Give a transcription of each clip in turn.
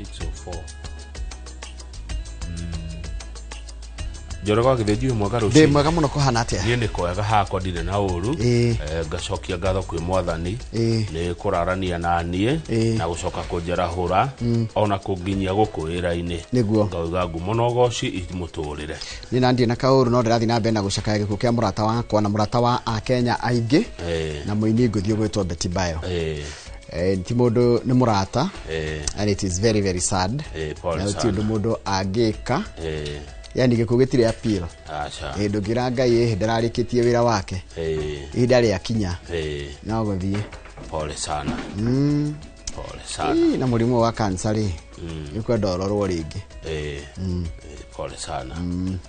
604. Joroga githejio mwaka ruci. Ndi mwega muno kuhana atia. Nie ni kwega hakwa ndire na uru. Ngacokia ngatho kwi mwathani. Ni kurarania na nie na gucoka kunjerahura ona kunginyia gukwira-ini. Niguo. Ngauga ngumo no goci imuturire. Ni nandi na kauru no ndirathi na mbena gucakaya gikuo kia murata wakwa na murata wa Akenya aingi. Na muini nguthio gwitwo Betty Bayo. Ti mundu ni murata. And it is very very sad. Na ti mundu agika. Yani gikuo gitire appeal. Acha. Ndugira Ngai ndararikitie wira wake. Ihinda ria kinya. No guthie. Pole sana. Pole sana. Na murimu wa cancer iko ndororwo ringi. Pole sana.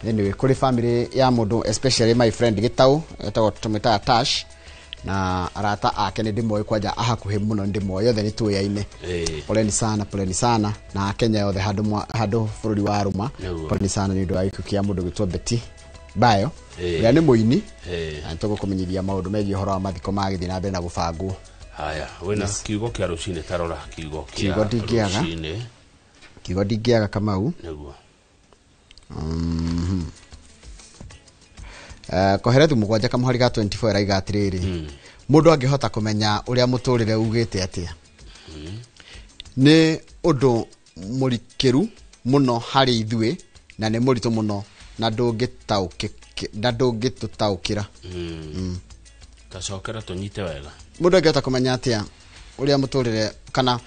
Anyway, kuri family ya mundu especially my friend Gitau etagwo tumita Tash na arata ake ni ndimwe kwaja ahakuhe muno ndimwe yothe ni tuyaine. Poleni sana na Kenya yothe hadu bururi wa Ruma. Poleni sana ni ndu wa ikukia mundu gwitwo Betty Bayo. Ya ni muini. Na tugukumenyithia maundu megie horo wa mathiko magithi na mbere na gubangwo. Haya, wena kiugo kia rucine tarora kiugo kia. Kiugo ndingiaga Kamau. Niguo. Koherethu mugwanja kamuhari ga 24 raiga atiriri. Mundu angihota kumenya uria muturire ugite atia. Ni undu murikiru muno hari ithue na ni muritu muno na ndungitutaukira. Tacokera tunyite wega. Mundu angihota kumenya atia uria muturire kana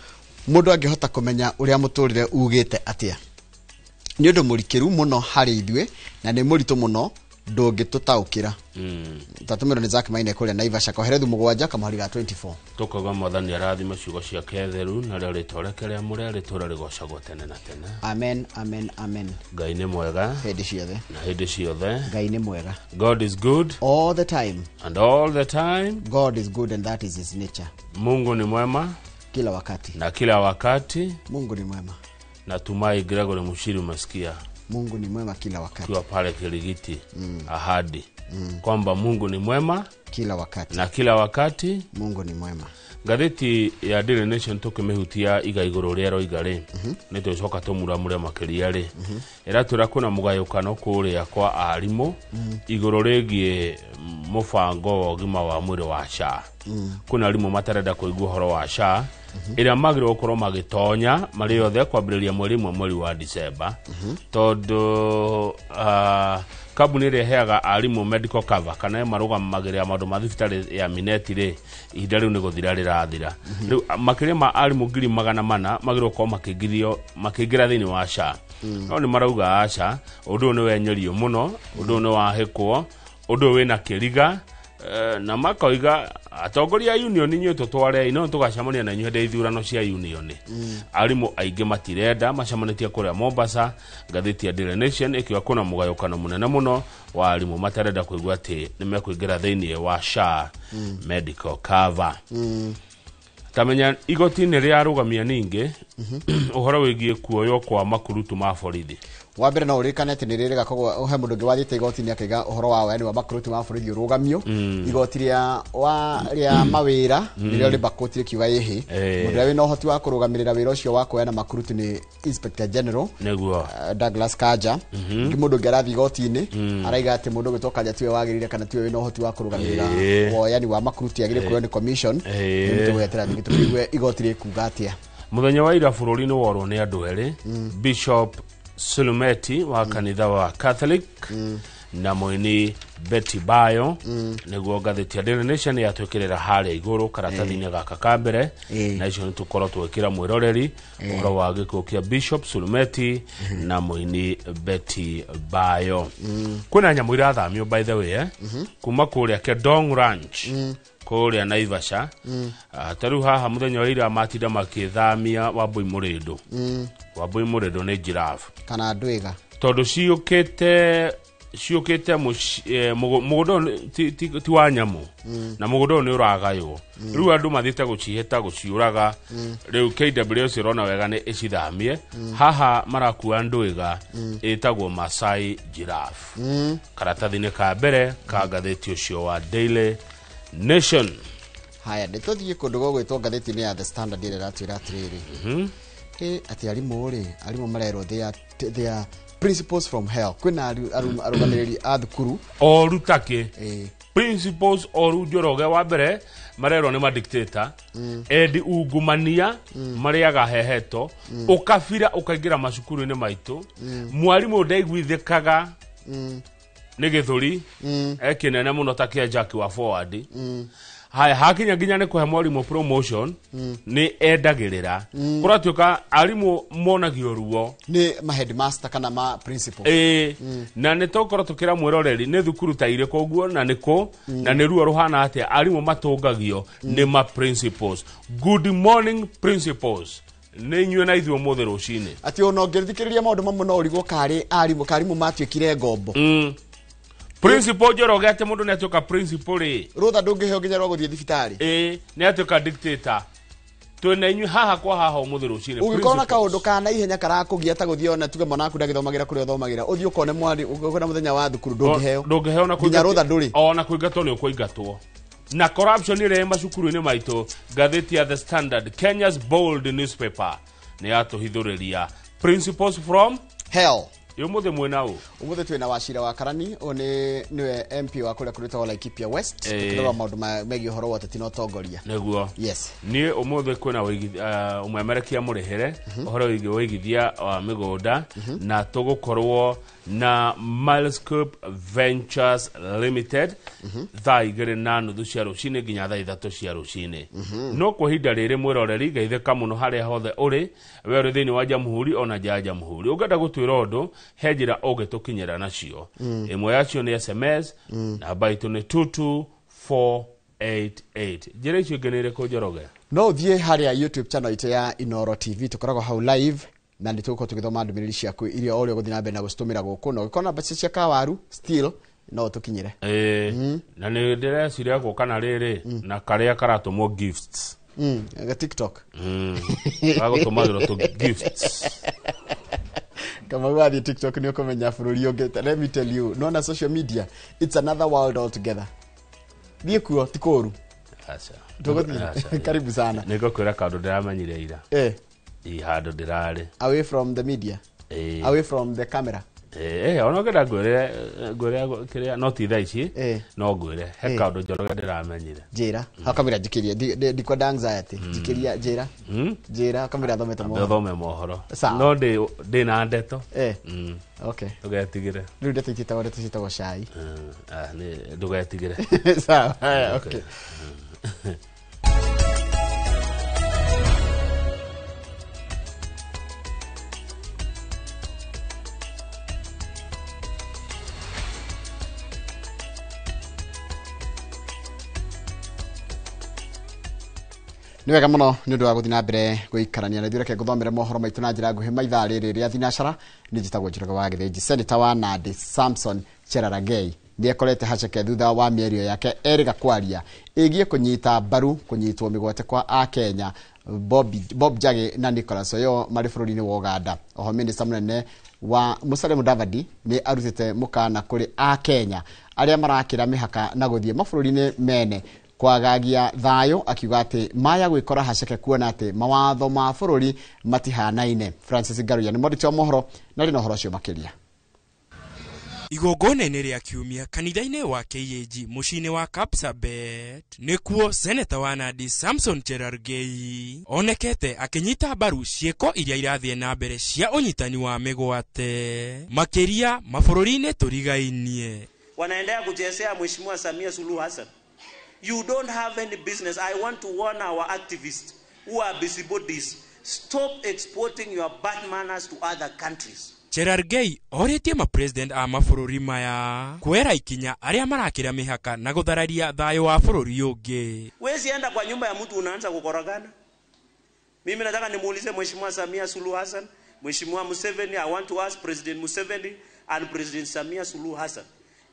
mundu angihota kumenya uria muturire ugite atia. Ni undu murikiru muno hari ithue na ni muritu muno ndungitutaukira. Tatumiro ni Zack Maine kule Naivasha koherethu mugwanja kamuhari ga 24. Tukoga mwathani arathima ciugo cia ketheru na ria ritorekere muri ritura rigocagwo tene na tene. Amen, amen, amen. Ngai ni mwega Hindi ciothe. na hindi ciothe. Ngai ni mwega. God is good All the time. and all the time. God is good and that is his nature. Mungu ni mwema Kila wakati. na kila wakati. Mungu ni mwema. Natumai Gregory Mushiri umesikia. Mungu ni mwema kila wakati. Kiwa pale Kirigiti ahadi kwamba Mungu ni mwema kila wakati. Na kila wakati Mungu ni mwema. Gatheti ya Daily Nation tukimehutia iga iguru riero igare nito coka tumuramure makiria ri iratura kuna mugayukano kuria kwa arimu iguru rigie mufango wa gima wa mwiri wa SHA. Kuna arimu matarenda kuigua horo wa SHA ira magiro okoro magitonya mari yothe kwambiriria mweri wa December todo kabuni ire heaga arimu medical cover kana maruga magiria maundu ma thibitari ya Mineti ri ihinda riu ni guthira rirathira riu makiria ma arimu 400 magiro ko makingira thini wa SHA no ni marauga acha undu ni wenyerio muno undu ni wahikwo undu wina kiriga na makoiga atongoria union inyo tutware ino tugacamania na nyuhende ithurano cia union. Arimu aingi matirenda macamanetie kuria Mombasa. Gatheti ya Daily Nation ikiwa kuna mugayukano munene muno wa arimu matarenda kuigua ati nimekuingira thiini wa SHA medical cover. Tamenya igoti ni ria rugamia ningi uhoro wigie kuoyo kwa makurutu ma borithi. Wambere na urikane ati nirire gakogwo he mundu ngiwathite igoti ni akiga uhoro wa yani wa makurutu ma borithi urugamio igoti ria mawira nirio ribakotire kiuga yihi mundu wi no hoti wa kurugamirira wira ucio wa kuena makurutu ni Inspector General Neguo Douglas Kaja. Ngi mundu ngirathi igoti ni araiga ati mundu gitoka ja tiwe wagirire kana tiwe wi no hoti wa kurugamirira wo yani wa makurutu yagire kuyo ni commission ni tuwetera ngitugwe igoti ri kuga atia. Muthenya wa ira bururi ni worwo ni andu eri Bishop Sulumeti wa kanitha wa Catholic na muini Betty Bayo niguo gatheti ya Daily Nation yatwikirira haria iguru karatathi-ini gaka kambere na icio ni tukoro twikira mwiroreri uhoro wa gikuo kia Bishop Sulumeti na muini Betty Bayo. Kuna nyamu irathamio by the way kuma kuria Kedong Ranch kuria Naivasha. Taru haha muthenya wa ira matinda makithamia Wambui Murindo. Wambui Murindo ni giraffe kana ndwiga tondu ciukite mugundo ti wa nyamu na mugundo ni uragayo riu andu mathite guciheta guciuraga riu KWS rona wega ni icithamie haha marakua ndwiga itagwo Masai giraffe. Karatathi-ini ka mbere ka gatheti ucio wa Daily Nation. Haya ndituthie kundu gogwitwo gatheti-ini ya The Standard ire ratwira atiriri ati arimu marero they are principles from hell kwina arugamiriri athukuru orutake principles oru Njoroge wa mbere marero ni ma dictator edi ugumania mariaga heheto ukafira ukaingira macukuru ni maitu mwarimu ndaiguithikaga ni githuri ekinene muno takia Jack wa forward haya hakinya nginya ni kuhe mwarimu promotion ni endagirira kuratuka arimu monagio ruo ni ma headmaster kana ma principal na ni tokora tukira mwiroreri ni thukuru ta ire koguo na niko na ni ruo ruhana atia arimu matungagio ni ma principals. Good morning principals ni nywe na ithuo mothe rucini ati ono ngirithikiriria maundu mamwe no urigo karimu matuikire ngombo principal Njoroge ate mundu ni atuka principal rutha ndungiheo nginya rwa guthie thibitari ni atuka dictator twena inyu haha kwa haha umuthe rucini ugikona kaundu kana ihenya karakugia ta guthie ona tuge mwana aku ndagithomagira kuri uthomagira uthie ukone mwari ugikona muthenya wa thukuru ndungiheo na kuiga rutha nduri ona kuingatwo ni ukuingatwo na corruption ire macukuru ni maito gatheti ya The Standard Kenya's bold newspaper ni atuhithuriria principles from hell umuthe mwena u umuthe twina Wachira wa Karani niwe MP wa kule kurita Laikipia West tukirora maundu megi horo wote tino tongoria neguo yes ni umuthe kwina umwemerekia murihere horo wigithia wa migunda na tugukorwo na Milescope Ventures Limited thaa 2:30 cia rucini nginya thaa 3 cia rucini no kwa hinda riri mwiroreri geitheka muno haria hothe uri we uri thini wa jamhuri ona jamhuri ugenda gutwira undu hejira ugetukinyira nacio imwe yacio ni SMS namba itu ni 22488 jira icio ngenere ko Njoroge no thie haria YouTube channel ite ya Inoro TV tukoragwo hau live na ndituko tugithoma ndumiriri ciaku iria ori guthina na mbere na gucitumira guku no gikona mbaci cia kawaru still no tukinyire na ni ndireciria guka na riri na karia karatumwo gifts ga TikTok gagutumagirwo to gifts kama wathi TikTok ni ukomenya bururi ungeta let me tell you no na social media it's another world altogether thie kuo tikoru acha karibu sana niko kwira kaundu ndiramanyire ira hando ndirari away from the media away from the camera ona ngenda ngwire kiria no ti thaa ici no ngwire he kaundu Njoroge ndiramenyire njira ha kamera jikiria ndiko anxiety jikiria njira kamera thome mohoro no ndi na ndeto okay tugetigire riu ndeto ititagwo tucitagwo cai ni ndugetigire sawa okay niwega muno ni ndu wa guthina mbere guikarania na thureke guthomera mohoro maitu na njira nguhi maitha riri ria thinashara ni njitagwo Njoroge wa Githinji senator wa Nandi Samson Cherargei ni ekorete haceke thutha wa mierio yake eriga kwaria igie kunyita baru kunyitwo migwate kwa Akenya Bob Njagi na Nicholas Oyo mari bururi-ini wa Uganda oho minister munene wa Musalia Mudavadi ni arutite mukana kuri Akenya aria marakira mihaka na guthie mabũrũri-ini mene kwagagia thayo akiuga ati maya gwikora haceke kuona ati mawatho ma bururi matihanaine. Francis Ngaruya ni modito mohoro na rino horo cio makiria. Igongona-inĩ rĩa kiumia kanitha-inĩ wa KAG muciĩ-inĩ wa Kapsabet nĩkuo seneta wa Nandi Samson Cherargei onekete akinyita mbaru ciĩko iria irathiĩ na mbere cia ũnyitani wa mĩgwate makĩria mabũrũri-inĩ tũrigainie. Wanaendelea kuchezea Mheshimiwa Samia Suluhu Hassan. You don't have any business. I want to warn our activists who are busybodies. Stop exporting your bad manners to other countries. Cherargei oritie ma president a mabũrũri maya kwera ikinya aria marakira mihaka na guthararia thayo wa bũrũri ũngĩ. Wezi enda kwa nyumba ya mtu unaanza kukorogana. Mimi nataka nimuulize Mheshimiwa Samia Suluhu Hassan, Mheshimiwa Museveni, I want to ask President Museveni and President Samia Suluhu Hassan,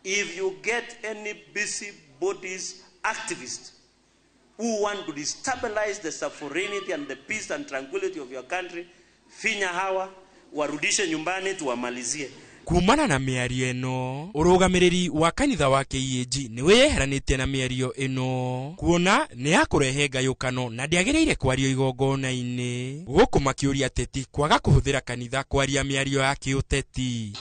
if you get any busybodies activists who want to destabilize the sovereignty and the peace and tranquility of your country, finya hawa warudishe nyumbani tuwamalizie. kumana na mĩario ĩno ũrũgamĩrĩri wa kanitha wa KAG nĩ wĩyeheranĩtie na mĩario ĩno kuona nĩ ya kũrehe ngayũkano na ndĩagĩrĩire kwario igongona-inĩ gũkũ makĩũria ateti kwaga kũhũthĩra kanitha kwaria mĩario ya kĩũteti.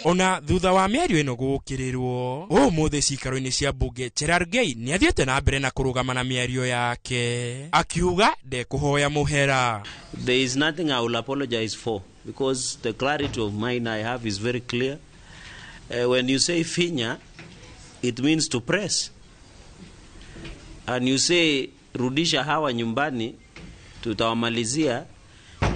Ona thutha wa mĩario ĩno gũkĩrĩrwo ũmũthĩ cikaro-inĩ cia mbunge Cherargei nĩ athiĩte na mbere na kũrũgama na mĩario yake akiuga ndekũhoya mũhera. There is nothing I will apologize for because the clarity of mind I have is very clear. When you say finya, it means to press. And you say rudisha hawa nyumbani tutawamalizia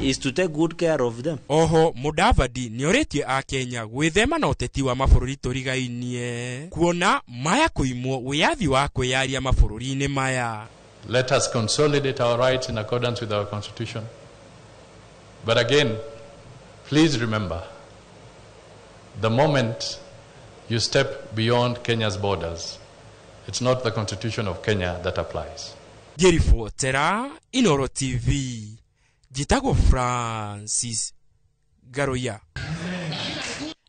is to take good care of them. Oho Mudavadi nĩoretie a Kenya gwĩthema na ũteti wa mabũrũri tũrigainie kuona maya kũimwo wĩyathi wa kwĩyaria mabũrũri-inĩ maya. Let us consolidate our rights in accordance with our constitution. But again, please remember, the moment you step beyond Kenya's borders, it's not the constitution of Kenya that applies. Ngĩribotera Inooro TV, Jitago Francis Garoya.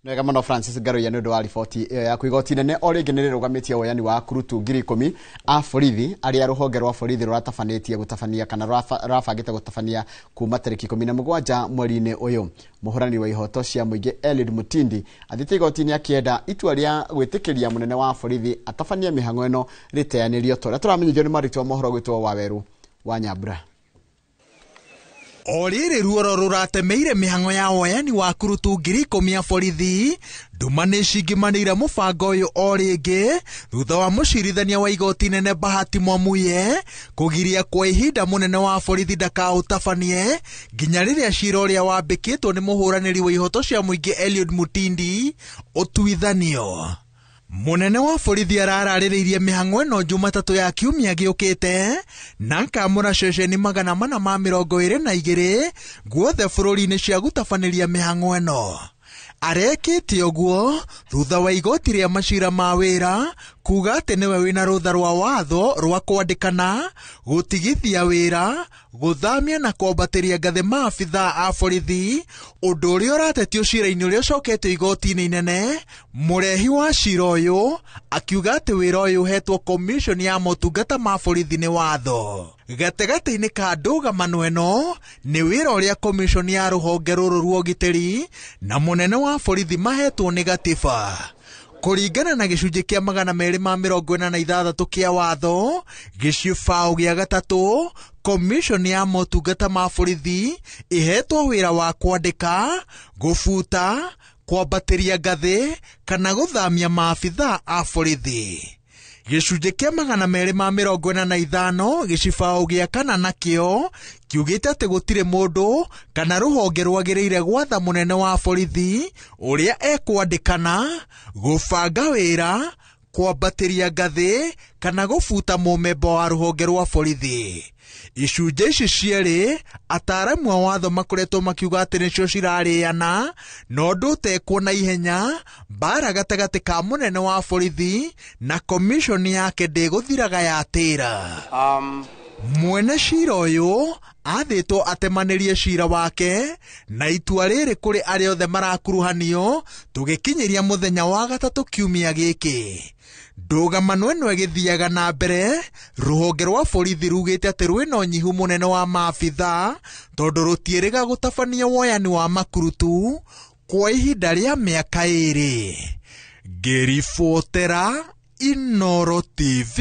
Nega mũno Francis Garoya nĩ ũndũ wa riboti ĩyo ya igoti inene o rĩngĩ nĩ rĩrũgamĩtie woyani wa akurutu 10,000 a borithi arĩa rũhonge rwa borithi rũratabanĩtie gũtabania kana rũrabangĩte gũtabania kuma tarĩki 17 mweri-inĩ ũyũ. Mũhũrani wa ihoto cia mũingĩ Eliud Mutindi athiĩte igoti-inĩ akĩenda itua rĩa gwĩtĩkĩria mũnene wa borithi atabanie mĩhang'o ĩno rĩteanĩrio ta ũrĩa tũramenyithio nĩ marĩtwa mohoro gwĩtwo Waweru wa Nyambura. Orĩrĩ ruoro rũratemeire mĩhang'o ya woyani wa akurutu 10,000 a borithi nduma nĩ cingimanĩire mũbango ũyũ o rĩngĩ thutha wa mũcirithania wa igoti inene Bahati Mwamuye kũgiria kwa ihinda mũnene wa borithi ndakaũtabanie nginya rĩrĩa cira ũrĩa wambĩkĩtwo nĩ mũhũranĩri wa ihoto cia mũingĩ Eliud Mutindi ũtuithanio. Munene wa borithi arararĩrĩirie mĩhang'o ĩno Jumatatũ ya kiumia gĩũkĩte na nkamũra ceceni 422 guothe bũrũri-inĩ cia gũtabanĩria mĩhang'o ĩno. Arekĩte ũguo thutha wa igoti rĩa macira ma wĩra kuga atĩ nĩwe wĩna rũtha rwa watho rwa kwandĩkana gũtigithia wĩra gũthamia na kwambatĩria ngathĩ maabitha a borithi ũndũ ũrĩa ũratetio cira-inĩ ũrĩa ũcoketio igoti-inĩ inene. Mũrehi wa cira ũyũ akiuga atĩ wĩra ũyũ ũhetwo commission ya motungata ma borithi nĩ watho. Gatagatĩ-inĩ ka ndũgamano ĩno nĩ wĩra ũrĩa commission ya rũhonge rũrũ rwa ũgitĩri na mũnene wa borithi mahetwo nĩ gatiba. Kũringana na gĩcunjĩ kĩa 246 kĩa watho gĩcibaũ gĩa gatatũ, commission ya motungata ma borithi ihetwo wĩra wa kwandĩka, gũbuta, kwambatĩria ngathĩ kana gũthamia maabitha a borithi. Gĩcunjĩ kĩa 245 gĩcibaũ gĩa kana nakĩo kiugĩte atĩ gũtirĩ mũndũ kana rũhonge rwagĩrĩire gwatha mũnene wa borithi ũrĩa ekwandĩkana, gũbanga wĩra, kwambatĩria ngathĩ kana gũbuta mũmemba wa rũhonge rwa borithi. Icunjĩ ici cierĩ ataaramu a watho makoretwo makiuga atĩ nĩcio cirarĩana na ũndũ ũtekwo na ihenya mbara gatagatĩ ka mũnene wa borithi na commission yake ndĩgũthiraga yatĩra. Mwene cira ũyũ athĩtwo atemanĩrie cira wake na itua rĩrĩ kũrĩ arĩa othe marakuruhanio tũgĩkinyĩria mũthenya wa gatatũ kiumia gĩkĩ. Ndũgamano ĩno ĩgĩthiaga na mbere, rũhonge rwa borithi rugĩte atĩ rwĩna ũnyihu mũnene wa maabitha tondũ rũtiĩrĩga gũtabania woyani wa makurutu kwa ihinda rĩa mĩaka 2. Ngĩribotera Inooro TV,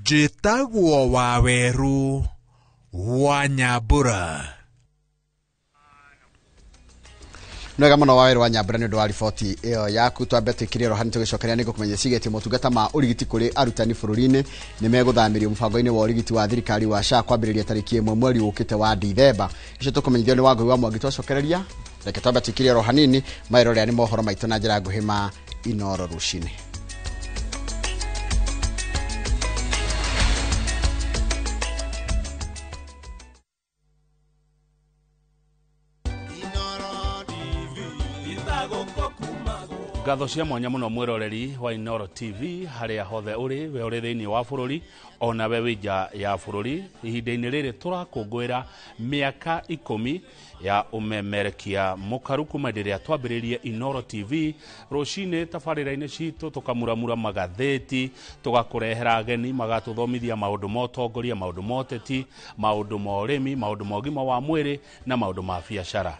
njĩtagwo Waweru wa Nyambura. Nwega mũno Waweru wa Nyambura nĩ ũndũ wa riboti ĩyo yaku. Twambe twĩkĩrie rohani tũgĩcokeria nĩguo kũmenya cigĩtio motungata ma ũrigiti kũrĩ arutani bũrũri-inĩ nĩ megũthamĩrio mũbango-inĩ wa ũrigiti wa thirikari wa SHA kwambĩrĩria tarĩki 1 mweri ũkĩte wa Dithemba. Icio tũkũmenyithio nĩ Wangũi wa Mwangi twacokereria. Reke twambe twĩkĩrie rohanini maĩrorĩa nĩ mohoro maitũ na njĩra nguhĩ ma Inooro rũcinĩ. Ngatho cia mwanya muno mwiroreri wa Inoro TV haria hothe uri we uri thiini wa bururi ona we wija ya bururi ihinda-ini riri turakungwira miaka 10 ya umemerekia mukaru kuma riria twambiririe Inoro TV rucini tabarira-ini citu tukamuramura magatheti tugakurehera ageni magatuthomithia maundu ma utongoria maundu ma uteti maundu ma urimi maundu ma ugima wa mwiri na maundu ma biacara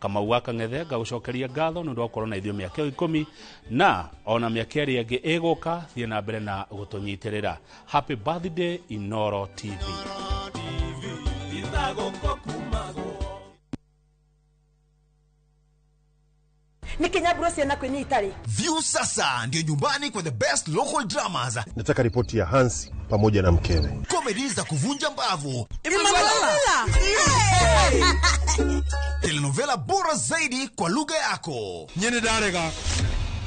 Kamau wa Kang'ethe ngagucokeria ngatho nundu wa korona ithio miaka 10 na ona miaka iri ingi iguka thie na mbere na gutunyitirira. Happy birthday Inoro TV. View sasa ndio nyumbani kwa the best local dramas. Nataka ripoti ya Hansi pamoja na mkewe. Comedy za kuvunja mbavu. Telenovela bora zaidi kwa lugha yako. Nyene darega.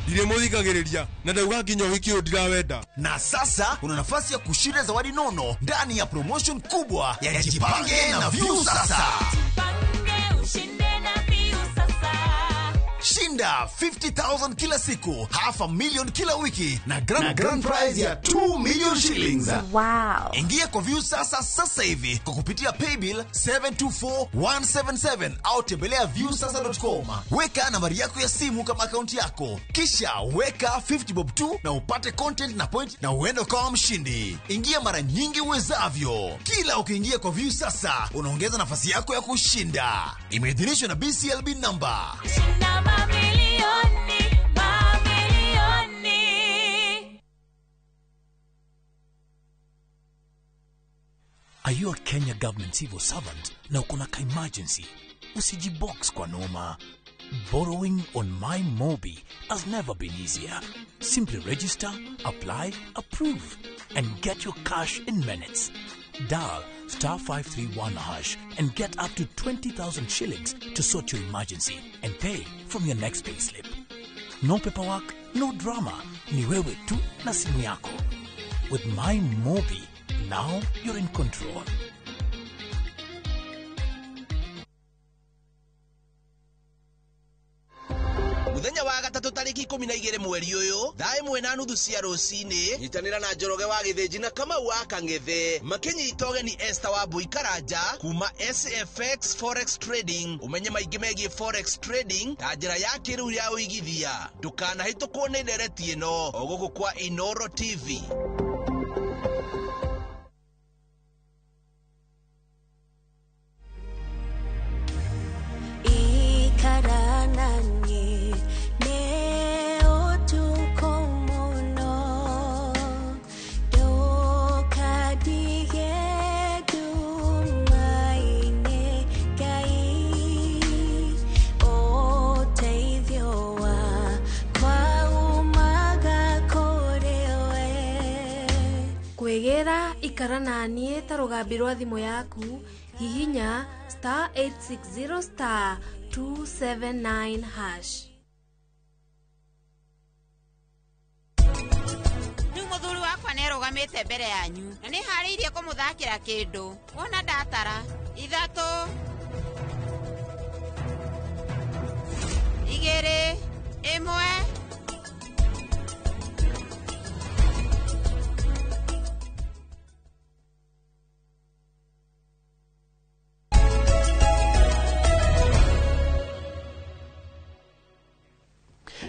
Dire muthikagiriria na ndauga nginya wiki ndirawenda. Na sasa una nafasi ya kushinda zawadi nono ndani ya promotion kubwa ya Jipange na View sasa. Shinda 50,000 kila siku, $500,000 kila wiki na grand prize ya 2 million shillings. Wow. Ingia kwa View sasa hivi kwa kupitia paybill 724177 au tembelea viewsasa.com. Weka nambari yako ya simu kama akaunti yako. Kisha weka 50 bob tu na upate content na point na uende kwa mshindi. Ingia mara nyingi uwezavyo. Kila ukiingia kwa View sasa unaongeza nafasi yako ya kushinda. Imeidhinishwa na BCLB number. Are you a Kenya government civil servant na uko na emergency? Usijibox kwa noma. Borrowing on MyMobi has never been easier. Simply register, apply, approve, and get your cash in minutes. Dial *531# and get up to 20,000 shillings to sort your emergency and pay from your next pay slip. No paperwork, no drama. Ni wewe tu na simu yako. With MyMobi, now you're in control. Muthenya wa gatatu tariki 12 mweri uyu thaa 1:30 cia rucini nyitanira na Njoroge wa Githinji na Kamau wa Kang'ethe makinyita ugeni Esther wa Buikaranja kuma SFX Forex Trading umenye maingi megie Forex Trading ta njira ya kiru ya uigithia ndukanahitũkwo nĩ ndereti ĩno oguku kwa Inoro TV. Kwegera ikarana nie ta rugambi rwa thimu yaku hihinya *860 *279#. Ni muthuri wakwa ne rugamite mbere yanyu na ni hariirie kumuthakira kindu wona ndatara 3 2 1.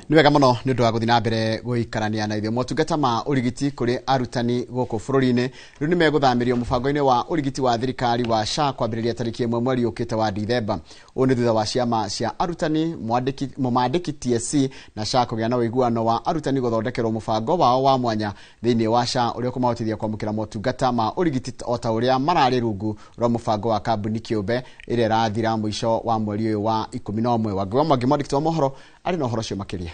Ni wega muno ni undu wa guthina mbere guikarania na ithio motungata ma urigiti kuri arutani guku bururi-ini riu ni meguthamirio mubango-ini wa urigiti wa thirikari wa SHA kwambiriria tariki 1 mweri ukite wa Dithemba. Uyu ni thutha wa ciama cia arutani mumandiki TSC na SHA kugia na uiguano wa arutani guthondekerwo mubango wao wa mwanya thiini wa SHA uria kumahotithia kwamukira motungata ma urigiti o ta uria marari rungu rwa mubango wa kambuni kiumbe iria irathira mwisho wa mweri uyu wa 11. Wagwa mwangi mwandiki wa mohoro ari na uhoro cio makiria.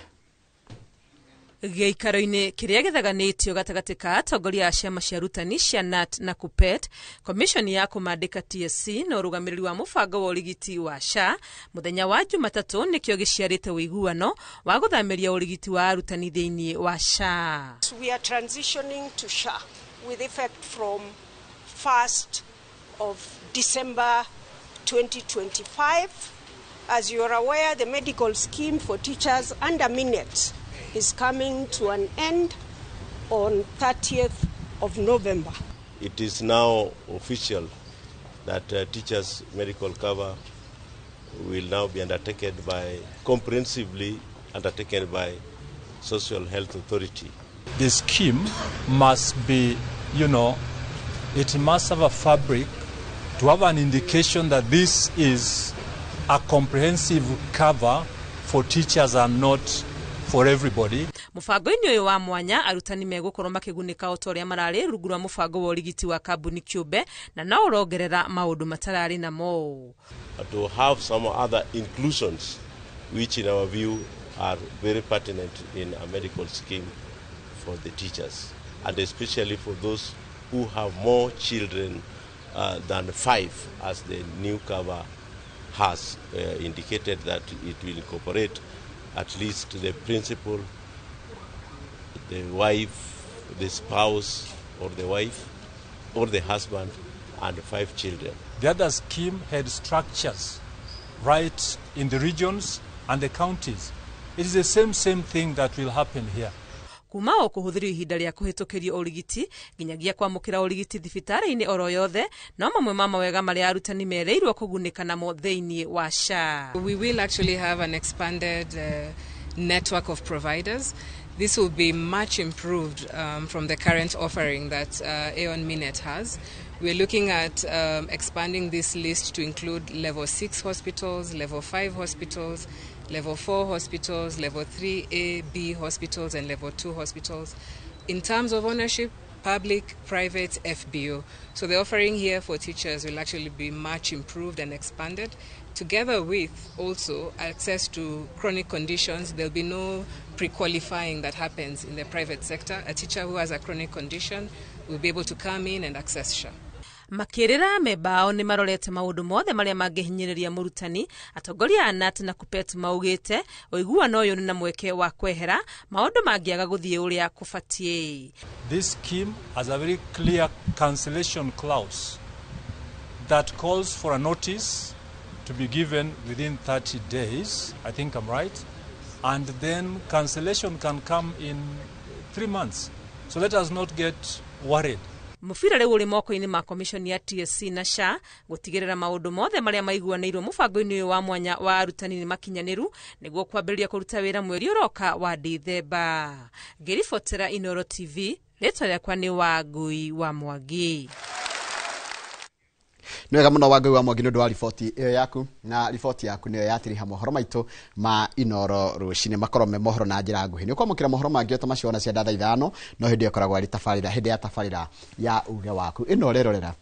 Giikaro-ini kiria githaganitio gatagati ka atongoria a ciama cia arutani cia KNUT na KUPPET, komishoni ya kumandika TSC na urugamiriri wa mubango wa urigiti wa SHA muthenya wa Jumatatu nikio giciarite uiguano wa guthamiria urigiti wa arutani thiini wa SHA. We are transitioning to SHA with effect from 1st of December 2025. As you are aware, the medical scheme for teachers under MINET is coming to an end on 30th of November. It is now official that teachers' medical cover will now be comprehensively undertaken by Social Health Authority. The scheme must be, it must have a fabric to have an indication that this is a comprehensive cover for teachers and not for everybody. Mufango-ini uyu wa mwanya arutani megukorwo makigunika otoria marari rungu rwa mufango wa urigiti wa kambuni Kiumbe na no urongerera maundu matarari namo. To have some other inclusions which in our view are very pertinent in a medical scheme for the teachers, and especially for those who have more children than 5, as the new cover has indicated that it will incorporate at least the principal, the wife, the spouse, or the wife, or the husband, and 5 children. The other scheme had structures right in the regions and the counties. It is the same thing that will happen here. Kuma o kuhuthirio ihinda ria kuhitukirio urigiti nginyagia kwamukira urigiti thibitari-ini oro yothe no mamwe ma mawega maria arutani mereirwo kugunika namo theinie wa SHA. We will actually have an expanded network of providers. This will be much improved from the current offering that Aon Minet has. We're looking at expanding this list to include level 6 hospitals, level 5 hospitals, level 4 hospitals, level 3A, B hospitals, and level 2 hospitals. In terms of ownership, public, private, FBO. So the offering here for teachers will actually be much improved and expanded, together with also access to chronic conditions. There'll be no pre-qualifying that happens in the private sector. A teacher who has a chronic condition will be able to come in and access SHA. Makirira mebao ni marorete maundu mothe maria mangihinyiriria murutani atongoria anat na kupet maugite oiguano uyu ni na mweke wa kwehera maundu mangiaga guthie uria kufatie. This scheme has a very clear cancellation clause that calls for a notice to be given within 30 days. I think I'm right. And then cancellation can come in 3 months. So let us not get worried. Mufira riu uri moko-ini ma commission ya TSC na SHA gutigirira maundu mothe maria maiguanirwo mufango-ini uyu wa mwanya wa arutani ni makinyaniru niguo kwambiriria kuruta wira mweri uroka wa Dithemba. Ngiribotera Inooro TV, ritwa riakwa ni Wangui wa Mwangi. Nwega muno Wangui wa Mwangi nundu wa riboti iyo yaku, na riboti yaku niyo yatiriha mohoro maitu ma Inooro rucine makorwo me mohoro na njira nguhi. Ni kwamukira mohoro mangi o tamaciona cia ndatha ithano no hindi ikoragwo ari tabarira hindi ya tabarira ya uge waku. Ino rerorera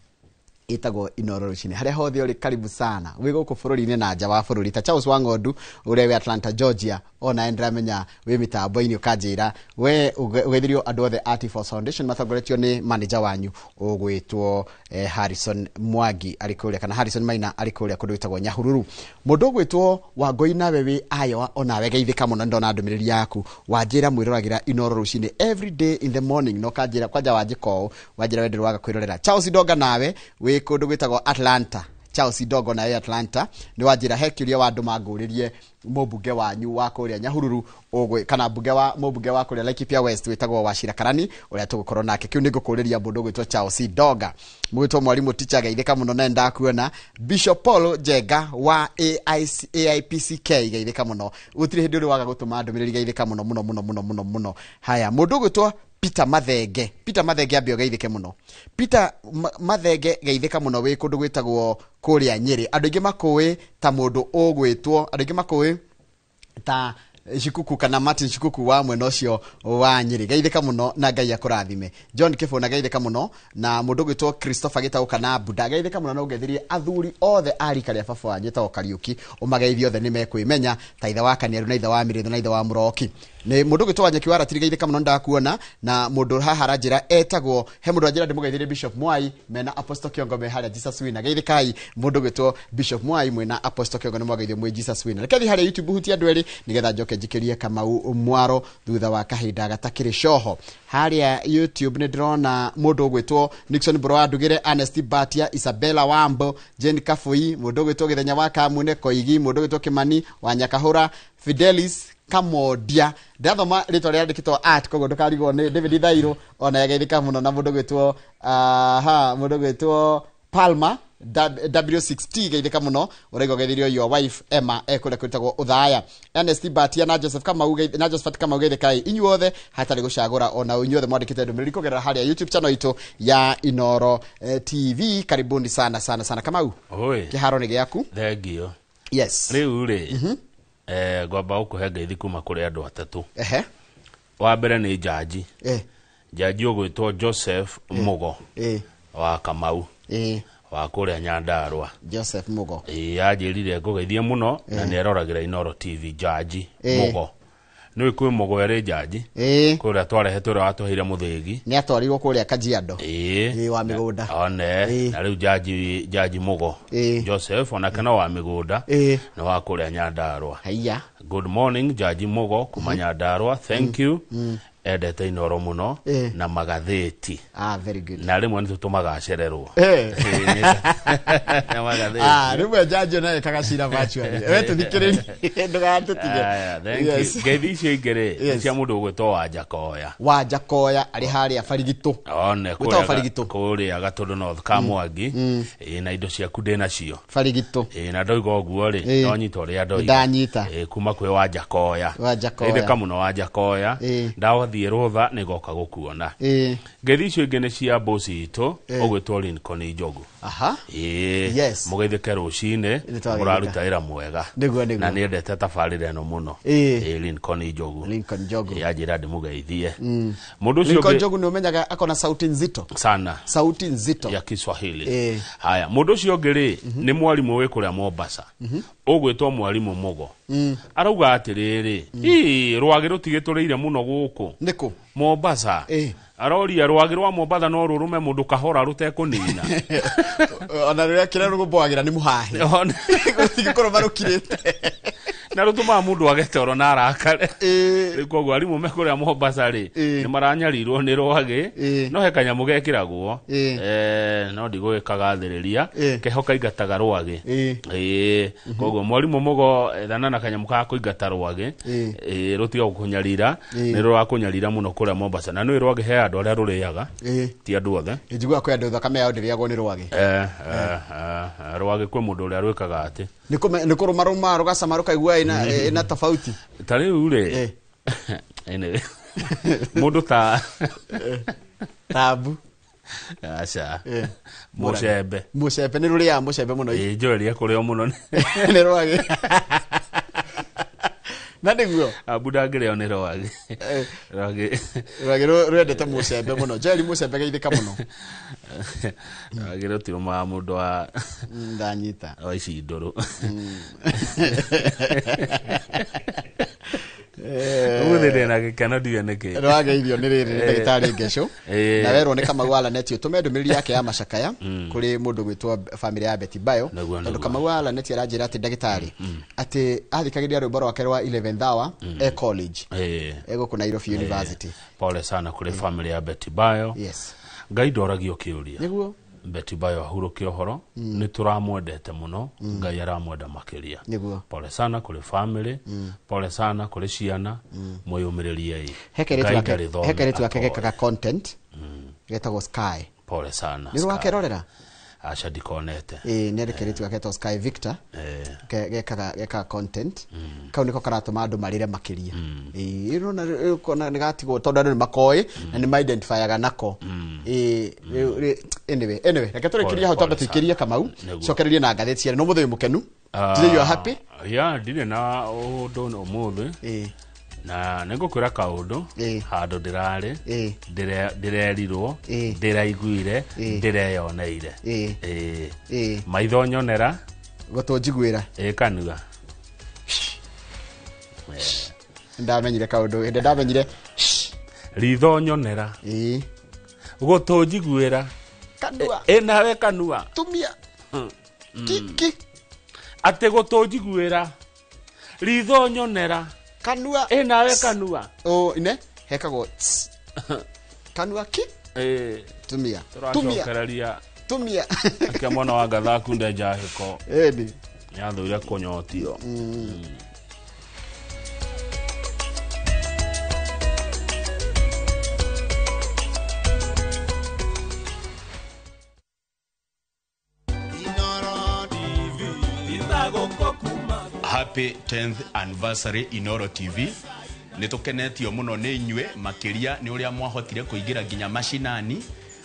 itagwo Inooro rucine haria hothe uri karibu sana wi guku bururi-ini na nja wa bururi ta Charles Wangodu uri we Atlanta Georgia ona ndramenya wi mitambo-ini ukanjira we ugithirio andu othe Artifos Foundation mathogoretio ni manager wanyu ugwitwo Harrison Mwangi ari kuria kana Harrison Maina ari kuria kundu itagwo Nyahururu mundu ugwitwo Wangui nawe wi ayo ona we geithika muno ndona ndumiriri yaku wanjira mwiragira Inooro rucine every day in the morning no kanjira kwanja wanjiko wanjira wendu waga kwirorera Charles Doga nawe wi kundu gwitagwo Atlanta Charles Dogo na Atlanta ni wanjira hekiria wa andu manguririe mubunge wanyu wa kuria Nyahururu ogwe kana mubunge wa kuria Laikipia West witagwo Wachira Karani uria tugukorwo nake kiu ningukuriria mundu gwitwo Charles Doga mwitwo mwarimu teacher geithika muno na ndakuona Bishop Paul Jega wa AIPCK geithika muno utiri hindi uri waga gutuma ndumiriri geithika muno haya mundu gwitwo Peter Mathenge ambio geithike muno Peter Mathenge geithika muno wi kundu gwitagwo kuria Nyeri andu ingi makuwi ta mundu ugwitwo andu ingi makuwi ta Shikuku kana Martin Shikuku wa mwena ucio wa Nyeri geithika muno na Ngai akurathime John Kifuna geithika muno na mundu gwitwo Christopher Gitau kana Buda geithika muno na ugethirie athuri othe arika ria baba wanyu ta Kariuki umageithio othe ni mekwimenya ta ithe wa Kaniaru na ithe wa Miritho na ithe wa Muroki ni mundu gwitwo Wanyeki wa Ratiri geithika muno ndakuona na mundu haha ranjira etagwo he mundu ranjira ndimugeithirie Bishop Mwai mena Apostle Kiongo me haria Jesus Winner geithikai mundu gwitwo Bishop Mwai mwena Apostle Kiongo ni mwageithio mwe Jesus Winner rekethi haria YouTube huti andu eri nigetha njoke njikirie Kamau Mwaro thutha wa kahinda gatakiri coho haria YouTube ni ndirona mundu gwitwo Nixon Bro Ndugire Ernest Batia Isabella Wambo Jane Kafui mundu gwitwo Githenya wa Kamune Koigi mundu gwitwo Kimani wa Nyakahura Fidelis Kamodia ndathoma ritwa ria ndikitwo art kogo ndukarigo ni David Thairo ona yageithika muno na mundu gwitwo mundu gwitwo Palma W6T geithika muno uraigo geithirio your wife Emma ekule kwitagwo uthaya Ernest Batia na Joseph Kamau na Josephat Kamau geithika inyuothe hatari gucagura ona inyuothe mwandikite ndumiriri kugerera haria YouTube channel itu ya Inoro TV. Karibuni sana sana sana. Kamau kiharo ni giaku. Thengio. Yes. Riu ri gwamba ukuhe ngeithi kuma kuri andu atatu. Wa mbere ni jaji. Jaji ugwitwo Joseph Mugo. Wa Kamau. Wa kuria Nyandarua. Joseph Mugo. Ajirire ngugeithie muno na nerораgira Inoro TV jaji Mugo. Nui kwi Mugo ere jaji. Kuria twarehetwo ria watuheire muthigi. Ni atwarirwo kuria Kajiado. Wa migunda. One na riu jaji Mugo. Joseph ona kana wa migunda. Na wa kuria Nyandarua. Haiya. Good morning jaji Mugo kuma Nyandarua. Thank you. Edete Inoro muno na magatheti. Very good. Na rimwe ni tutumagacererwo. Rimwe jaji na kagacira virtually. Wetu thikiriri ndugatutige. Thank you. Ngeithi icio ingere cia mundu gwitwo Wanjakoya. Wanjakoya ari haria Farigito. One kuria Farigito. Kuria Gatundu North Kamwangi. Na indo ciaku ndina cio. Farigito. Na ndoiga oguo ri no nyita ria ndoiga. Ndanyita. Kuma kwi Wanjakoya. Wanjakoya. Itheka muno Wanjakoya. Ndawathie rutha nigoka gukuona. Ngeithi icio ingi ni cia bosi itu ogwitwo Lincoln Njogu. Yes. Mugeithike rucine muraruta ira mwega. Na ni endete tafarire no muno. Lincoln Njogu. Lincoln Njogu. Yajira ndimugeithie. Mundu ucio Lincoln Njogu ni umenyaga akona sauti nzito sana. Sauti nzito ya Kiswahili. Haya, mundu ucio ngiri ni mwalimu we kuria Mombasa. Ogwitwo mwalimu Mugo. Arauga atiriri rwagi rutigitureire muno guku niku Mombasa. Aroria rwagi rwa Mombasa no rurume mundu kahora rutekunina. Ona riria kira rugubwagira ni muhahe gutigikoro barukirite na rutuma mundu agetoro na arakare. Koguo arimu mekuria Mombasa ri ni maranyarirwo ni rwagi no he kanyamu gekiragwo no ndigugikagathiriria kehoka igataga rwagi. Koguo mwalimu Mugo thana na kanyamu ka kuigata rwagi rutiga gukunyarira ni rwakunyarira muno kuria Mombasa na no rwagi he andu aria ruriaga ti andu othe. Njigua kwa andu thakame yao ndiriagwo ni rwagi. Rwagi kwi mundu uria rwikaga ati ni kurumaruma rugacama rukaigua ina tofauti. Tariu ri ene mundu ta tabu acha mucembe ni ruria mucembe muno njoria kuria muno ni rwagi na niguo abuda ngire one rwagi rwendete mucembe muno jeri mucembe geithika muno agire tiruma mundu wa ndanyita wa ici nduru Uthire na gikano ndio niki rwageithio ni riri ndagitari ngesho na werwo ni Kamau neti tumendumiriri yake ya macakaya kuri mundu gwitwo family ya Betty Bayo tondu Kamau neti aranjira ati ndagitari ati athikagiria rwimbo rwake rwa 11th hour college ego kuna Nairobi University. Pole sana kuri family ya Betty Bayo. Yes. Ngai ndoragio kiuria niguo Betty Bayo ahuruke ohoro ni turamwendete muno Ngai aramwenda makiria. Pole sana kuri family. Pole sana kuri ciana mwiyumiririe hekeretu yake gekaga content getagwo Sky. Pole sana ni rwakerorera acha dikonete ni rekeretu yake to Sky Victor gekaga content kau niko karatuma andu marire makiria iro na kona negatigwo tondu andu makoi na ni identifyaga nako anyway reke turekiria hau twambatikiria Kamau cokererie na ngatheti no muthoi mukenu today you are happy ndire na undu umuthi na nigukwira kaundu handu ndirari ndirerirwo ndiraiguire ndireyoneire maitho nyonera gutunjiguira kanua ndamenyire kaundu ndamenyire ritho nyonera gutunjiguira kanua nawe kanua tumia kiki ate gutunjiguira ritho nyonera kanua nawe kanua ine hekagwo kanua ki tumia tumia akia mwana wa Gathaku ndeja hiko edi yathuire kunyotio Happy 10th anniversary Inoro TV. Nitukenetio muno ni inywe makiria ni uria mwahotire kuingira ginya mashinani.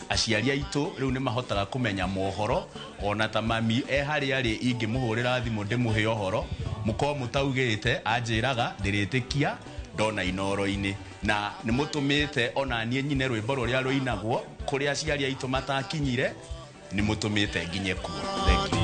Aciari aitu riu ni mahotaga kumenya mohoro ona ta mami hari ari ingimuhurira thimu ndimuhe ohoro muko mutaugite anjiraga ndiritikia ndona Inoro-ini na ni mutumite ona nie nyine rwimbo ruria ruinagwo kuri aciari aitu matakinyire ni mutumite nginye kuo. Thank you.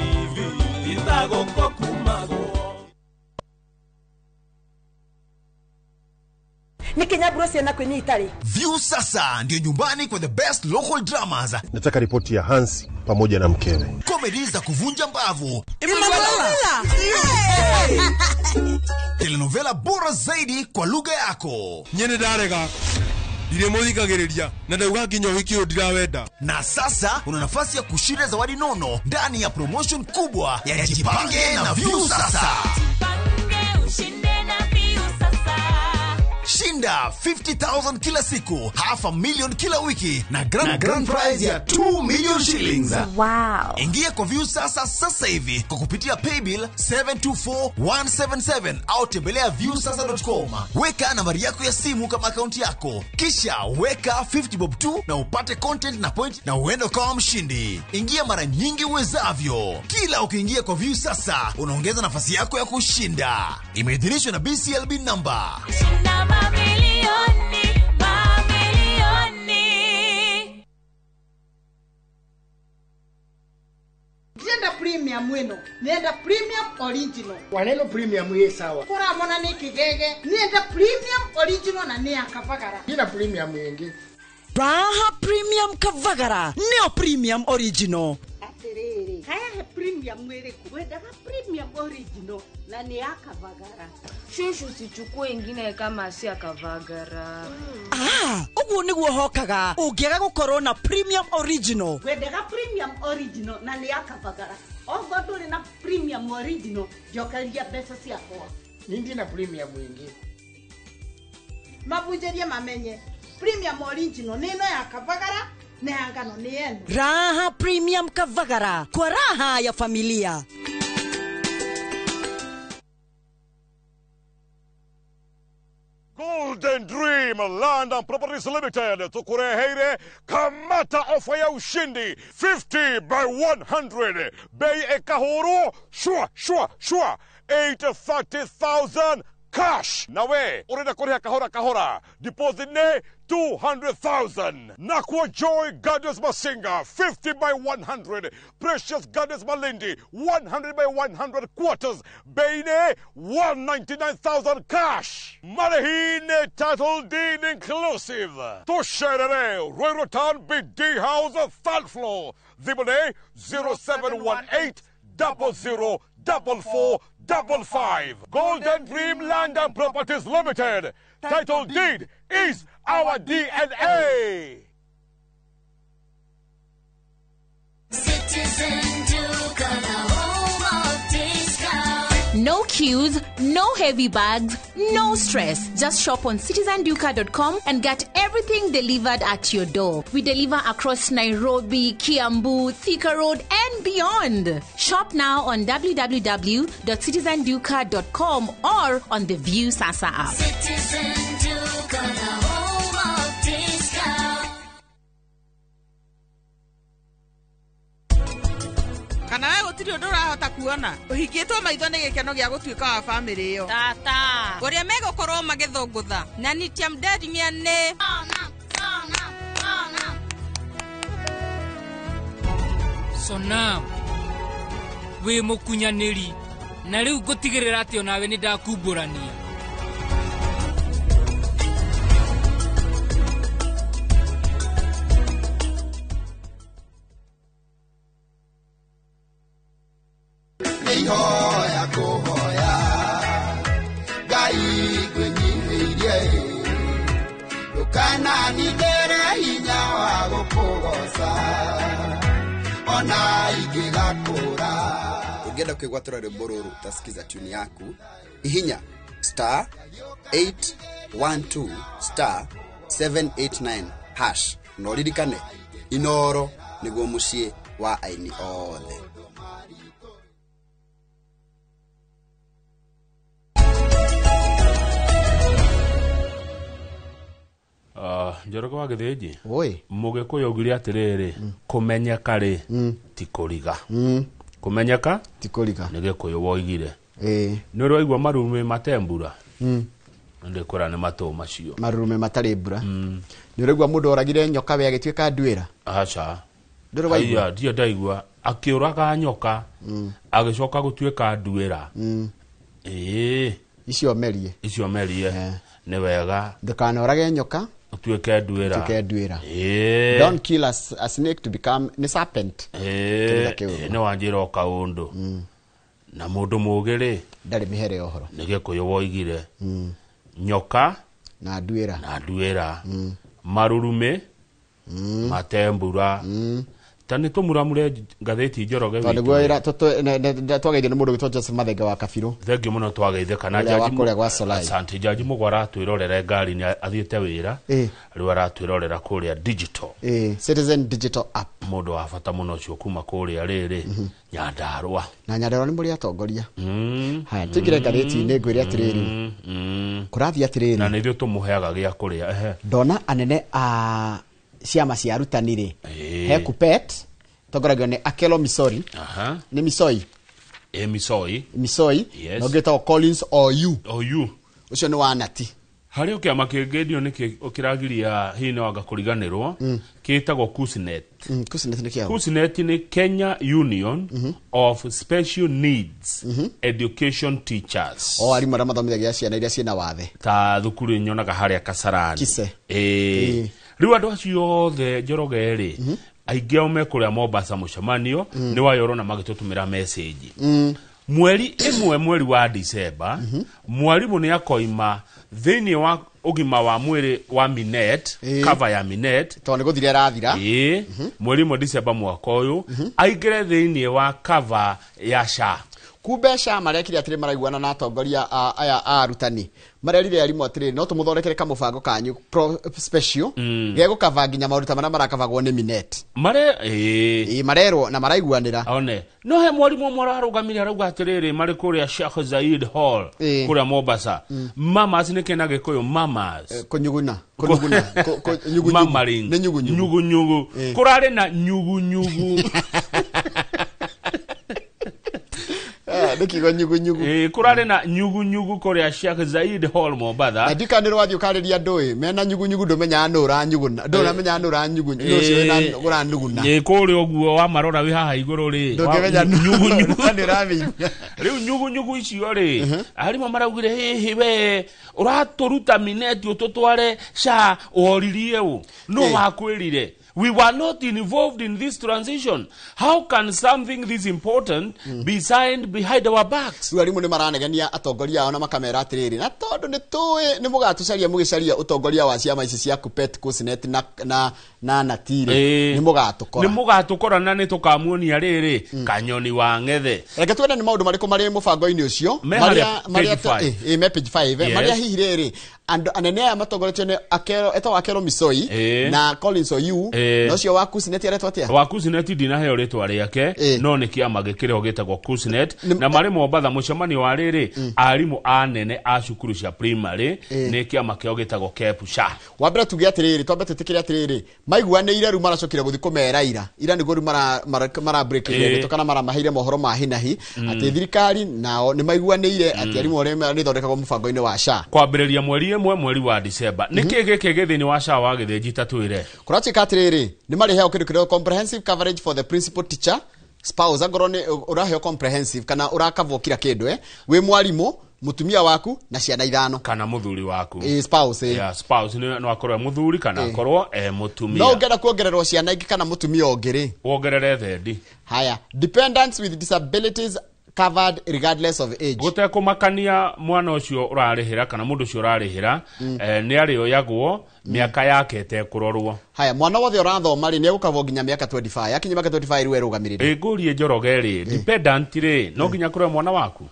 View sasa ndio nyumbani kwa the best local dramas. Nataka ripoti ya Hansi pamoja na mkewe. Comedy za kuvunja mbavu. Telenovela bora zaidi kwa lugha yako. Nyene darega. Diremodikagereria na ndauga kinyo hikio dirawenda. Na sasa una nafasi ya kushinda zawadi nono ndani ya promotion kubwa ya Jipange na View sasa. Shinda 50,000 kila siku, $500,000 kila wiki na grand prize ya 2 million shillings. Wow. Ingia kwa View sasa hivi kwa kupitia paybill 724177 au tembelea viewsasa.com. Weka nambari yako ya simu kama akaunti yako, kisha weka 50 bob tu na upate content na point na uende kama mshindi. Ingia mara nyingi uwezavyo. Kila ukiingia kwa View sasa unaongeza nafasi yako ya kushinda. Imeidhinishwa na BCLB number. Nienda premium mweno, nienda premium original. Waneno premium ye sawa. Kura mona ni kigege, nienda premium original na ni akavagara. Ina premium yengi. Raha premium kavagara, neo premium original. Aterere, haya he premium mwere kuweda premium original na ni akavagara. Shushu sichukue ingine kama si akavagara. Ugu niguo hokaga, ugiaga gukorwo na premium original. Wedega premium original na ni akavagara. Ogodore na premium original, jokalia pesa siako. Nindi na premium yengi. Mabujeria mamenye. Premium original neno ya kavagara na yangano ni yenu. Raha premium kavagara, kwa raha ya familia. Golden Dream Land and Properties Limited tukureheire kamata ofa ya ushindi 50 by 100 bei ekahoro shua 830,000 cash. Nawe urenda kureha kahora deposit ne 200,000. Nakwa Joy Gardens Masinga 50 by 100. Precious Gardens Malindi 100 by 100 quarters. Beine 199,000 cash. Malahine title deed inclusive. Tosherere Royrotan BD House 3rd floor. Zibone 0718 004455. Golden Dream Land and Properties Limited. Title deed is our DNA. Citizen Duka, the home of discount. No queues, no heavy bags, no stress. Just shop on citizenduka.com and get everything delivered at your door. We deliver across Nairobi, Kiambu, Thika Road, and beyond. Shop now on www.citizenduka.com or on the View Sasa app. Citizen Duka, the home of discount. Kana wewe gutiri undu urahota kuona uhingitwo maitho ni gikeno gia gutuika wa family iyo Tata uria megukorwo magithungutha na nitia mderimia ni Sona we mukunyaniri na riu gutigirira ati onawe ni ndakumburania. Hoya kuhoya gai kwenyihirie ukana nigere hinya wa gukugoca ona igigakura. Ungenda kwigwatura rwimbo ruru utasikiza tuni yaku ihinya *812*789# no ririkane Inoro niguo mucii wa aini othe. Njoroge wa Githĩnji. Oi. Mũgĩkũyũ augire atĩrĩrĩ, kũmenyeka rĩ ti kũriga. Kũmenyeka ti kũriga. Nĩ Gĩkũyũ woigire. Nĩ ũraigua marume matembura. Ndĩkwĩra nĩ matũ macio. Marume matarĩ mbura. Nĩ ũraigua mũndũ oragire nyoka we agĩtuĩka nduĩra. Aca. Ndĩrwaigua. Ndio ndaigua akĩũraga nyoka agĩcoka gũtuĩka nduĩra. Icio merie. Icio merie. Nĩ wega. Ndũkanorage nyoka utuĩke nduĩra. Utuĩke nduĩra. Don't kill a snake to become a serpent. Nĩ wanjĩra o kaũndũ. Na mũndũ mũgĩ-rĩ ndarĩ mĩhere ũhoro. Nĩ Gĩkũyũ woigire nyoka na nduĩra. Na nduĩra. Marurume matembura. Tani tumuramure ngathĩti Njoroge witũ. Tondũ gwĩra twageithio nĩ mũndũ witũ Joseph Mathenga wa Kabirũ. Thengio mũno twageithĩka na Asante Jaji Mũgwara atwĩrorera ngari nĩ athiĩte wĩra. Rĩu aratwĩrorera kũrĩa digital. Citizen digital app. Mũndũ wa bata mũno ũcio kuma kũrĩa rĩrĩ Nyandarũa. Na Nyandarũa nĩ mũrĩ atongoria. Haya tũgire ngathĩti-inĩ ngwĩre atĩrĩrĩ. Kũrathiĩ atĩrĩrĩ. Na nĩ ithuĩ tũmũheaga gĩa kũrĩa. Ndona anene a ciama cia arutani-rĩ he KUPPET tongoragio nĩ Akelo Misori. Nĩ Misoi. Misoi. Yes. Na ũngĩtwo Collins OU. Ũcio nĩ wa Nati. Harĩ kĩama kĩngĩndio nĩ kĩragiria hihi wanga kũriganĩrwo kĩtagwo KUSNET. KUSNET nĩ kĩao. KUSNET nĩ Kenya Union of Special Needs Education Teachers. Arimũ arĩa mathomithagia ciana iria ciĩna wathe. Ta thukuru nyonaga harĩa Kasarani. Kise. Rĩu andũ acio othe Njoroge-rĩ aingĩ ao mekũrĩa Mombasa mũcemanio nĩ wayorona magĩtũtũmĩra message. Mweri ĩmwe mweri wa December mwarimũ nĩ akoima thĩinĩ wa ũgima wa mwĩrĩ wa Minet, cover ya Minet. Tondũ nĩ gũthira arathira. Mweri wa December mwaka ũyũ aingĩre thĩinĩ wa cover ya SHA. Kumbe SHA marekire atĩrĩ maraiguana na atongoria aya a arutani. Marerire arimũ atĩrĩ no tũmũthondekere kamũbango kanyu special gegũkava nginya maũndũ marĩa marakavagwo nĩ Minet. Marerwo na maraiguanĩra. One no he mwarimũ ũmwe ararũgamire arauga atĩrĩrĩ marĩ kũrĩa Sheikh Zayed Hall kũrĩa Mombasa. Mamas nĩ kena Gĩkũyũ mamas. Kũnyuguna. Mamaring. Nyugunyugu. Kũrarĩ na nyugunyugu. Ndikigo nyugunyugu. Kũrarĩ na nyugunyugu kũrĩa Sheikh Zayed Hall Mombasa. Na ndikanĩrwo wathi ũkarĩria ndũĩ mena nyugunyugu ndũmenya nũ ũranyuguna. Ndũramenya nũ ũranyuguna. Ũcio wĩna ũranuguna. Kũrĩa ũguo wa marora wĩ haha igũrũ-rĩ. Ndũngĩmenya nyugunyugu. Nĩũramenya. Rĩu nyugunyugu icio-rĩ arimũ maraugire hihi we ũratũruta Minet ũtũtware SHA ũhoririe ũ. Nũ wakwĩrire? We were not involved in this transition. How can something this important be signed behind our backs? Arimũ nĩ maranegenia atongoria ao na makamera atĩrĩrĩ na tondũ nĩ tũĩ nĩ mũgatucaria mũgĩcaria ũtongoria wa ciama ici cia KUPPET, KUSNET na Natire nĩ mũgatũkora. Nĩ mũgatũkora na nĩ tũkamuonia rĩrĩ kanyoni wa ng'ethe. Reke tuone nĩ maũndũ marĩkũ marĩ mũbango-inĩ ũcio marĩa page 5 marĩa hihi rĩrĩ anene aya matongoretio nĩ Akelo Misoi na Collins OU. Nocio wa KUSNET aretwo atia? Wa KUSNET ndinaheo rĩtwa rĩake no nĩ kĩama gĩkĩrĩho gĩtagwo KUSNET na marĩ Mombasa mũcemanio wa rĩrĩ arimũ anene a cukuru cia primary nĩ kĩama kĩao gĩtagwo KEPSHA. Wa mbere tuge atĩrĩrĩ twambe twĩtĩkĩre atĩrĩrĩ maiguanĩire rĩu maracokire gũthiĩ kũmera ira nĩguo rĩu mara break ndeto kana maramahire mohoro ma hinahi atĩ thirikari nao nĩ maiguanĩire atĩ arimũ arĩa nĩ thondekagwo mũbango-inĩ wa SHA kwambĩrĩria mweri ĩmwe mweri wa December. Nĩkĩ gĩkĩ gĩthĩinĩ wa SHA wa Gĩthĩnji tatwĩre kũratuĩka atĩrĩrĩ nĩ marĩheo kĩndũ kĩrĩa comprehensive coverage for the principal teacher spouse angorwo nĩ ũraheo comprehensive kana ũrakavwo kila kĩndũ wĩ mwarimũ mutumia waku na ciana ithano kana muthuri waku spouse spouse no akorwo muthuri kana akorwo mutumia no ngenda kuongererwo ciana ingĩ kana mutumia ũngĩ wongerere thendi. Haya dependents with disabilities covered regardless of age. Gũtekũmakania mwana ũcio ũrarĩhĩra kana mũndũ ũcio ũrarĩhĩra nĩ arĩoyagwo mĩaka yake ĩtekũrorwo. Haya mwana wothe ũrathoma rĩ nĩ egũkavwo nginya mĩaka 25 yakinya mĩaka 25 rĩu erũgamĩrĩre. Ngũrie Njoroge rĩ dependent rĩ no nginya kũrĩa mwana waku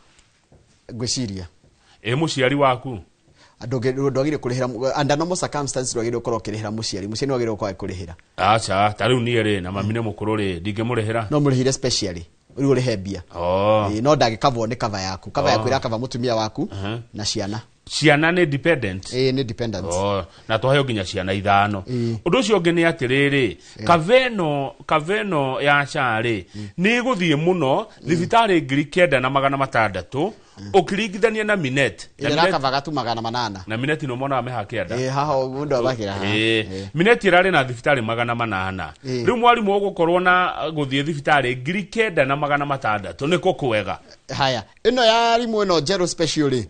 ngwĩciria mũciari waku ndwagire kũrĩhĩra under normal circumstances ndwagire gũkorwo ũkĩrĩhĩra mũciari ndwagire gũkorwo kũrĩhĩra. Aca ta rĩu niĩ rĩ na mami nĩ mũkũrũ rĩ ndingĩmũrĩhĩra no mũrĩhĩre specially rĩu ũrĩhe mbia no ndagĩkavwo nĩ kava yaku ĩrakava mũtumia waku na ciana ciana nĩ dependent nĩ dependent na tũheo nginya ciana 5 ũndũ ũcio ũngĩ nĩ atĩrĩrĩ kaveno ya SHA-rĩ nĩ gũthiĩ mũno thibitarĩ 9,600 ũkĩringithania na Minet ĩrakavaga tu 800 na Minet no mona meha kĩanda haha mũndũ abakĩra Minet ĩrarĩ na thibitarĩ 800 rĩu mwarimũ ũgũkorwo na gũthiĩ thibitarĩ 9,600 nĩko kwega haya ĩno ya rimũ ĩno Jero Special rĩ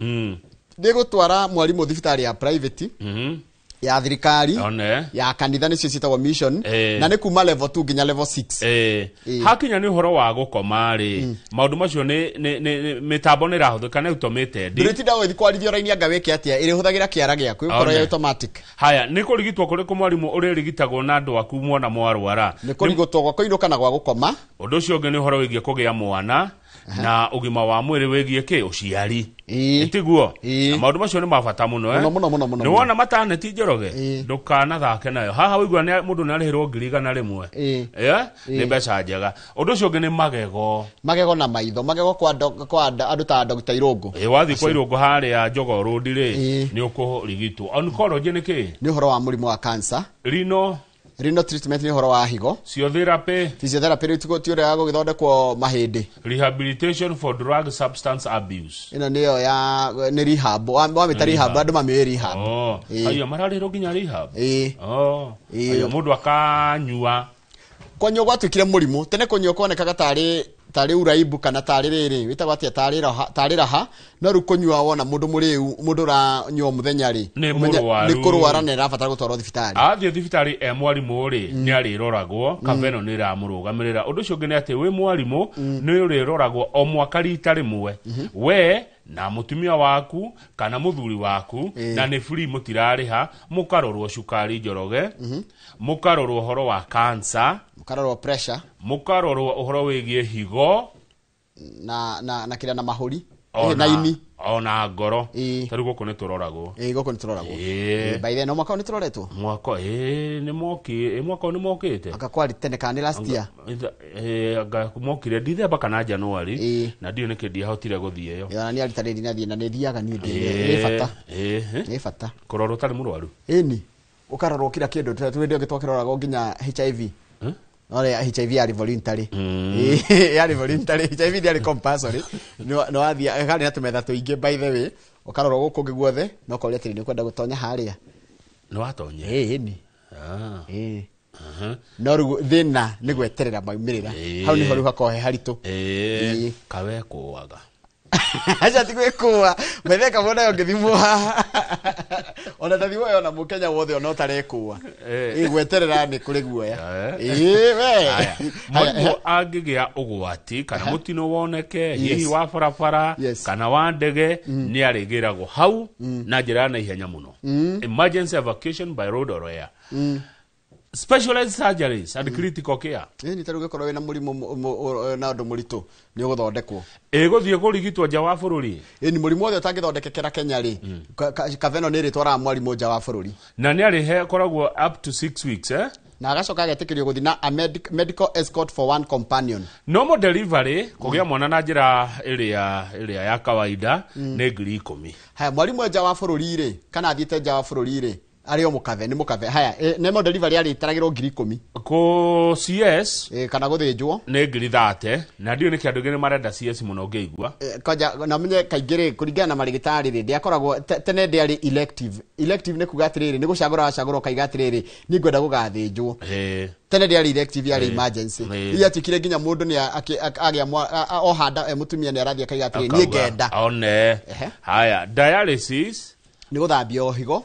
ndĩgũtwara mwarimũ thibitarĩ ya private ya thirikari ya kanitha nĩcio ciĩtagwo mission na nĩ kuma level 2 nginya level 6 hakinya nĩ ũhoro wa gũkoma rĩ maũndũ macio nĩ mĩtambo nĩ ĩrahũthĩka nĩ automated ndĩretinda gũthiĩ kwarithia raini anga wĩke atĩa ĩrĩhũthagĩra kĩara gĩaku ĩkorwo ya automatic haya nĩ kũrigitwo kũrĩ mwarimũ ũrĩrigitagwo na andũ aku mwana mwarwara nĩ kũrigitwo gwa kũinũka na gwa gũkoma ũndũ ũcio ũngĩ nĩ ũhoro wĩgiĩ kũgĩa mwana na ũgima wa mwĩrĩ wĩgiĩ kĩ ũciari tiguo maũndũ macio nĩ mabata mũno nĩ wona mataneti Njoroge ndũkanathake nayo haha wĩigua mũndũ nĩ arĩhĩrwo 100 nĩ mbeca njega ũndũ ũcio ũngĩ nĩ magego na maitho magego kwa andũ ta Dr. Irũngũ wathiĩ kwa Irũngũ harĩa Jogoo Road rĩ nĩ ũkũrigitwo oncology nĩ kĩ nĩ ũhoro wa mũrimũ wa cancer renal treatment ni horo wa higo physiotherapy rä tiå rä gå gä thondekwo mahä rehabilitation for drug substance abuse ä no nä yo ya nä rehab wamä ta rehab andå mamä rehab aya mararä ro nginya rehab aya må ndå akanyua konyå gwatuä kire må rimå tene konyå konekaga tarä uraibu kana tarä rä rä wä tagwo atä tarä raha no rä u konyua wona må ndå må rä u må ndå ranyua må thenya rä nä kå rwara na ĩrabatara gå twarwo thibitarĩ athiĩ thibitarĩ mwarimũ rĩ nĩ arĩroragwo kaveno nĩ ĩramũrũgamĩrĩra ũndũ ũcio ũngĩ nĩ atĩ wĩ mwarimũ nĩ ũrĩroragwo o mwaka rita rĩmwe we na mutumia waku kana muthuri waku na nĩ free mũtirarĩha mũkarorwo cukari Njoroge mũkarorwo ũhoro wa cancer mũkarorwo pressure mũkarorwo ũhoro wĩgiĩ higo na kĩrĩa na mahũri na ini ona ngoro tarĩ gũkũ nĩ tũroragwo gũkũ nĩ tũroragwo by then mwaka nĩ tũroretwo mwaka nĩ mokĩte akakwari tene kana last year mokire December kana January na ndio nĩkĩ ndiahotire gũthiĩ yo ya nĩ aritarĩri na thiĩ na nĩ thiaga niĩ ndĩ nĩ bata kũrorwo tarĩ mũrwaru ĩni ũkarorwo kila kĩndũ twende ũgĩtwakĩroragwo nginya HIV Ore HIV ya voluntary ya voluntary HIV ya compulsory no athia gari na tumetha tuinge by the way ukarorwo guku ngiguothe no kori atiri ni kwenda gutonya haria no watonya ni no rugo thina ni gweterera maumirira hau ni horu hakohe haritu kawe kuwaga acha tikwekuwa metheka bona yo ngithimwo ona tathimwo yo na mukenya wothe ona utarekuwa gweterera ni kuri guoya we mũndũ angĩgĩa ũgwati kana mũtino woneke hihi wa barabara kana wa ndege nĩ arĩgĩragwo hau na njĩra na ihenya mũno emergency evacuation by road or air specialized surgeries and critical care ni taruge korwo na murimu na ndu muritu ni uguthondekwo guthie kurigitwo nja wa bururi ni murimu wothe utangithondekekera Kenya ri kaveno ni ritwara mwarimu nja wa bururi na ni ari koragwo up to 6 weeks na agacoka agetikirio guthi na a medical escort for one companion normal delivery kugia mwana na njira iria ya kawaida ni 10,000 haya mwarimu nja wa bururi ri kana athiete nja wa bururi ri ario mukave ni mukave haya nemo delivery ari taragirwo 10,000 ko CS kana guthinjwo ni 30 na ndio ni kiandu gene marenda CS muno ngeigua koja na menye kaingire kuringana na marigitari ri ndiakoragwo tene ndi ari elective ni kuga atiriri ni gucagura kaiga atiriri ni ngwenda gugathinjwo tene ndi ari elective ari emergency iya tikire nginya mundu ni agia ohanda mutumia ni arathia kaiga atiriri ni ngenda one haya dialysis ni guthambia higo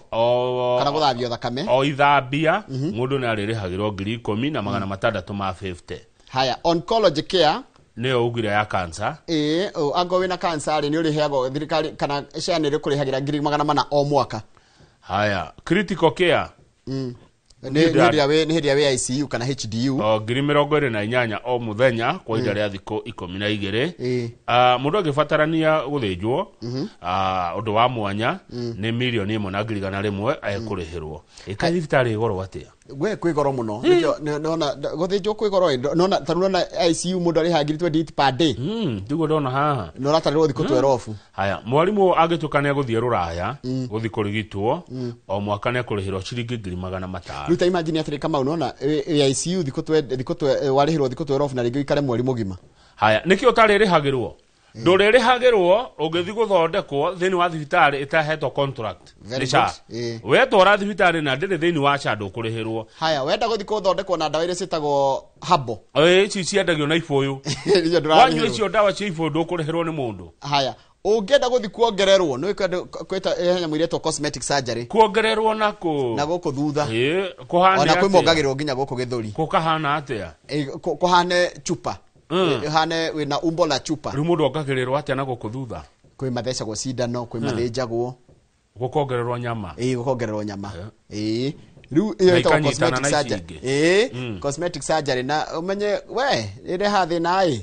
kana guthambia thakame o ithambia mundu ni aririhagirwo 10,650 haya oncology care ni ugire ya cancer ango wina cancer ni uriheagwo thirikari kana SHA ni rikurihagira 400 o mwaka haya critical care ni hĩndĩ ya ICU kana HDU 28 o muthenya kwa ihinda rĩa thikũ 12 mũndũ angĩbatarania gũthĩnjwo ũndũ wa mwanya nĩ 1,100,000 ekũrĩhĩrwo thibitarĩ goro atĩa we kwĩ goro mũno nona gũthĩnjwo kwĩ goro nona taruna ICU mũndũ arĩ hangiri 28 per day ndiguo ndona haha no ratarĩrwo thikũ 12 haya mwarimũ agĩtukania gũthiĩ rũraya gũthi kũrigitwo o mwaka nĩ kũrĩhĩrwo ciringi 500 ruta imagine atĩrĩ kama nona ICU thikũ warĩhĩrwo thikũ 12 na rĩngĩ ikare mweri mũgima haya nĩkĩ ũtarĩrĩhagĩrwo ndũrĩrĩhagĩrwo ũgĩthi gũthondekwo thĩinĩ wa thibitarĩ ĩtahetwo contract nĩ SHA wetwara thibitarĩ na ndĩrĩ thĩinĩ wa SHA ndũkũrĩhĩrwo haya wenda gũthi gũthondekwo na ndawa iria ciĩtagwo habo ici ciendagio na ibũyũ wanyua icio ndawa cia ibũyũ ndũkũrĩhĩrwo nĩ mũndũ haya ũngĩenda gũthi kuongererwo nĩ kwĩta nyamũ iretwo cosmetic surgery kuongererwo na gũkũ thutha kũhana ona kwĩmongagĩrwo nginya gũkũ gĩthũri kũkahana atĩa kũhane chupa hane wina umbo la chupa rĩu mũndũ ongagĩrĩrwo atĩa na gũkũ thutha kwĩ mathecagwo cindano kwĩ mathĩnjagwo gũkongererwo nyama gũkongererwo nyama rĩu iyo ĩtagwo cosmetic surgery cosmetic surgery na ũmenye we ĩreha thĩna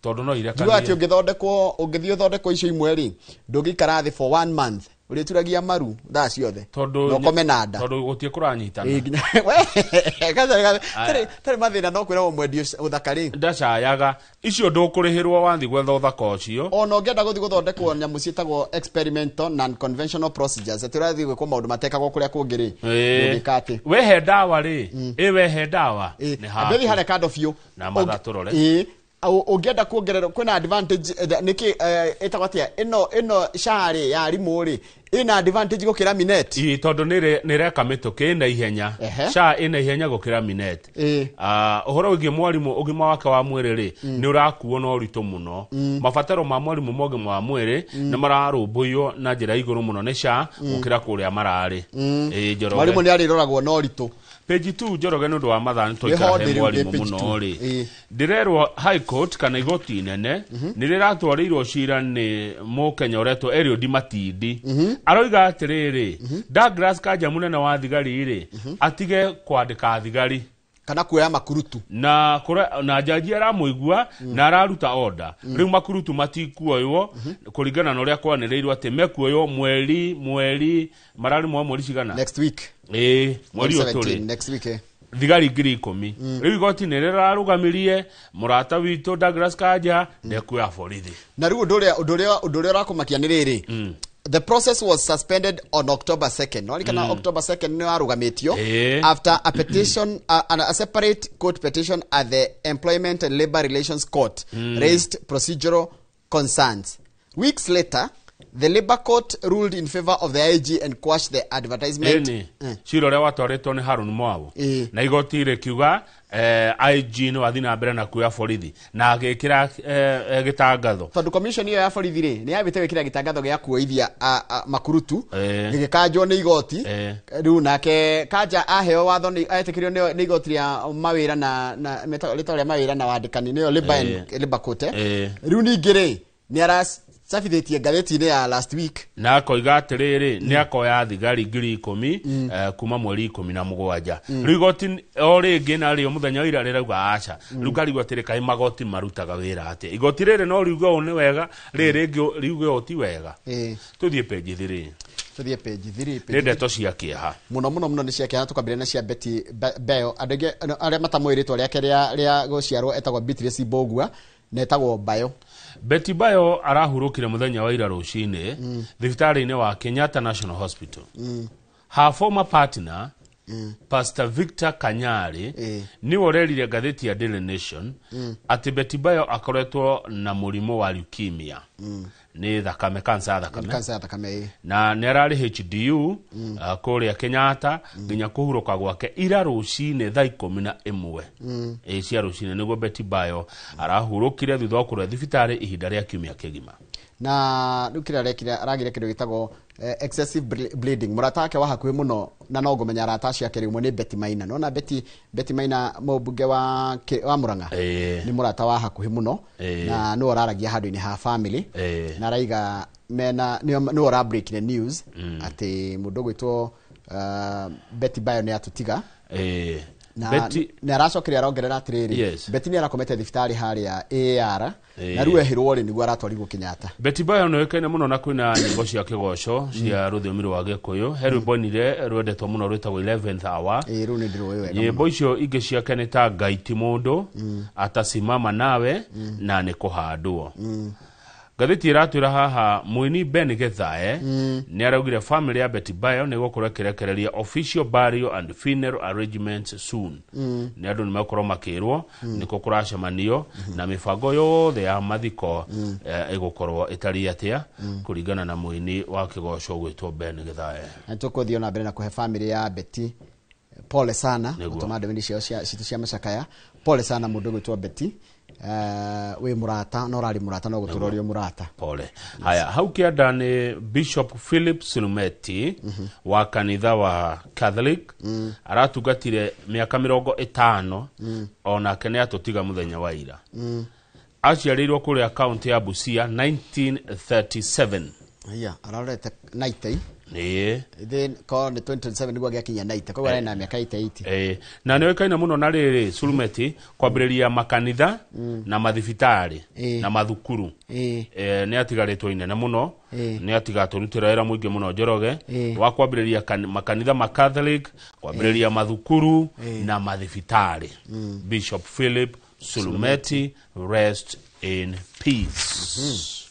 tondũ no irekanie ati ũngĩthiĩ ũthondekwo icio imwe rĩ ndũngĩikara thĩ for 1 month ũrĩturagia maru thaa ciothe no kome na nda tondũ gũtiĩ kũranyitana tarĩ mathĩna no kwĩragwo mwendio ũthaka rĩ ndacayaga icio ndũkũrĩhĩrwo wathi gwetha ũthaka ũcio ona ũngĩenda gũthi gũthondekwo nyamũ ciĩtagwo experimental non conventional procedures tũrathiĩ gwĩkwo maũndũ matekagwo kũrĩa kũngĩ rĩ ndũngĩka atĩ wehe ndawa rĩ wehe ndawa nĩ hapi harĩ kando biũ na mathatũrore ũngĩenda kuongererwo kwĩna advantage nĩkĩ ĩtagwo atĩa ĩno SHA ya arimũ rĩ ĩna advantage gũkĩra Minet tondũ nĩreka mĩtũkĩ ĩna ihenya SHA ĩna ihenya gũkĩra Minet ũhoro wĩgiĩ mwarimũ ũgima wake wa mwĩrĩ rĩ nĩ ũrakuo na ũritũ mũno mabataro ma mwarimũ ma ũgima wa mwĩrĩ nĩ mararũmbũiyo na njĩra igũrũ mũno nĩ SHA gũkĩra kũrĩa mararĩ mwarimũ nĩ arĩroragwo na ũritũ page 2 Njoroge nĩ ũndũ wa mathaa nĩ tũikara he mwarimũ mũno rĩ ndĩrerwo high court kana igoti inene nĩ rĩratwarĩirwo cira nĩ mũkenya ũretwo Eliud Matindi aroiga atĩrĩrĩ Douglas Kanja mũnene wa thigari rĩ atige kwandĩka thigari kana kuoya makurutu na jaji aramũigua na araruta order rĩu makurutu matikuoywo kũringana na ũrĩa kwanĩrĩirwo atĩ mekuoywo mweri mararĩ mweri cigana next week mweri ũtũrĩ next week thigari 10,000 rĩu igoti nĩ rĩrarũgamirie mũrata witũ Douglas Kanja ndekuoya borithi na rĩu ũndũ ũrĩa ũrakũmakia nĩ rĩrĩ the process was suspended on October 2nd. No, October 2nd no arugamitio after a petition, a separate court petition at the Employment and Labor Relations Court raised procedural concerns. Weeks later, the Labor Court ruled in favor of the IG and quashed the advertisement. Ciro rĩa watwarĩtwo nĩ Harun Mwau na igoti rĩkiuga IG nĩ wathi na mbere na kuoya borithi na agĩkĩra gĩtangatho tondũ commission iyo ya borithi rĩ nĩ yabĩte gwĩkĩra gĩtangatho gĩa kuoithia makurutu gĩgĩkanjwo nĩ igoti rĩu nake Kanja aheo watho etĩkĩrio nĩ igoti rĩa mawĩra na rĩtwa rĩa mawĩra na wandĩkani nĩyo Labor Court rĩu ningĩ rĩ nĩ safithĩtie ngathĩti-inĩ ya last week na akoiga atĩrĩrĩ nĩ akoya thigari 10,000 kuma mweri 17 rĩu igoti o rĩngĩ na rĩo mũthenya wa ira rĩrauga aca rĩu ngarigwo atĩrĩ kaĩ magoti marutaga wĩra atĩa igoti rĩrĩ no riuge ũũ nĩ wega rĩrĩ rĩngĩ riuge ũũ ti wega tũthiĩ page 3 tũthiĩ page 3 nĩ ndeto cia kĩeha mũno nĩ cia kĩeha tũkambĩrĩria na cia Betty Bayo andũ arĩa matamũĩ rĩtwa rĩake rĩa gũciarwo etagwo Beatrice Mbogua na etagwo Bayo Betty Bayo arahurũkire mũthenya wa ira rũcinĩ thibitarĩ-inĩ wa Kenyatta National Hospital her former partner Pastor Victor Kanyari nĩ orerire ngathĩti ya Daily Nation atĩ Betty Bayo akoretwo na mũrimũ wa leukemia nĩ thakame kansa ya thakame na nĩ ararĩ HDU kũrĩa Kenyatta nginya kũhurũka gwake ira rũcinĩ thaa 11 cia rũcinĩ nĩguo Betty Bayo arahurũkire thutha wa kũrĩa thibitarĩ ihinda rĩa kiumia kĩgima na rĩu kĩrĩa aragire kĩndũ gĩtagwo excessive bleeding mũrata wake wa hakuhĩ mũno na no ngũmenya arata acio ake rĩmwe nĩ Betty Maina nona Betty Maina mũmbunge wa Murang'a nĩ mũrata wa hakuhĩ mũno na nĩ oraragia handũ-inĩ ha family na araiga nĩ ora breaking news atĩ mũndũ gwĩtwo Betty Bayo nĩ atũtiga na aracokire arongerera atiriri Beti ni arakomete thibitari haria AR na ruwe hirwo ri niguo aratwarirwo Kenyatta. Beti Bayo no ekaine muno na kwina nyimbo cia kigoco cia ruthiomi rwa Gikuyu heru bonire rwendetwo muno rwetagwo 11th hour ru ni ndiro wewe nyimbo icio ingi ciake ni ta gaiti mundu atasimama nawe na ni kuhandwo. Gatheti iratwira haha Muini Ben Gethae ni araugire family ya Beti Bayo ni gukura kirekereria official burial and funeral arrangements soon. Ni andu ni makoro makirwo ni kukurashamanio na mifango yothe ya mathiko igukorwo itari atia kuringana na Muini wa kigoco gwitwo Ben Gethae. Tukuthio na mbere na kuhe family ya Beti pole sana utomade wendi cia macakaya pole sana mundu gwitwo Beti we murata no rari murata no guturorio murata pole. Haya hau kianda ni Bishop Philip Silumeti wa kanitha wa Catholic aratugatire miaka 50 ona kene atutiga muthenya wa ira aciarirwo kuri account ya Busia 1937 ararete 90 then ko ni 2027 niguo giakinya 90 kwa wale na miaka 80 na niwe kaina muno na riri Sulumeti kwambiriria makanitha na mathibitari na mathukuru ni atigaritwo inene muno ni atigaturutira era muingi muno Njoroge wa kwambiriria makanitha ma Catholic kwambiriria mathukuru na mathibitari. Bishop Philip Sulumeti, rest in peace.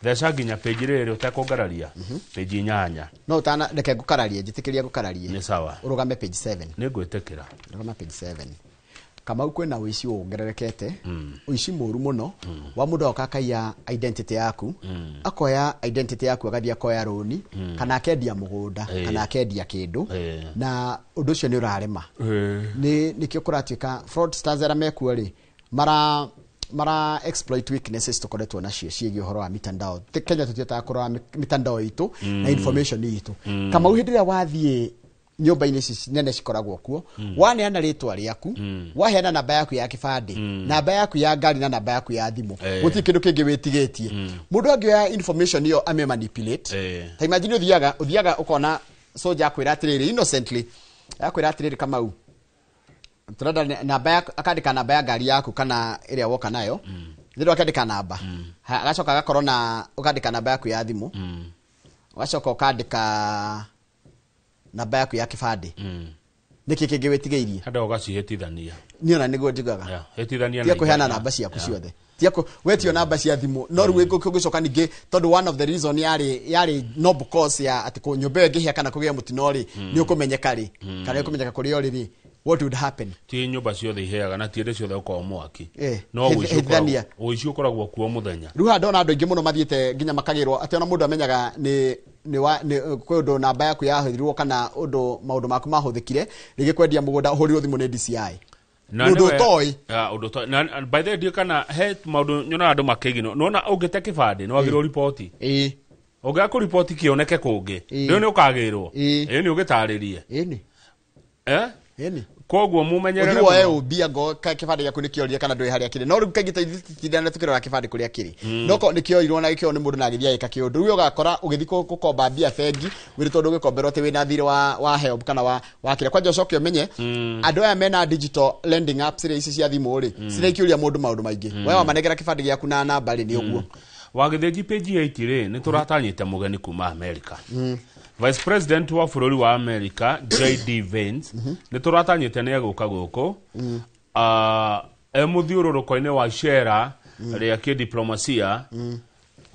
Thesa ginya page rero utakogararia page 8 no utana reke gukararia njitikiria gukararia ni sawa urugame page 7 ni gwetekera urugame page 7 kama uko na wici wongererekete uici muru muno wa mundu okakaya identity yaku akoya identity yaku agathia koya roni kana akendia mugunda kana akendia kindu na undu ucio ni urarema ni kio kuratuika fraudsters era mekuo ri mara exploit weaknesses tukoretwo nacio ciĩgie uhoro wa mitandao Kenya tutieta kurora mitandao itu na information itu kama uhindira wathie nyumba-ini ici nene cikoragwo kuo waneana ritwa riaku waheana namba yaku ya kibandi namba yaku ya ngari na namba yaku ya thimu guti kindu kingi witigetie mundu angioya information iyo ame manipulate ta imagine uthiaga ukona soja akwira atiriri innocently akwira atiriri kama u turada namba yaku akandika namba ya ngari yaku kana iria woka nayo thiro akandika namba agacoka agakorwo na ukandika namba yaku ya thimu agacoka ukandika namba yaku ya kibandi niki kingi witigeirie hada ugacihitithania niona niguo njigaga hitithania tia kuheana namba ciaku ciothe tia wetio namba cia thimu no ruwe gucoka ningi tondu one of the reason yari no because ya ati ko nyumba ngihia kana kugia mutinori ni ukumenyeka ri kana ukumenyeka kuri oriri what would happen ti nyumba ciothe iheaga na tiende ciothe uko mwaki no uici ukoragwo kuo muthenya ruha ndona andu ingi muno mathiete nginya makagirwo ati ona mundu amenyaga ni kundu namba yaku yahithirwo kana undu maundu maku mahuthikire rigi kwendia mugunda uhurirwo thimu ni DCI undu toy na by the way kana he maundu nyona andu makigino nona ungite kibandi no agirwo report uga ku report kioneke kungi ndio ni ukagirwo ni ugitaririe koguo mumenyerere ugiwa ubia go kibandi yaku nikioria kana ndwe haria kiri no ru kagita ithitithana tukirora kibandi kuria kiri noko nikioirwo na gikio ni mundu na githia ika kiundu ru ugakora ugithiko gukomba bia bengi wiri tondu gikombero te wina thire wa help kana wa kire kwa jocoke umenye andu aya mena digital lending apps ri ici cia thimu ri cirekiuria mundu maundu maingi wewe manegera kibandi yaku na namba ri ni uguo wagitheji page 8 ri ni turatanyite mugeni kuma America Vice President wa bururi wa America J.D. Vance ni turatanyite ne guka guko muthiururuko-ini wa shera ria kidiplomasia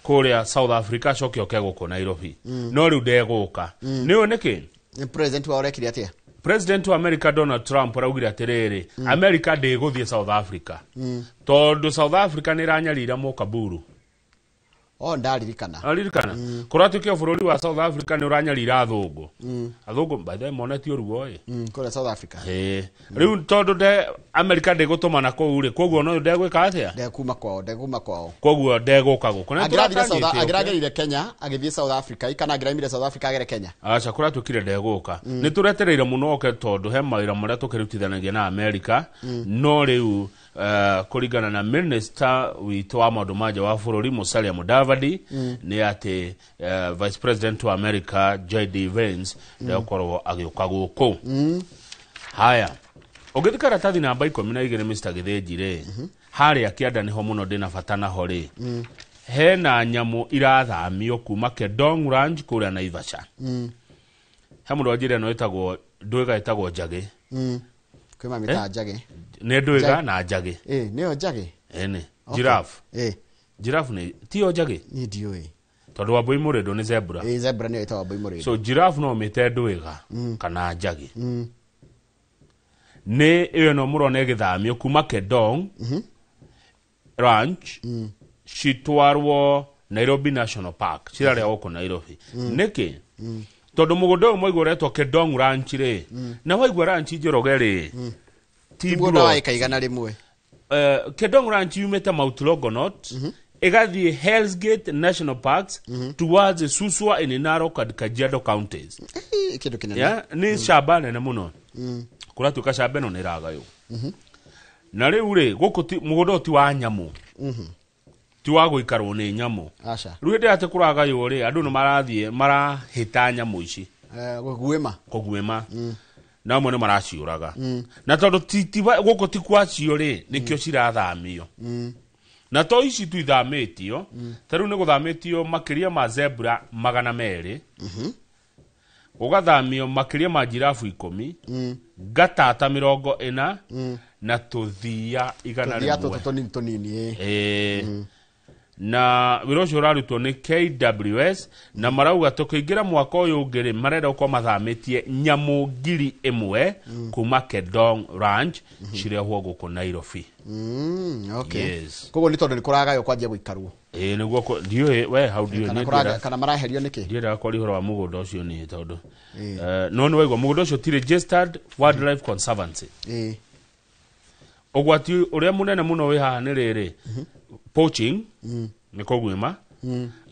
kuria South Africa cokio ke guko Nairobi no riu ndeguka niyo niki president wa orekire atia President wa America Donald Trump araugire atiriri America ndiguthie South Africa tondu South Africa ni ranyarira mukaburu ndaririkana kuratukia bururi wa South Africa ni uranyarira athungu athungu by the moneti urugo kura South Africa riu tondu de America ndigutumana ku uri koguo no ndegwika atia ndekuma kwao koguo ndeguka guko agiragerire Kenya agithie South Africa ikana agiraimire South Africa agere Kenya acha kuratukire ndeguka ni turetereire muno oke tondu he mawira maria tukirutithanagia na America no riu kuringana na minister witu wa maundu maja wa bururi Musalia Mudavadi ni ati Vice President wa America J.D. Vance ndio korwo agiuka guku haya Ogethika ratathi namba 12 Mr. Githinjire haria kianda niho muno ndina bata naho ri hena nyamu irathamio kuma Kedong Ranch kuria Naivasha he mundu ajire no etagwo ndwiga etagwo Njagi kwima mita Njagi ne ndwiga na Njagi nio Njagi ene giraffe giraffe ni tio Njagi ni ndioi tondu Wambui Murindo ni zebra zebra ni etagwo Wambui Murindo so giraffe no mite ndwiga kana Njagi ne iyo no murone githamio kuma Kedong Ranch citwarwo Nairobi National Park cirare oko Nairobi niki tondu mugondo mwe igworetwo Kedong Ranch ri na waigwa ranch Njoroge ri ti mugondo wa ikaigana rimwe Kedong Ranch yumete Mount Longonot igathie Hell's Gate National Parks towards Suswa in Narok and Kajiado counties kidu kinene ni shamba nene muno kura tuka shamba no niraga yo na riu ri guku mugondo ti wa nyamu ti wa guikarwo ni nyamu riu ndi ate kuraga yo ri andu no marathie marahita nyamu ici kuguema na mwe no maraciuraga na tondu titiba guku ti kwacio ri nikio cirathamio na to ici tu ithamitio taru ni guthamitio makiria ma zebra 200 ugathamio makiria ma giraffe 10 gatata 40 na tuthia igana rimwe na wirosho rarutwo ni KWS na marauga tukiingira mwaka uyu ngiri marenda uko mathamitie nyamu 1000 kuma Kedong Ranch cirehwo guku Nairobi yes kogo ni tondu ni kuraga yo kwanjia guikarwo niguo ndio we how do you need kana maraherio niki ndio kwa rihoro wa mugondo ucio ni tondu no ni waigwa mugondo ucio ti registered wildlife conservancy ogwati uria munene muno wi haha ni riri poaching ni kogwima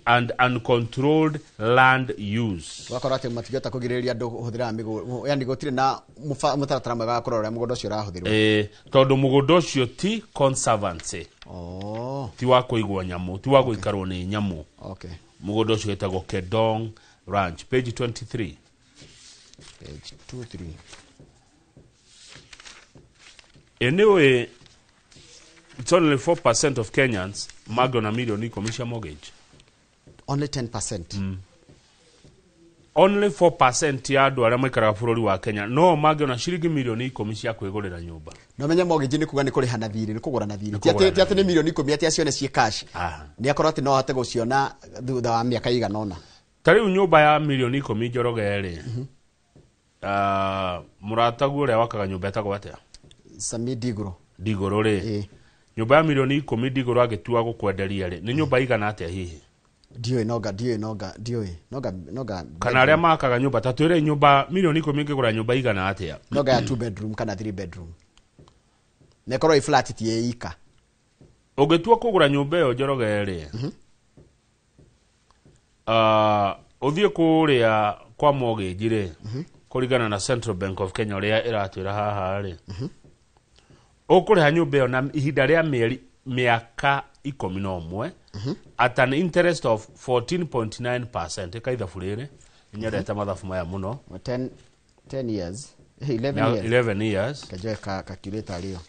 and uncontrolled land use wakora ati matigeta kugiriria andu huthira migo yani gutire na mutaratara mwega kurora mugondo ucio rahuthirwo tondu mugondo ucio ti conservancy ti wa kuigwa nyamu ti wa guikarwo ni nyamu mugondo ucio etagwo Kedong Ranch page 23 anyway it's only 4% of Kenyans magona million commercial mortgage. Only 10%. Only 4% ya andu aria maikaraga bururi wa Kenya no magona shilingi milioni 10 cia kwigurira nyumba. No menya mortgage ni kuga ni kuriha na thiri ni kugura na thiri. Ti ati ni milioni 10 ati acione cie cash. Ni akorwo ati no ate guciona thutha wa miaka igana ona. Tariu nyumba ya milioni 10 Njoroge ri. Muratagu uria wakaga nyumba etagwo atia? Sami Digoro ri. Nyumba ya milioni 10 Digoro agitua gukwenderia ri. Ni nyumba igana atia hihi? Dioi noga kana aria makaga nyumba tatu ire nyumba milioni 10 ngigura nyumba igana atia? Noga ya 2 bedroom kana 3 bedroom. Nekoro flat ti ika. Ugitua kugura nyumba yo Njoroge ri. Uthie kuria kwa mortgage ri. Kurigana na Central Bank of Kenya ria iratwira haha ri. Ukuriha nyumba yo na ihinda ria miaka 11 at an interest of 14.9%. Kaitha fulire nyereta mathafu maya muno 10 years 11 years kajoe calculator leo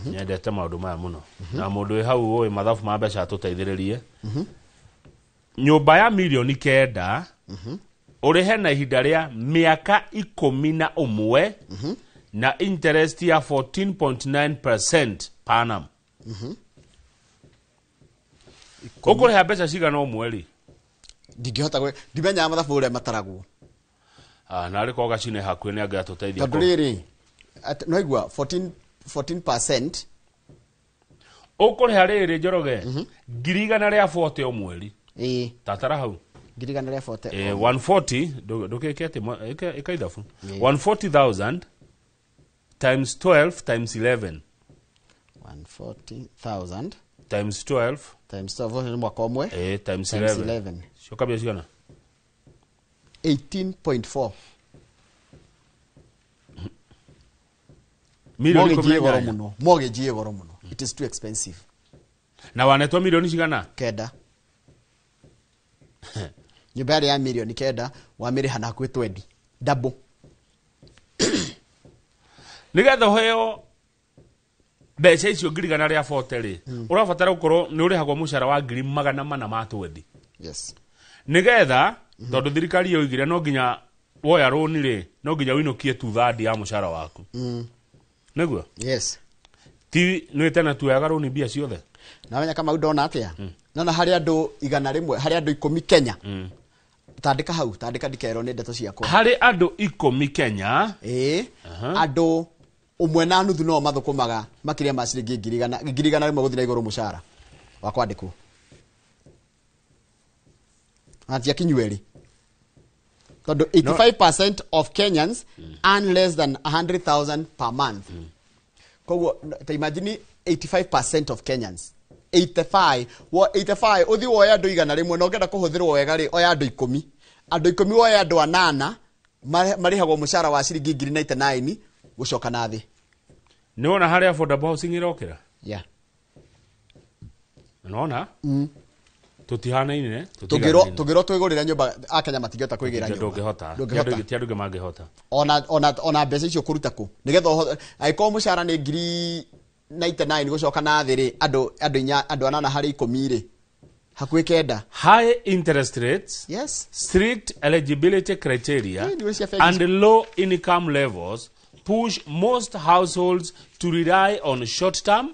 nyereta maundu maya muno na mundu we hau oi mathafu ma mbeca tuteithiririe nyumba ya milioni 9 urihe na ihinda ria miaka 11 na interest ya 14.9% per annum. Ukuriha mbeca cigana mweri? Ndingihota gwe ndimenya mathabu uria mataragwo. Na ari koga cine hakwe ni anga tuteithia. Tondu riri no igwa 14% ukuriha riri Njoroge ngirigana ria 40 o mweri. Tatara hau ngirigana ria 40 140 ndukikete ikaithafu 140,000 times 12 times 11 140,000 times 12 times 12 ni mwaka omwe times 11 sio kabisa cigana 18.4 milioni mortgage ye goro muno it is too expensive na wanetwa milioni cigana kenda nyumba ya milioni kenda wa miri hana kwe 20 double nigetha heo mbeca icio ngirigana ria 40 ri urabatara gukorwo ni urihagwo mushara wa 400 ma 20. Yes. Nigetha tondu thirikari yoigire no nginya woya roni ri no nginya winokie 2/3 ya mushara waku. Niguo? Yes. Ti no tena tuyaga roni bia ciothe. Na wenya kama udona atia. Nona hari andu 100 hari andu 10 Kenya. Tandika hau, tandika dikero ni ndeto ciakwa. Hari andu 10 Kenya. Andu umwe na nuthu no mathukumaga makiria ma ciringi 100 rimwe guthira iguru mushara wa kwandikwo. Atia kinyweri. Tondu 85% of Kenyans earn less than 100,000 per month. Koguo ta imagine 85% of Kenyans. 85 uthi woya andu 100 rimwe no ngenda kuhuthirwo wega ri oya andu 10. Andu 10 woya andu 8 marihagwo mushara wa ciringi 99 gucoka na thi. Ni wona hari affordable housing irokira? Yeah. Nona? Tutihana ini ne? Tugiro twigurira nyumba akenya matingihota kwigira nyumba. Ndungihota. Tiaruge mangihota. Ona mbeca icio kuruta ku. Nigetha aiko mushara ni 99 gucoka na thi ri andu 8 hari 10 ri. Hakuhi kenda. High interest rates. Yes. Strict eligibility criteria and low income levels push most households to rely on short-term,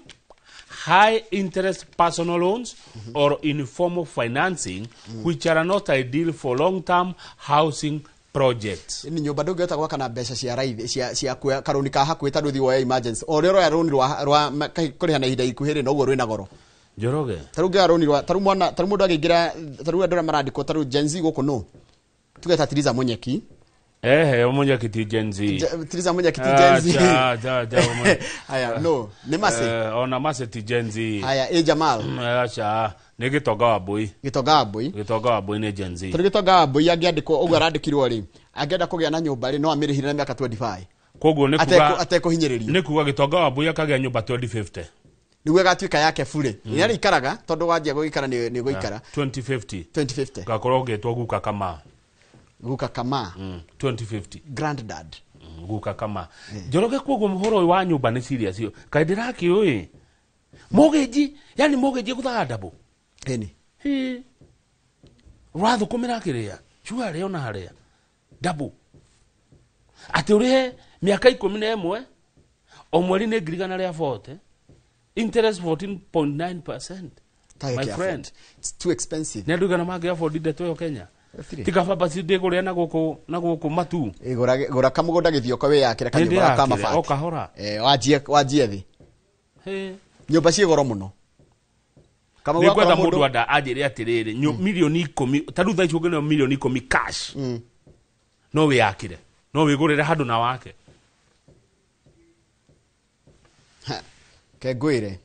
high-interest personal loans or informal financing, which are not ideal for long-term housing projects. Ni nyumba ndungihota gwaka na mbeca cia raithi cia kuya karuni ka hakuhi ta nduthi woya emergency. O rero ya roni rwa kuriha na ihinda ikuhiri no guo rwina goro. Njoroge. Taruga roni rwa taru mundu agigira taru andora marandiko taru Gen Z guku no. Tugeta Tiriza Munyeki. Munyeki ti Gen Z. Tiriza Munyeki ti Gen Z. Haya, no, ni Mase. Ona Mase ti Gen Z. Haya, Jamal. Acha, ni Gitoga Wabui. Gitoga Wabui ni Gen Z. Taru Gitoga Wabui agiandikwo ugu arandikirwo ri. Agenda kugia na nyumba ri no amirihire na miaka 25. Koguo ni kuga ateko hinyiririo. Ni kuga Gitoga Wabui akagia nyumba 2050. Niwe gatwika yake fure. Ni ikaraga tondu wajia guikara ni guikara 2050 gakorwo getwo Guka Kama 2050 granddad Guka Kama Njoroge koguo muhoro wa nyumba ni serious yo kaindiraki oi mortgage yani mortgage guthanda eni rathu kumira kiria chua leo na haria double ati urihe miaka 11 o mweri ni ngirigana ria 40 interest 14.9%. My friend, it's too expensive. Neduga na magi afford deto yo Kenya. Tika baba si de gore na goko matu. Gora kamugoda githioka we yakira kanyumba kama fa. Okahora. Wajie thi. Nyumba cie goro muno. Kama wa kwa mundu ada ajire atirire milioni 10 tarutha icio ngene milioni 10 cash. No we yakire. No we gorere handu na wake. Kegwire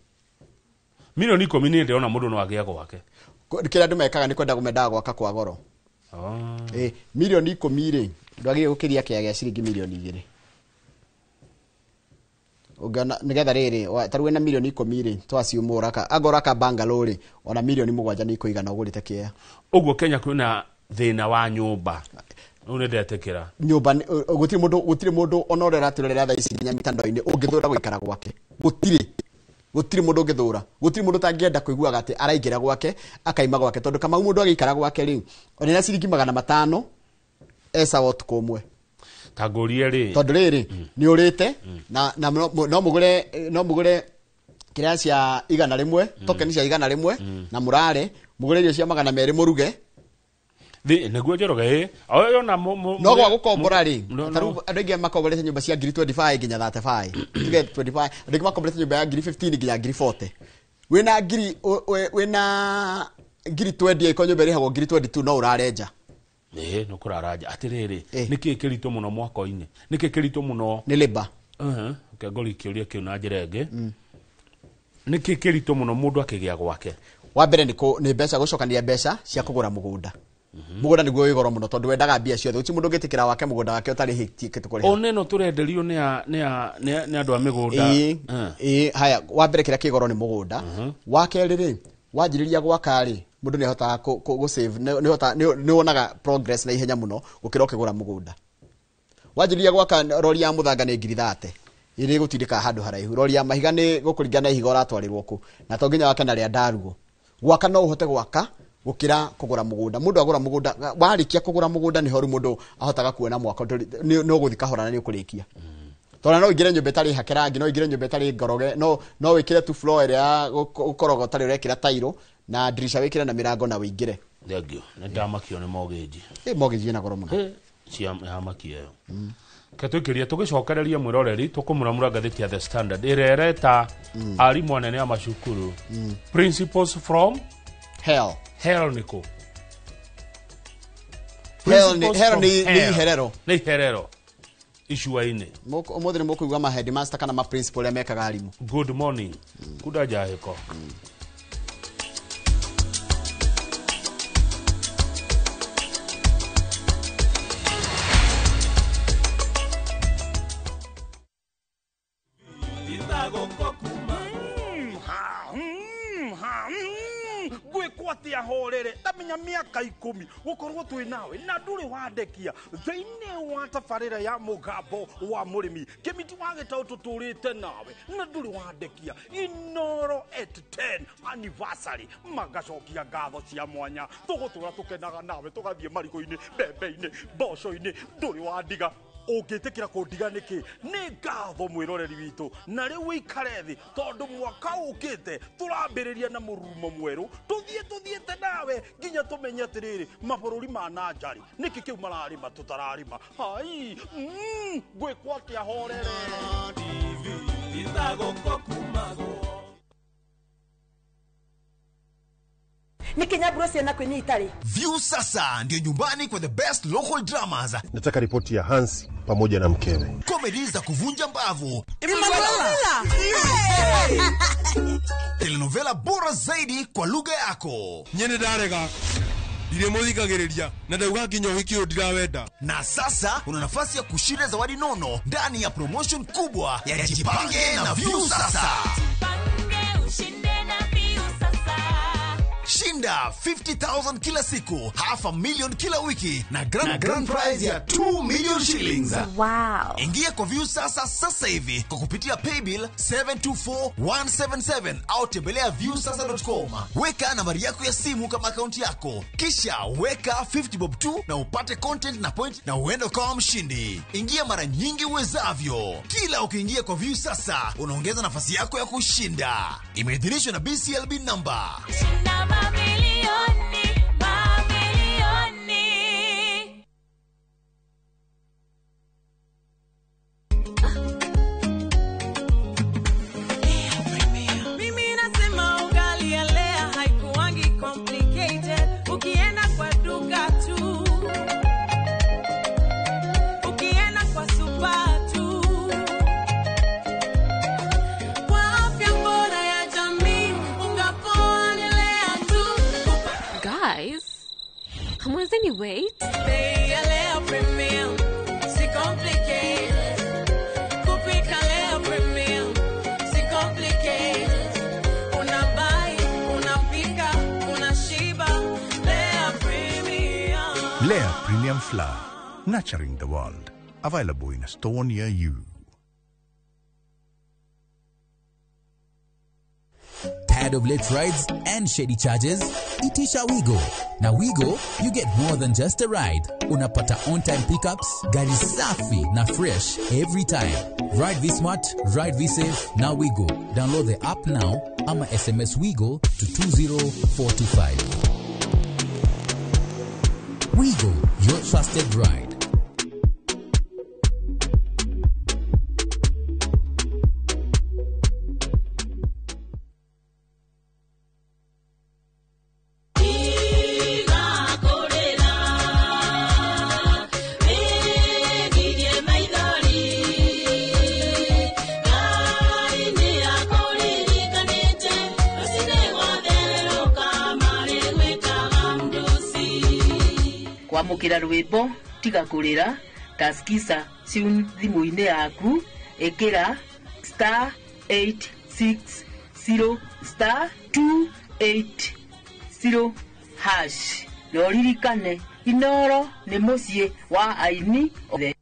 milioni 10 ni ndeona mundu no agia gwake kila ndu mekaga ni kwenda gumendaga gwaka kwa goro milioni 10 ri ndwagi gukiria kiagia ciringi milioni 2 ugana nigetha riri taruwe na milioni 10 ri twaciumuraka agoraka Bangalore ona milioni 7 ni kuigana ugurite kia uguo Kenya kwina thina wa nyumba une ndetekera nyumba gutiri mundu onorera tirorera tha ici nya mitando-ini ungithura guikara gwake gutiri mundu ungithura gutiri mundu tangienda kuiguaga ati araingira gwake akaima gwake tondu kama mundu agikara gwake ri onena ciringi 500 esa wot komwe tagurie ri tondu riri ni urite na no mugure kiria cia 100 token cia 100 na murare mugure irio cia 200 muruge Thi neguo Njoroge oyo na no gwa gukombora ri taru andu makomborete nyumba cia 25 nginya 35 tuge 25 andu makomborete nyumba ya 15 nginya 40 wina 20 ko nyumba ri hago 22 no urarenja no kuraraja atiriri niki kirito muno mwako-ini niki kirito muno ni labor kegori kiuria kiu na njirenge niki kirito muno mundu akigia gwake wa mbere ni mbeca gucokania mbeca cia kugura mugunda mugunda niguo wigoro muno tondu wendaga mbia ciothe uti mundu ngitikira wake mugunda wake utari hitie kitukuri oneno turenderio ni andu a migunda haya wa mbere kira kigoro ni mugunda wa keri ri wanjiriria gwaka ri mundu ni hota go save ni wonaga progress na ihenya muno gukira ukigura mugunda wanjiriria gwaka rori ya muthanga ni 30 iri gutindika handu haraihu roria mahiga ni gukuringana ihiga ratwarirwo ku na to nginya wake na ria ndarugo gwaka no uhote gwaka gukira kugura mugunda mundu agura mugunda warikia kugura mugunda ni horu mundu ahotaga kuona mwaka no guthika horana ni ukurikia tona no igire nyumba tari hakerangi no igire nyumba tari ngoroge no wikire tu floor ya ukorogo tari urekira tairo na dirisha wikire na mirango na wingire thegio na ndamakio ni mortgage mortgage na goro muno cia hamakio katwikiria tugicokereria mwiroreri tukumuramura ngathiti ya The Standard irereta arimu anene ya mashukuru principles from hell niko hell ni herero ishuaine umuthiri mukuigwa ma headmaster kana ma principal ya mekaga arimu good morning kuda jaheko gwikwatia horere tamenya miaka 10 gukorwo twi nawe na nduri wandekia thiini wa tabarira ya mugambo wa murimi kimiti wa gitau tuturite nawe na nduri wandekia Inoro at 10 anniversary magacokia ngatho cia mwanya tugutura tukenaga nawe tugathie mariko-ini mbembe-ini mboco-ini nduri wandiga ugitikira kundiga niki ni ngatho mwiroreri witu na riu wikare thi tondu mwaka ukite turambiriria na murumo mweru tuthiete nawe nginya tumenye atiriri mabururi ma nanjari niki kiu mararima tutararima hai gwikwatia horere View sasa ndio nyumbani kwa the best local dramas. Nataka ripoti ya Hansi pamoja na mkewe. Comedy za kuvunja mbavu. Telenovela bora zaidi kwa lugha yako. Nyene darega. Dire muthikagiriria na ndauga nginya hikio ndirawenda. Na sasa una nafasi ya kushinda zawadi nono ndani ya promotion kubwa ya Jipange na View sasa. Shinda 50,000 kila siku, $500,000 kila wiki na grand prize ya 2 million shillings. Wow. Ingia kwa View sasa hivi kwa kupitia paybill 724177 au tembelea viewsasa.com. Weka nambari yako ya simu kama akaunti yako, kisha weka 50 bob tu na upate content na point na uende kwa mshindi. Ingia mara nyingi uwezavyo. Kila ukiingia kwa View sasa unaongeza nafasi yako ya kushinda. Imeidhinishwa na BCLB number. Wait. Lea Premium Flour, nurturing the world. Available in a store near you. Tired of late rides and shady charges? Itisha Wigo. Now Wigo, you get more than just a ride. Unapata on-time pickups, gari safi na fresh every time. Ride V-Smart, ride V-Safe, now Wigo. Download the app now, ama SMS Wigo to 20425. Wigo, your trusted ride. Kwamukira rwimbo tiga kurira taskiza ciu thimu-ini yaku ekira *860 *280# noririkane Inoro ni mucie wa aini othe.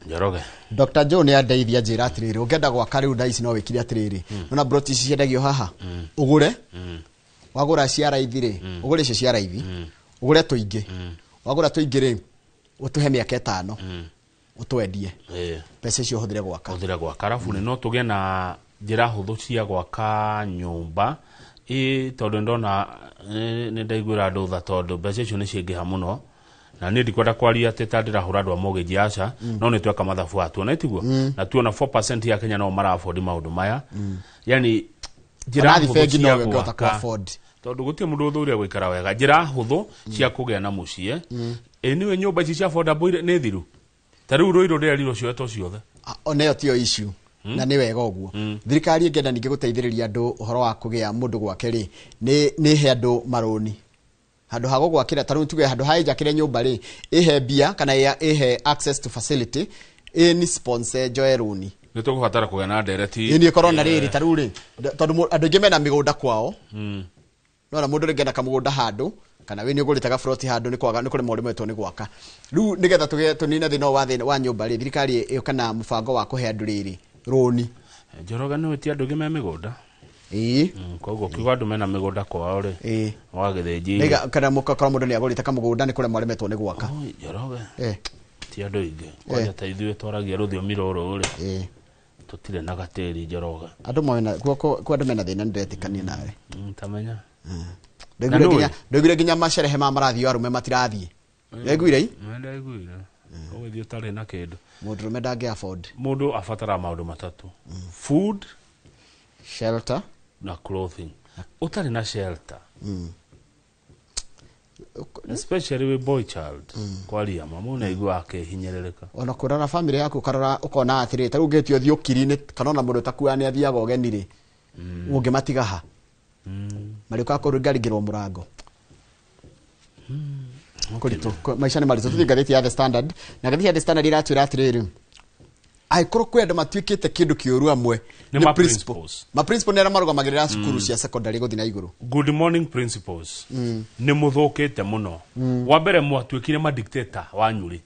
Njoroge. Dr. John nĩ andeithia njĩra atĩrĩrĩ ũngĩenda gwaka rĩu ndaici no wĩkire atĩrĩrĩ nona broti ici ciendagio haha ũgũre wagũra cia raithi rĩ ũgũre icio cia raithi ũgũre tũingĩ wagũra tũingĩ rĩ ũtũhe mĩaka 5 ũtwendie pesa icio hũthĩre gwaka arabu no tũgĩe na njĩra hũthũ cia gwaka nyũmba tondũ ndona nĩ ndaiguĩra andũ tha tondũ mbeca icio nĩ ciingĩha mũno na nĩ ndikwenda kwaria atĩ ta ndĩrahũra andũ a mortgage aca no nĩ tweka mathabu atuona itiguo na tuona 4% ya Kenya no mara afford maũndũ maya yani njĩra hũthũ cia gwaka tondũ gũtirĩ mũndũ ũthũria gũikara wega njĩra hũthũ cia kũgĩa na mũciĩ nĩwe nyũmba ici cia affordable nĩ thiru ta rĩu Rũirũ ndĩrerirwo cioetwo ciothe oneyo tiyo issue na nĩ wega ũguo thirikari ĩngĩenda ningĩ gũteithĩrĩria andũ ũhoro wa kũgĩa mũndũ gwake rĩ nĩ he andũ maroni handũ ha gũgwakĩra tarũ tuge handũ ha njakĩre nyũmba rĩ ihe mbia kana ihe access to facility ni sponsor joeruni nĩ tũkũbatara kũgĩa na ndereti ni korona rĩrĩ tarũ rĩ tondũ andũ aingĩ mena mĩgũnda kwao no na mũndũ rĩngĩenda kamũgũnda handũ kana we nĩ ũgũrĩte gabũroti handũ nĩ kwaga nĩ kũrĩ maũndũ metwo nĩ gwaka rĩu nĩgetha tũgĩe tũnina thĩna wa nyũmba rĩ thirikari ĩyo kana mũbango wa kũhe andũ rĩrĩ roni Njoroge nĩ wĩtia andũ me mĩgũnda koguo kiugo andũ mena mĩgũnda kwao rĩ wagĩthĩnji kana mũkakora mũndũ nĩ agũrĩte kamũgũnda nĩ kũrĩ maũndũ metwo nĩ gwaka Njoroge ti andũ aingĩ kwaja ta ithuĩ twaragia rũthiomi rũrũ rĩ tũtirĩ na gatĩri Njoroge andũ mena kwa andũ mena thĩna ndĩretĩkania nawe tamenya ndũgire nginya macerehe ma marathiĩ arume matirathiĩ ndaiguire ũgĩthiĩ ũtarĩ na kĩndũ mũndũrũme ndangĩ afford mũndũ abatara maũndũ matatũ food shelter na clothing ũtarĩ na shelter especially with boy child kwaria mamu na igua akĩhinyĩrĩrĩka ona kũrora family yaku karora ũkona atĩrĩ tarũ ũngĩtio thio kirini kana ona mũndũ takuwa nĩ athiaga ũgeni rĩ ũngĩmatiga ha mari kwa kũrũngarigĩrwo mũrango kũritũ maisha nĩ maritũ tuthiĩ ngathĩti ya The Standard na ngathĩti ya The Standard iratwĩra atĩrĩrĩ aikorwo kwĩ andũ matuĩkĩte kĩndũ kĩũru amwe nĩ principles nĩ arĩa marũgamagĩrĩra cukuru cia secondary gũthiĩ na igũrũ good morning principles nĩ mũthũkĩte mũno wa mbere mwatuĩkire ma dictator wanyu rĩ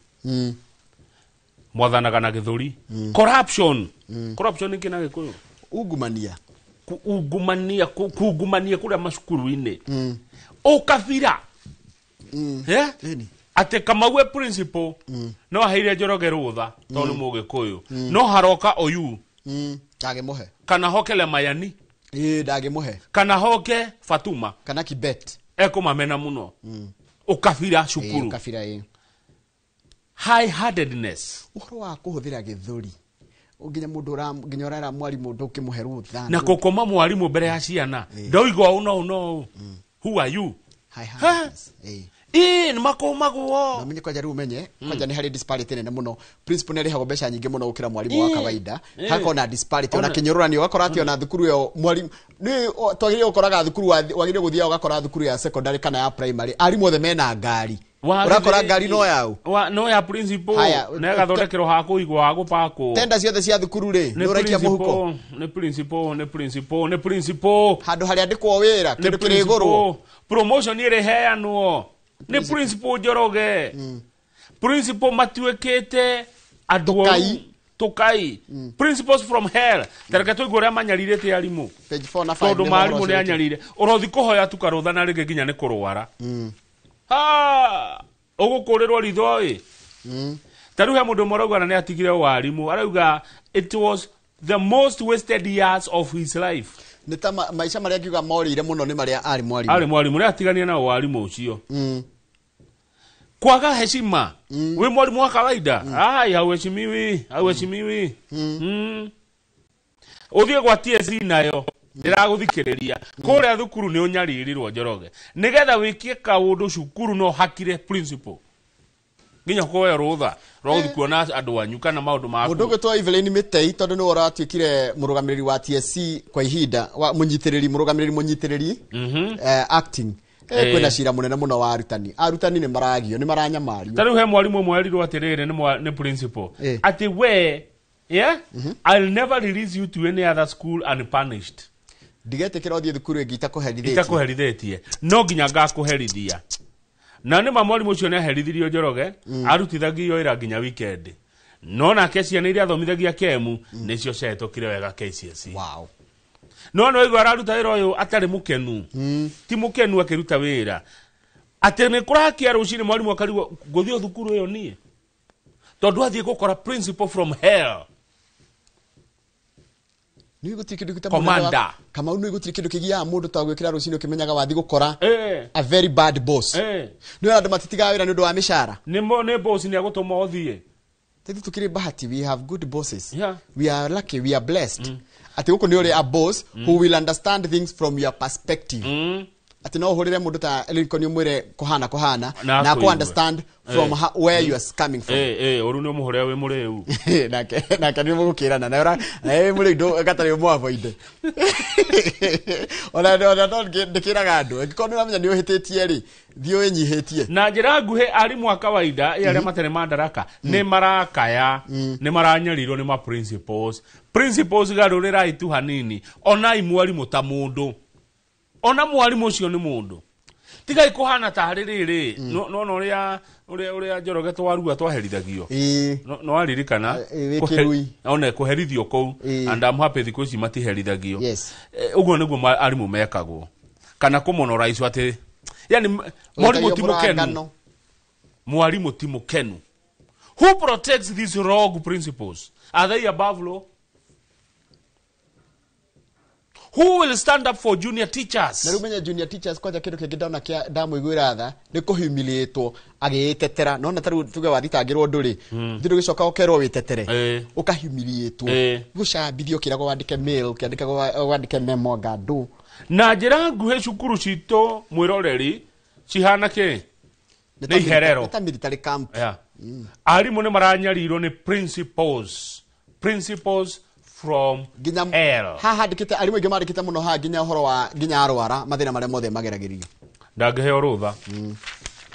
mwathanaga na gĩthũri corruption nĩ kĩna gĩkũyũ ungumania kũrĩa macukuru-inĩ ũkabira ate Kamau principle no aheire Njoroge rũtha tondũ mũgĩkũyũ no haroka oyu ndagĩmũhe kana hokele Mayani ndagĩmũhe kana hoke Fatuma kana Kibet ekomamena mũno ũkabira cukuru high heartedness ũhoro wa kũhũthĩra gĩthũri nginya mũndũ nginya ũrara mwarimũ ndũkĩmũhe rũtha na gũkoma mwarimũ mbere ya ciana ndoigwa no who are you nĩ makomagwo na mimi kwaja rĩu menye kwaja nĩ harĩ disparity nene mũno principal nĩ rĩhagwo mbeca nyingĩ mũno gũkĩra mwarimũ wa kawaida hakona disparity ona kĩnyũrũrani ũgakora atĩ ona thukuru yo mwarimũ nĩ twagĩrĩire gũkoraga thukuru wagĩrĩire gũthiaga ũgakora thukuru ya secondary kana ya primary arimũ othe mena ngari urakora ngari no yao no ya principal na gathondekerwo ha kũigwo ha gũpakwo tenda ciothe cia thukuru rĩ nĩ ũraikia mũhuko nĩ principal handũ harĩa ndĩkwo wĩra kĩndũ kĩrĩ igũrũ promotion ĩrĩheanwo nĩ principal Njoroge principal matuĩkĩte andũ tukai principles from hell tareka tũigua ũrĩa manyarirĩte arimũ page 4 na 5 tondũ marimũ nĩ anyarire ũrothi kũhoya tu karũtha na rĩngĩ nginya nĩ kũrwara ũgũkũrĩrwo ritho tarĩu he mũndũ marauga na nĩ atigire warimũ arauga it was the most wasted years of his life nĩ ta maica marĩa ngiuga morĩire mũno nĩ marĩa arĩ mwarimũ nĩ atigania na warimũ ũcio kwaga heshima we mwalimu wa kawaida hauheshimiwi uthie gwa TSC nayo ndĩragũthikĩrĩria kũrĩa thukuru nĩ ũnyarirĩrwo Njoroge nĩgetha wĩkie kaũndũ cukuru no hakire principal nginya kuoya rũtha rũthi kuona andũ anyu kana maũndũ maku mũndũ ũgĩtwa Evelyn Mitei tondũ nĩ ũratuĩkire mũrũgamĩrĩri wa TSC kwa ihinda mũnyitĩrĩri acting kwĩna cira mũnene mũno wa arutani nĩ maragio nĩ maranyamario tarĩu he mwarimũ ũmwe erirwo atĩrĩrĩ nĩ principal atĩ we I'll never release you to any other school unpunished ndigetĩkĩra ũthiĩ thukuru ĩngĩ itakũherithĩtie no nginya ngakũherithia na nĩ mwarimũ ũcio nĩ aherithirio Njoroge arutithagio ĩra nginya weekend nona kesi ya iria thomithagia kemu nicio cetokire wega KCSE. Wow. No igwa araruta wira uyu atari mukenu. Ti mukenu akiruta wira. Ati ni kurakia rucini mwalimu akariwa guthio thukuru iyo nie. Tondu athie gukora principal from hell. Ni gutiri kindu kita Commander. Kama unu gutiri kindu kigia mundu ta gwikira rucini ukimenyaga wathi gukora a very bad boss. Ni andu matitiga wira ni undu wa mishara. Ni boss ni agutuma othie. Tete tukiri bahati, we have good bosses. Yeah. We are lucky, we are blessed. Ati uko ni ule a boss who will understand things from your perspective. Ati no horire mundu ta Lincoln umwire kohana na ko understand from where you are coming from. Oru ni umuhore we mureu. Na kani mugukirana na ora muri ndo gatari mu avoid. Ona ndikira gandu ngikono namenya ni uhitetie ri thio enyihetie na njira nguhe ari mwa kawaida yale matene mandaraka ni marakaya ni maranyarirwo ni ma principals garurira itu hanini ona imwalimu ta mundu ona mwalimu ucio ni mundu tiga ikuhana ta haririri no uria Njoroge twarua twaherithagio no aririkana ona kuherithio kou and I'm happy thiko ici matiherithagio uguo niguo arimu mekagwo kana kumonoraicu ati yani mwalimu timukenu mwalimu timukenu who protects these rogue principles are they above law? Who will stand up for junior teachers? Na rumenya junior teachers kwa kindu kingidona kia damu igwira tha ni kuhumiliate agitetera no na taru tuge wathitangirwo nduri thiru gicoka ukerwo witetere ukahumiliate gucambithio kirago wandike mail ukiandika wandike memo ngadu na njira nguhe cukuru cito mwiroreri cihana ke ni herero ta military camp arimu ni maranyarirwo ni principles from hell. Haha dikite arimu ingi marikite muno ha ginya horo wa ginya arwara mathina mare mothe mageragirio ndangeheo rutha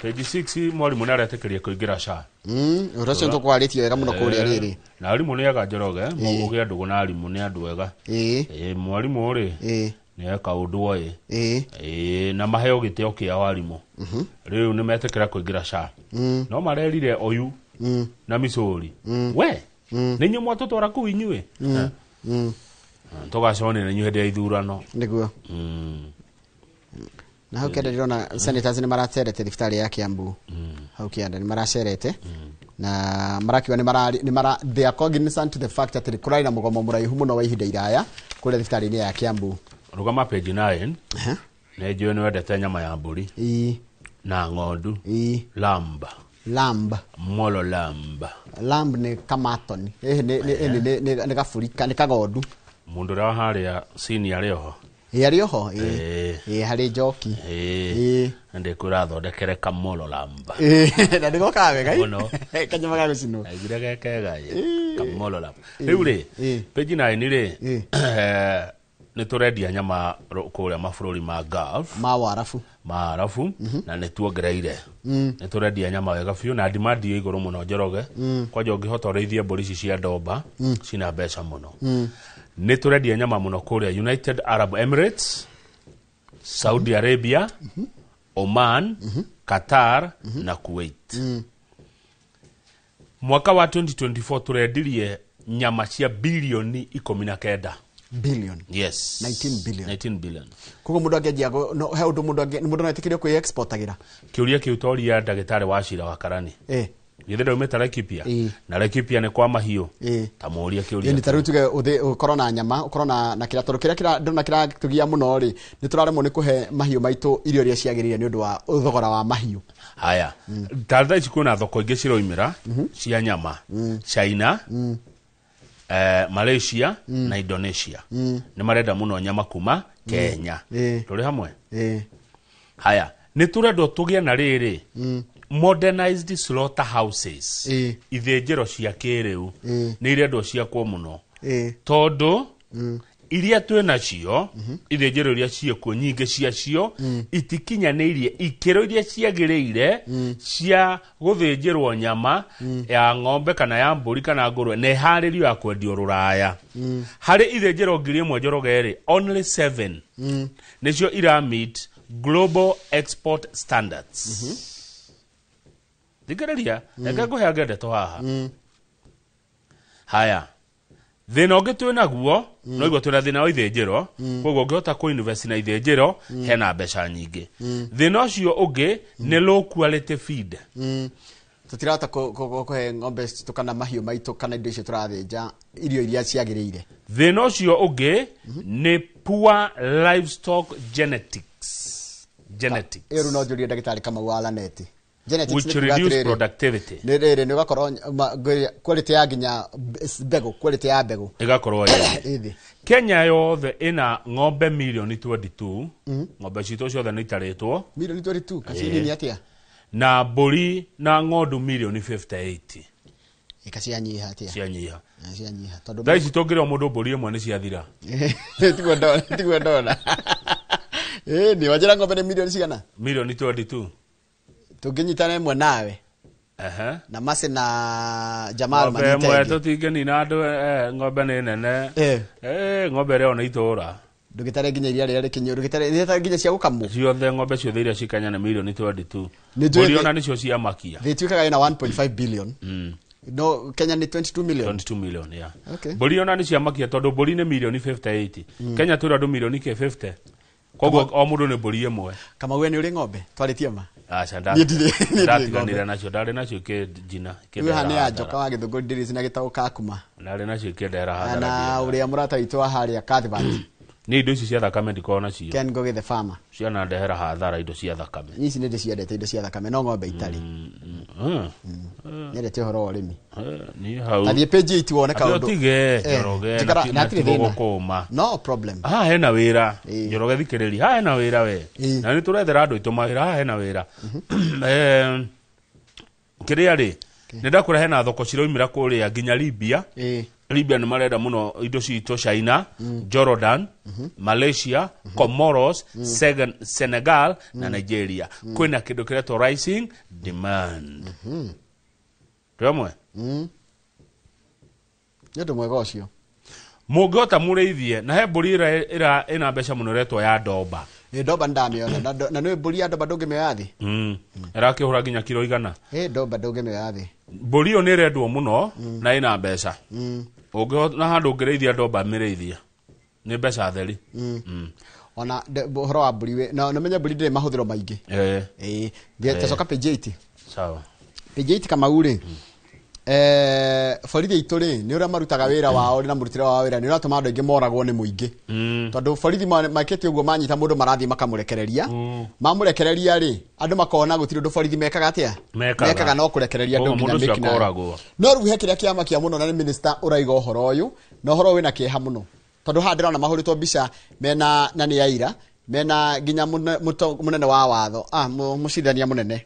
page 6 mwalimu ni aretekeria kuingira SHA uracio ntukwaritie wega muno kuria riri na arimu ni aga Njoroge mugugia ndugu na arimu ni andu wega mwalimu uri ni eka undu oi na maheo giteo kia warimu riu ni metekera kuingira SHA no marerire oyu na Missouri we ni nyumwa tutora ku inyue tugacone na nyuhede ithurano niguo na hau kenda dirona senators ni maracerete thibitari ya Kiambu hau kianda ni maracerete na marakiwa ni mara they are cognizant to the fact that kurai na mugomo muraihu muno wa ihinda iraya kule thibitari ya Kiambu rugama page 9 ne jwe ni wendete nyama ya mburi na ng'ondu lamba molo lamb ni kamatoni ni gafurika ni kagondu mundu ra haria senior rioho rioho hari joki ande kurathondekere kamolo lamba na ndigo kawe gai kanyama ga gucino aigire gekega kamolo lamba riu ri page 9 ri ni turendia nyama kuria mabururi ma Gulf maarafu na ni tuongereire ni turendia nyama wega biu na demand yo iguru muno Njoroge kwaje ungihota ureithia mburi ici cia ndomba cina mbeca muno ni turendia nyama muno kuria United Arab Emirates, Saudi Arabia, Oman, Qatar na Kuwait. Mwaka wa 2024 turendirie nyama cia bilioni 19 billion. Yes. 19 billion. Kuko mundu angejia no he undu mundu no etikirio kwi exportagira. Kiuria kiutoria ndagitari wa Shira wa Karani. Yethera umeta Laikipia. Na Laikipia ni kwa mahiu. Tamuria kiuria. Ni taru tuge ukorona nyama, ukorona na kira toru kira ndona kira tugia muno ri. Ni turaremo ni kuhe mahiu maitu irio ria ciagirire ni undu wa uthogora wa mahiu. Haya. Tarda ici kuna thoko ingi ciroimira cia nyama. China. Malaysia na Indonesia ni marenda muno nyama kuma Kenya turi hamwe haya ni turendo tugia na riri modernized slaughterhouses ithenjero cia kiriu ni irendo cia kwa muno tondu iria twena cio ithenjero iria ciekuo nyingi cia cio itikinyanirie ikero iria ciagiriire cia guthenjerwo nyama ya ng'ombe kana ya mburi kana ngurwe ne haririo ya kwendio ruraya hari ithenjero ngiri imwe Njoroge only 7 nicio ira meet global export standards digereria eka guhe agendeto haha haya thina ungi twina guo no igua twina thina wa ithenjero koguo ngihota ku invest na ithenjero hena mbeca nyingi thina ucio ungi ni low quality feed tutirata kuhe ng'ombe tukana mahiũ maitũ kana indo icio turathinja irio iria ciagĩrĩire thina ucio ungi ni poor livestock genetics rĩu no njũrie ndagĩtarĩ Kamau wa Laneti which reduce productivity nĩ ugakorwo quality ya nginya mbegũ quality ya mbegũ igakorwo ĩthĩ Kenya yothe ina ng'ombe milioni 22 ng'ombe citũ ciothe nĩ itarĩtwo milioni 22 kacini ni atia na mbũri na ng'ondu milioni 58 ikasianyiha atia cianyiha tondũ thaa ici tũngĩrwo mũndũ mbũri ĩmwe nĩ ciathira tiguo ndona ni wajira ng'ombe ni milioni cigana milioni 22 tũngĩnyitana ĩmwe nawe na Mase na Jamal Manitegi ng'ombe tũtingĩni na andũ ng'ombe nĩ nene ng'ombe rĩo nĩ itũra ndũgĩtare nginya iria rĩrĩa rĩkinyũru gĩtare nginya cia gũkamwo ciothe ng'ombe ciothe iria cikanya na milioni 22 mbũri ona nĩcio ciamakia thĩtuĩkaga ina 1.5 billion no Kenya ni 22 million 22 million yeah mbũri ona nĩ ciamakia tondũ mbũri nĩ milioni 58 Kenya tũrĩ andũ milioni 50 koguo o mũndũ nĩ mbũri ĩmwe Kamau we nĩ ũrĩ ng'ombe twarĩtie ma acha ndatiganĩra nacio ndarĩ nacio kĩnjina kĩndera nĩ anjoka wa Gĩthũngũri ndĩrĩ na gĩtaũ kakuma ndarĩ nacio kĩndera hathara na ũrĩa mũrata witũ wa harĩa Kathibati ni indo ici cia thakame ndikona nacio Ken Ngoge the farmer ciana ndehera hathara indo cia thakame ici nĩ ndĩciendete indo cia thakame no ng'ombe itarĩ nyendete ũhoro wa ũrĩmi ni hau athiĩ page 8 wone kaũndũ tige Njoroge na tigũkũma no problem hena wĩra Njoroge thikĩrĩria hena wĩra we na nĩ tũrethera andũ aitũ mawĩra hena wĩra kĩrĩa rĩ nĩ ndakũra hena thoko ciroimĩra kũrĩa nginya Libya Libya nĩ marenda mũno indo citũ China Jordan Malaysia Comoros Senegal na Nigeria kwĩna kĩndũ kĩretwo rising demand Rĩmwe nĩũndũ mwega ũcio mũngĩhota mũrĩithie na he mbũri ĩna mbeca mũno retwo ya ndomba ndomba ndamĩona na nĩ mbũri ya ndomba ndũngĩmĩoya thĩ ĩrakĩhũra nginya kilo igana ndomba ndũngĩmĩoya thĩ mbũri ĩyo nĩ ĩrendwo mũno na ĩna mbeca ũngĩhota handũ ũngĩrĩithia ndomba mĩrĩithia nĩ mbeca theri ona ũhoro wa mbũri we na menye mbũri ndĩrĩ mahũthĩro maingĩ tacoka page 8 sawa page 8 Kamau rĩ borithi itũ rĩ nĩ ũrĩa marutaga wĩra wao na mũrutĩre wao wĩra nĩ ũratũma andũ aingĩ moragwo nĩ mũingĩ tondũ borithi makĩte ũguo manyita mũndũ marathiĩ makamũrekereria mamũrekereria rĩ andũ makona gũtirĩ ũndũ borithi mekaga atĩa mekaga no kũrekereria andũ nginya mĩkina no rĩu he kĩrĩa kĩamakia mũno na nĩ minister ũraiga ũhoro ũyũ na ũhoro wĩna kĩeha mũno tondũ haha ndĩrona mahũrĩtwo mbica mena na nĩ aira mena nginya mũnene wa watho mũcirithania mũnene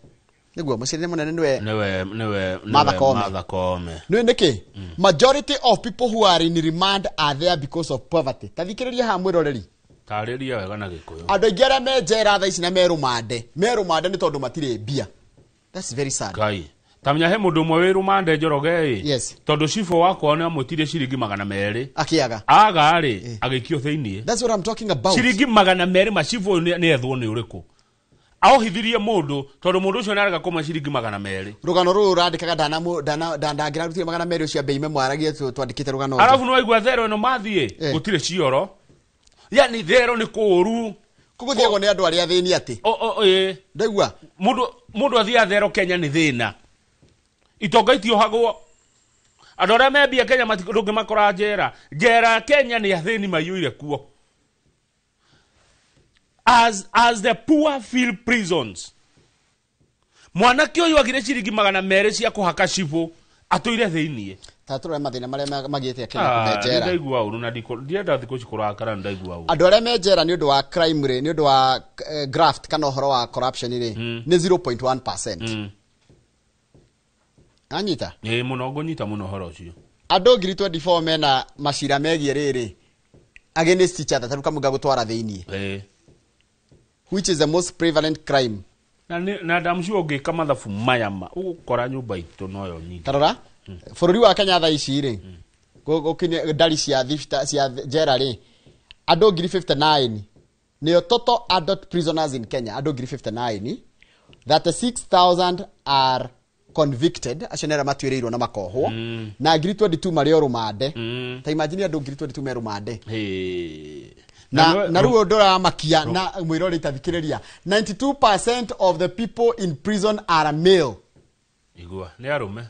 niguo mũcirithania mũnene niwe Martha Koome nĩ nĩkĩ majority of people who are in remand are there because of poverty tathikĩrĩria ha mwĩroreri tarĩria wega na Gĩkũyũ andũ aingĩ arĩa me njera thaa ici na merũmande nĩ tondũ matirĩ mbia that's very sad Kai tamenya he mũndũ ũmwe wĩ rũmande Njoroge tondũ cibũ wakwa nĩ amwĩtirie ciringi 200 akĩaga rĩ agĩikio thĩinĩ that's what I'm talking about ciringi 200 macibũ nĩ ethwo nĩ ũrĩkũ ahohithirie mũndũ tondũ mũndũ ũcio nĩ arega kũma ciringi 200 rũgano rũrũ randĩkaga ndangĩrarutire 200 ũcio mbei mwaragie twandĩkĩte rũgano arabu nĩ waigua thero ĩno mathiĩ gũtirĩ cioro yani thero nĩ kũũru kũgũthiagwo nĩ andũ arĩa thĩni atĩ ndaigua mũndũ athiaga thero Kenya nĩ thĩna itonga itiohagwo andũ arĩa membia Kenya ndũngĩmakora njera Kenya nĩ athĩni maiyũire kuo as the poor fill prisons mwanake ũyũ agire ciringi 200 cia kũhaka cibũ atũire thĩinĩ tatũrore mathĩna marĩa magĩte Kenya kũmenjera ndaigua ũru na ndienda thikũ cikũrakara ndaigua ũru andũ arĩa menjera nĩ ũndũ wa crime rĩ nĩ ũndũ wa graft kana ũhoro wa corruption rĩ nĩ 0.1% anyita mũno ngũnyita mũno ũhoro ũcio andũ 24 mena macira megie rĩrĩ against each other taruka mũga gũtwara thĩinĩ which is the most prevalent crime na ndamcio ũngĩka mathabu mayama ũgũkora nyũmba itũ noyo nyingĩ tarora bũrũri wa Kenya thaa ici rĩ gũkinya ndari cia njera rĩ andũ 59 nĩyo total adult prisoners in Kenya andũ 59 36,000 are convicted acio nera matuĩrĩirwo na makohwo na ngiri 22 marĩ o rumande ta imagine andũ ngiri 22 me rumande na ruo ndoramakia na mwĩrore itathikĩrĩria 92% of the people in prison are male igua nĩ arume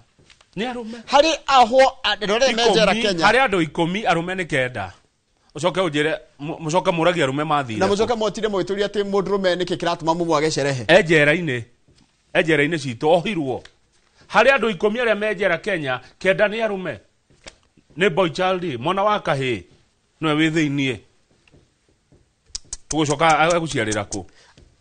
harĩ aho ndorere mejera Kenya harĩ andũ 10 arume nĩ kenda ucoke ujire mucoke muragia arume mathire na mucoke motire mwĩtũria atĩ mũndũrũme nĩ kĩratũma mũmwage cerehe ejera-inĩ citũ ohirwo harĩ andũ 10 arĩa mejera Kenya kenda nĩ arume nĩ boy child mwana wa kahĩ no wĩ thĩinĩ tugucoka aguciarĩra kũ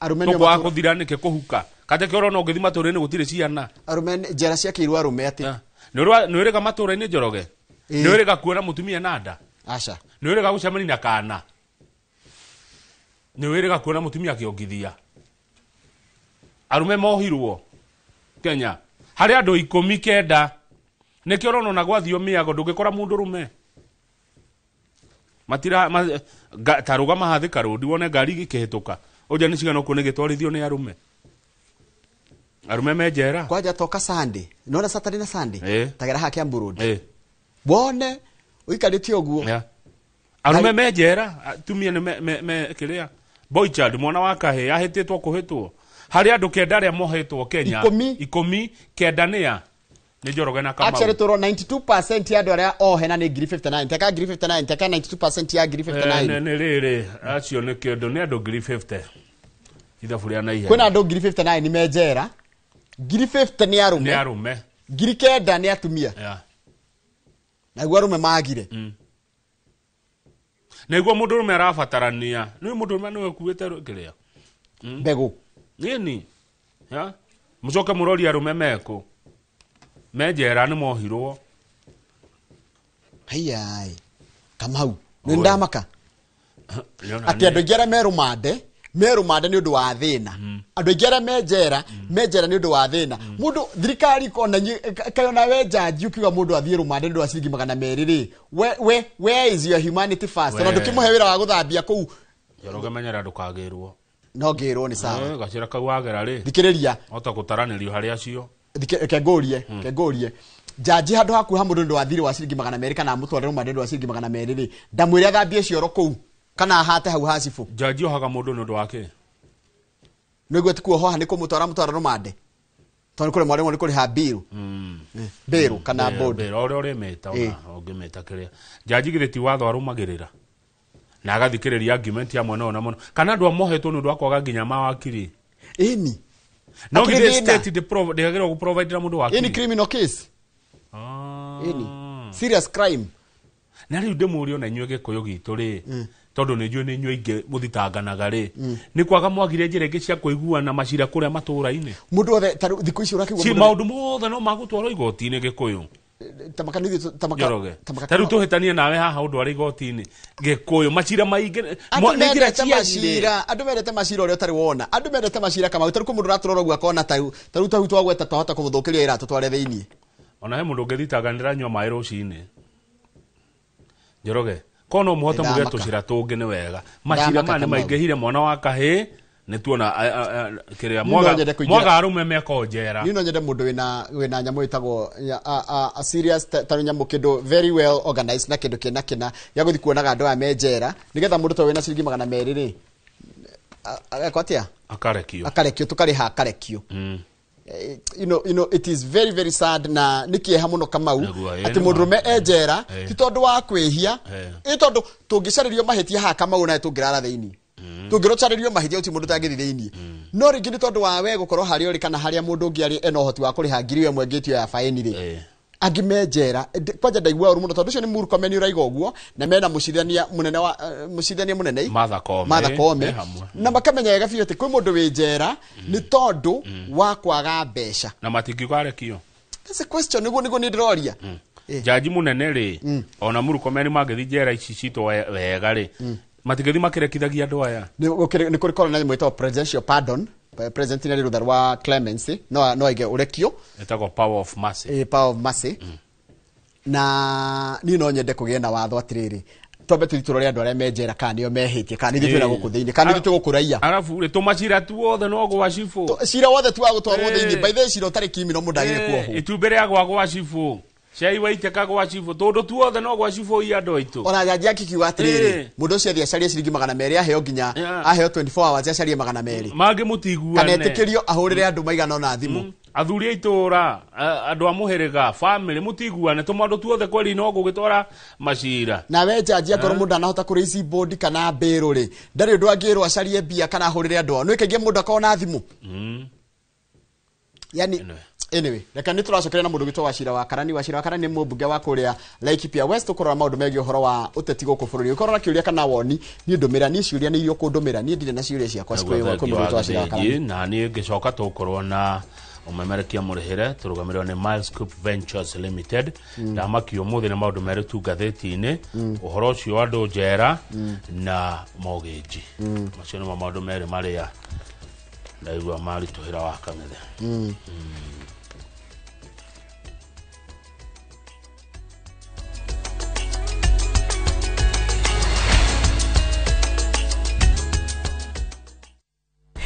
arume nĩ kwa kuthira nĩke kuhuka kate kĩoro no ngĩthi matũra-inĩ gũtirĩ ciana arume njera ciakĩirwo arume atĩ nĩ wĩrĩga matũra-inĩ Njoroge nĩ wĩrĩga kuona mutumia na nda aca nĩ wĩrĩga gũcemania na kana nĩ wĩrĩga kuona mutumia akĩongithia arume mohirwo Kenya harĩ andũ 10 kenda nĩkĩo ũrona na gwathio mĩago ndũngĩkora mũndũ rume matira tarugama hathika road wone ngari gĩkĩhĩtũka ũja nĩ cigana kuo nĩ gĩtwarithio nĩ arume mejera kwaja toka Sunday nona Saturday na Sunday tagera hake Amburudi wone uikarĩtie ũguo arume mejera tumia nĩ kĩrĩa boy child mwana wa kahĩ ahĩtĩtwo kũhĩtwo harĩ andũ kenda arĩa mohetwo Kenya 10 kenda nĩa nĩ Njoroge na Kamau actually toro 92% ya andũ arĩa ohena nĩ ngiri 59 teka ngiri 59 teka 92% ya ngiri 59 nĩ rĩrĩ acio nĩ kĩndũ nĩ andũ ngiri 50 ithabu rĩa na ihenya kwĩna andũ ngiri 59 nĩ mejera ngiri 50 nĩ arume ngiri kenda nĩ atumia naguo arume magire naguo mũndũrũme arabatarania nĩ mũndũrũme nĩwe kuĩte kĩrĩa mbegũ nini mũcoke mũrori arume meko mejera nĩ mohirwo hayai Kamau nĩ ndamaka atĩ andũ aingĩ arĩa merumande nĩ ũndũ wa thĩna andũ aingĩ arĩa mejera nĩ ũndũ wa thĩna mũndũ thirikari kona kayona we jaji ukiuga mũndũ athiĩ rumande nĩ ũndũ wa ciringi 200 rĩ where is your humanity first na ndũkĩmũhe wĩra wa gũthambia kũu Njoroge menyera ndũkagĩrwo no ngĩrwo nĩ sawa gacira kau wagera rĩ thikĩrĩria ota gũtaranĩrio harĩ acio kengũrie jaji handũ haku ha mũndũ nĩ wa thirĩ wa ciringi 200 kana mũtware rumande nĩ wa ciringi 200 rĩ ndamwĩre athambie cioro kũu kana ahate hau hacifu jaji ohaga mũndũ nĩ ũndũ wake nĩguo tikuo hoha nĩ kũmũtwara rumande tondũ kũrĩ mwarĩmo nĩ kũrĩ ha bill kana board ũrĩa meta ũngĩmeta kĩrĩa jaji githĩ ti watho arũmagĩrĩra na agathikĩrĩria argument ya mwena ona mũno kana andũ amohetwo nĩ ũndũ wa kwaga nginya mawakiri ĩni no githĩ state ndĩagĩrĩirwo gũprovide mũndũ wakiri ĩni criminal case ĩni serious crime na rĩu ndĩmũũrio na inyuĩ Gĩkũyũ gitũ rĩ tondũ nĩ njũĩ nĩ inyuĩ ingĩ mũthitanganaga rĩ nĩ kwaga mwagire njĩra ingĩ cia kũiguana macira kũrĩa matũũra-inĩ mũndũ wothe thikũ ici ũrakĩgua mũndũ maũndũ mothe no magũtwarwo igoti-inĩ Gĩkũyũ tarĩu tũhĩtanie nawe haha ũndũ arĩ igoti-inĩ Gĩkũyũ macira maingĩ andũ mendete macira ũrĩa ũtarĩ wona andũ mendete macira Kamau tarĩu kũ mũndũ ũratũrora ũguo akona tarĩu tahu twagweta twahota kũmũthũkĩria ĩra tũtware thĩinĩ ona he mũndũ ũngĩthitanganĩra nyua maĩ rũcinĩ Njoroge kono mũhote mũge tũcira tũngĩ nĩ wega macira maya nĩ maingĩhire mwana wa kahĩ nĩ tuona kĩrĩa mwaga arume meko njera niĩ no nyende mũndũ wĩna nyamũ ĩtagwo a serious tarĩ nyamũ kĩndũ very well organized na kĩndũ kĩna kĩna ya gũthi kuonaga andũ aya me njera nĩgetha mũndũ to wĩna ciringi 200 rĩ agakwatia akarekio tũkarĩha akarekio you know it is very very sad na nikieha muno Kamau ati mũndũrũme enjera ti tondũ wa kwĩhia ĩ tondũ tũngĩcarĩrio mahĩtia ha Kamau na tũngĩrara thĩinĩ tũngĩrocarĩrio mahĩtia ũti mũndũ tangĩthi thĩinĩ no rĩngĩ nĩ tondũ wa we gũkorwo harĩa ũrĩ kana harĩa mũndũ ũngĩ arĩ ena ũhoti wa kũrĩha ngiri ĩmwe ngĩtio ya faini rĩ angimenjera kwanja ndaigua ũru mũno tondũ ũcio nĩ Murkomen ũraiga ũguo na mena mũcithania mũnene Martha Koome na makamenya wega biũ atĩ kwĩ mũndũ wĩ njera nĩ tondũ wa kwaga mbeca na matingiuga arekio that's a question nĩguo nĩ ndĩroria jaji mũnene rĩ ona Murkomen mangĩthi njera ici citũ wega rĩ matingithi makĩrekithagia andũ aya nĩ kũrĩ korwo na mwĩtagwo presidential pardon president nĩ rũtha rwa clemency no aige ũrekio etagwo power of mercy na niĩ no nyende kũgĩa na watho atĩrĩrĩ twambe tuthitũrore andũ arĩa menjera kana nĩo mehĩtie kana nĩ twĩra gũkũ thĩinĩ kana nĩ tũgũkũraiya arabu tumacira tuothe no gwa cibu cira wothe tu agũtwarwo thĩinĩ by the cira ũtarĩ kimi no mũndũ agĩrĩ kuohwo itumbĩ rĩa gwa cibu cai waitĩka gwa cibu tondũ tuothe no gwa cibu i andũ aitũ ona jaji akikiuga atĩrĩrĩ mũndũ ũcio athia acarie ciringi 200 aheo nginya aheo 24 hours acarie 200 mangĩ mũtiguane kana etĩkĩrio ahũrĩre andũ maigana ona thimũ athuri aitora andũ a mũhĩrĩga family mũtiguane tũmaũndũ tuothe kweri no gũgĩtwara macira na we jaji akorwo mũndũ anahota kũrĩici board kana mbĩrũ rĩ ndarĩ ũndũ angĩrwo acarie mbia kana ahũrĩre andũ ao nĩ kaingĩ mũndũ akao na thimũ yani anyway reka nĩ tũracokeria na mũndũ gĩtwa Wachira wa Karani nĩ mũmbunge wa kũrĩa Laikipia West ũkorora maũndũ megiĩ ũhoro wa ũteti gũkũ bũrũri ũkorora kĩũria kana woni niĩ ndũmĩra niĩ ciũria nĩ irio kũndũmĩra niĩ ndirĩ na ciũria ciakwa cikũrĩ mũndũ gĩtwa Wachira wa Karani na niĩ ngĩcoka tũkorwo na umemerekia mũrĩhĩre tũrũgamĩrĩrwo nĩ Milescope Ventures Limited ndamakio mũthĩ na maũndũ merĩ tu ngathĩti-inĩ ũhoro ũcio wa andũ njera na mortgage macio nĩ maũndũ merĩ marĩa ndaigua maritũhĩra wa kang'ethe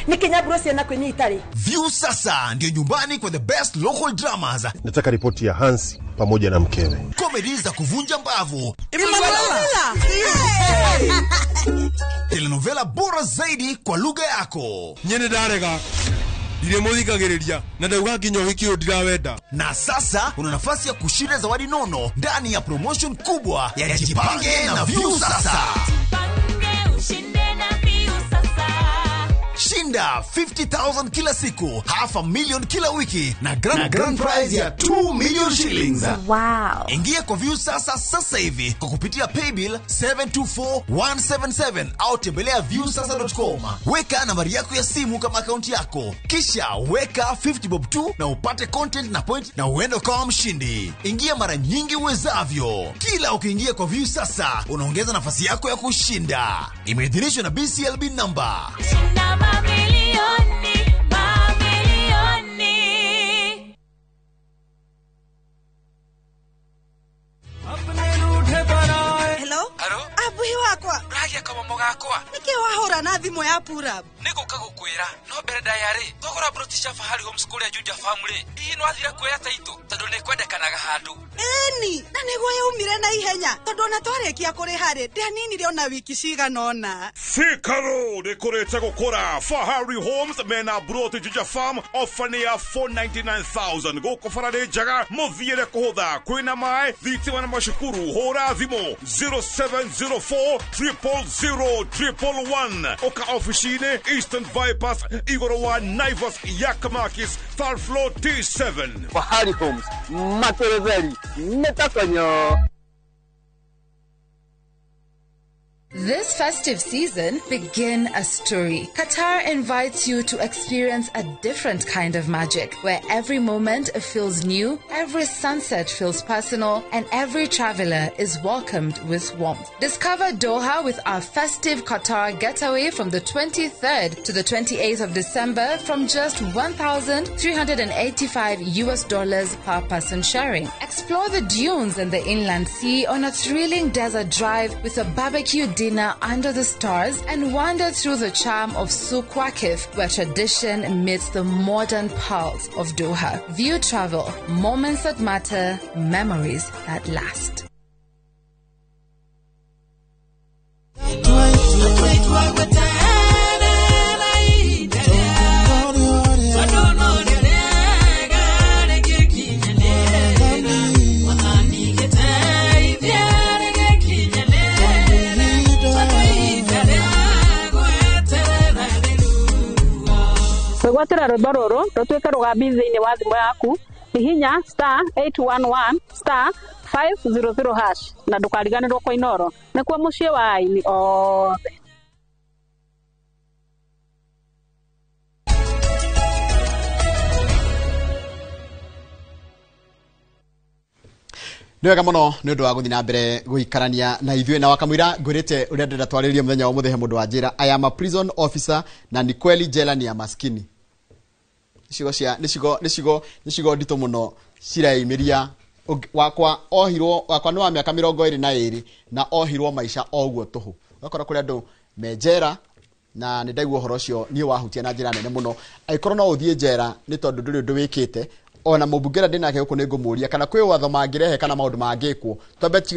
Nikinya Bruce na kwenye itali. View sasa ndio nyumbani kwa the best local dramas. Nataka ripoti ya Hansi pamoja na mkewe. Comedy za kuvunja mbavu. Telenovela bora zaidi kwa lugha yako. Nyene darega. Dire muthikagiriria na ndauga nginya wiki ndirawenda. Na sasa una nafasi ya kushinda zawadi nono ndani ya promotion kubwa ya Jipange na View sasa. Shinda 50,000 kila siku, $500,000 kila wiki na grand prize ya 2 million shillings. Wow. Ingia kwa View sasa hivi kwa kupitia paybill 724177 au tembelea viewsasa.com. Weka nambari yako ya simu kama akaunti yako, kisha weka 50 bob tu na upate content na point na uende kama mshindi. Ingia mara nyingi uwezavyo. Kila ukiingia kwa View sasa unaongeza nafasi yako ya kushinda. Imeidhinishwa na BCLB number. Hello? Abuhi wakwa. Ragia kabomo gakwa. Niki wahora na thimo ya Purab. Niko kagukwira. No mbere diary. Thogora Brotisha Fahari Homeschool ya Juja family. Ino athira kwera taito. Tondu ne kwendekanaga handu. Eni, na niguo yaumire na ihenya. Tondu na twarekia kuri hari. Ndanini rio na wiki cigana ona. Fikaro dekorete gukora Fahari Homes mena Broti Juja Farm ofania 499,000 goko farade jaga muthiire kuhutha kwina mai thitima na mashukuru hora thimo 0704 000 oka officine Eastern Bypass igoro wa Naivas Yakamakis third floor T7 Fahari Homes Matereveri Metakonyo. This festive season, begin a story. Qatar invites you to experience a different kind of magic, where every moment feels new, every sunset feels personal, and every traveler is welcomed with warmth. Discover Doha with our festive Qatar getaway from the 23rd to the 28th of December from just $1,385 per person sharing. Explore the dunes and the inland sea on a thrilling desert drive with a barbecue dinner under the stars and wander through the charm of Souq Waqif, where tradition meets the modern pearls of Doha. View travel, moments that matter, memories that last. Gwatĩra rwĩmbo rũrũ rũtuĩke rũgambi thĩinĩ wa thimũ yaku hihinya *811*500# na ndũkariganĩrwo kwa Inoro nĩkuo mũciĩ wa aini othe. Niwega muno ni undu wa guthi na mbere guikarania na ithuĩ na wakamwira ngwirite uria ndenda twarĩrie muthenya wa muthehe mundu wa njira I am a prison officer na ni kweli jela ni ya maskini. Nicigo ndito muno ciraimiria wakwa ohirwo wakwa ni wa miaka 22 na ohirwo maisha oguo tuhu wakora kuri andu menjera na ni ndaigua horo cio ni wahutia na njira nene muno aikorwo no uthie njera ni tondu nduri ndu wikite ona mubungera ndinake guku ningomuria kana kwi watho mangirehe kana maundu mangikwo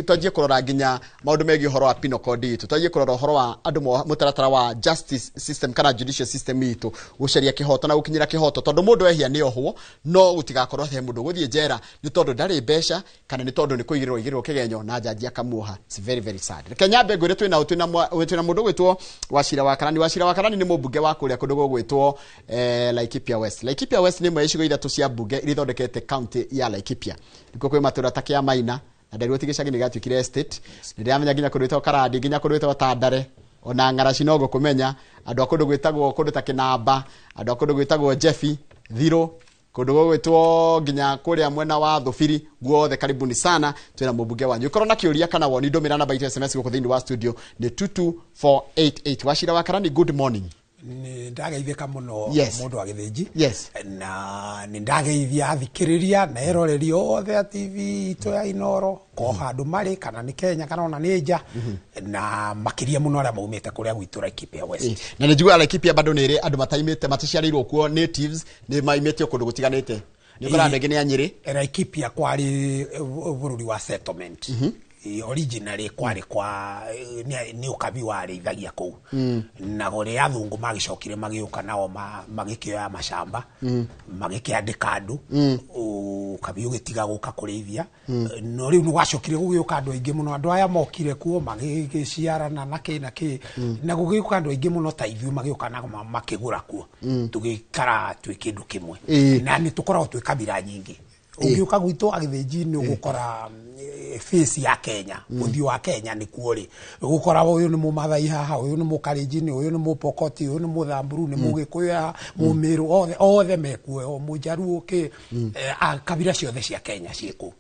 twajie kurora nginya maundu megi horo wa penal code itu twajie kurora horo wa andu mutaratara wa justice system kana judicial system itu gucaria kihoto na gukinyira kihoto tondu mundu ehia ni ohwo no gutigakorwo he mundu guthie njera ni tondu ndari besha kana ni tondu ni kuigirwo kigenyo na jaji akamuoha. It's very very sad. Kenya mbegure twina mundu gwitwo Wachira Wakarani ni mubunge wa kuria kundu gwitwo Laikipia West. Laikipia West ni mwecigo ithatu cia bunge thondekete county ya Laikipia niko kwe matura takia maina na ndarwo tigicagi ni gatwikire estate ndiramenya nginya kurwita Karadi nginya kurwita Tandare ona Ngaraci no gukumenya andu akundu gwitagwo kundu ta Kinamba andu akundu gwitagwo Jeffi Thiro kundu gwitwo nginya kuria mwena wa Thufiri guothe karibuni sana twina mubunge wanyu ikorwo na kiuria kana woni ndomira namba itu SMS guko thindi wa studio ni 22488. Wachira Wakarani, good morning. Ni ndageithika muno mundu agithinji na ni ndageithia athikiriria na eroreri othe a TV to ya Inoro ko handu mari kana ni Kenya kana ona ni nja na makiria muno ara maumite kuria gwitu Laikipia West na ni njugua Laikipia bado ni ri andu mataimite mataciarirwo kuo natives ni maimite kundu gutiganite ni kora ndege ni anyiri Laikipia kwari bururi wa settlement originally kwari kwa ni ukabi wari ithagia ku na gore athungu magicokire magiuka nao magikioya mashamba magikiandika andu ukabi ugitiga guka kurithia no riu ni gwacokire gugiuka andu aingi muno andu aya mokire kuo magiciarana na ki na gugiuka andu aingi muno ta ithu magiuka na makigura kuo tugikara twi kindu kimwe na ni tukoragwo twi kabira nyingi ugiuka gwitu agithinji ni ugukora face ya Kenya muthio wa Kenya ni kuori ugukora uyu ni Mumathai haha uyu ni Mukalenjin uyu ni Mupokoti uyu ni Muthamburu ni Mugikuya Mumiru othe mekuo Mujaruo ke kabira ciothe cia Kenya ciku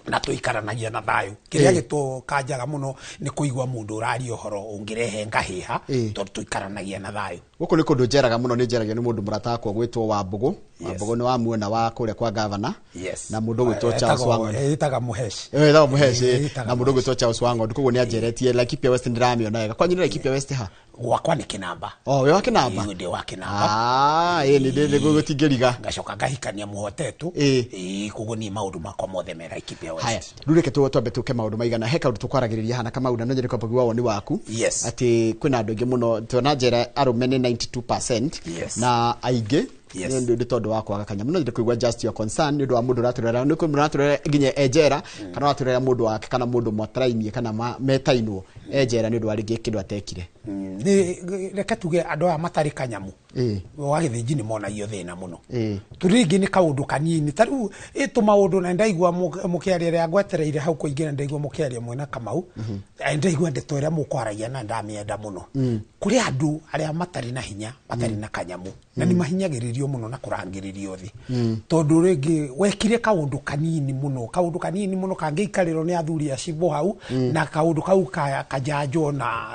na tuikaranagia na thayu kiria gitu kanjaga muno ni kuigwa mundu urari ohoro ungirehe ngahiha tondu tuikaranagia na thayu guku ni kundu njeraga muno ni njeragia ni mundu muratakwo gwitwo Wambugu Wambugu ni wa muona wa kuria kwa governor na mundu gwitwo Charles Wango etaga muheshi na mundu gwitwo Charles Wango ndikugo ni ajeretie Laikipia West ndiramiona wega kwa nyina Laikipia West ha wakwa ni Kinamba we wa Kinamba ndi wa Kinamba ni ndi gugutingiriga ngacoka ngahikania muhotetu kugo ni maundu makwa mothe me Laikipia West haya rureke twambe tuke maundu maigana heka undu tukwaragiria hana kama una nyeri kwa woni waku ati kwina andu ingi muno tuna njera arume ni 92% na aige ndi tondu wa kwaga kanya muno ndi kuigwa just your concern ndi wa mundu raturera ndi kumuraturera nginya ejera kana raturera mundu wake kana mundu mwatrainie kana metainwo ejera ndi wa rigi kindu atekire ni reka tuge andu a matari kanyamu wa githinji ni mona iyo thina muno turingi ni kaundu kanini taru itu maundu na ndaigwa mukiaria ria ngwetereire hau kuingira ndaigwa mukiaria mwena Kamau ndaigwa ndeto ria mukwaragia na ndamienda muno kuri andu aria matari na hinya matari na kanyamu na ni mahinyagiririo muno na kurangiririo thi tondu ringi wekire kaundu kanini muno kangiikariro ni athuri acibo hau na kaundu kau kajanjo na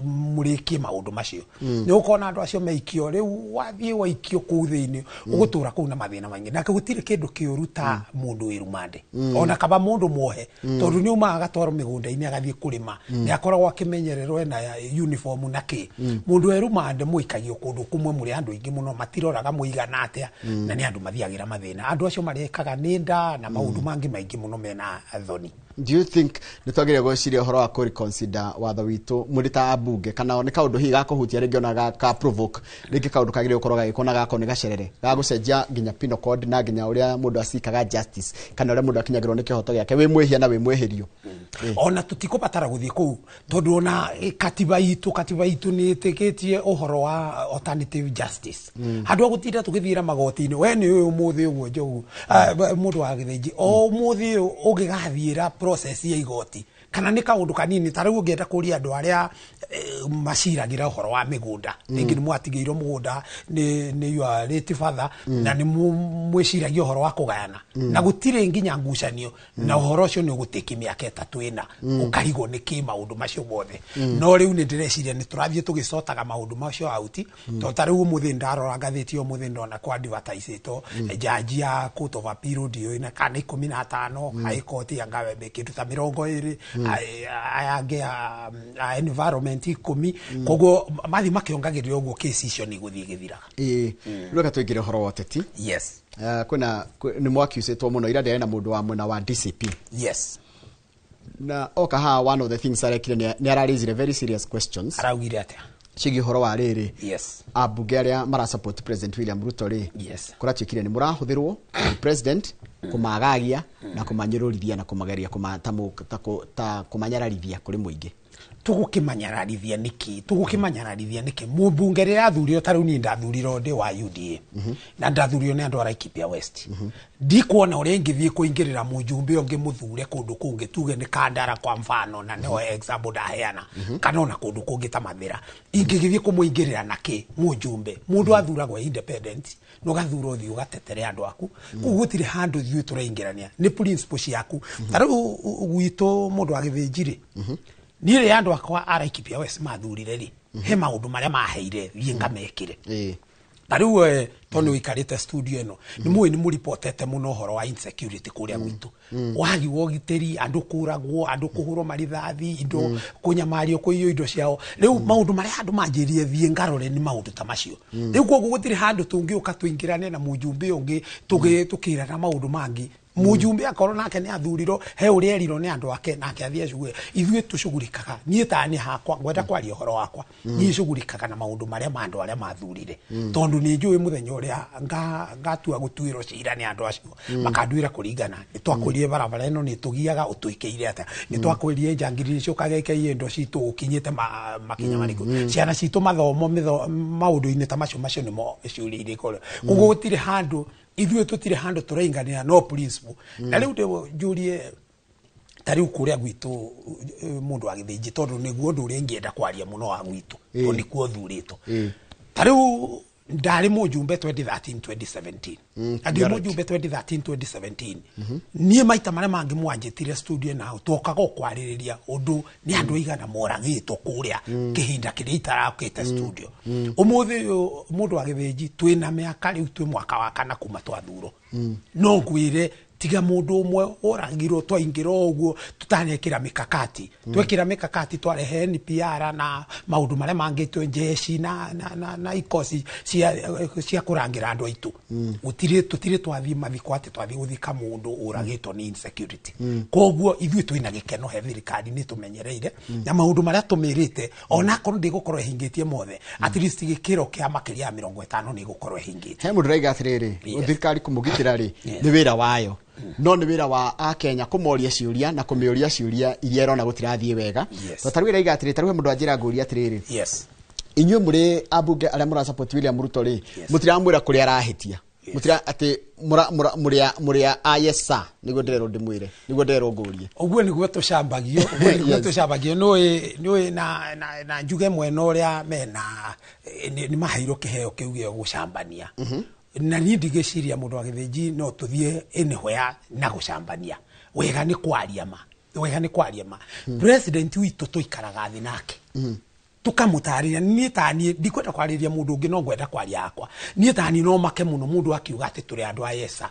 muriki maundu macio ni ukona andu acio meikio riu wathie waikio ku thiini ugutura ku na mathina maingi na gutire kindu kiuruta mundu wirumande ona kaba mundu mohe tondu ni uma agatwaro migunda-ini agathie kurima ni akoragwo akimenyererwo na uniform na ki mundu wirumande muikagio kundu kumwe muri andu ingi muno matiroraga muigana atia na ni andu mathiagira mathina andu acio marekaga ninda na maundu mangi maingi muno mena thoni. Do you think nitwagire gwiciria horo wa consider watho witu murita abunge kana ni kaundu hi gakuhutia ringi ona ka provoke ringi kaundu kagire ukoroga gikona gako ni gacerere gagucenjia nginya penal code na nginya uria mundu asikaga justice kana uria mundu akinyagirwo ni kihoto giake wi mwihia na wi mweherio ona tutikubatara guthie ku tondu ona katiba itu ni itikitie uhoro wa alternative justice handu gutinda tugithira magoti-ini we ni uyu muthi uguo njogu mundu wa githinji o muthi ugigathiira process ya igoti kana nä kaå ndå kanini ta rä u å ngä enda kå ria andå arä a maciragä ra å horo wa mä gå nda rä ngä nä mwatigä irwo må gå nda nä rä father na nä mwä ciragia å horo wa kå gayana na gå tirä nginya ngucanio na å horo å cio nä å gå tä kä mä aka ätatå ä na å karigwo nä kä maå ndå macio mothe no rä u nä ndä reciria nä tå rathiä tå gä cotaga maå ndå macio auti tondå ta rä u må thä ndarora ngathä må thä ndona kwa advertisĩtwo jaji ya court of appeal ndiå na kana 15 high court anga kä ndå ta 20 ayangä a environment 10 koguo mathi makiongagä rä ra å guo kesi icio nä gå thiä gä thiraga rä ka tå ingä re horo wa teti yes kwina nä mwakiucätwo må no ira ndä na må ndå wa mwena wa DCP yes na oka ha one of the things arekire nä ararizire very serious questions araugire atä cigi horo wa rĩrĩ yes ambunge arĩa mara support President William Ruto rĩ yes kũratuĩkire nĩ mũrahũthĩrwo president kũmagagia na kũmanyũrũrithia na kũmageria ta kũmanyararithia kũrĩ mũingĩ tugukimanyararithia niki mubunge rä athurirwo ta rä u niä ndathurirwo ndä wa UDA na ndathurirwo nä andå a Laikipia West ndikuona å rä a ingä thiä kå ingä rä ra må njumbe å ngä må thure kå ndå kå ngä tuge nä Kandara kwa mfano na nä example ndaheana kana ona kå ndå kå ngä ta Mathira ingä gä thiä kå må ingä rä ra na kä må njumbe må ndå athuragwo independent no gathurwo thiä å gatetere andå aku kå gå tirä handå thiä tå raingä rania nä principle ciaku ta rä u gwitå må ndå agä thä njirä niä rä andå akwa a Laikipia West mathurire rĩ he maũndũ marĩa maheire thiĩ ngamekĩre ta rĩu tondũ ũikarĩte studio ĩno nĩ mũĩ nĩ mũripotete mũno ũhoro wa insecurity kũrĩa gwitũ wagi wa ũgitĩri andũ kũragwo andũ kũhũrwo marithathi indo kũnyamario kũiywo indo ciao rĩu maũndũ marĩa andũ manjĩrie thiĩ ngarore nĩ maũndũ ta macio rĩu koguo gũtirĩ handũ tũngĩũka tũingĩrane na mũjumbe ũngĩ tũkĩrana maũndũ mangĩ mujumbe akorwo nake nĩ athurirwo he ũrĩa erirwo nĩ andũ ake nake athiĩ acuge ithuĩ tũcugurikaga niĩ ta nĩ hakwa ngwenda kwaria ũhoro wakwa niĩ cugurikaga na maũndũ marĩa ma andũ arĩa mathurire tondũ nĩ njũĩ mũthenya ũrĩa ngatua gũtuĩrwo cira nĩ andũ acio makanduĩra kũringana nĩ twakwĩrire barabara ĩno nĩ tũgiaga ũtũikĩire atĩa nĩ twakwĩrire njangiri icio kagekeie indo citũ ũkinyĩte makinya marĩkũ ciana citũ mathomo maũndũ-inĩ ta macio nĩmo ciũria irĩkũ koguo gũtirĩ handũ ithuĩ tũtirĩ handũ tũraingania no principle na rĩu ndĩ njũrie ta rĩu kũrĩa gwitũ mũndũ agĩthĩnji tondũ nĩguo ũndũ ũrĩa ingĩenda kwaria mũno wa gwitũ tondũ nĩkuo thurĩtwo ta rĩu ndarĩ mũjumbe 2013-2017 andĩ mũjumbe 2013-2017 niĩ maita marĩa mangĩ mwanjĩtire studio nao twokaga kwarĩrĩria ũndũ nĩ andũ aigana moragĩtwo kũrĩa kĩhinda kĩrĩa itarakĩte studio ũmũthĩ mũndũ agĩthĩnji twĩna mĩaka rĩu twĩ mwaka wa kana kuma twathurwo no ngwĩre tiga mũndũ ũmwe ũragirwo twaingĩra ũguo tũtanekĩra mĩkakati twekĩra mĩkakati twarehe NPR na maũndũ marĩa mangĩ jeshi na ikosi cia kũrangĩra andũ aitũ tũtirĩ twathiĩ mathiko atĩ twathiĩ gũthika mũndũ ũragĩtwo nĩ insecurity koguo ithuĩ twĩna gĩkeno he thirikari nĩ tũmenyereire na maũndũ marĩa tũmĩrĩte onakorwo ndĩgũkorwo ĩhingĩtie mothe at least gĩkĩro kĩa makĩria ya 50 nĩ gũkorwo ĩhingĩtie he mũndũ raiga atĩrĩrĩ thirikari kũmũgitĩra rĩ nĩ wĩra wayo no nĩ wĩra wa Akenya kũmoria ciũria na kũmĩũria ciũria iria ĩrona gũtirathiĩ wega tarĩu raiga atĩrĩrĩ tarĩu mũndũ anjĩra ngũria atĩrĩrĩ inyuĩ mũrĩ ambunge arĩa mũra support William Ruto rĩ mũtiramwĩra kũrĩa arahĩtia mũtira atĩ mũrĩa ayesa nĩguo ndĩrerwo ndĩmwĩre nĩguo ndĩrerwo ngũrie ũguo nĩguo tũcambagio nĩũĩ na njuge mwena ũrĩa mena nĩ maheirwo kĩheo kĩu gĩa gũcambania na niĩ ndigĩciria mũndũ agĩthĩnji no tũthiĩ anywhere na gũcambania wega nĩ kwaria ma president witũ tũikaraga thĩ nake tukamũtarĩria niĩ taniĩ ndikwenda kwarĩria mũndũ ũngĩ no ngwenda kwaria yakwa niĩ taniĩ no make mũno mũndũ akiuga atĩ tũrĩ andũ a yesa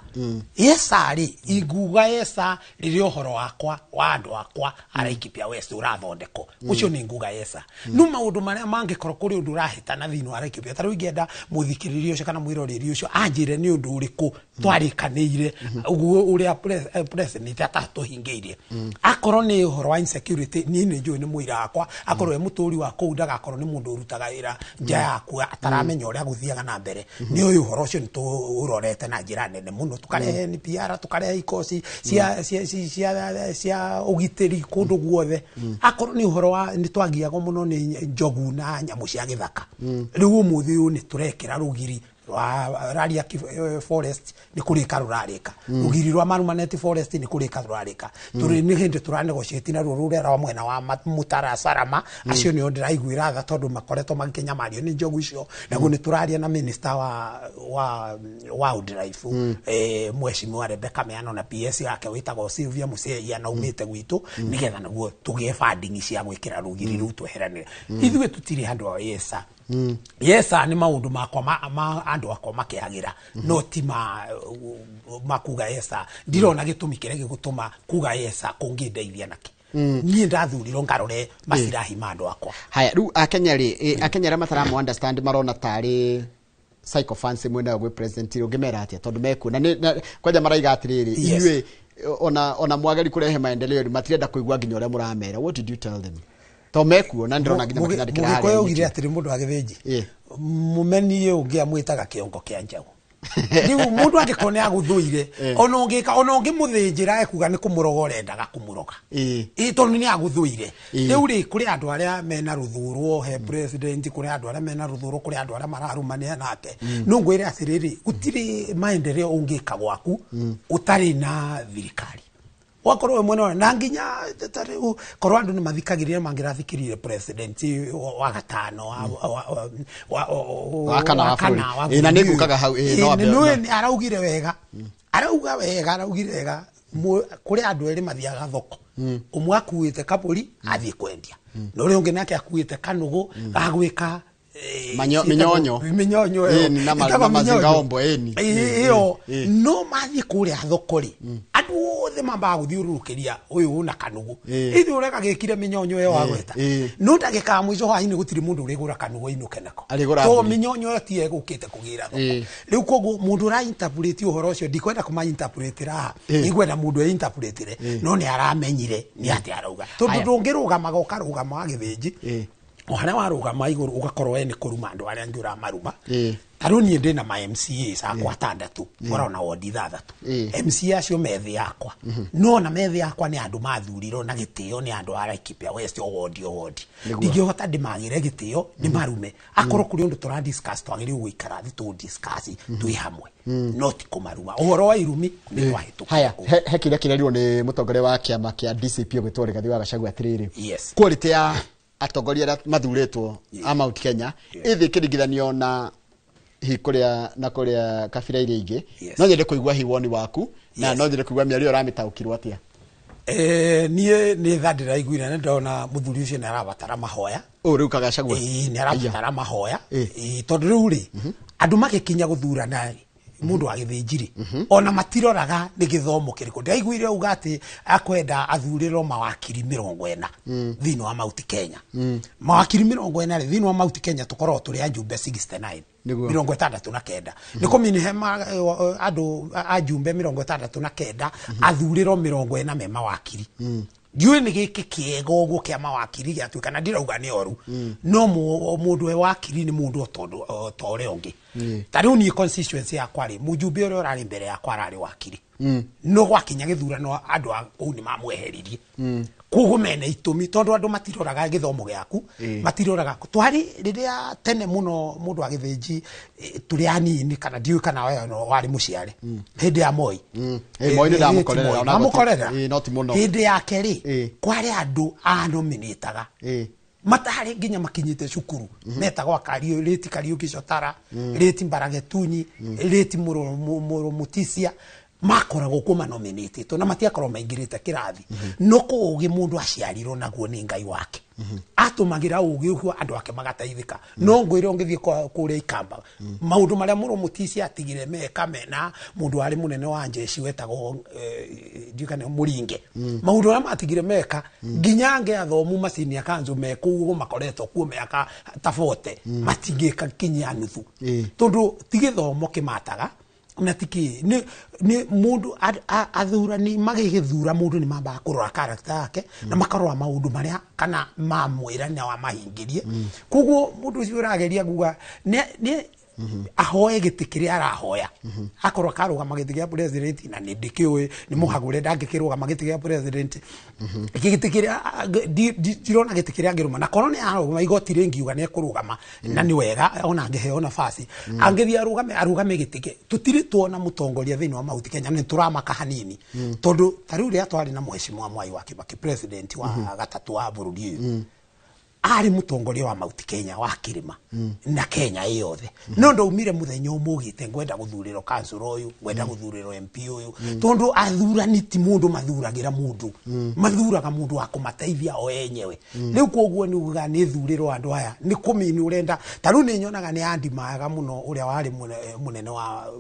yesa rĩ inguga yesa rĩrĩ ũhoro wakwa wa andũ akwa a Laikipia West ũrathondekwo ũcio nĩ nguga yesa no maũndũ marĩa mangĩkorwo kũrĩ ũndũ ũrahĩtana thĩinĩ wa Laikipia tarĩu ingĩenda mũthikĩrĩria ũcio kana mwĩroreri ũcio anjĩre nĩ ũndũ ũrĩkũ twarĩkanĩire ũguo ũrĩa president atatũhingĩirie akorwo nĩ ũhoro wa insecurity niĩ nĩ njũĩ nĩ mũira wakwa akorwo mũtũri wa kũu ndagakorwo nĩ mũndũ ũrutaga wĩra nja yaku ataramenya ũrĩa gũthiaga na mbere nĩ ũyũ ũhoro ũcio nĩ tũrorete na njĩra nene mũno tũkarehe NPR tũkarehe ikosi cia ũgitĩri kũndũ guothe akorwo nĩ ũhoro wa nĩ twagiagwo mũno nĩ njogu na nyamũ cia gĩthaka rĩu ũmũthĩ ũyũ nĩ tũrekĩra rũgiri Raria Forest ni kurika rurarika ugiri rwa Marumaneti Forest ni kurika rurarika turi ni hindi turanegotiate na rurure ra mwena wa Mutara Sarama acio ni ndiraiguira tha tondu makoretwo magikenya mario ni njogu icio naguo ni turaria na minister wa wildlife mheshimiwa Rebecca Meano na PS yake witagwo Sylvia Musei na umite gwitu nigetha naguo tugie funding cia gwikira rugiri ru tweheranire ithuĩ tutiri handu wa yesa yesa ni maundu makwa andu akwa makiagira no ti makuga yesa ndirona gitumi kire gigutuma kuga yesa kungindeithia naki nie ndathurirwo ngarore masirahi mandu akwa haya ru akenya mataramu understand marona tari psychofancy mwena gwe president ungimera atia tondu mekuna kwaja maraiga atiriri inywe ona mwagari kurehe maendeleo matirenda kuigwa nginya ure muramera. What did you tell them? Tomekuo na ndirona nginya makindandikira hari mugikoyo ugire atiri mundu agithinji mumeni ungi amwitaga kiongo kia njagu riu mundu angikone aguthuire ona ungi muthinjira ekuga ni kumurogora endaga kumuroga tondu ni aguthuire riu ri kuri andu aria mena ruthurwo he president kuri andu aria mena ruthurwo kuri andu aria mararumania nake no ngwire atiriri gutiri maendeleo ungika gwaku utari na thirikari wakorwo mwena na nginya korwo andu ni mathikagirire mangirathikirire president wa gatano wa kana na nigukaga hau no araugire wega araugire wega kuri andu eri mathiaga thoko umwe akuite kaburi athie kwendia no ri ungi nake akuite kanugu gagwika minyonyo na mazinga ombo iyo no mathie kuria thokori andu othe mamba guthiurukiria uyu na kanugu ithu ureka gikire minyonyo yo agweta no ndagika mwizo haini gutiri mundu urigura kanugu inuke nako to minyonyo ti egukite kugira thoko riu kogu mundu ra interpret uhoro ucio ndikwenda kuma interpretira igwenda mundu e interpretire no ni aramenyire ni ati arauga tondu ndungirugama gokarugama agithinji ohana warugama iguru ugakorwo ni kuruma andu aria ngiura maruma taruni ndi na ma MCA akwa tandatu morona wodi thathatu MCA acio methi yakwa no na methi yakwa ni andu mathuriro na gitio ni andu ara Laikipia West wodi ndingihota ndimagire gitio ni marume akorwo kuri undu tura discuss twagiri gwikara tu discuss twi hamwe not kumaruma uhoro wa irumi ni wahitu haya hekire kirerirwo ni mutongoria wa kiama kia DCP gwitwo Rigathi wa Gachagua atiriri yes quality ya atongoria mathuretwo a Mount Kenya ithi kiringithanio na hikuria na kuria kabira iria ingi no nyende kuigua hiwoni waku na no nyende kuigua miario ramitaukirwo atia nie ni thadira iguira ne ndona muthuri ucio ni arabatara mahoya riu Gachagua ni arabatara mahoya tondu riu ri andu magikinya guthurana mundu agithinjiri ona matiroraga ni githomo kiriko ndaiguire ugati akwenda athuriro mawakiri 40 thini wa Mount Kenya mawakiri 40 ri thini wa Mount Kenya tukorwo turi ajumbe 69 69 niko minihema andu ajumbe 69 athuriro 40 me mawakiri ndiwe ni giki kiego uguo kia mawakiri giatuika na ndirauga ni oru no mundu we wakiri ni mundu otondu tore ongi tari ni constituency ya kwari mujumbe ore orari mbere ya kwarari wakiri no gwakinya githurano andu au ni mamweheririe kugu mene itumi tondu andu matiroraga githomo giaku matiroraga twari riria tene muno mundu agithinji turi anini kana ndiu kana we wari muciare hindi ya Moi Moi ni ndamukorera not muno hindi ya keri kwari andu anominitaga matari nginya makinyite cukuru metagwa Kario Leti Kariuki Cotara Leti Mbaragetunyi Leti Mutisia makoragwo kuma nominated to na matiakorwo maingirite kirathi no ko ugi mundu aciarirwo naguo ni ngai wake atumagira ugi uguo andu ake magataithika no ngwire ungithie kuria ikamba maundu maria muru Mutisi atigire meka mena mundu ari munene wa jeshi wetagwo ndikane Muringe maundu aria matigire meka nginyange athomu macini akanzu meku uguo makoretwo kuo meka tafote matingika kinya nuthu tondu tigithomo kimataga na tiki ni mundu athura ni magigithura mundu ni mamba kurora character yake na makarora maundu maria kana mamwira na wa mahingirie kuguo mundu ucio urageria guga ni ahoe giti kiria arahoya akorwo karugama giti gia president na ni ndikiwe ni muhagure ndangikirugama giti gia president giti kiria dirona giti kiria ngiruma na korone arugama igoti rengiuga ne kurugama na ni wega ona ngeheo nafasi angithia arugame giti tutiri tuona mutongoria thini wa Mount Kenya ni turamaka hanini tondu tariu ria twari na mheshimiwa Mwai wa Kibaki president wa gatatu wa bururi ari mutongoria wa Mount Kenya wa kirima na Kenya yothe no ndaumire muthenya umugite ngwenda guthuriro council uyu ngwenda guthuriro MP uyu tondu athuraniti mundu mathuragira mundu mathuraga mundu wa kumateithia o enyewe riu koguo ni uga ni thuriro andu aya ni kumini urenda taru ni nyonaga ni andi maaga muno uria wari munene wa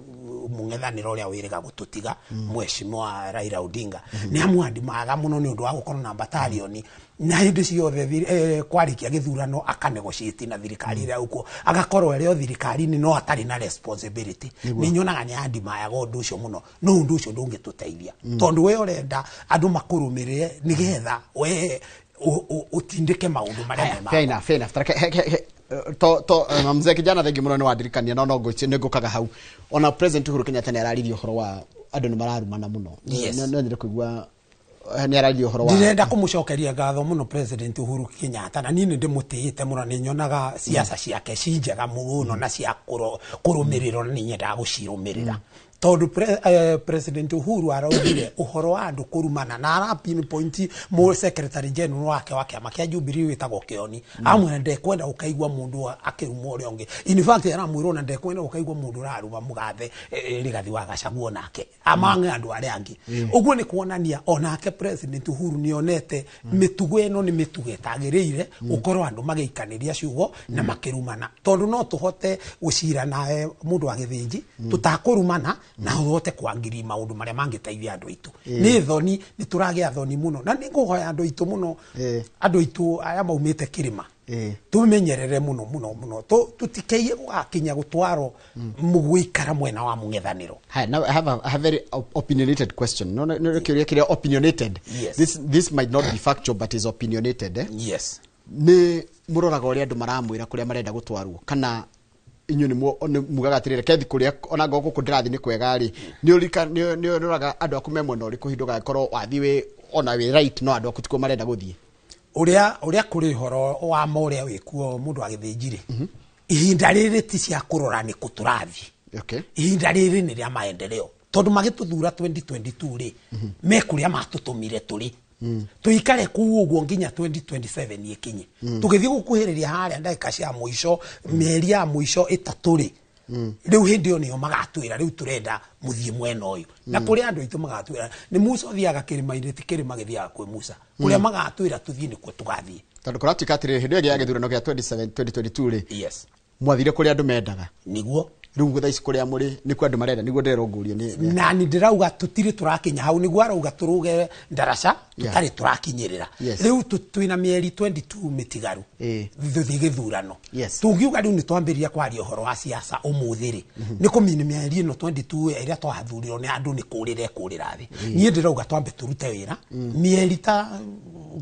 mungethaniro uria wiriga gututiga mheshimiwa Raila Odinga ni amwandi maaga muno ni undu wa gukorwo na battalion na hindi ciothe kwarikia githurano akanegotiate na thirikari ira uko agakorwo ere thirikari ni no atari na responsibility ni nyonaga ni andi maya gondu ucio muno no undu ucio ndungituteithia tondu we orenda andu makurumirire nigetha we utindike maundu maria mema faina mzee kijana thengi muno ni wadirikania no ngukaga hau ona president Uhuru Kenyatta ni araririo horo wa andu ni mararumana muno no ndire kuigua ni arario horo wa ndirenda kumucokeria ngatho muno president Uhuru Kenyatta na nini ndimutiite muno ni nyonaga siasa ciake cinjega muno na cia kurumiriro ni nyenda gucirumirira tondu president Uhuru araugire uhoro wa andu kurumana na arapin point mo secretary general wake kiama kia Jubilee witagwo Kioni amwe ndekwenda ukaigwa mundu akiruma uri onge in fact aramwiro na ndekwenda ukaigwa mundu raruma mugathe rigathi wa Gachagua nake amange andu ari angi uguo ni kuonania onake president Uhuru ni onete mitugo eno ni mitugo tagirire ukorwo andu magiikaniria ciugo na makirumana tondu no tuhote gucira nae mundu wa githinji tutakurumana na wote kwangiri maundu maria mangiteithia andu itu ni thoni ni turagia thoni muno na ni nguhoya andu itu muno andu itu aya maumite kirima tumenyerere muno tutikeie gugakinya gutwaro mugwikara mwena wa mungethaniro. Now I have a very opinionated question. No kiria opinionated. Yes. This might not be factual but is opinionated. Yes. Ni muroraga uri andu maramwira kuria marenda gutwarwo kana inyu ni mugaga atirire kethi kuria ona ngoko kundirathi ni kwega ri ni uroraga andu akumemwe no ri kuhinduga korwo wathiwe ona we right no andu akutiko marenda guthie uria kuri horo wa moria wikuo mundu agithinjire ihinda riri ti cia kurora ni kuturathi ihinda riri ni ria maendeleo tondu magituthura 2022 ri mekuria matutumire turi tuikare ku uguo nginya 2027 ikinye tugithie gukuhiriria haria ndagika cia muico mieri ya muico itaturi riu hindi yo niyo magatwira riu turenda muthie mwena uyu na kuri andu itu magatwira ni Musa thiaga kirima ire tikirima githiaga kwi Musa kuria magatwira tuthie ni ku tugathie tondu kuratika atire hindi ya githurano gia 2022 ri yes mwathire kuri andu mendaga niguo riu guthaici kuria muri ni kwa andu marenda niguo nderongurio ni na ni ndirauga tutiri turakinya hau niguo arauga turuge ndaraca tutari turakinyirira riu twina mieri 22 mitigaru thuthi githurano tungiuga riu ni twambiria kwaria uhoro wa siasa umuthiri ni kumini mieri no 22 iria twahathurirwo ni andu ni kurire thi nie ndirauga twambe turute wira mieri ta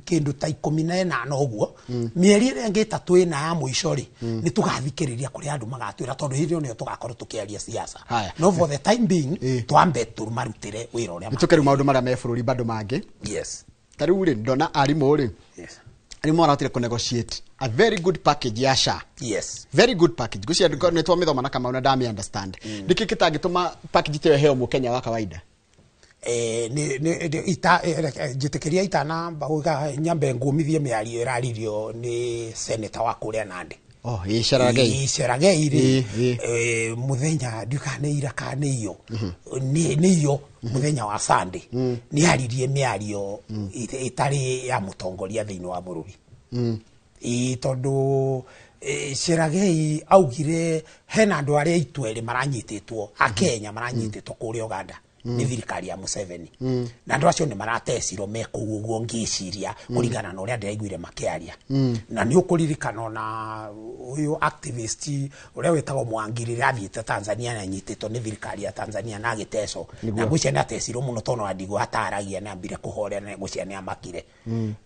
kindu ta 14 uguo mieri ire ngitatu ina ya muico ri ni tugathikiriria kuri andu magatwira tondu hirio ni tugakorwo tukiaria siasa no for the time being twambe turumarutire wira uria tukeru maundu maria me bururi bado mangi yes tariu ri ndona arimu ri arimu aratire ku negotiate a very good package ya SHA yes very good package gucia ne twamithoma na kama una dami understand ndiki kitagituma package teyo heo mukenya wa kawaida jitekeria itana baguga nyambe ngumithie miario iraririo ni senator wa kuria Nandi Icharagei muthenya ndukane ira kane iyo ni iyo muthenya wa Sunday ni aririe miario itari ya mutongoria thiini wa bururi tondu Icharagei augire hena andu aria itwere maranyititwo akenya maranyititwo kuria Uganda ni thirikari ya Museveni na andu acio ni maratecirwo mekuguo ngiciria kuringana na uria ndiraiguire makiaria na ni ukuririkana na uyu activist uria wetagwo Mwangirire athiite Tanzania na nyititwo ni thirikari ya Tanzania na agiteco na gucia na tecirwo muno tono andigo ataragia na ambire kuhorea na gucia ni amakire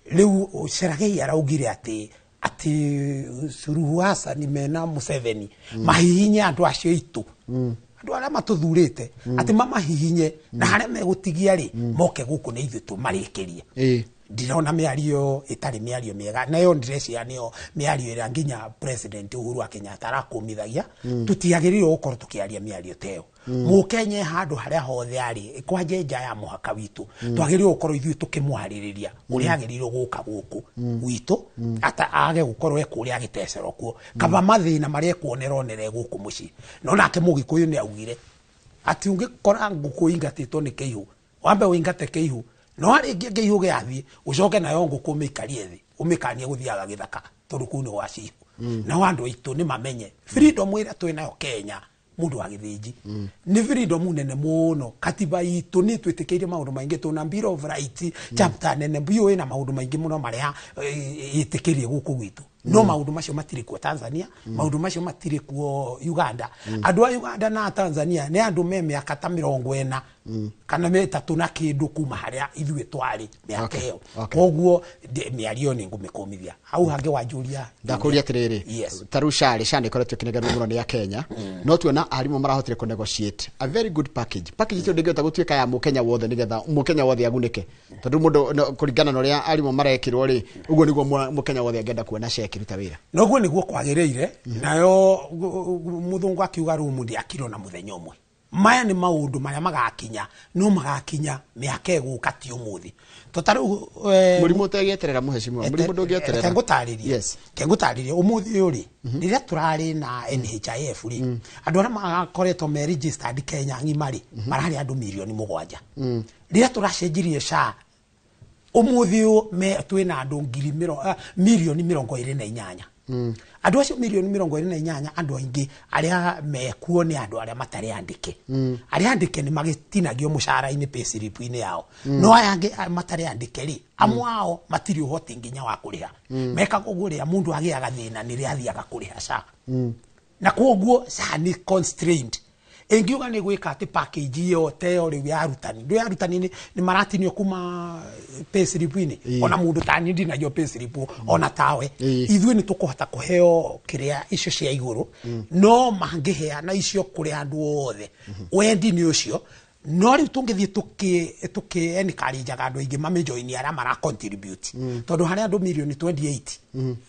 riu Icharagei araugire ati ati Suluhu Hassan mena Museveni mahihinye andu acio itu andu aria matuthurite ati mamahihinye na haria megutigia ri moke guku ni ithu tumarikirie ndirona miario itari miario miega nayo ndirecia nio miario ira nginya president Uhuru wa Kenyatta arakumithagia tutiagiriro gukorwo tukiaria miario teo mukenye handu haria hothe ari kwaje nja ya muhaka witu twagiriro gukorwo ithu tukimwaririria uri agiriro guka guku witu ata age gukorwo ekuri agitecero kuo kaba mathina maria kuoneronere guku muci no nake mugikuyu ni augire ati ungikora nguku ingatitwo ni keihu wambe uingate keihu no ari ngeihu giathie ucoke nayo nguku mikarie thi umikanie guthiaga githaka turukuni wa cihu na wandu itu ni mamenye freedom ira twinayo Kenya mundu wa githiji ni freedom nene muno katiba itu ni twitikiire maundu maingi tuna Bill of Rights chapter nene bio ina maundu maingi muno maria itikirie guku gwitu no maundu macio matiri ku Tanzania maundu macio matiri ku Uganda andu a Uganda na Tanzania ni andu me miaka ta 40 kana me 3 na kindu kuma haria ithuĩ twari miaka iyo koguo miario ni ngumikomithia hau hange wanjuria ndakuria atiriri tarushari shande koretwe kinegano muno ni ya Kenya no tuona arimo marahotire ku negotiate a very good package cio ndingĩhota gũtuĩka ya Mukenya wothe nigetha Mukenya wothe agunike tondu mundu kuringana na uria arimo marekirwo ri uguo niguo Mukenya wothe angenda kuona sheki ruta wira noguo niguo kwagireire nayo muthungu akiuga rumu ndi akiro na muthenya umwe maya ni maundu maria magakinya no magakinya miaka iguka ti umuthi totaru murimu utegieterera muheshimiwa murimu ndungieterera kengutariria umuthi uri riria turari na NHIF ri andu aria magakoretwo me registered Kenya ngimari marari andu milioni 7 riria turacenjirie SHA umuthi me twina andu milioni 28 andu acio milioni 28 andu aingi aria mekuo ni andu aria matari andike aria andike ni magitinagio mushara-ini pay slip-ini yao no ayangi matari andike ri amwao matiri uhoti nginya wa kuriha meka kuguria mundu agiaga thina ni ria thiaga kuriha SHA na koguo SHA ni constrained engiuga ni gwika ati package yo teo ri ya rutani ndo ya rutani ni maratinio kuma pay slip-ini ona mundu tani ndinayo pay slip ona tawe ithuĩ ni tukuhota kuheo kiria icio cia iguru no mangihea na icio kuri andu othe wendi ni ucio no ri tungithie tuki encourage andu aingi mamejoin aria mara contribute tondu hari andu milioni 28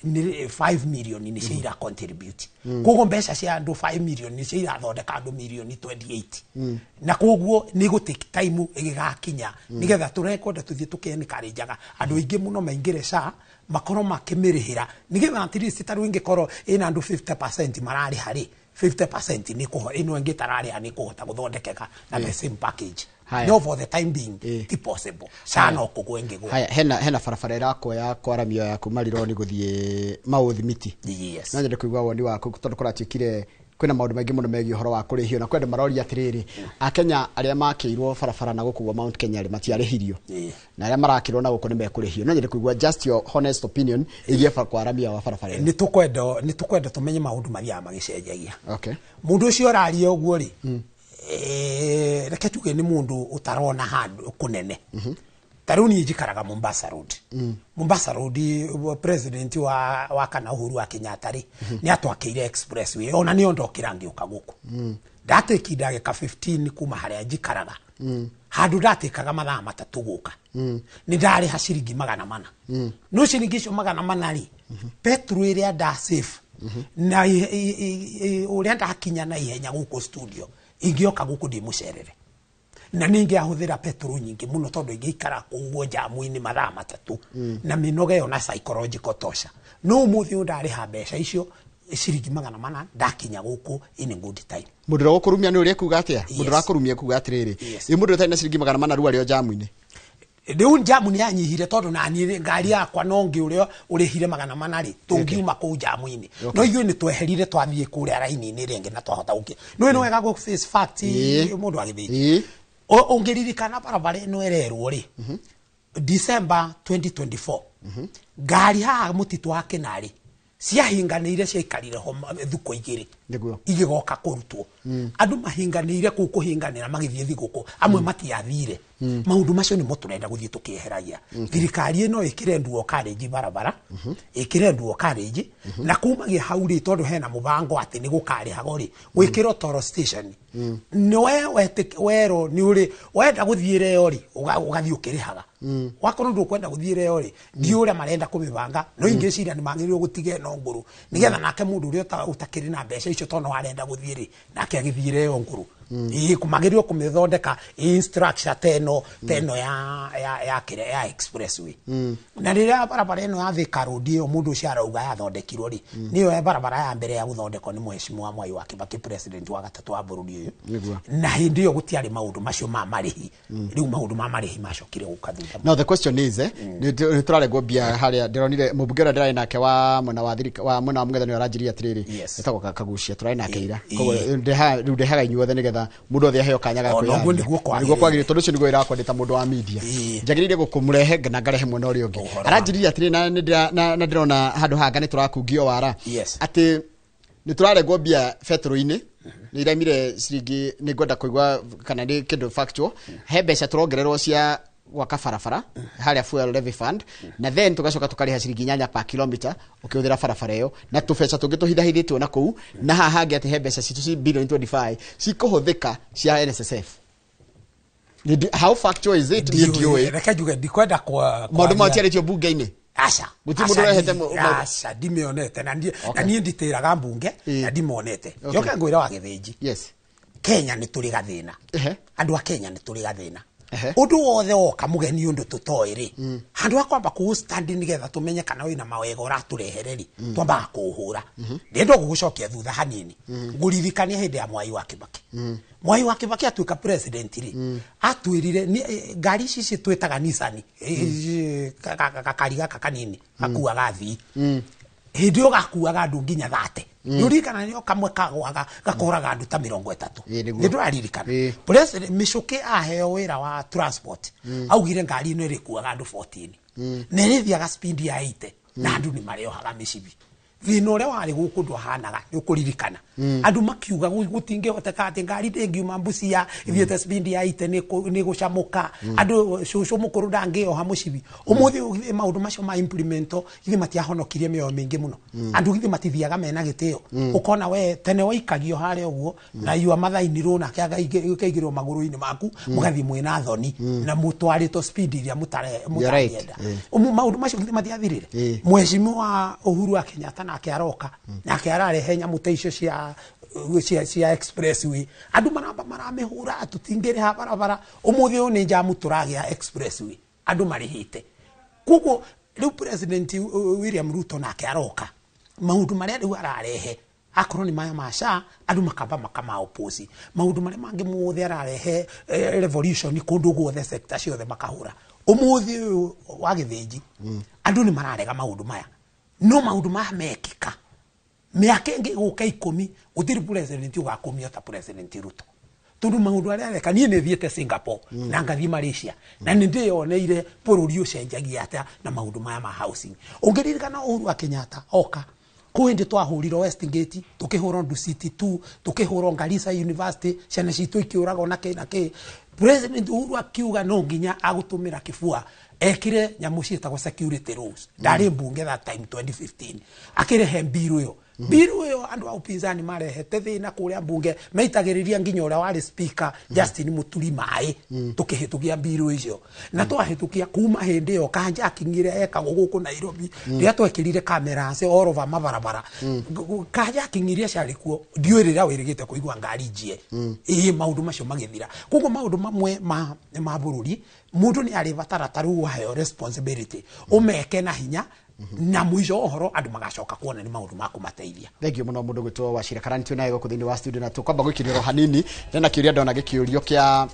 ni 5 million ni cia contribute koguo mbeca cia andu 5 million ni cia thondeka andu milioni 28 na koguo ni go take time igigakinya nigetha turekonda tuthie tuki encourage andu aingi muno maingire SHA makoro makimirihira nigetha at least taru ingikoro ina andu 50% marari hari 50% ni kuho ino ngi tarari ani kuhota guthondekeka na the same package no for the time being ti possible sana kugwenge go hena farafara irako ya kwaramio ya kumariro ni guthie mauthimiti na njende kuigwa woni wako tondu kuratuikire kwina maundu maingi muno megi horo wa kurihio na kwenda marori atiriri akenya aria makirwo farafara na gukuwa Mount Kenya ri matiarihirio na aria marakirwo na guko ni mekurihio na njende kuigwa just your honest opinion igie kwaramia wa farafara ni tukwenda tumenye maundu maria magicenjagia mundu ucio araria uguo ri reke tuge ni mundu utarona handu kunene taruni njikaraga Mombasa Road Mombasa Road president wa kana Uhuru wa Kenyatta ri ni atwakire expressway ona ni ondokira ngiuka guku ndatekida ka 15 kuma haria njikaraga handu ndatekaga mathaa 3 guka ni ndari ha ciringi 400 no ciringi cio 400 ri petro iria nda safe na uria ndakinya na ihenya guku studio ingioka guku ndi mucerere na ningi ahuthira petro nyingi muno tondu ingikara kuguo jamu-ini mathaa 3 na minoga yo na psychological tosha no muthi ndari ha mbeca icio ciringi 400 ndakinya guku in good time mundu ro kurumia ni uria kuga atia mundu ra kurumia kuga atiriri mundu tari na ciringi 400 ruwa rio jamu-ini Deun jamu ni anyihire tondu na ni ngari yakwa nongi uria urihire 400 ri tungiuma ku jamu-ini no ithuĩ ni tweherire twathie kuria raini-ini renge na twahota uki no ino wega go face fact mundu agithii ongeririkana barabara ino ererwo ri December 2024 ngari ha mutitu wa Kinari ciahinganire ciaikarire ho thuko igiri igigoka kurutwo andu mahinganire kuhinganira magithie thiguku amwe matiathire maundu macio nimo turenda guthie tukiheragia thirikari ino ikire nduo college barabara ikire nduo college na kumagia hauri tondu hena mubango ati ni gukari hagori gwikiro toro station noe wero ni uri wenda guthiire yori ugathie ukirihaga wakorwo ndu kwenda guthiire yori ndi uri marenda kumibanga no ingicira ni magiriro gutige no nguru nigetha nake mundu uri utakiri na mbeca icio tono arenda guthiire nake agithiire yo nguru kumagirio kumithondeka structure teno ya expressway na riria barabara ino ya Thika Road iyo mundu ucio arauga yathondekirwo ri niyo barabara ya mbere ya guthondekwo ni mheshimiwa Mwai wa Kibaki president wa gatatu wa bururi uyu na hindi yo gutiari maundu macio ma marihi riu maundu ma marihi macokire gukathutha. Now the question is ni turaregwo bia haria ndironire mubunge ura ndirai nake wa mwana wa thirika wa mwana wa mungethani aranjiria atiriri etagwo Kagucia turai nake ira koguo ndehaga inyuothe nigetha mundu othe aheo kanyaga kwa niguo kwagire tondu cio niguo irakwendeta mundu wa media njagirire gukumurehe na ngarehe mwena uri ungi aranjiria atiriri na ndirona handu hanga ni turakungio wara ati ni turaregwo bia fetro-ini ni iramire ciringi ni ngwenda kuigwa kana ni kindu factual he mbeca turongererwo cia gwaka barabara haria fuel levy fund na then tugacoka tukariha ciringi 8 per kilometer ukiuthira barabara iyo na tubeca tungi tuhithahithitwo na kuu na haha hangi ati he mbeca citu ci billion 25 cikuhuthika cia NSSF. How factual is it? Reke juga ndikwenda kwa maundu matiaritio bunge-ini Asha muti mundu rehete asha ndimionete na nie nditiraga mbunge na ndimonete yoka ngwira wa githinji Kenya ni turi gathina andu a Kenya ni turi gathina undu wothe oka mugeni undu tutoiri handu akwamba ku stand nigetha tumenye kana wina mawega uraturehereri twamba kuhura ndendo gugucokia thutha hanini nguririkania hindi ya Mwai wa Kibaki Mwai wa Kibaki atuika president ri atwirire ngari ici twetaga Nissan kakariga kakanini akuaga athii hindi ugakuaga andu nginya 30 nurikana nio kamwe kagwaga gakoraga andu ta 30 ndio aririkana president Michuki aheo wira wa transport augire ngari ino irikuaga andu 14 nerithiaga speed ya 80 na andu ni mariohaga micibi thina uria wari guku ndwahanaga ni ukuririkana andu makiuga gutingihoteka ati ngari ndingiuma Busia ithiete speed ya 80 ni gucamuka andu cucu mukuru ndangioha mucibi umuthi maundu macio ma implemento ithi matiahonokirie mioyo mingi muno andu ithi matithiaga mena gitio ukona we tene waikagio haria uguo na yua mathaini runa kaigirwo maguru-ini maku mugathi mwina thoni na mutwarito speed iria mutarienda maundu macio ithi matiathirire mheshimiwa Uhuru wa Kenyatta nake aroka nake ararehe nyamu ta icio cia expressway andu maramihura tutingire ha barabara umuthi ni jamu turagia expressway andu marihite kuko riu president William Ruto nake aroka maundu maria riu ararehe akorwo ni maya masha andu makamba makama opposi maundu maria mangi muthi ararehe revolution kundu guothe sector ciothe makahura umuthi wa githinji andu ni mararega maundu maya no maundu ma mekika miaka ingi guka 10 gutiri president ugakumia ta president Ruto tondu maundu aria reka nie ne thiete Singapore na ngathi Malaysia na ndioneire bururi ucenjagia ata na maundu maya ma housing ungiririkana Uhuru wa Kenyatta oka kuende twahuriro Westgate tukihura City 2 tukihura Garissa University ciana citu ikiuraga na ke president Uhuru akiuga no nginya agutumira kifua ekire nyamu cietagwo security rules ndari mbunge that time 2015 akirehe mbiru yo andu a upinzani marehete thina kuria mbunge meitagiriria nginya uria wari speaker Justin Muturi mai tukihitukia mbiru icio na twahitukia kuma hindi yo kanja akingire ekagwo guku Nairobi ria twekirire kamera ase all over mabarabara kanja akingiria ciarikuo ndiurira wirigite kuigwa ngari njie maundu macio magithira kuko maundu mamwe ma bururi mundu ni ari batara taru wa responsibility umeke na hinya na mwizo ohoro andu magacoka kuona ni maundu makumateithia. Thank you muno mundu gwitwo Wachira Karani tu nayo guthini wa studio na tukwamba gwikiriro hanini na kiuria ndona gikiurio kia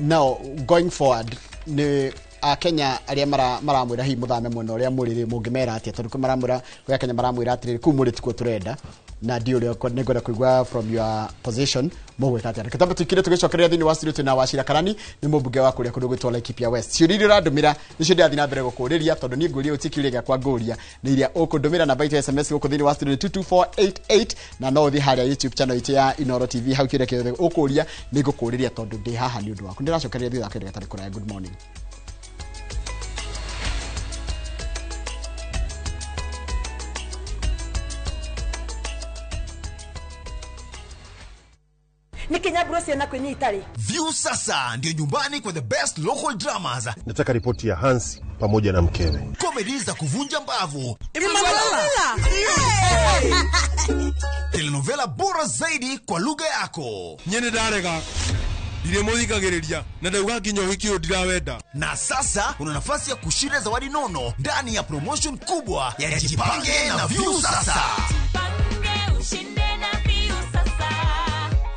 now going forward ni Kenya aria maramwira hi muthame mwena uria muriri mungimera atia tondu maramwira kwa Kenya maramwira atiri ku muri tikuo turenda na ndio leo ngwenda kuigua from your position mugweta atia reke tambe tukire tugicokereria thini wa studio tuna Wachira Karani ni mubunge wa kuria kundu gwitwa Laikipia West ciuriri randumira nicio ndathi na mbere gukuriria tondu ni nguria utikiuria gya kwa nguria ni iria ukundumira na baita SMS guku thini wa studio 22488 na no thi haria YouTube channel itu ya Inoro TV hau kire kiothe ukuria ni gukuriria tondu ndi haha ni undu waku ndiracokereria thutha kende gatari kuraya. Good morning. Ni Kenya Bruce na kwenye Italy. View sasa ndio nyumbani kwa the best local dramas. Nataka ripoti ya Hansi pamoja na mkewe. Comedy za kuvunja mbavu. Telenovela bora zaidi kwa lugha yako. Nyene darega. Ile muthikagiriria na ndauga kinyo hiki ndirawenda. Na sasa una nafasi ya kushinda zawadi nono ndani ya promotion kubwa ya Jipange na View sasa.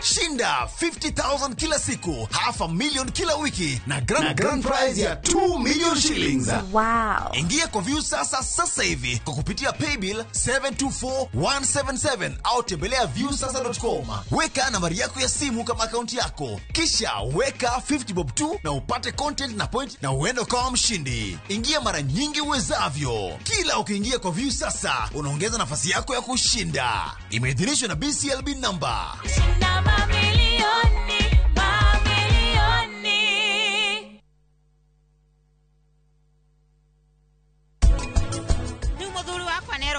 Shinda 50,000 kila siku, $500,000 kila wiki na grand prize ya 2 million shillings. Wow. Ingia kwa View sasa hivi kwa kupitia paybill 724177 au tembelea viewsasa.com. Weka nambari yako ya simu kama akaunti yako, kisha weka 50 bob tu na upate content na point na uende kama mshindi. Ingia mara nyingi uwezavyo. Kila ukiingia kwa View sasa unaongeza nafasi yako ya kushinda. Imeidhinishwa na BCLB number.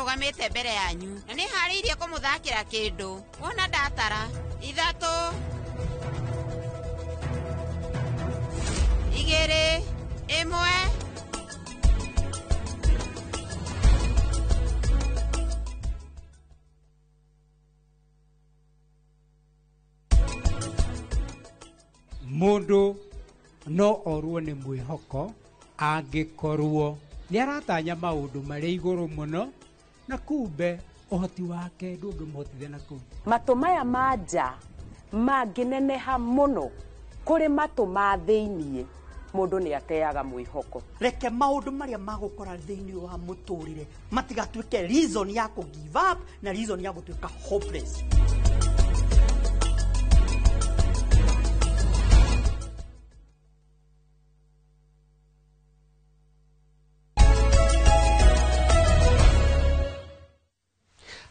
Gamete mbere yanyu na ni hariirie kumuthakira kindu wona ndatara 3 2 1 mundu no orwo ni mwihoko angikorwo ni aratanya maundu mari iguru muno na kumbe ohoti wake ndundu muhotithia na kuu matu maya manja mangineneha muno kuri matu ma thiini mundu ni ateaga mwihoko. Reke maundu maria magukora thiini wa muturire matigatuike reason ya ku give up na reason ya gutuika hopeless.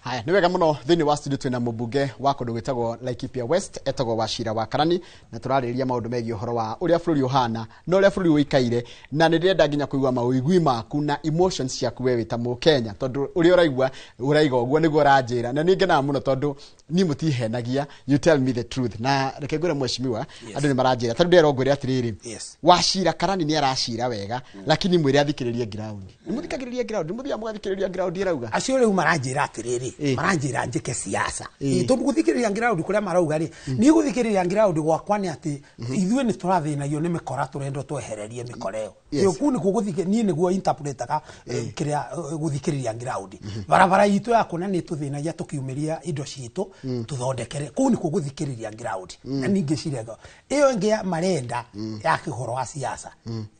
Haya, ni wega muno thini wa studio twina mubunge wa kundu gwitagwo Laikipia West etagwo Wachira wa Karani na turariria maundu megi uhoro wa uria bururi uhana na uria bururi uikaire na ni ndenda nginya kuigwa mauigwi maku na emotions ciaku wewe ta Mukenya tondu uria uraiga ogwo niguo ranjira na ningena muno tondu ni mutihenagia you tell me the truth na reke ngure mweshimiwa andu ni maranjira tondu ndero ngwire atiriri Wachira Karani ni arashira wega lakini mwire athikiririe ground muthikagiririe ground muthia mwathikiriria ground irauga acio riu maranjira atiriri maranjira njike siasa tondu guthikiriria ground kuria marauga ri ni guthikiriria ground gwakwa ni ati ithuĩ ni turathĩnagio ni mikora turendo twehererie mikoreo yo kuni kuguthikiriria ni guo interpretaga kiria guthikiriria ground barabara itu ya kuna ni tuthĩnagia tukiumiria indo citu tuthondekere kuni kuguthikiriria ground na ningi cirega iyo ngi marenda ya kihoro wa siasa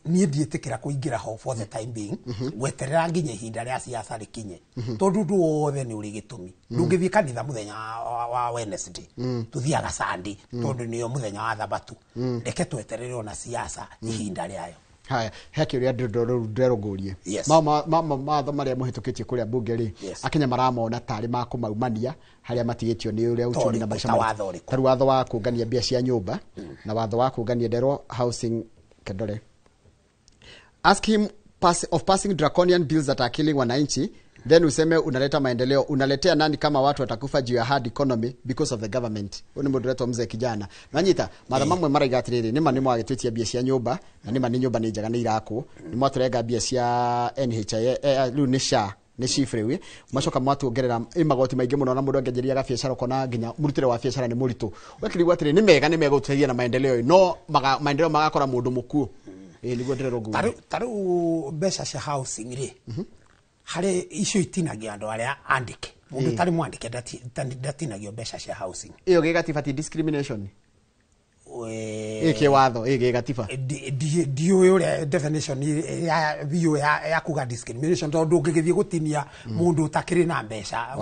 ni ndiĩtĩkĩra kuingira ho for the time being gweterera nginya ihinda ria siasa rikinye tondu ndu wothe ni uri gitumi ndungithie kanitha muthenya wa Wednesday tuthiaga Sunday tondu niyo muthenya wa Thabatu reke tweterere ona siasa ihinda riayo. Haya, heki uria nderogurie matho maria muhitukitie kuria bunge ri akenya maramona tari makumaumania haria matigitio ni uria uchumi na maisha taru watho wa kungania mbia cia nyumba na watho wa kungania ndero housing kedore ask him of passing draconian bills that are killing wananchi then useme unaleta maendeleo, unaletea nani kama watu watakufa juu ya hard economy because of the government. Uni moderator mzee kijana nanyita mamwe mara igatiriri nima nimo agitwetia bia cia nyumba na nima ni nyumba ni njaga ni irako nimo turega bia cia NHIF lunisha ni shifre we macoka mwatuongerera imagoti maingi muno na mundu angejeria ga biashara kona nginya murutire wa biashara ni muritu wekirigwa atiri ni mega guteithia na maendeleo no maendeleo magakora mundu muku niguo ndirero guo taru mbeca cia housing ri hare icio itinagia andu aria andike mundu tari mwandike ndatinagio mbeca cia housing iyo gigatifati discrimination Ike watho, ike gatiba. Ndiyo ule definition ya bio ya kuga discrimination tondu ngigithie gutinia mundu utakiri na mbeca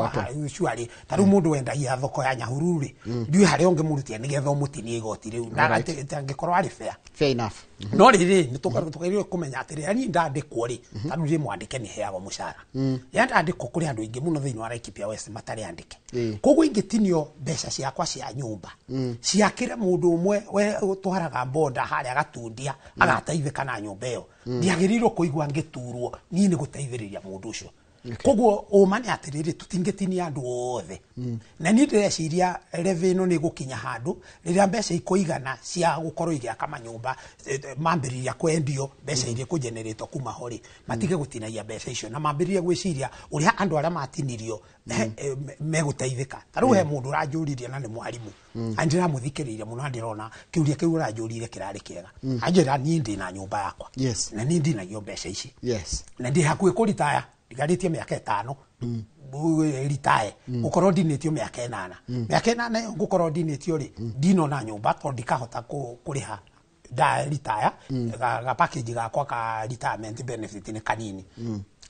usually taru mundu wendagia thoko ya Nyahururu ri ndiyo hari onge murutia nigetha umutinie igoti riu na tangikorwo ari fair enough. No riri nitukaire kumenya atiri ani ndandikwo ri taru ri mwandike ni heago mushara ya ndandikwo kuri andu ingi muno thiini wa Laikipia West matari andike koguo ingitinio mbeca ciakwa cia nyumba ciakire mundu umwe we twaraga bonda haria gatundia agateithika na nyumba iyo ndiagirirwo kuigwa ngiturwo ni ni guteithiriria mundu ucio koguo umane atiriri tutingetinia andu othe na ni ndeciria revenue ni gukinya handu riria mbeca ikoigana cia gukorwo igiaka manyumba mambiriria kwendio mbeca iria kugenerate kuma hori matige gutinagia mbeca icio na mambiriria gwiciria uria andu aria matinirio meguteithika taru he mundu rajuririe na ni mwarimu anjira muthikiriria muno andirona kiuria kiu rajurire kirari kiega anjira ni ndi na nyumba yakwa na ni ndi na yo mbeca ici na ndi hakuhe kuritaya digaritie miaka 5 ritae gukorwo ndinetio miaka 8 miaka 8 gukorwo ndinetio ri ndino na nyumba to ndikahota kuriha da retire ga package gakwa ka retirement benefit ni kanini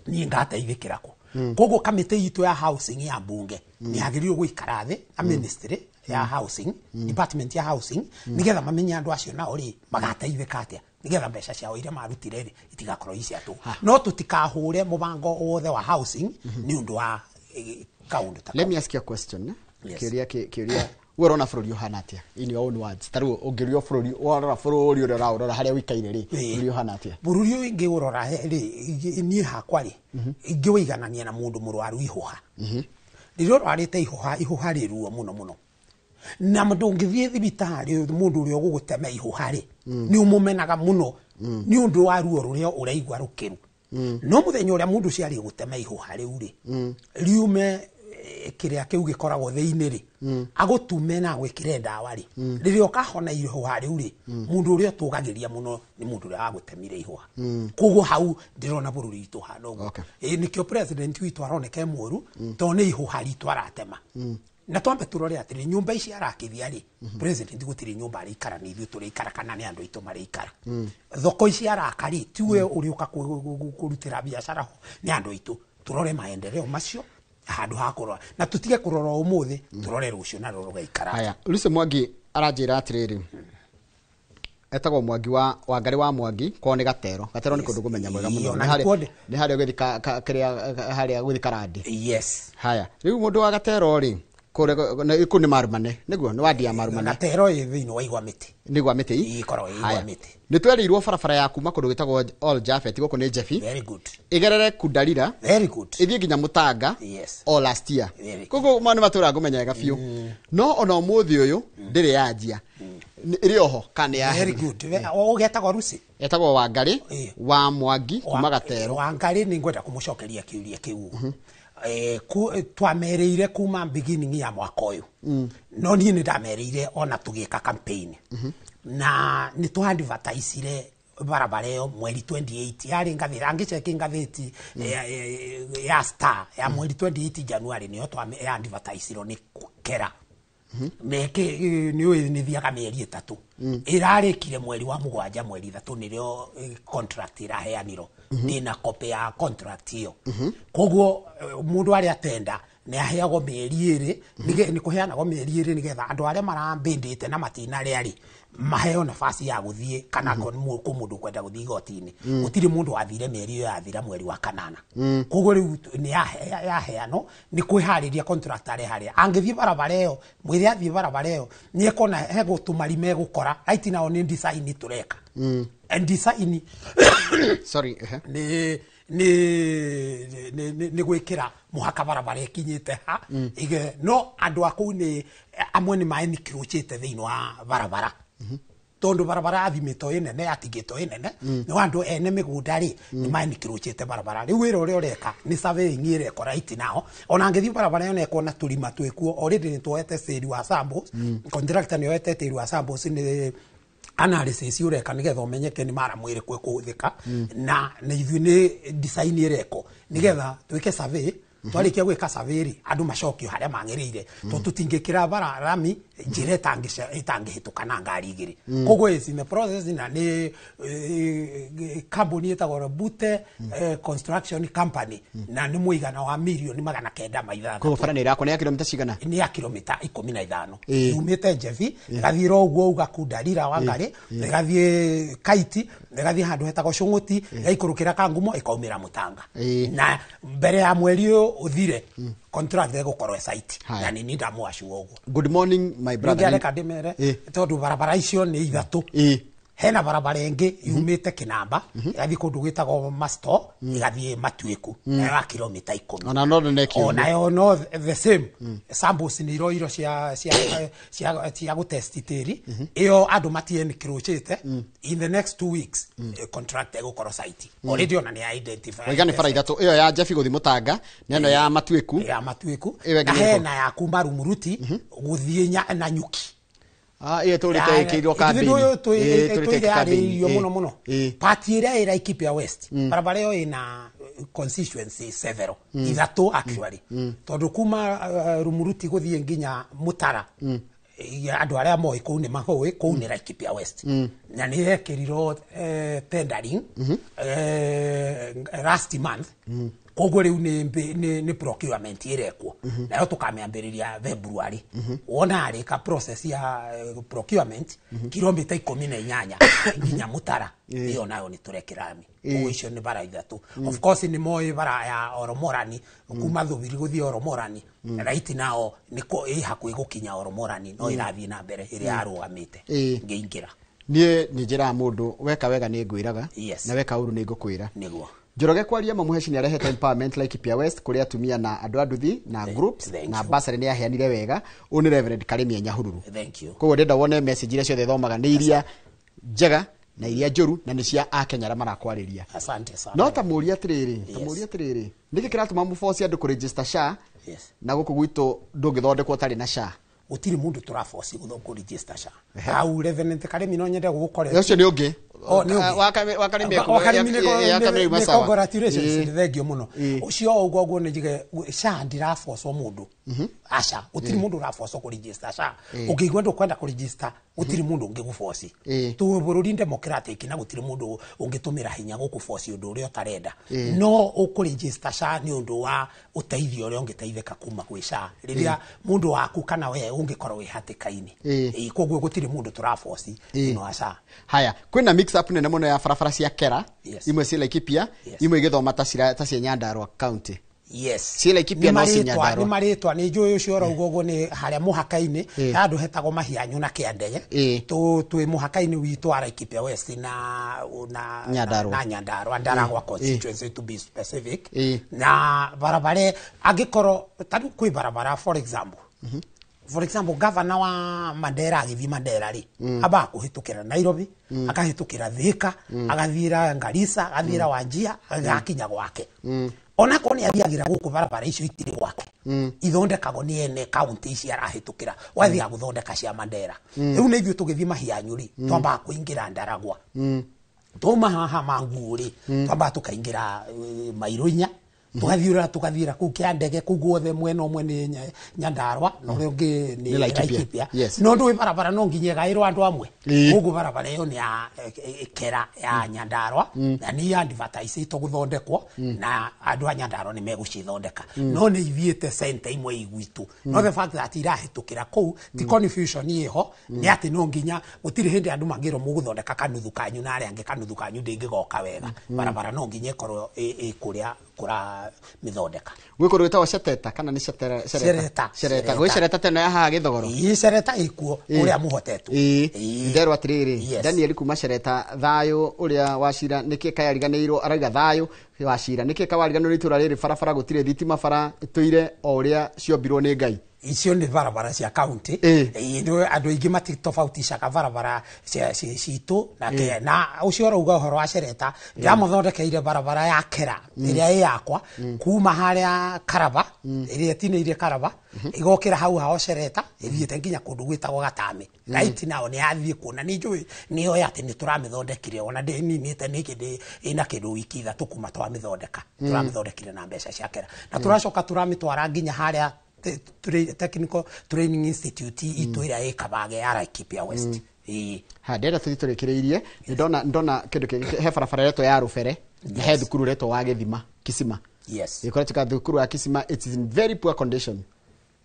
ni ngateithikira ko koguo kamite itu ya housing ya bunge ni agirirwo guikara thi a ministry ya housing department ya housing nigetha mamenye andu acio na ori magateithika atia nigetha mbeca ciao iria marutire ri itigakorwo icia tu no tutikahure mubango wothe wa housing ni undu wa kaundu ta. Let me ask you a question. Kiuria urona bururi uhana atia in your own words taru ungirio bururi urora bururi urora haria wikaire ri bururi uhana atia bururi ingi urora ri ni hakwa ri ingi wiganania na mundu murwaru ihuha riro rwarite ihuha ri ruo muno na mundu ngithie thibitari mundu uri ogugutema ihuha ri ni umumenaga muno ni undu wa ruo ruria uraigwa rukiru no muthenya uria mundu ciari gutema ihuha riu ri riume kiria kiu gikoragwo thiini ri agutume na gwikire ndawa ri riria ukahona ihuha riu ri mundu uria tugagiria muno ni mundu uria agutemire ihuha koguo hau ndirona bururi itu hano nikio president witu aroneke muru to ni ihuha ritu aratema na twambe turore atiri nyumba ici arakithia ri president gutiri nyumba ari ikara ni ithu turi ikara kana ni andu itu mari ikara thoko ici arakari tiwe uriuka kurutira biashara ni andu itu turore maendeleo macio handu hakorwa na tutige kurora umuthi turore rucio na roro gaikara. Haya Lucy Mwangi aranjira atiriri etagwo Mwangi wa Ngari wa Mwangi ko ni Gatero ni kundu kumenya mwega muno ni haria githika kiria haria guthika radi. Haya riu mundu wa Gatero ri ku ni marumane niguo ni wadi ya marumane Gatero thiini wa igwa miti nigwa miti ikoro igwa miti ni twerirwo barabara ya kuma kundu gitagwo All Jafet goko ni Jeffi very good igerere Kundarira very good ithie nginya Mutanga all last year kogo mwana matura ngumenya ga fiu no ona umuthi uyu ndiri yanjia iri oho kana ya very good ugetagwo Rusi etagwo wa Ngari wa Mwangi kuma Gatero wa Ngari ni ngwenda kumucokeria kiuria kiu twamereire kuma beginning ya mwaka uyu no ni ndamereire ona tugika campaign na ni tu advertise barabara yo mweri 28 yari ngathira angiceke ngatheti ya Star ya mweri 28 January ni to advertise ro ni kera meke ni thiaga mieri 3 irarikire mweri wa 7 mweri 3 nirio contract iraheaniro nina copy ya contract hiyo koguo mundu ari atenda ni aheago mieri iri ni kuheana go mieri iri nigetha andu aria marambindite na matina riari maheo nafasi ya guthie kana ko mundu kwenda guthie igotini gutiri mundu wathire mieri iyo yathira mweri wa 8 koguo riu ni yaheano ni kwihariria contract ari haria angithie barabara iyo mwiri athie barabara iyo ni ekona hego tumarime gukora right now ni design tureka and design sorry ni gwikira muhaka barabara ikinyite ha ige no andu aku ni amwe ni maeni kiruchite thiini wa barabara tondu barabara athimito inene atigito inene no andu ene migunda ri ni maeni kiruchite barabara riu wira uria ureka ni surveying ire ko right now ona ngethi barabara yone ko na turima twekuo already ni tuete seri wa samples contractor ni wete seri wa samples ni analysis ureka nigetha umenyeke ni mara mwire kwe kuthika na ithu ni design ireko nigetha twike survey twarikia gwika survey andu macokio haria mangirire to tutingikira bara rami njira itangihĩtũkana ngari igĩrĩ koguo is in the process na nĩ kambuni ĩtagwo Bute Construction Company na nĩ mũigana wa milioni 900 koguo bara nĩ irakwo nĩ ya kilomita cigana nĩ ya kilomita 15 yumĩte Njebi ĩgathiĩ ũguo ugakunda Rira Wangari ĩgathiĩ Kaiti ĩgathiĩ handũ hetagwo Cũng'ũti ĩgaikũrũkĩra Kangumo ĩkaumĩra Mũtanga na mbere ya mweri ũyũ ũthire contract ĩgũkorwo site na nĩ ndamwashu ũguo. Good morning my brother. Nĩngereka ndĩmere tondũ barabara icio nĩ ithatũ hena barabara ĩngĩ yumĩte Kinamba ĩgathiĩ kũndũ gwĩtagwo Masto ĩgathiĩ Matuĩku ya kilomita 10 ona no nekio ona no the same samples nĩ iroiro cia gũtest tĩri ĩyo andũ matienĩkĩrũchĩte in the next 2 weeks contract ĩgũkorwo site already ona nĩ identify igani bara ithatũ ĩyo ya Njebi gũthiĩ Mũtanga neno ya Matuĩku na hena ya kuma Rumuruti gũthiĩ na Nyuki iyo turite ikirwo kambini turite kambini muno party ira ira Laikipia West barabara yo ina constituency several ithatũ actually tondu kuma Rumuruti guthie nginya Mutara andu aria moi kuu ni mahoi kuu ni Laikipia West na ni ekirirwo tendering last month koguo riu ni procurement irekwo nayo tukamĩambĩrĩria February wona arĩ ka process ya procurement kilomita 18 nginya Mutara iyo nayo ni turekirami koguo icio ni bara ithatũ of course ni moi bara ya Oromorani kuma Thubiri guthii Oromorani right now niko hakuĩ gukinya Oromorani no irathiĩ na mbere ĩrĩa arũgamĩte ngĩingĩra niĩ nĩ njĩra mũndũ weka wega nĩ ngwĩraga na weka ũru nĩ ngũkwĩra nĩguo Njoroge kwaria Mamuheshi nĩ arehete empowerment Laikipia West kũrĩ atumia na andũ anduthi na groups na basari nĩ aheanire wega ũnĩ Reverend Karimia Nyahururu koguo ndenda wone message iria ciothe thomaga nĩ iria njega na iria njũru na nĩ cia Akenya arĩa marakwarĩria asante sana no ta mũria atĩrĩrĩ nĩkĩ kĩratũma mũforce andũ kũ register SHA na gũkũ gwitũ ndũngĩthondekwo tarĩ na SHA gutiri mundu turaforce gutho register SHA au Reverend Karimia no nyende gũgũkorera ucio nĩ ũngĩ congratulations thengio muno ucio uguo nĩjige SHA ndiraforce mundu aca gutiri mundu uraforce ku register SHA ukigwa ndukwenda ku register gutiri mundu ungiguforce tu bururi democratic na gutiri mundu ungitumira hinya gukuforce undu uria utarenda no uku register SHA ni undu wa uteithio uria ungiteitheka kuma kwi SHA riria mundu waku kana we ungikorwo wi hatikaini koguo gutiri mundu turaforce no SHA haya kwina mix up nene muno ya barabara cia Kera imwe cia Laikipia imwe igithoma ta cia Nyandarua county cia Laikipia no cia Nyandarua ni maritwa ni njui ucio ora ugogo ni haria muhaka-ini andu hetagwo Mahianyu na Kiandege twi muhaka-ini witu wa Laikipia West na Nyandarua Ndaragwa constituency to be specific na barabara angikoro tatu kwi barabara for example governor wa Mandera agithii Mandera ri aba kuhitukira Nairobi akahitukira Thika agathira Garissa agathira Wajir agakinya gwake ona ko ni athiagira guku barabara icio itiri gwake ithondekagwo ni ene county ici arahitukira wathia guthondeka cia Mandera riu ni ithuĩ tugithii Mahianyu ri twamba kuingira Ndaragwa tuma haha Manguri twamba tukaingira Mairuinya tukathira ku Kiandege ku guothe mwena umwe ni Nyandarua no ungi ni Laikipia no ndu barabara no nginye gairo andu amwe ugu barabara yo ni ya Kera ya Nyandarua na ni advertise to guthondekwo na andu a Nyandarua ni megucithondeka no ni ithiete center imwe igwitu no the fact that irahitukira ku ti confusion iho ni ati no nginya gutiri hindi andu mangiro muguthondeka kanuthu kanyu na ari ange kanuthu kanyu ndingigoka wega barabara no nginye korwo kuria kura mithondeka gwiko rwita Sheteta kana ni Shereta gwe Shereta tena ya haha Githogoro Shereta ikuo uria muhotetu nderwa atiriri Daniel kuma Shereta thayo uria wacira niki kayariganirwo araiga thayo wacira niki kawariganirwo itura riri barabara gutire thitima bara tuire o uria ciombirwo ni Ngai icio ni barabara cia county ndio andu ingi matitofautisha ka barabara citu na ucio rauga uhoro wa Shereta ndiramuthondekeire barabara ya Kera iria yakwa kuma haria Karaba iria tine Karaba igokira hau hao Shereta ithiete nginya kundu gwitagwo Gatame right now ni athie kuona ni njui niyo yate ni turamithondekire ona ninite nikindi ina kindu wiki ithatũ kuma twamithondeka turamithondekire na mbeca cia Kera na turacoka turamitwara nginya haria Technical Training Institute itwira ikabage ya Laikipia West. Ndenda tuturikireirie ndona kindu he barabara yetu ya Rubere he thukuru reto wa Githima Kisima. Yes. Ikoretika thukuru wa Kisima, it is in very poor condition.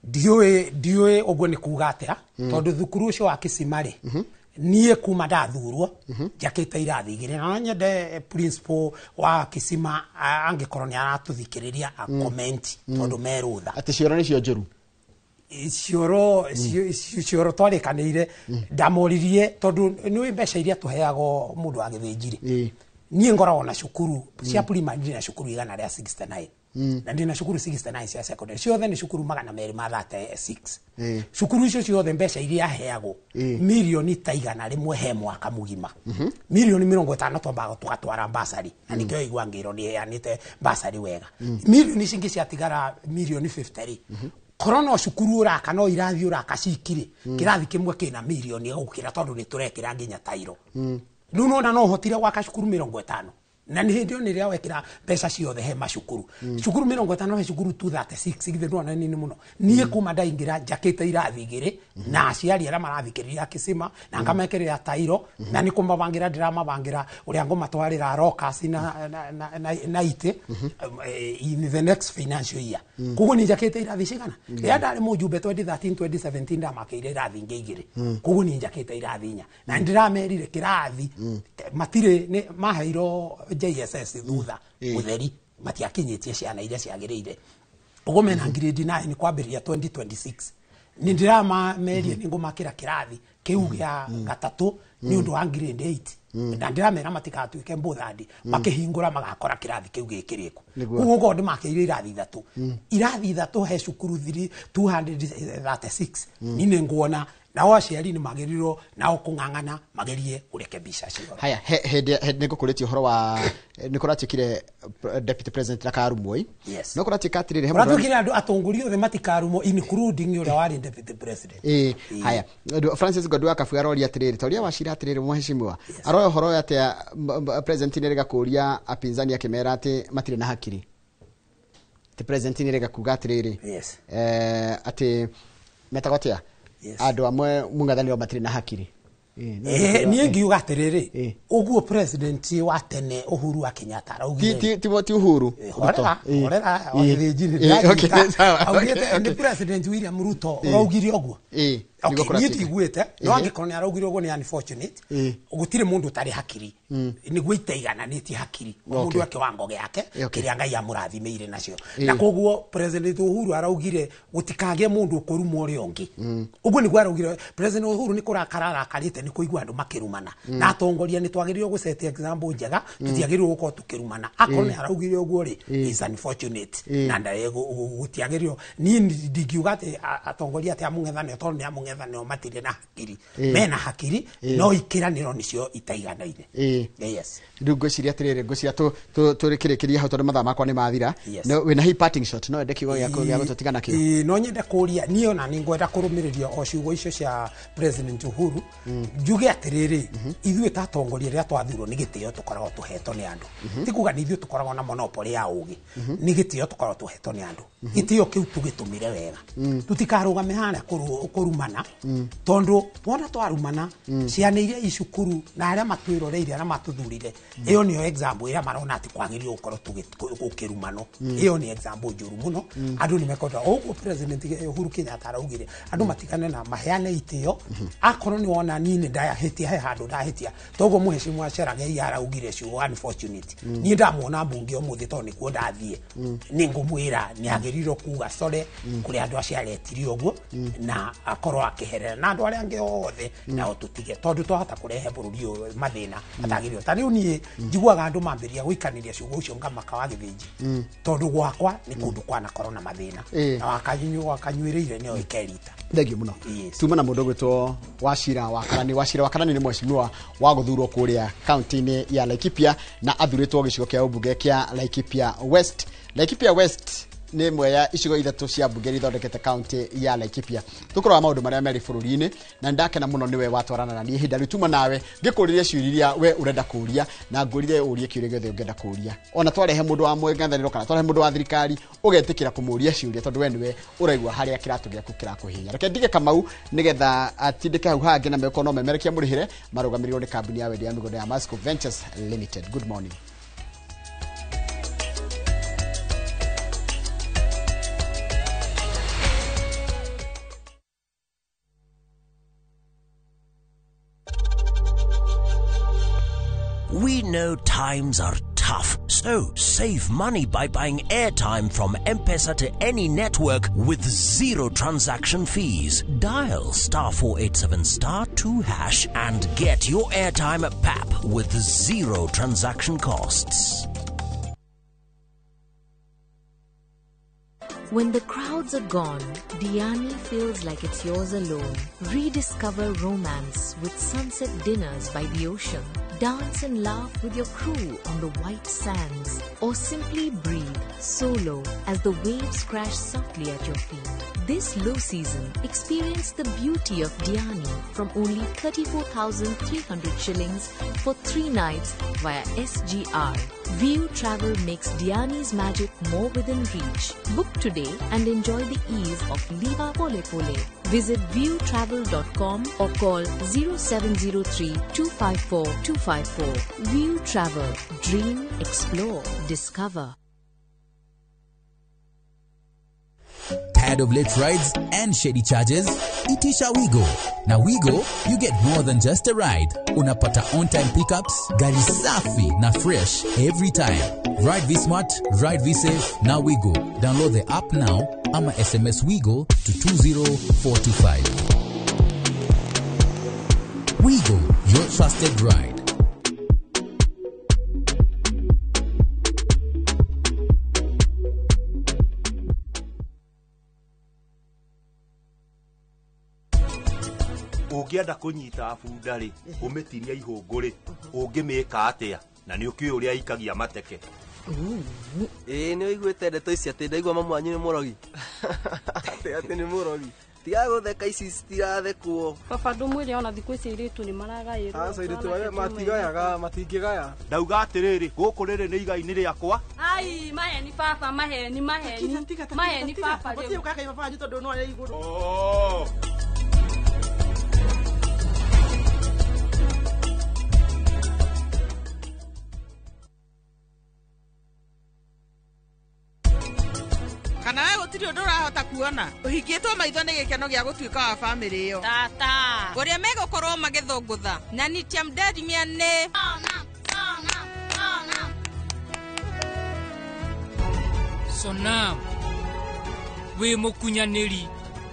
Diwe ogwo ni kuga atia tondu thukuru ucio wa Kisima ri nie kuma ndathurwo jakite irathi igire na nyende principal wa Kisima angikorwo ni aratuthikiriria a comment tondu merutha ati cioro ni cio njuru cioro twarikanire ndamoririe tondu ni mbeca iria tuheago mundu wa githinjiri nie ngoragwo na cukuru cia primary na cukuru igana ria 69 na ndina cukuru 69 cia secondary ciothe ni cukuru 236 cukuru icio ciothe mbeca iria heago milioni ta igana rimwe he mwaka mugima milioni 50 twambaga tugatwara basari na nikio igwa ngiro ni heanite basari wega milioni cingi ciatigara milioni 53 korona cukuru uraka no irathi uraka cikire kirathi kimwe kina milioni gukira tondu ni turekira nginya tairo nuno na no hotire gwaka cukuru 50 na ni hindi oni ria wekira pesa ciothe he macukuru cukuru 50 he cukuru 236 igithe ndona nini muno nie kuma ndaingira jakete irathi igire na aciari ara marathikiriria Kisima na ngamekerera tairo na ni kumabangira ndirabangira uria ngomatwarira rokas na ite in the next financial year kugo ni jakete irathi cigana ya ndari mujumbe 2013 2017 ndamakeire irathi ngigire kugo ni jakete irathi nya na ndiramerire kirathi matire ni maheiro JSS thutha utheri matiakinyitie ciana iria ciagirire ugo mena grade 9 kwambiria 2026 ni ndirama merie ningo makira kirathi kiu gya gatatu ni undu wa grade 8 na ndiramera matikatuike mbuthandi makihingura magakora kirathi kiu gikiriku kugo ndi makeire irathi ithatu he cukuru 236 nine nguona na waciari ni magerirwo na okungangana magerie kurekebisha cio haya he niko kuletia horo wa nikuratikire deputy president Rakarumoi no kuratika atirire he muratukire andu atongoria othe matikarumo including ura wari deputy president haya Francis Godwa kafuga rori atirire toria washira atirire muheshimiwa aroyo horo ate president ni rega kuria apinzani akimera ati matire na hakiri the president ni rega kuga atirire ati metagotia ado amwe mungathaniro matire na hakiri nie ngiuga atiriri uguo president wa tene Uhuru wa Kenyatta araugire ti Uhuru orera ogithijini augite ni president William Ruto araugire uguo ni tiguite no angikorwo araugire uguo ni unfortunate gutire mundu tari hakiri ni gwiteigana ni ti hakiri mundu ake wango giake kiria ngai amurathimire nacio na koguo president Uhuru araugire gutikage mundu ukurumwa uri ongi uguo ni gwa araugire president Uhuru ni kurakara karite ni kuigwa andu makirumana na atongoria ni twagirirwo guset example njega tutiagirirwo gukorwo tukirumana akorwo ni araugire uguo ri is unfortunate na ndego gutiagirirwo ni ndingiuga ati atongoria ati amung'ethanio tondu ni amung'ethanio matire na hakiri mena hakiri no ikiraniro nicio itaiganaine yes ndugo ciria atirire ngociria turikirekiria hau tondu mathaa makwa ni mathira no wina hi parting shot no ndekigo ya gutotigana kio no nyende kuria niyo na ningwenda kurumiriria o ciugo icio cia president Uhuru njuge atiriri ithuĩ ta atongoria ria twathurwo ni gitio tukoragwo tuhetwo ni andu tikuga ni ithuĩ tukoragwo na monopoly ya ugi ni gitio tukoragwo tuhetwo ni andu gitio kiu tugitumire wega tutikarugame hana kurumana tondu wona twarumana ciana iria icukuru na aria matwiroreire na matuthurire iyo niyo example ira marona ati kwagirio ukorwo tukirumano iyo ni example njuru muno andu ni mekonda uguo president Uhuru Kenyatta araugire andu matikane na maheane itio akorwo ni wona nini ndayahitia he handu ndahitia togo muheshimiwa Cherargei araugire cio unfortunate ni ndamuona mbunge omuthi to ni kuo ndathie ni ngumwira ni agirirwo kuga sore kuri andu aciaretiri uguo na akorwo akiherera na andu aria ange othe na otutige tondu twahota kurehe bururi mathina atagirirwo tani unie njiguaga andu mambiria guikaniria ciugo ucio ngamaka wa githinji tondu gwakwa ni kundu kwana corona mathina na wakanyuiriire ni oikerita thegio muno tuma na mundu gwitwo Wachira Wakarani ni mheshimiwa wa guthurwo kuria county-ini ya Laikipia na athuritwo gicigo kia ubunge kia Laikipia West nä mwe ya icigo ithatå cia mbunge ithondekete kaunti ya Laikipia tukorwa maundu maria meri bururi-ini na ndakena muno niwe watwarana na niĩ hinda rĩu tuma nawe ngĩkũrĩria ciũria iria we ũrenda kũria na ngũrire ũrie kĩũria gĩothe ũngĩenda kũria ona twarehe mũndũ wa mũng'ethanĩro kana twarehe mũndũ wa thirikari ũgetĩkĩra kũmũria ciũria tondũ we niwe ũraigua harĩa kĩratũ gĩaku kĩrakũhinya reke ndige Kamau nĩgetha atindĩke hau hangĩ na meko no memerekia mũrĩhĩre marũgamĩrĩirwo nĩ kambuni ya wendia ya mĩgũnda ya Masco Ventures Limited. Good morning. We know times are tough, so save money by buying airtime from M-Pesa to any network with zero transaction fees. Dial *487*2# and get your airtime PAP with zero transaction costs. When the crowds are gone, Diani feels like it's yours alone. Rediscover romance with sunset dinners by the ocean. Dance and laugh with your crew on the white sands. Or simply breathe solo as the waves crash softly at your feet. This low season, experience the beauty of Diani from only 34,300 shillings for 3 nights via SGR. View Travel makes Diani's magic more within reach. Book today and enjoy the ease of Liva Pole Pole. Visit viewtravel.com or call 0703 254 254. View Travel. Dream, explore, discover. Tired of late rides and shady charges? Itisha Wigo. Na Wigo, you get more than just a ride. Unapata on-time pickups, gari safi na fresh every time. Ride V-Smart, ride V-Safe, na Wigo. Download the app now, ama SMS Wigo to 20425. Wigo, your trusted ride. Ũngĩenda kũnyita bunda rĩ ũmĩtinia ihũngũ rĩ ũngĩmĩka atĩa na nĩ ũkĩũĩ ũrĩa ikagia mateke. Nĩ ũiguĩte ndeto ici atĩ ndaigua mamu wanyu nĩ mũrogi atĩ nĩ mũrogi tiga gũtheka ici citirathekwo baba ndũmwĩre ona thikũ ici airĩtu nĩ maragaĩrwo aca airĩtu matigayaga matingĩgaya ndauga atĩrĩrĩ gũkũ rĩrĩ nĩ igai-inĩ rĩakwa ai maheni baba maheni baba rĩu ũkaka baba wanyu tondũ no arĩ igũrũ kana we gũtirĩ ũndũ ũrahota kuona ũhingĩtwo maitho nĩ gĩkeno gĩa gũtuĩka wa bamĩrĩ ĩyo tata ũrĩa megũkorwo magĩthũngũtha na nitia mderimia nĩ Sonam wĩ mũkunyanĩri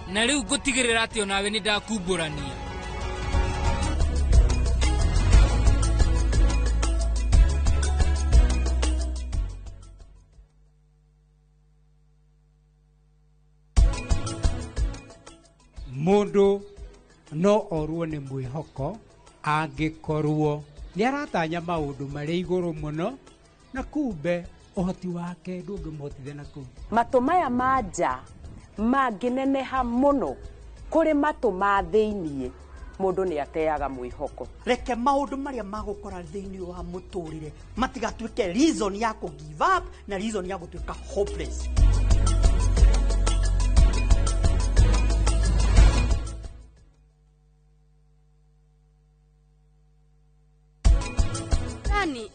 na rĩu ngũtigĩrĩra atĩ onawe nĩ ndakumbũrania mundu no orwo nĩ mwĩhoko angĩkorwo nĩ aratanya maũndũ marĩ igũrũ mũno na kumbe ũhoti wake ndũngĩmũhotithia na kũu. Matũ maya ma nja mangĩneneha mũno kũrĩ matũ ma thĩiniĩ mũndũ nĩ ateaga mwĩhoko. Reke maũndũ marĩa magũkora thĩiniĩ wa mũtũrĩre matigatuĩke reason ya kũ give up na reason ya gũtuĩka hopeless.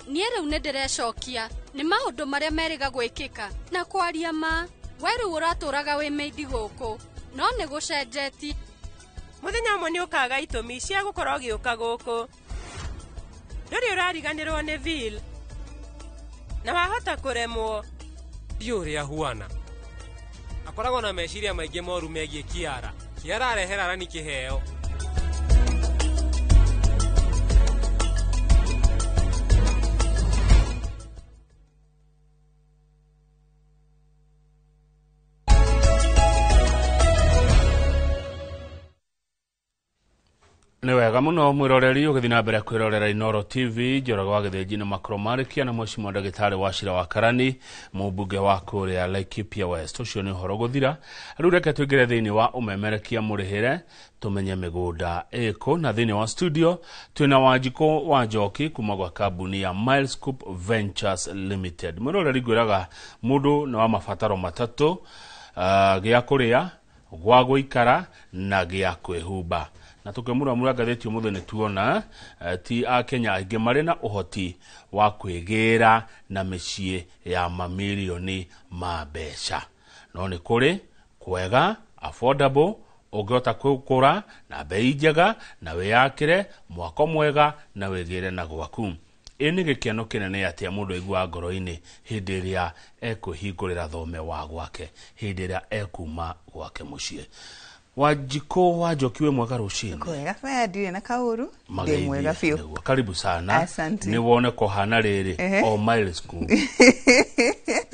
Niĩ rĩu nĩ ndĩrecokia nĩ maũndũ marĩa merĩga gwĩkĩka na kwaria ma we rĩu ũratũraga wĩ meidi gũkũ no nĩ gũcenjetie mũthenya ũmwe nĩ ũkaga itũmi cia gũkorwo ũgĩũka gũkũ ndũrĩ ũrariganĩrwo nĩ Vil na wahota kũremwo ndiũ ũrĩa huana akoragwo na meciria maingĩ moru megiĩ Kiara arehera Rani kĩheo Nĩ wega mũno mwĩroreri ũgĩthiĩ na mbere kwĩrorera Inooro TV Njoroge wa Gĩthĩnji Makromarĩkia na Mheshimiwa Ndagĩtarĩ Wachira wa Karani mũmbunge wa kũrĩa Laikipia West. Ũcio nĩ ũhoro gũthira. Rĩu reke tũingĩre thĩinĩ wa ũmemerekia mũrĩhĩre tũmenye mĩgũnda ĩkũ, na thĩinĩ wa studio twĩna Wanjikũ wa Njoki kuma gwa kambuni ya Milescoop Ventures Limited. Mwĩroreri ngwĩraga mũndũ nĩ wa mabataro matatũ, gĩa kũrĩa, gwa gũikara na gĩa kwĩhumba. Na tukĩmũramũra ngathĩti ũmũthĩ nĩ tuona ti a Kenya aingĩ marĩ na ũhoti wa kwĩgĩra na mĩciĩ ya mamilioni ma mbeca. No nĩ kũrĩ kwega, affordable, ũngĩhota kũgũra na bei njega na wĩyakĩre mwako mwega na wĩgĩre na gwaku. Ĩnĩ gĩkeno kĩnene atĩa mũndũ aigua ngoro-inĩ hĩndĩ ĩrĩa ekũhingũrĩra thome wa gwake, hĩndĩ ĩrĩa ekuma gwake mũciĩ. Wanjikũ wa Njoki we mwega rũcinĩ. Kwega faya ndire na kauru ndi mwega biũ. Karibu sana. Asante. Nĩ wone kohana rĩrĩ o Milescoop.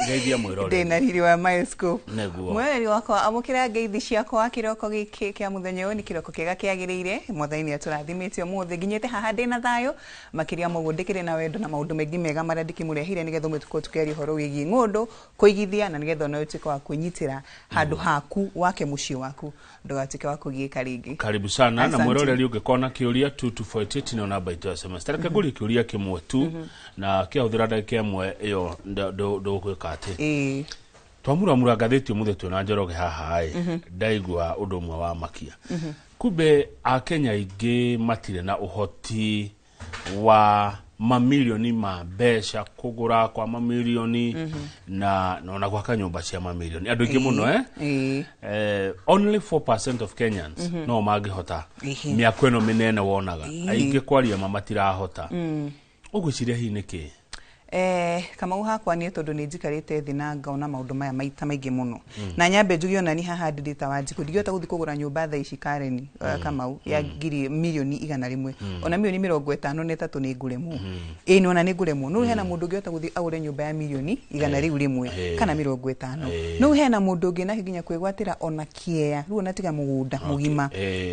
Ngeithia mwĩroreri. Ndĩna riri wa Milescoop. Nĩguo. Mwĩroreri wakwa amũkĩra ngeithi ciakwa kĩroko gĩkĩ kĩa mũthenya ũyũ nĩ kĩroko kĩega kĩagĩrĩire. Mwathani atũrathimĩte ũmũthĩ nginyĩte haha ndĩna thayũ, makĩria mũguo ndĩkĩrĩ na wendo na maũndũ maingĩ mega marĩa ndĩkĩmũrehire nĩgetha mũtuko tukĩaria ũhoro wĩgiĩ ng'ũndũ, kũigithia na nĩgetha ona ũtuĩke wa kwĩnyitĩra handũ haku wake mũciĩ waku. Ndũgatuĩke wa kũgiĩka rĩngĩ. Karibu sana. Na mwĩroreri ũngĩkona kĩũria 2248 no namba itu SMS. Tareke ngũrie kĩũria kĩmwe tu na kĩahũthĩra ndagĩka ĩmwe ĩyo ndũgwĩka atĩ. Twamuramura ngathĩti ũmũthĩ twĩna Njoroge haha ndaigua ũndũ ũmwe wa makia. Kumbe a Kenya aingĩ matirĩ na ũhoti wa mamilioni ma mbeca, kũgũra kwa mamilioni na ona gwaka nyũmba cia mamilioni. Andũ aingĩ mũno only 4% of Kenyans no mangĩhota mĩako ĩno mĩnene wonaga. Aingĩ kwaria matirahota. Ũgwĩciria hihi nĩkĩ? Kamau hakwa niĩ tondũ nĩ njikarĩte thĩ na ngaona maũndũ maya maita maingĩ mũno. Na nyambe njuge ona ni haha ndĩta Wanjikũ ndigĩhota gũthiĩ kũgũra nyũmba thaa ici Kareni Kamau ya ngiri milioni 100. Ona milioni 53 nĩ ngũremwo. Nĩ ona nĩ ngũremwo. No hena mũndũ ũngĩhota gũthiĩ agũre nyũmba ya milioni 100 rĩu rĩmwe kana 50. No hena mũndũ ũngĩ na nginya kwĩgwatĩra ona kĩea. Rĩu ona tiga mũgũnda mũgima.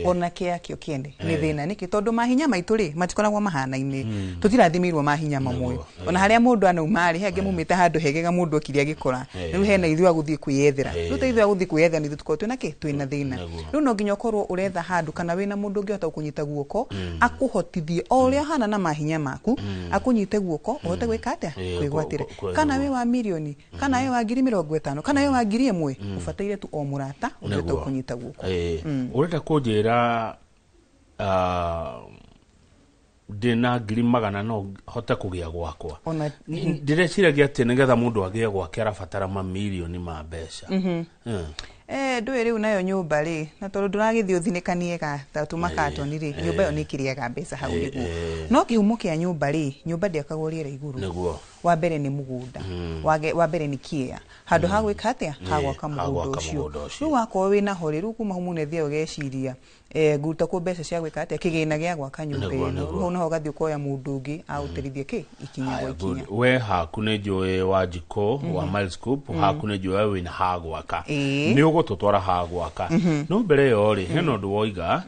Ona kĩea kĩo kĩende. Nĩ thĩna nĩkĩ tondũ mahinya maitũ rĩ matikoragwo mahana-inĩ. Tũtirathimirwo mahinya mamwe. Ona harĩa mũndũ anauma rĩ hangĩ mumĩte handũ hegega mũndũ akiri agĩkora. Rĩu hena ithuĩ agũthiĩ kwĩyethera. Rĩu ta ithuĩ agũthiĩ kwĩyethera nĩ tũkorwo twĩna kĩ twĩna thĩna. Rĩu no nginya ũkorwo ũretha handũ kana wĩna mũndũ ũngĩhota kũnyita guoko akũhotithie o ũrĩa hana na mahinya maku akũnyite guoko ũhote gwĩka atĩa kwĩgwatĩra. Kana wĩ wa milioni kana wĩ wa ngiri 50 kana wĩ wa ngiri 1 ũbataire tu o mũrata ũhote kũnyita guoko. Ũrenda kũnjĩra ndĩna ngiri 100 no hote kũgĩa gwakwa. Ndĩreciragia atĩ nĩgetha mũndũ agĩe gwake arabatara mamilioni ma mbeca. Ndũĩ rĩu nayo nyũmba rĩ na tondũ ndũragĩthiĩ ũthinĩkanie ta tũmakatoni rĩ nyũmba ĩyo nĩ ĩkĩrĩaga mbeca hau nĩguo. No kĩhumo kĩa nyũmba rĩ nyũmba ndĩakagwo rĩera igũrũ. Wa mbere nĩ mũgũnda, wa mbere nĩ kĩea handũ ha gwĩka atĩa ha gwaka mũgũnda ũcio. Rĩu wakorwo wĩna ho rĩ rĩu kuma hau mũnethia ũgeciria nguruta kũ mbeca cia gwĩka atĩa kĩgĩna gĩa gwaka nyũmba ĩno. Rĩu no ũgathiĩ kuoya mũndũ ũngĩ agũterithie kĩ ikinya gwa ikinya. We haku nĩ njũĩ Wanjikũ wa Milescoop haku nĩ njũĩ wĩna ha gwaka. Nĩ ũgũtũtwara ha gwaka. No mbere ĩyo rĩ hena ũndũ woiga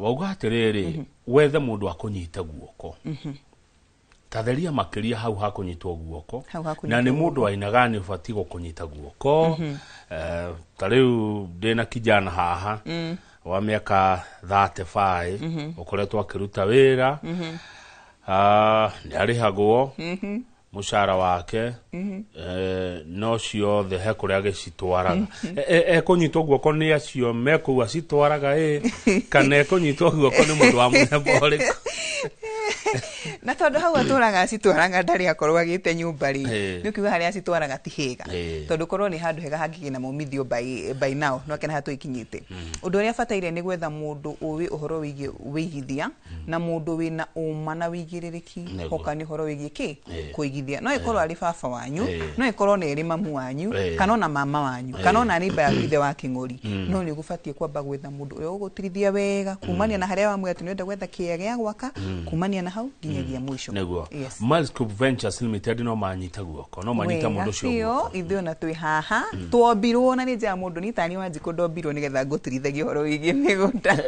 wauga atĩrĩrĩ wethe mũndũ akũnyita guoko. Tatheria makĩria hau hakũnyitwo guoko na nĩ mũndũ ainagani ũbatiĩ gũkũnyita guoko. Ta rĩu ndĩna kijana haha wa mĩaka 35 ũkoretwo akĩruta wĩra nĩ arĩhagwo mũcara wake no ciothe he kũrĩa agĩcitwaraga. Ekũnyitwo guoko nĩ acio mekũu acitwaraga kana ekũnyitwo guoko nĩ mũndũ wa mũthemba ũrĩkũ? Na tondũ hau atũraga acitwaraga ndarĩ akorwo agĩte nyũmba rĩ nĩ ukiuga harĩa acitwaraga ti hega tondũ korwo nĩ handũ hega hangĩgĩa maumithio by now no kena hatũ ikinyĩte. Ũndũ ũrĩa bataire nĩ gwetha mũndũ ũĩ ũhoro wĩgiĩ wĩigithia na mũndũ wĩna ũma na wĩigĩrĩrĩki hoka nĩ ũhoro wĩgiĩ kĩ kũigithia. No ĩkorwo arĩ baba wanyu no ĩkorwo nĩ ĩrĩ mamu wanyu kana ona mama wanyu kana ona nĩ mba ya ithe wa kĩng'ori. No nĩ ũgũbatiĩ kwamba gwetha mũndũ ũrĩa ũgũtirithia wega kumania na harĩa wamwe atĩ nĩ wenda gwetha kĩea gĩa gwaka kumania na hau nginya kinyagia mwisho. Neguo. Milescope Ventures Limited no manyita guoko, no manyita mundu cio guoko. Ithuĩ ona twĩ haha twombirwo na nĩ njĩra mũndũ nĩ tani Wanjikũ ndombirwo nĩgetha ngũturithagia ũhoro wĩgiĩ mĩgũnda.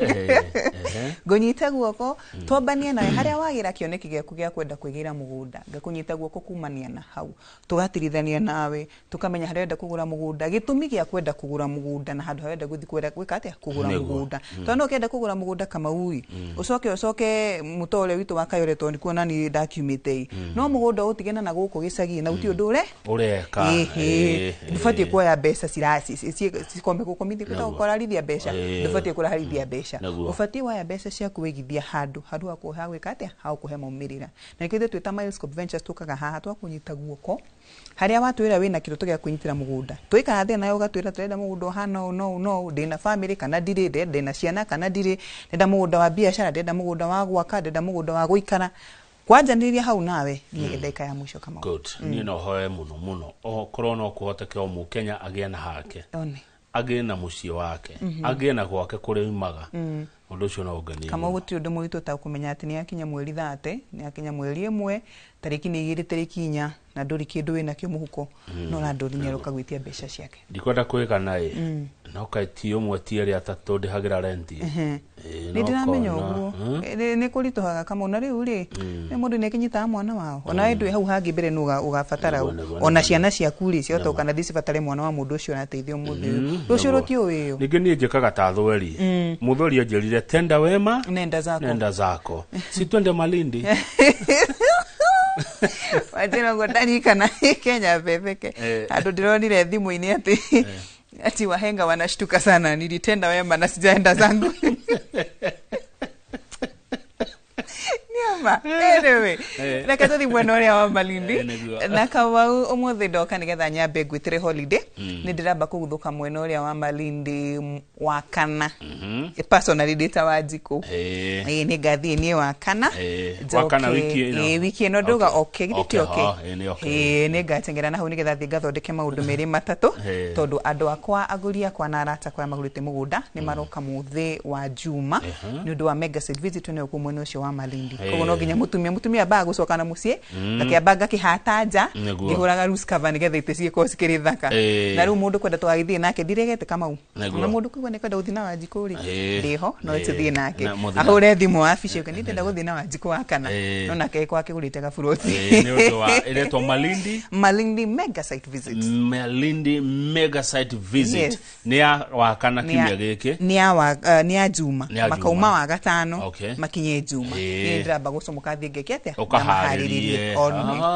Ngũnyita guoko twambanie nawe harĩa wagira kĩoneki gĩaku gĩa kwenda kwĩgĩra mũgũnda, ngakũnyita guoko kumania na hau tugatirithania nawe tukamenya harĩa wenda kũgũra mũgũnda, gĩtũmi gĩa kwenda kũgũra mũgũnda na handũ harĩa wenda gũthiĩ kwenda gwĩka atĩa kũgũra mũgũnda. Tondũ no kenda kũgũra mũgũnda kama ui ucoke mutore witũ wa Kayoreto ni kuona ni document no mũgũnda ũtigena na gũkũ gĩcagi na uti ũndũ ureka ndũbatie kuoya mbeca cikombe gũkomithia kwenda gũkorarithia mbeca, ndũbatie kũraharithia mbeca, ũbatie waya mbeca ciaku wĩigithia handũ haku ha gwĩka atĩa ha gũkũhe maumĩrĩra. Na nĩkĩo twĩta Milescope Ventures tukaga haha twakũnyita guoko harĩa watwĩra wĩna kĩroto gĩa kũnyitĩra mũgũnda, twĩkara thĩ nayo ũgatwĩra tũrenda mũgũnda hana no ndĩna family kana ndirĩ, ndĩna ciana kana ndirĩ, ndĩna mũgũnda wa biacara, ndĩna mũgũnda wa gwaka, ndĩna mũgũnda wa gũikara, kwanjanĩrĩria hau nawe nginya ndeka ya mwisho kama good. Niĩ no hoe muno okorwo no kũhoteke o Mũkenya agĩe na hake, agĩe na mũciĩ wake, agĩe na gwake kũrĩa umaga, ũndũ ũcio no ũngania kama gũtirĩ ũndũ mũritũ ta kũmenya atĩ nĩ akinya mweri 30, nĩ akinya mweri 1 tariki nĩ 2 tariki 4 na ndũri kĩndũ wĩna kĩo mũhuko no na ndũri nĩ aroka gwĩtia mbeca ciake. Ndikwenda kwĩgana no kaitio mwe tieri atatu ndĩhagĩra renti. Nĩ ndĩramenya ũguo nĩ kũritũhaga kama na rĩu rĩ nĩ mũndũ nĩ akinyita mwana wao ona ndũĩ hau hangi mbere nũ ugabatara ona ciana ciaku rĩ ciota kana thicibatare mwana wa mũndũ ũcio arateithio mũthĩ rũcio rũtio wĩyo. Ningĩ niĩ njĩkaga ta thweri mũthori anjĩrire tenda wema nenda zako si twende Malindi. Wajina godani kana Kenya bebeke ando ndironire thimũ-inĩ ati wahenga wanashtuka sana, nilitenda wema na sijaenda zangu. Niama anyway reka tuthi mwena ũrĩa wa Malindi na Kamau ũmũthĩ ndoka nĩgetha nyambe ngwĩtĩre holiday nĩ ndĩramba kũguthũka mwena ũrĩa wa Malindi wa kana personally data Wanjikũ nĩ ngathiĩ niĩ wa kana wiki ĩno nduga okay nĩ ngatengera na hau nĩgetha thiĩ ngathondeke maũndũ merĩ matatũ tondũ andũ akwa agũri akwa na arata akwa magũrĩte mũgũnda nĩ maroka mũthĩ wa Juma nĩ ũndũ wa mega site visit nĩ ũkũ mwena ũcio wa Malindi. Koguo no nginya mutumia ba gucoka na muciĩ ngakĩamba ngakĩhata nja ngĩhũraga loose cover nĩgetha itĩ ciĩko cikĩrĩ thaka na rĩu mũndũ kwenda twagĩthiĩ nake ndiregete Kamau na mũndũ kũigua nĩ kwenda gũthiĩ na Wanjikũ rĩ ndĩho no tũthiĩ nake ahũre thimũ wabici ũka nĩndenda gũthiĩ na Wanjikũ wa kana no nake kwa akĩgũrĩte gaburoti nĩ ũndũ wa iretwo Malindi mega site visit nĩ ya wa kana kimya gĩkĩ nĩ ya Juma makauma wa gatano makinye Juma ndĩramba gũcomoka thiĩ ngĩkĩte ũkaharĩrĩrie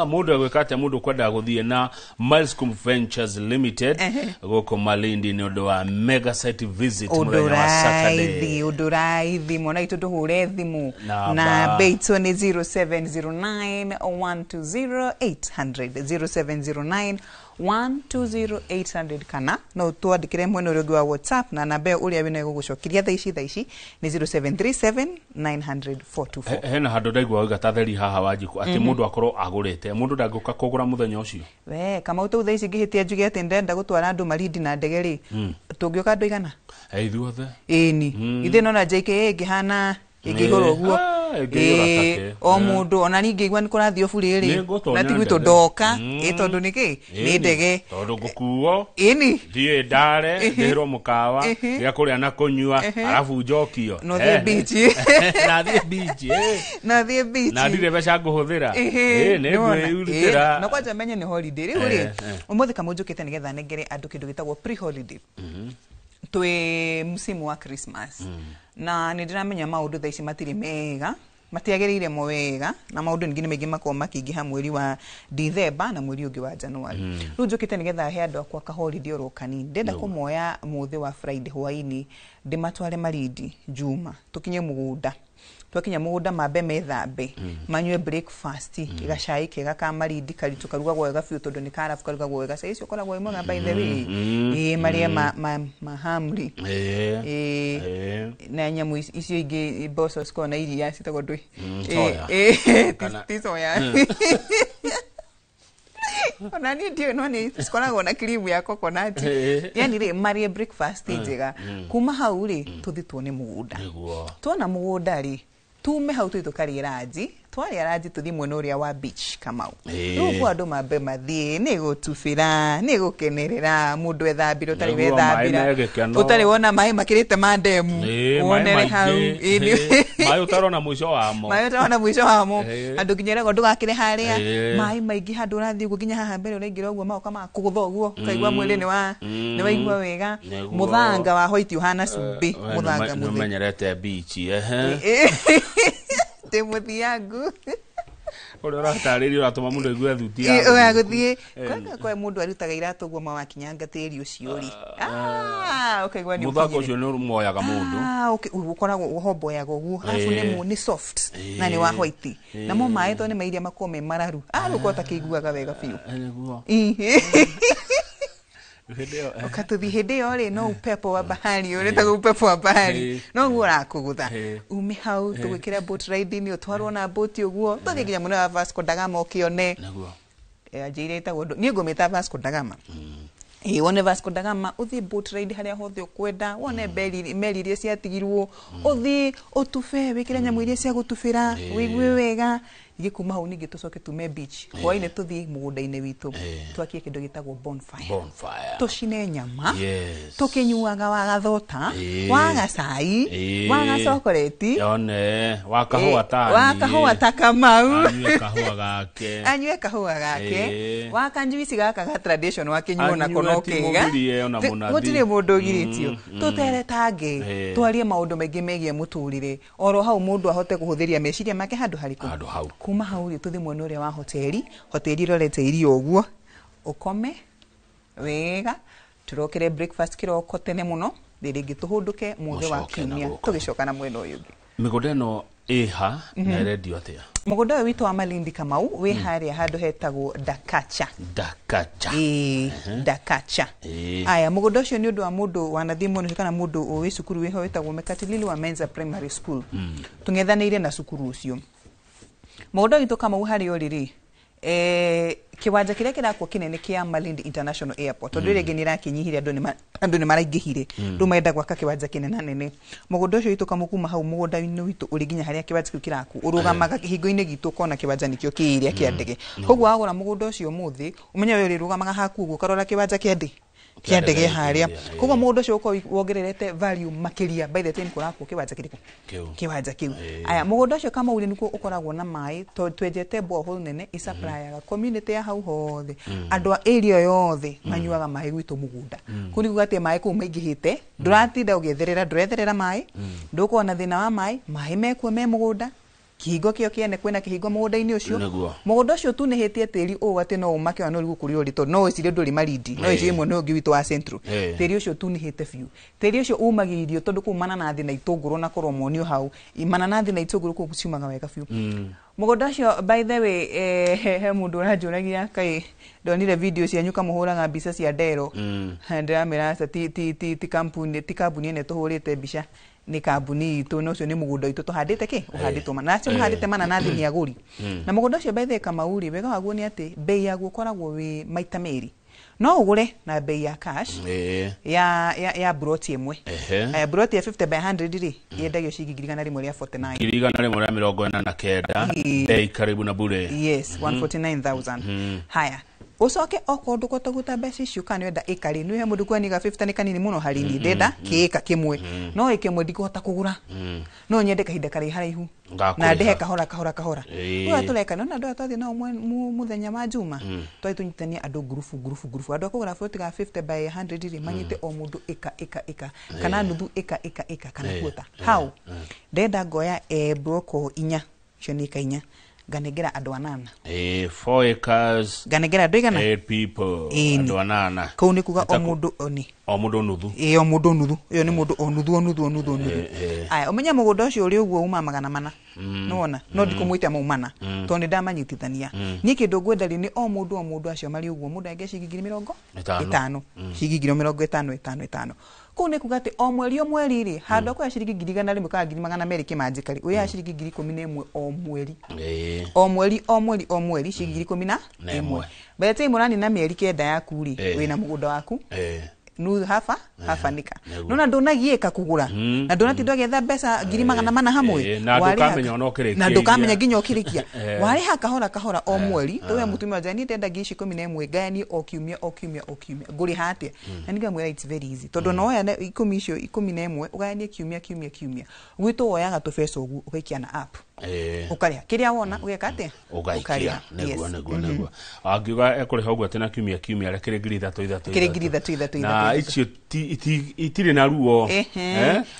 mũndũ agwĩka atĩa mũndũ kwenda gũthiĩ na Milescope Ventures Limited gũkũ Malindi nĩ ũndũ wa mega site visit mũthenya wa Saturday ũndũraithi mwana itu ndũhũre thimũ na beitũ nĩ 0709 120 800 0709 kana no twandikire mwena ũrĩa wa WhatsApp na namba ũrĩa wĩna gũgũcokiria thaa ici nĩ 0737 900 424. Hena handũ ndaigua gatatheri haha Wanjikũ atĩ mũndũ akorwo agũrĩte mũndũ ndangĩũka kũgũra mũthenya ũcio kama ũtau thaa ici ngĩhĩtia njuge atĩ ndenda gũtwara andũ Malindi na ndege rĩ tũngĩũka andũ igana ithuothe ithe no na JKA ngĩhana ingĩhũra ũguo o mũndũ ona ningĩ igua nĩ kũrathiĩ bũrĩ rĩ na tigwitũ ndoka tondũ nĩkĩ nĩ ndege tondũ ngũkuo thiĩ ndare ndĩrwo mũkawa gĩa kũrĩa na kũnyua arabu njokio no thiĩ beach na ndirĩ mbeca ngũhũthĩra nĩ ngwĩrutĩra no kwanja menye nĩ holiday rĩu rĩ ũmũthĩ Kamau njũkĩte nĩgetha nengere andũ kĩndũ gĩtagwo pre holiday twĩ msimu wa Christmas na nĩ ndĩramenya maũndũ thaa ici matirĩ mega matiagĩrĩire mo wega na maũndũ ningĩ nĩ maingĩ makorwo makĩingĩha mweri wa December na mweri ũngĩ wa January rĩu njũkĩte nĩgetha he andũ akwa kaholiday oro kanini ndenda kũmoya mũthĩ wa Friday hwainĩ ndĩmatware Malindi Juma tũkinye mũgũnda twakinya mũgũnda mambe methambe manyue breakfast gacai kega ka Malindi karitũ karugagwo wega biũ tondũ nĩ karabu karugagwo wega sasa icio koragwo imwe by the way maria mahamri na nyamũ icio ingĩ mboco ciko na iria citagwo ndui tisoya ona ni ndio no ni sikoragwo na cream ya coconut yani rĩ marie breakfast njega kuma hau rĩ tuthi tuone mũgũnda tuona mũgũnda rĩ tume hau tuitukari raji twari araji tuthi mwena uria wa beach Kamau rugo andu mambe mathie ni gutubira ni gukenerera mundu ethambira utari wethambira utari wona mai makirite mandemu wonere hau mai utarona mwisho wamo andu kinyere go ndugakire haria mai maingi handu urathi uguo nginya haha mbere urengira uguo maoka makugutha uguo kaigwa mwili ni waigua wega muthanga wa white uhana cumbi muthanga muthi menyerete beach te muthiangu ore rataririo atuma mundu igwe thutia ugaguthie kwa mundu arutaga iratu guo mawakinyanga tiri uciori ukaigwa ni muthako ucio ni moyaga mundu ukoragwo uhomboyaga uguo alafu ni soft na ni wa white na mo mai to ni mairia makome mararu ukota kiguaga wega fiu ukatuthi hede ore no upepo wa bahari ureta upepo wa bahari no ngura kugutha ume hau tugikira boat ride ni utwarwo na boat uguo tuthi kinya muno wa Vasco da Gama ukione naguo ajireta gondo ni ngometa Vasco da Gama wone Vasco da Gama uthi boat ride haria hothe ukwenda wone meri iria ciatigirwo uthi utufe wikira nyamu iria cia gutufira wigwe wega gikuma hau ningi tucoke tume beach hwaine tuthi mugunda-ini witu twakie kindu gitagwo bonfire tucine nyama tukinyuaga wa gathota wa gacai wa gacokoreti yone wa kahua ta Kamau anyue kahua gake wa kanjuici gaka ga tradition wa kinyuo na kono kega gutire mundu giritio tutere tangi twarie maundu maingi megie muturire oro hau mundu ahote kuhuthiria meciria make handu hariku kuma hau tuthi mwena uria wa hoteli rorete irio uguo ukome wega turokere breakfast kiroko tene muno thiringi tuhunduke muthe wa kiumia tugicoka na mwena uyu ungi migunda no iha na radio atia mugunda witu wa Malindi Kamau we haria handu hetagwo Dakacha Dakacha aya mugunda ucio ni undu wa mundu wanathi muno kana mundu uwi cukuru we hetagwo Mekatilili wa Menza Primary School tungethanire na cukuru ucio mugunda witu Kamau hari oriri kiwanja kiria kirakwo kinene kia Malindi International Airport tondu rege ni rakinyihire andu ni maraingihire rumenda gwaka kiwanja kinene nene mugunda ucio witu Kamau kuma hau mugunda-ini witu uri ginya haria kiwanja kiu kirakwo urugamaga kihingo-ini gitu kona kiwanja nikio kiiria kia ndege koguo agura mugunda ucio muthi umenya we urugamaga haku uguo karora kiwanja kia ndege haria koguo mugunda ucio uko wongererete value makiria by the time kurakwo kiwanja kiu aya mugunda ucio kama uri nikuo ukoragwo na mai twenjete borehole nene isupplyaga community ya hau hothe andu area yothe manyuaga mai gwitu mugunda kuni gugate mai ku maingihite nduratinda ugetherera mai ndukona thina wa mai mekuo me mugunda kihingo kio kiene kwena kihingo mugunda-ini ucio mugunda ucio tu nihitie tiri o ati no umake wa no rigu kuri orito no icire nduri Malindi no icire imwe no ngi witu wa Central tiri ucio tu nihite fiu tiri ucio umagirio tondu kumana na thi na itunguru na koromonio hau imana na thi na itunguru ku ciumaga wega fiu mugunda ucio by the way he mundu urajuragia kai ndonire video cia nyuka muhuraga mbica cia ndero ndiramira ti kampuni ene tuhurite mbica ni kambuni itu no cio ni mugunda itu tuhandite ki uhanditwo nacio muhandite mananathi ni aguri na mugunda ucio by the Kamauri wega waguo ni ati bei yaguo koragwo wi maita meri no ugure na bei ya cash ya broti imwe broti ya 50 by 100 ri yendagio ciringi 149 149 bei karibu na bure yes 149,000 haya ucoke okondu kotaguta mbeca icio kana wenda ikari ni he mundu kwani ga 50 ni kanini muno hari ni ndenda kiika kimwe no ikimwe ndikuhota kugura no nyende kahinda kari haraihu na ndehe kahora uya tuleka no ndu atwathi no muthenya wa juma twai tunyitania andu grupu andu akugura 50 by 100 ri manyite o mundu ika kana nuthu ika kana kuota how ndenda ngoya broko inya cionika inya ganegera andu 8 4 acres ganegera andu igana 8 people andu 8 kou ni kuga o mundu nuthu o mundu nuthu iyo ni mundu o nuthu aya umenya mugunda ucio uri uguo uma 400 nona no ndikumwita maumana tondu ndamanyitithania ni kindu ngwendari ni o mundu acio mari uguo mundu ange ciringi 50 ciringi 50 kou ni kuga ati o mweri ri handu kwa ciringi 100 kana 200 kimanjikari uya ciringi 11 o mweri ciringi 11 bete murani na mieri kenda yaku ri wina mugunda waku nu hafanika nona ndunagieka kugura na ndunatindwa getha mbeca 400 hamwe na ndukamenya onokirikia na ndukamenya ginya okirikia wari kahora o mweri tuwe mutumia jani ndenda gici 11 gani okiumia nguri hatia na nigamwira it's very easy tondu no ya 10 icio 11 uganie kiumia gwito woyaga tu pesa ugu ukikia na app ukaria kiria wona ugeka atia ukaria neguo angiuga ekuriha ugu atena kiumia rekere ngiri 3 na icio itire na ruo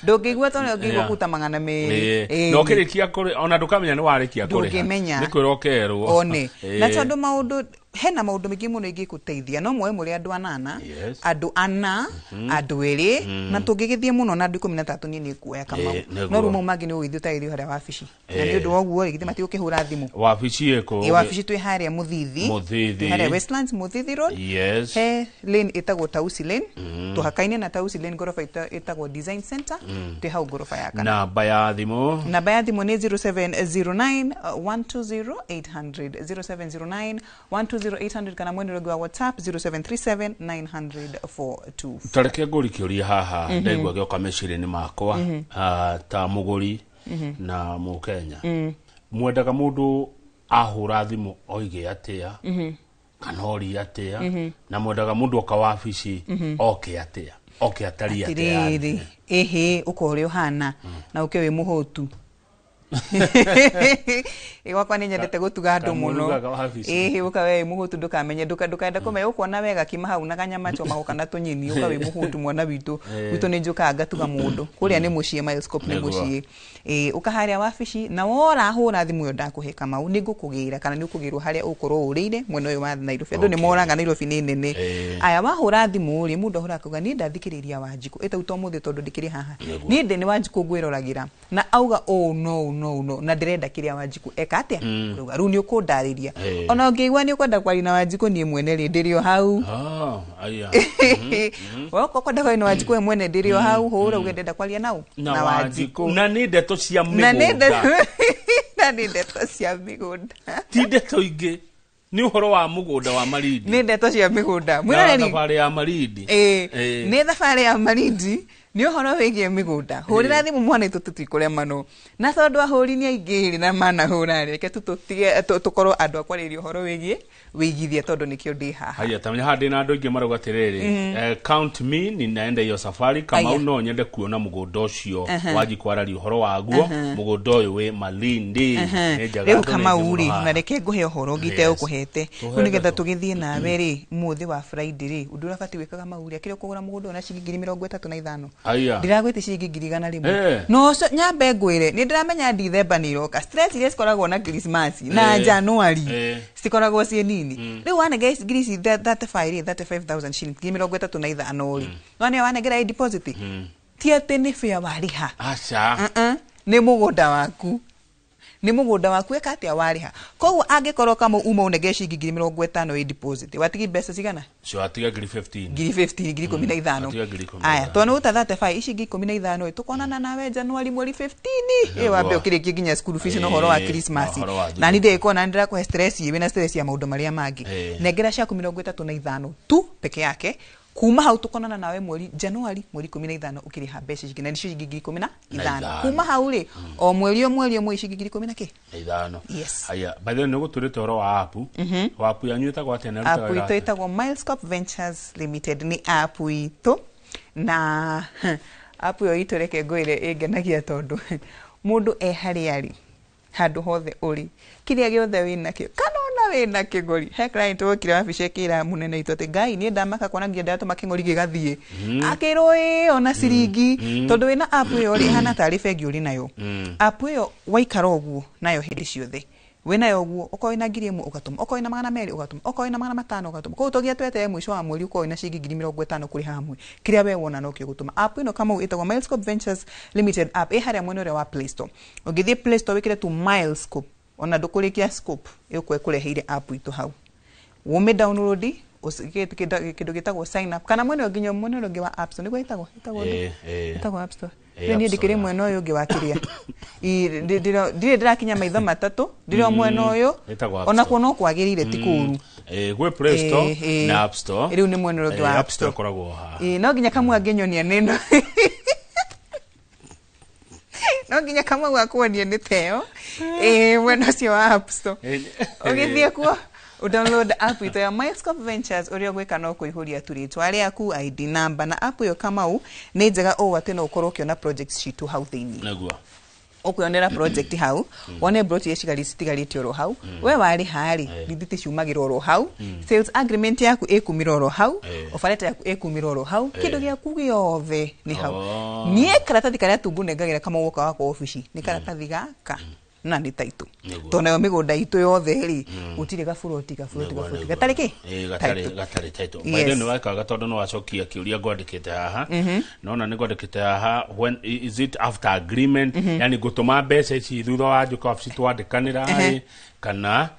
ndungigwa tondu ngigwa kuta mangana me no kirikia kuri ona ndukamenya ni warikia kuri ni kwirokerwo one na tondu maundu hena maundu mingi muno ingikuteithia no mwe muri andu 8 andu 4 andu 2 na tungigithie muno na andu 13 ni kuoya kama no rumo mangi ni uithio tairio haria wabici na ni undu woguo rigithie mati ukihura thimu wabici eko wabici twi haria muthithi haria Westlands Muthithi Road he lane itagwo Tausi Lane tuhakaine na Tausi Lane gorofa itagwo Design Center twi hau gorofa ya kana namba ya thimu ni 0709 120 800 0709 120 kana mwene wa WhatsApp 0737 900 tareke nguri kiuria haha ndaigwa gyoka meciri-ini makwa ta muguri na mukenya mwendaga mundu ahura thimu oige atia kana ori atia na mwendaga mundu oka wabici oke atia oke atari atia ukore uhana na uke wi muhotu Iwakwa ni nyendete gutuga andu muno uka we muhutu ndukamenye ndukaenda kume ukona wega kima hau na kanyama choma kana tunyini uka we muhutu mwana witu ni njuka ngatuga mundu kuria ni mucie Milescope ni mucie uka haria wabici na wora hura thimu yo ndakuheka mau ni ngukugira kana ni ukugirwo haria ukorwo urire mwena uyu wa Nairobi andu ni moraga Nairobi ni nene aya wahura thimu ri mundu hura kuga ni ndathikiriria Wanjiku etauto muthi tondu ndikiri haha ni ndi ni Wanjiku ngwiroragira na auga no na ndirenda kiria Wanjiku eka atia ruga ru ni ukundariria ona ngeigwa ni ukwenda kwari na Wanjiku ni mwene ri ndirio hau aya wako kwenda kwari na Wanjiku we mwene ndirio hau hura ugenda kwaria nau na Wanjiku na ni ndeto cia migunda na ni ndeto cia migunda ti ndeto ingi ni uhoro wa mugunda wa Malindi ni ndeto cia migunda mwira ni thabari ya Malindi ni thabari ya Malindi ni uhoro wigie migunda hurira thimu mwana tutikuria mano na tondu ahuri ni aingiri na mana hura reke tututige tukorwo andu akwariria uhoro wigithie tondu nikio ndi haha haya tamenya handi na andu ingi maruga tiriri count me ni naenda hiyo safari kama uno nyende kuona mugunda ucio waji kwarari uhoro waguo mugunda uyu wi Malindi riu kama uri na reke nguhe uhoro ngite ukuhete nigetha tugithie nawe ri muthi wa Friday ri undu urabati wikaga mauri akire kugura mugunda ona ciringi 35 ndiragwiti ciringi 100 no nyambe ngwire ni ndiramenya December ni roka stress ile sikoragwo na Christmas na January sikoragwo cie nini riu wane guys grisi 35,000 shillings 35 uri wane wanegera deposit ti ati ni fair wariha acha ni mugunda waku eka atia wariha koguo angikorwo kama uma unege ciringi 50 i deposit watigi mbeca cigana cio atiga 15 15 aya tonu uta 35 ici 15 tukonana nawe January mweri 15 wambe ukirikie ginya school fees no horo wa Christmas na ni ndiko na ndira kwa stress yewe na stress ya maundu maria mangi negera cia 35 tu peke yake kuma hau tukonana nawe mweri January mweri 15 ukiriha mbeca cigina nicio ciringi 15 kuma hau ri o mweri omwe ciringi 15 yes aya by the way no guturite oro wa app wa app yanyu itagwo atia na rutaga app itagwo Milescope Ventures Limited ni app itu na app yo itoreke ngwire ingenagia tondu mundu hariari handu hothe uri kiria giothe wina kio kana ona wina kigori he client wokire wabice kira munene itote ngai ni ndamaka kwana ngia ndatu makingori gigathie akiroi ona siringi tondu wina app yo ri hana taarifa ngi uri nayo app yo waikara oguo nayo hindi ciothe wena yoguo uko ina ngiri emu ugatuma uko ina magana meri ugatuma uko ina magana 5 ugatuma ko togia twete mwisho wa mweri uko ina ciringi 50 kuri hamwe kiria we wona no kio gutuma app ino kama itagwa Milescope Ventures Limited app haria mwene wa Play Store ugithie Play Store wikire tu Milescope ona ndukurikia scope ikwe kureheire app itu hau ume download kido gitagwo sign up kana mwene nginya mwene ngi wa app store ni gwitagwo itagwo app store ni ndikire mwene uyu ngi wakiria ndire ndirakinya maitho matatu ndire mwene uyu ona kuno kwagirire tikuru gwe Play Store na App Store. Riu ni mwene rogi wa App Store koragwo ha. No ginya kamwe angenyonia neno. No ginya kamwe gwakuonia ni teo. Mwene cio wa App Store. Ogithie kuo download app ito ya Milescope Ventures uria gwika no kuihuria turitwa ariaku ID number na app yo Kamau ni njega o ati no ukorwo kiona projects citu hau thiini naguo ukuyonera project hau one brought yeshigari sitigarite oro hau we wari hari biditi ciumagiro oro hau sales agreement yaku ekumira oro hau ofereta yaku ekumira oro hau kindu giaku giothe ni hau nie karatathi karia tungunegagira kama woka wako office ni karatathi gaka na ni taitu tona yo migunda itu yothe ri utire gafuroti gatari ki gatari taitu maide ni waka gatondo no wacokia kiuria ngwandikite haha nona ni ngwandikite haha when is it after agreement yani gutuma mbeca ici thutha wa njuka office twandikanira kana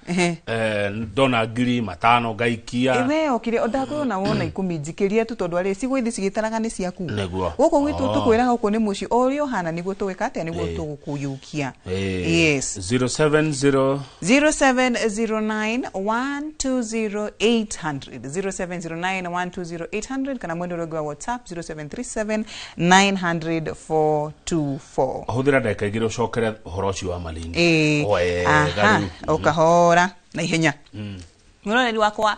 dona agiri matano gaikia ewe okire odako na wona ikumi jikiria tu tondu ari cigo ithi cigitaraga ni ciaku neguo guko gwitu tukwira guko ni muci orio hana niguo tuwika ate niguo tugukuyukia yes 070 0709 120 800 0709 120 800 kana mwendo rogo wa WhatsApp 0737 900 424 hudira ndeka igire ucokere horoci wa Malindi okahora na ihenya Mwana ni wakwa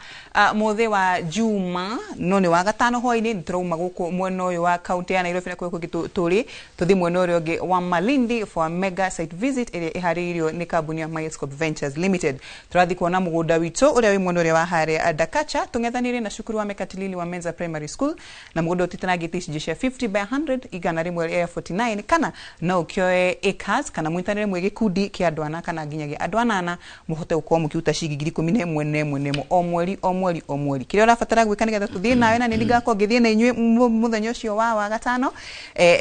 mothe wa Juma no ni wa gatano hoini niturauma guku mwena uyu wa county ya Nairobi na kwe turi tuthi mwena uyu ungi wa Malindi for a mega site visit ire iharirio ni kambuni ya Milescope Ventures Limited turathi kuona mugunda witu uria wi mwena uria wa hare Dakacha tungethanire na cukuru wa Mekatilili wa Menza Primary School na mugunda utitanagi cia 50 by 100 igana rimwe ya 49 kana no kyoe acres kana mwitanire mwe gikundi kia andwana kana nginyagia andwanana muhote uko mukiuta cigigiri 10 mwene omweri kiria urafatara gwika nigetha tuthie nawe na ni ngako ngithie na inywe muthenya ucio wa gatano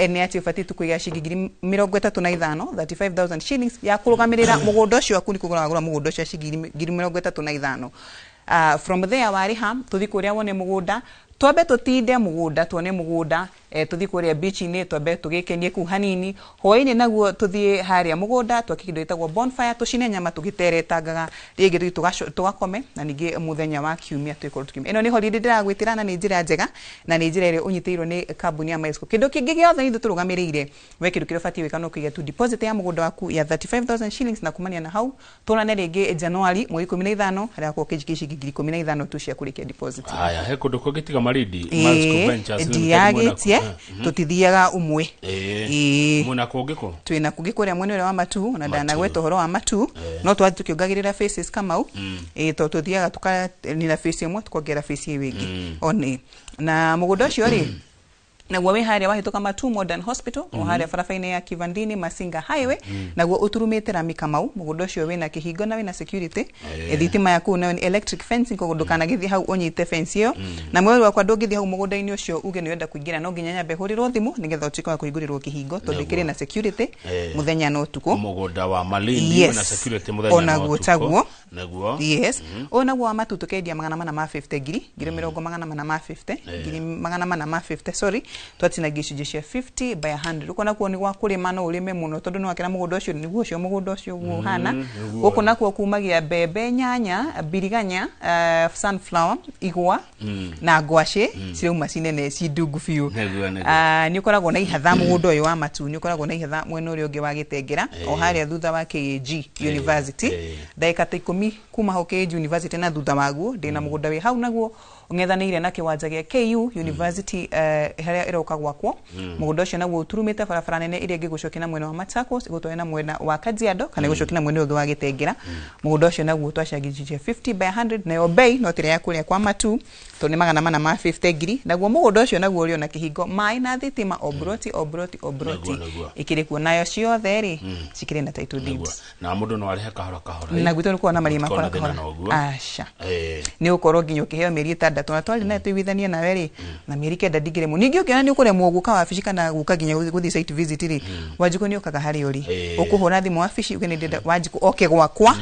ni ati ufati tukuiga cigigiri 35 35000 shillings ya kurugamirira mugunda ucio aku ni kugura mugunda ucio cigigiri 35 from there wariha tuthi kuria wone mugunda twabe tutinde mugunda tuone mugunda tuthi kuria beach ni twabe tugikenie ku hanini hoini naguo tuthi haria mugunda twakikindo itagwo bonfire tucine nyama tugiteretangaga ringi tugakome na ningi muthenya wa kiumia twikoro tukiumia ino ni holiday ndiragwitira na ni njira njega na ni njira ire unyitiirwo ni kambuni ya Milescope kindo kingi giothe ithu turugamirire we kindu kirofati wika no kuiga tu deposit ya mugunda waku ya 35000 shillings na kumania na hau turane ringi January mweri 15 haria ko kijikishi gigiri 15 tu cia kurikia deposit haya he kundu kugitiga Malindi Milescope Ventures Limited tutithiaga umwe muna kugiko twina kugiko ria mwene wa Matu na dana gweto horo wa Matu no twathi tukiongagirira faces Kamau to tuthiaga tuka ni na face imwe tukongera face wingi one na mugunda ucio ri na gwa we haria wahituka Matu Modern Hospital o haria barabaine ya Kivandini Masinga Highway na gwa uturumite Rami Kamau mugunda ucio wina kihingo na wina security thitima yaku na electric fencing kugundukana githi hau onyite fence iyo na mweru wakwa ndungithi hau mugunda-ini ucio uge ni wenda kuingira no nginya nyambe hurirwo thimu nigetha utuika wa kuhigurirwo kihingo tondu kiri na security muthenya no tuko mugunda wa Malindi na security muthenya no tuko naguo yes onaguo wa Matu tukendia 450 ngiri 450 ngiri 450 sorry twatina gicunjĩ cia 50 by 100 ukona kuo ni gwa kurima no urime muno tondu no akira mugunda ucio niguo ucio mugunda ucio guhana ukona kuo kumagia mbembe nyanya biriganya sunflower igwa na ngwaci cirauma cinene cidungu biu ni ukoragwo na ihatha mugunda uyu wa Matu ni ukoragwo na ihatha mwena uria ungi wa Gitengera o haria thutha wa KAG University daika 10 kuma ho KAG University na thutha waguo ndina mugunda wi hau naguo ungethanire na kiwanja gia KU University haria iroka gwakwo mugunda ucio naguo uturumite barabara nene iria ngigucokina mwena wa Machakos igutwena mwena wa Kajiado kana igũcokina mwena ũngĩ wa Gitengera mugunda ucio naguo twacagicĩtie 50 by 100 nayo bei no tire ya kuria kwa Matu to ni 450 ngiri naguo mugunda ucio naguo uri ona kihingo mai na thitima obroti ikiri kuo nayo ciothe ri cikiri na title deeds na mundu no arihe kahora na gwito ni kuona marima kahora asha ni ukorwo nginyo kiheo meri 6 kenda twari na tuithanie na weri na mieri kenda ndigire mu ningi ukiona ni ukure muogu ka wabici kana guka ginya guthi site visit ri Wanjiku ni ukaga hari uri ukuhura thimu wabici ukene ndenda Wanjiku oke gwakwa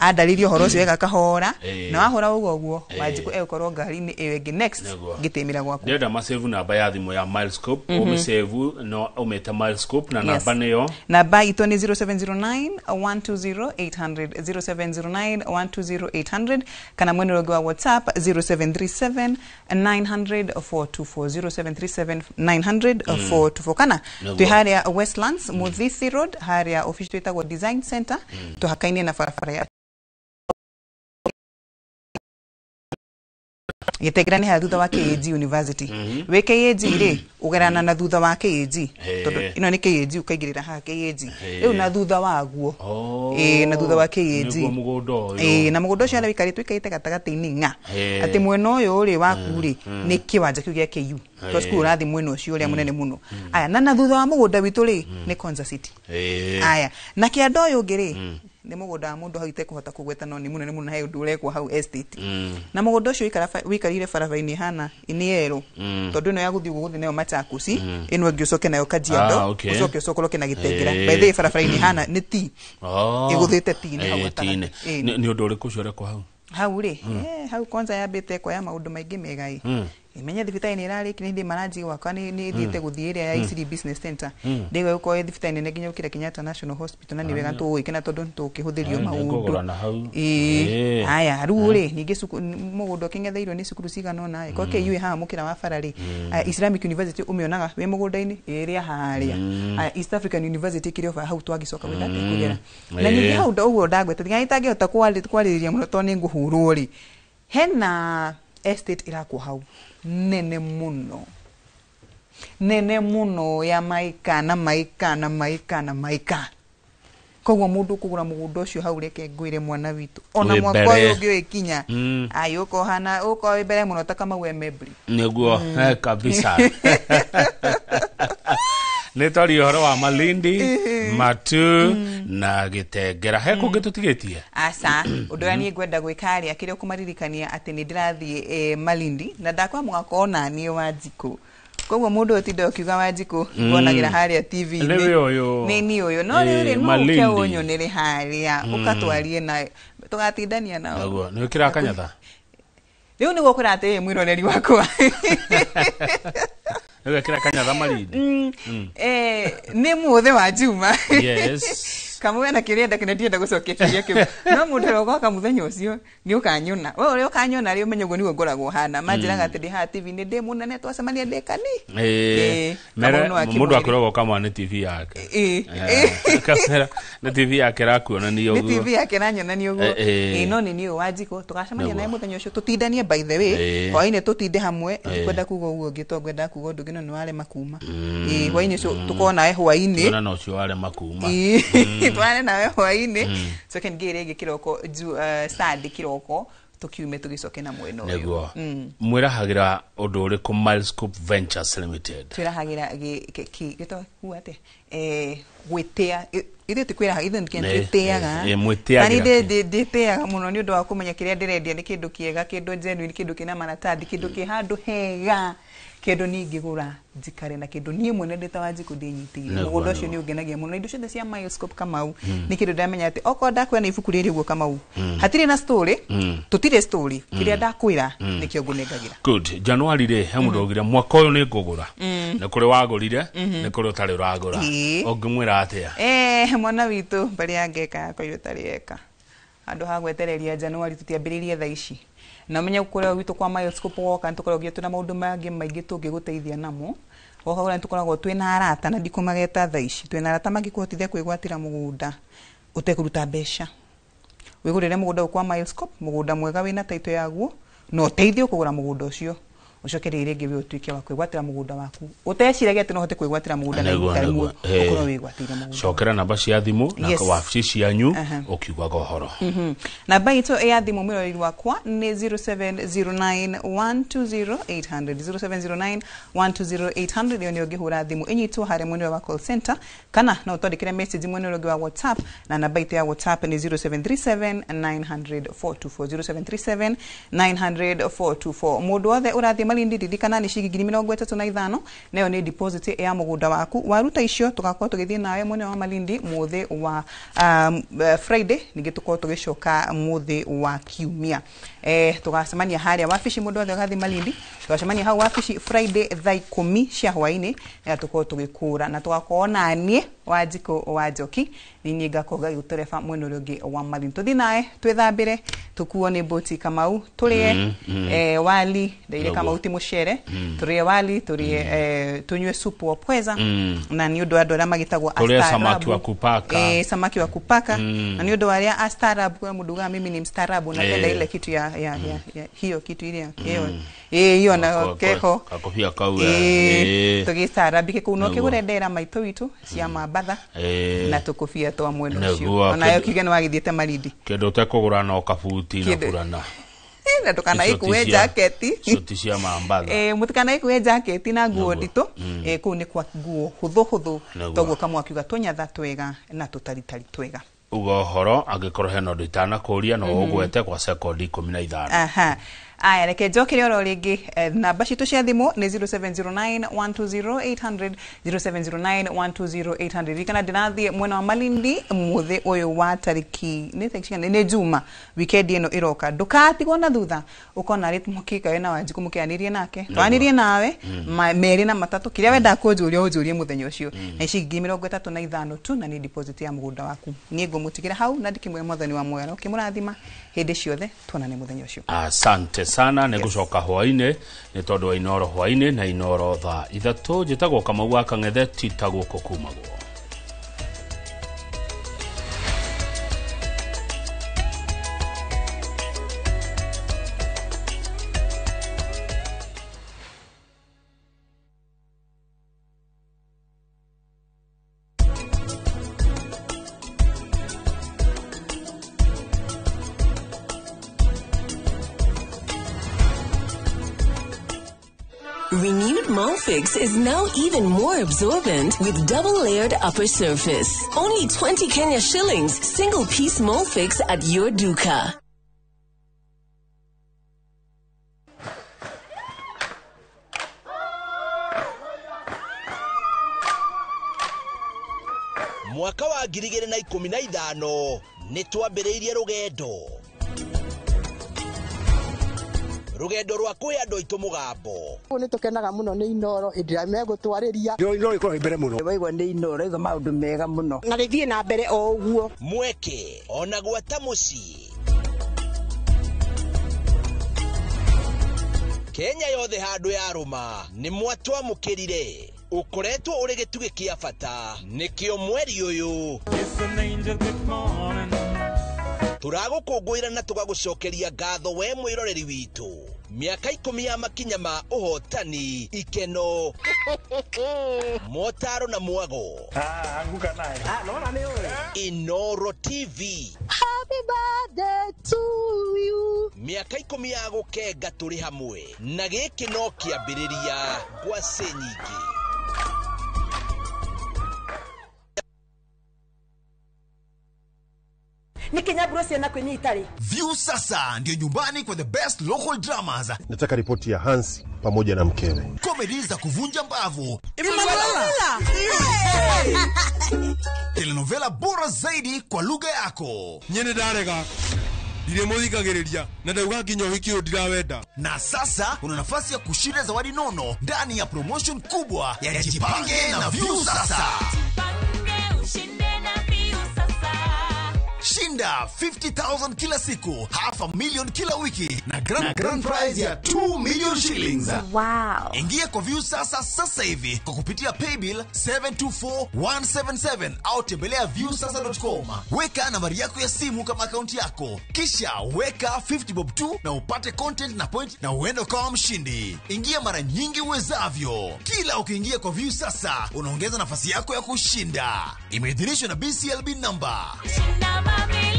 andaririo horo cio wega kahora na wahura uguo Wanjiku ekorwo ngari ni ewege next gitemira gwakwa ndenda masave namba ya thimu ya Milescope umesave no umeta Milescope na namba niyo namba ito ni 0709 120 800 0709 120 800 kana mwene wa WhatsApp 0737 900 424 0737 900 424 kana tu haria Westlands Muzithi Road haria office yetu ya Design Center tu hakaini na farafara ya Yetegrani ha thutha wa KAG University we KAG ri ugerana na thutha wa KAG tondu ino ni KAG ukaigirira ha KAG riu na thutha waguo na thutha wa KAG na mugundo cio wikaritwe ikaite gatagati-ini nga ati mweno uyu uri waku ri ni kiwanja kiu gia KU to school rathi mweno ucio uri munene muno aya na thutha wa mugunda witu ri ni Konza City aya na kiando uyu ngi ri ni mugundo wa mundu hau kuhota kugweta no ni munene muno he undu urekwo hau estate na mugundo ucio wikarire barabara-ini hana ini yero tondu no yaguthi guthi nayo Machakusi ino ngi ucoke nayo Kajiado ucoke ucokoroke na Gitengera by the barabara-ini hana ni ti iguthite ti ni hau atana ni undu uriku ucio urekwo hau ri hau kwanza yambite kwa ya maundu maingi mega imenya thibitai ni irari kini ndi manaji wakwa ni thiite guthie ria ya ICD Business Center ndigo uko thibitai ni nginya ukira Kenyatta National Hospital na ni wega tu ikena tondu tukihuthirio maundu aya ruri ningi mugundo kingetheirwo ni cukuru cigano na ko KU ha mukira wa farari Islamic University umionaga we mugunda-ini iria haria East African University kiriofa hau twagicoka wega kugera na ningi hau uguo ndagweta tiga itangihota kwariria muno to ni nguhurwo ri hena estate irakwo hau nene muno ya maika koguo mundu kugura mugundo ucio hau reke ngwire mwana witu ona mwaka uyu ungi ikinya ayuko hana uko ibere muno ta kama we mebri niguo kabisa ni tori horo wa Malindi Matu na Gitengera he kungi tutigitie asa undu ya ni ngwenda gwikari akire kumaririkania ati ni ndirathie Malindi na ndakwa mwaka ona ni Wanjiku koguo mundu otindo kiuga Wanjiku wonagira haria TV ni uyu no ri no ke onyo ni ri haria ukatwarie na tugatindania nao ni ukira kanyatha riu ni gukura ati mwiroreri wakwa Ega kira kanyatha Malindi ni muthe wa Juma yes kamwe na kirenda kinatienda gucokeria kiu no mundu rogoka muthenya ucio ni ukanyona we uri ukanyona ri umenye go ni ngoragwo hana manjiraga ati ndi ha TV ni ndi munene twacemania ndekani mundu akoragwo kama ni TV yake kamera na TV yake rakuona ni uguo ni TV yake ranyona ni uguo no ni Wanjiku tugacemania naye muthenya ucio tutindanie by the way hwaine tutinde hamwe kwenda kugo uguo ngito ngwenda kugo ndu gino ni wale makuma hwaine ucio tukona hwaine na ucio wale makuma twane nawe hwaine so ken ngire gikiroko sad kiroko tukiume tugicoke na mweno uyu mwirahagira undu uriku Milescope Ventures Limited twirahagira gito huate gwitea ithe tikwira ithe nkenteaga mwiteaga tani teaga muno ni undu wa kumenya kiria ndirendia ni kindu kiega kindu genuine kindu kina maratathi kindu ki handu hega kindu ningigura njikare na kindu nie mwene ndeta Wanjiku ndinyitire mugundo ucio ni ungenagia muno indo ciothe cia Milescope Kamau ni kindu ndamenya ati oko ndakwa na ibuku riri guo Kamau hatire na story tutire story kiria ndakwira ni kio ngunengagira good January ri he mundu ogira mwaka uyu ni ngugura na kuri wagurire ni kuri utari uragura ongimwira atia mwana witu bari angeka kwa iyo tari eka andu ha gwetereria January tutiambiririe tha ici na menya gukora witu kwa Milescope woka ntukora gietu na maundu mangi maingi tungiguteithia namo woka gura ntukoragwo twina arata na ndikumageta tha ici twina arata mangikuhotithia kwigwatira mugunda utekuruta besha wigurire mugunda kwa Milescope mugunda mwega wina taito yaguo no teithio kugura mugunda ucio ucokere rĩngĩ we ũtuĩke wa kwĩgwatĩra mũgũnda waku ũteciragia atĩ no hote kwĩgwatĩra mũgũnda na ikorwo wĩgwatĩire mũgũnda. Cokera namba cia thimũ na wabici cianyu ũkiugaga ũhoro. Namba itũ ya thimũ mwĩroreri wakwa nĩ 0709120800 0709120800 ĩyo nĩyo ũngĩhũra thimũ ĩnyitwo harĩa mwena wa call center, kana no ũtwandĩkĩre message mwena ũngĩ wa WhatsApp, na namba itũ ya WhatsApp nĩ 0737900424 0737900424. Mũndũ wothe ũrathiĩ Malindi ririkana nĩ ciringi 35 nayo nĩ deposit ya mũgũnda waku. Waruta icio tugakorwo tũgĩthiĩ nawe mwena wa Malindi mũthĩ wa Friday, ningĩ tukorwo tũgĩcoka mũthĩ wa Kiumia. Tugacemania harĩa wabici mũndũ wothe ũgathiĩ Malindi, tugacemania hau wabici Friday thaa 10 cia hwaĩ-inĩ, na tukorwo tũgĩkũra na tugakorwo na niĩ Wanjikũ wa Njoki nini ngakorwo gĩgũtereba mwena ũrĩa ũngĩ wa Malindi. Tũthiĩ nawe twĩthambĩre, tukuo nĩ Boti Kamau, tũrĩe wali ndaire Kamau ti mũcere, tũrĩe wali, tũrĩe tunyue supu wa pweza, na nĩ ũndũ andũ arĩa magĩtagwo astarabu, samaki wa kupaka, samaki wa kupaka, na nĩ ũndũ arĩa astarabu kwa mũnduga mimi ni mstarabu, napenda ile kitu ya hiyo kitu ile hiyo na keho kakofia kau tũgĩstarabike kũu no kĩgũrendera maitũ witũ cia mabatha na tũkofia twa mwena ũcio, ona yo kiuge nĩ wagĩthiĩte Malindi kĩndũ ũtekũgũra no kabuti na burana na tukana ikuwe jaketi suti cia mambatha mutukana ikuwe jaketi na nguo ndito kũu nĩ kwa nguo hũthũ toguo kamwe akiuga tũnyatha twega na tũtaritari twega. Uga horo angĩkorwo hena ũndũ itanakũria no ũgwete kwa sekondi 15. Aya reke njokere oro rĩngĩ namba citũ cia thimũ nĩ 0709120800 0709120800. Ririkana ndĩrathiĩ mwena wa Malindi mũthĩ ũyũ wa tariki nĩ Juma, weekend ĩno ĩroka. Ndũkatigwo na thutha, ũkona rĩ mũkika wena Wanjikũ mũkĩanĩrie nake, twanĩrie nawe merĩ na matatũ, kĩrĩa wenda kũnjũrie mũthenya ũcio, na ciringi 35 tu, na nĩ deposit ya mũgũnda waku. Niĩ ngũmũtigĩra hau na ndikĩmwe Mwathani wa muoyo ũkĩmũrathima hĩndĩ ciothe, tuonane mũthenya ũcio. Asante sana nĩ gũcoka hwaĩ-inĩ nĩ tondũ wa Inoro hwaĩ-inĩ na Inoro thaa 3. Njĩtagwo Kamau wa Kang'ethe, titagwo kumagwo. Renewed Molfix is now even more absorbent with double-layered upper surface. Only 20 Kenya shillings, single-piece Molfix at your duka. Mwaka wa 2015 nĩtwambĩrĩirie rugendo rwa kwĩ andũ aitũ mũgambo. Nĩ tũkenaga mũno nĩ Inoro hĩndĩ megũtwarĩria. Inoro ikorwo mbere mũno. Waigua nĩ Inoro iga maũndũ mega mũno. Na rĩthiĩ na mbere o ũguo. Mweke ona gwata mũciĩ. Kenya yothe handũ ya rũma nĩ mwatwamũkĩrire. Ukoretwo ũrĩ gĩtugĩ kĩa bata nĩkĩo mweri ũyũ turagũkũngũĩra na tũgagũcokeria ngatho we mwĩroreri witũ. Miaka 10 ya makinya ma ũhotani, ikeno motaro na mwago. Anguka naye. Naona ni wewe. Inoro TV. Happy birthday to you. Miaka 10 ya gũkenga tũrĩ hamwe na gĩkĩ no kĩambĩrĩria ngwacĩ nyingĩ. View sasa ndio nyumbani kwa the best local dramas. Nataka ripoti ya Hansi pamoja na mkewe. Comedy za kuvunja mbavu. Telenovela bora zaidi kwa lugha yako. Nyene darega. Ndire muthikagiriria na ndauga nginya uhiki ndirawenda. Na sasa una nafasi ya kushinda zawadi nono ndani ya promotion kubwa ya Jipange na View sasa. Jipange ushinde na View sasa. Shinda Shinda 50,000 kila siku, half a million kila wiki na grand prize ya 2 million shillings. Wow. Ingia kwa View sasa hivi kwa kupitia paybill 724177 au tembelea viewsasa.com. Weka nambari yako ya simu kama akaunti yako, kisha weka 50 bob tu na upate content na point na uende kwa mshindi. Ingia mara nyingi uwezavyo. Kila ukiingia kwa View sasa unaongeza nafasi yako ya kushinda. Imeidhinishwa na BCLB number. Shinda mamilioni.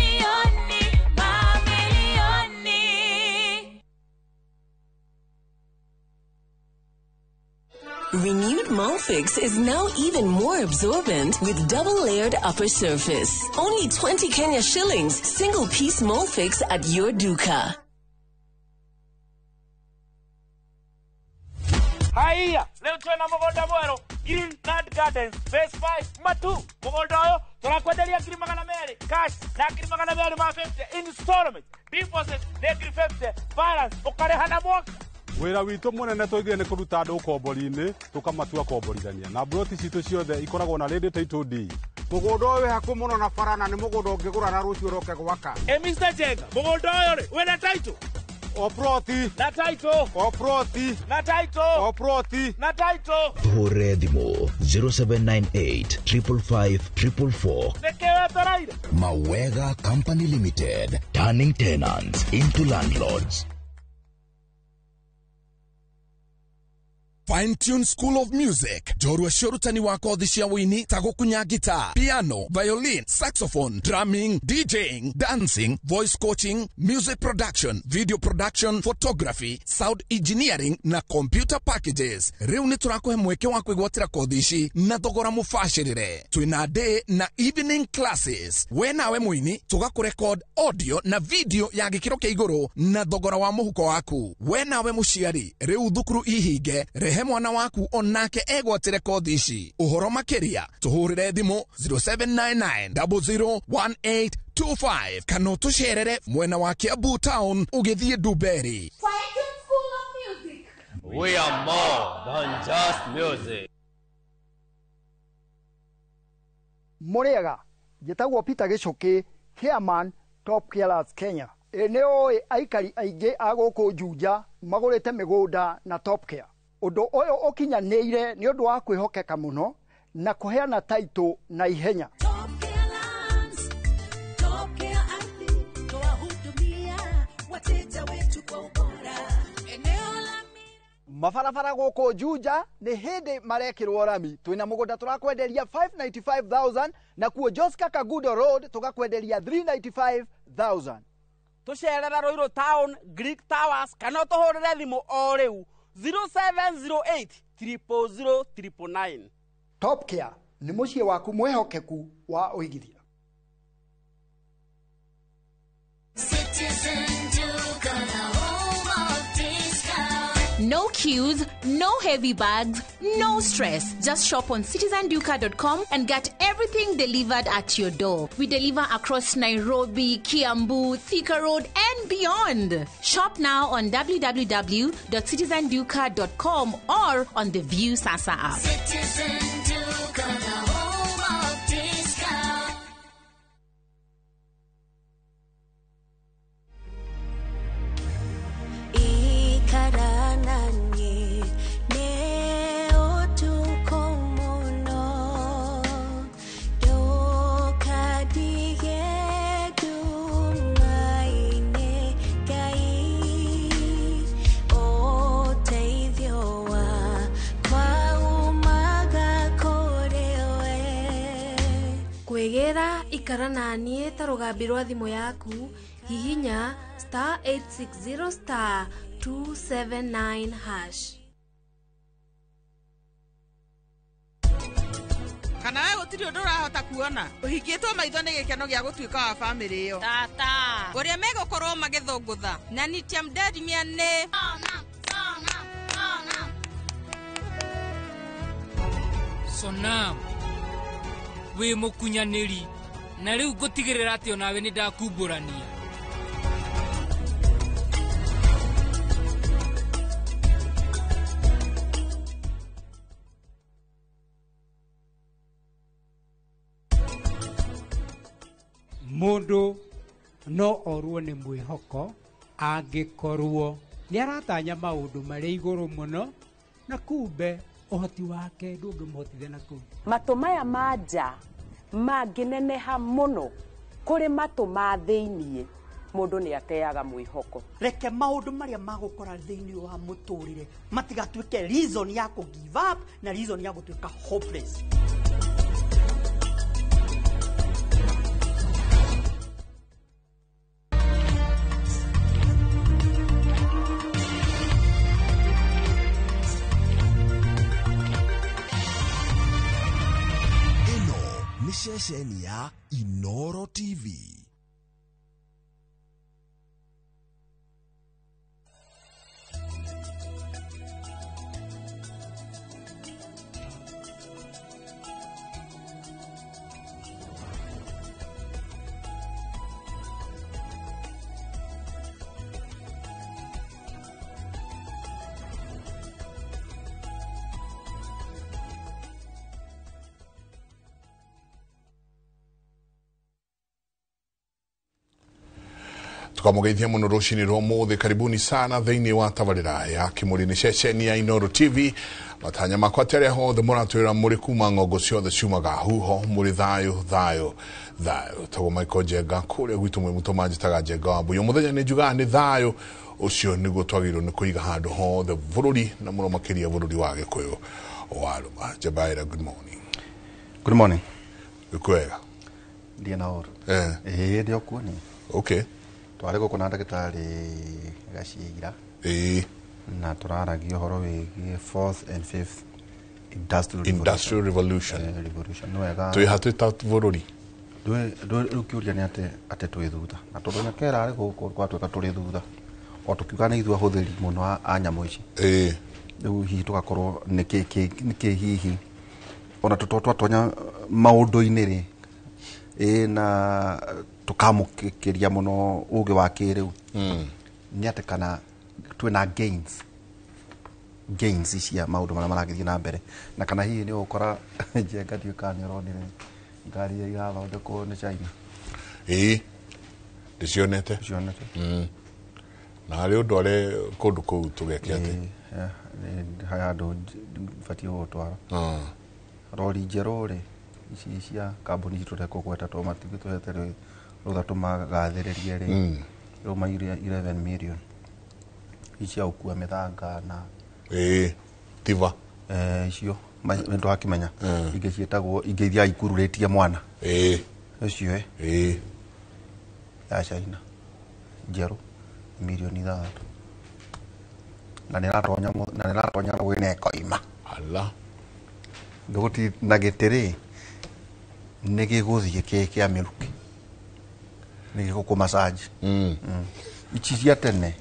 Renewed Molfix is now even more absorbent with double-layered upper surface. Only 20 Kenya shillings, single-piece Molfix at your duka. Haya, leo tuna mugunda mwero Green Nut Gardens Phase 5 Matu. Mugunda oyo turakwenderia ngiri magana meri cash na ngiri magana meri ma 50 installment. Deposit ne ngiri 50 balance ukareha na mwaka. Wira witũ mũnene tũigire nĩ kũruta andũ ũkombori-inĩ tũkamatua komborithania na broti citũ ciothe ikoragwo na rĩndĩ title deed. Mũgũnda ũyũ hakuhĩ mũno na bara na nĩ mũgũnda ũngĩgũra na rũciũ ũroke gwaka. Mr. Jenga, mũgũnda ũyũ rĩ wĩna title? O proti na title. O proti na title. O proti na title. Hore Dimo 0798 555 444. Nekewe toraire. Mawega Company Limited, turning tenants into landlords. Fine Tune School of Music. Jorua shorutani wako odhishia wini, tago kunya guitar, piano, violin, saxophone, drumming, DJing, dancing, voice coaching, music production, video production, photography, sound engineering na computer packages. Riu ni turakuhe mweke wako igwatira kodhishi na thogora mufashirire. Twina day na evening classes. We nawe mwini, tugakurecord audio na video ya gikiro kia iguru na thogora wa muhuko waku. We nawe mushiari, riu thukuru ihige, he mwana waku onake egwatire kothi ici. Uhoro makiria tuhurire thimu 0799001825 kana utusherere mwena wa Kiambu Town ugithie Duberi. We are more than just music. Muriega, njĩtagwo Peter Gichuki, Chairman Top Carers Kenya. Nĩ aikari aingĩ a gũkũ Juja magũrĩte mĩgũnda na Top Care. Ũndũ ũyũ ũkinyanĩire nĩ ũndũ wa kwĩhokeka mũno na kũheana taitũ na ihenya. Mabarabara gũkũ Juja nĩ hĩndĩ marekĩrwo rami. Twĩna mũgũnda tũrakwenderia 595,000 na kuo Joska Kagudo Road tũgakwenderia 395,000. Tũcerera Ruiru Town, Greek Towers kana tũhũrĩre thimũ o rĩu 0708 000 999. Top Care nĩ mũciĩ waku mwehokeku wa ũigithia. No queues, no heavy bags, no stress. Just shop on citizenduka.com and get everything delivered at your door. We deliver across Nairobi, Kiambu, Thika Road and beyond. Shop now on www.citizenduka.com or on the View Sasa app. Kwegera ikara na niĩ ta rũgambi rwa thimũ yaku hihinya *860 *279#. Kana we gũtirĩ ũndũ ũrahota kuona ũhingĩtwo maitho nĩ gĩkeno gĩa gũtuĩka wa bamĩrĩ ĩyo. Tata ũrĩa megũkorwo magĩthũngũtha na Nitiam Derimia nĩ Sonam we mukunyaniri na riu gutigirira ati onawe ni ndakumburania. Mundu no orwo nĩ mwĩhoko angĩkorwo nĩ aratanya maũndũ marĩ igũrũ mũno na kumbe ũhoti wake ndũngĩmũhotithia na kũu. Matũ maya ma nja mangĩneneha mũno kũrĩ matũ ma thĩiniĩ, mũndũ nĩ ateaga mwĩhoko. Reke maũndũ marĩa magũkora thĩiniĩ wa mũtũrĩre matigatuĩke reason ya kũ give up na reason ya gũtuĩka hopeless. Ni ceceni ya Inoro TV. Tukamugeithia muno rucini rwa muthi, karibuni sana thiini wa tabarira ya kimuri ni ceceni ya Inoro TV. Matanya makwa tere hothe muratwira muri kuma ngongo ciothe ciumaga huho muri thayo tago Michael Jenga kuria gwitu mwe mutomaji taga Jenga wa buyo muthenya ni juga ni thayo ucio niguo twagirwo ni kuiga handu hothe bururi na muno makiria bururi wa Gikuyu waruma. Jabaira, good morning. Good morning. Kwega ndiye na oro ndio kuoni. Okay. Twarego kuna ndagitari Gashira na turaragia horo wigi 4th and 5th industrial revolution nwega twi hatu tabururi rukiuria ni ate twi thutha na tondu na kera ari guku twatuka turi thutha o tukiuga ni ithu ahuthiri muno anyamu ici riu hihi tugakorwo niki hihi ona twatonya maundu-ini ri na tukamukiria muno uge wa kiriu ni ate kana twina gains cia maundu maria maragithie na mbere na kana hihi ni ukora Jenga ndiukani ronire ngari ya irathondekwo ni China ndicionete na ari undu ari kundu kuu tugekete haya andu bati gutwara rori njeru ri ici cia kambuni citu reko gweta to matigi tuhete rutha tumagathiririe ri ruma 11 million ici aukua mithanga na tiva icio ndo akimenya inge cietagwo ingeithia ikururitie mwana icio ya China njeru milioni 3 na niratonya wine koima ala nduguti na gitiri nigiguthie kia miruki nigiguku massage ichi cia tene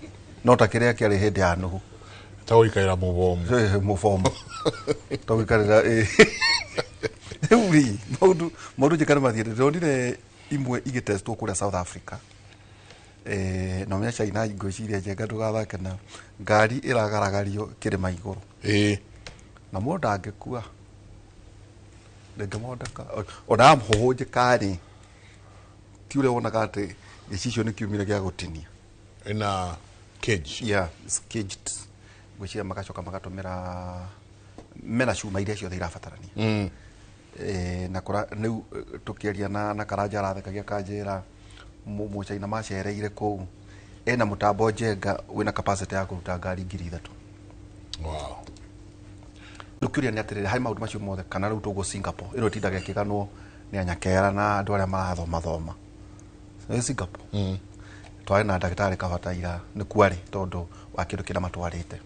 no ta kiria kiari hindi ya nuhu tawikaira mubomo tawikaira ewi modu jikana mathiete ndonire imwe igitestwo kuria South Africa no mya China ngociria Jenga ndugathake na ngari iragaragario kirima iguru na mundu angikua ndemodaka ona mhoje kari tiure wonaga ati gicicio ni kiumire gia gutinia ina cage it's caged gwiciria magacoka magatumira mena cuma iria ciothe irabatarania na kora niu tukiaria na Karanja arathekagia kanjira mu China macereire kuu ena mutambo Jenga wina capacity ya kuruta ngari 3,000 wow tukiuria ni atirire hai maundu macio mothe kana riu tugo Singapore iro tindaga kiganwo ni anyakera na andu aria marathoma Singapore twari na ndagitari kabataira ni kwari tondu wa kindu kina matwarite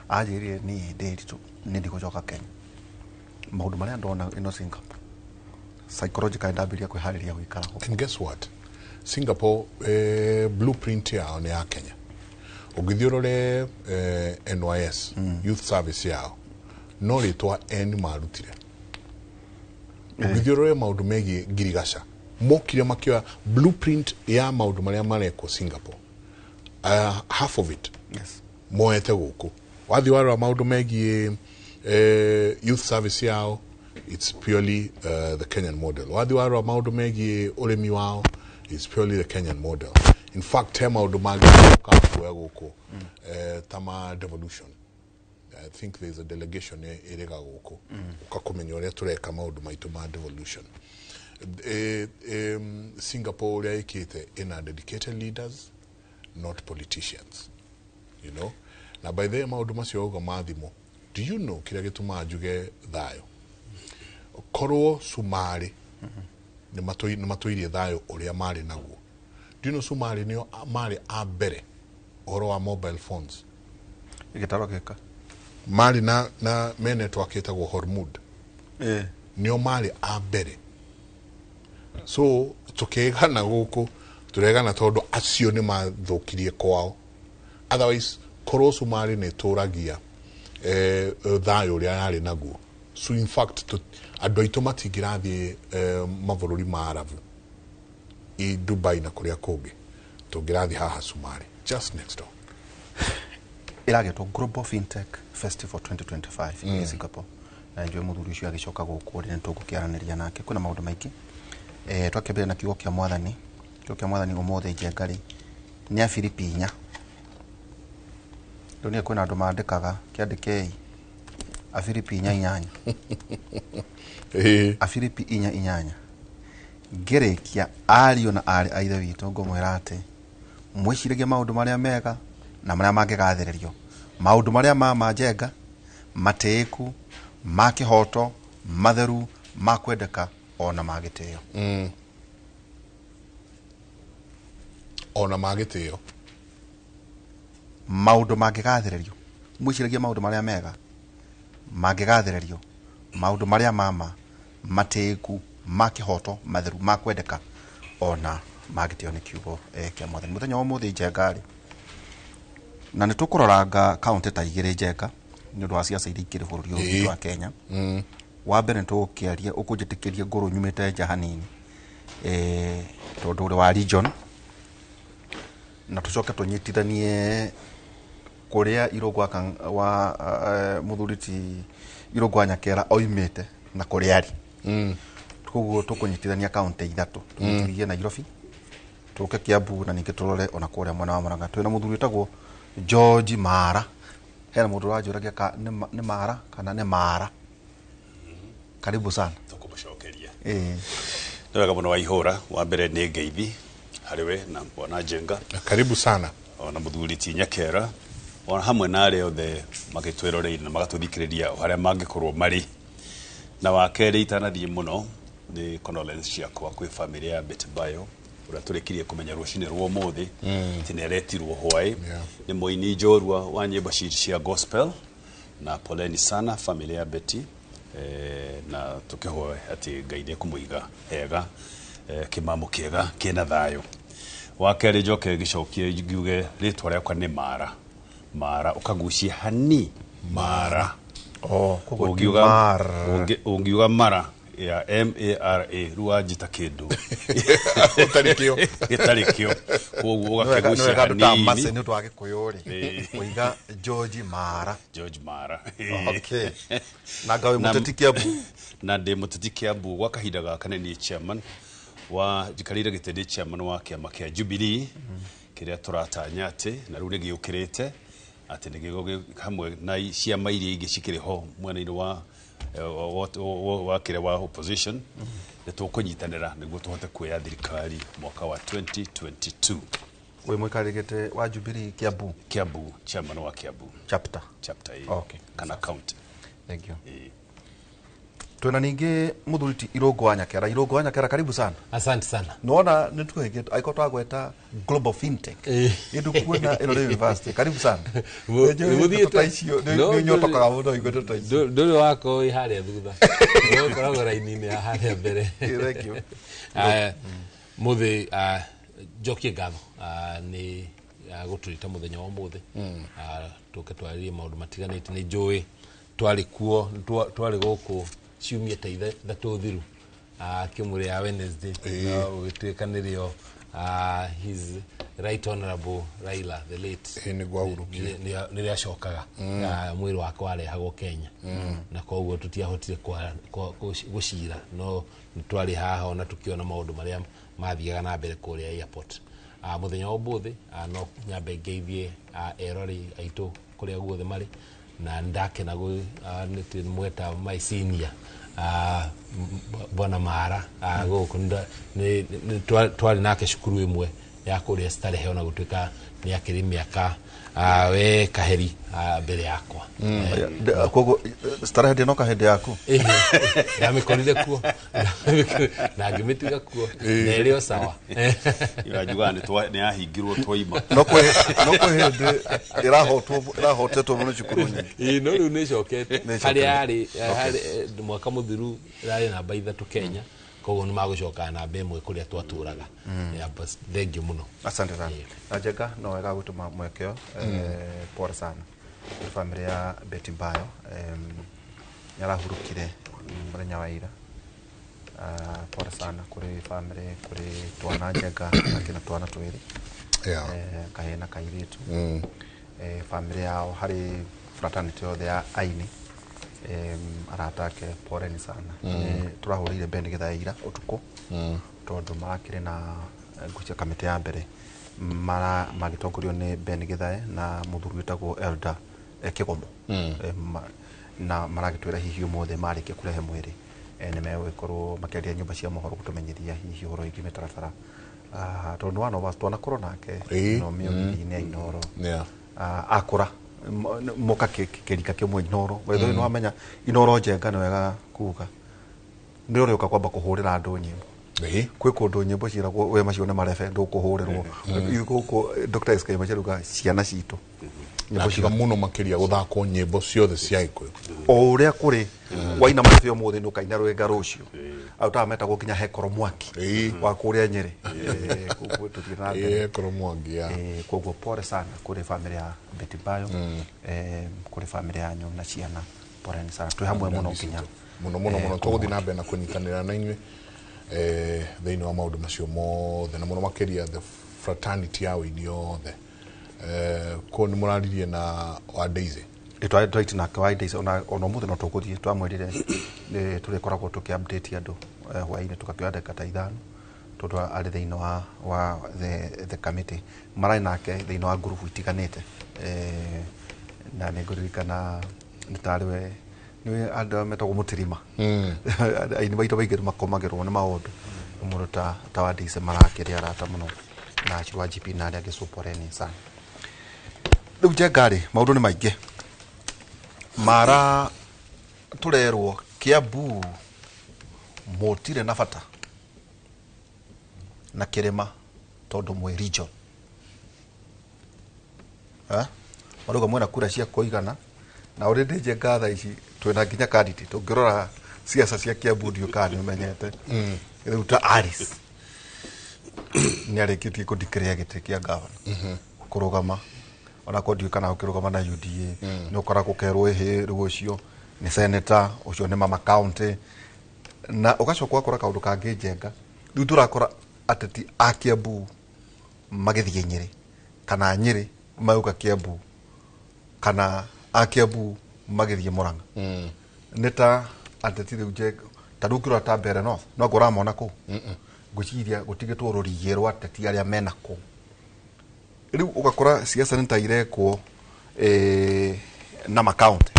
ajirire ni ndiritu ni ndigucoka Kenya maundu maria ndona ino Singapore psychological ndambiria kwihariria gwikara ho. And guess what, Singapore blueprint yao ni ya Kenya. Ugithiurore NYS youth service yao no ritwa N marutire ugithiurore maundu megie ngirigasha mokire makioa blueprint ya maundu maria mareko Singapore half of it moete guku wathi wara maundu megie youth service yao it's purely the Kenyan model. Wathi wara maundu megie urimi wao is purely the Kenyan model. In fact, tema udumaga kuya guko tama devolution. I think there's a delegation erega guko ukakumenya uria tureka maundu maitu ma devolution. Singapore yaikite ina dedicated leaders, not politicians. You know? Now by the maundu macio uga mathimo, do you know kira gituma ajuge thayo? Korwo Sumari ni matoirie thayo uria mari naguo. Do you know Sumari nio mari abere oro wa mobile phones? Igitaro geka. Mari na me network etagwo Hormuz. Nio mari abere. So tukegana guku turegana tondu acio ni mathukirie kwao. Otherwise korwo Sumari ne turagia thayo uria yari naguo. So in fact andu aitu matingirathie mavururi ma Arabu I Dubai na kuria kungi tungirathie haha Sumari just next door. Iragetwo Global Fintech Festival 2025 in Singapore. Na ndio muthuri ucio agicoka guku ri nitugukiaraniria nake kuna maundu maingi. Twakebere na kiugo kia mwathani. Kiugo kia mwathani umothe Njengari ni a Filipi 4. Ndonia kwina andu mandikaga kiandikei a Filipi 4:8. A Filipi 4:8. Ngerekia ario na ari aithe witu ngomwira ati mwiciragie maundu maria mega na maria mangigathiririo, maundu maria ma njenga, mateku, ma kihoto, matheru, ma kwendeka ona magitio. Ona magitio. Maundu mangigathiririo, mwiciragie maundu maria mega mangigathiririo, maundu maria mateku, ma kihoto, matheru, ma kwendeka ona magitio ni kiugo kia mwathani. Muthenya wa muthi Njengari na nitukuroranga county ta igire njenga ni undu wa ciaca iria ikiri bururi uyu wa Kenya. Wa mbere nitukiaria ukunjitikiria nguru nyumite nja hanini tondu uri wa region na tucoke tunyitithanie kuria Irongwa wa muthuriti Irongwa Nyakera oimite na kuria ari. Koguo tukunyitithania county ithatu tunyitithie Nairobi, tuke Kiambu na ninge turore ona kuria mwena wa Murang'a. Twina muthuri tagwo George Mara. Hena mundu wajuragia ni Mara kana ni Mara. Karibu sana. Tukumushokeria. Ndega muno wa ihura wa mbere ni ngeithi hariwe na bwana Njenga. Karibu sana. Ona muthuri ti Nyakera ona hamwe na ari othe magitwiroreire na magatuthikiriria haria mangikorwo mari. Na wakere itanathie muno ni condolence ciakwa kwi family ya Betbayo uria turikirie kumenya rucine rwo muthi tineretirwo hwai ni muini njorua wa nyimbo cia gospel na poleni sana family ya Betty na tukihoe ati Ngai kumuiga hega kimamo kiega kina thayo. Wakere njoke gicokie ngiuge ritwa riakwa ni Mara ukagucia hani Mara. Ungiuga Mara ya MARA ruajita kindu utarikio gitarikio koguo ugakegucia hanini mase ni twage kuyuri uiga George Mara. Okay. Na gawe muteti Kiambu na ndi muteti Kiambu gwa kahinda gaka ni chairman wa jikarire gitende chairman wa kiama kia Jubilee kiria turatanya ati na riu nigiukirite ati nigigo hamwe na ciama iria ingi cikiriho mwena-ini wa kire wa opposition tukunyitanira niguo tuhote kuya thirikari mwaka wa 2022. we mwikarigite wa Jubilee Kiambu chairman wa Kiambu chapter okay kana county. Thank you. Tuna ningi muthuriti Irongwa Nyakera karibu sana. Asante sana. Naona nituhege aiko twagweta Global Fintech indu kuona ino university karibu sana. No nyotoka muno igweto taicio nduri wako ihari thutha no koragwo raini-ini haria mbere. Thank you. Muthi jokie ngatho ni guturita muthenya wa muthi tuke twaririe maundu matiganite ni njui twari kuo twari guku ciumia ta ithatu thiru kimuri ya Wednesday ugituikanirio his Right Honorable Raila the late ni gwahurukie ni ria cokaga mwiri wake warehagwo Kenya na koguo tutiahotire gucira no twari haha ona tukiona maundu maria mathiaga na mbere kuria airport muthenya obuthi no nyambe ngeithie erori aitu kuria guothe mari na ndake na niti mweta my senior Bwana Mara guku ni twari nake cukuru imwe ya kuria starehe ona gutuika ni akiri miaka we kaheri mbere yakwa kogo starehe ndino kahende yaku yamekorire kuo na ngimitiga kuo nerio sawa irajuga ni ahingirwo twaima no hende irahotetwo muno cukuru nyingi no riu ni cokete hari mwaka muthiru rari namba 3 Kenya koguo ni magucoka namba 1 kuria twaturaga thank you muno asante sana Njenga no wega gutuma mwekeo pole sana family ya Betty Mbayo yarahurukire muthenya wa ira pole sana kuri family kuri twana Njenga akina twana twiri kahena kairitu family yao hari fraternity yothe ya aini aratake pole ni sana turahurire bendi githaira utuku tondu makire na gucia kamite ya mbere magitongorio ni bendi githae na muthuri witagwo Elder Kigomo na maragitwira hihi umothe marike kurehe mwiri ni megwikorwo makiaria nyumba cia mohoro gutumenyeria hihi horo ingi mitarabara tondu wana wa twana korona nake no mioni Inoro akura moka kirika kimwe Inoro wetho no amenya Inoro Njenga ni wega kuga ndi uri uka kwamba kuhurira andu nyimbo kwi kundu nyimbo ciragwo we macio ne marefe ndukuhurirwo guku Dr. SK macheruga ciana citu nyimbo ciga muno makiria guthakwo nyimbo ciothe cia Gikuyu o uria kuri waina marefe umuthi nukaina rwenga rucio auta meta gukinya Hekoro Mwaki wa kuria Nyeri kuku tuthira na Hekoro Mwaki koguo pole sana kuri family ya Betty Mbayo kuri family yanyu na ciana pole sana twi hamwe muno kinya muno tuguthi na mbere na kunyitanira na inywe thiini wa maundu macio mothe na muno makiria the fraternity yao ini yothe ko ni muraririe na wa Daisy itwa na kwa Daisy ona muthe no tukuthie twamwirire ni turikoragwo tuki update andu hwaini tukakioya dakika 5 tondu ari thiini wa the committee marai nake thiini wa group itiganite na niguririkana nitariwe ni andu metagwo mutirima aini baito baigirwo makomagirwo ni maundu mundu ta wa Daisy marakiria arata muno na chwa GP na ari agicuporeni sana riu Njengari maundu ni maingi mara turerwo Kiambu motire na bata na Kirima tondu mwe region maruga mwena kura cia kuigana na already Njenga tha ici twina nginya candidate tungirora siasa cia Kiambu ndio kana umenyete riu ta Aris ni arikitie ku declare gite kia governor kurugama ona ko ndio kana ukirugama na UDA ni ukora kukerwo he rucio ni senator ucio ni mama county na ugacoka akora kaundu kangi Njenga riu turakora ateti a Kiambu magithie Nyeri kana Nyeri mauka Kiambu kana a Kiambu magithie Murang'a neta ateti riu Njenga tarukira ta mbere no ngora mona ku guciria gutigitwo rurigirwo ateti aria mena ku riu ugakora siasa ni tairekwo na account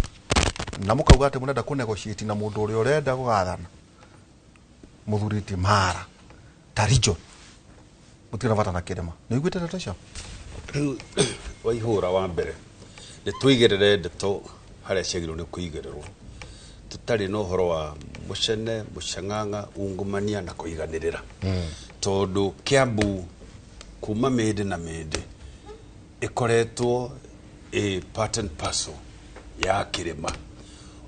na mukauga ati munenda ku negotiate na mundu uri urenda gugathana muthuriti Mara ta region mutira vata na Kirima ni igwite tatasha waihura wa mbere ni tuigirire ndeto haria ciagirwo ni kuigirirwo tutari no horo wa mucene mucanganga ungumania na kuiganirira tondu Kiambu kuma mede na mede ikoretwo part and parcel ya Kirima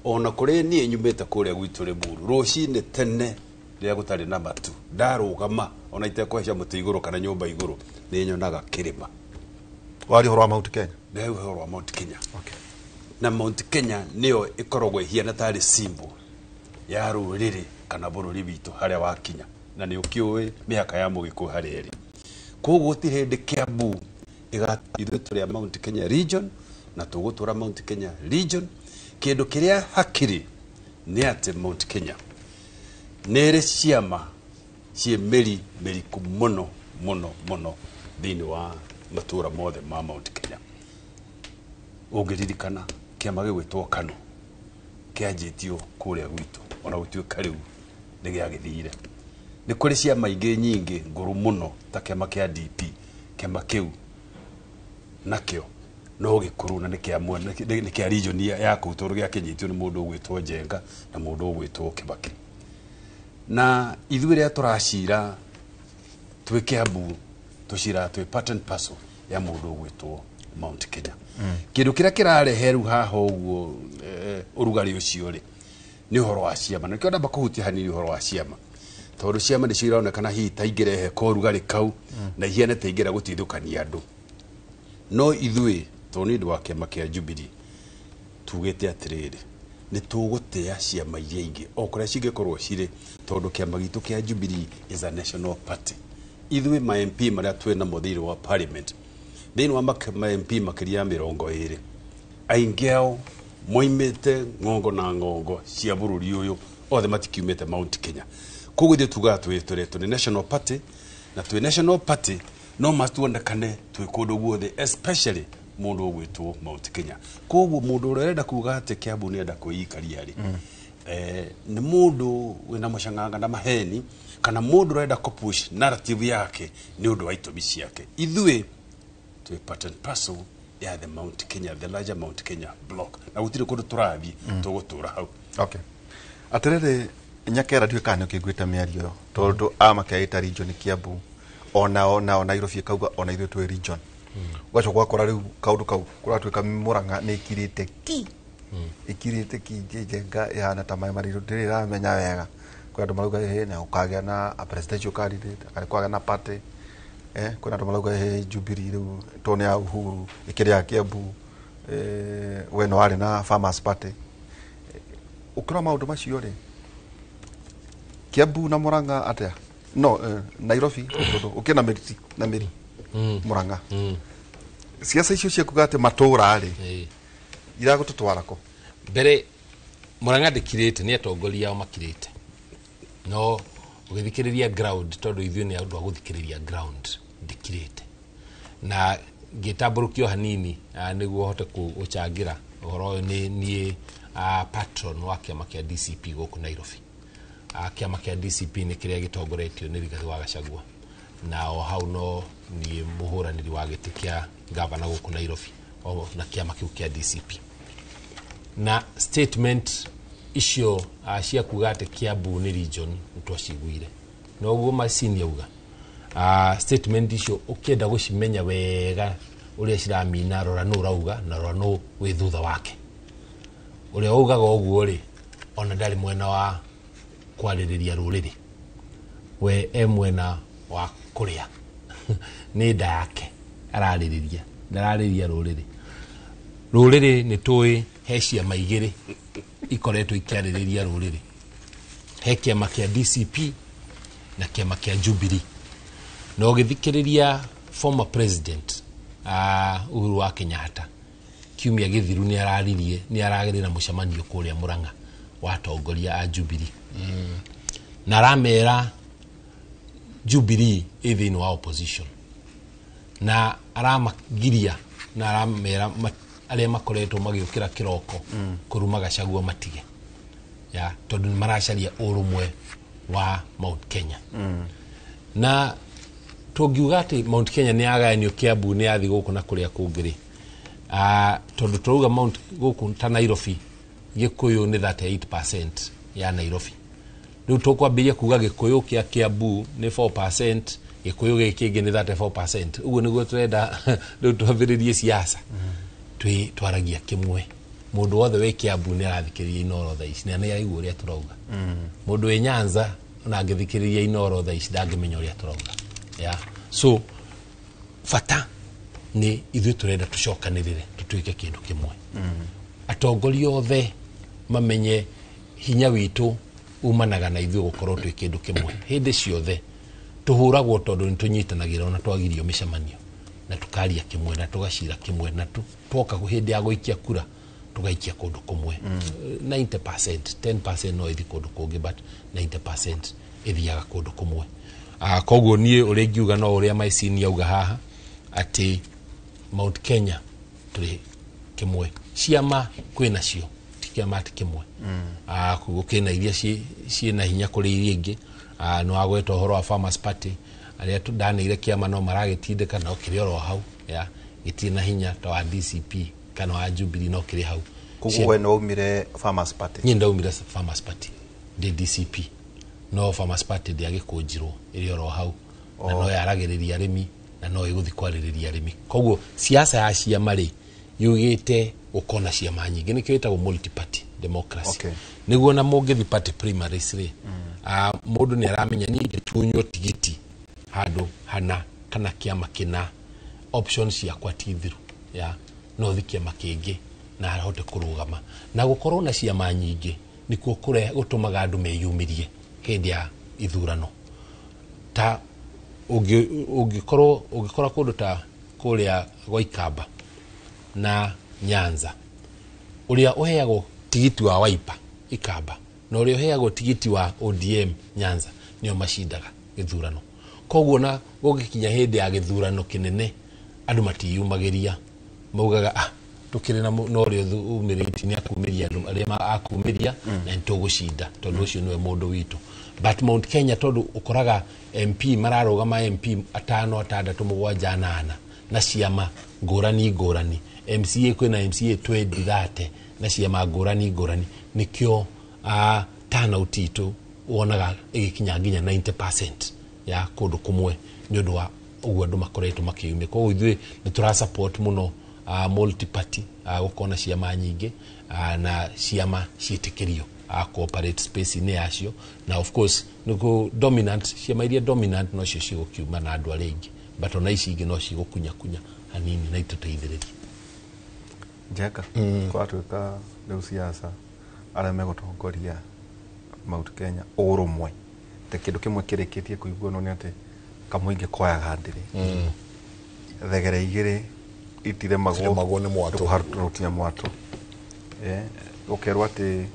ona kuri nie nyumite kuria gwitu Limuru rucine tene ria gutari na matu ndarugama ona itekwecia mutu iguru kana nyumba iguru ni nyonaga Kirima wari horo wa Mount Kenya ni horo wa Mount Kenya na Mount Kenya niyo ikorogwe hiana tari simbo ya ruriri kana bururi bitu haria wakinya na ni ukiuwe miaka ya Mugiku haria eri koguo ti hindi Kiambu ithuĩ tũrĩ a Mount Kenya region na tũgũtũra Mount Kenya region. Kĩndũ kĩrĩa hakiri nĩ atĩ Mount Kenya nĩ ĩrĩ ciama ciĩ mĩriku mũno mũno mũno thĩinĩ wa matũra mothe ma Mount Kenya. Ũngĩririkana kĩama gĩgwĩtwo KANU kĩanjĩtio kũrĩa gwitũ ona gũtuĩka rĩu nĩ gĩagĩthire. Nĩ kũrĩ ciama ingĩ nyingĩ ngũrũ mũno ta kĩama kĩa DP. Kĩama kĩu nakĩo no gĩkũrũ na nĩ kĩa region ya kũu tondũ gĩakĩnyitio nĩ mũndũ ũgwĩtwo Njenga na mũndũ ũgwĩtwo Kĩbakĩ. Na ithuĩ rĩrĩa tũracira twĩ Kiambu tũcira twĩ part and parcel ya mũndũ ũgwĩtwo Mount Kenya. Kĩndũ kĩrĩa kĩrarehe rĩu haha ũguo ũrugarĩ ũcio rĩ nĩ ũhoro wa ciama. Nĩkĩo ndamba kũhutia hanini ũhoro wa ciama tondũ ciama nĩcio ironekana hihi ta ingĩrehe ũrugarĩ kau na ihiane ta ingĩra gũteithũkania andũ. No ithuĩ tondũ nĩ ũndũ wa kĩama kĩa Jubilee tugĩte atĩrĩrĩ nĩ tũgũtĩa ciama iria ingĩ o kũrĩa cingĩkorwo cirĩ tondũ kĩama gitũ kĩa Jubilee is a national party. Ithuĩ ma MP marĩa twĩ namo thĩinĩ wa parliament thĩinĩ wa ma MP makĩria ya 20 aingĩ ao moimĩte ng'ongo na ng'ongo cia bũrũri ũyũ othe matikiumĩte Mount Kenya. Koguo ithuĩ tugaga twĩ national party na twĩ national party no matuonekane twĩ kũndũ guothe especially mũndũ ũgwĩtwo Mount Kenya. Koguo mũndũ ũrĩa arenda kuga atĩ Kiambu nĩ enda kwĩikaria rĩ nĩ mũndũ wĩna mũcanganga na maheni kana mũndũ ũrenda kũpush narrative yake nĩ ũndũ wa itũmi ciake. Ithuĩ twĩ part and parcel ya the Mount Kenya, the larger Mount Kenya block na gũtirĩ kũndũ tũrathiĩ tũgũtũra hau. Okay. Atĩrĩrĩ Nyakera ndiũĩ kana nĩũkĩiguĩte mĩario tondũ amakĩaĩta region Kiambu ona Nairobi kauga ona ithuĩ twĩ region. Gwacoka gwakora rĩu kaũndũ kau kũratuĩka Murang'a nĩ ikirĩte ki ikirĩte ki Njenga ihana ta maĩ marĩrũ ndĩramenya wega. Kwĩ andũ marauga nĩ gũkagĩa na presidential candidate kana kwagĩa na party kwĩ andũ marauga Jubilee rĩu tondũ ya Uhuru ikĩrĩ ya Kiambu we no arĩ na Farmers Party. Ũkĩrora maũndũ macio rĩ Kiambu na Murang'a atĩa no Nairobi tondũ ũkĩna Meriti na Meri Murang'a siasa icio cia kuga atĩ matũra rĩ iragũtũtwarako mbere Murang'a ndĩkirĩte nĩ atongoria ao makirĩte no ũgĩthikĩrĩria ground tondũ ithuĩ nĩ andũ a gũthikĩrĩria ground ndĩkirĩte na ngĩtambũrũkio hanini nĩguo hote gũcangĩra ũhoro ũyũ nĩ niĩ patron wa kĩama kĩa DCP gũkũ Nairobi. Kĩama kĩa DCP nĩ kĩrĩa gĩtongoretio nĩ Rigathi wa Gachagua na o hau no niĩ mũhũranĩri wa gĩtĩ kĩa gavana gũkũ Nairobi na kĩama kĩu kĩa DCP. Na statement icio cia kuga atĩ Kiambu nĩ region nĩtwaciguire na ũguo macini auga statement icio ũkĩenda gũcimenya wega ũrĩa ciramina rora nũ rauga na rora nũ wĩ thutha wake. Ũrĩa ugaga ũguo rĩ ona ndarĩ mwena wa kwarĩrĩria rũrĩrĩ we mwena wa kũrĩa nĩ nda yake ararĩrĩria ndararĩrĩria rũrĩrĩ. Rũrĩrĩ nĩ tũĩ he ciama igĩrĩ ikoretwo ikiarĩrĩria rũrĩrĩ, he kĩama kĩa DCP na kĩama kĩa Jubilee. Na ũgĩthikĩrĩria former president Uhuru wa Kenyatta kiumia gĩthiru nĩ aragerera mũcemanio kũrĩa Murang'a wa atongoria a Jubilee na aramera Jubilee thĩinĩ wa opposition na aramagiria na aramera arĩa makoretwo magĩũkĩra kĩroko kũruma Gachagua matige ya tondũ nĩ maracaria ũrũmwe wa Mount Kenya. Na tũngiuga atĩ Mount Kenya nĩ yagayanio Kiambu nĩ yathi gũkũ na kũrĩa kũngĩ tondũ tũrauga Mount gũkũ ta Nairobi Gĩkũyũ nĩ 38% ya Nairobi. Rĩu tũkwambĩrĩria kuga Gĩkũyũ kĩa Kiambu nĩ 4%, Gĩkũyũ gĩkĩ kĩngĩ nĩ 34%. Ũguo nĩguo tũrenda rĩu twambĩrĩrie siasa twaragia kĩmwe. Mũndũ wothe wĩ Kiambu nĩ arathikĩrĩria Inoro thaa ici na nĩ araigua ũrĩa tũrauga. Mũndũ wĩ Nyanza ona angĩthikĩrĩria Inoro thaa ici ndangĩmenya ũrĩa tũrauga. So fata ni ithuĩ tũrenda tũcokanĩrĩre tũtuĩke kĩndũ kĩmwe. Atongoria othe mamenye hinya witũ umanaga na ithuĩ gũkorwo twĩ kĩndũ kĩmwe. Hĩndĩ ciothe tuhuragwo tondu nitunyitanagira ona twagirio micemanio na tukaria kimwe na tugacira kimwe na twoka hindi ya guikia kura tugaikia kundu kumwe 90% 10% no ithi kundu kungi but 90% ithiaga kundu kumwe koguo nie uri ngiuga no uria maicini yauga haha ati Mount Kenya tuli kimwe ciama kwina cio tikiama ati kimwe gukina iria ciina hinya kuri iria ingi no agweta horo wa Farmers Party aria tudanire kiama no maragitindika no kiri oro hau ya gitina hinya to wa DCP kana wa Jubilee no kiri hau kuguo no umire Farmers Party nyinda umire Farmers Party de DCP no Farmers Party de agikunjirwo iri oro hau na no yaragiriria arimi na no iguthi kwaririria arimi koguo siasa ya ciama ri yugite ukona ciama nyingi ni kiitagwo multi party democracy niguo na mungithi party primaries ri mundu ni aramenya ni gitunyo tigiti handu hana kana kiama kina options ya kwatithiru ya no thikia makingi na ahote kurugama na gukorwo na ciama nyingi nikuo kure gutumaga andu meyumirie hindi ya ithurano ta ugikora kundu ta kuria Gwaikamba na Nyanza uria uheagwo tigiti wa Wiper Ikamba na uria uheagwo tigiti wa ODM Nyanza nio mashindaga githurano koguo na gugikinya hindi ya githurano kinene andu matiyumagiria maugaga tukire na no rio umiriti ni akumiria andu aria akumiria na ntugucinda tondu ucio niwe mundu witu but Mount Kenya tondu ukoraga MP mararugama MP 5 6 7 8 na ciama ngurani MCA kwina MCA 20 na ciama ngurani nikio turnout itu wonaga igikinya nginya 90% ya kundu kumwe ni undu wa uguo andu makoretwo makiyumia kwa ithui ni tura support muno multi party gukona ciama nyingi na ciama ciitikirio cooperate space ni yacio na of course niko dominant ciama iria dominant no cio cigukiuma na andu aringi but ona ici ingi no cigukunya hanini na ituteithiriria Jeka kwa tuka leo siasa ala megotongoria Mount Kenya urumwe te kindu kimwe kireketie kuigua no ni ati kamuinge koya gandire thegere igire itire magwo ni mwatu harutia mwatu ukerwa ati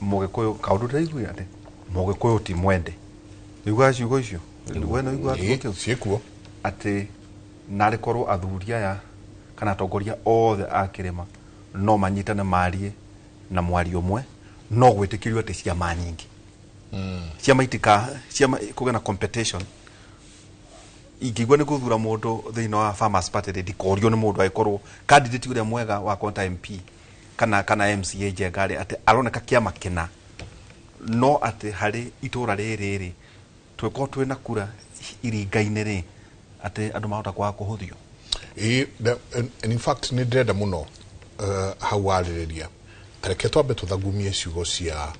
Mugikuyu kaundu ndaigua ati Mugikuyu ti mwende igwa ciugo icio wena igwa ati ciekuo ati nari korwo athuria ya kana tongoria othe akirima no manyitane marie na mwari umwe no gwitikirio ati ciama nyingi ciama itika ciama kugena competition igigwa ni guthura mundu thiino wa Farmers Party ndikorio ni mundu aikorwo candidate uria mwega wa konta MP kana MCA jegari ati aroneka kiama kina no ati hari itura riri tweko twina kura iringaine ri ati andu mahota kwa kuhuthio in fact ni ndenda muno hawariria tareke twambe tuthagumie ciugo cia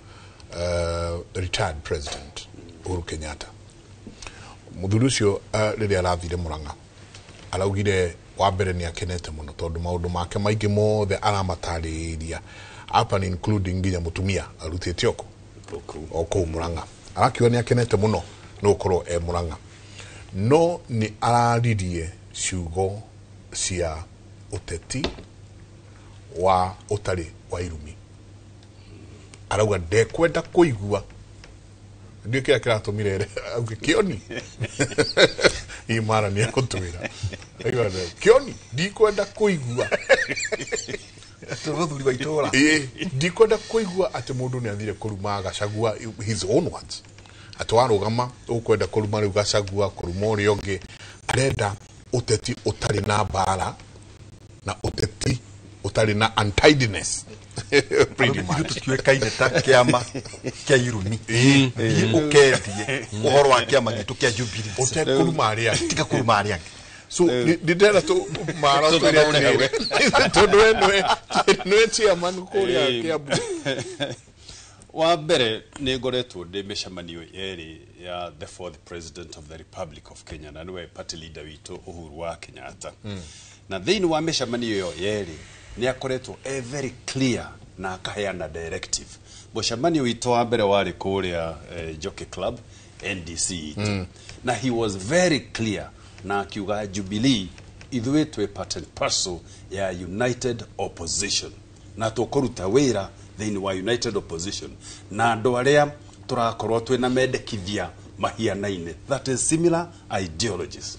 retired president Uhuru Kenyatta muthuri ucio riria arathire Murang'a araugire wa mbere ni akenete muno tondu maundu make maingi mothe aramatariria apa including nginya mutumia arutite oko Murang'a arakiwa ni akenete muno no korwo Murang'a no ni araririe ciugo cia uteti wa utari wa irumi arauga ndekwenda kuigua ndio kira kiratumire auge Kioni imara ni akutwira aiwa Kioni ndikwenda kuigua tuthuri wa itora ndikwenda kuigua ati mundu ni athire kuruma Gachagua his own words atwarugama ukwenda kuruma riu Gachagua kuruma uri onge arenda uteti utari na bara na uteti utari na untidiness pretty much tukiwekaine ta kiama kia irumi ukendie uhoro wa kiama gitu kia Jubilee utekurumaria tika kurumaria so didera to mara to ria to no chairman kuria kiabu wa mbere ni ngoretwo ndi micemanio eri ya the fourth president of the Republic of Kenya na niwe party leader witu Uhuru wa Kenyatta na thiini wa micemanio yo yeri ni akoretwo very clear na akaheana directive mucemanio witu wa mbere wari kuria Jockey Club NDC na he was very clear na akiuga Jubilee ithuĩ twĩ part and parcel ya United Opposition na tũkũruta wĩra thĩinĩ wa United Opposition na andũ arĩa tũrakorwo twĩna mendekithia mahianaine, that is similar ideologies.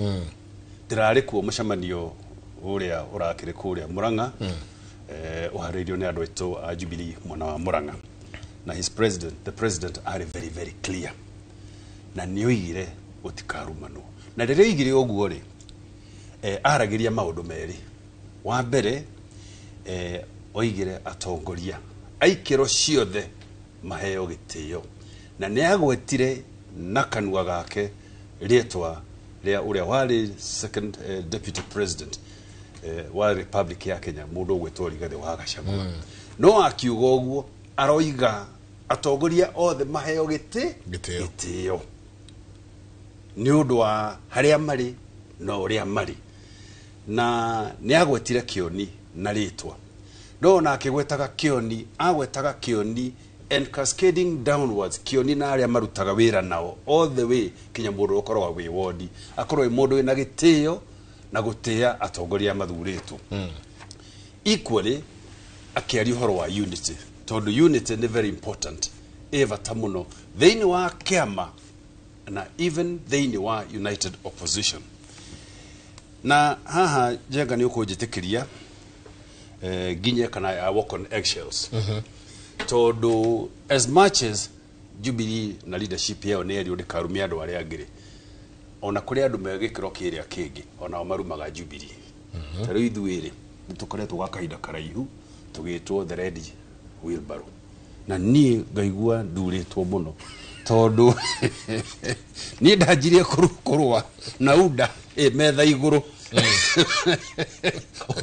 Tirarĩ kuo mũcemanio ũrĩa ũrakĩrĩ kũrĩa Murang'a ũharĩirio nĩ andũ aitũ a Jubilee mwena wa Murang'a na the president are very very clear na nĩoigire gũtikarumanwo na rĩrĩa oigire ũguo rĩ aragĩria maũndũ merĩ. Wa mbere oigire atongoria aikĩro ciothe maheo gĩtĩo na nĩagwetire na kanua gake rĩtwa rĩa ũrĩa warĩ second deputy president wa Republic ya Kenya mũndũ gwĩtwo Rigathĩ wa Gachagua. No akiuga ũguo aroiga atongoria othe maheo gĩtĩo nĩ ũndũ wa harĩa marĩ na ũrĩa marĩ na nĩagwetire Kĩoni na rĩtwa no na akĩgwetaga Kĩoni agwetaga Kĩoni and cascading downwards Kĩoni na arĩa marutaga wĩra nao all the way kinya mũndũ ũkoragwo wĩ wodi akorwo mũndũ wĩna gĩtĩo na gũtĩa atongoria mathurĩtwo. Equally akĩaria ũhoro wa unity tondũ unity nĩ very important bata mũno thĩinĩ wa kĩama na even thĩinĩ wa United Opposition. Na haha Njenga nĩ ũkũnjĩtĩkĩria nginye kana I walk on eggshells tondũ as much as Jubilee na leadership yao nĩ ĩrĩ ndĩkarumia andũ arĩa angĩ ona kũrĩ andũ megĩkĩro kĩrĩa kĩngĩ ona marumaga Jubilee. Tarĩu ithuĩ rĩ nĩtũkoretwo gwa kahinda karaihu tũgĩtwo the red wheelbarrow na niĩ ngaigua ndurĩtwo mũno tondũ niĩ ndanjirie kũrũa na UDA metha igũrũ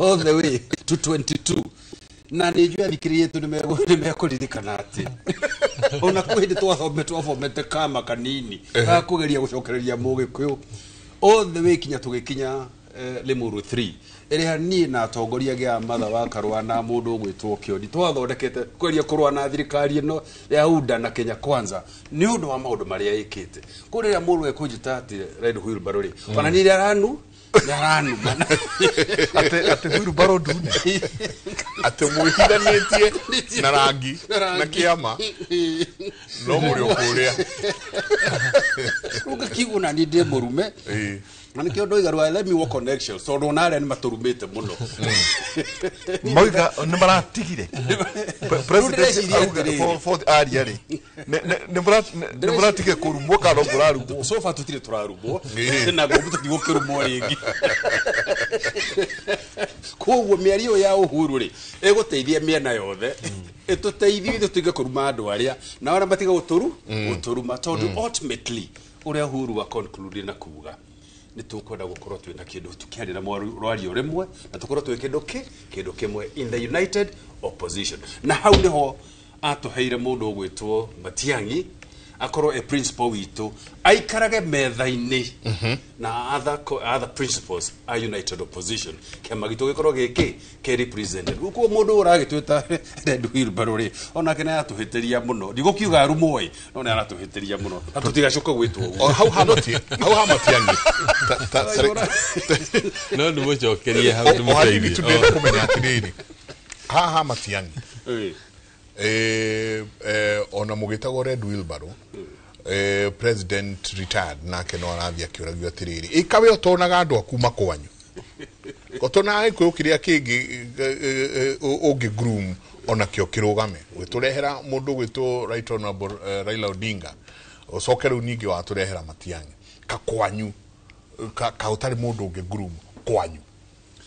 all the way to 22 na nĩnjũĩ athikĩrĩria tu nĩmekũririkana atĩ ona kwĩ hĩndĩ twathomete kama kanini ga kũgeria gũcokereria Mũgĩkũyũ all the way kinya tũgĩkinya Limuru 3 ĩrĩa niĩ na atongoria gĩa Martha wa Karũa na mũndũ gwĩtwo Kĩoni twathondekete kweria kũrũa na thirikari ĩno ya UDA na Kenya Kwanza nĩ ũndũ wa maũndũ marĩa ĩkĩte kũrĩa mũrũ ekũnjĩta atĩ red wheelbarrow rĩ ona nĩ aranu mana ate wheelbarrow ndune ate mũhithanĩtie na rangi na kĩama no mũrĩ okũrĩa ũgakiguna nĩ ndĩ mũrume na nĩkĩo ndoiga let me walk on eggshells tondũ ona arĩa nĩ matũrumĩte mũno moiga nĩ maratigire president auga for aria rĩ nĩ mũratige kũrumwo kana mũrarumwo so far tũtirĩ tũrarumwo na ngũmbu tũtigũkĩrumwo rĩngĩ koguo mĩario ya Uhuru rĩ ĩgũteithia mĩena yothe ĩtũteithie tũtige kũruma andũ arĩa na ona matiga gũtũruma tondũ ultimately ũrĩa Uhuru wa conclude na kuuga nĩ tũkwenda gũkorwo twĩna kĩndũ tũkĩarĩra rwario rĩmwe na tũkorwo twĩ kĩndũ kĩmwe in the United Opposition na hau nĩho atũheire mũndũ ũgwĩtwo Matiang'i akorwo a principal witũ aikarage metha-inĩ na other principles a United Opposition kĩama gitũ gĩkorwo gĩkĩ ke represented ũguo mũndũ ũragĩtwĩta red wheelbarrow rĩ onake nĩ aratũhĩtĩria mũno ndigũkiuga rumoi no nĩ aratũhĩtĩria mũno na tũtigacoka gwĩtwo hau ha Matiang'i no nĩ mũcokerie hau tũmũteithie tũndĩenda kũmenya atĩrĩrĩ ha Matiang'i ona mũgĩtagwo red wheelbarrow president retired nake no arathia kĩũragio atĩrĩrĩ ĩkawe ũtonaga andũ akuma kwanyu gotona gĩkũyũ kĩrĩa kĩngĩ ũngĩ groom ona kĩo kĩrũgame gwĩtũrehera mũndũ gwĩtwo Right Honorable Raila Odinga ũcoke rĩu ningĩ watũrehera Matiang'i kakwanyu ka ũtarĩ mũndũ ũngĩ groom kwanyu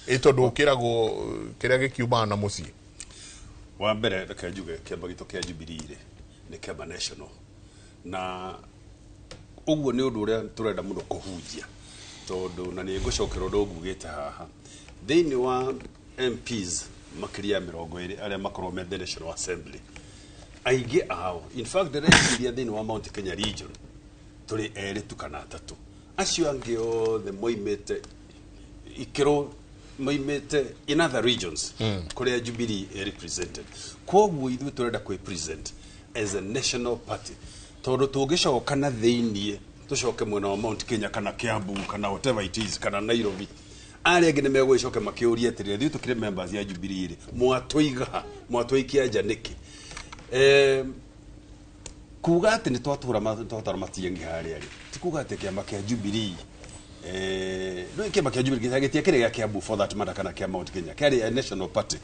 tondũ ũkĩragwo kĩrĩa gĩkiumana na mũciĩ. Wa mbere reke njuge kĩama gitũ kĩa Jubilee nĩ kĩama national na ũguo nĩ ũndũ ũrĩa tũrenda mũno kũhunjia tondũ na nĩ ngũcokera ũndũ ũgugĩte haha thĩinĩ wa MPs makĩria 20 arĩa makorwo me the National Assembly aingĩ ao in fact ndĩreciria thĩinĩ wa Mount Kenya region tũrĩ erĩ tu kana atatũ acio angĩ othe moimĩte ikĩro moimĩte in other regions kũrĩa Jubilee represented koguo ithuĩ tũrenda kwĩ present as a national party tondu tungicoka na thiini tucoke mwena wa Mount Kenya kana Kiambu kana whatever it is kana Nairobi ari angĩ nĩmegũcoka makĩũria atĩrĩrĩ ithuĩ tũkĩrĩ members ya Jubilee mwatũiga mwatũikia nja nĩkĩ kuga atĩ nĩ twatũra Matiang'i harĩa rĩ ti kuga atĩ kĩama kĩa Jubilee no kĩama kĩa Jubilee gĩtiakĩrĩ gĩa Kiambu for that matter kana kĩa Mount Kenya kĩarĩ a national party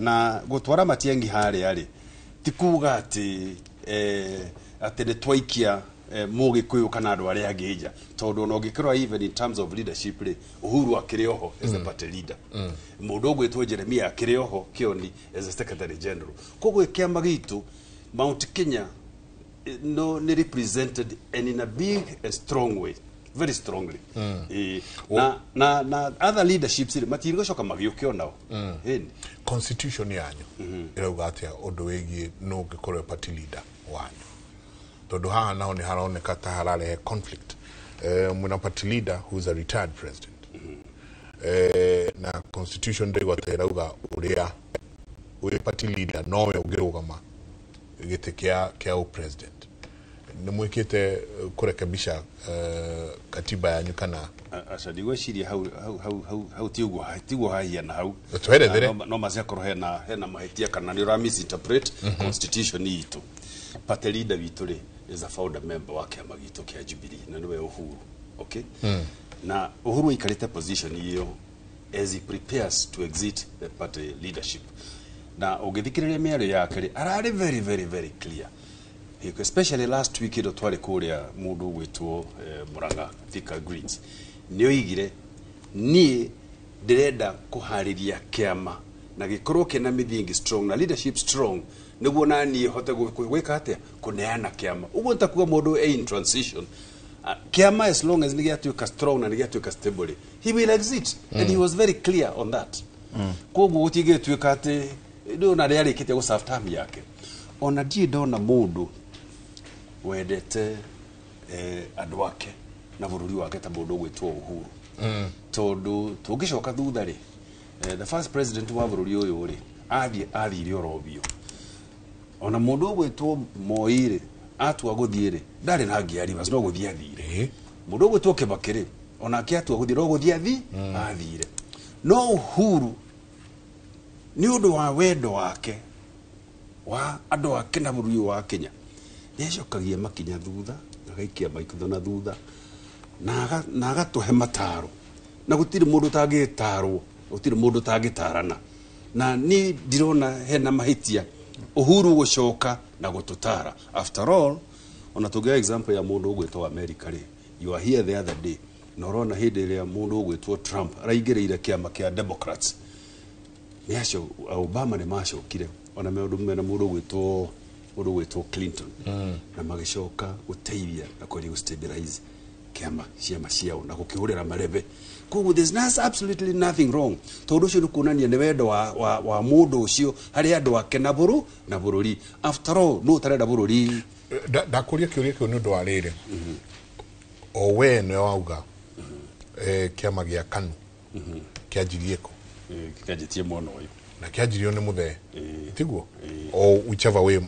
na gũtwara Matiang'i harĩa rĩ ti kuga atĩ atĩ nĩ twaikia Mũgĩkũyũ kana andũ arĩa angĩ nja tondũ no ngĩkorwo even in terms of leadership rĩ Uhuru akĩrĩ oho as a party leader mũndũ ũgwĩtwo Jeremia akĩrĩ oho Kĩoni as a secretary general koguo kĩama gitu Mount Kenya no ni represented and in a big and strong way very strongly na other leaderships matirĩgũcoka magĩũkio nao constitution yanyu irauga atĩa ũndũ wĩgiĩ no ngĩkorwo party leader wanyu tondu haha nao ni haroneka ta hararehe conflict mwina party leader who is a retired president na constitution ndaigo terauga uria uyu party leader nowe ungirugama gite kia president ni mwikite kurekebisha katiba yanyu kana aca ndigweciria hau tiguo hahiana hau no maciakorwo hena mahitia kana ni ura misinterpret constitution itu party leader witu ri is a founder member wa kiama gitu kia Jubilee na niwe Uhuru okay na Uhuru ikarite position hiyo as he prepares to exit the party leadership na ugithikiriria miario yake ri arari very very very clear especially last week ndo twari kuria mundu gwitwo Muranga Thika Greens ni oigire ni ndirenda kuhariria kiama na gikorwo kina mithingi strong na leadership strong niguo nani hote gwika atia kuneana kiama uguo ntakuwa mundu in transition kiama as long as nigiatuika strong na nigiatuika stable he will exit and he was very clear on that koguo gutigetuika ati ndio na rĩarĩ kĩte go serve term yake ona die ndona mundu wendete andũ ake na bũrũri wake ta mundu gwĩtwo Uhuru tondu tungicoka thutha ri the first president wa bũrũri ũyũ ri athire orobio ona mundu gwĩtwo Moi ri atua gũthiĩ ri ndarĩ na ngiari bas no gũthiĩ athire mundu gwĩtwo Kibaki ri ona atua gũthiĩ no gũthiĩ athire no Uhuru ni undu wa wendo wake wa andũ ake na bũrũri wa Kenya nĩacokagia makinya thutha agaikia maikutho na thutha na agatuhe mataro na gũtirĩ mũndũ tangĩtarwo gũtirĩ mũndũ tangĩtarana na ni ndirona hena mahitia Uhuru gũcoka na gũtũtara after all ona tũgĩa example ya mũndũ ũgwĩtwo America ri you are here the other day na ũrona hĩndĩ ĩrĩa mũndũ ũgwĩtwo Trump araingĩrĩire kĩama kĩa Democrats niacio Obama ni macokire ona maundu mena mundu gwitwo Clinton na magicoka guteithia na kuri stabilize kiama ciao na gukihurira marebe koguo there's absolutely nothing wrong tondu ucio nukunania ni wendo wa mundu ucio hari andu ake na bururi after all no tarenda bururi ndakuria kiuria kiu ni undu wa riri o we no auga kiama gia KANU kianjirieko kikajitie mono uyu na kianjirio ni muthe tiguo o whichever way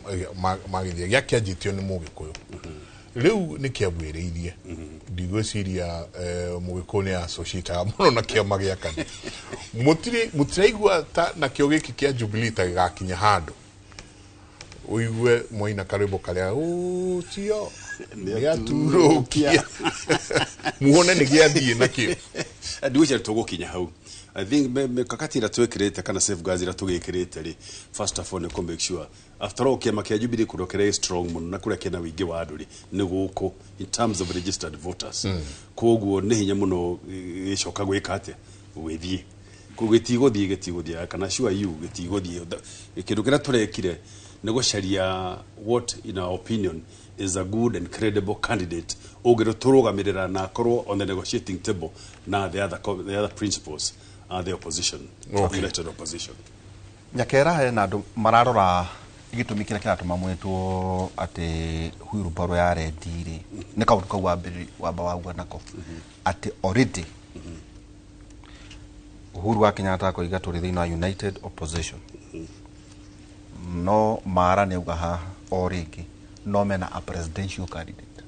magithia gya kianjitio ni Mũgĩkũyũ riu ni kiabwiriirie ndigweciria Mũgĩkũyũ ni associate muno na kiama gia KANU mutiraigua ta na kio giki kia Jubilee ta gakinya handu uigue moina karibu karia tio niaturukia muone ni giathie na kio ndiwicha tugukinya hau I think kakati ira twekirete kana safeguards ira tugikirete ri first of all ne make sure after all kiama kia Jubilee kurokere strong muno na kuria kina wingi wa anduri ni guko in terms of registered voters koguo ni hinya muno icoka gwika atia withie gĩtigũthiĩ kana sure you gĩtigũthiĩ kindu kira turekire ni gucaria what in our opinion is a good and credible candidate ogero turugamirira na korwo on the negotiating table na the other principles are the opposition elected opposition nyakera he na andu mararora igitumi kira kiratuma mwetwo ati huirubaro ya redire ni kaundu kau wamba wagua nako ati already Uhuru wa Kenyatta koiga turi thiini wa united opposition no mara ni uga ha o ringi no mena a presidential candidate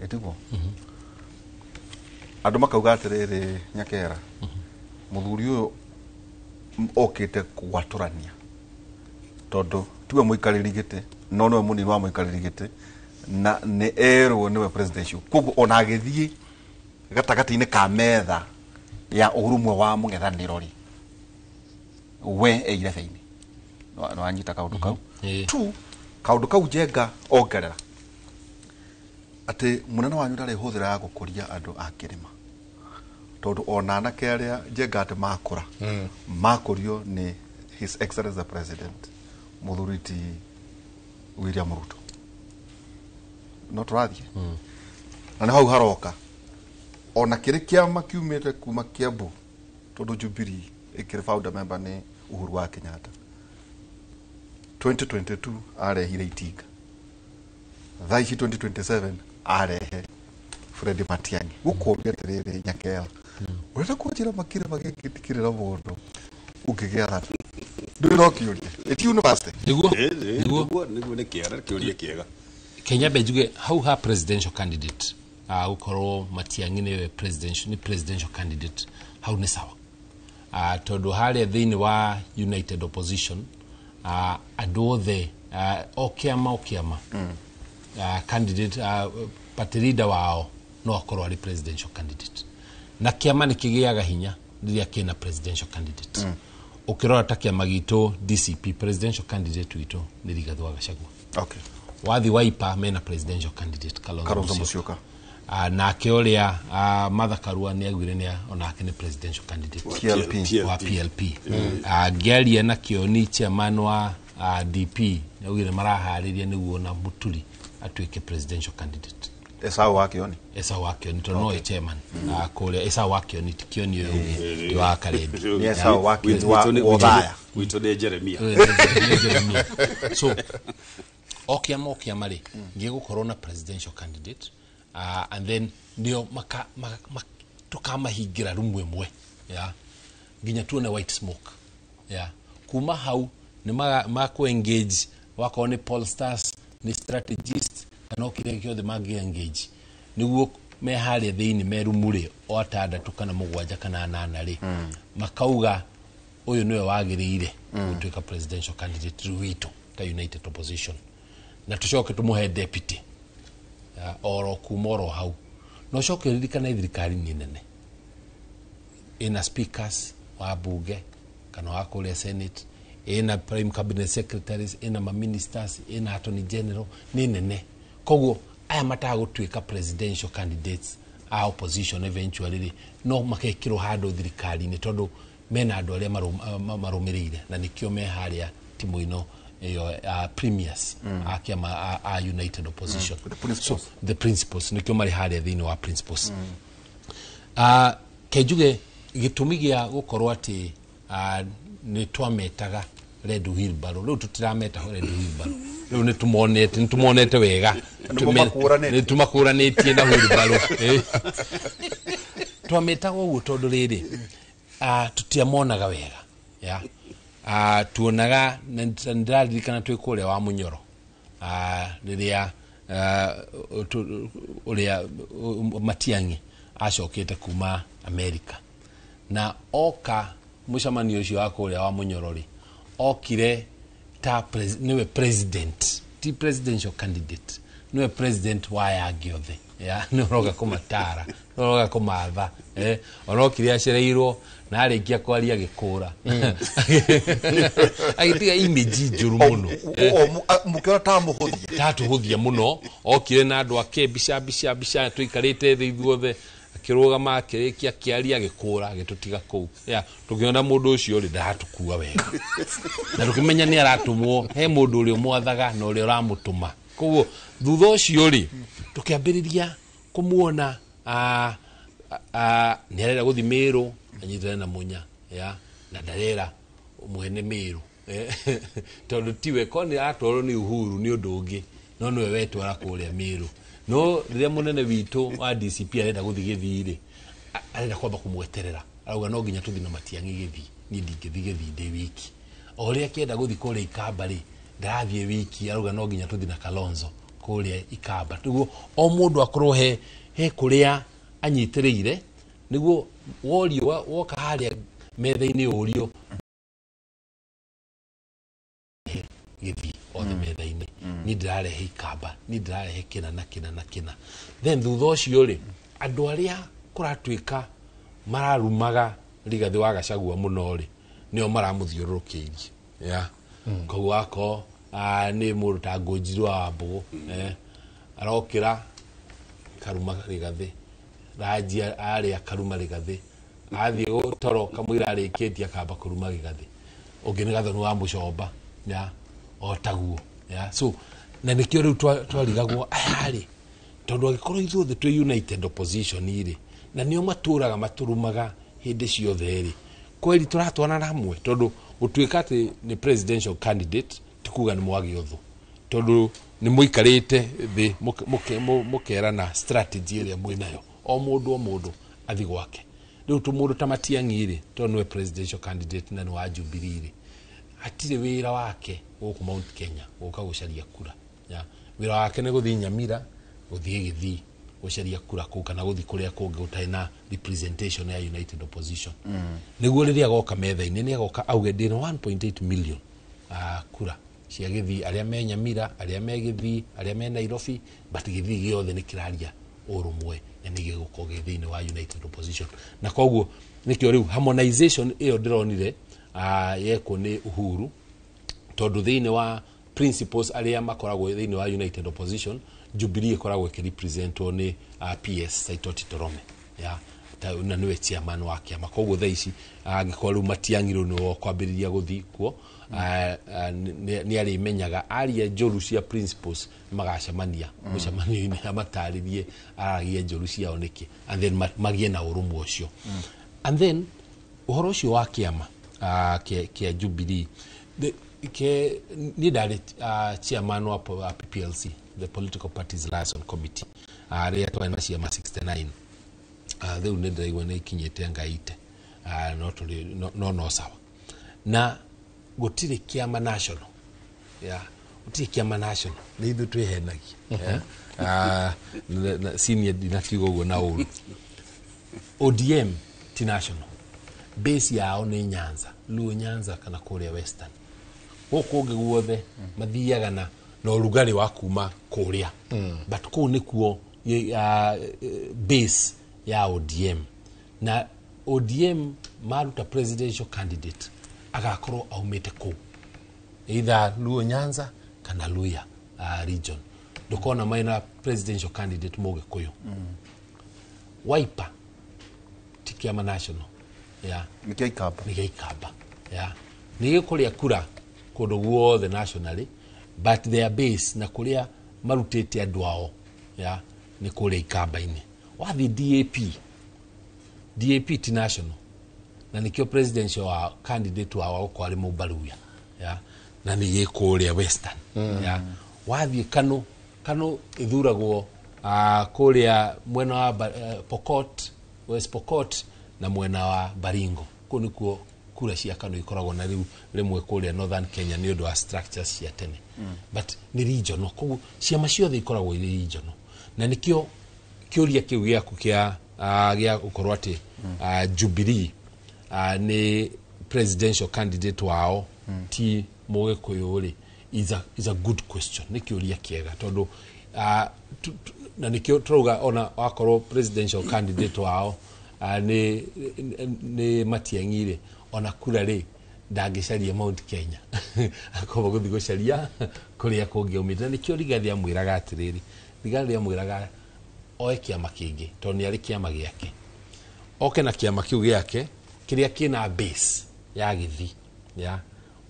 etiguo andu makauga atiriri Nyakera muthuri uyu okite kugwaturania tondu tiwe muikariri giti no niwe munini wa muikariri giti na ni erwo niwe presidential koguo ona agithii gatagati-ini ka metha ya urumwe wa mung'ethaniro ri we eire feini no anyita kaundu kau tu kaundu kau Njenga ongerera ati munene wanyu ndari huthira ya gukuria andu a kirima tondu ona anake aria Njenga ati makura makurio ni His Excellency the President muthuriti William Ruto no turathie na hau haroka ona kiri kiama kiumite kuma Kiambu tondu Jubilee ikiri founder member ni Uhuru wa Kenyatta 2022 arehire Itinga thaici 2027 arehe Fred Matiang'i gukuria atiriri Nyakera urenda kunjira makire magikitikirira mundu ukigea thatu ndiro kiuria eti university niguo ni kiara kiuria kiega Kenya bejuge how her presidential candidate ukorwo Matiang'i ni presidential candidate how ni sawa tondu haria thiini wa United Opposition andu othe okiama candidate party leader wao no akorwo ari presidential candidate na kiama ni kigiaga hinya riria kina presidential candidate ukirora ta kiama gitu DCP presidential candidate witu ni Rigathi wa Gachagua wathi Wiper mena presidential candidate Kalonzo Musyoka na akioria Martha Karua ni agwire ni onake ni presidential candidate wa PLP Geria na kioni chairman wa DP agwire marahariria niguo na Muturi atuike presidential candidate Esau wakioni to no chairman kuria Esau wakioni tikioni yo wa Karebi ni Esau wakioni wa Othaya wito de Jeremia so okiama ri ngigukorwo na presidential candidate and then ndio tukamahingira rumwe mwe nginya tuone white smoke kuma hau ni maku engage wako ni pollsters ni strategist kana kire kiothe magi engage niguo me haria thiini merumure o atandatu kana mugwanja kana nana ri makauga uyu niwe wagirire gutuika presidential candidate witu ta United Opposition na tucoke tumuhe deputy oro kumoro hau no coke ririkana thirikari ni nene ina speakers wa bunge kana wa kuria senate ina prime cabinet secretaries ina ministers ina attorney general ni nene koguo aya matagutuika presidential candidates a opposition eventually no makekiro hado thirikari ni tondu mena andu aria marumirire na nikio me haria timu ino premiers akiama United Opposition the principles nikio mari haria thini wa principles kejuge gitumi gia gukorwo ati ni twametaga Red Wheelbarrow riu tutirameta Red Wheelbarrow riu ni tumonete wega ni tumakuranetie na wheelbarrow twametaga uguo tondu riri tutiamonaga wega tuonaga ndaririkana twi kuria wa Munyoro riria uria Matiang'i acokete kuma America na oka mucamanio ucio wa kuria wa Munyoro ri okire ta niwe president ti presidential candidate niwe president wa yagiothe niroga kumatara niroga kumatha onokire acereirwo na arikia kwaria gikura agitiga image njuru muno mukiona tatuhuthia muno okire na andu ake bica tuikarite thi ithuothe akirugama akirikia kiaria gikura gitutiga kou tukiona mundu ucio ri ndatukua wega na tukimenya ni aratumwo he mundu uri mwathaga na uri uramutuma koguo thutha ucio ri tukiambiriria kumuona ni arera guthi Meru anyitana na Munya na ndarera mwene Meru tondu tiwe koni atoro ni Uhuru ni undu ungi no niwe wetwara kuria Meru no riria munene witu wa DCP arenda guthi Githii arenda kwamba kumweterera arauga no nginya tuthi na Matiang'i Githii ni ndingithi Githii ndi wiki oria kienda guthi kuria Ikamba ri ndathie wiki aruga no nginya tuthi na Kalonzo kuria Ikamba niguo o mundu akorwo he kuria anyitireire niguo worio woka haria metha-ini urio githi othe metha-ini ni ndirarehe Ikamba ni ndirarehe kina na kina na kina then thutha ucio ri andu aria kuratuika mararumaga Rigathi wa Gachagua muno ri nio maramuthiururukiirie koguo ako ni mundu ta Ngunjiru wa Mbugu arokira karuma Rigathi rajia aria karuma Rigathi athie gutoro kamwira arikitie akamba kuruma Rigathi ungi ni Gathoni wa Mucomba otaguo so na nikio riu twarigagwo ayari tondu agikorwo ithuothe twi united opposition iri na nio maturaga maturumaga hindi ciothe ri kweli turatwana hamwe tondu gutuika ati ni presidential candidate tikuga ni mwagi uthu tondu ni muikarite thi mukera na strategy iri mwinayo o mundu athi gwake riu tumundu tamatiangi ri tondu we presidential candidate na ni wa Jubilee ri atire wira wake guku Mount Kenya guka gucaria kura wira wake ni guthi Nyamira guthie Githii gucaria kura ku kana guthi kuria kungi utai na representation ya united opposition niguo riria goka metha-ini ni agoka auge ndina 1.8 million kura cia Githii aria me Nyamira aria me Githii aria me Nairobi but Githii giothe ni kiraria urumwe ni giguko Githii wa united opposition na koguo nikio riu harmonization iyo ndironire yeko ni Uhuru tondu thiini wa principles aria makoragwo thiini wa united opposition Jubilee ikoragwo ikirepresentwo ni PS Saitoti Torome na niwe chairman wa kiama koguo thaa ici angikorwo matiangirwo no kwambiriria guthi kuo ni ari menyaga aria njoru cia principles magacemania mucemanio-ini amataririe aragia njoru ciao niki and then magie na urumwe ucio and then uhoro ucio wa kiama kia Jubilee ni direct chairman wa PPLC the Political Parties Liaison Committee aria twana ciama 69 theu ni ndaigwa ni kinyete ngaite no sawa na gutire kiama national gutire kiama national ni ithu twihenagia senior dinakigo go na uru ODM ti national base yao ni Nyanza Luo Nyanza kana kuria Western guku ungi guothe mathiaga na rugari wa kuma kuria but ku nikuo base ya ODM na ODM maruta presidential candidate agakorwo aumite ku either Luo Nyanza kana Luya region ndukona maina presidential candidate moge kuyo Wiper tikiama national nikia Ikamba ni kuria kura kundu guothe nationally but their base na kuria marutete andu ao ni kuria Ikamba-ini wathi DAP ti national na nikio presidential wa candidate wao kwa ari Mubaruya na ni gikuria Western wathi Kano ithuragwo kuria mwena wa Pokot West Pokot na mwena wa Baringo kunikuo kura cia Kano ikoragwo na riu rimwe kuria Northern Kenya ni undu wa structures cia tene but ni regional koguo ciama ciothe ikoragwo iri regional na nikio kiuria kiu giaku kia gukorwo ati Jubilee ni presidential candidate wao ti Mugikuyu ri is a good question ni kiuria kiega tondu na nikio trouga ona akorwo presidential candidate wao ni Matiang'i ona kura ri ndangicaria Mount Kenya akoba guthi gucaria kuria kungi umita nikio Rigathi amwiraga atiriri Rigathi amwiraga oe kiama kingi toni ari kiama giake oke na kiama kiu giake kiria kina base ya Githii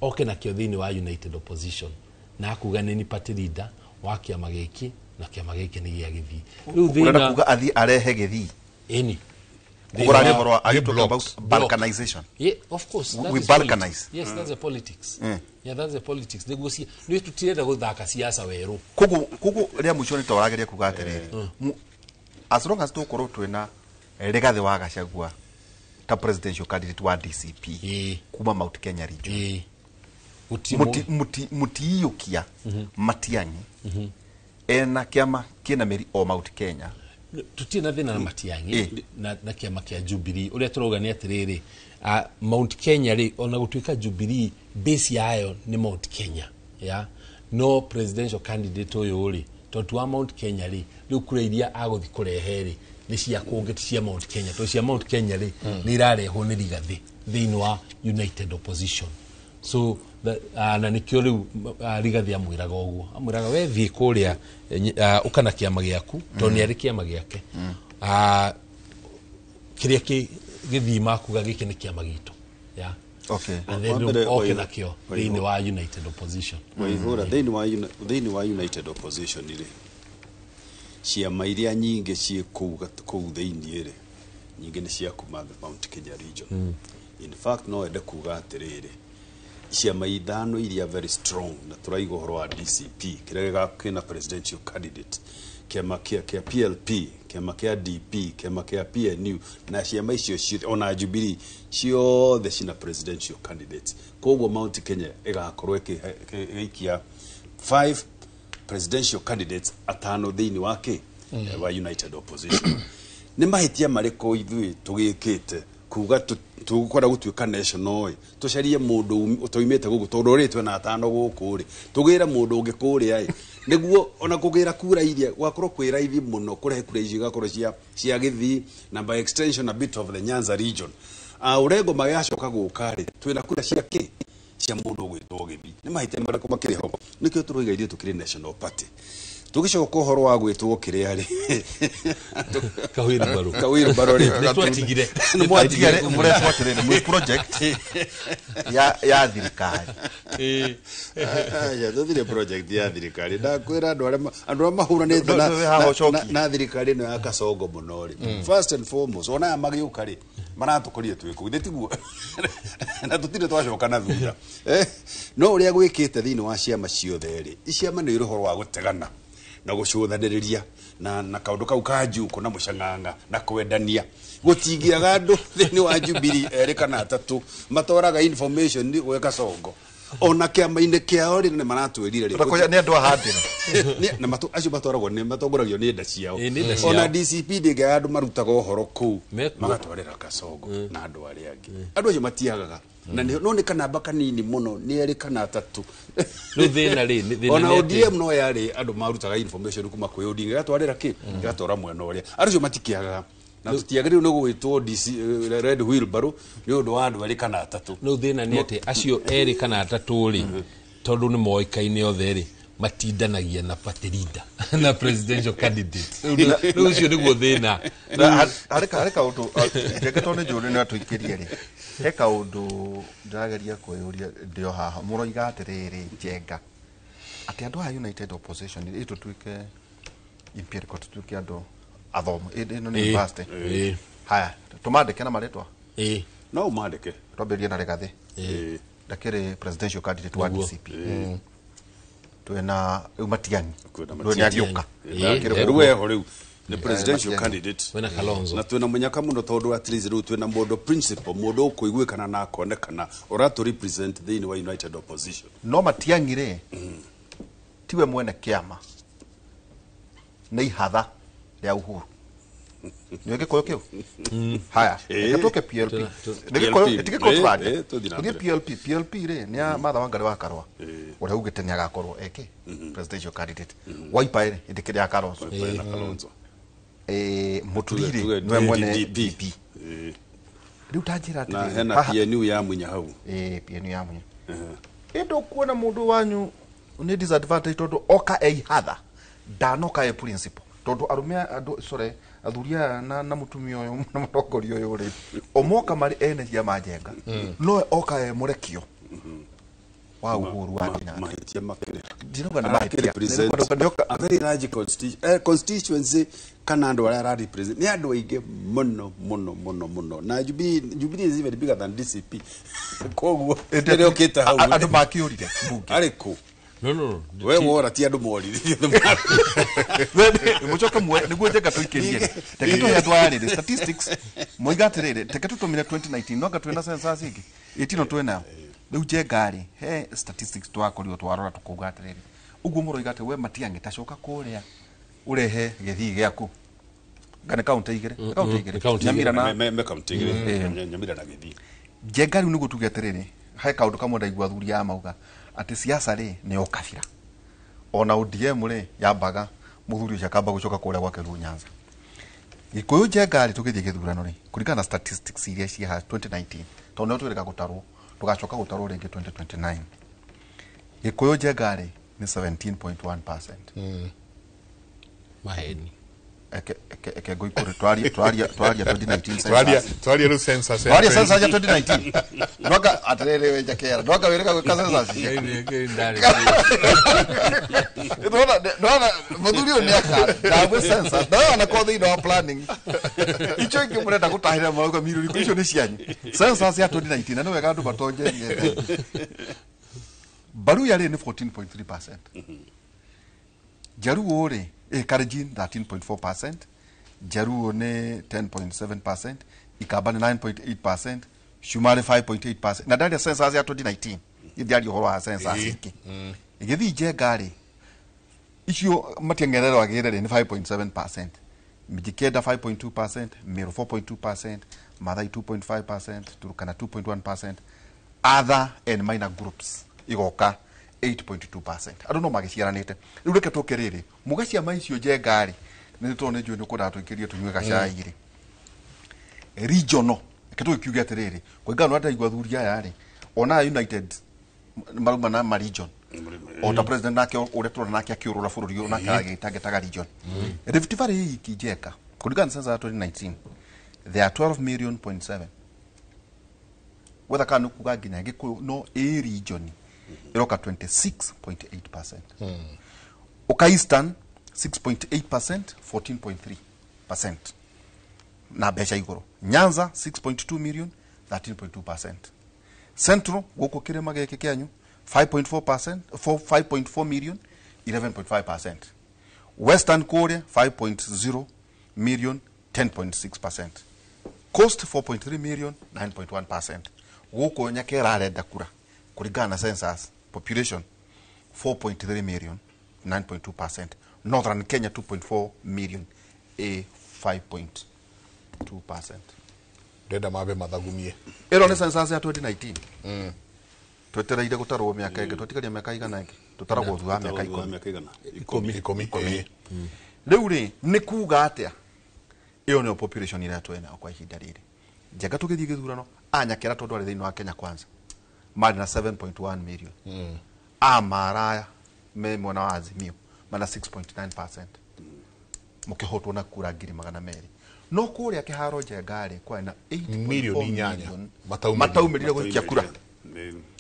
oke na kio thini wa united opposition na akuga ni party leader wa kiama giki na kiama giki ni gia Githii riu thina kuga athi arehe Githii are you talking about balkanization? Yeah, of course. We balkanize. Yes, that's a politics. Yeah, that's a politics. Negotiate. Ni tutireda guthaka siasa weru. Kugu ria mucho ni torageria kuga atiriri. As long as tukorwo twina Rigathi wa Gachagua ta presidential candidate wa DCP kuma Mount Kenya region. mutiiyukia Matiang'i ena kiama kina meri o Mount Kenya tutina thina na Matiang'i na kiama kia Jubilee uria turogania atiriri Mount Kenya ri ona gutuika Jubilee base yayo ni Mount Kenya ya no presidential candidate uyu ri tondu wa Mount Kenya ri riu kureiria aguthi kureheri ni cia kungiti cia Mount Kenya to cia Mount Kenya ri ni irarehwo ni rigathi thiini wa United Opposition so na nikio riu rigathi amwiraga uguo amwiraga we thie kuria ukana kiama giaku to ni ari kiama giake kiria githima kuga giki ni kiama gitu ya okay and then okay nakio thiini wa United Opposition waihura thiini wa United Opposition ri ciama iria nyingi cie kuu thiini ri nyingi ni cia kuma Mount Kenya region in fact no ende kuga atiriri ciama ithano iria very strong na turaigo horo wa DCP kirega kina presidential candidate kiama kia PLP kiama kia DP kiama kia PNU na ciama icio ona Jubilee ciothe cina presidential candidates koguo Mount Kenya igakorwo ikia 5 presidential candidates atano thiini wake wa United Opposition ni mahitia mariko ithui tugikite kuga tugukora gutuika national tucarie mundu utoimete gugu tondu ritwe na atano guku ri tugira mundu ungikuri ai niguo ona kugira kura iria gwakorwo kwira ithi muno kurehe kura ici gakorwo cia Githii na by extension a bit of the Nyanza region urengo magacoka gukari twina kura cia ki cia mundu gwitwo Githii ni mahite marako makiriho nikio turoiga irio tukiri national party tugicoka uhoro wa gwitwo kiria ri Kawiru Baro ri twatigire muretwatirene mu project ya thirikari ya thire project ya thirikari ndakwira andu mahuranite na thirikari no yakasongo muno ri first and foremost ona magiuka ri maratukorie twiku thitiguo na tutire twacoka na thura no uria gwikite thiini wa ciama ciothe ri iciama ni ruhoro wa gutegana na gucuthaniriria na kaundu kau kanjuko na mucanganga na kwendania gutingiaga andu thiini wa Jubilee eri kana atatu matoraga information ni gweka songo ona kiama-ini kiao ri ni maratwirire ri ni andu ahandira na matu acio matoragwo ni matongoragio ni nda ciao ona DCP ndiga andu marutaga uhoro kuu magatwarira kasongo na andu aria angi andu acio matiagaga na no ni kana baka nini muno ni eri kana atatu no thina ri ona ODM no yari andu marutaga information kuma kwi ODM gatwarira ki gatora mwena uria andu acio matikiagaga na tutiagiriu no gwitwo DC Red Wheelbarrow ni undu wa andu eri kana atatu no thina ni ati acio eri kana atatu ri tondu ni moikaine othe ri matindanagia na party leader na presidential candidate no ucio niguo thina harika undu ndegetone njuri ni atuikirie ri heka undu ndirageria kwiyuria ndio haha muroiga atiriri njenga ati andu a United Opposition itu tuike empirical tuike andu athomo ino ni university haya tumandike na maretwa no mandike Robert na Rigathi ndakire presidential candidate wa DCP twena Matiang'i twena Ariuka rueho riu the presidential candidate wena Kalonzo na twena munyaka muno tondu at least riu twena mundu principal mundu ukuiguikana na akonekana oratu represent the United Opposition no Matiang'i ri tiwe mwene kiama na ihatha ya Uhuru niweke koyo kio haya ikatoke PLP niweke koyo tike kotrade kuri PLP ri ni matha wangari wa Karwa uria ugite ni agakorwo eke presidential candidate Wiper ri ndikire ya Kalonzo Muturire no mwene DP riu tanjira ati na hena PNU ya munya hau PNU ya munya endo kuona mundu wanyu ni disadvantage tondu oka hatha ndanoka principle tondu arumia andu athuria na mutumia uyu na mutongoria uyu ri omoka mari ene cia majenga no oka murekio wa Uhuru wa Kenya mahitia makere ndinoga na mahitia a very large constituency kana andu ara represent ni andu aige muno na Jubilee is even bigger than DCP koguo ndio kita hau andu makiurire ariko no we wora ti andu morire muchoka mwe niguo njenga tuikirie teketu ya twari statistics moiga atirire teketu tumire 2019 noga twena census ingi itino twena riu jengari he statistics twakorirwo twarora tukuga atiriri uguo muroiga ati we matiangi tacoka kuria urehe githii giaku ngane kaunti igire Nyamira na kaunti igire Nyamira na githii jengari ni gutuge atiriri he kaundu kamwe ndaigua thuri ya mauga ati siasa ri ni okabira ona ODM ri yambaga muthuri ucio akamba gucoka kuria gwake ru Nyanza Gikuyu jengari tugithie githurano ri kurikana statistics iria cia 2019 tondu twirika gutarwo tugacoka gutarwo ringi 2029 Gikuyu jengari ni 17.1%. Maheni eke goikore twaria 2019 twaria ru census twaria census ya 2019 noka atrere we jakera noka wereka gwika census nona muthurio ni akara ndawe census na ko thini wa planning icho ingi murenda gutahira mauga miruri icio ni cianyu census ya 2019 no wega andu batonje baru yari ni 14.3%. Jaruo ri Kalenjin 13.4%, Jaruo ni 10.7%, Ikaba ni 9.8%, Shumari 5.8%. Na ndari ya census ya 2019 ndiari horo ha census iki igithi jengari icio matiengerero agirere ni 5.7%, Mijikenda 5.2%, Meru 4.2%, Mathai 2.5%, Turkana 2.1%, other and minor groups igoka 8.2%. Andu no magiciaranite riu reke tukerere mugacia maicio jengari ni tone njui ni kuda twikirie tunywe gacai ri regional ke tukiuge atiriri kuinga no ndaigwa thuria yari ona United maruma na ma region ota president nake uretura nake akiurura bururi ona kagitaga region Rift Valley ikijeka kuligana sasa 2019 there are 12.7 whether kanu kuga ginya Gikuyu no a region iroka 26.8%. Uka Eastern 6.8%, 14.3%. Na becha igoro. Nyanza 6.2 million, 13.2%. Central goko kirema geke kyanyu 5.4%, 5.4 million, 11.5%. Western Korea 5.0 million, 10.6%. Coast 4.3 million, 9.1%. Goko nyakera arenda kura kurigana na census population 4.3 million 9.2%. Northern Kenya 2.4 million a 5.2%. Ndenda mabe mathagumie ero ni census ya 2019 twetereire gutarwo miaka ingi twatikaria miaka igana ingi tutaragwo thutha miaka 10 riu ri ni kuga atia iyo ni population ira twena kwa ihinda riri njenga tugithie githurano anyakera tondu ari thini wa Kenya kwanza mari na 7.1 million amaraya me mwana wa Azimio mana 6.9%. Mukihotwo na kura 200,000 no kuria kiharo jengari kwa na 8 million nyanya mataumirire gwikia kura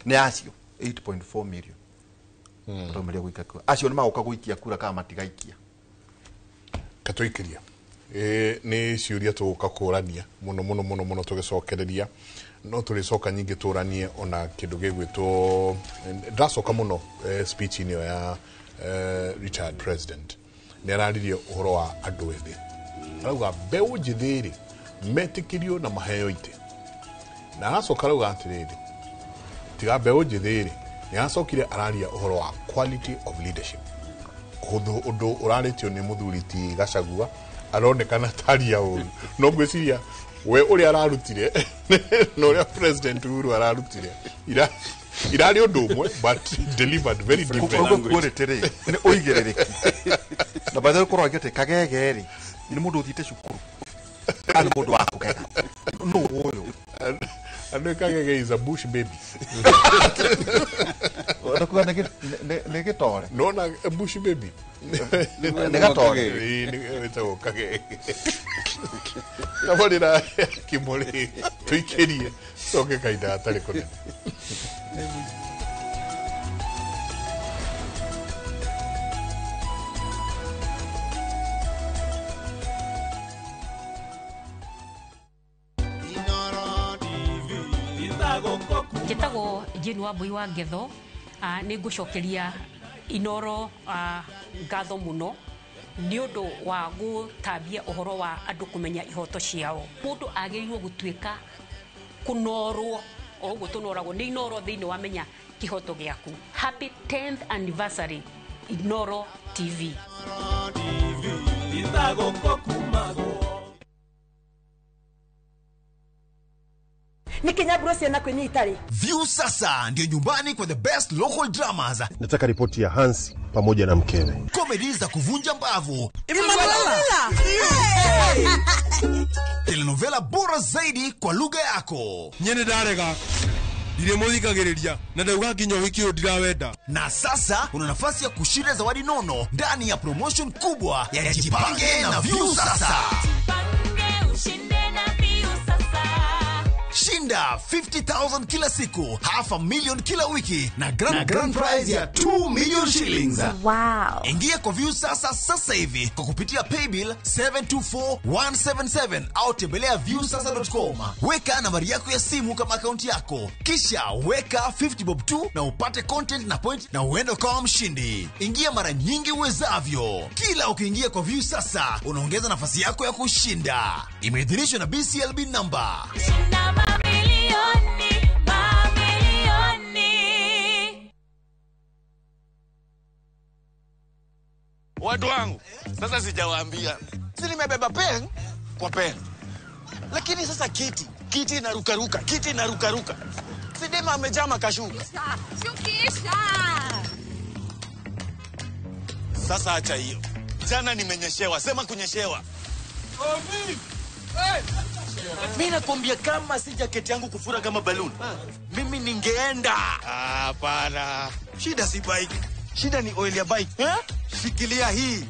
ni acio 8.4 million mataumirire gwikia kura acio ni magoka gwikia kura kama matigaikia katoikiria ni ciuria tuguka kurania muno tugicokereria no turicoka nyingi turanie ona kindu gigwitwo ndacoka muno speech inio ya retired president ni araririe uhoro wa andu ethi arauga mbeu njithiri metikirio na maheo ite na aracoka rauga atiriri tiga mbeu njithiri ni aracokire araria uhoro wa quality of leadership undu uraritio ni muthuri ti Gachagua aronekana taria uru no gwiciria we uri ararutire no uri president Uhuru ararutire irari undu umwe but delivered very different quality ni oigerereki na baada ko rogete kagegeri ni mundu uthite cukuru ani mundu wa kugega no uyu and kagege is a bush baby ndakuga nege tore no na bush baby nega tore ni to kagege Nabolira kimoli tuikirie soke kaida atari kone Njĩtagwo Jane Wambui wa Ngetho nĩ ngũcokeria Inoro ngatho mũno nĩ ũndũ wa gũtambia ũhoro wa andũ kũmenya ihoto ciao. Mũndũ agĩrĩirwo gũtuĩka kũnorwo o uguo tunoragwo ni Inoro thiini wa menya kihoto giaku. Happy 10th anniversary Inoro TV. Nikinyabrosi na kwenye itari. View sasa ndio nyumbani kwa the best local dramas. Nataka ripoti ya Hansi pamoja na mkewe. Comedy za kuvunja mbavu. Telenovela bora zaidi kwa lugha yako. Nyene darega. Dire muthikagiriria na ndauga nginya wiki ndirawenda. Na sasa una nafasi ya kushinda zawadi nono ndani ya promotion kubwa ya Jipange na View sasa. Shinda 50,000 kila siku, $500,000 kila wiki na grand prize ya 2 million shillings. Wow. Ingia kwa View sasa hivi kwa kupitia paybill 724177 au tembelea viewsasa.com. Weka nambari yako ya simu kama akaunti yako, kisha weka 50 bob tu na upate content na point na uende kwa mshindi. Ingia mara nyingi uwezavyo. Kila ukiingia kwa View sasa unaongeza nafasi yako ya kushinda. Imeidhinishwa na BCLB number. Watu wangu, sasa sijawaambia. Si nimebeba pen kwa pen. Lakini sasa kiti inarukaruka, kiti inarukaruka. Sidema amejaa makashuka. Shukisha. Sasa acha hiyo. Jana nimenyeshewa, sema kunyeshewa. Ovi! Mimi nakwambia kama si jaketi yangu kufura kama balloon, mimi ningeenda. Hapana. Shida si bike. Shida ni oil ya bike. Shikilia hii.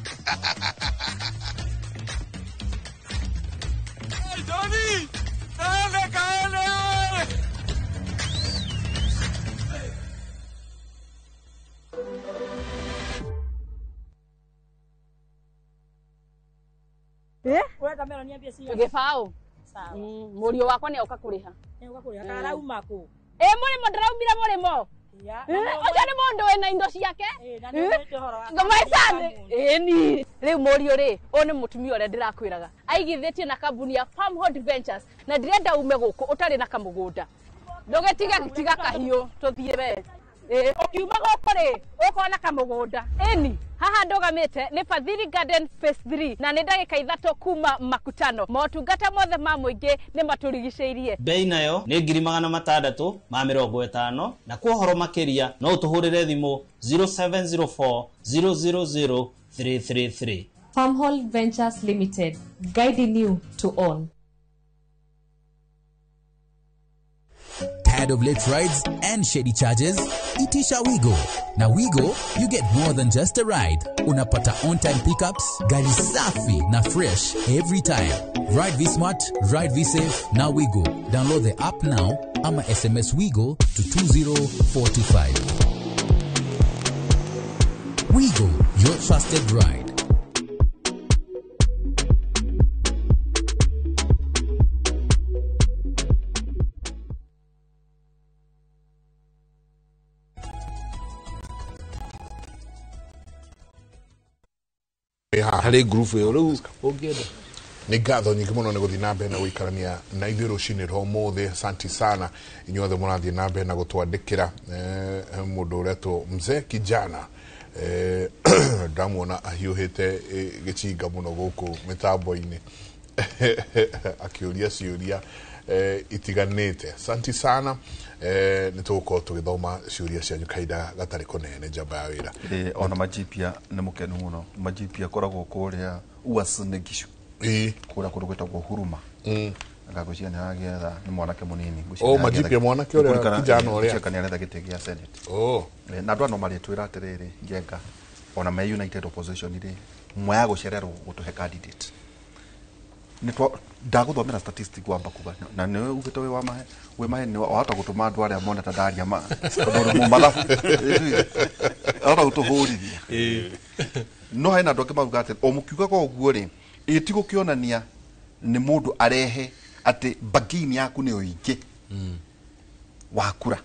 Hey, Johnny! Kaele! Wewe kamera niambie si. Tugefao. Sawa. Murio wakwa ni auka kuriha. Ni auka kuriha. Karauma ku. Murimo ndaraumira murimo. Oja ni mundu wena indo ciake. Ngomaicani. Ni. Riu murio ri, o ni mutumia ore ndirakwiraga. Aigithitie na kambuni ya Farmhold Ventures na ndirenda ume guku utari na kamugunda. Ndogetiga kahiu tuthie we. Ukiuma guku ri, ukona kamugunda. Eni. Haha ndogamite ni Fadhili Garden Phase 3 na ni ndagika 3 kuma Makutano. Motungata mothe ma muingi ni maturigiceirie. Bei nayo ni 650 na kwa horo makiria no utuhurire thimu 0704 000 333. Farmhold Ventures Limited, guiding you to own. Tired of late rides and shady charges? Itisha Wigo. Now Wigo, you get more than just a ride. Unapata on-time pickups, gari safi na fresh every time. Ride V-Smart, ride V-Safe, now Wigo. Download the app now, ama SMS Wigo to 20425. Wigo, your trusted ride. Harĩ grupu ĩyo rĩu ũngĩenda nĩ ngatho nyingĩ mũno nĩ gũthiĩ na mbere na gũikarania na ithuĩ rũcinĩ rwa ũmũthĩ. Asanti sana inyuothe mũrathiĩ na mbere na gũtwandĩkĩra mũndũ ũretwo Mzee Kijana ndamuona ahiũhĩte gĩcinga mũno gũkũ mĩtambo-inĩ akĩũria ciũria itiganĩte. Asanti sana nĩ tũgũkorwo tũgĩthoma ciũria cianyu kahinda gatarĩ kũnene njamba ya wĩra. Ona majipia nĩ mũkenu mũno. Majipia koragwo kũrĩa Uasin Gishu kũrĩa kũndũ gwĩtagwo Huruma. Agagũcia nĩ agĩetha nĩ mwanake mũnini. Majipia mwanake ũrĩa kijana ũrĩa nĩ aretha gĩtĩ gĩa Senate. Na andũ ano marĩtwĩra atĩrĩrĩ Njenga ona me United Opposition rĩ mwe ya gũcererwo gũtũhe candidate. Ndaguthomera statistic wamba kuga na nĩ ugĩte we mahe nĩ wahota gũtũma andũ arĩa mona ta ndaria ma tondũ mu mathabu ara ũtũhũrithia no hena andũ angĩ mauga atĩ o mũkiugaga ũguo rĩ ĩtigũkĩonania nĩ mũndũ arehe atĩ bagini yaku nĩ ũingĩ wa kura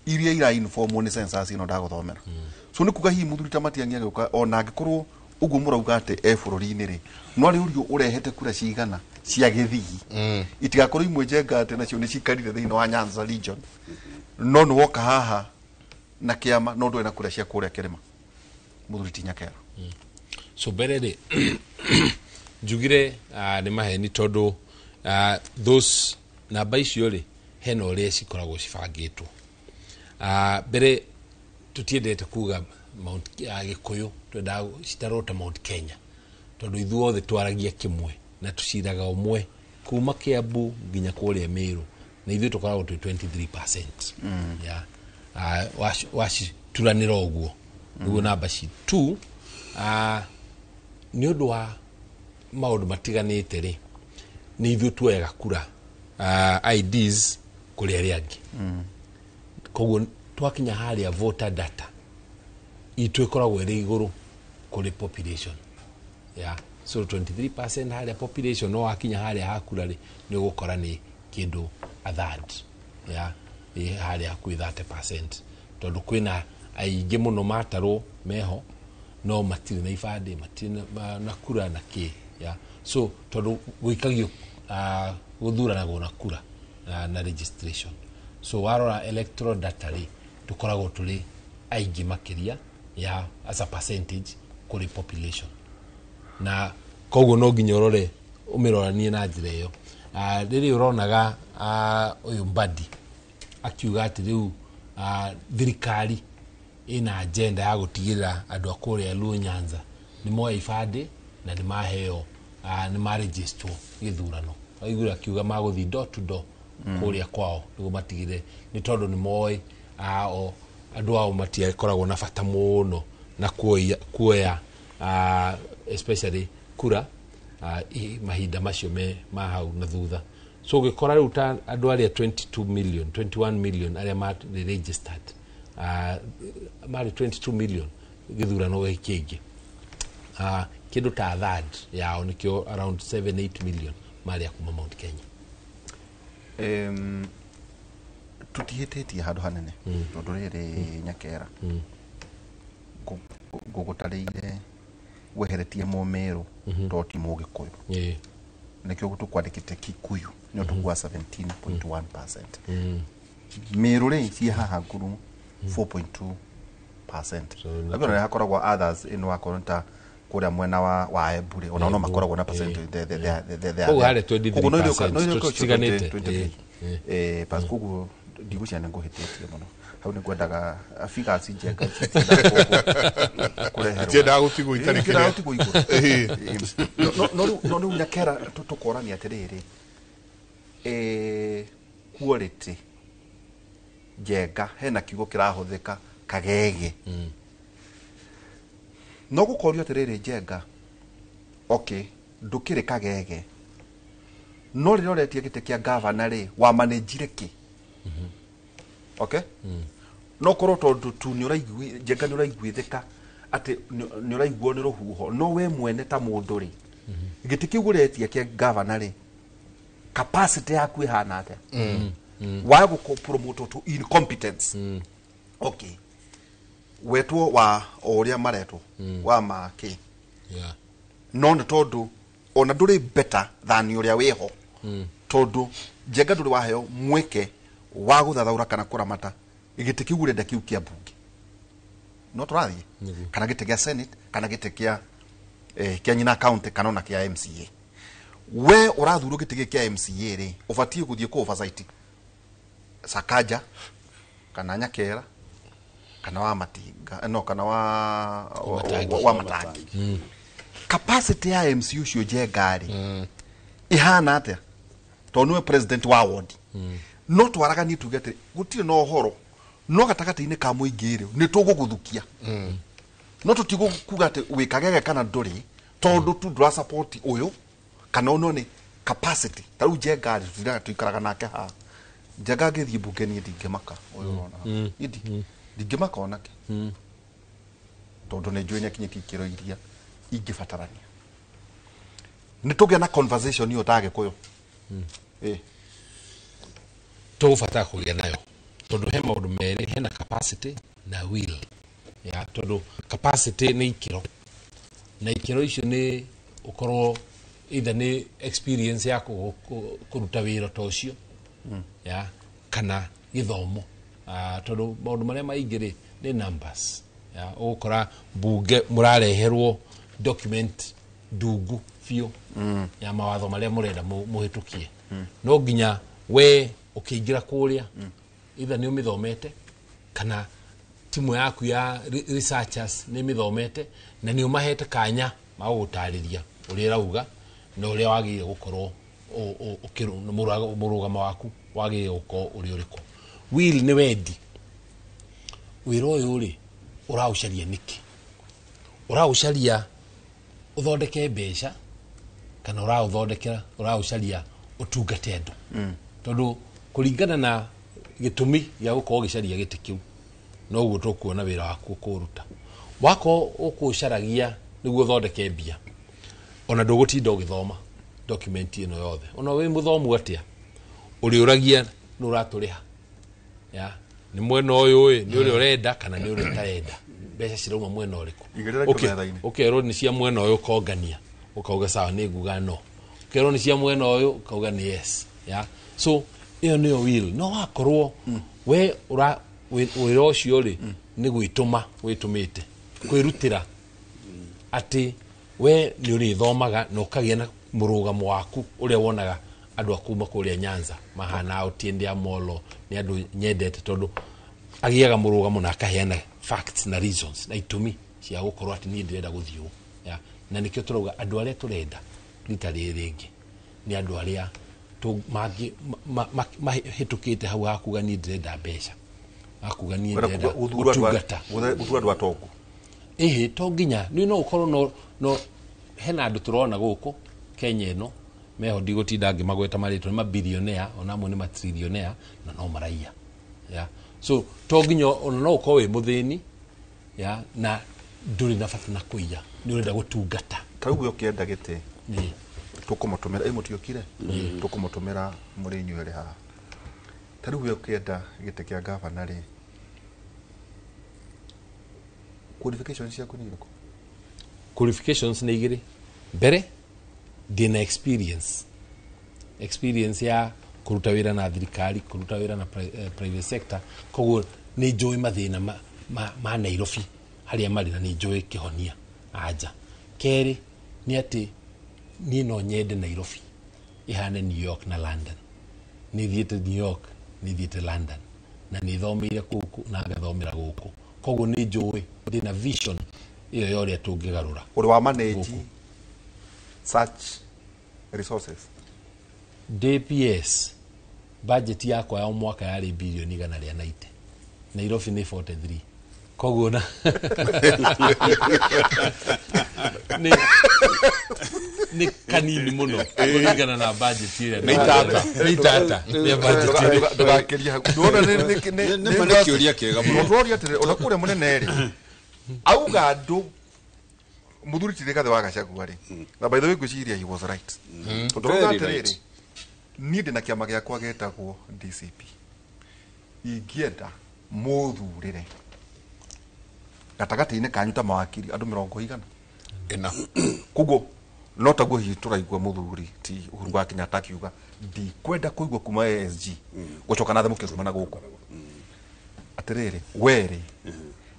iria ira informwo nĩ census ino ndaguthomera so nĩ kuga hihi mũthuri ta Matiang'i agĩũka ona angĩkorwo uguo murauga ate bururi-ini ri no ri urio urehete kura cigana cia githigi itigakorwo imwe njenga ate nacio ni cikarire thiini wa Nyanza region no ni woka haha na kiama no ndwe na kura cia kuria kirima muthuri ti Nyakero so berede njugire ni maheni tondu those namba icio ri hena uria cikoragwo cibangitwo mbere tutiendete kuga Mount Gikuyu twenda citarota Mount Kenya tondu ithuothe twaragia kimwe na tuciraga umwe kuma Kiambu nginya kuria Meru na ithuĩ tukoragwo twi 23% ya washi turanira uguo niguo namba ci 2 ni undu wa maundu matiganite ri ni ithuĩ tuoyaga kura IDs kuri aria angi koguo twakinya haria voter data itu ikoragwo iri iguru kuri population yeah so 23% haria population no akinya haria hakura ri ni gukora ni kindu a third yeah haria ku 30% tondu kwina aingi muno mataro meho no matire na ifade matire na kura na ki yeah so tondu gwikagio guthurana gona kura na registration so warora electoral data ri tukoragwo tuli aingi makiria ya as a percentage kuri population na koguo no nginya urore umiroranie na njira iyo riri uronaga uyu Mbadi akiuga ati riu thirikari ina agenda ya gutigirira andu akuria Luo Nyanza ni moya ifade na ni maheo ni ma register githurano aigura akiuga maguthi door to door kuria kwao niguo matigire ni tondu ni moy o andu ao matiakoragwo na bata muno na kuoya especially kura mahinda macio me mahau na thutha so gikora riu ta andu aria 21 million aria ma registered mari 22 million githurano gikigi kindu ta third yao nikio around 7-8 million mari akuma Mount Kenya tutihitetie handu hanene tondu riri Nyakera gugutariire weheretie Mumeru toti Mugikuyu nikio gutukwandikite Kikuyu ni tukwa 17.1% Meru ri ci haha nguru 4.2% agora hakoragwo others in wakoranta kuria mwena wa Ebure ona no makoragwo na percentage the oh hale 23% ciganite pas kugu ndiguciana nguhitetie muno hau ni ngwendaga afika acinjenga tienda gutigwo itari kire no Nyakera tukorania atiriri quality jenga hena kiugo kirahuthika kagege no gukorio atiriri jenga okay ndukire kagege no riroretie gite kia governor ri wa managire ki okay no korwo tondu tu ni uraigwi jenga ni uraigwithika ati ni uraigwo ni ruhuho no we mwene ta mundu ri gite kiguretie kia governor ri capacity yaku ihana atia wa go promote to incompetence okay wetwo wa oria mareto wa maki yeah no ni tondu ona nduri better than uria wiho tondu jenga nduri waheo mweke wa guthathaura kana kuramata igite kigurenda kiu kia bunge no turathi kana gite kia senate kana gite kia Nyina county kana na kia MCA we urathuru gite kia MCA ri ubatie guthie ku oversight Sakaja kana Nyakera kana wa Matinga no kana wa Matangi capacity ya MC ucio jengari ihana atia tondu we president wa ward no twaraga ni tugete gutire no horo no gatakati-ini ka muingiri ni tuguguthukia no tutigo kuga ati wikagege kana nduri tondu tu ndura support uyu kana ono ni capacity taru jengari tutira tuikaraga nake ha jaga ngithie bunge ni ndingimaka uyu ona ndingimaka onake tondu ni njui nyakinye kikiro iria ingibatarania ni tugia na conversation iyo tage kuyo tugubata kugia nayo tondu he maundu meri hena capacity na will ya tondu capacity ni ikiro na ikero icio ni ukorwo either ni experience yako kuruta wira ta ucio ya kana githomo tondu maundu maria maingiri ni numbers ya ukora bunge murareherwo document ndungu fio ya mawatho maria murenda muhitukie no nginya we ukiingira kuria either ni umithomete kana timu yaku ya researchers ni mithomete na ni umahete kanya magutariria uria rauga na uria wagire gukorwo murugamo waku wagire gukorwo uri uriko will ni wendi wira uyu ri uraucaria niki uraucaria uthondeke mbeca kana uraucaria utungate andu tondu kuringana na gitumi ya gukorwo gicaria giti kiu no guo tukuona wira waku kuruta wako ukucaragia niguo thondeke mbia ona ndugutinda ugithoma document ino yothe ona we muthomu atia uriuragia nuraturiha ya ni mwena uyu ni uri urenda kana ni uri tarenda mbeca cirauma mwena uriku ukerwo ni cia mwena uyu kongania ukauga sawa ni nguga no ukerwo ni cia mwena uyu ukauga ni yes ya so iyo niyo will no wakorwo we wira ucio ri ni gwituma witumite kwirutira ati we ni uri thomaga no kagia na murugamo waku uria wonaga andu akuma kuria Nyanza mahana utiende amolo ni andu nyendete tondu agiaga murugamo na akaheana facts na reasons na itumi cia gukorwo ati ni ndirenda guthio ya na nikio turauga andu aria turenda ritari ringi ni andu aria mangi mahitukite hau akuga ni ndirenda mbeca akuga ni ndirenda utungata andu atoku to nginya ni no ukorwo no hena andu turona guku Kenya ino meho ndigotinda ngimagweta maritwo ni mabilionea ona amwe ni matrilionea na no maraia ya so to nginya ona no ukorwo wi muthini ya na nduri na bata na kuiya ni urenda gutungata taugu ukienda gite ni tukumutumira mutiokire tukumutumira muri nywele ha taugu ukienda gite kia governor ri qualifications yaku ni iriko qualifications ni igiri mbere dina experience ya kuruta wira na thirikari kuruta wira na private sector koguo ni njoi mathina ma Nairobi haria mari na ni njoi kihonia aja keri ni ati ni no nyende Nairobi ihane New York na London ni thiete New York ni thiete London na ni thomire kuku na gathomira guku koguo ni njoi dina vision iyo yori atungigarura uri wa manage such resources DPS budget yako ya mwaka yari bilioni 190 Nairobi ni 43 koguo na ni kanini muno kuringana na budget ile ni tata ni budget tugakiria ndona ni manekiuria kiega muno roria tire ona kure munene ri auga andu muthuri tirika wa Gachagua ri na by the way kuciria he was right very right ni ndina kiama giakwa getagwo DCP ingienda muthurire gatagati-ini kanyu ta mawakiri andu 100 ena kugo no taguo hi turaigua muthuri ti Uhuru wa Kenyatta akiuga ndi kwenda kuigua kuma ASG gucoka na themu kirumana guku atiriri weri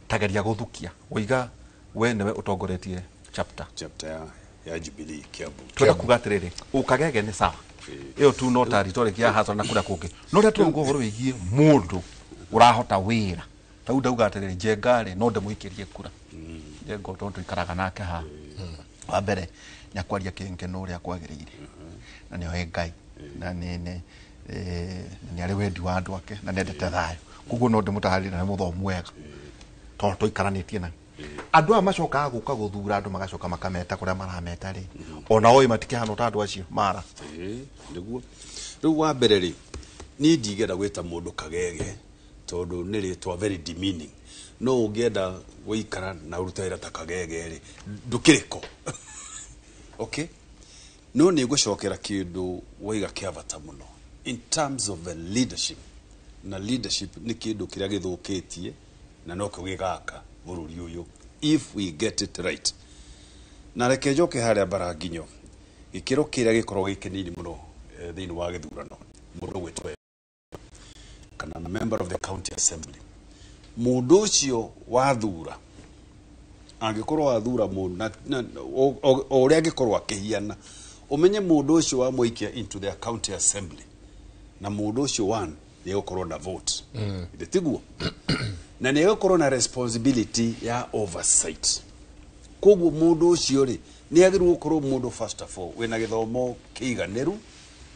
tageria guthukia wiga we newe utongoretie chapter ya Jubilee Kiambu twenda kuga atiriri ukagege ni sawa iyo tu no territory kia hasa na kura kuki no ria tu ngo horo wigie mundu urahota wira tau ndauga atiriri jengare no ndemuikirie kura jengo tondu ikaraga nake ha wa mbere nyakwaria kingeno ria kwagiriire na ni oe Ngai na ni ari wendi wa andu ake na nendete thayo kuguo no ndimutaharira na muthomu wega tondu toikaranitie na andu a macoka guka guthura andu magacoka makameta kuria marameta ri ona oi matikihana ta andu acio mara niguo riu wa mbere ri ni ndigenda gwita mundu kagege tondu ni ritwa very demeaning no ungenda guikara na urutaira ta kagege ri ndukiriko okay no ni gucokera kindu waiga kiavata muno in terms of the leadership na leadership ni kindu kiria githukitie na no kugigaka bururi uyu if we get it right na reke njoke haria Baranginyo gikiro kiria gikorwo gikinini muno thiini wa githurano mundu gwitwe kana member of the county assembly mundu ucio wathura angikorwo athura mundu o uria angikorwo akihiana umenye mundu ucio wa muikia into the county assembly na mundu ucio one ni gukorwo na vote tiguo na ni gukorwo na responsibility ya oversight koguo mundu ucio ri ni agiru gukorwo mundu first of all wina githomo kiiganiru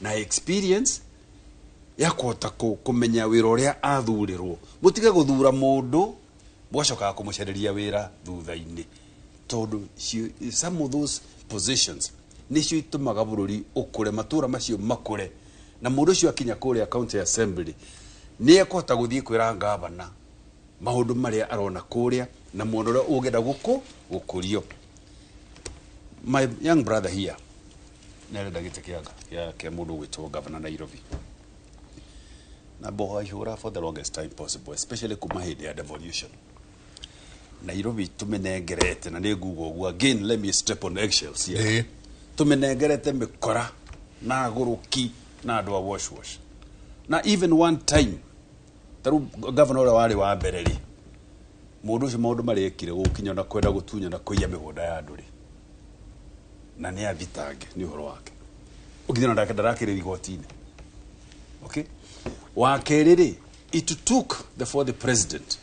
na experience ya kota kumenya wira uria athurirwo mutige guthura mundu mwacoka kumucereria wira thutha-ini tondu some of those positions nicio itumaga bururi ukure matura macio makure na mundu ucio akinya kuria county assembly ni ekota guthii kwira ngavana maundu maria arona kuria na mundu uria ugenda gukurio. My young brother here nerenda gite kiaga kia mundu gwitwo governor Nairobi na bohura for the longest time possible, especially kuma hindi ya devolution. Nairobi tumenengerete na nigugo gwa again, let me step on eggshells here. Tumenengerete mikora na guruki na andwa wash na even one time taru governor wari wa bereri mundu ucio maundu marekire gukinya na kwenda gutunya na kuiya migunda ya anduri na ni athitange ni uhoro wake ukithina ndake ndarakire igotini. Okay, wakerere it took the president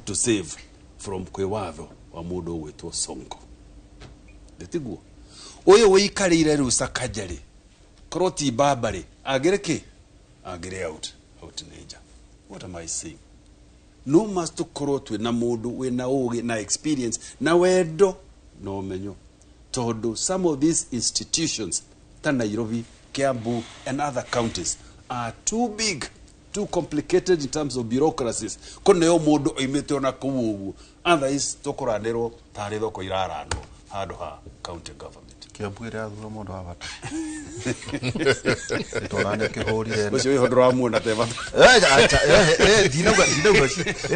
to save from kwewatho wa mundu gwitwo Sonko ndetiguo uyu wikarire rusa kajari kroti babari agireke agire out nature. What am I saying? No must korotwe na mundu wina ugi na experience na wendo no menyo todo some of these institutions ta Nairobi, Kiambu and other counties are too big, too complicated in terms of bureaucracies. Kone yo mundu oimete ona kuugu otherwise tokoranero tari thoko irarano handu ha county government. Kiambu ira athura mundu wa bata torane ke horire ucio ihodro wa muona teva dinauga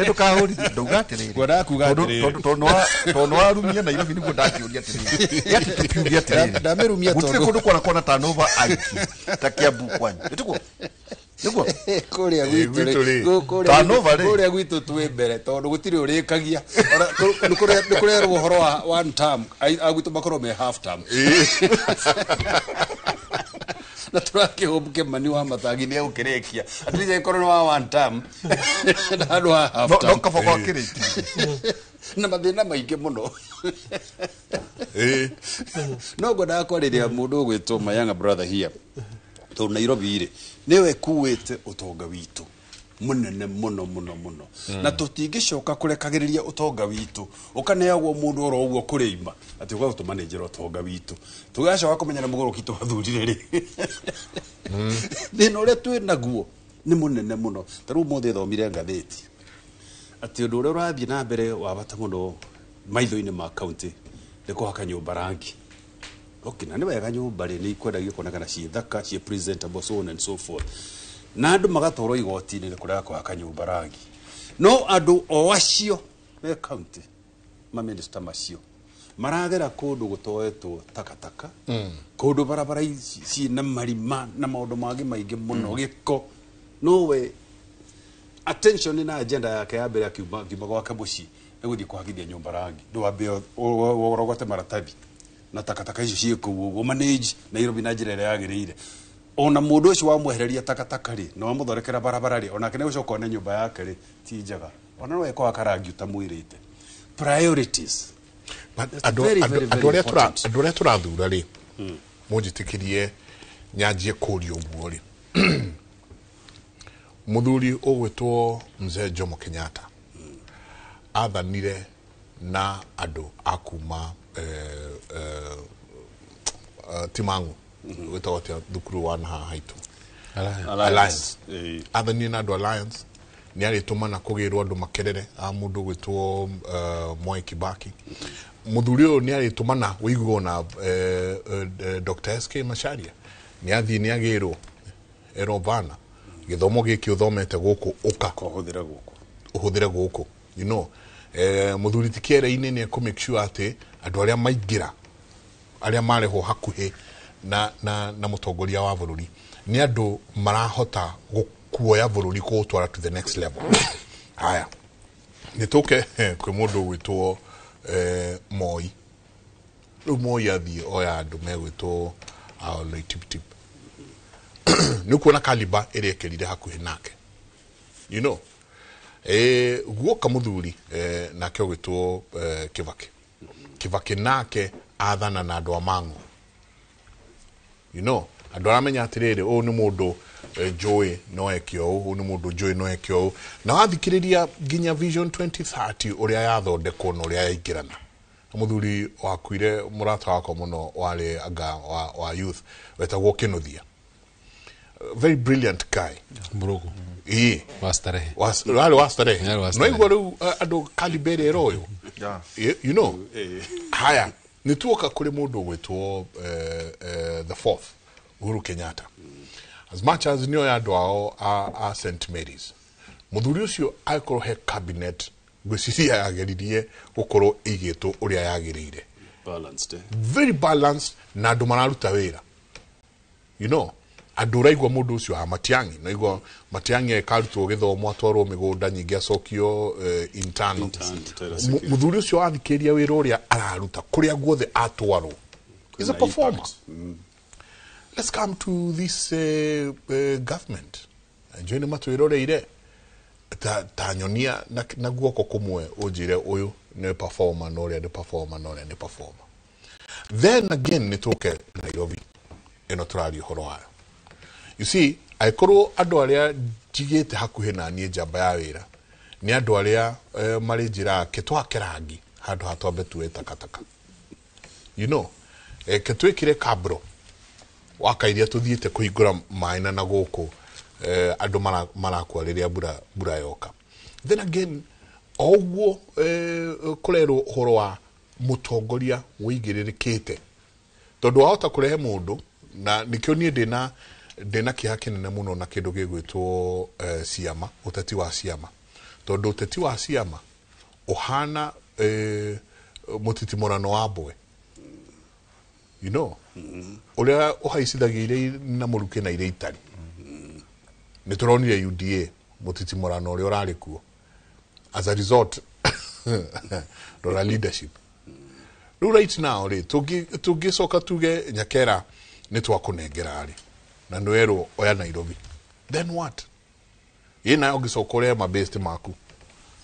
eto ka hori ndugatirire gwada kugatirire tono arumia Nairobi niguo ndakiuria atirire yati tukiuria atirire ndamerumia tondo gutire kundu kwana tanova aiki ta Kiambu kwanyu etuko niguo kuria gwitu kuria gwitu twi mbere tondu gutire urikagia kuria ruhoro wa one term agwitu makoro me half term na turake hobuke mani wa matagi ni ukirekia atrije korona wa one term na handu ha half term no kafo kwa kireti na mathina maingi muno no goda kwariria mundu gwitwo my younger brother here to Nairobi ire niwe kuwete utonga witu munene muno na tutingicoka kurekagiriria utonga witu ukaneagwo mundu oro uguo kureima ati uga tumanejera utonga witu tugacoka kumenyana muguruki twathurire ri thina uria twi naguo ni munene muno taru mothe thomire ngatheti ati undu uria urathie na mbere wa bata muno maitho-ini ma county ni kuhaka nyumba rangi. Okay, na ni wega nyumba ri ni ikwendagio kuonekana ci thaka ci presentable so on and so forth na andu magatoro igoti-ini ni kuria kuhaka nyumba rangi no andu o acio me county ma minister macio maragera kundu gutoetwo takataka kundu barabara ci na marima na maundu mangi maingi muno giko no we attention na agenda yake ya mbere akiuma gwake muci ni guthii kuhakithia nyumba rangi ndwambe orogote maratathi na takataka icio ciĩ kũu manage Nairobi na njĩra ĩrĩa yagĩrĩire ona mũndũ ũcio wamwehereria takataka rĩ na wamũthondekera barabara rĩ ona kene gũcoka one nyũmba yake rĩ ti njega ona no eko akarangi utamwĩrĩte priorities andũ arĩa tũrathura rĩ mũnjĩtĩkĩrie nyanjie kũũria ũguo rĩ mũthuri ũgwĩtwo Mzee Jomo Kenyatta athanire na andũ akuma timangu witawati thukuru wana haitu Alliance athanire na andũ Alliance ni aritumana kugirwo andu makerere a mundu gwitwo Mwai Kibaki muthuri uyu ni aritumana wiguo na Dr. SK Macharia ni athi ni agirwo erovana githomo giki uthomete guku uka uhuthire guku you know muthuri tikere-ini ni ku make sure ati andu aria maingira aria mareho hakuhe na mutongoria wa bururi ni andu marahota kuoya bururi gutwara to the next level. Haya nituke kwi mundu gwitwo Moi. Riu Moi athie oya andu megwitwo Loitiptip. Ni kuona kaliba irekerire hakuhe nake. You know, guoka muthuri nake ogwitwo Kibaki nake athana na andu amangu. You know, andu aramenya atiriri o ni mundu Joy no ekio u ni mundu Joy no ekio na wathikiriria ginya Vision 2030 uria yathondekwo no uria yaingirana. Muthuri wakuire murata wako muno wale anga wa youth wetagwo Kinuthia. Very brilliant guy. Murugo. Wastarehe. Wastarehe. No igoro ando kalibere royo. You know. Haya, nituoka kuri mundu gwetwo the fourth Uhuru Kenyatta. As much as nio ya doao a St. Mary's. Muthuri ucio aikoro he cabinet gwiciria yageririe gukoro igito uria yagirire. Balanced. Very balanced na andu mararuta wira. You know, andu raigwa mundu ucio ha Matiangi, no igwa Matiangi ekarutwo githomo atwarwo migunda nyingi acokio intano. Muthuri ucio athikiria wira uria araruta kuria guothe atwarwo. Is a performer. Let's come to this government. Join matwiroreire ta nyonia na guoko kumwe ujire uyu ne performer no ria ne performer no ria ne performer. Then again nituke Nairobi eno turari horo hayo. You see, aikoro andu aria jigete hakuhe na nie jamba ya wira ni andu aria mari njira ketwa kerangi handu hatwambe tuwe takataka. You know, ketwekire kabro wakairia tuthiete kuhingura maina na guku andu marakwa riria bura yoka. Then again ogwo kurero horo wa mutongoria wigiririkite tondu wahota kurehe mundu na nikio nie ndina kiha kinene muno na kindu gigwitwo Siama, uteti wa Siama. Tondu uteti wa Siama ohana mutitimorano wa Boe. You know, uria uhaicithagire na muruke na ire itari. Nituronire UDA mutitimorano uria urari kuo. As a result, rora leadership. Right now, tugicoka tuge Nyakera nitwakunengera ari na ndwero oya Nairobi. Then what? Yena ogicokorea mabesti maku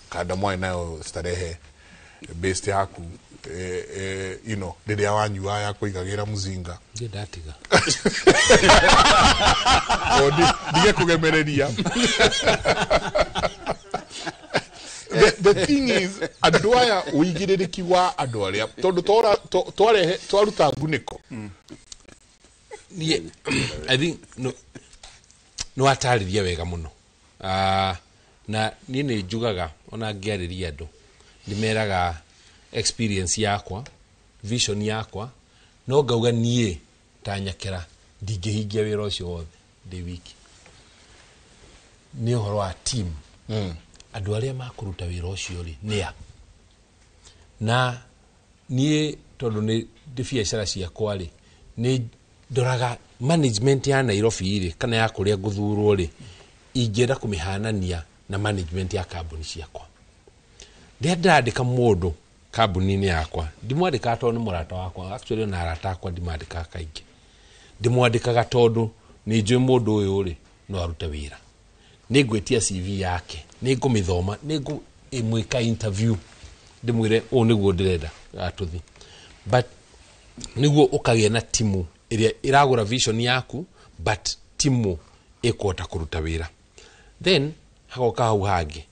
kada mwa nayo starehe besti yaku you know ndiria wanyu aya kuigagira muzinga ndatiga dige kugemereria. The thing is, adoya uigiririki wa adoria tondu twaruta nguniko. I think no atariria wega muno. Na nini njugaga ona ngiariria andu ndimeraga experience yakwa, vision yakwa, no ngauga nie ta Nyakera ndingihingia wira ucio wothe ndi wiki. Ni uhoro wa team. Andu aria makuruta wira ucio ri nia na nie tondu ni biacara ciakwa ri ni ndoraga management ya Nairobi ri kana ya kuria nguthurwo ri ingenda kumihanania na management ya kambuni ciakwa. Ndandika mundu kambuni-ini yakwa ndimwandika tondu ni murata wakwa, actually na arata akwa ndimandika kaingi. Ndimwandikaga tondu ni njui mundu uyu ri no arute wira, ni ngwetia CV yake, ni ngumithoma, ni ngumwika interview, ndimwire o niguo ndirenda atuthi. But niguo ukagia na timu iria iragura vision yaku, but timu ikwota kuruta wira. Then hagoka hau hangi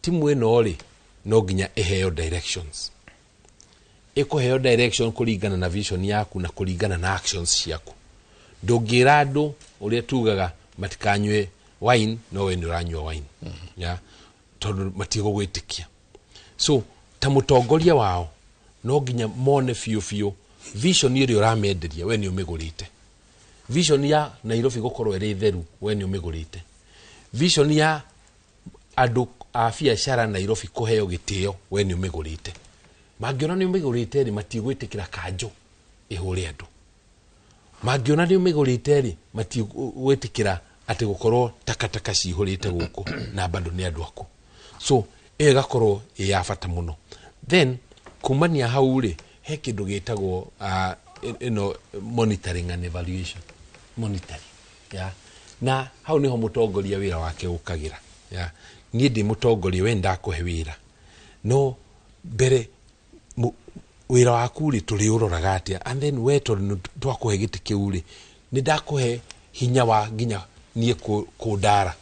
timu ino ri no nginya iheo directions. Ikuheo direction kuringana na vision yaku na kuringana na actions ciaku. Ndungira andu uria tugaga matikanywe wine no we nuranywa wine. Ya tondu matigo gwitikia. So ta mutongoria wao no nginya mone fiu vision iri uramenderia we ni umigurite. Vision ya Nairobi gukorwo iri theru we ni umigurite. Vision ya andu a biacara Nairobi kuheo gitio we ni umigurite. Mangiona ni umigurite ri matigwitikira kanjo ihũre andũ mangĩona nĩ ũmĩgũrĩte rĩ matigwĩtĩkĩra atĩ gũkorwo takataka cihũrĩte gũkũ na bado nĩ andũ aku so ĩgakorwo ĩ ya bata mũno then kumania hau rĩ he kĩndũ gĩtagwo monitoring and evaluation monitoring na hau niho mũtongoria wĩra wake ũkagĩra niĩ ndĩ mũtongoria we ndakũhe wĩra no mbere wĩra waku rĩ tũrĩ ũroraga atĩa and then we tondũ twakũhe gĩtĩ kĩu rĩ nĩ ndakũhe hinya wa nginya niĩ kũndara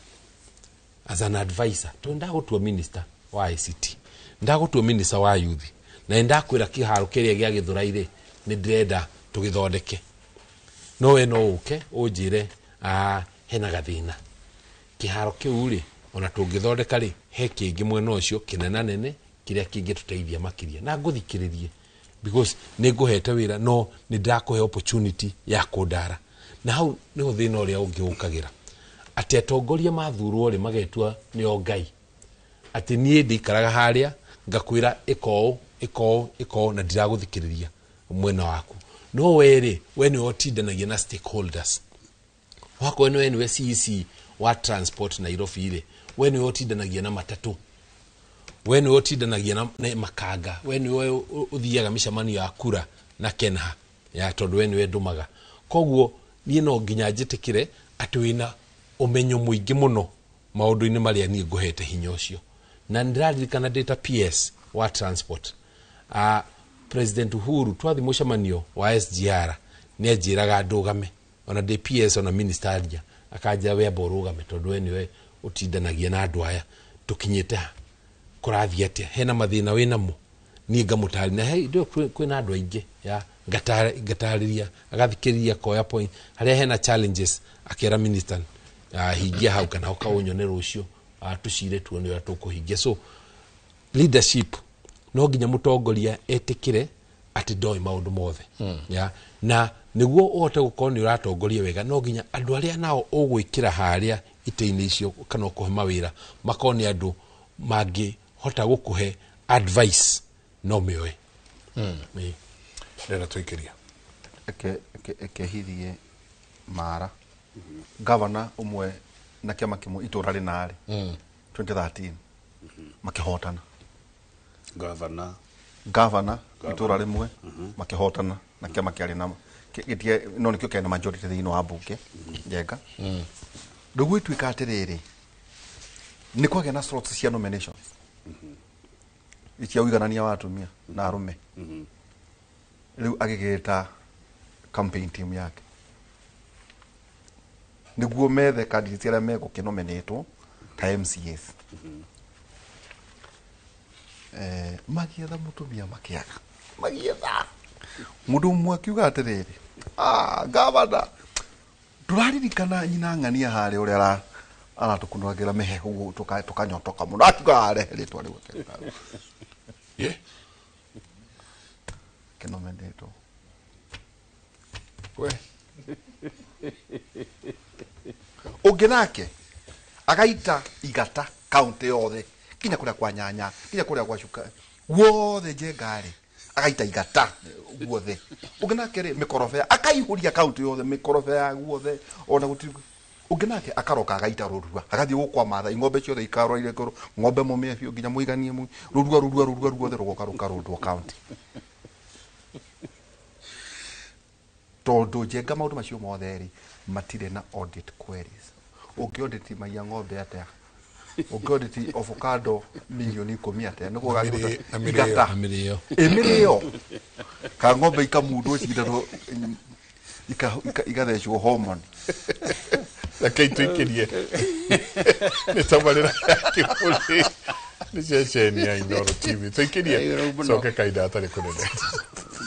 as an advisor tondũ ndagũtua minister wa ICT ndagũtua minister wa youth na ndakwĩra kĩharo kĩrĩa gĩa Gĩthũrai rĩ nĩ ndĩrenda tũgĩthondeke no we no ũke ũnjĩre hena gathĩna kĩharo kĩu rĩ ona tũngĩthondeka rĩ he kĩngĩ mwena ũcio kĩnenanene kĩrĩa kĩngĩtũteithia makĩria na ngũthikĩrĩrie because nĩ ngũhete wĩra no nĩ ndakũhe opportunity ya kũndara na hau nĩho thĩna ũrĩa ũngĩũkagĩra atĩ atongoria mathurwo rĩ magetua nĩo Ngai atĩ niĩ ndikaraga harĩa ngakwĩra ĩko na ndiragũthikĩrĩria mwena waku no we rĩ we nĩ ũtindanagia na stakeholders wako we nĩwe CEC wa transport Nairobi rĩ we nĩwe ũtindanagia na matatũ we nĩwe ũtindanagia na makanga we nĩwe ũthiaga mĩcemanio ya kura na Kenha ya tondũ we nĩwe ndũmaga koguo niĩ no nginya njĩtĩkĩre atĩ wĩna ũmenyo mũingĩ mũno maũndũ-inĩ marĩa niĩ ngũhete hinya ũcio na ndĩraririkana ndĩta PS wa transport President Uhuru twathi mũcemanio wa SGR nĩ anjĩraga ndũgame ona ndĩ PS ona minister akanjĩra wemba ũrũgame tondũ we nĩwe ũtindanagia na andũ aya tũkinyĩte kũrathiĩ atĩa hena mathĩna wĩnamo niĩ ngamũtarĩria na hei kwĩna andũ aingĩ ngatarĩria agathikĩrĩria koya point harĩa hena challenges akĩra minister hingia hau kana ũkaũnyone rũciũ tũcire tuone ũrĩa tũkũhingia so leadership no nginya mũtongoria etĩkĩre atĩ ndoĩ maũndũ mothe na nĩguo ũhote gũkorwo nĩ ũratongoria wega no nginya andũ arĩa nao ũgwĩkĩra harĩa itĩ-inĩ icio kana ũkũhe mawĩra makorwo nĩ andũ mangĩhota gũkũhe advice no mĩoe ndĩrenda tũikĩria ĩkehithie Mara governor ũmwe na kĩama kĩmwe itũra rĩnarĩ 2013 makĩhotana governor itũra rĩmwe makĩhotana na kĩama kĩarĩ na no nĩkĩo kĩarĩ na majority thĩinĩ wa mbunge Njenga rĩu gwĩtuĩka atĩrĩrĩ nĩ kwagĩa na slots cia nominations cia ũiganania wa atumia na arũme rĩu agĩgĩta campaign team yake nĩguo methe candidates arĩa megũkĩnominatwo ta MCAs magĩetha mũtumia makĩaga magĩetha mũndũ ũmwe akiuga atĩrĩrĩ gavana ndũraririkana nyina ng'ania harĩa ũrĩa aratũkunagĩra mĩhehu tũkanyotoka mũno akiuga arehe rĩtwa rĩu kĩnominatwo we ũngĩ nake agaita igata kaunti yothe kinya kũrĩa kwa Nyanya kinya kũrĩa kwa Cuka wothe Njengarĩ agaita igata guothe ũngĩ nake rĩ mĩkorobea akaihũria kaunti yothe mĩkorobea guothe ona gũtirĩ ũngĩ nake akaroka agaita rũrua agathiĩ gũkwa Maathai ng'ombe ciothe ikarwo ile ngoro ng'ombe mũmĩa biũ nginya mũiganie rũrua ruothe rũgoka rũkarũndwo kaunti tondũ Njenga maũndũ macio mothe rĩ matirĩ na audit queries ũngĩaudit maiya ng'ombe atĩa ũngĩaudit avocado milioni 10 atĩa nĩguo gagĩta igata mĩrĩo ka ng'ombe ikamundwo cindano igathecwo hormone reke tũikĩrie nĩ tabarĩra kĩbũrĩ nĩ ceceni ya Inooro TV tũikĩrie coke kahinda atarĩ kũnene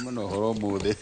mũno ũhoro mũthĩ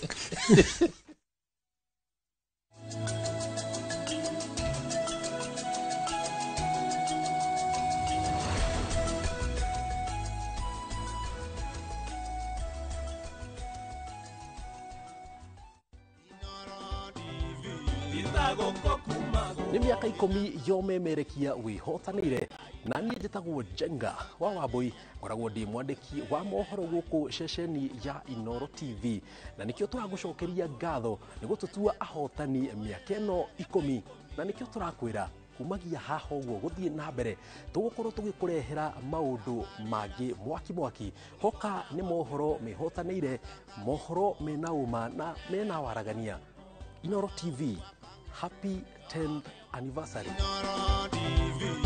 nĩ mĩaka 10 yomemerekia wĩhotanĩire na niĩ njĩtagwo Jenga wa Wambui, ngoragwo ndĩ mwandĩki wa mohoro gũkũ ceceni ya Inoro TV, na nĩkĩo tũragũcokeria ngatho nĩ gũtũtua ahotani mĩaka ĩno 10, na nĩkĩo tũrakwĩra kumagia haha ũguo gũthiĩ na mbere tũgũkorwo tũgĩkũrehera maũndũ mangĩ mwaki hoka nĩ mohoro mehotanĩire, mohoro mena uma na mena waragania. Inoro TV, happy 10th anniversary. Inoro TV,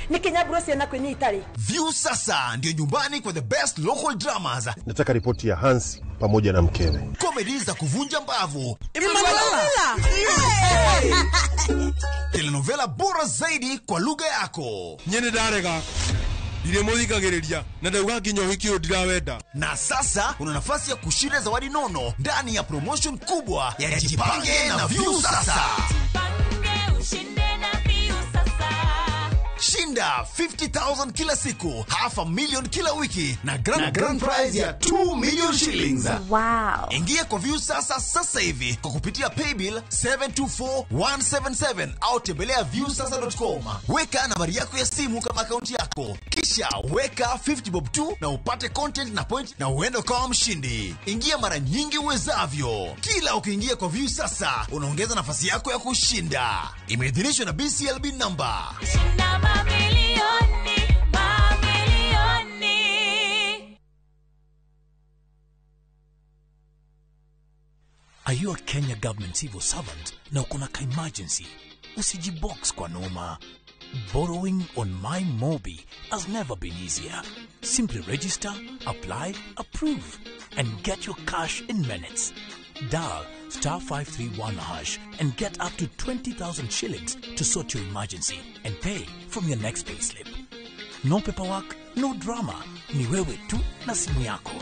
ni Kenya Bruce na kwenye Itali. View sasa ndio nyumbani kwa the best local dramas. Nataka ripoti ya Hansi pamoja na mkewe. Comedy za kuvunja mbavu. Telenovela bora zaidi kwa lugha yako. Nyene darega. Dire muthikagiriria na ndauga nginya uhiki ndirawenda. Na sasa una nafasi ya kushinda zawadi nono ndani ya promotion kubwa ya Jipange na View sasa. Shinda 50,000 kila siku, $500,000 kila wiki na grand prize ya 2 million shillings. Wow. Ingia kwa View sasa hivi kwa kupitia paybill 724177 au tembelea viewsasa.com. Weka nambari yako ya simu kama akaunti yako, kisha weka 50 bob tu na upate content na point na uende kama mshindi. Ingia mara nyingi uwezavyo. Kila ukiingia kwa View sasa unaongeza nafasi yako ya kushinda. Imeidhinishwa na BCLB number. Are you a Kenya government civil servant na uko na emergency? Usijibox kwa noma. Borrowing on MyMobi has never been easier. Simply register, apply, approve, and get your cash in minutes. Dial *531# and get up to 20,000 shillings to sort your emergency and pay from your next payslip. No paperwork, no drama. Ni wewe tu na simu yako.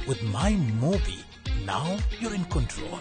With MyMobi, now you're in control.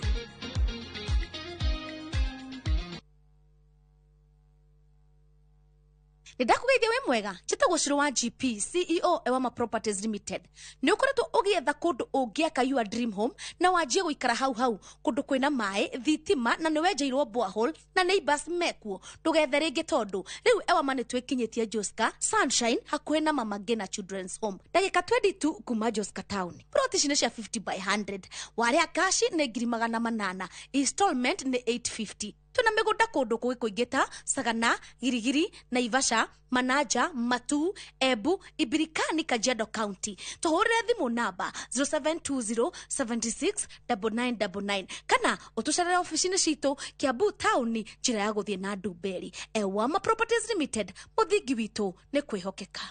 Nĩndakũgeithia wĩ mwega, njĩtagwo Shiro wa GP, CEO Ewama Properties Limited. Nĩ ũkoretwo ũgĩetha kũndũ ũngĩaka your dream home na wanjie gũikara hau kũndũ kwĩna maĩ, thitima na nĩwenjeirwo borehole na neighbors mekuo. Ndũgethe rĩngĩ tondũ rĩu Ewama nĩtwĩkinyĩtie Joska, Sunshine hakuhĩ na Mama Ngina Children's Home. Ndagĩka 22 kuma Joska Town. Plot ici nĩ cia 50 by 100. Warĩa kashi nĩ 800,000. Installment nĩ 850. Tuna mĩgũnda kũndũ kũingĩta Sagana, Girigiri, Naivasha, Manaja, Matu, Embu, Ibirikani, Kajiado County. Tuhũrĩre thimũ namba 0720769999 kana ũtũcerere ofici-inĩ citũ Kiambu Town, njĩra ya gũthiĩ na Ndumberi. Ewama Properties Limited, mũthingi witũ nĩ kwĩhokeka.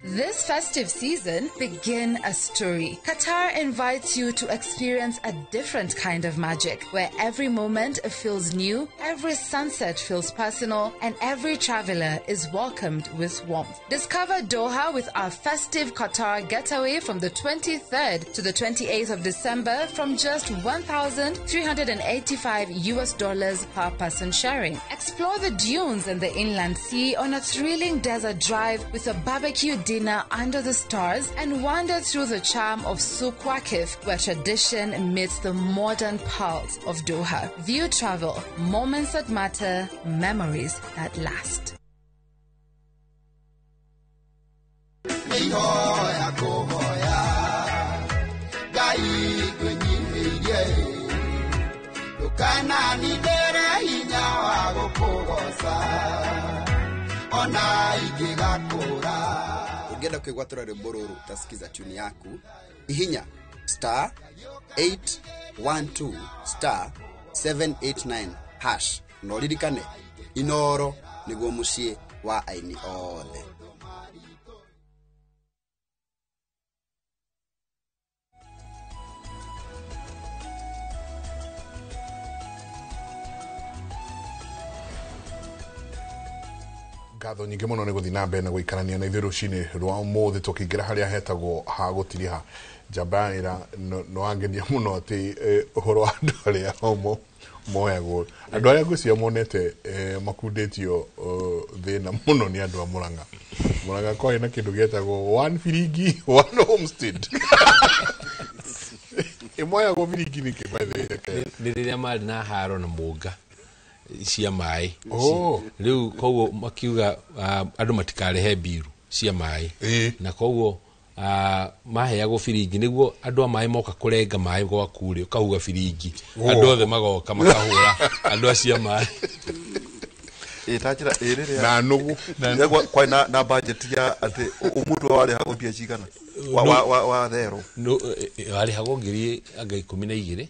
This festive season, begin a story. Qatar invites you to experience a different kind of magic, where every moment feels new, every sunset feels personal, and every traveler is welcomed with warmth. Discover Doha with our festive Qatar getaway from the 23rd to the 28th of December from just $1,385 per person sharing. Explore the dunes and the inland sea on a thrilling desert drive with a barbecue dinner under the stars and wander through the charm of Souk Waqif, where tradition meets the modern pulse of Doha. View travel, moments that matter, memories that last. Ungenda kwigwatura rwimbo ruru utasikiza tune yaku ihinya *812*789# no ririkane Inoro niguo mucii wa aini othe. Ngatho nyingĩ mũno nĩ gũthiĩ na mbere na gũikarania na ithuĩ rũcinĩ rwa ũmũthĩ tũkĩingĩra harĩa hetagwo ha gũtiriha. Njambanĩra no angenia mũno atĩ ũhoro wa andũ arĩa moyagwo. Andũ arĩa ngwĩciria monete makundĩtio thĩna mũno nĩ andũ a Mũrang'a. Mũrang'a kwarĩ na kĩndũ gĩetagwo one firingi one homestead. Imwe ya gobiriki ni kibaithe. Nĩ rĩrĩa marĩ na haro na mũnga cia maĩ. Oh. Rĩu koguo makiuga andũ matikarehe mbiru cia maĩ. Na koguo maheagwo biringi nĩguo andũ a maĩ moka kũrenga maĩ gwaku rĩ ũkahuga biringi. Andũ othe magoka makahũra andũ acia maĩ. Itajira ĩrĩrĩa na nugu kwa na budget ya ati umutu wale hago pia chikana wa thero no wale hago ngiri anga 12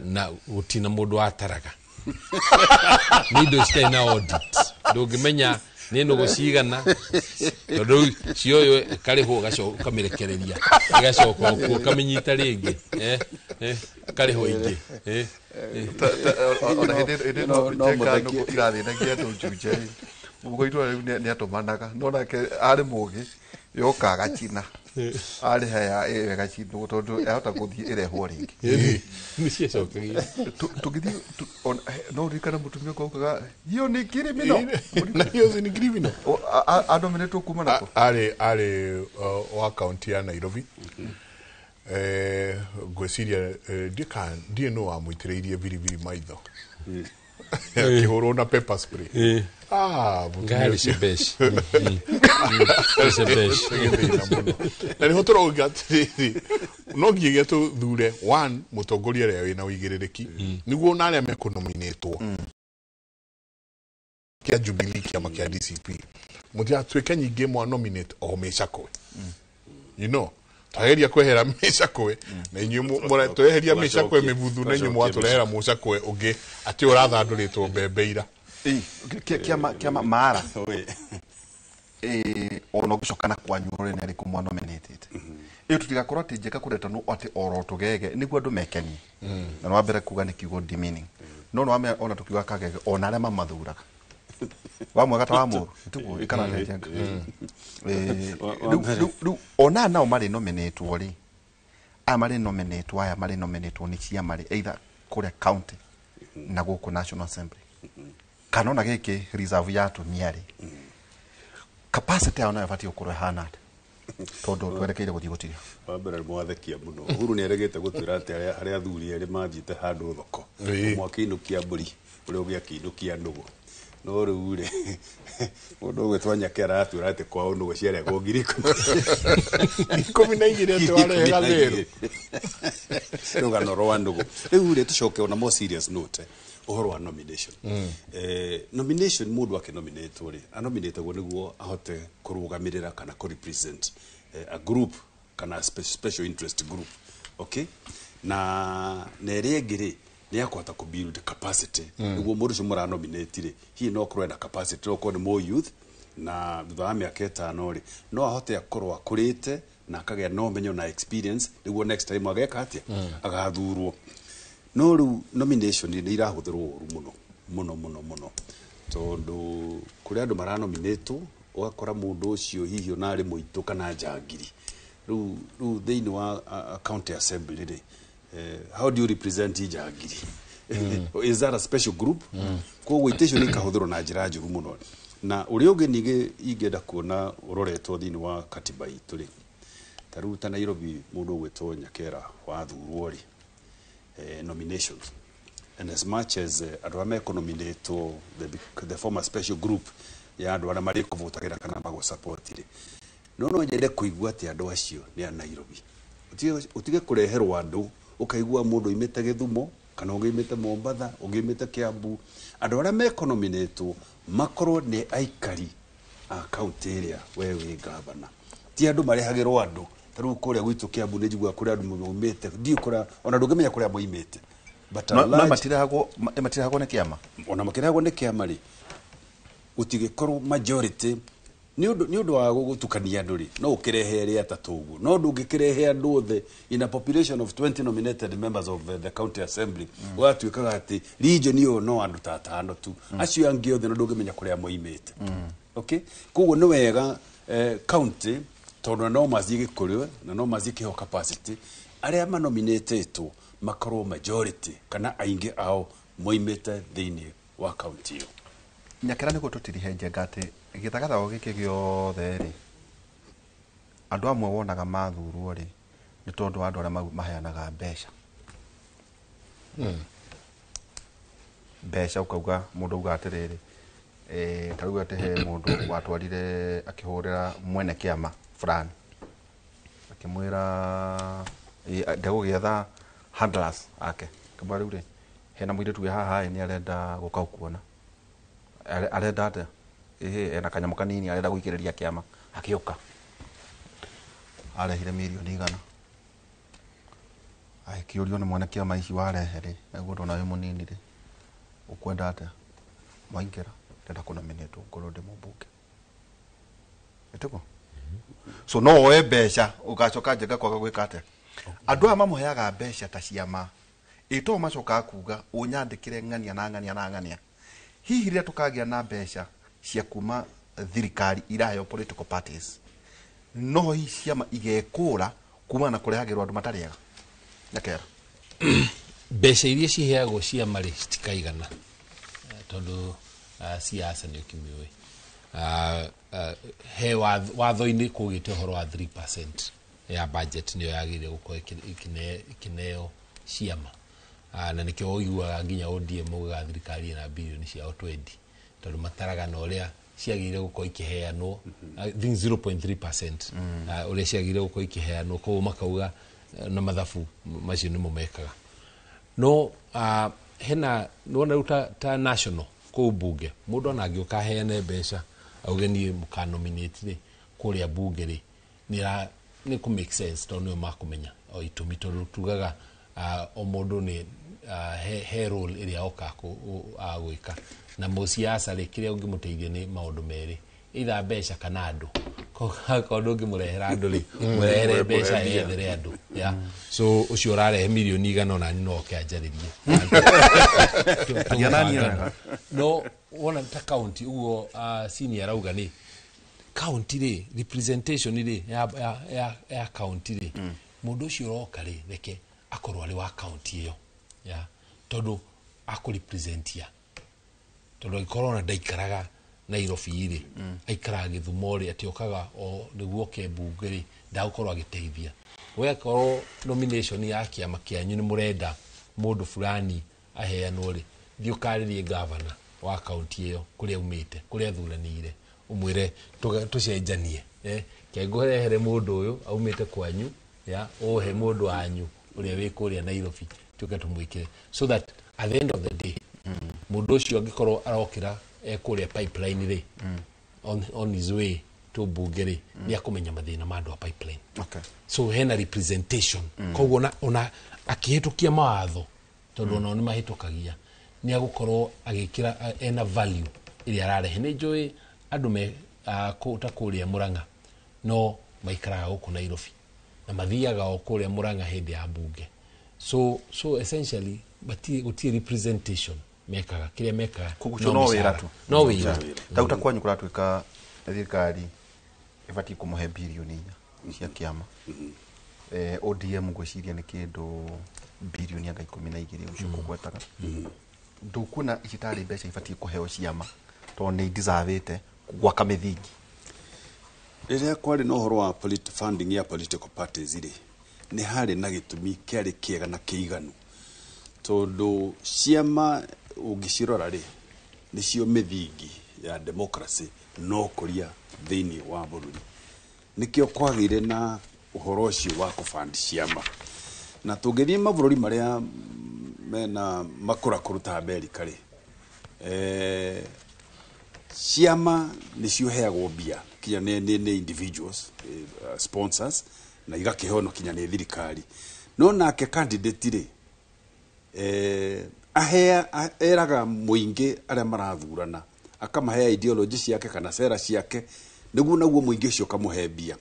na gutina mundu ataraga nindo stay na audit ndungimenya nino gucigana tondu cioyo kariho gacoka kamirekereria igacoka ku kamenyita ringi kariho ingi ona hede no cheka no irathi na kia to juje mugoitwa ni atomanaga no nake ari mugi yokaga china ari haya gachino tondu ehota guthie irehwo ringi ni ciocokagia tugithi no rikana mutumia kokaga hiyo ni criminal na hiyo ni criminal ando mineto kuma nako ari wa county ya Nairobi gweciria ndie no amwitireirie biribiri maitho kihoro na pepper spray ngari shebesh na niho turoga atiri no ngiye tu thure one mutongoria ria wina uigiririki niguo na aria mekonominetwo kia Jubilee kia makia DCP mutia tweke nyingi mwa nominate o mecakwe you know taheria kwehera mecakwe na inyu mura tweheria mecakwe mibuthu na inyu mwaturehera mucakwe ungi ati urathandurĩtwo mbembeira kiama mara ono gucokana kwa nyurore nari kumwa nominated iyo tutigakorwo ati njeka kureta no ati oro tugege niguo andu mekeni na no mbere kuga ni kiugo demeaning no wame ona tukiuga kagege ona aria mamathuraga wamwe gata wa muru tugo ikana ndenga ona nao mari nominate ori amari nominate aya mari nominate ni cia mari either kure county na guku National Assembly kanona giki reserve ya tumiari capacity ya ona fati ukuru hana todo twerekeire guthii gutira wambere mwathekia muno Uhuru ni aregete gutwira ati aria athuri eri manjite handu thoko mwakiinukia mburi uri ugia kiinukia ndugu no riu ri mundu gwetwanya kera atwira ati kwao ndugu ciaria gongiriko 12 ati warega theru rugano rwa ndugu riu ri tucoke on a more serious note uhoro wa nomination nomination mundu akinominate uri anominate go niguo ahote kurugamirira kana ku represent a group kana special interest group okay na neriegire ni akwata ku build capacity niguo mundu cio mura nominate ri hi no kurenda capacity ro ko ni more youth na thutha miaka 5 ri no ahote akorwo akurite na akagea no menyo na experience niguo next time ageka atia agathurwo no ru nomination ni irahuthirwo muno tondu kuri andu maranominate ugakora mundu ucio hihi ona ari muito kana njangiri ru theini wa county assembly ri how do you represent njangiri is that a special group ko witation ikahuthirwo na njira njuru muno na uri ungi nige ingenda kuona uroretwo thini wa katiba itu ri taruta Nairobi mundu gwetwo Nyakera wa thurwo ri nominations and as much as andu ame nominate the former special group ya andu ara mari kuvutagira kana mago support ri no nyende kuigua ati andu acio ni a Nairobi utige kureherwo andu ukaigua mundu imete Githumo kana ungimete Mombatha ungimete Kiambu andu ara me nominate makorwo ni aikari a county area wewe governor ti andu marehagirwo andu taru kuria gwitu Kiambu ni jigwa kuria andu mumete ndi kura ona ndungemenya kuria moimete but no matirago ne kiama ona makirago ne kiama ri utigikorwo majority ni undu wa gutukania andu ri no ukirehe ri atatugu no ndungikirehe andu othe in a population of 20 nominated members of the county assembly watuikaga ati region yo no andu tatano tu acio angi othe no ndungemenya kuria moimete okay koguo ni wega county tondu no mazi gikurio na no mazi kiho capacity aria manominatetwo makorwo majority kana aingi ao moimete thini wa county yo Nyakera ni gututirihe njengate githagatha giki giothe ri andu amwe wonaga mathurwo ri nĩ tondũ andũ arĩa maheanaga mbeca mbeca ukauga mũndũ auga atĩrĩrĩ tarĩu atĩ he mũndũ watwarire akĩhũrĩra mwene kĩama fulani akĩmwĩra ndegũgĩetha handlers ake kamwe rĩu rĩ hena mũirĩtu wĩ haha nĩ arenda gũka kuona arenda atĩa ena kanyamũ kanini arenda gũikĩrĩria kĩama akĩũka arehire milioni igana akĩũrio nĩ mwene kĩama ici warehe rĩ naguo ndona wĩ mũnini rĩ ukwenda atĩa mwaingĩra ndenda kũnominĩtwo ngorwo ndĩ mũmbunge ĩtĩko so no oe mbeca ũgacoka njenga kwaga gwĩka atĩa andũ aya mamũheaga mbeca ta ciama ĩto macoka kuga ũnyandĩkĩre ng'ania na ng'ania na ng'ania hihi rĩrĩa tũkagĩa na mbeca cia kuma thirikari iraheo political parties no hi ciama igekũra kuma na kũrehagĩrwo andũ matarĩega nyakera mbeca iria ciheagwo ciama rĩ citikaigana tondũ siasa nĩ ũkĩmĩũĩ he watho-inĩ kũgĩte ũhoro wa 3% ya budget nĩyo yagĩrĩire gũkorwo ikĩneo ciama na nĩkĩo ũiguaga nginya ODM ugaga thirikari na bilioni ciao 20 tondũ mataraga na ũrĩa ciagĩrĩire gũkorwo ikĩheanwo I think 0.3% ũrĩa ciagĩrĩire gũkorwo ikĩheanwo koguo makauga na mathabu macio nĩmo mekaga no hena nona ruta ta national kũu bunge mũndũ ona angĩũka heane mbeca auge niĩ mũkanominate rĩ kũrĩa bunge rĩ nĩ kũ make sense tondũ nĩo makũmenya o itũmi tondũ tugaga o mũndũ nĩ he role ĩrĩa oka gwĩka na mũsiasa rĩ kĩrĩa ũngĩmũteithia nĩ maũndũ merĩ either mbeca kana andũ koguo ũngĩmũrehera andũ rĩ mũrehere mbeca ethere andũ so ũcio ũrarehe milioni igana ona ni no kĩanjarĩrie no wona ta county uguo senior arauga nĩ county rĩ representation rĩ ya county rĩ mũndũ ũcio ũroka rĩ reke akorwo arĩ wa county ĩyo tondũ akũrepresentia tondũ ikorwo na ndaikaraga Nairobi rĩ aikaraga Gĩthumo rĩ atĩokaga o nĩguo ke bunge rĩ ndagũkorwo agĩteithia we akorwo nomination ya kĩama kĩanyu nĩ mũrenda mũndũ fulani aheanwo rĩ thiĩ ũkarĩrie governor wa county ĩyo kũrĩa umĩte kũrĩa thuranĩire umwĩre tũcenjanie kengũrehere mũndũ ũyũ aumĩte kwanyu ũhe mũndũ wanyu ũrĩa wĩ kũrĩa Nairobi tuke tũmwĩkĩre so that at the end of the day mũndũ ũcio angĩkorwo arokĩra kũrĩa pipeline rĩ on his way to bunge rĩ nĩ akũmenya mathĩna ma andũ a pipeline so hena representation koguo ona akĩhĩtũkia mawatho tondũ ona nĩ mahĩtũkagia nĩ agũkorwo agĩkĩra ena value ĩrĩa ararehe nĩ njũĩ andũ me ta kũrĩa Mũrang'a no maikaraga gũkũ Nairobi na mathiaga o kũrĩa Mũrang'a hĩndĩ ya bunge so essentially gũtirĩ representation mekaga kĩrĩa mekaga no wĩra tu no wĩra tauta kwanyu kũratuĩka thirikari ĩbatiĩ kũmũhe bilioni 4 cia kĩama ODM ngwĩciria nĩ kĩndũ bilioni 12 ũcio kũgwetaga ndũkuona itarĩ mbeca ibatiĩ kũheo ciama tondũ nĩ deservĩte gwaka mĩthingi rĩrĩa kwarĩ na ũhoro wa funding ya political parties rĩ nĩ harĩ na gĩtũmi kĩarĩ kĩega na kĩiganu tondũ ciama ũngĩcirora rĩ nĩcio mĩthingi ya democracy no kũria thĩinĩ wa bũrũri nĩkĩo kwagĩire na ũhoro ũcio wa kũbandi ciama na tũngĩthiĩ mabũrũri marĩa mena makũra kũruta Amerika rĩ ciama nĩcio heagwo mbia kinya nĩ individuals sponsors na igakĩheanwo kinya nĩ thirikari no nake candidate rĩ eraga mũingĩ arĩa marathurana akamahe ideology ciake kana sera ciake nĩguo naguo mũingĩ ũcio kamũhe mbia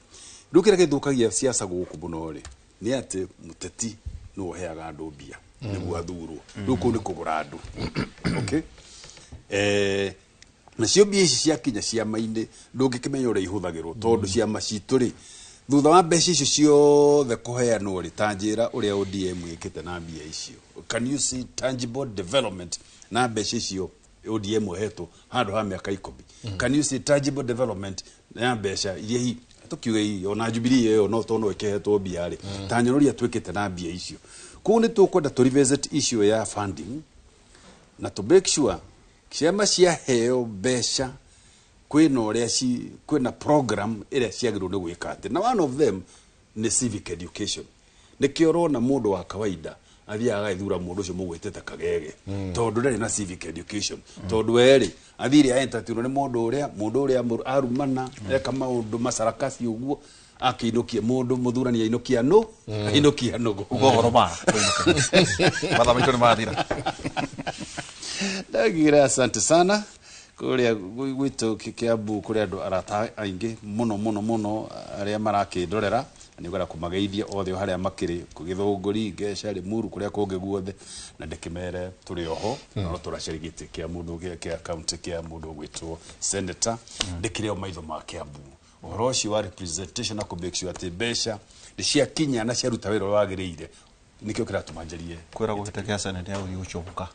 rĩu kĩrĩa gĩthũkagia siasa gũkũ mũno rĩ nĩ atĩ mũteti no ũheaga andũ mbia nĩguo athurwo rĩu kũu nĩ kũgũra andũ okay nacio mbia ici ciakinya ciama-inĩ ndũngĩkĩmenya ũrĩa ihũthagĩrwo tondũ ciama citũ rĩ thutha wa mbeca icio ciothe kũheanwo rĩ ta njĩra ũrĩa ODM ĩkĩte na mbia icio can you see tangible development na mbeca icio ODM hetwo handũ ha mĩaka 10 can you see tangible development na mbeca iria tukiuge ona Jubilee yo no tono ekehetwo mbia ri tanyoria twikite na mbia icio ku ni tukwenda to revisit issue ya funding na to make sure ciama cia heo besha kwina uria kwina program iria ciagirwo ni gwika ati na one of them ni civic education ni kiorona mundu wa kawaida athia agaithura mundu ucio mugwitete Kagege tondu ndari na civic education tondu eri athiri entertain ni mundu uria arumana eka maundu masarakasi uguo akiinukia mundu muthurani ainukia ainukia nugu ugoroma madhamito ni maadira ndagira asante sana kuria gwitu Kiambu kuria andu arata aingi muno aria marakindorera ni gwara kumageithia othe haria makiri kugithunguri Ngesha Limuru kuria kungi guothe na ndikimere turi oho no turacirigite kia mundu kia county kia mundu gwitwo senator ndikire maitho ma Kiambu oroshi wa representation akubekishwa ati besha cia kinya na cia ruta wiro wagirire nikio kiratumanjerie kwera gutetea senate ya ugucoka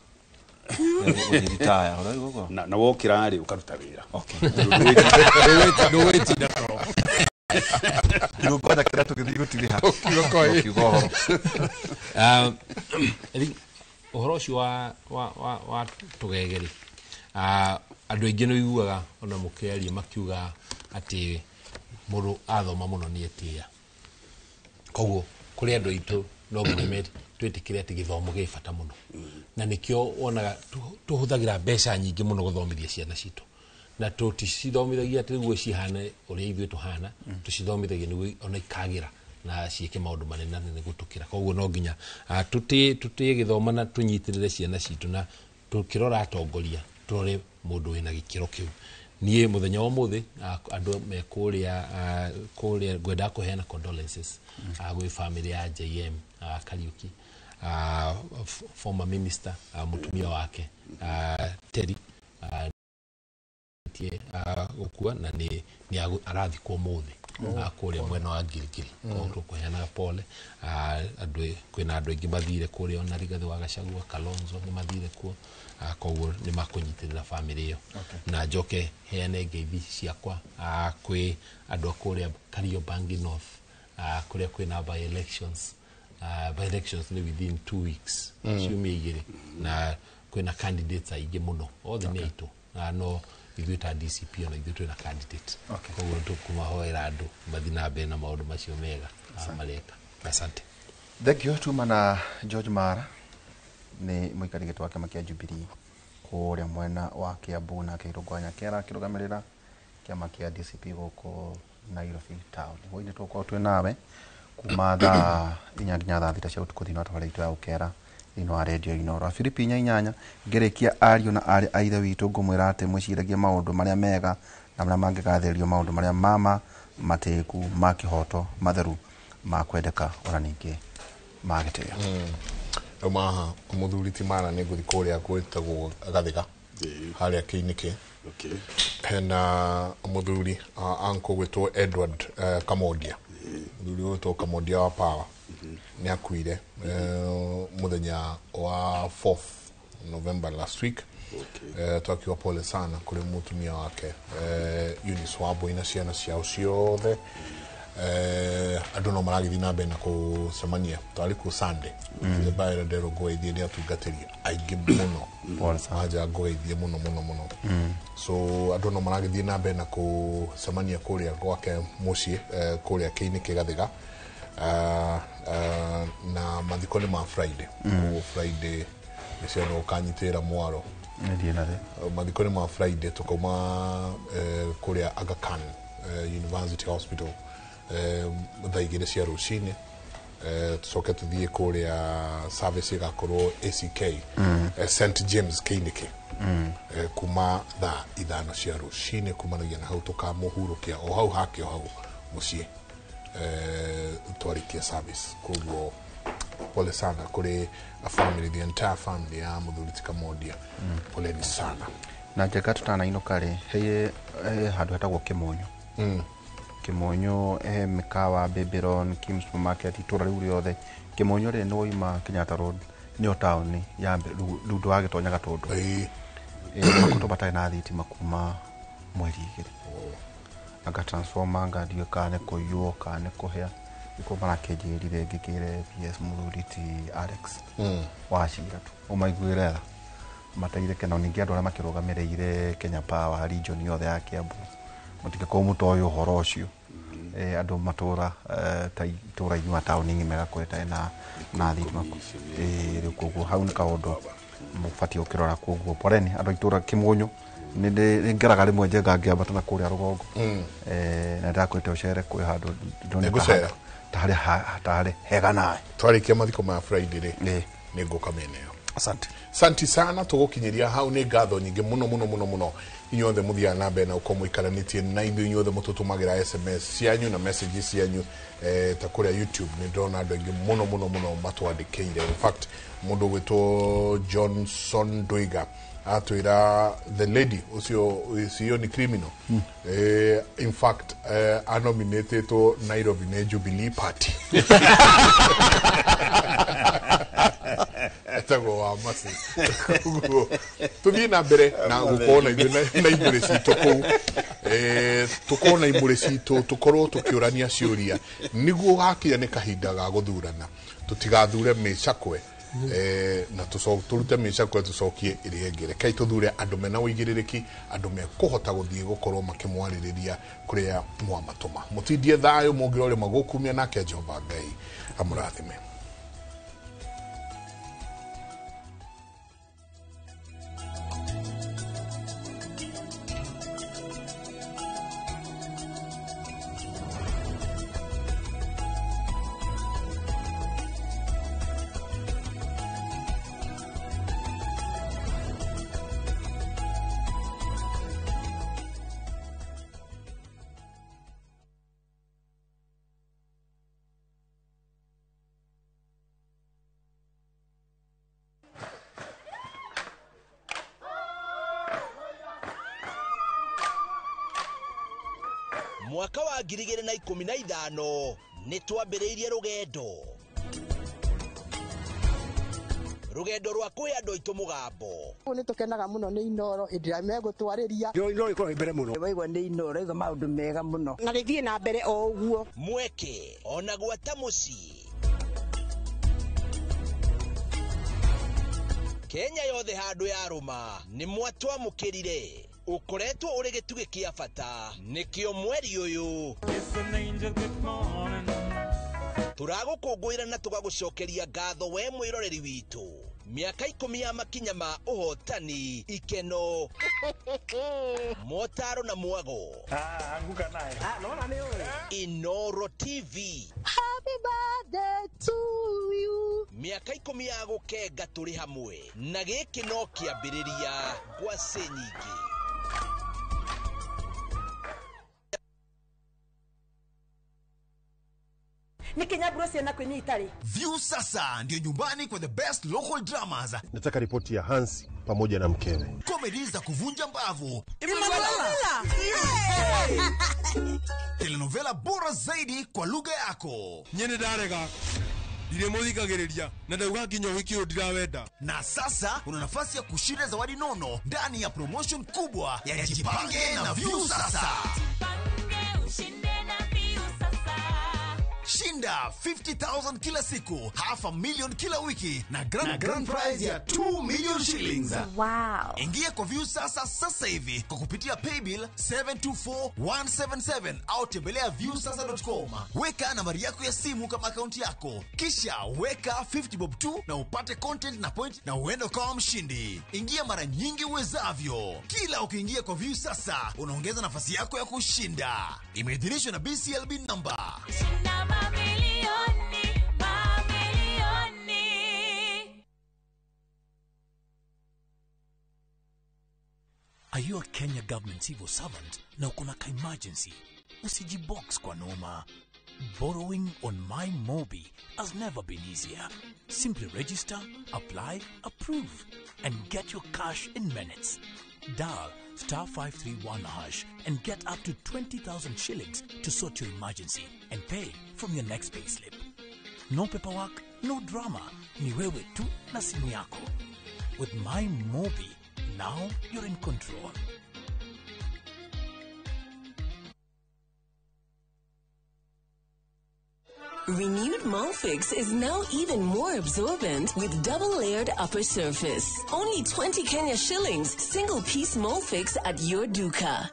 na wokira ari ukaruta wira okay no wait na toro ndio bada kira tukithigutire hapo kigohoro uhoro ucio wa tugegeri andu aingi no iguaga ona mukiaria makiuga ati mundu athoma muno ni etia koguo kuri andu aitu no nginya twitikire ati githomo gi bata muno na nikio wonaga tuhuthagira mbeca nyingi muno guthomithia ciana citu na tutithomithagia ati guo cihane uria ithuĩ tuhana tucithomithagia niguo ona ikagira na ciike maundu manene nene gutukira koguo no nginya tutie githoma na tunyitirire ciana citu na tukirora atongoria turore mundu wina gikiro kiu nie muthenya wa muthi andu me kuria gwenda kuheana condolences gwi family ya JM Kariuki former minister mutumia wake Teddy ukua na ni arathikwo muthi kuria mwena wa Gilgil ko kuheana pole andu kwina andu ingi mathire kuria ona Rigathi wa Gachagua Kalonzo ni mathire kuo koguo ni makunyitirira family iyo na njoke heane ngeithi ciakwa kwi andu akuria Kariobangi North kuria kwina by elections ni within 2 weeks ciumia igiri na kwina candidates aingi muno othe ni aitu no ithuĩ ta DCP ona ithuĩ twina candidate koguo tukumahoera andu mathina mbe na maundu macio mega mareka asante thank you tuma na George Mara ni muikarige twake makia Jubilee kuria mwena wa Kiambu na Kirugwanya kera kirugamirira kiama kia DCP goko Nairobi town woine tukwa twi nawe kuma thaa inya nginya thaa thita cia utuku thina twara itu ya ukera ino wa radio Inoro Filipi nyanya ngerekia ario na ari aithe witu ngumwira ati mwiciragie maundu maria mega na maria mangigatherio maundu maria mama mateku makihoto matheru makwendeka ona ningi magitio maha muthuri Timana ni guthi kuria kwetagwo Gathiga haria Kiiniki hena muthuri anko gwitwo Edward Kamodia muthuri witwo Kamodia wa Power ni akuire muthenya wa 4th November last week twakiwa pole sana kuri mutumia wake Eunice Wambui na ciana ciao ciothe andu no maragithi na mbere na kucemania twari ku Sunday the bayra ndero goithie ni atungatiri aingi muno aja goithie muno so andu no maragithi na mbere na kucemania kuria gwake mucii kuria Kiiniki Gathiga na mathiko ni ma Friday Friday nisio kanyitira mwaro ndiye na mathiko ni ma Friday tukoma kuria Aga Khan University Hospital muthaigire cia rucini tucoke tuthie kuria service igakorwo ACK St James Kiiniki kuma thaa ithano cia rucini kumanagia na hau tukamuhurukia o hau hakio hau mucii twarikia service koguo pole sana kuri a family, the entire family ya muthuri Kamodia pole ni sana na jeka tutana ino kare heye hadu hata Kimonyo Kimonyo mikawa Babylon Kim Supermarket itura riu riothe Kimonyo re no ima Kenyatta Road ni town ya ndu wage tonya gatundu makoto batai na thiti makuma mweri igiri anga transformer anga dio kane ko yo kane ko hea iko mara kejirire ngikire PS Mururiti Alex washira tu umaiguirera mateire kena ningi andu ara makirugamirire Kenya Power region yothe ya Kiambu mutige ko mutoyo horo ucio andu matura tura inwa town ningi mega kweta na thitima riu koguo hau ni kaundu mufati ukirora koguo poreni andu itura Kimunyu ni ngeraga rimwe njenga ngiambata na kuria rugongo na ndakwete ucere kwi handu ndoneka tare hega nae twarikia mathiko ma Friday ni ngukamene asante sana tugukinyiria hau ni ngatho nyingi muno inyuothe muthia na mbere na ukomo ikaranitie na ithu inyuothe mututumagira SMS cianyu na messages cianyu ta kuria YouTube ni ndona andu aingi muno matwandikire. In fact mundu gwitwo Johnson Doiga atwira the lady ucio ni criminal in fact nominated to Nairobi ne Jubilee Party etago wa masi tuthina mbere na gukona na imure citu ku tukona imure citu tukorwo tukiurania ciuria niguo gakinya ni kahinda ga guthurana tutigathure micakwe na turute micakwe tucokie iria ngire kai tuthure andu mena uigiririki andu me kuhota guthie gukorwo makimwaririria kuria mwamatuma mutindie thayo mungirore magukumia nake Jehova Ngai amurathime. Mwaka wa 2015 ni twambiriirie rugendo rwa kuhe andu aitu mugambo ni tukenaga muno ni Inoro indira megutwariria Inoro ikoro imbere muno waigwa ni Inoro iga maundu mega muno na rithie na mbere o uguo mweke ona gwata muci Kenya yothe handu ya ruma ni mwatwa mukirire ukoretwo uri gituge kia bata nikio mweri uyu turagukungwira na tugagucokeria ngatho we mwiroreri witu miaka 10 ya makinya ma uhotani ikeno motaro na mwago anguka naye naona ni wewe Inoro TV happy birthday to you miaka 10 ya gukenga turi hamwe na giki no kiambiriria gwa senyingi ni Kenya Bros na kwenye Itali. View sasa ndio nyumbani kwa the best local dramas. Nataka ripoti ya Hansi pamoja na mkewe. Comedy za kuvunja mbavu. Telenovela bora zaidi kwa lugha yako. Nyene darega. Ile muthikagiriria na ndauga nginya wiki ndirawenda. Na sasa una nafasi ya kushinda zawadi nono ndani ya promotion kubwa ya Jipange na View sasa. Shinda 50,000 kila siku, $500,000 kila wiki na grand prize ya 2 million shillings. Wow. Ingia kwa View sasa hivi kwa kupitia paybill 724177 au tembelea viewsasa.com. Weka nambari yako ya simu kama akaunti yako, kisha weka 50 bob tu na upate content na point na uende kama mshindi. Ingia mara nyingi uwezavyo. Kila ukiingia kwa View sasa unaongeza nafasi yako ya kushinda. Imeidhinishwa na BCLB number. Are you a Kenya government civil servant na uko na emergency? Usijibox kwa noma. Borrowing on MyMobi has never been easier. Simply register, apply, approve, and get your cash in minutes. Dial *531# and get up to 20,000 shillings to sort your emergency and pay from your next payslip. No paperwork, no drama. Ni wewe tu na simu yako. With MyMobi, now you're in control. Renewed Molfix is now even more absorbent with double-layered upper surface. Only 20 Kenya shillings, single-piece Molfix at your duka.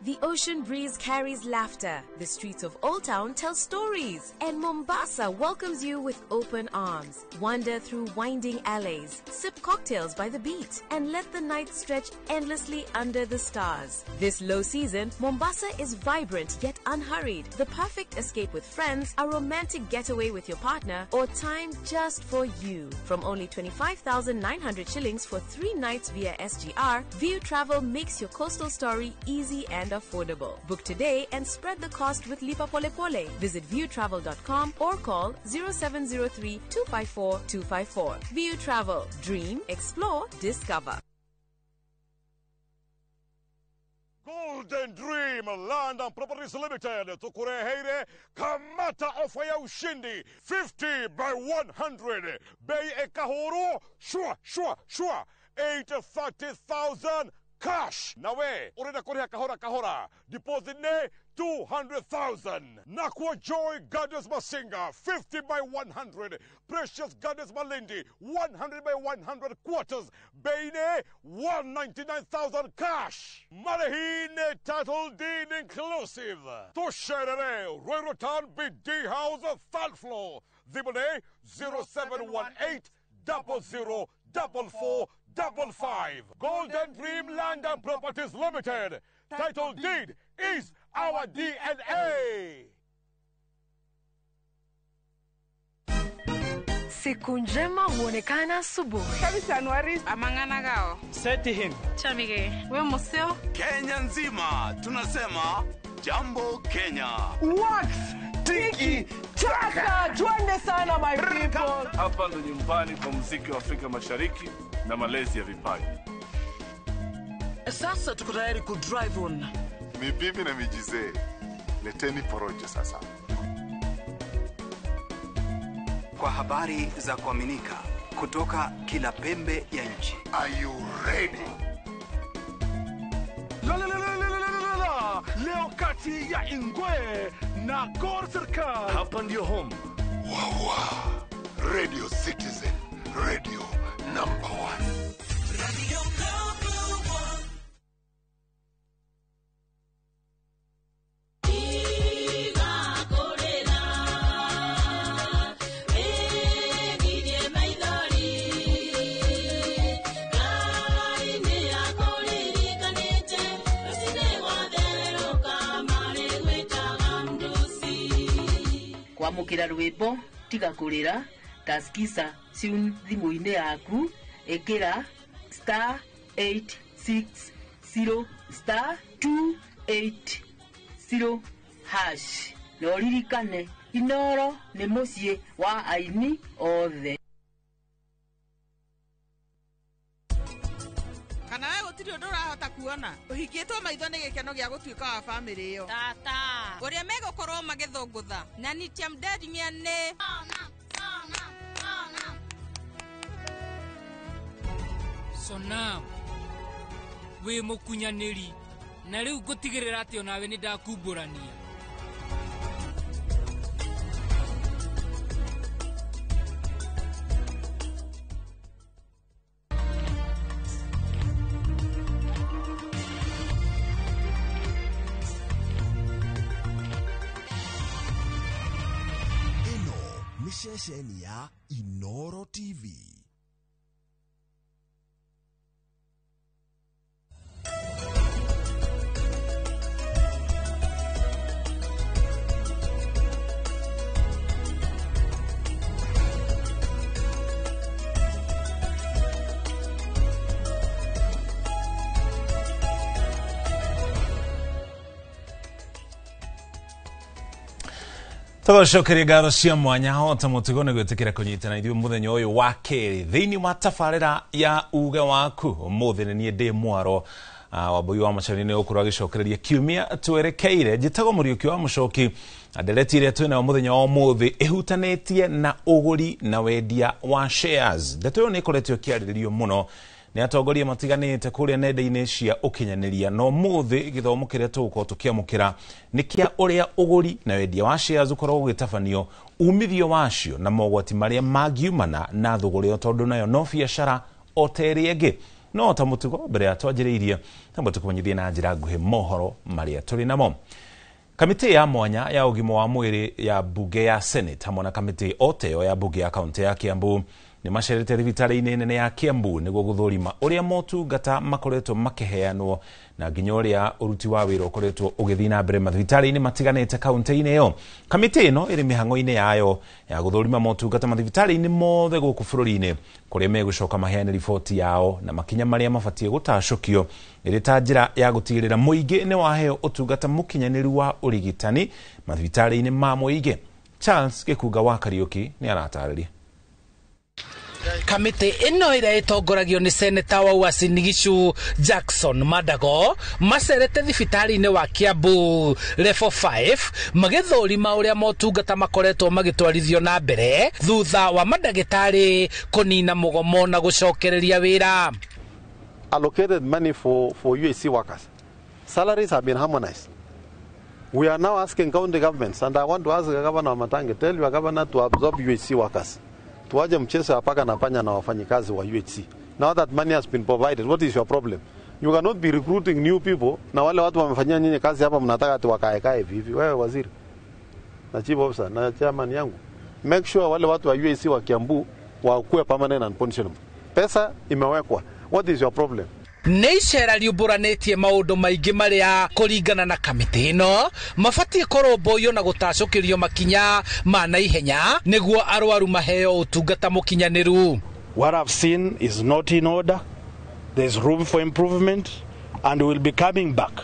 The ocean breeze carries laughter. The streets of Old Town tell stories. And Mombasa welcomes you with open arms. Wander through winding alleys, sip cocktails by the beach, and let the night stretch endlessly under the stars. This low season, Mombasa is vibrant yet unhurried. The perfect escape with friends, a romantic getaway with your partner, or time just for you. From only 25,900 shillings for 3 nights via SGR, View Travel makes your coastal story easy and affordable. Book today and spread the cost with Lipa Pole Pole. Visit viewtravel.com or call 0703 254 254. View Travel. Dream, explore, discover. Golden Dream Land and Properties Limited tukureheire kamata ofa ya ushindi 50 by 100 bei ekahoro shua 830,000 cash. Nawe urenda kuriha kahora deposit ne 200,000. Nakwa Joy Gardens Masinga 50 by 100. Precious Gardens Malindi 100 by 100 quarters. Beine 199,000 cash. Marahine title deed inclusive. Tosherere Royrotan BD House 3rd floor. Zibone 0718 004455. Golden Dream Land and Properties Limited. Title deed is our DNA. Siku njema huonekana asubuhi. Kabisa Januari amangana gao. Seti him. Chamige. We museo. Kenya nzima tunasema jambo Kenya. Wax. Tiki. Chaka. Twende sana my people. Hapa ndo nyumbani kwa muziki wa Afrika Mashariki na malezi ya vipaji. Sasa tuko tayari ku drive on. Mibibi na mijize. Leteni porojo sasa. Kwa habari za kuaminika kutoka kila pembe ya nchi. Are you ready? Leo kati ya Ingwe na Gor Serikali. Hapa ndio home. Wawa. Radio Citizen. Radio number 1. Radio number 1. Kwamukira rwimbo tiga kurira taskisa siun thimu-ine yaku ekira *860 *280 hash no ririkane Inoro nĩ mũciĩ wa aini othe. Kana wewe gutiri undu urahota kuona uhikitwo maitho nĩ gĩkeno gĩa gũtuĩka wa family ĩyo. Tata ũrĩa megũkorwo magĩthũngũtha na nitia mdadimia nĩ Sona we mũkunyanĩri na rĩu ngũtigĩrĩra atĩ onawe nĩ ndakumbũrania. Shesheni ya Inoro TV. Tugocokeria ngatho cia mwanya hota mutigone gwitikira kunyitana ithuĩ muthenya uyu wa keri thiini wa tabarĩra ya uge waku umuthi nĩ niĩ ndĩ mwaro wambui wa macani nĩ ũkorwo agĩcokereria kiumia twerekeire njĩtagwo Mũriũki wa Mũcoki ndereti ĩrĩa twĩnayo muthenya wa ũmũthĩ ĩhutanĩtie na ũgũri na wendia wa shares. Ndeto ĩyo nĩ ĩkoretwo ĩkĩarĩrĩrio mũno nĩ atongoria matiganĩte kũrĩa nenda-inĩ cia ũkinyanĩria. No mũthĩ gĩthomo kĩrĩa tũgũkorwo tũkĩamũkĩra nĩ kĩa ũrĩa ũgũri na wendia wa shares ũkoragwo ũgĩtabanio, umithio wacio na mogwati marĩa mangiumana na thũgũrĩ, tondũ nayo no biacara o ta ĩrĩa ĩngĩ. No ta mũtugo mbere ya twanjĩrĩirie tambo tũkũmenyithie na njĩra nguhĩ mohoro marĩa tũrĩ namo. Kamĩtĩ ya mwanya ya ũgima wa mwĩrĩ ya bunge ya Senate hamwe na kamĩtĩ oteo ya bunge ya kaunti ya Kiambu nĩ macerete thibitarĩ-inĩ nene ya Kiambu nĩguo gũthũrima ũrĩa motungata makoretwo makĩheanwo na nginya ũrĩa ũruti wa wĩra ũkoretwo ũgĩthiĩ na mbere mathibitarĩ-inĩ matiganĩte kaunti-inĩ ĩyo. Kamĩtĩ ĩno ĩrĩ mĩhang'o-inĩ yayo ya gũthũrima motungata mathibitarĩ-inĩ mothe gũkũ bũrũri-inĩ, kũrĩa megũcoka maheane riboti yao na makinya marĩa mabatiĩ gũtacũkio ĩrĩ ta njĩra ya gũtigĩrĩra mũingĩ nĩ waheo ũtungata mũkinyanĩru wa ũrigitani mathibitarĩ-inĩ ma mũingĩ. Charles Gĩkunga wa Kariuki nĩ aratarĩria. Kamĩtĩ ĩno ĩrĩa ĩtongoragio nĩ seneta wa Uasin Gishu Jackson Madago macerete thibitarĩ-inĩ wa Kiambu level 5 magĩthũrima ũrĩa motungata makoretwo magĩtwarithio na mbere thutha wa mandagĩtarĩ kũnina mũgomo na gũcokereria wĩra. Allocated money for UAC workers. Salaries have been harmonized. We are now asking county governments, and I want to ask the governor of Matangi, tell your governor to absorb UHC workers. Tuaje mchezo ya paka na panya na wafanyikazi wa UHC. Now that money has been provided, what is your problem? You cannot be recruiting new people na wale watu wamefanyia nyinyi kazi hapa mnataka ati wakae hivi. Wewe waziri na chief officer na chairman yangu, make sure wale watu wa UHC wa Kiambu wakuwe permanent and pensionable. Pesa imewekwa. What is your problem? Nĩ icera riũmbũranĩtie maũndũ maingĩ marĩa kũringana na kamĩtĩ ĩno mabatiĩ kũrũmbũiyo na gũtacũkĩrio makinya ma naihenya nĩguo arwaru maheo ũtungata mũkinyanĩru. What I've seen is not in order. There's room for improvement, and we'll be coming back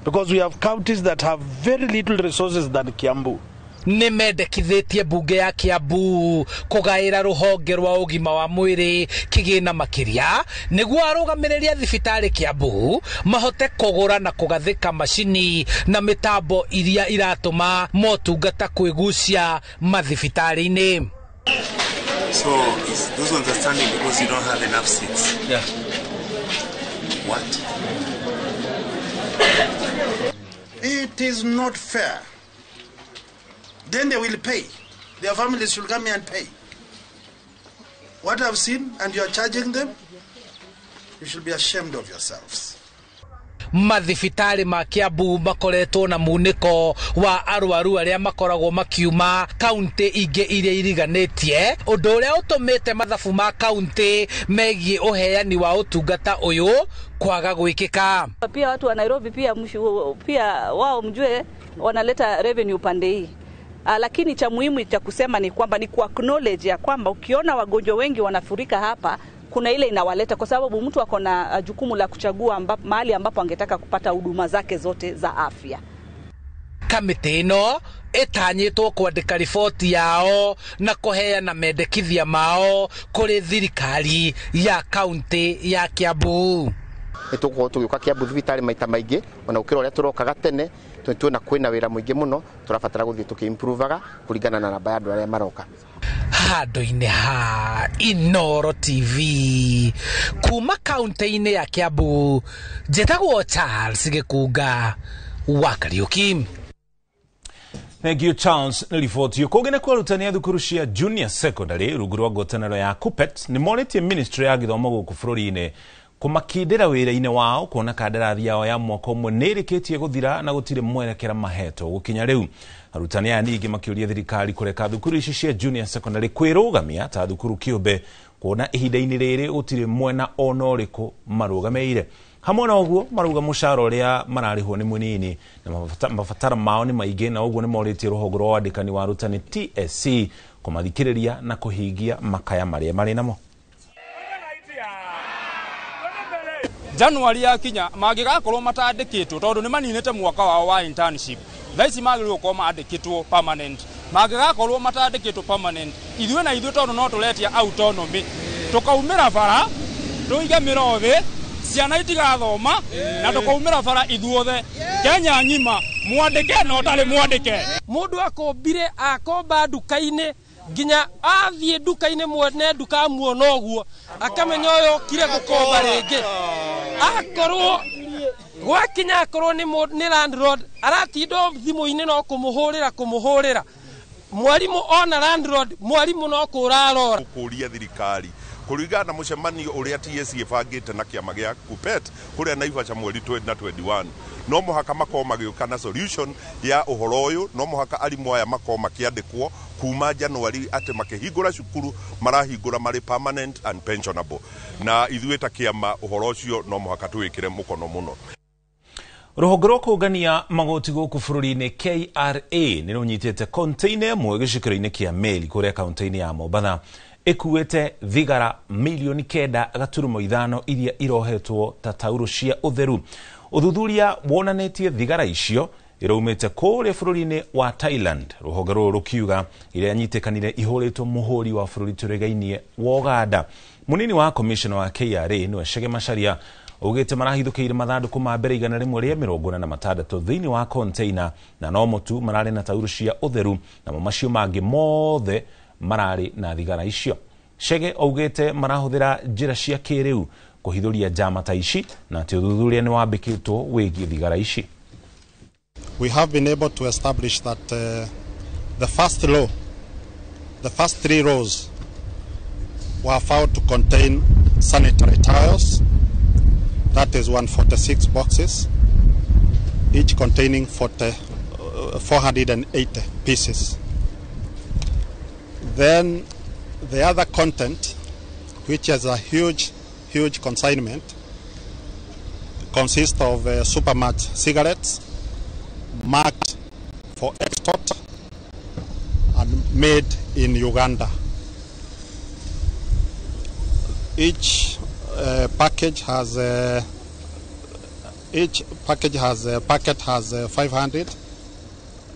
because we have counties that have very little resources than Kiambu. Nĩ mendekithĩtie bunge ya Kiambu kũgaĩra rũhonge rwa ũgima wa mwĩrĩ kĩgĩna makĩria nĩguo arũgamĩrĩria thibitarĩ Kiambu mahote kũgũra na kũgathĩka macini na mĩtambo iria iratũma motungata kwĩgucia mathibitarĩ-inĩ. So is those understanding because you don't have enough seats? Yeah. What? It is not fair. Then they will pay. Their families will come here and pay. What I've seen, and you are charging them, you should be ashamed of yourselves. Mathibitarĩ ma Kiambu makoretwo na munĩko wa arwaru arĩa makoragwo makiuma kaunti ingĩ iria iriganĩtie, ũndũ ũrĩa ũtũmĩte mathabu ma kaunti megiĩ ũheani wa ũtungata ũyũ kwaga gwĩkĩka. Pia watu wa Nairobi pia wao mjue wanaleta revenue pande hii. Lakini cha muhimu cha kusema ni kwamba ni acknowledge ya kwamba ukiona wagonjwa wengi wanafurika hapa, kuna ile inawaleta kwa sababu mtu ako na jukumu la kuchagua mahali ambapo angetaka kupata huduma zake zote za afya. Kamĩtĩ ĩno ĩtanyĩtwo kwandĩka riboti yao na kũheana mendekithia mao kũrĩ thirikari ya kaunti ya Kiambu. Nĩtũgũkorwo tũgĩũka Kiambu thibitarĩ maita maingĩ, ona ũkĩra ũrĩa tũrokaga tene tuona kwĩna wĩra mũingĩ mũno, tũrabatara gũthiĩ tũkĩimprovaga kũringana na namba ya andũ arĩa maroka. Handũ-inĩ ha Inoro TV kuma kaunti-inĩ ya Kiambu, njĩtagwo Charles Gĩkunga wa Kariuki. Thank you Charles. Nĩ riboti kũgene kwa arutani a thukuru cia junior secondary rungu rwa ngwatanĩro ya KUPPET nĩ morĩtie ministry ya gĩthomo gũkũ bũrũri-inĩ kũmakindĩra wĩra-inĩ wao kuona kandarathi yao ya mwaka ũmwe nĩ ĩrĩkĩtie gũthira na gũtirĩ mwerekera mahetwo gũkinya rĩu. Arutani aya ningĩ makĩũria thirikari kũreka thukuru ici cia junior secondary kwĩrũgamia ta thukuru kĩũmbe kuona ihinda-inĩ rĩrĩ gũtirĩ mwena ona ũrĩkũ marũgamĩire. Hamwe na ũguo marauga mũcara ũrĩa mararĩhwo nĩ mũnini na mabatara mao nĩ maingĩ, na ũguo nĩ morĩtie rũhonge rwa wandĩkani wa arutani TSC kũmathikĩrĩria na kũhingia makaya marĩa marĩ namo. January yakinya mangĩgakorwo matandĩkĩtwo tondũ nĩ maninĩte mwaka wao wa internship. Thaici magĩrĩirwo gũkorwo mandĩkĩtwo permanent. Mangĩgakorwo matandĩkĩtwo permanent, ithuĩ na ithuĩ tondũ no tũretia autonomy, tũkaumĩra bara tũige mĩrothĩ ciana itigathoma na tũkaumĩra bara ithuothe. Kenya ng'ima mwandĩke no tarĩ mwandĩke. Mũndũ akombire akomba nduka-inĩ nginya athiĩ nduka-inĩ mwene nduka muona ũguo akamenya ũyũ kire gũkomba rĩngĩ akorwo gwakinya akorwo nĩ landlord aratinda thimũ-inĩ no kũmũhũrĩra mwarimũ ona landlord mwarimũ no kũrarora kũria thirikari kũringana na mũcemanio ũrĩa TSC ĩbangĩte na kĩama gĩa KUPPET kũrĩa Naivasha mweri 2021 no mũhaka makorwo magĩũka na solution ya ũhoro ũyũ no mũhaka arimũ aya makorwo makĩandĩkwo kuma January atĩ makĩhingũra cukuru marahingũra marĩ permanent and pensionable na ithuĩ ta kĩama ũhoro ũcio no mũhaka twĩkĩre mũkono mũno. Rũhonge rwa kũũngania magoti gũkũ bũrũri-inĩ KRA nĩ rũnyitĩte container ĩmwe gĩcukĩro-inĩ kĩa meri kũrĩa kaunti-inĩ ya Mombatha ĩkuĩte thigara milioni 9.5 iria irohetwo ta tauro cia ũtheru. Ũthuthuria wonanĩtie thigara icio iraumĩte kũrĩa bũrũri-inĩ wa Thailand. Rũhonge rũrũ rũkiuga iria nyitĩkanire ihũrĩtwo mũhũri wa bũrũri tũregainie wa Uganda. Mũnini wa commissioner wa KRA nĩwe Chege Macharia ugĩte marahithũkĩire mathandũkũ ma mbere 146 thĩinĩ wa container na no mũtu mararĩ na tauro cia ũtheru namo macio mangĩ mothe mararĩ na thigara icio. Chege ugĩte marahũthĩra njĩra cia kĩrĩu kũhithũria njama ta ici na atĩ ũthuthuria nĩ wambĩkĩtwo wĩgiĩ thigara ici. We have been able to establish that the first row, the first 3 rows were found to contain sanitary towels. That is 146 boxes, each containing 480 pieces. Then the other content, which is a huge consignment, consists of Supermart cigarettes marked for export and made in Uganda. Each packet has 500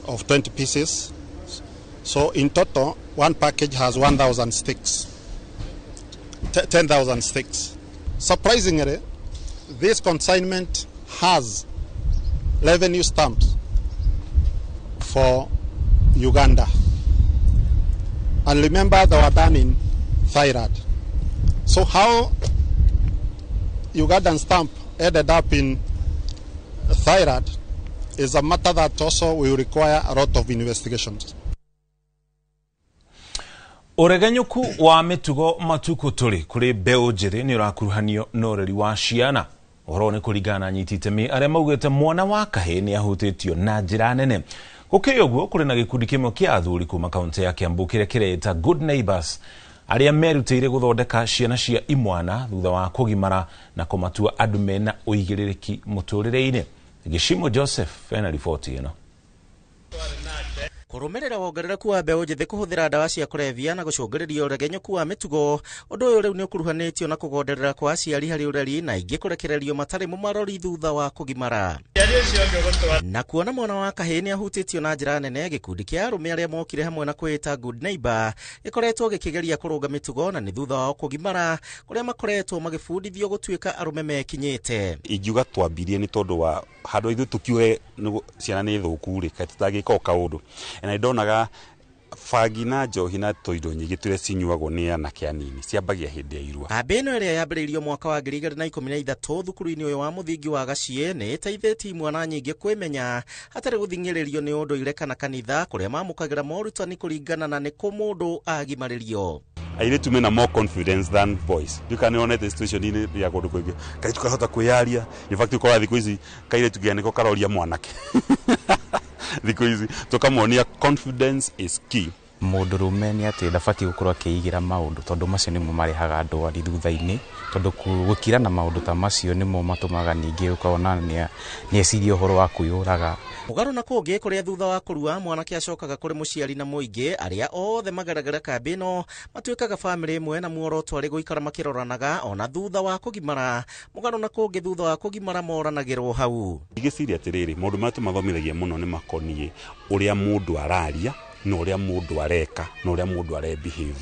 of 20 pieces. So in total, one package has 1,000 sticks, 10,000 sticks. Surprisingly, this consignment has revenue stamps for Uganda. And remember, they were done in Thailand. So how Ugandan stamp ended up in Thailand is a matter that also will require a lot of investigations. Uregenyuku wa mitugo matuko turi kuri beo njiri ni urakuruhanio na ureri wa ciana. Uhoro ni kuringana nyiti itemi aria maugite mwana wa kahe ni ahutitio na njira nene. Gukiri uguo kuri na gikundi kimwe kia athuri kuma kaunti ya Kiambu kiria kireta Good Neighbors aria merutĩire guthondeka ciana cia imwana thutha wa kugimara na kumatua andu mena uigĩrĩrĩki mũtũrĩre-inĩ. Gishimo Joseph ena riboti ĩno. Kurumirira wongerereku wa mbeũ njĩthĩ kũhũthĩra ndawa cia kũrebia na gũcũngĩrĩria ũregenyũku wa mĩtugo, ũndũ ũyũ rĩu nĩ ũkuruhanĩtio na kũgonderera kwa aciari harĩ ũreri na ingĩ kũrekererio matarĩ mũmarori thutha wa kũgimara. Na kuona mwana wa kahĩĩ nĩ ahutĩtio na njĩra nene, gĩkundi kĩa arũme arĩa mokire hamwe na kwĩta Good Neighbor gĩkoretwo gĩkĩgeria kũrũnga mĩtugo na nĩ thutha wa kũgimara kũrĩa makoretwo magĩbundithio gũtuĩka arũme mekinyĩte. Ingiuga twambirie nĩ tondũ wa handũ ithuĩ tũkiuge ciana nĩ thũku rĩ, kaĩ tũtangĩka kaũndũ. Na ndonaga fagi na njohi na toindo nyingĩ tũrĩa cinyuagwo nĩ anake anini ciambagia hĩndĩ ya irua. Kambĩ ĩno ĩrĩa yambĩrĩirio mwaka wa 2013 thukuru-inĩ ũyũ wa mũthingi wa Gaciĩ nĩ ĩteithĩtie imwana nyingĩ kwĩmenya hatarĩ gũthing'ĩrĩrio nĩ ũndũire kana kanitha kũrĩa mamũkagĩra morutani kũringana na nĩ kũ mũndũ agimarĩrio. Airĩtu mena more confidence than boys. Ndũkanĩonete situation ya kũndũ kũingĩ kaĩ tukahota kwĩyaria. In fact ũkora thikũ ici kairĩtu gĩanĩko karoria mwanake. Thikũ ici tukamuonia confidence is key. Mũndũrũme nĩ atĩ ndabatiĩ gũkorwo akĩigĩra maũndũ tondũ macio nĩmo marehaga ndwari thutha-inĩ, tondũ gũkira na maũndũ ta macio nĩmo matũmaga ningĩ ũkona nĩ eciria ũhoro wa kwĩyũraga. Mũgarũ na kũngĩ kũrĩa thutha wa kũrua mwanake acokaga kũrĩ mũciari na mũingĩ arĩa othe magaragara kambĩ ĩno matuĩkaga bamĩrĩ ĩmwe na muoroto arĩ gũikara makĩroranaga ona thutha wa kũgimara. Mũgarũ na kũngĩ thutha wa kũgimara moranagĩrwo hau. Igĩciria atĩrĩrĩ, maũndũ marĩa tũmathomithagia mũno nĩ makoniĩ ũrĩa mũndũ araria na ũrĩa mũndũ areka na ũrĩa mũndũ arebehave.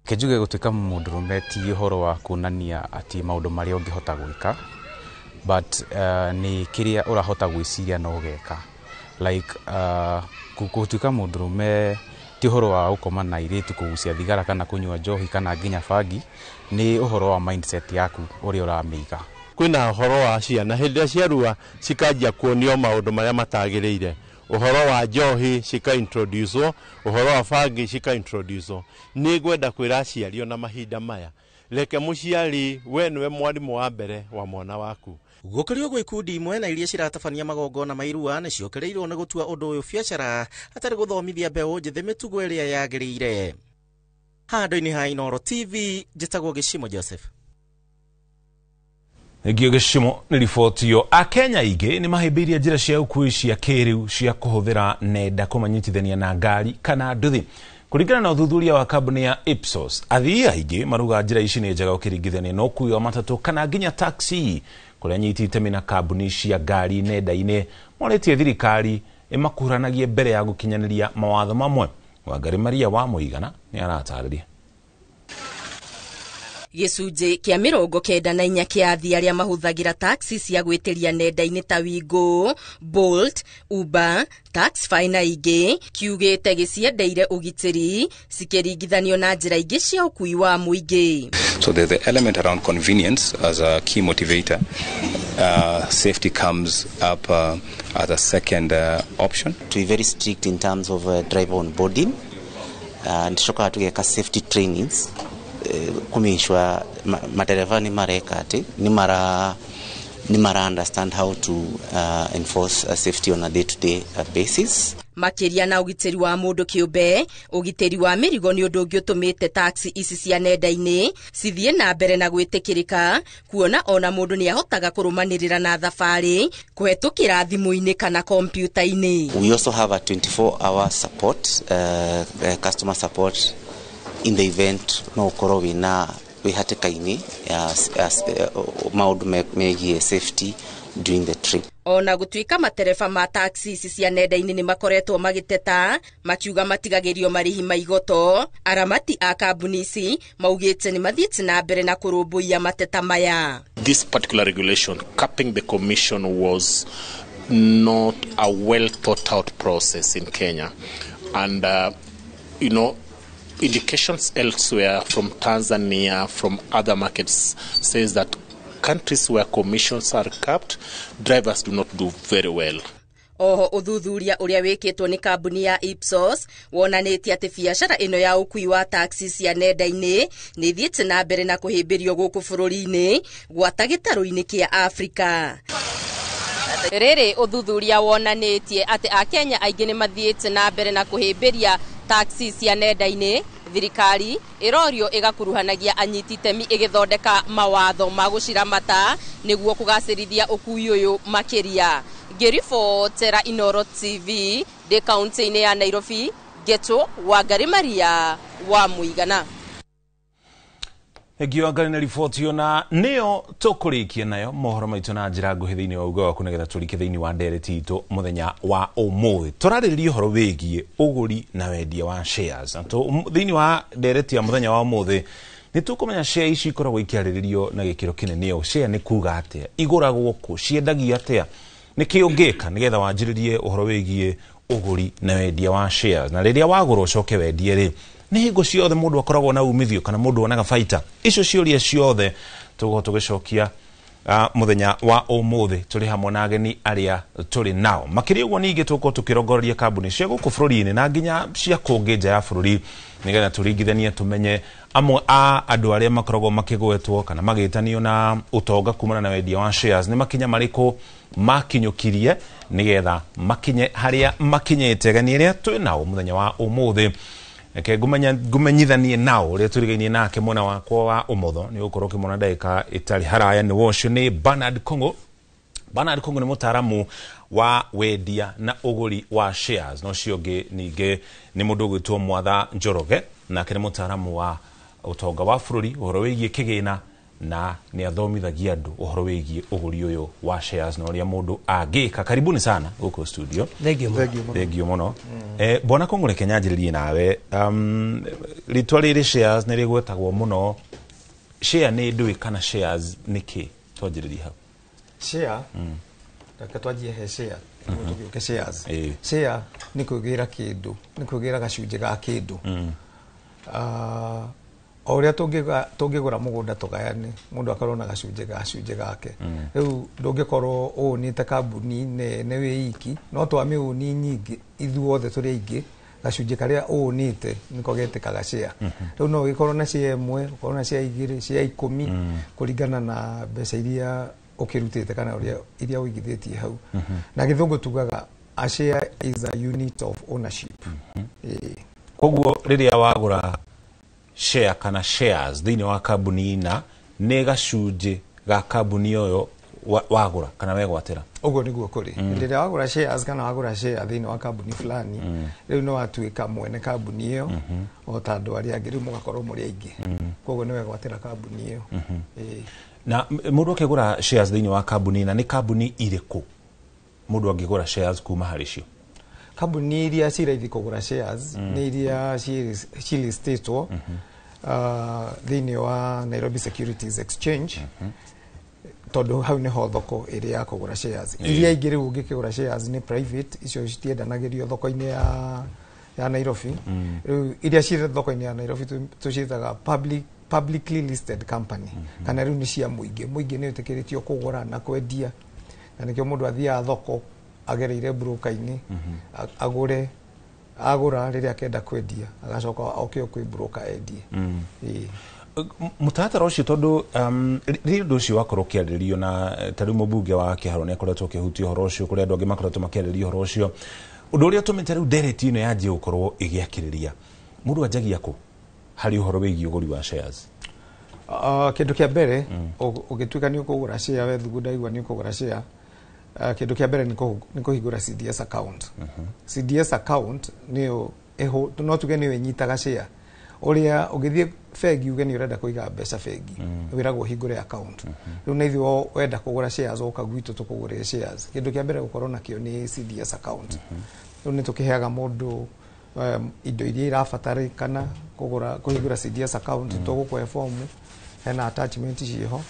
Kĩnjuge gũtuĩka mũndũrũme ti ũhoro wa kuonania atĩ maũndũ marĩa ũngĩhota gwĩka, but ni kiria urahota gwiciria no geka like kutuika mundurume ti horo wa ukoma na iritu kugucia thigara kana kunywa njohi kana nginya bangi ni uhoro wa mindset yaku uri uramiga kwina uhoro wa ciana hindi ciarua cikanjia kuonio maundu maria matagiriire uhoro wa njohi cika introduce uhoro wa bangi cika introduce ni gwenda kwira ciario na mahinda maya reke muciari we niwe mwarimu wa mbere wa mwana waku gukirio gwa ikundi imwe na iria ciratabania magongona mairua nĩ ciokereirwo nĩ gũtua ũndũ ũyũ biacara hatarĩ gũthomithia mbeũ njĩthĩ mĩtugo ĩrĩa yagĩrĩire. Handũ-inĩ ha Inooro TV njĩtagwo Gĩcimo Joseph. Ngio Gĩcimo nĩ riboti yo. Akenya aingĩ nĩ mahĩmbĩirie njĩra cia ũkuui cia kĩrĩu cia kũhũthĩra nenda kũmanyitithania na ngari kana nduthi. Kũringana na ũthuthuria wa kambuni ya Ipsos, athii aingĩ maruga njĩra ici nĩ njega ũkĩringithania na ũkui wa matatũ kana nginya taxi kuria nyitite mina kambuni cia ngari nenda-inĩ moretie thirikari imakuranagie mbere ya gukinyaniria mawatho mamwe. Wangari Maria wa Muigana ni aratarĩria. Gĩcunjĩ kĩa 94 kĩa athii arĩa mahũthagĩra taxi cia gwĩtĩria nenda-inĩ ta Wigo, Bolt, Uber, Taxify na ingĩ kiugĩte gĩciendeire ũgitĩri cikĩringithanio na njĩra ingĩ cia ũkui wa mũingĩ. So there's the element around convenience as a key motivator. Safety comes up as a second option. To be very strict in terms of driver onboarding and shoka tugeka safety trainings kumishwa madereva ni mareka ati ni mara understand how to enforce safety on a day-to-day basis. Makiria na ũgitĩri wa mũndũ kĩũmbe, ũgitĩri wa mĩrigo nĩ ũndũ ũngĩ ũtũmĩte taxi ici cia nenda-inĩ cithiĩ na mbere na gwĩtĩkĩrĩka, kuona ona mũndũ nĩ ahotaga kũrũmanĩrĩra na thabarĩ kũhetũkĩra thimũ-inĩ kana kompyuta-inĩ. We also have a 24-hour support, customer support in the event no ũkorwo wĩna wĩhatĩka-inĩ maũndũ megiĩ safety during the trip. Ona gũtuĩka matereba ma taxi ici cia nenda-inĩ nĩ makoretwo magĩteta makiuga matigagĩrio marĩhi ma igoto, aramati a kambuni ici maugĩte nĩ mathiĩte na mbere na kũrũmbũiya mateta maya. This particular regulation capping the commission was not a well thought out process in Kenya, and indications elsewhere from Tanzania, from other markets, says that countries where commissions are capped, drivers do not do very well. Oho uthuthuria ũrĩa wĩkĩtwo nĩ kambuni ya Ipsos wonanĩtie atĩ biacara ĩno ya ũkui wa taxi cia nenda-inĩ nĩ thiĩte na mbere na kũhĩmbĩrio gũkũ bũrũri-inĩ gwata gĩtarũ-inĩ kĩa Afrika. Rĩrĩ ũthuthuria wonanĩtie atĩ Akenya aingĩ nĩ mathiĩte na mbere na kũhĩmbĩria taxi cia nenda-inĩ, thirikari irorio igakuruhanagia anyiti itemi igithondeka mawatho ma gũciramata nĩguo kũgacĩrithia ũkui ũyũ makĩria. Ngĩribotera Inooro TV de kaunti-inĩ ya Nairobi, Geto Wangari Maria wa Muigana. Ngĩongana na riboti yo na nĩyo tũkũrĩkia nayo mohoro maitũ na njĩra nguhĩ thĩinĩ wa uga waku nĩgetha tũrike thĩinĩ wa ndereti itũ mũthenya wa ũmũthĩ. Tũrarĩrĩria ũhoro wĩgiĩ ũgũri na wendia wa shares. Thĩinĩ wa ndereti ya mũthenya wa ũmũthĩ nĩ tũkũmenya share ici ikoragwo ikĩarĩrĩrio na gĩkĩro kĩnene ũũ. Share nĩ kuga atĩa, igũragwo kũ, ciendagio atĩa, nĩkĩ ũngĩka nĩgetha wanjĩrĩrie ũhoro wĩgiĩ ũgũri na wendia wa shares. Na rĩrĩa wagũra ũcoke wendie rĩ, nĩ hingo ciothe mũndũ akoragwo na umithio kana mũndũ onaga baita. Icio ciũria ciothe tũgũcokia mũthenya wa ũmũthĩ tũrĩ hamwe na ageni arĩa tũrĩ nao. Makĩria ũguo ningĩ tũkorwo tũkĩrongoreria kambuni cia gũkũ bũrũri-inĩ na nginya cia kũngĩ nja ya bũrũri nĩgetha tũringithanie tũmenye amwe a andũ arĩa makoragwo makĩgwetwo kana magĩtanio na ũtonga kumana na wendia wa shares nĩ makinya marĩkũ makinyũkirie nĩgetha makinye harĩa makinyĩte. Ageni arĩa tũrĩ nao mũthenya wa ũmũthĩ eke ngumenyithanie nao ũrĩa tũrigainie nake mwena wakwa wa ũmotho nĩ ũkorwo kĩmona ndagĩka itarĩ haraya nĩ wocio nĩ Bernard Kongo. Bernard Kongo nĩ mũtaaramu wa wendia na ũgũri wa shares. No cio ũngĩ ningĩ nĩ mũndũ ũgwĩtwo Mwatha Njoroge nake nĩ mũtaaramu wa ũtonga wa bũrũri, ũhoro wĩgiĩ kĩgĩna na nĩ athomithagia andũ ũhoro wĩgiĩ ũgũri ũyũ wa shares na ũrĩa mũndũ angĩka. Karibuni sana gũkũ studio. Thengio mũno. Bwana Kongo reke nyanjĩrĩrie nawe. Rĩtwa rĩrĩ shares nĩ rĩgwetagwo mũno. Share nĩ ndũĩ kana shares nĩ kĩ? Twanjĩrĩrie hau. share reke twanjie he share tugiuke shares share ni kugira kindu ni kugira gacunje ga kindu o uria tungigura mugunda tugayane mundu akorwo na gacunje gake riu ndungikorwo unite kambuni ne wiki no twami uni nyingi ithuothe turi aingi gacunje karia unite niko getikaga share riu no gikorwo na share imwe ukorwo na share igiri share 10 kuringana na mbeca iria ukirutite kana iria uigithitie hau na githungu tugaga a share is a unit of ownership koguo riria wagura share kana shares thini wa kambuni na ne gacunje ga kambuni yoyo wagura kana wegwatira ugo niguo kuri riria wagura shares kana wagura share thini wa kambuni fulani riu no atuika mwene kambuni iyo o tandu ari angiru mugakorwo muri aingi koguo ni wegwatira kambuni iyo na mundu akigura shares thini wa kambuni na ni kambuni iriku mundu angigura shares kuma haricio kambuni iria ciraithi kugura shares ni iria cilistatwo thini wa Nairobi Securities Exchange tondu hau niho thoko iria ya kugura shares iria ingĩ rĩu ũngĩkĩgũra shares ni private icio citiendanagirio thoko-inĩ ya Nairobi rĩu iria cirĩ thoko-inĩ ya Nairobi tuciitaga publicly listed company kana rĩu ni cia mũingĩ nĩ ũtĩkĩrĩtio kũgũra na kwendia na nĩkĩo mũndũ athiaga thoko agereire broker-inĩ agura riria akenda kwendia agacoka okio kwĩ broker endie mutatara ucio tondu rindu ucio wakorwo kiarĩrio na tari mũmbunge wa Kĩharo nĩ akoretwo kĩhutia ũhoro ucio kũrĩ andũ angĩ makoretwo makĩarĩria ũhoro ucio ũndũ ũrĩa ũtũmĩte rĩu ndereti ĩno yanjie gũkorwo ĩgĩakĩrĩria mũndũ anjagia kũ harĩ ũhoro wĩgiĩ ũgũri wa shares kĩndũ kĩa mbere ũgĩtuĩka nĩ ũkũgũra share we thugunda igua nĩ ũkũgũra share kĩndũ kĩa mbere nĩ kũhingũra CDS account CDS account no tuge nĩ ũnyitaga share uria ũgĩthiĩ bengi uge nĩ ũrenda kũiga mbeca bengi wĩragwo hingũre account rĩu na ithuĩ wenda kũgũra shares ũka gwitũ tũkũgũrĩre shares kĩndũ kĩa mbere gũkorwo nakĩo nĩ CDS account rĩu nĩ tũkĩheaga mũndũ indo iria irabatarĩkana kũhingũra CDS account tũgũkũhe fomu hena attachment ciho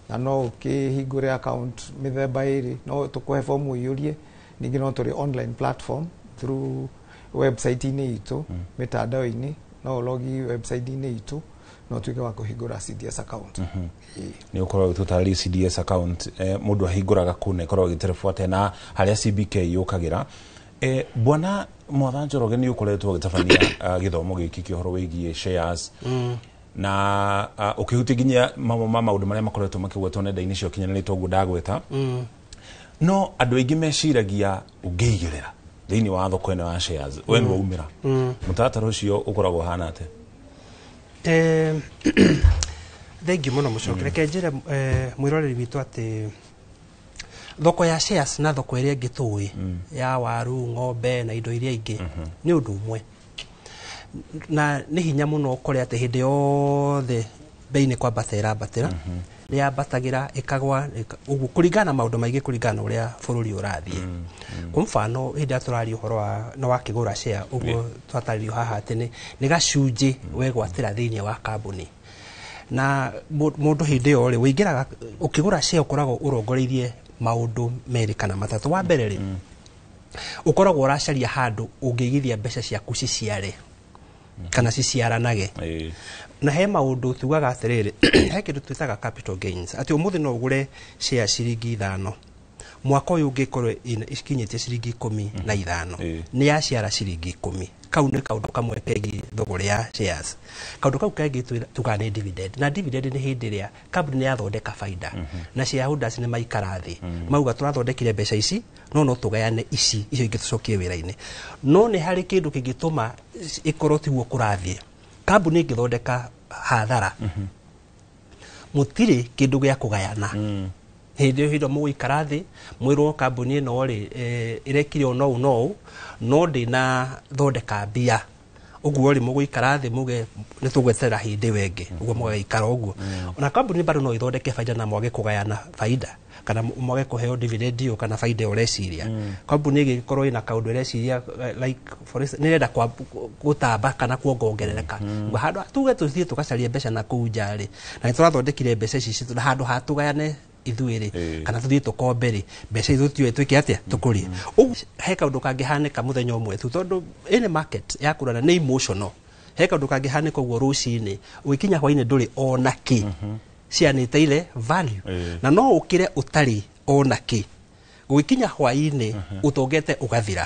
na no ukihingure account mithemba iri no tukuhe form uyurie ningi no turi online platform through website ini itu mitandao-ini no logi website ini itu no tuike wa kuhingura CDS account ni ukorwo tutarĩ CDS account mundu ahinguraga kuna ikorwo giterefuate na haria CBK yukagira bwana Mwatha Njoroge ni ukoretwo gitabania githomo giki kĩhoro wĩgiĩ shares na ukihuti ginya maundu maria makoretwo makigwetwo nenda-inĩ cio kinyanĩrĩtwo ũguo ndagweta no andũ aingĩ meciragia ũngĩigĩrĩra thĩinĩ wa thoko ĩno ya shares we nĩ waumĩra mũtaratara ũcio ũkoragwo hana atĩa thengi mũno mũcoki reke njĩre mwĩroreri witũ atĩ thoko ya shares na thoko ĩrĩa ĩngĩ tũĩ ya waru ng'ombe na indo iria ingĩ nĩ ũndũ ũmwe na nĩ hinya mũno ũkore atĩ hĩndĩ yothe bei nĩ kwambata ĩrambatĩra nĩ yambatagĩra ĩkagwa ũguo kũringana maũndũ maingĩ kũringana ũrĩa bũrũri ũrathiĩ kwa mũfano hĩndĩ ĩrĩa tũraria ũhoro na wakĩgũra share ũguo twatarĩrio haha atĩ nĩ gacunjĩ wegwatĩra thĩinĩ wa kambuni na mũndũ hĩndĩ ĩyo rĩ wĩingĩraga ũkĩgũra share ũkoragwo ũrongoreirie maũndũ merĩ kana matatũ wa mbere rĩ ũkoragwo ũracaria handũ ũngĩigithia mbeca ciaku ciciare kana ciciaranage na he maũndũ tugaga atĩrĩrĩ he kĩndũ twĩtaga capital gains atĩ ũmũthĩ no ũgũre share ciringi 5 mwaka ũyũ ũngĩkorwo ikinyĩtie ciringi 15 nĩ yaciara ciringi 10 kau nĩ kaũndũ kamwe kegiĩ thogora ya shares kaũndũ kau kangĩ tugaga nĩ dividend na dividend nĩ hĩndĩ ĩrĩa kambuni nĩ yathondeka baida na shareholders nĩ maikara thĩ mauga tũrathondekire mbeca ici no tũgayane icio ingĩ tũcokie wĩra-inĩ no nĩ harĩ kĩndũ kĩngĩtũma ĩkorwo tiguo kũrathiĩ kambuni ĩngĩthondeka hathara mũtirĩ kĩndũ gĩa kũgayana hĩndĩ ĩyo mũgũikara thĩ mwĩrwo kambuni ĩno rĩ ĩrekire ũũ no ndĩna thondeka mbia ũguo rĩ mũgũikara thĩ muge nĩ tũgweterera hĩndĩ wengĩ ũguo mũgaikara ũguo na kambuni bado no ĩthondeke baida na mwage kũgayana baida kana mwage kũheo dividend ĩyo kana baida ũreciria kambuni ĩgĩkorwo ĩna kaũndũ ĩreciria like for instance nĩrenda gũtamba kana kuongongerereka handũ tuge tũthiĩ tũgacaria mbeca na kũu nja rĩ na nĩ tũrathondekire mbeca ici handũ ha tũgayane ithuĩrĩ kana tuthiĩ tũkombe-rĩ mbeca ithu tioe twĩke atĩa tũkũrie ũguo he kaũndũ kangĩhanĩka mũthenya ũmwe tu tondũ ĩnĩ market ya kũrana nĩ emotional he kaũndũ kangĩhanĩka ũguo rũcinĩ ũgĩkinya hwainĩ ndũrĩ ona kĩ cianĩte ile value na no ũkĩre ũtarĩ ona kĩ gũkinya hwainĩ ũtongete ũgathira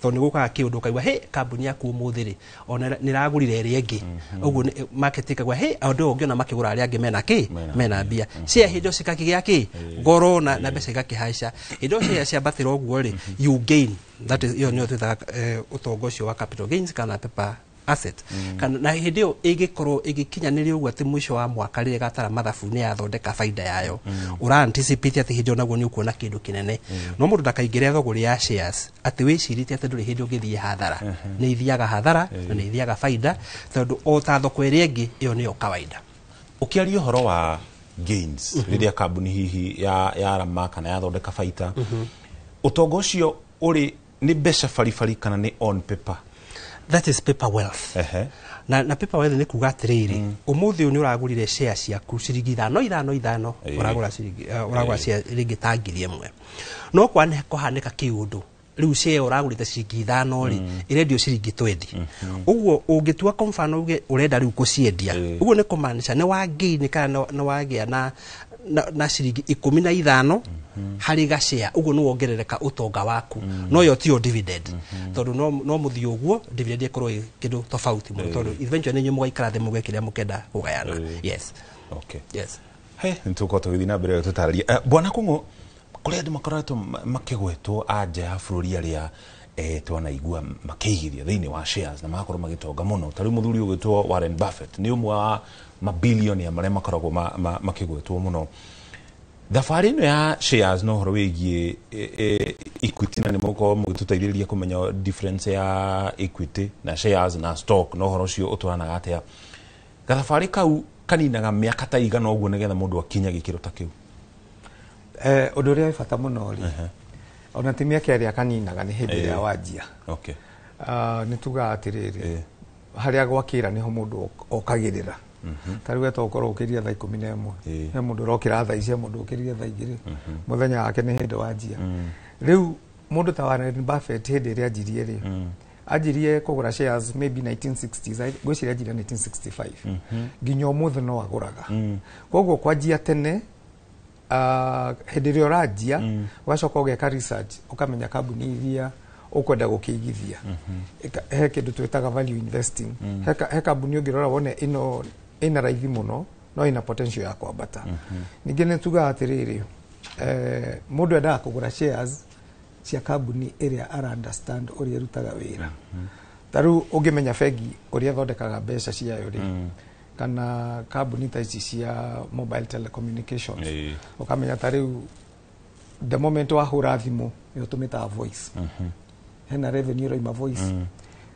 tondũ nĩ gũkaga kĩũndũ kaigua he kambuni yaku ũmũthĩ-rĩ ona nĩragũrire ĩrĩa ĩngĩ ũguo market ĩkagua he andũ ũngĩona makĩgũra arĩa angĩ mena kĩ mena mbia cia hĩndĩ cikakĩgĩa kĩ ngoro na mbeca igakĩhaica hĩndĩ cia ciambatĩra ũguo-rĩ you gain that is iyo nĩyo twĩtaga ũtonga ũcio wa capital gains kana paper asset kana na hĩndĩ ĩyo ĩgĩkorwo ĩgĩkinyanĩria ũguo atĩ mũico wa mwaka rĩrĩa gatara mathabu nĩ yathondeka baida yayo ũra anticipate atĩ hĩndĩ ĩyo naguo nĩ ũkuona kĩndũ kĩnene no mũndũ ndakaingĩre thogora ya shares atĩ wĩcirĩtie atĩ ndũrĩ hĩndĩ ũngĩthiĩ hathara nĩ ithiaga hathara na nĩ ithiaga baida tondũ o ta thoko ĩrĩa ĩngĩ ĩyo nĩyo kawaida ũkĩaria ũhoro wa gains rĩrĩa kambuni hihi ya rama kana yathondeka baita ũtonga ũcio ũrĩ nĩ mbeca baribari kana nĩ on paper that is paper wealth na paper wealth nĩ kuga atĩrĩrĩ ũmũthĩ ũyũ nĩ ũragũrire share ciaku ciringi ithano ũragũra share rĩngĩ ta ngiri ĩmwe no kũhanĩka kĩũndũ rĩu share ũragũrĩte ciringi ithano-rĩ ĩrendio ciringi 20 ũguo ũngĩtua kwa mfano uge ũrenda rĩu gũciendia ũguo nĩ kũmaanisha nĩ wagain kana nĩ wagĩa na ciringi 15 harĩ gashare ũguo nĩ wongerereka ũtonga waku no yo tio dividend tondũ no mũthii ũguo dividend ĩkorwo kĩndũ tofauti mũno tondũ eventually nĩ mũgaikara thĩ mũge kĩrĩa mũkenda kũgayana yes okay yes he nĩtũkorwo tũgĩthiĩ na mbere tũtarĩria bwana Kung'ũ kũrĩa andũ makoretwo makĩgwetwo anja ya bũrũri arĩa twanaigua makĩigithia thĩinĩ wa shares na magakorwo magĩtonga mũno ta rĩu mũthuri ũgwĩtwo Warren Buffett nĩ ũmwe wa mabilionia marĩa makoragwo makĩgwetwo mũno thabarĩ ĩno ya shares no horo wĩgiĩ equity na nĩ mũkorwo mũgĩtũteithĩrĩria kũmenya difference ya equity na shares na stock no horo ũcio ũtwaranaga atĩa gathabarĩ kau kaninaga mĩaka ta igana ũguo nĩgetha mũndũ akinya gĩkĩro ta kĩu ũndũ ũrĩa bata mũno-rĩ ona ti mĩaka ĩrĩa kaninaga nĩ hĩndĩ ĩrĩa wanjia nĩ tugaga atĩrĩrĩ harĩa gwakĩra nĩho mũndũ okagĩrĩra ta rĩu weta ũkorwo ũkĩria thaa 11 he mũndũ ũrokĩra thaa ici he mũndũ ũkĩria thaa 2 mũthenya wake nĩ hĩndĩ wanjia rĩu mũndũ ta Warren Buffett hĩndĩ ĩrĩa anjirie-rĩ anjirie kũgũra shares maybe 1960s ngwĩciria anjirie 1965 nginya ũmũthĩ no agũraga koguo kwanjia tene hĩndĩ ĩrĩa ũranjia ũgacoka ũgeka research ũkamenya kambuni iria ukwenda gũkĩigithia he kĩndũ twĩtaga value investing he kambuni ũngĩrora wone ĩna raithi mũno no ĩna potential ya kwambata ningĩ nĩ tugaga atĩrĩrĩ mũndũ endaga kũgũra shares cia kambuni ĩrĩa ara understand ũrĩa ĩrutaga wĩra ta rĩu ũngĩmenya bengi ũrĩa thondekaga mbeca ciayo-rĩ kana kambuni ta ici cia mobile telecommunications ukamenya ta rĩu the moment wahũra thimũ nĩ ũtũmĩtaga voice hena revenue roima voice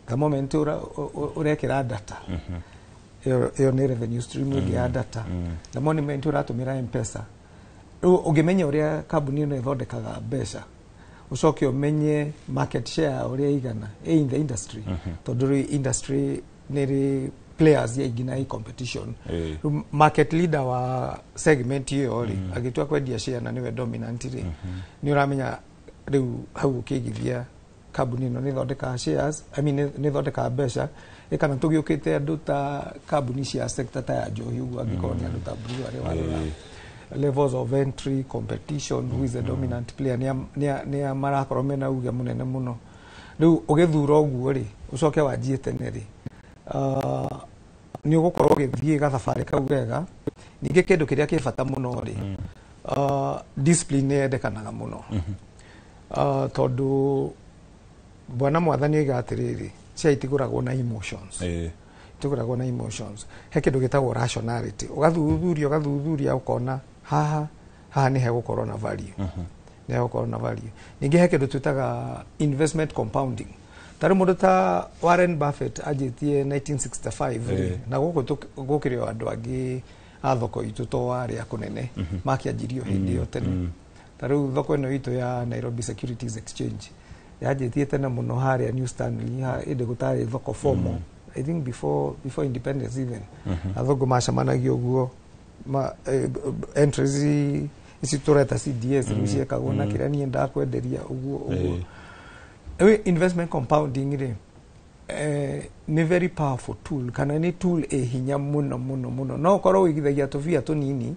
the moment ũrekĩra data ĩyo nĩ revenue stream ĩngĩ ya data the moment ũratũmĩra M-Pesa rĩu ũngĩmenya ũrĩa kambuni ĩno ĩthondekaga mbeca ucoke ũmenye market share ũrĩa igana in the industry tondũ industry nĩ players yaingĩ na competition market leader wa segment hiyo-rĩ agĩtua kwendia share na niwe dominant rĩ nĩ ũramenya rĩu hau ũkĩigithia kambuni ĩno nĩ thondekaga shares nĩ thondekaga mbeca kana tũgĩũkĩte andũ ta kambuni cia sector ta ya njohi ũguo angĩkorwo nĩ andũ ta brewery warora levels of entry competition who is the dominant player nĩ marakorwo mena uge mũnene mũno rĩu ũgĩthura ũguo-rĩ ũcoke wanjie tene-rĩ nĩ ũgũkorwo ũgĩthiĩ gathabarĩ kau wega ningĩ kĩndũ kĩrĩa kĩ bata mũno-rĩ discipline nĩ yendekanaga mũno tondũ bwana mwathani oiga atĩrĩrĩ cia itigũragwo na emotions itigũragwo na emotions he kĩndũ gĩtagwo rationality ũgathuthuria ũkona haha nĩ hegũkorwo na value nĩ hegũkorwo na value ningĩ he kĩndũ twĩtaga investment compounding tarĩ mũndũ ta Warren Buffett anjĩtie 1965 na gũkĩrĩ andũ angĩ a thoko itũ to arĩa kũnene makĩanjirio hĩndĩ ĩyo tene ta rĩu thoko ĩno itũ ya Nairobi Securities Exchange yanjĩtie tene mũno harĩa New Stanley ĩndĩ gũtarĩ thoko formal I think before independence even athũngũ macamanagio ũguo entries ici tureta CDS ciekagwo na kiria nie ndakwenderia uguo investment compounding ri ni very powerful tool kana ni tool hinya muno no korwo wigithagia tuvia tunini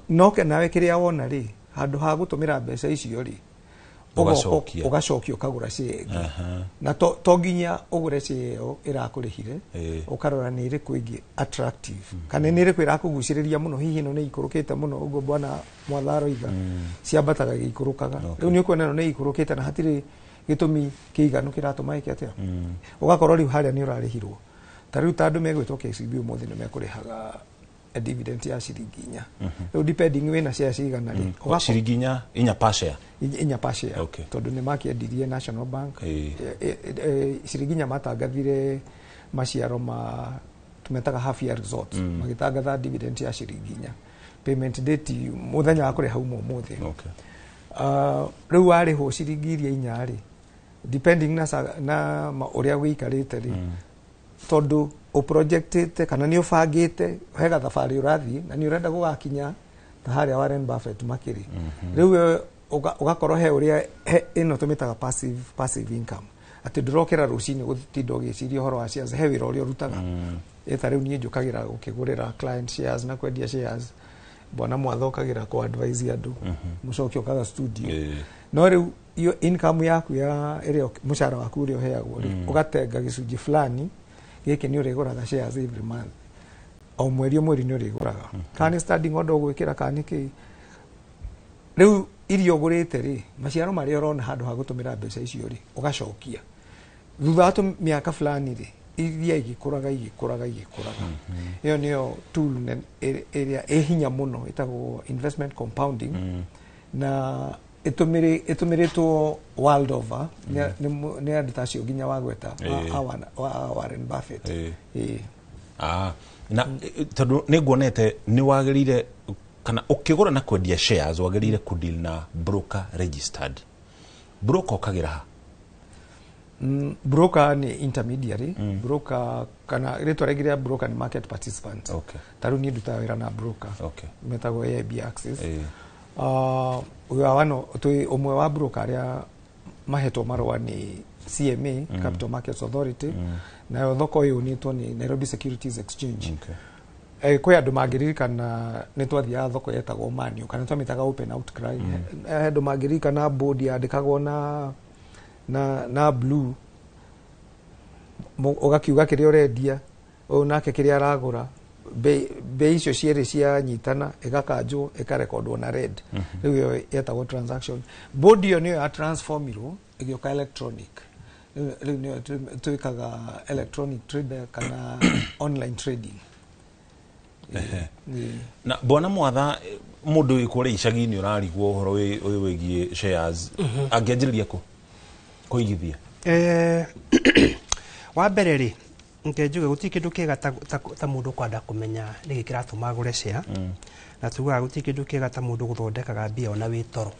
no kenawe kiria wona ri handu ha gutumira mbeca icio ri ugacokio kagura share na to nginya ugure share io irakurihire ukarora ni iri kuingi attractive kana ni iri kwira kuguciriria muno hihi no ni ikurukite muno ugo bwana Mwatharo iga ciambataga ikurukaga riu ni ukwena no ni ikurukite na hatiri gitumi kiiganu kiratuma iki atia ugakorwo riu haria ni urarihirwo tariu tandu megwitwo KCB umuthi ni mekurihaga a dividend ya ciringi 4 riu depending wina share cigana ri ciringi 4 per share inya per share tondu ni makiendirie National Bank ciringi 4 matangathire maciaro ma tumetaga half year results magitangatha dividend ya ciringi 4 payment date muthenya wa kuriha umuthi riu wari ho ciringi 4 ri depending na uria wikarite ri tondu o projectete kana ni ufangite hega thabari urathi na ni urenda gugakinya ta haria Warren Buffett makiri riu ugakorwo he uria ino tumitaga passive income ati ndirokera rucini gutinda ugiciria horo wa shares he wira uria urutaga eta riu nie njukagira ukigurira client shares na kwendia shares bwana Mwathokagira ku advise andu mucokio kaga studio no riu iyo income yaku ya irio mushara waku uri uheagwo ugatenga gicunji fulani giki ni uriguraga shares every month o mweri ni uriguraga kana standing order gwikira kana ki riu irio gurite ri maciaro mari urona handu ha gutumira mbeca icio ri ugacokia thutha wa miaka fulani ri iria igikuraga iyo niyo tool area hinya muno itagwo investment compounding na itumiritwo world over ni anditacio ginya wagweta Warren Buffett na tondu niguonete ni wagirire kana ukigura na kwendia shares wagirire ku deal na broker registered broker ukagira broker ni intermediary broker kana ritwa regiria broker ni market participant taru ni ndutawira na broker metagwo AB Access wano tui umwe wa broker aria mahetwo marwa ni CMA Capital Markets Authority na thoko yo nitwo ni Nairobi Securities Exchange kwe andu magiririkana ni twathia thoko yetagwo Manio kana twamitaga open outcry andu magiririkana board yandikagwo na blue ugakiuga kiria urendia nake kiria aragura bei icio cieri cia nyitana igakanjwo ikarekordwo na red riu yo yetagwo transaction board yo niyo ya transformirwo igioka electronic riu niyo tuikaga electronic trader kana online trading na bwana Mwatha mundu wikure icagi-ini urarigwo uhoro uyu wigie shares angianjiriria kuigithia wa mbere ri nkenjuge guti kindu kiega ta mundu kwenda kumenya niki kiratuma agure share na tugaga guti kindu kiega ta mundu guthondekaga mbia ona witoro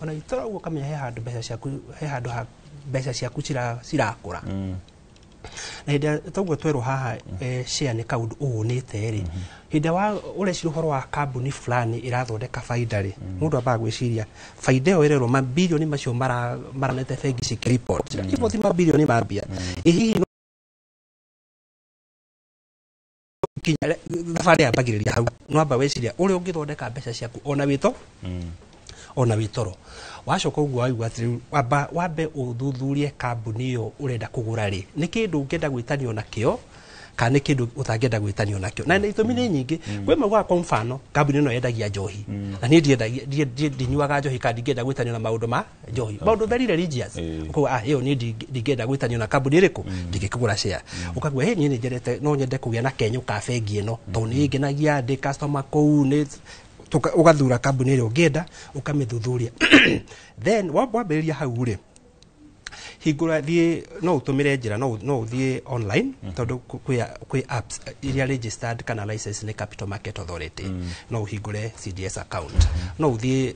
ona witoro uguo kamenya he handu mbeca ciaku cirakura na hĩndĩ toguo twerwo haha share nĩ kaundu ũhũnĩte rĩ hĩndĩ wa ũreciria ũhoro wa kambuni fulani ĩrathondeka baida rĩ mũndũ ambaga gwĩciria baida ĩyo ĩrerwo mabilioni macio maranete bengi cikiripoti ibo ti mabilioni ma mbia hihi kinya thabarĩ yambagĩrĩria hau no amba weciria ũrĩa ũngĩthondeka mbeca ciaku ona witoro wacoka uguo waigua atĩ wambe ũthuthurie kambuni ĩyo ũrenda kũgũra rĩ nĩ kĩndũ ũngĩenda gwĩtanio nakĩo kana nĩ kĩndũ ũtangĩenda gwĩtanio nakĩo na itũmi nĩ nyingĩ kwĩ maugaga kwa mfano kambuni ĩno yendagia njohi na niĩ ndinyuaga njohi kana ndingĩenda gwĩtanio na maũndũ ma njohi maũndũ very religious ũkauga ĩyo niĩ ndingĩenda gwĩtanio na kambuni ĩrĩkũ ndingĩkĩgũra share ũkagua niĩ nĩ nyendete no nyende kũgĩa na kenyũ ka bengi ĩno tondũ nĩ ĩngenagia ndĩ customer kũu nĩ ugathura kambuni ĩrĩa ũngĩenda ũkamĩthuthuria then wambĩrĩria hau rĩ hingũra thiĩ no ũtũmĩre njĩra no ũthiĩ online tondũ kwĩ apps iria registered kana license nĩ Capital Market Authority no ũhingũre CDS account no ũthiĩ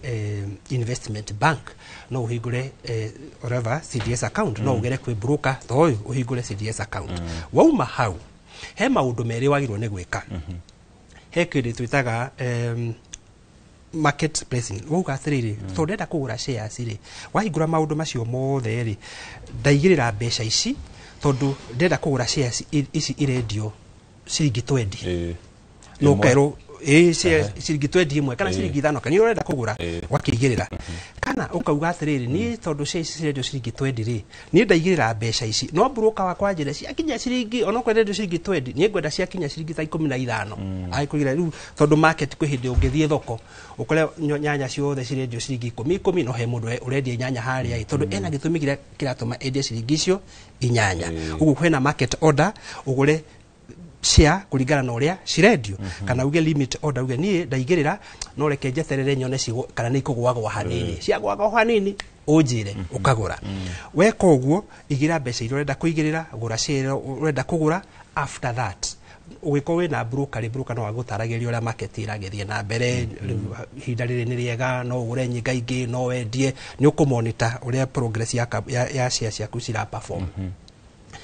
investment bank no ũhingũre whatever CDS account no ũgere kwĩ broker toyo ũhingũre CDS account wauma hau he maũndũ merĩ wagĩrĩirwo nĩ gwĩka he kĩndũ twĩtaga market placing wauga atiriri to ndenda kugura shares ri wahingura maundu macio mothe ri ndaigirira mbeca ici tondu ndenda kugura shares ici irendio ciringi 20 no kairo ciringi 20 imwe kana ciringi 5 kana urenda kugura wakigirira kana ukauga atiriri ni tondu shares irendio ciringi 20 ri ni ndaigirira mbeca ici no broker wakwa njire ciakinya ciringi ona kwendia ciringi 20 ni ngwenda ciakinya ciringi 15 aikugira riu tondu market kwi hindi ungithie thoko ukore nyanya ciothe cirendio ciringi 10 no he mundu urendia nyanya haria tondu ena gitumi kiratuma endia ciringi icio inyanya ugu kwena market order ugure share kuringana na uria cirendio kana uge limit order uge ni ndaigirira no reke njeterere nyone cigo kana ni kugwagwa hanini ciagwagwa hanini unjire ukagura weka uguo igira mbeca iria urenda kuigirira gura share urenda kugura after that ugiko wina broker no agutaragiria uria market iragithie na mbere hinda riri ni riega no ugure nyinga ingi no wendie ni ukumonitor uria progress ya share ciaku cira perform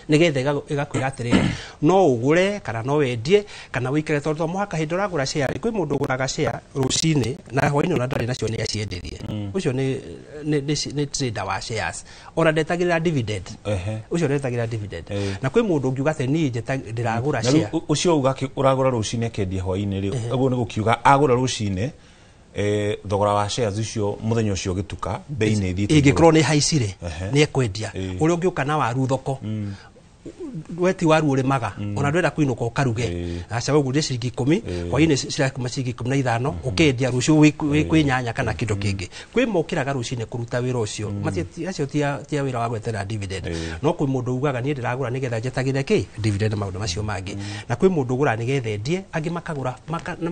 nigetha igakwira atiriri no ugure kana no wendie kana wikare tondu muhaka hindi uragura share kwi mundu uguraga share rucini na hwaini ona ndari nacio ni acienderie ucio ni trader wa shares ona ndetagirira dividend ucio ndetagirira dividend na kwi mundu ungiuga ati ni ndiragura share ucio ugaki uragura rucini akendia hwaini ri uguo ni gukiuga agura rucini thogora wa shares icio muthenya ucio gituka bei ni thiti ingikro ni haicire ni ekwendia uria ungiuka na waru thoko weti waru uri maga ona ndwenda kuinuka ukaruge acha ugurie ciringi 10 kwa ine cirakuma ciringi 15 ukendia rucio wi nyanya kana kindu kingi kwi mokiraga rucine kuruta wira ucio mati acio tia wira wa gwetera dividend no kwi mundu ugaga ni ndiragura nigetha njetagire ki dividend maundu macio mangi na kwi mundu ugura nigetha endie angi makagura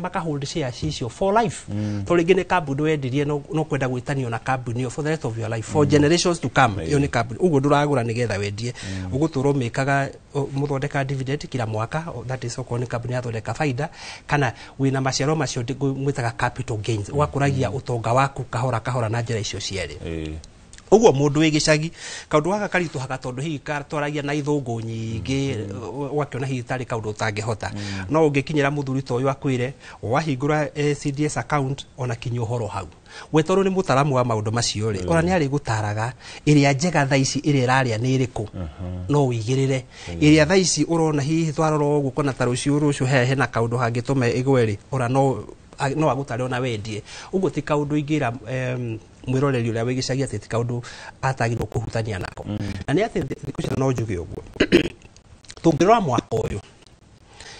makahold shares icio for life to ringi ni kambuni wendirie no kwenda gwitanio na kambuni for the rest of your life for generations to come iyo ni kambuni uguo nduragura nigetha wendie uguturo mekaga muthondeka dividend kila mwaka that is okoni company athondeka faida kana wina maciaro macio mwitaga capital gains wakuragia utonga waku kahora na njira icio ciere uguo mundu wi gicagi kaundu gaka karitu haka tondu hihi katwaragia na ithungu nyingi wakiona hihi tari kaundu utangihota no ungikinyira muthuri to uyu akwire wahingura CDS account ona kinyo horo hau wetoru ni mutaramu wa maundu macio ri ona ni ari gutaraga iria njega thaici iria iraria ni iriku no wigirire iria thaici urona hihi twaroro uguo kona tarucio rucio hehe na kaundu hangitume igweri ora no agutare ona wendie uguo ti kaundu ingira mwiroreri uria wigicagia ati ti kaundu atagirwo kuhutania nako na ni ati thiku no njuge uguo tungirora mwaka uyu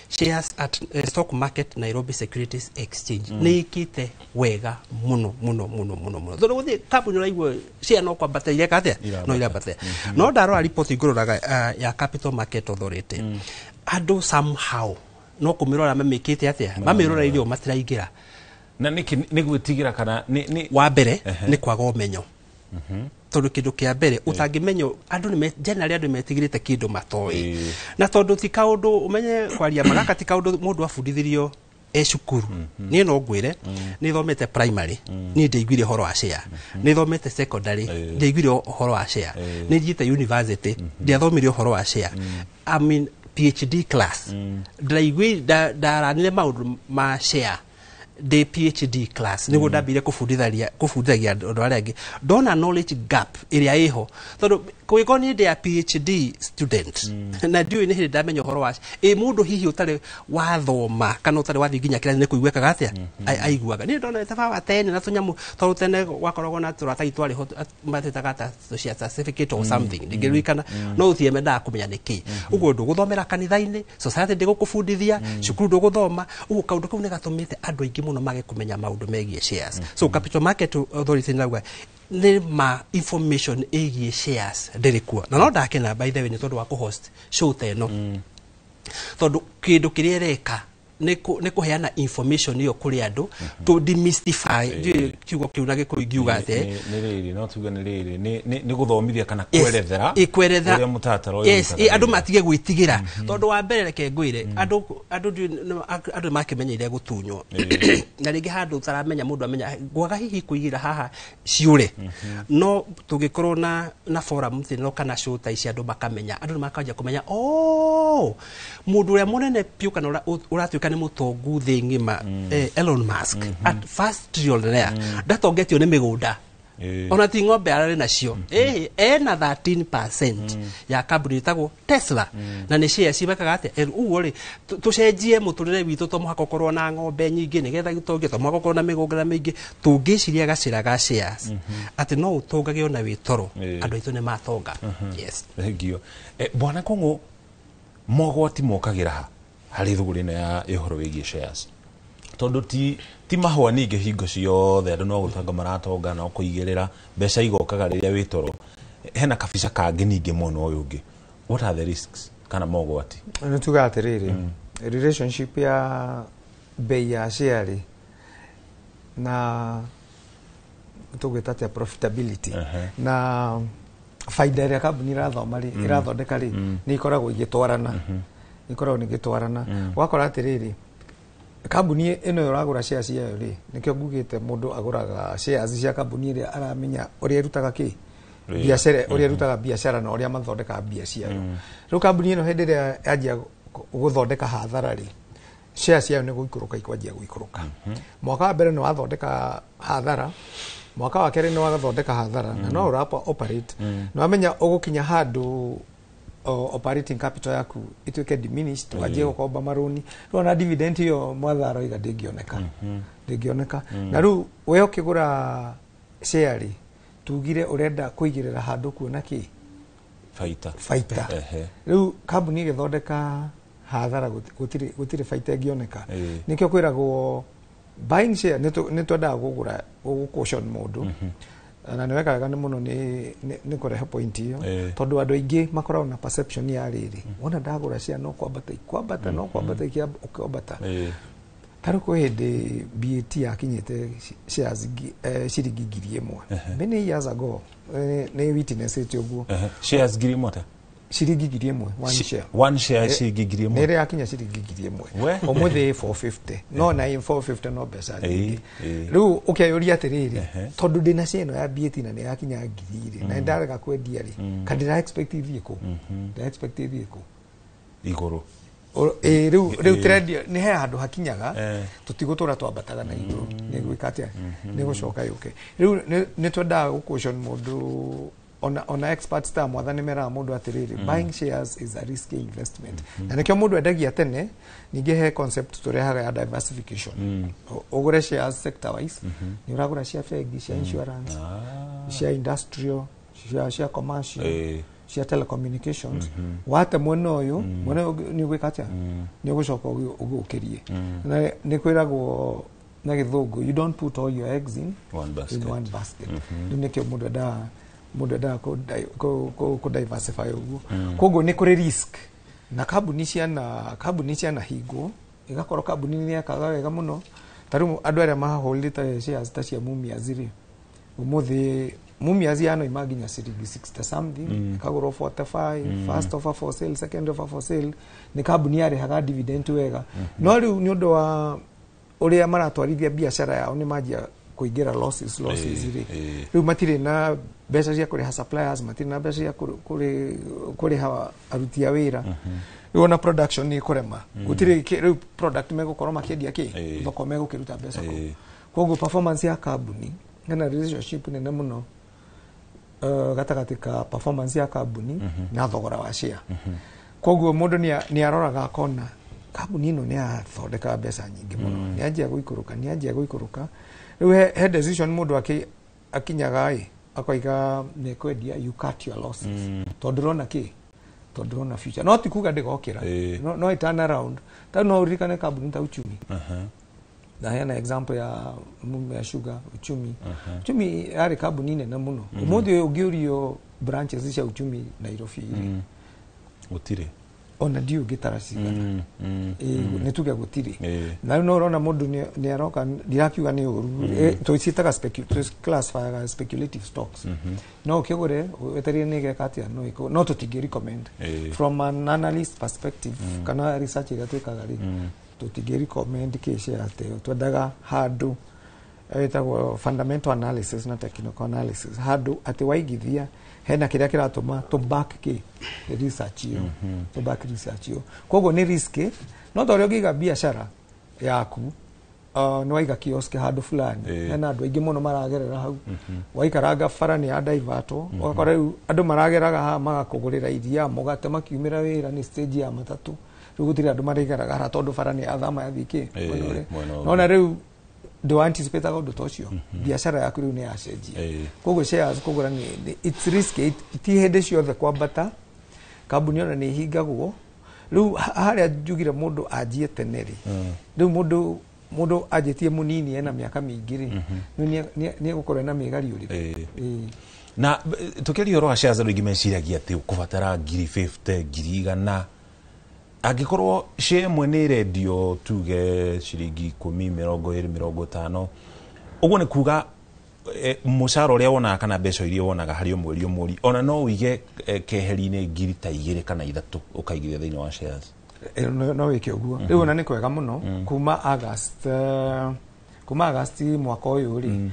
shares at stock market Nairobi Securities Exchange ni ikite wega muno tondu guthi kambuni uraigwo share no kwambata ile katia no ile ambata no ndaro report igururaga ya Capital Market Authority andu somehow no kumirora mamikite atia mamirora irio matiraingira na ni gwitigira kana ni wa mbere ni kwaga umenyo tondu kindu kia mbere utangimenyo andu ni generally andu metigirite kindu matoi na tondu ti kaundu umenye kwaria magaka ti kaundu mundu afundithirio cukuru ni no ngwire ni thomete primary ni ndeiguire horo wa share ni thomete secondary ndeiguire horo wa share ni jite university ndiathomire horo wa share I mean PhD class ndaigui ndaranire maundu ma share the PhD class nigo ndambire kufundithagia andu aria angi ndona knowledge gap iria iho tondu kwiko ni ndi ya PhD student na ndiu ni hindi ndamenya horo wa mundu hihi utari wathoma kana utari wathi nginya kira ni kuigwekaga atia aiguaga ni ndona taba wa tene na tunyamu tondu tene wakoragwo na turatai twari ho matetaga ta social certificate or something ndigirikana no uthie menda kumenya niki uguo ndu guthomera kanitha-ini society ndi gukufundithia cukuru ndu guthoma uguo kaundu kau ni gatumite andu aingi muno mage kumenya maundu megie shares so Capital Market Authority nauga ni ma information egie shares ndirikua na no ndakena by the way ni tondu wa kuhost show teno tondu kindu kiria reka ni kuheana information iyo kuri andu to demystify kiugo kiuna gikurugiuga ate ni riri no tuga ni riri ni guthomithia kana kwerethera uria mutatara uyu yes andu matige gwitigira tondu wa mbere reke ngwire andu makimenya ile gutunywo na ringi handu taramenya mundu amenya gwaga hihi kuigira haha ciure no tugikorwo na forum no kana show ta ici andu makamenya andu makanja kumenya mundu uria munene piu kana uratuika nĩ mũtongu thĩ ng'ima Elon Musk at first trillionaire ndatongetio nĩ mĩgũnda ona ti ng'ombe ararĩ nacio ena 13% ya kambuni ĩtagwo Tesla na nĩ shares cibekaga atĩa ũguo rĩ tũcenjie mũtũrĩre witũ to mũhaka ũkorwo na ng'ombe nyingĩ nĩgetha gĩtongia to mũhaka ũkorwo na mĩgũnda mĩingĩ tũngĩciria gacĩra ga shares atĩ no ũtongage ona wĩ toro andũ aitũ nĩ matonga yes thengio bwana Kũng'ũ mogwati mokagĩra ha harĩ thũgũrĩ-inĩ ya ũhoro wĩgiĩ shares tondu ti mahũa ningĩ hingo ciothe andũ no gũtanga maratonga no kũigĩrĩra mbeca igokaga rĩrĩa wĩ toro hena kabica kangĩ ningĩ mwena ũyũ ũngĩ what are the risks kana mogwati nĩ tuga atĩrĩrĩ relationship ya bei ya share na tũgwĩta atĩa profitability na faida ĩrĩa kambuni irathondeka rĩ nĩ ikoragwo igĩtwarana wakora atĩrĩrĩ kambuni ĩno ũragũra shares yayo rĩ nĩkĩo ngugĩte mũndũ agũraga shares cia kambuni ĩrĩa aramenya ũrĩa ĩrutaga biacara ũrĩa ĩrutaga biacara na ũrĩa mathondekaga mbia ciayo rĩu kambuni ĩno hĩndĩ ĩrĩa yanjia gũthondeka hathara rĩ shares yayo nĩ gũikũrũka ikwanjia gũikũrũka mwaka wa mbere nĩ wathondeka hathara mwaka wa kerĩ nĩ wathondeka hathara na no ũrapa operate na wamenya ũgũkinya handũ operating capital yaku ituĩke diminished wajie gũkomba marũni rĩu na dividend ĩyo mwathara iga ndĩngĩoneka na rĩu we ũkĩgũra share tugire ũrenda kũigĩrĩra handũ kuona faita rĩu kambuni ĩgĩthondeka hathara gũtirĩ faita ĩngĩoneka nĩkĩo kwĩragwo buying share nĩ twendaga gũcaution mũndũ na nĩ wekaga nĩ mũno nĩ kũrehe point ĩyo tondũ andũ aingĩ makoragwo na perception ya rĩrĩ wona ndagũra share no kwambata ikwambata tarĩ kwĩ hĩndĩ BAT yakinyĩte shares ciringi 1,000 many years ago nĩ witness ũguo shares 1,000 ciringi 1,000 one share ciringi 1,000 nĩrĩ yakinya ciringi 1,000 ũmũthĩ 450 no na 450 no mbeca nyingĩ rĩu ũkĩyũria atĩrĩrĩ tondũ ndĩna share ĩno ya BAT na nĩ yakinya 2,000 na ndarega kwendia rĩ kana ndĩra expect ithiĩ kũ igũrũ rĩu trend nĩ he handũ hakinyaga tũtigũtũra twambataga na igũrũ nĩ gwĩka atĩa nĩ gũcoka yũke rĩu nĩ twendaga gũcaution mũndũ ona experts ta mwathani meraga mũndũ atĩrĩrĩ buying shares is a risky investment na nĩkĩo mũndũ endagia tene ningĩ he concept tũrehaga ya diversification ũgũre shares sector wise nĩ ũragũra cia bengi cia insurance cia industrial cia commercial cia telecommunications wate mwena ũyũ nĩ ũgwĩka atĩa nĩ ũgũcoka ũgũkĩrie na nĩ kwĩragwo na gĩthũngũ you don't put all your eggs in one basket nĩkĩo mũndũ endaga kũ-diversify ũguo koguo nĩ kũrĩ risk na kambuni ciana hingwo igakorwo kambuni nĩ yakaga wega mũno tarĩu andũ arĩa maholdĩte shares ta cia Mumias rĩ ũmũthĩ Mumias yano imaginya ciringi 60 something kagũrwo 45 first offer for sale second offer for sale nĩ kambuni yarehaga dividend wega no rĩu nĩ ũndũ wa ũrĩa maratwarithia biacara yao nĩ manjia kũingĩra losses rĩu matirĩ na mbeca cia kũrĩha suppliers matirĩ na mbeca cia kũrĩha aruti a wĩra rĩu na production nĩ kũrema gũtirĩ rĩu product megũkorwo makĩendia thoko megũkĩruta mbeca koguo performance ya kambuni hena relationship nene mũno gatagatĩ ka performance ya kambuni na thogora wa share koguo mũndũ nĩ aroraga akona kambuni ĩno nĩ yathondeka mbeca nyingĩ mũno nĩ anjia gũikũrũka rĩu he decision mũndũ akinyaga akoiga nĩ kwendia you cut your losses tondũ ũrona future no ti kuga ndĩgokĩra no turn around ta no ũririkane kambuni ta Uchumi na hena example ya Sugar Uchumi yarĩ kambuni nene mũno ũmũthĩ ũngĩũrio branches cia Uchumi Nairobi gũtirĩ ona ndio gitara cigana nĩ tuge gũtirĩ na rĩu no ũrona mũndũ nĩ aroka ndirakiuga nĩ ũru tũciĩtaga classify speculative stocks no ũkĩgũre weterie nĩ geka atĩa no tũtingĩ recommend from an analyst perspective kana research ĩrĩa twĩkaga rĩ tũtingĩ recommend kĩcia atĩ twendaga handũ ĩtagwo fundamental analysis na technical analysis handũ atĩ waigithia hena kĩrĩa kĩratũma to back research ĩyo koguo nĩ risky no ta ũrĩa ũngĩiga biacara yaku no waiga kiosk handu fulani hena andu aingi muno maragerera hau waikaranga bara ni adaivato wakora andu marageraga ha magakugurira iria mugate makiumira wira ni stage ya matatu riu gutiri andu marigeraga ha tondu bara ni athama yathiki nona riu do anticipate undu tocio biashara yaku riu ni yacenjia koguo shares kugura ni it's risky ti hende ciothe kwambata kambuni ona ni hingagwo riu haria njugire mundu anjie teneri riu mundu ajetie munini ena miaka mingiri ni gukora na migariuri na tukiria ro shares ro meciragia ati ukubatara 50 100 angikorwo share mwene radio tuge ciringi 10 20 50 uguo ni kuga mushara uria wona kana mbeca iria wonaga hari mweri ona no uige keheri-ini ngiri ta 2 kana 3 ukaigithia thiini wa shares no wike uguo riu ona ni kwega muno kuma August mwaka uyu ri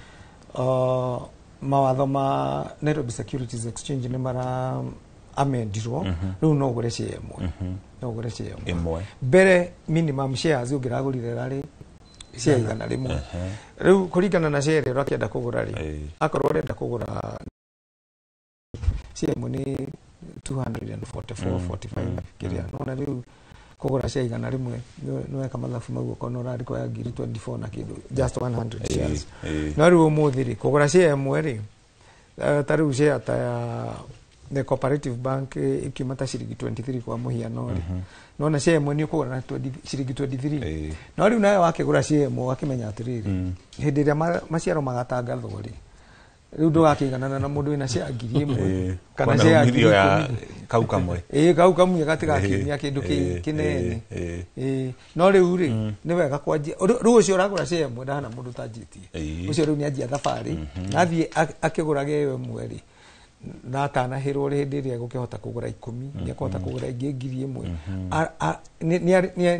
mawatho ma Nairobi Securities Exchange ni mara amendirwo riu no gure share imwe mbere minimum shares ungiragurire rari share igana rimwe riu kuringana na share ro akienda kugura ri akorwo urenda kugura share imwe ni 244-45 kiria nona riu kugura share igana rimwe no weka mathabu maguo kono rari kwa ngiri 24 na kindu just 100 shares no riu umuthiri kugura share imwe ri tariu share ta ya the Cooperative Bank ikimata shiringi 23 kwa muhiano ri nona share imwe ni kugura na shiringi 23 no riu nayo wakigura share imwe wakimenya atiriri hindi ria maciaro magatangathwo ri riu ndugakigana na mundu ina share ngiri imwe kana share ngiri kau kamwe kau kamwe gatiga kinya kindu kinene no riu ri ni wega kwanjia riu ucio uragura share imwe ndana mundu tanjitie ucio riu ni anjia thabari nathie akigurage imwe ri na atanahirwo hindi ria gukihota kugura 10 ni akota kugura ingi ngiri imwe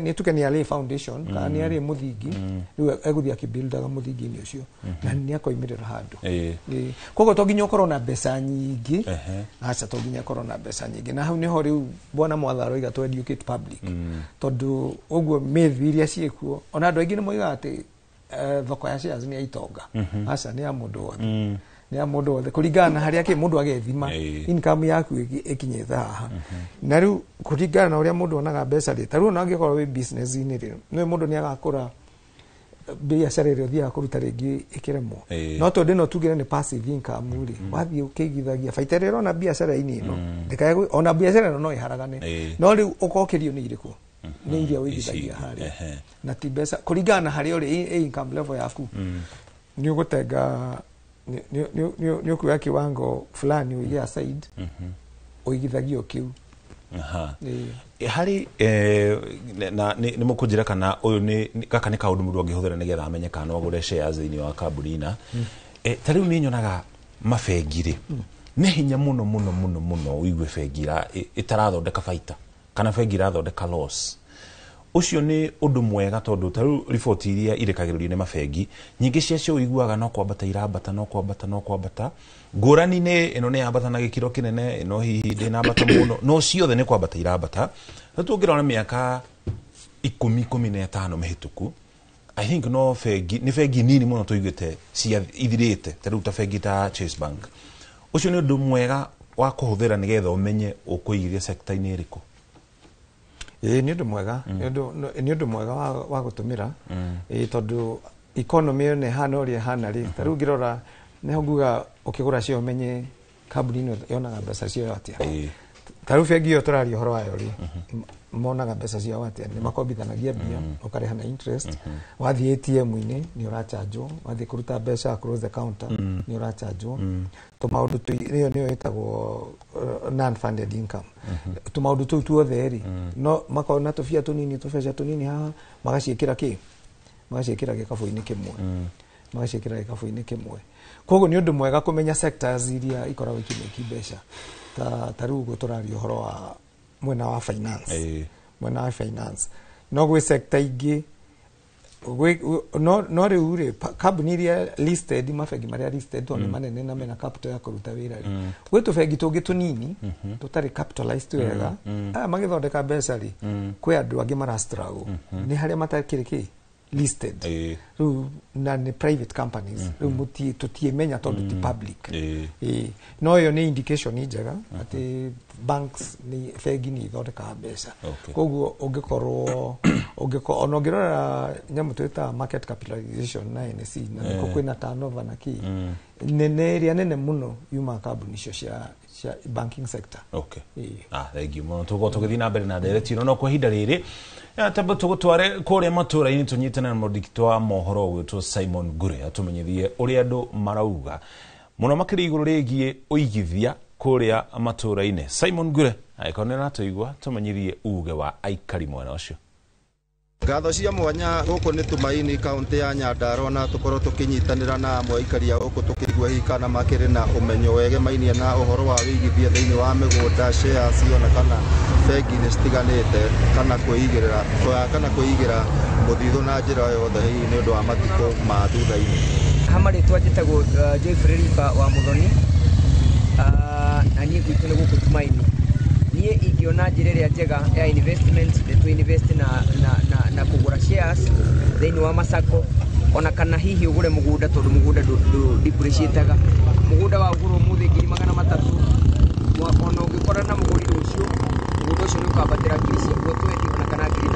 ni tuke ni ali foundation kana ni ali muthingi riu eguthia kibuildaga muthingi ni ucio na ni akoimirira handu kogo to ginya ukorwo na mbeca nyingi acha to ginya ukorwo na mbeca nyingi na hau niho riu bwana mwatharo iga to educate public tondu uguo myth iria ciekuo ona andu aingi ni moiga ati thoko ya shares ni aitonga acha ni ya mundu wothe ni ya mundu wothe kuringana haria ki mundu agethima income yaku ikinyetha haha na riu kuringana na uria mundu onaga mbeca ri taru na angikorwo wi business ini ri no mundu ni agakura biashara iri thia kuruta ringi ikiremwo no tondu no tugire ni passive income ri wathie ukigithagia faita rero na biashara ini ino ndikaye ona biashara no iharagane no riu ukokirio ni iriku ni iria wigithagia hari na tibesa kuringana haria uri income level yaku ni ugutenga ni ukuya kiwango fulani uige aside uigithagio kiu hari na ni mukujira kana uyu ni kaka ni kaundu mundu angihuthira nigetha amenye kana agure shares ini wa kambuni na tariu ni nyonaga mabengiri ni hinya muno uigue bengira itarathondeka faita kana bengira athondeka loss ucio ni undu mwega tondu taru report iria irekagiririo ni mabengi nyingi ciacio uiguaga no kwambata irambata ngurani ni ino ni yambata na gikiro kinene ino hihi ndi nambata muno no ciothe ni kwambata irambata tungirona miaka 10-15 mihituku I think no bengi nini muno tuiguite cia ithirite taru ta bengi ta Chase Bank ucio ni undu mwega wa kuhuthira nigetha umenye ukuigithia sector ini iriku ni undu mwega ni undu mwega wa gutumira tondu economy ne hana uri hana ri taru ngirora neho nguga ukigura cio menye kambuni no yonaga mbeca cio atia taru bengi yo turari horo wayo ri monaga mbeca cio atia ni makombithanagia bia ukareha na interest wathie ATM-ini ni urachargewo wathie kuruta mbeca across the counter ni urachargewo tumaundu tu niyo etagwo non funded income tumaundu tu tuothe ri no makona tufia tunini tufeca tunini haha magaciikira gikabu-ini kimwe koguo ni undu mwega kumenya sectors iria ikoragwo ikimeki mbeca ta riu go turario horo wa mwena wa finance no gwe sector ingi no riu ri kambuni iria listed mabengi maria listed to ni manene na mena capital ya kuruta wira ri gwe tubengi tungi tunini tutari capitalized wega magithondeka mbeca ri kwi andu angi mara struggle ni haria matakiriki listed riu na ni private companies riu muti tutiemenya tondu ti public no yo ni indication njega ati banks ni fegi ni thondeka mbeca koguo ungikorwo onogirora nyamu twita market capitalization na NSE na niko kwina turnover na ki nene area nene muno yuma kambuni cio cia banking sector. Thank you muno tugithii na mbere na direct no kwa hinda riri tamba tugutware kuria matura-ini tunyitana na mudikito wa mohoro witwo Simon Ngure atumenyithie uria andu marauga muno makiri iguru rigie uigithia kuria matura-ini. Simon Ngure aikonera tuigwa tumenyithie uge wa aikari mwena ucio. Ngatho cia mwanya guku ni Tumaini kaunti ya Nyandarua na tukorwo tukinyitanira na amwe ya guku tukigua hikana makiri na umenyo wegemainie na uhoro wa wigithia thiini wa migunda shares ona kana fegi ni stiganite kana kuigira muthithu na njira yothe hii ni undu wa matiko ma thutha-ini. Hamari twajitagwo Joyfrey Riba wa Muthoni na niĩ gwitũ nĩ gũkũ Tumaini. Niĩ ingiona njĩra ĩrĩa njega ya investment nĩ twinvest na kũgũra shares thĩinĩ wa masako ona kana hihi ũgũre mũgũnda tondũ mũgũnda depreciataga. Mũgũnda wa ũgũrũ ũmũthĩ 300,000 ona ũngĩkora na mũgũri ũcio mũgũnda ũcio nĩ ũkambatĩra ngiri ciaguo 20 ona kana ngiri 30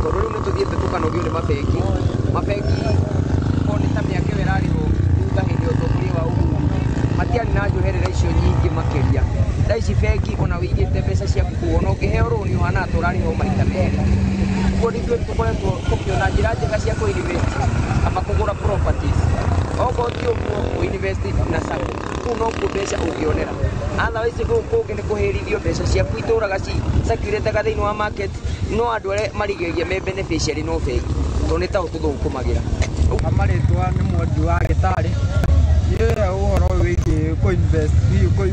tondũ rĩu nĩ tũthiĩte tũkanogio nĩ mabengi ko nĩ ta mĩaka ĩyo ĩrarĩrwo thutha hĩndĩ ya ũtongoria wa Uhuru matiarĩ na njoherera icio nyingĩ makĩria. Thaa ici bengi ona wĩigĩte mbeca ciaku kũu ona ũngĩheo rũni ũhana ta ũrarĩhwo maita merĩ. Ũguo nĩthuĩ tũkoretwo tũkĩona njĩra njega cia kũ-invest ama kũgũra properties. Okorwo ti ũguo kũ-invest na sacco kũu nokuo mbeca ũngĩonera. Otherwise kũu kũngĩ nĩ kũhĩrithio mbeca ciaku itũraga circulate-aga thĩinĩ wa market no andũ arĩa marigĩrĩria me beneficiary no bengi tondũ nĩ ta ũtũthũkũmagĩra. Amarĩtwa nĩ Mwangi wa Gĩtarĩ. Uhoro wĩgiĩ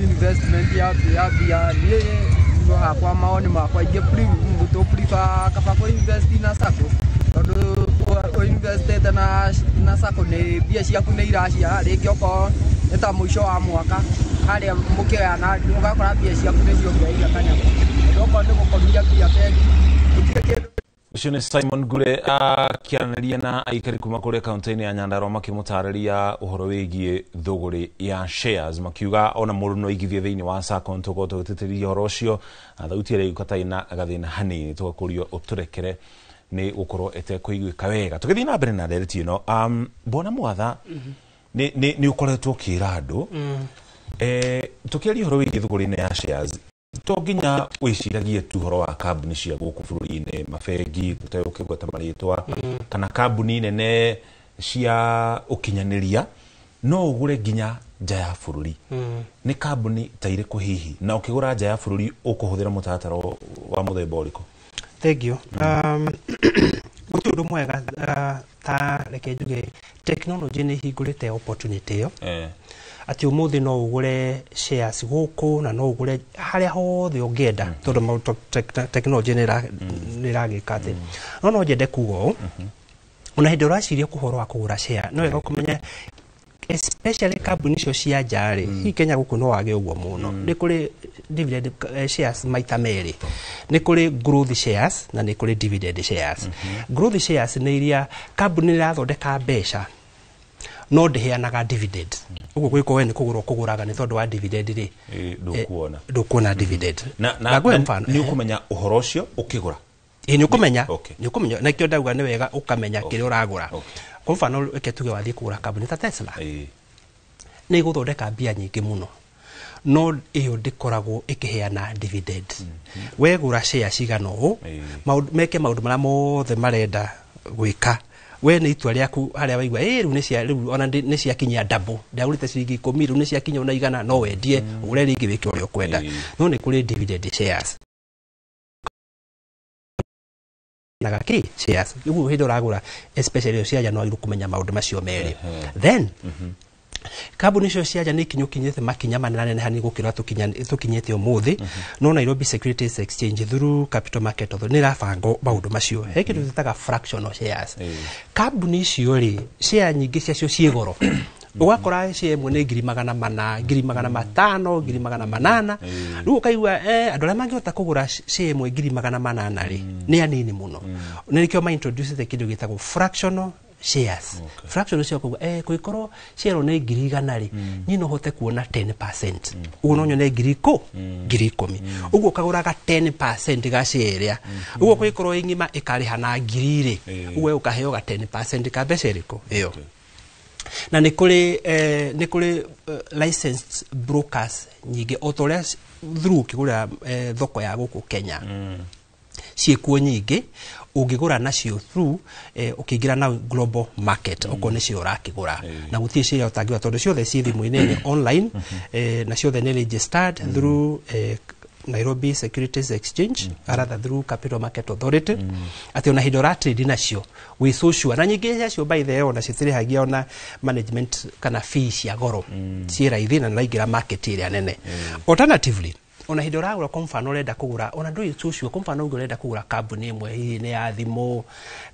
investment ya mbia niĩ hakwa maoni makwa ingĩ prefer kaba kũ-invest na sacco tondũ kũ-investĩte na sacco nĩ mbia ciaku nĩ iraciara rĩngĩ okorwo nĩ ta mũico wa mwaka harĩa mũkĩoya na ũgakora mbia ciaku nĩ ciongereire kanyamũ tondũ okorwo nĩ gũkomia mbia bengi gũtirĩ kĩndũ. Ucio ni Simon Ngure akiaraniria na aikari kuma kuria kaunti-ini ya Nyandarua makimutariria uhoro wigie thogori ya shares makiuga ona mũndũ no igithie thiini wa sacco ntuko tugititiria uhoro ucio thauti ĩrĩa ĩkataĩ na gathĩna hanini tugakurio uturekere ni gukorwo etekuiguika wega tugithii na mbere na ndereti ĩno bona mwatha ni ukoretwo kira andu tukiaria uhoro wigie thogori ya shares to nginya wiciragie tu horo wa kambuni cia guku bururi-ini mabengi gũtegũkĩgweta marĩtwa kana kambuni nene cia ũkinyaniria no ũgũre nginya nja ya bururi nĩ kambuni ta irĩkũ hihi na ũkĩgũra nja ya bururi ũkũhũthĩra mũtaratara wa mũthemba ũrĩkũ? Thank you. Gũtirĩ ũndũ mwega ta reke njuge technology nĩ hingũrĩte opportunity ĩyo ati umuthi no ugure shares guku na no ugure haria hothe ungienda tondu technology ni ragika ati no njende kugo ona hindi uraciria kuhoro wa kugura share no wega kumenya especially company cio cia njari hi Kenya guku no wage uguo muno ni kuri dividend shares maita meri ni kuri growth shares na ni kuri dividend shares. Growth shares ni iria company irathondeka mbeca no ndiheanaga dividend uguo gwiko we ni kuguraga ni tondu wa dividend ri ndukuona dividend na gwe mfano ni ukumenya uhoro ucio ukigura ni ukumenya na kio ndauga ni wega ukamenya kile uragura kwa mfano eketuge wathie kugura kambuni ta Tesla ni guthondeka mbia nyingi muno no iyo ndikoragwo ikiheana dividend we gura share cigana ũũ meke maundu maria mothe marenda gwika we ni itua rĩaku harĩa waigua rĩu rĩu ona nĩ ciakinyia double ndagũrĩte ciringi 10 rĩu nĩ ciakinya ona igana no wendie ũgũre rĩngĩ wĩke ũrĩa ũkwenda no nĩ kũrĩ dividend shares na gaki shares ũguo hĩndĩ ũragũra especially cia January kumenya maũndũ macio merĩ then kambuni icio cia nja nĩ ikinyũkinyĩte makinya manene hani gũkĩra tũkinyĩte ũmũthĩ no Nairobi Securities Exchange through Capital Market Authority nĩ rabango maũndũ macio he kĩndũ twĩtaga fractional shares kambuni icio rĩ share nyingĩ ciacio ciĩ goro ugakora share imwe ni 400,000 500,000 800 riu ukaigua andu aria mangihota kugura share imwe 800,000 ri ni anini muno ni nikio ma introduce the kindu gitagwo fractional shares. Fractional shares kuikorwo share ni 100,000 ri ni no hote kuona 10%. Ugo no nyone 10,000 ugo kaguraga 10% ga share ya ugo kuikorwo ingima ikariha na 1,000 ri ugo ukaheo ga 10% ka mbeca iriko iyo. Na ni kuri licensed brokers nyingi otoria through kigura thoko ya guku Kenya ciekuo nyingi ungigura nacio through ukiingira na global market uko ni cio urakigura na gutie cio utangiwa tondu ciothe ci thimu-ini online na ciothe ni registered through Nairobi Securities Exchange rather through Capital Market Authority ati ona hindo trade nacio we so sure na nyingi yacio by the ona citirihagia ona management kana fees ya goro ci raithi na naigira market area nene. Alternatively ona hindo ragura kwa mfano urenda kugura ona ndui social kwa mfano urenda kugura kambuni imwe hihi ni ya thimu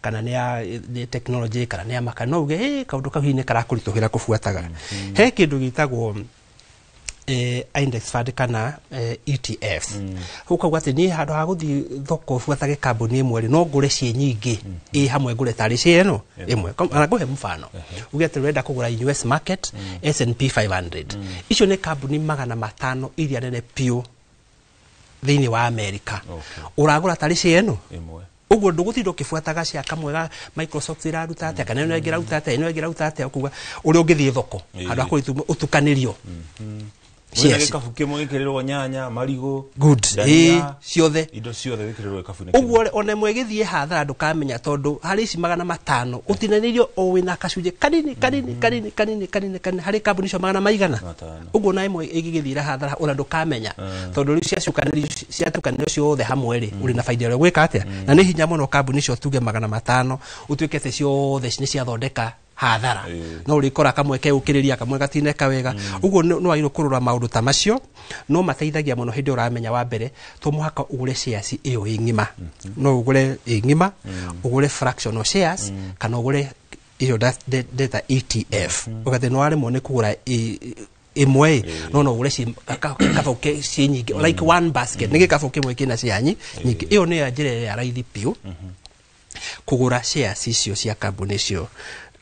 kana ni ya technology kana ni ya makano uge kaundu kau hihi ni karakurituhira kufuataga he kindu gitagwo index fund kana ETFs ukauga ati ni handu ha guthi thoko fuatage kambuni imwe ri no ngure cie nyingi hamwe ngure tari cie no imwe ana guhe mfano uge ati urenda kugura US market S&P 500 icio ni kambuni 500 iria nene pio thiini wa America uragura tari cie no imwe uguo nduguthindo kifuataga cia kamwega Microsoft iraruta ate kana no ingiraruta ate no ingiraruta ate ukuga uri ungithie thoko handu akuritu utukanirio Yes. Kafuke mo ikerero nyanya marigo good ciothe indo ciothe wikerero kafu ne uguo one mwegithie hathara ndukamenya tondu hari ici 500 utinanirio o wina kacunje kanini hari kambuni cio 100 uguo na imwe igigithira hathara ona ndukamenya tondu riu ciatukanio ciothe hamwe ri uri na faida ria gwika atia na ni hinya muno kambuni cio tuge 500 utuikete ciothe ni ciathondeka hathara no urikora kamwe ke ukiriria kamwe gatineka wega uguo no airo kurura maundu ta macio no mateithagia muno hindi uramenya wa mbere to muhaka ugure shares iyo ingima no ugure ingima ugure fractional shares kana ugure iyo data ETF ukate no ari mone kugura imwe no ugure kafuke ci nyingi like one basket nige kafuke mwe kina cianyi nyingi iyo ni njire ya raithi piu kugura shares icio cia kambuni cio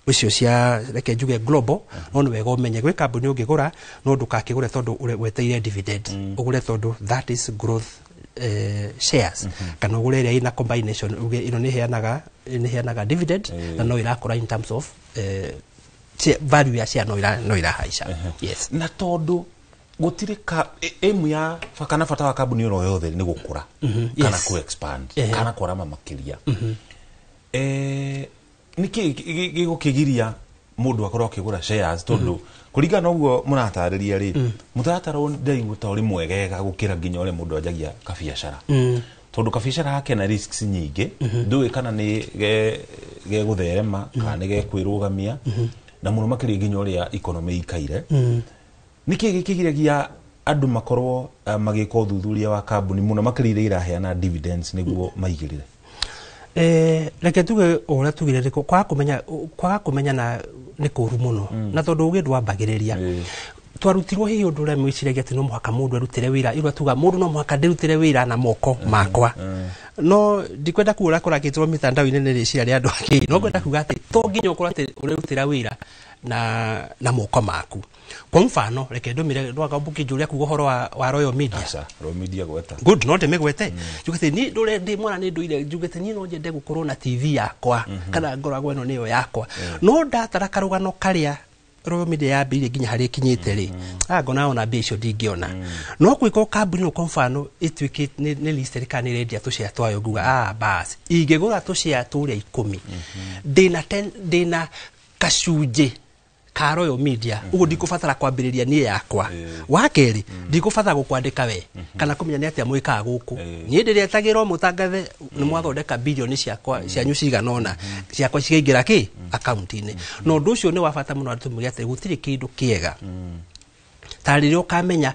ucio cia reke njuge global no wega umenye gwe kambuni ungigura no ndukakigure tondu weteire dividend ugure tondu that is growth shares kana ugure ria ina combination uge ino ni heanaga dividend na no irakora in terms of value ya share no irahaisha yes na tondu gutire ka emu ya fakana fata wa kambuni ro yothe ni gukura kana ku expand kana kwarama makiria niki gigukigiria mundu akorwo akigura shares tondu kuringana uguo muratariria ri mutaratara ndaigu ta uri mwegega gukira nginya uri mundu ajagia kabiashara tondu kabiashara hake na risks nyingi ndui kana ni ge gutherema kana ni ge kwirugamia na muno makiri nginya uri economy ikaire niki gikigiragia andu makorwo magika uthuthuria wa kambuni muno makiri iraheana dividends niguo maigirire reke tuge ora tugire kwa kumenya na ni kuru muno na tondu uge ndwambagiriria twarutirwo hiyo undu ria mwiciragia ati no muhaka mundu arutire wira irwa tuga mundu no muhaka ndirutire wira na moko makwa no ndikwenda kuura kurakitwo mitandao-ini ni riciria ria andu angi no ngwenda kuga ati to nginya ukorwo ati urutira wira na moko maku kwa mfano reke ndomire ndwaga mbuki juria kugo horo wa Royal Media Royal Media gweta good no ndemegwete jugete ni ndure ndi mwana ni nduire jugete ni no njende gukorwo na TV yakwa kana ngoragwo eno niyo yakwa no ndatara karugano karia Royal Media ya bili nginya hari kinyite ri ngona ona bisho ndingiona no kwiko kambuni kwa mfano itwiki ni list kana ready atushia twayo nguga bas igegura tushia turia 10 dina kashuje ka Royal Media ugo ndikufatara kwambiriria nie yakwa wakeri ndikufatara gukwandika we kana kumenya ni atia mwika guku nie ndiria tagirwo mutangathe ni mwathondeka bilioni ciakwa cianyu ciganona ciakwa cigaingira ki account-ini no ndu ucio ni wabata muno atumiria ati gutiri kindu kiega taririo kamenya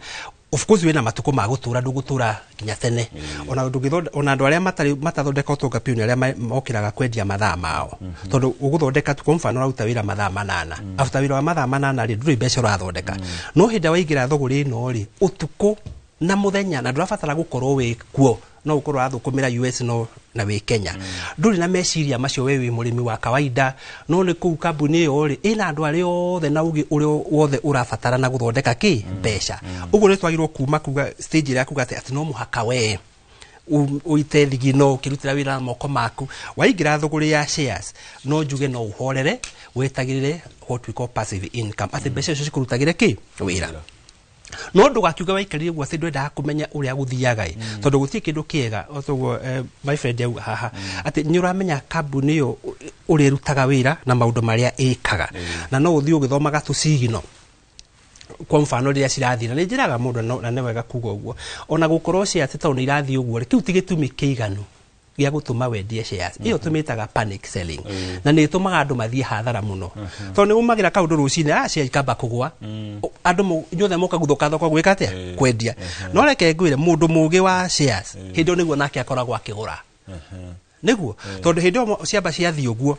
of course wena matuko magutura ndugutura kinya tene ona ndugithonde ona andu aria matathondeka utonga pioni aria mokiraga kwendia mathaa mao tondu uguthondeka tu mfano rauta wira mathaa 8 after wira wa mathaa 8 ri nduri mbeca urathondeka no hinda waigira thoguri no ri utuko na muthenya na ndurabatara gukorwo wi kuo no ukorwo athukumira US no na wi Kenya nduri na meciria macio we wi murimi wa kawaida no ni ku kambuni yo ri ina andu ari othe na ugi uri wothe urabatara na guthondeka ki mbeca uguo ni twagirwo kuma kuga stage ira kuga ati no muhaka we uite thigino kirutira wira moko maku waigira thuguri ya shares no njuge no uhorere wetagirire what we call passive income ati mbeca icio cikurutagire ki wira no ndugakiuga waikarire gwa sindu nda kumenya uria guthiaga tondu gutie kindu kiega otogo my friend yau haha ati ni uramenya kambuni yo uri rutaga wira na maundu maria ikaga na no uthio githomaga tucigino kwa mfano ria cirathira ni njiraga mundu na ne wega kuga uguo ona gukorwo cia ati tauni irathi uguo kiu tigitumi kiiganu gya gutuma wendie shares iyo tumitaga panic selling na ni tumaga andu mathie hathara muno tondu ni umagira kaundu rucine share ikamba kugwa andu nyothe moka guthuka thoko gwika atia kwendia no reke ngwire mundu mugi wa shares hindo niguo nake akoragwo akigura niguo tondu hindo ciamba ciathi uguo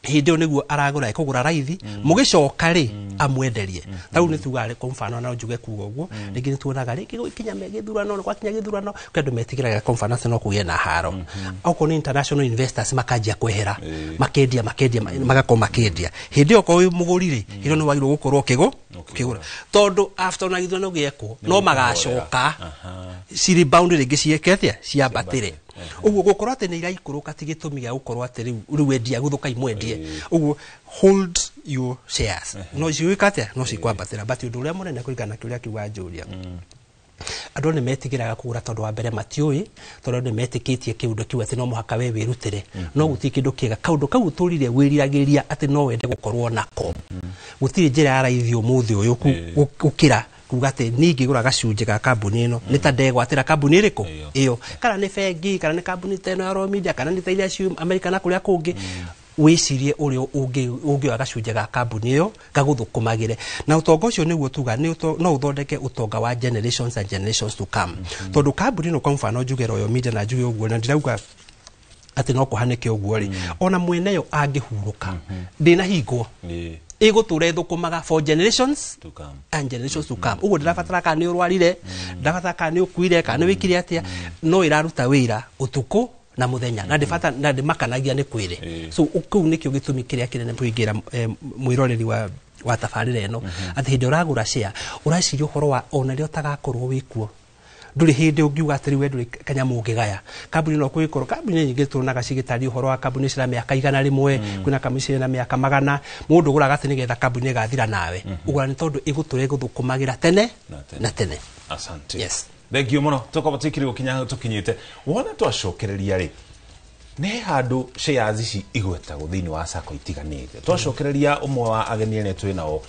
hindo niguo aragura ikugura raithi mugicoka ri amwenderie tau ni tugare kwa mfano na njuge kugo uguo ringi ni tuonaga ringi kinya megithurano kwa kinya githurano kendo metigiraga conference no kugie na haro auko ni international investors makajia kwehera makendia magako makendia hindi oko muguri ri hiro ni wagiro gukorwo kigura tondu after na githurano gieko no magacoka ciri boundary ringi cieketia ciambatire uguo gukorwo ati ni iraikuruka tigitumi gya gukorwo ati riu wendia guthuka imwendie uguo hold your shares no ciuikate no cikwambatira but undu uria munene kuringana kiuria kiuga njuria andu ni metigiraga kugura tondu wa mbere matiui tondu ni metikitie kiundu kiu ati no muhaka we wirutire no guti kindu kiega kaundu kau turire wiriragiria ati no wende gukorwo nako gutiri njira ya raithi umuthi uyu ukira kugate ningi gura gacunje ga kambuni ino ni ta ndegwatira kambuni iriku iyo kana ni bengi kana ni kambuni teno ya Raw Media kana ni tairia ciu America na kuria kungi wicirie uri ungi wa gacunje ga kambuni iyo gaguthukumagire na utonga ucio niguo tuga no uthondeke utonga wa generations and generations to come tondu kambuni no kwa mfano njuge Raw Media na njuge uguo na ndirauga ati no kuhanike uguo ri ona mweneyo angihuruka ndina hingo iguture thukumaga for generations to come and generations to come uguo ndirabatara kana ni urwarire ndabatara kana ni ukuire kana ni wikire atia no iraruta wira utuku na muthenya na ndibata na ndimakanagia ni kwire so ukuu nikio gitumi kiria kinene kuingira mwiroreri wa tafarira eno ati hindi uragura share uraciri uhoro wa ona rio tagakorwo wikuo nduri hindi ungiuga atiri we nduri kanyamu ngigaya kambuni no kwikoro kambuni nyingi tunaga cigitari uhoro wa kambuni cira miaka igana rimwe kwina kambuni na miaka magana mundu guraga ati nigetha kambuni gathira nawe ugura ni tondu iguture guthukumagira tene na tene asante yes thank you muno tukobatikiri gukinya tukinyite wona twacokereria ri ne handu shares ici igweta guthini wa sako itiganite twacokereria umwe wa ageni ene twinao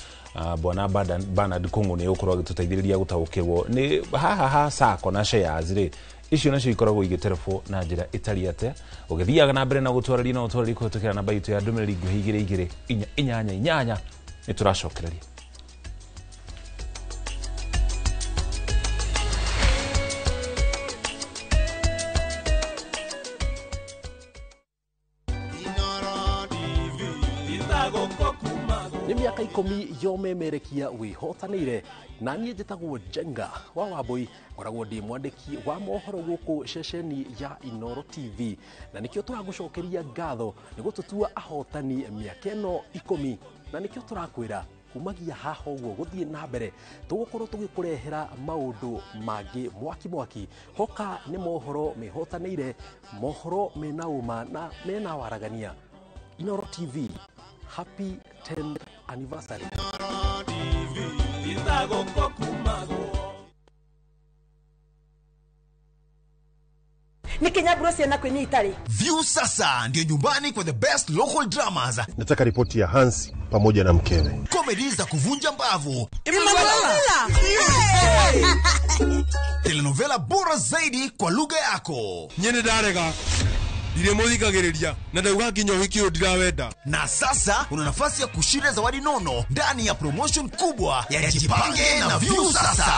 bwana Bernard Kungu ni ukorwo agituteithiriria gutaukirwo ni ha sako na shares ri icio nacio ikoragwo igiterefo na njira itari ate ugithiaga na mbere na gutwararia na utwararia kutukira namba itu ya ndumiriri nguhi 224 ni turacokereria ni miaka 10 yomemerekia wihotanire na niĩ njĩtagwo Jenga wa Wambui ngoragwo ndi mwandĩki wa mohoro gũkũ ceceni ya Inooro TV na nĩkĩo tũragũcokeria ngatho nĩguo tũtua ahotani mĩaka ĩno 10 na nĩkĩo tũrakwĩra kumagia haha ũguo gũthiĩ na mbere tũgũkorwo tũgĩkũrehera maũndũ mangĩ mwaki hoka nĩ mohoro mehotanĩire mohoro mena uma na mena waragania Inooro TV happy 10th anniversary. Ni Kenya Brosia na kwenye Itali. View sasa ndio nyumbani kwa the best local dramas. Nataka ripoti ya Hans pamoja na mkewe. Comedy za kuvunja mbavu. Telenovela bora zaidi kwa lugha yako. Nyene darega. Ndiremuthikagiriria na ndauga nginya uhiki uyu ndirawenda. Na sasa una nafasi ya kushinda zawadi nono ndani ya promotion kubwa ya Jipange na View Sasa.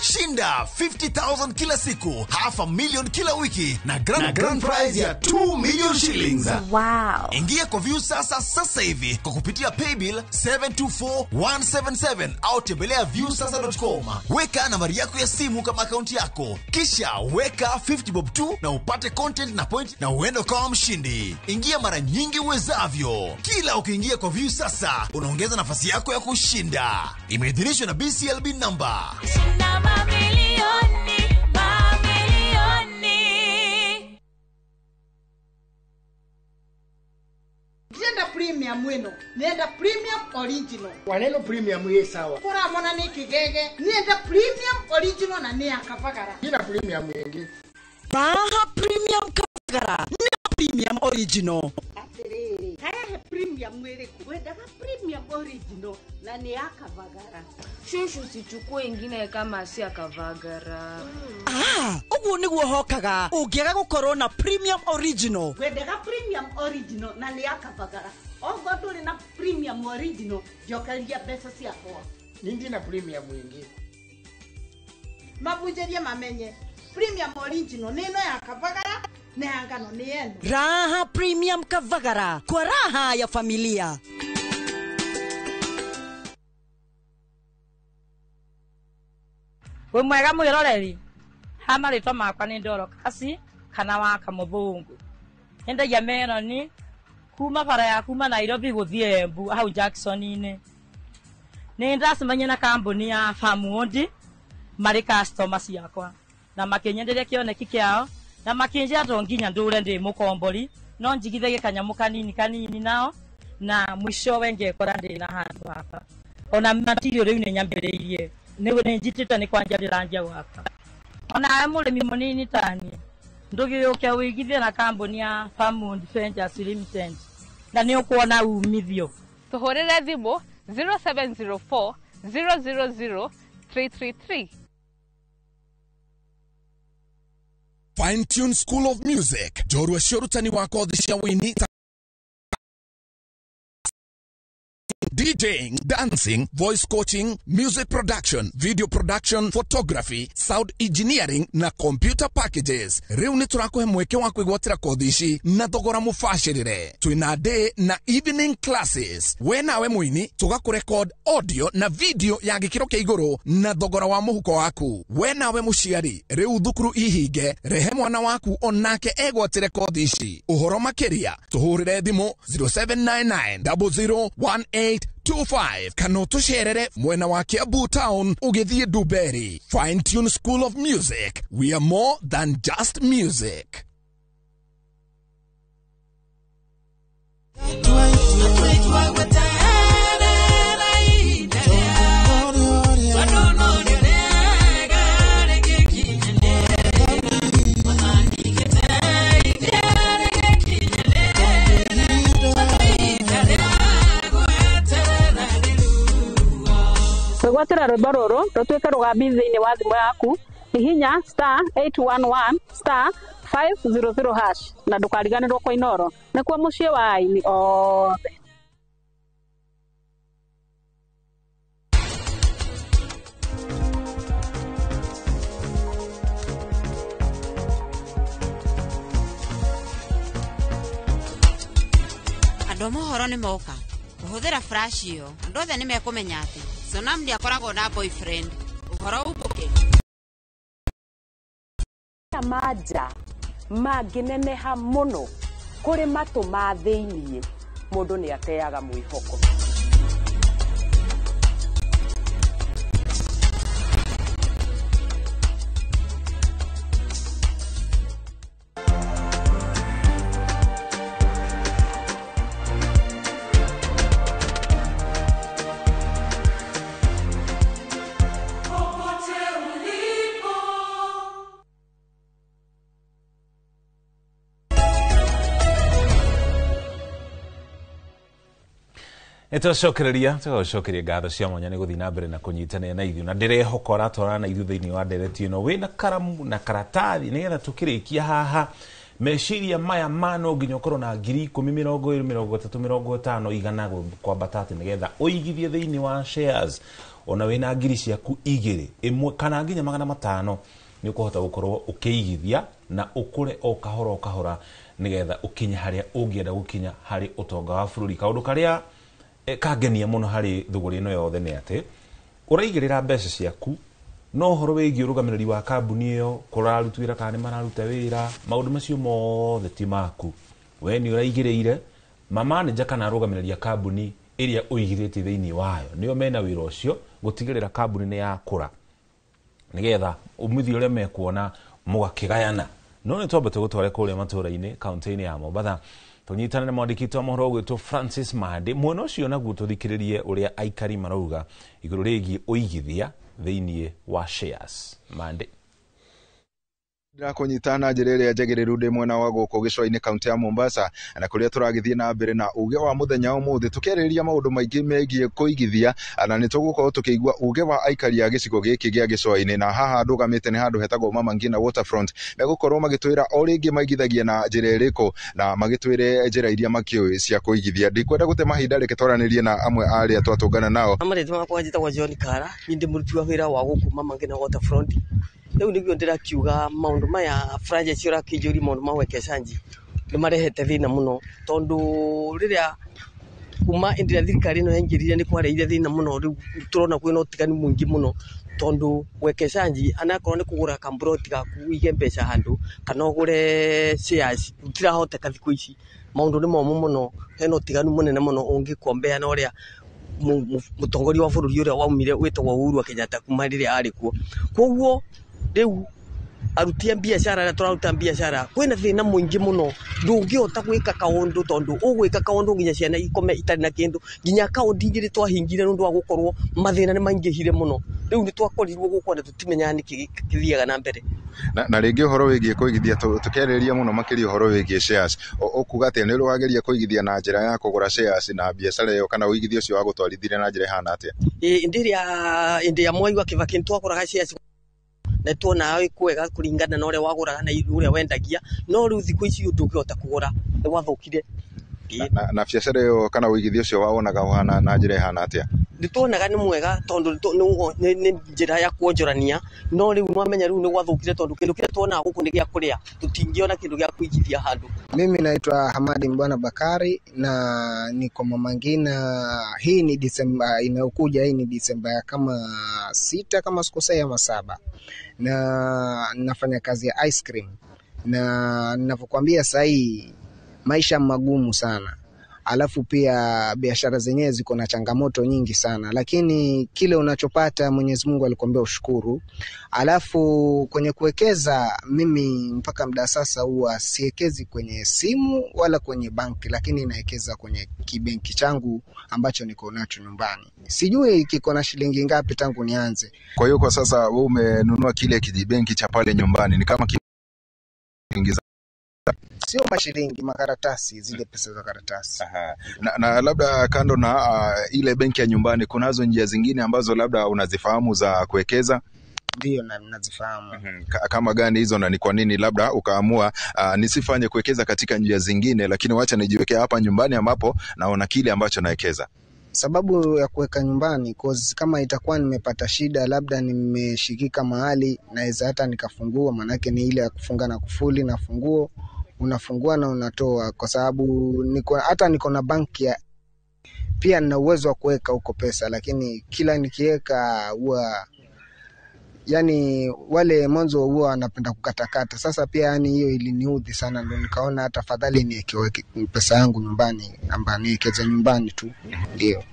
Shinda 50,000 kila siku, $500,000 kila wiki na grand prize ya 2 million shillings. Wow. Ingia kwa View sasa hivi kwa kupitia paybill 724177 au tembelea viewsasa.com. Weka nambari yako ya simu kama akaunti yako, kisha weka 50 bob tu na upate content na point na uende kama mshindi. Ingia mara nyingi uwezavyo. Kila ukiingia kwa View Sasa unaongeza nafasi yako ya kushinda. Imeidhinishwa na BCLB number. Nenda premium wino. Nenda premium original. Waneno premium ye sawa. Kora mona ni kigege. Nenda premium original na ni akavagara. Nina premium yengi. Raha premium kavagara. Nina premium original. Aterere. Kaya he premium mwere kuweda premium original na ni akavagara. Shushu sichukue ingine kama si akavagara. Ugu niguo hokaga. Ungiaga gukorwo na premium original. Wedega premium original na ni akavagara. Ogo nduri na premium original jokaria pesa ciakwa. Nindi na premium yengi. Mabunjeria mamenye. Premium original nino ya kavagara na yangano ni yenu. Raha premium kavagara. Kwa raha ya familia. We mwega mwiroreri hama ritwa makwa ni Ndoro Kasi kana wa Kamuthungu nyendagia meroni kuma bara ya kuma Nairobi guthie Embu hau Jackson-ini ni ndacemania na kambuni ya Farmwood mari customers yakwa na makinyenderia kioneki kiao na makinjia to nginya ndure ndi mukombori no njigithagie kanyamu kanini nao na mwisho wenge kora ndi na handu hapa ona material riu ni nyambiriirie ni njitite ni kwanja ndiranja gwaka ona murimi munini tani ndugiyuke wigithie na kambuni ya Farmwood Ventures Limited na ni ukuona umithio tuhurire thimu 0704 000 333. Fine Tune School of Music. Jorua shorutani wako dhisha wini DJing, dancing, voice coaching, music production, video production, photography, sound engineering na computer packages. Riu ni turakuhe mweke wa kwigwatira kothi ici na thogora mubashirire. Twina day na evening classes. We nawe muini tugakurecord audio na video ya gikiro kia iguru na thogora wa muhuko waku. We nawe muciari riu thukuru ihinge rehe mwana waku onake egwatire kothi ici. Uhoro makiria tuhurire thimu 0799 001825 kana tusherere mwena wa Kiambu Town ugithie Duberi. Fine Tune School of Music. We are more than just music. Gwatira rwimbo ruru rutwike rugambi thiini wa thimu yaku hihinya *811*500# na ndukariganirwo kwa Inoro nikuo mucii wa aini othe. Andu mohoro ni moka kuhuthira flash iyo andu othe ni mekumenya ati Sonam ndiakoragwo na boyfriend uhoro ubuke maja mangineneha muno kuri matu ma thiini mundu ni ateaga mwihoko. Nitũcokereria tũgũcokeria ngatho cia mwanya nĩ gũthiĩ na mbere na kũnyitanĩra na ithuĩ na ndĩrehokora twarana na ithuĩ thĩinĩ wa ndereti ĩno wĩna karamu na karatathi nĩgetha tũkĩrĩkia haha meciria maya no nginya ũkorwo na 10,000, 20,000, 30,000, 50 igana kwambata atĩ nĩgetha ũigithie thĩinĩ wa shares ona wĩna ngiri ciaku 2 ĩmwe kana nginya 500 nĩ ũkũhota gũkorwo ũkĩigithia na ũkũre o kahora nĩgetha ũkinye harĩa ũngĩenda gũkinya harĩ ũtonga wa bũrũri. Kaũndũ karĩa kangenia mũno harĩ thũgũrĩ ĩno yothe nĩ atĩ ũraigĩrĩra mbeca ciaku no ũhoro wĩgiĩ ũrũgamĩrĩri wa kambuni ĩyo, kũraruta wĩra kana nĩ mararuta wĩra, maũndũ macio mothe ti maku. We nĩ ũraigĩrĩire manager kana arũgamĩrĩri a kambuni ĩrĩa ũigithĩtie thĩinĩ wayo nĩo mena wĩra ũcio gũtigĩrĩra kambuni nĩ yakũra nĩgetha umithio ũrĩa mekuona mũgakĩgayana. No nĩ twambate gũtware kũrĩa matũũra-inĩ kaunti-inĩ ya Mombatha tũnyitane na mwandĩki wa mohoro gwĩtwo Francis Mande mwena ũcio naguo tũthikĩrĩrie ũrĩa aikari marauga igũrũ rĩgiĩ ũigithia thĩinĩ wa shares. Mande Ndĩrakũnyitana njĩra ĩrĩa njagĩrĩru ndĩ mwena wa gũkũ gĩcũa-inĩ kaunti ya Mombasa na kũrĩa tũragĩthiĩ na mbere na uge wa mũthenya ũmũthĩ tũkĩarĩrĩria maũndũ maingĩ megiĩ kũigithia na nĩ tũgũkorwo tũkĩigua uge wa aikari a gĩcigo gĩkĩ gĩa gĩcũa-inĩ na haha ndũgamĩte nĩ handũ hetagwo Mama Ngina Waterfront megũkorwo magĩtwĩra o rĩngĩ maigithagia na njĩra ĩrĩkũ na magĩtwĩre njĩra iria makĩũĩ cia kũigithia. Ndikwenda gũte mahinda reke twaranĩrie na amwe arĩa twatũngana nao. Amarĩtwo makwa njĩtagwo John Kara nĩ ndĩ mũruti wa wĩra wa gũkũ Mama Ngina Waterfront. Rĩu nĩguo ndĩrakiuga maũndũ maya franchise ũrakĩnjũri maũndũ ma wekecaji nĩ marehete thĩna mũno tondũ rĩrĩa kuma hĩndĩ ĩrĩa thirikari ĩno yaingĩrire nĩ kwareire thĩna mũno. Rĩu tũrona kwĩna ũtiganu mũingĩ mũno tondũ wekecaji anakorwo nĩ kũgũra kamburoti gaku uige mbeca handũ kana ũgũre shares ũtirahoteka thikũ ici. Maũndũ nĩ momũ mũno, hena ũtiganu mũnene mũno ũngĩkombea na ũrĩa mũtongoria wa bũrũri ũrĩa waumire wĩtagwo Uhuru Kenyatta kuma rĩrĩa arĩ kuo. Koguo rĩu aruti a biacara arĩa tũraruta biacara kwĩna thĩna mũingĩ mũno, ndũngĩhota gwĩka kaũndũ tondũ ũgwĩka kaũndũ nginya ciana ikome itarĩ na kĩndũ, nginya akaũnti igĩrĩ twahingire nĩ ũndũ wa gũkorwo mathĩna nĩ maingĩhire mũno. Rĩu nĩ twakorirwo gũkũ na tũtimenyaga nĩkĩ gĩthiaga na mbere. Na rĩngĩ ũhoro wĩgiĩ kũigithia tũkĩarĩrĩria mũno makĩria ũhoro wĩgiĩ shares ũkuga atĩ nĩ ũrageria kũigithia na njĩra ya kũgũra shares na biacara ĩyo kana ũigithia ũcio wa gũtwarithia na njĩra ihana atĩa? Hĩndĩ ya Mwai wa Kĩbakĩ twagũraga shares na tuona kwega kũringana na ũrĩa wagũraga na ũrĩa wendagia, no rĩu thikũ ici ndũngĩhota kũgũra nĩ gwathũkire. Na biacara ĩyo kana ũigithia ũcio wawonaga ũhana na njĩra ihana atĩa? Nĩ tuonaga nĩ mwega tondũ nĩ njĩra ya kuonjorania, no rĩu nwamenya rĩu nĩ gwathũkire tondũ kĩndũ kĩrĩa tuonaga gũkũ nĩ gĩa kũrĩa, tũtingĩona kĩndũ gĩa kũigithia handũ. Mimi naitwa Hamadi Mbwana Bakari na niko Mama Ngina. Hii ni Disemba inayokuja, hii ni Disemba ya kama 6 kama sikosei ama 7, na nafanya kazi ya ice cream, na ninavyokuambia sasa hii maisha magumu sana, alafu pia biashara zenyewe ziko na changamoto nyingi sana, lakini kile unachopata Mwenyezi Mungu alikwambia ushukuru. Alafu kwenye kuwekeza mimi mpaka muda sasa huwa siwekezi kwenye simu wala kwenye banki, lakini naekeza kwenye kibenki changu ambacho niko nacho nyumbani. Sijui kiko na shilingi ngapi tangu nianze. Kwa hiyo kwa sasa wewe umenunua kile kijibenki cha pale nyumbani, ni kama kiingiza sio mashilingi, makaratasi, zile pesa za karatasi. Na labda kando na ile benki ya nyumbani kunazo njia zingine ambazo labda unazifahamu za kuwekeza? Ndio, nazifahamu. Kama gani hizo na ni kwa nini labda ukaamua nisifanye kuwekeza katika njia zingine lakini wacha nijiwekea hapa nyumbani ambapo naona kile ambacho nawekeza? Sababu ya kuweka nyumbani cause kama itakuwa nimepata shida, labda nimeshikika mahali, naweza hata nikafungua, manake ni ile ya kufunga na kufuli, na funguo unafungua na unatoa, kwa sababu niko na banki ya pia nina uwezo wa kuweka huko pesa, lakini kila nikiweka huwa yani wale mwanzo huwa wanapenda kukatakata. Sasa pia yani hiyo iliniudhi sana, ndio nikaona hata fadhali niweke pesa yangu nyumbani, amba niwekeze nyumbani tu. Ndio.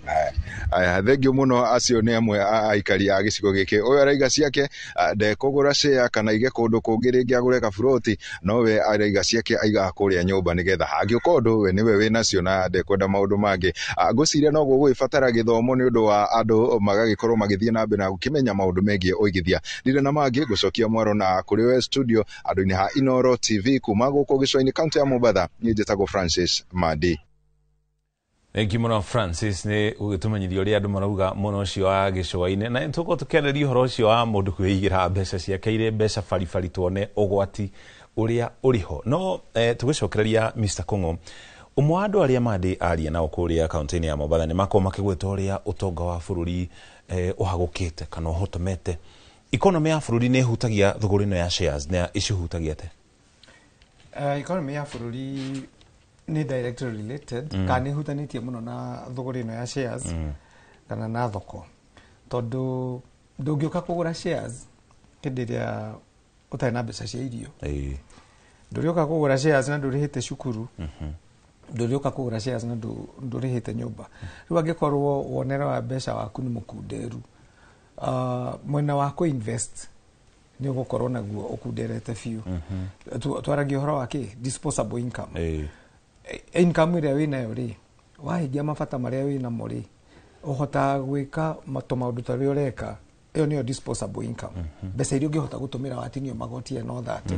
Aya, thengio muno acione amwe aikari a gĩcigo gĩkĩ. Ũyũ araiga ciake ndekũgũra share kana ige kũndũ kũngĩ rĩngĩ agũre kaburoti, no we araiga ciake aiga kũrĩa nyũmba nĩgetha hangĩũka ũndũ we nĩwe wĩnacio na ndekwenda maũndũ mangĩ. Ngwĩciria no gũgĩbatara gĩthomo nĩ ũndũ wa andũ magagĩkorwo magĩthiĩ na mbere na gũkĩmenya maũndũ megiĩ ũigithia. Ndire na mangĩ gũcokia mwaro na kũrĩ we studio andũ-inĩ ha Inoro TV kuma gũkũ gĩcũa-inĩ kaunti ya Mombatha. Niĩ njĩtagwo Francis Madi. Thank you muno Francis ni ugitumenyithia uria andu marauga muno ucio wa gicwa-ine na ntuko tukienderia horo ucio wa mundu kwigira mbeca ciake ire mbeca baribari tuone ugwati uria uriho no tugicokereria Mr. Kung'o umwe wa andu aria mandi aria nao kuria kaunti-ini ya Mombatha ni makoma kigweta uria utonga wa bururi uhagukite kana uhotomete economy ya bururi ni hutagia thogora ino ya shares na icihutagia te economy ya bururi ni directly related kana ihutanitie muno na thogora ino ya shares kana na thoko tondu ndungiuka kugura shares kindiria utari na mbeca cia irio nduriuka kugura shares na ndurihite cukuru nduriuka kugura shares na ndurihite nyumba riu angikorwo wonera wa mbeca waku ni mukunderu mwena wa ku invest ni ugukorwo naguo ukunderete fiu twaragia horo wa ki disposable income income iria winayo ri wahingia mabata maria winamo ri uhota gwika maundu taria ureka iyo niyo disposable income mbeca iria ungihota gutumira watinio magoti no that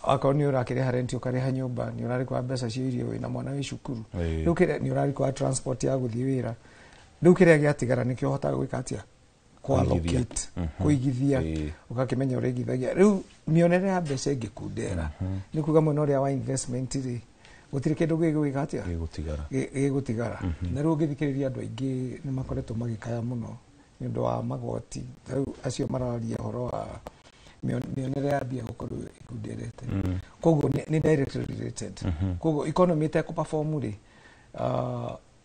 akorwo ni urakiriha rent ukariha nyumba ni urarikwa mbeca cia irio wina mwana wi cukuru riu kire ni urarikwa transport ya guthii wira riu kiria giatigara nikio uhota gwika atia allocate kuigithia ukakimenya urigithagia riu mionere ya mbeca ingikundera ni kuga mwena uria wa investment ri gutire kindu gigwika atia gigutigara na riu ngithikiriria andu aingi ni makoretwo magikaya muno ni undu wa magoti riu acio mararia horo wa mionere ya bia gukorwo ikunderete koguo ni directly related koguo economy ite ku perform ri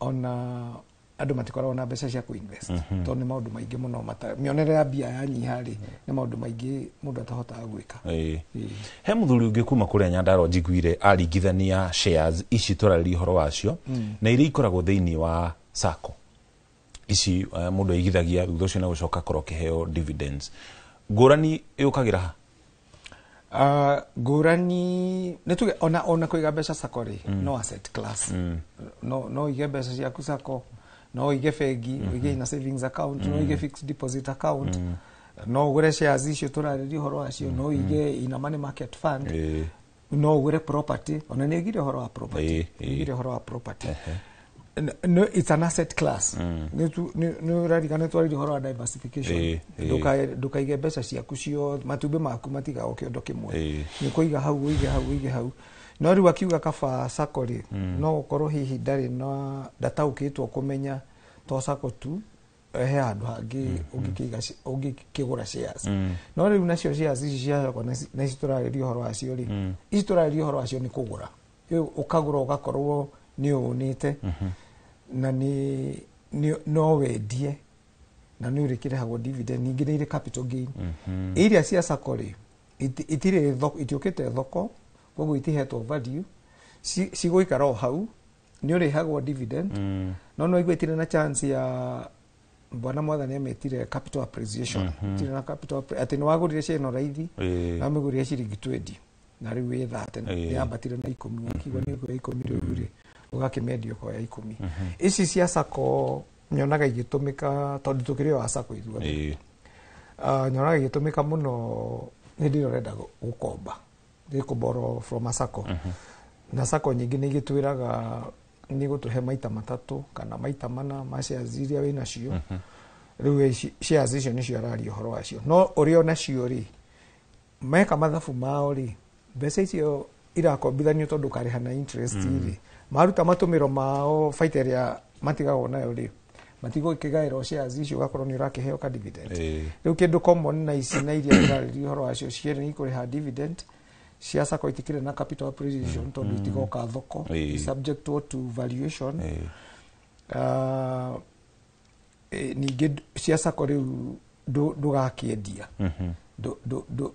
ona andu matikoragwo na mbeca cia kuinvest tondu ni maundu maingi muno mionere ya bia yanyiha ri ni maundu maingi mundu atahotaga gwika he muthuri ungi kuma kuria Nyandarua njiguire aringithania shares ici turariri horo wacio na iria ikoragwo thiini wa sacco ici mundu aigithagia thutha ucio na gucoka korwo kiheo dividends ngurani yukagira ngurani netuge ona kuiga mbeca sacco ri no asset class no ige mbeca ciaku sacco no ige bengi ige na savings account no ige fixed deposit account no ugure shares icio turariri horo wacio no ige ina money market fund no ugure property ona ni igire horo wa property igire horo wa property no it's an asset class ni urarika ne twari horo wa diversification duka ige mbeca ciaku cio matumbe maku matiga okiondo kimwe ni kuiga hau ige hau no riu akiuga kaba sacco ri no ukorwo hihi ndari na ndataukitwo kumenya to sacco tu he andu hangi ungikigura shares no riu nacio shares ici ciakwa na ituraririo horo wacio ri ituraririo horo wacio ni kugura ukagura ugakorwo ni unite na ni no wendie na ni urikirehagwo dividend ningi ni capital gain iria cia sacco ri itire thoko itiukite thoko koguo itihetwo value ciguikara o hau ni urihagwo dividend no igwetire na chance ya bwana mwathani ametire capital appreciation tire na capital ati ni wagurire share no raithi na migurire ciringi 20 na riu wi 30 ya batire na 10 kigo ni kwa 10 riu ugakimendio kwa ya 10 ici cia sacco nyonaga igitumika tondu tukiri wa sacco ithuo nyonaga igitumika muno hindi renda gukomba they could borrow from a sacco na sacco nyingi ni gitwiraga ni gutuhe maita matatu kana maita mana ma shares iria wina cio riu shares icio ni cio arario horo wacio no urio na cio ri meka mathabu mao ri mbeca icio irakombithanio tondu kariha na interest ri maruta matumiro mao faita iria matigagwo nayo ri matigo ikigaira shares icio gakorwo ni urakiheo ka dividend riu kindu common na ici na iria irario horo wacio ciere ni kuriha dividend siasa kwa itikire na capital appreciation tondu itigoka thoko subject to valuation ningi siasa kwa riu ndugakiendia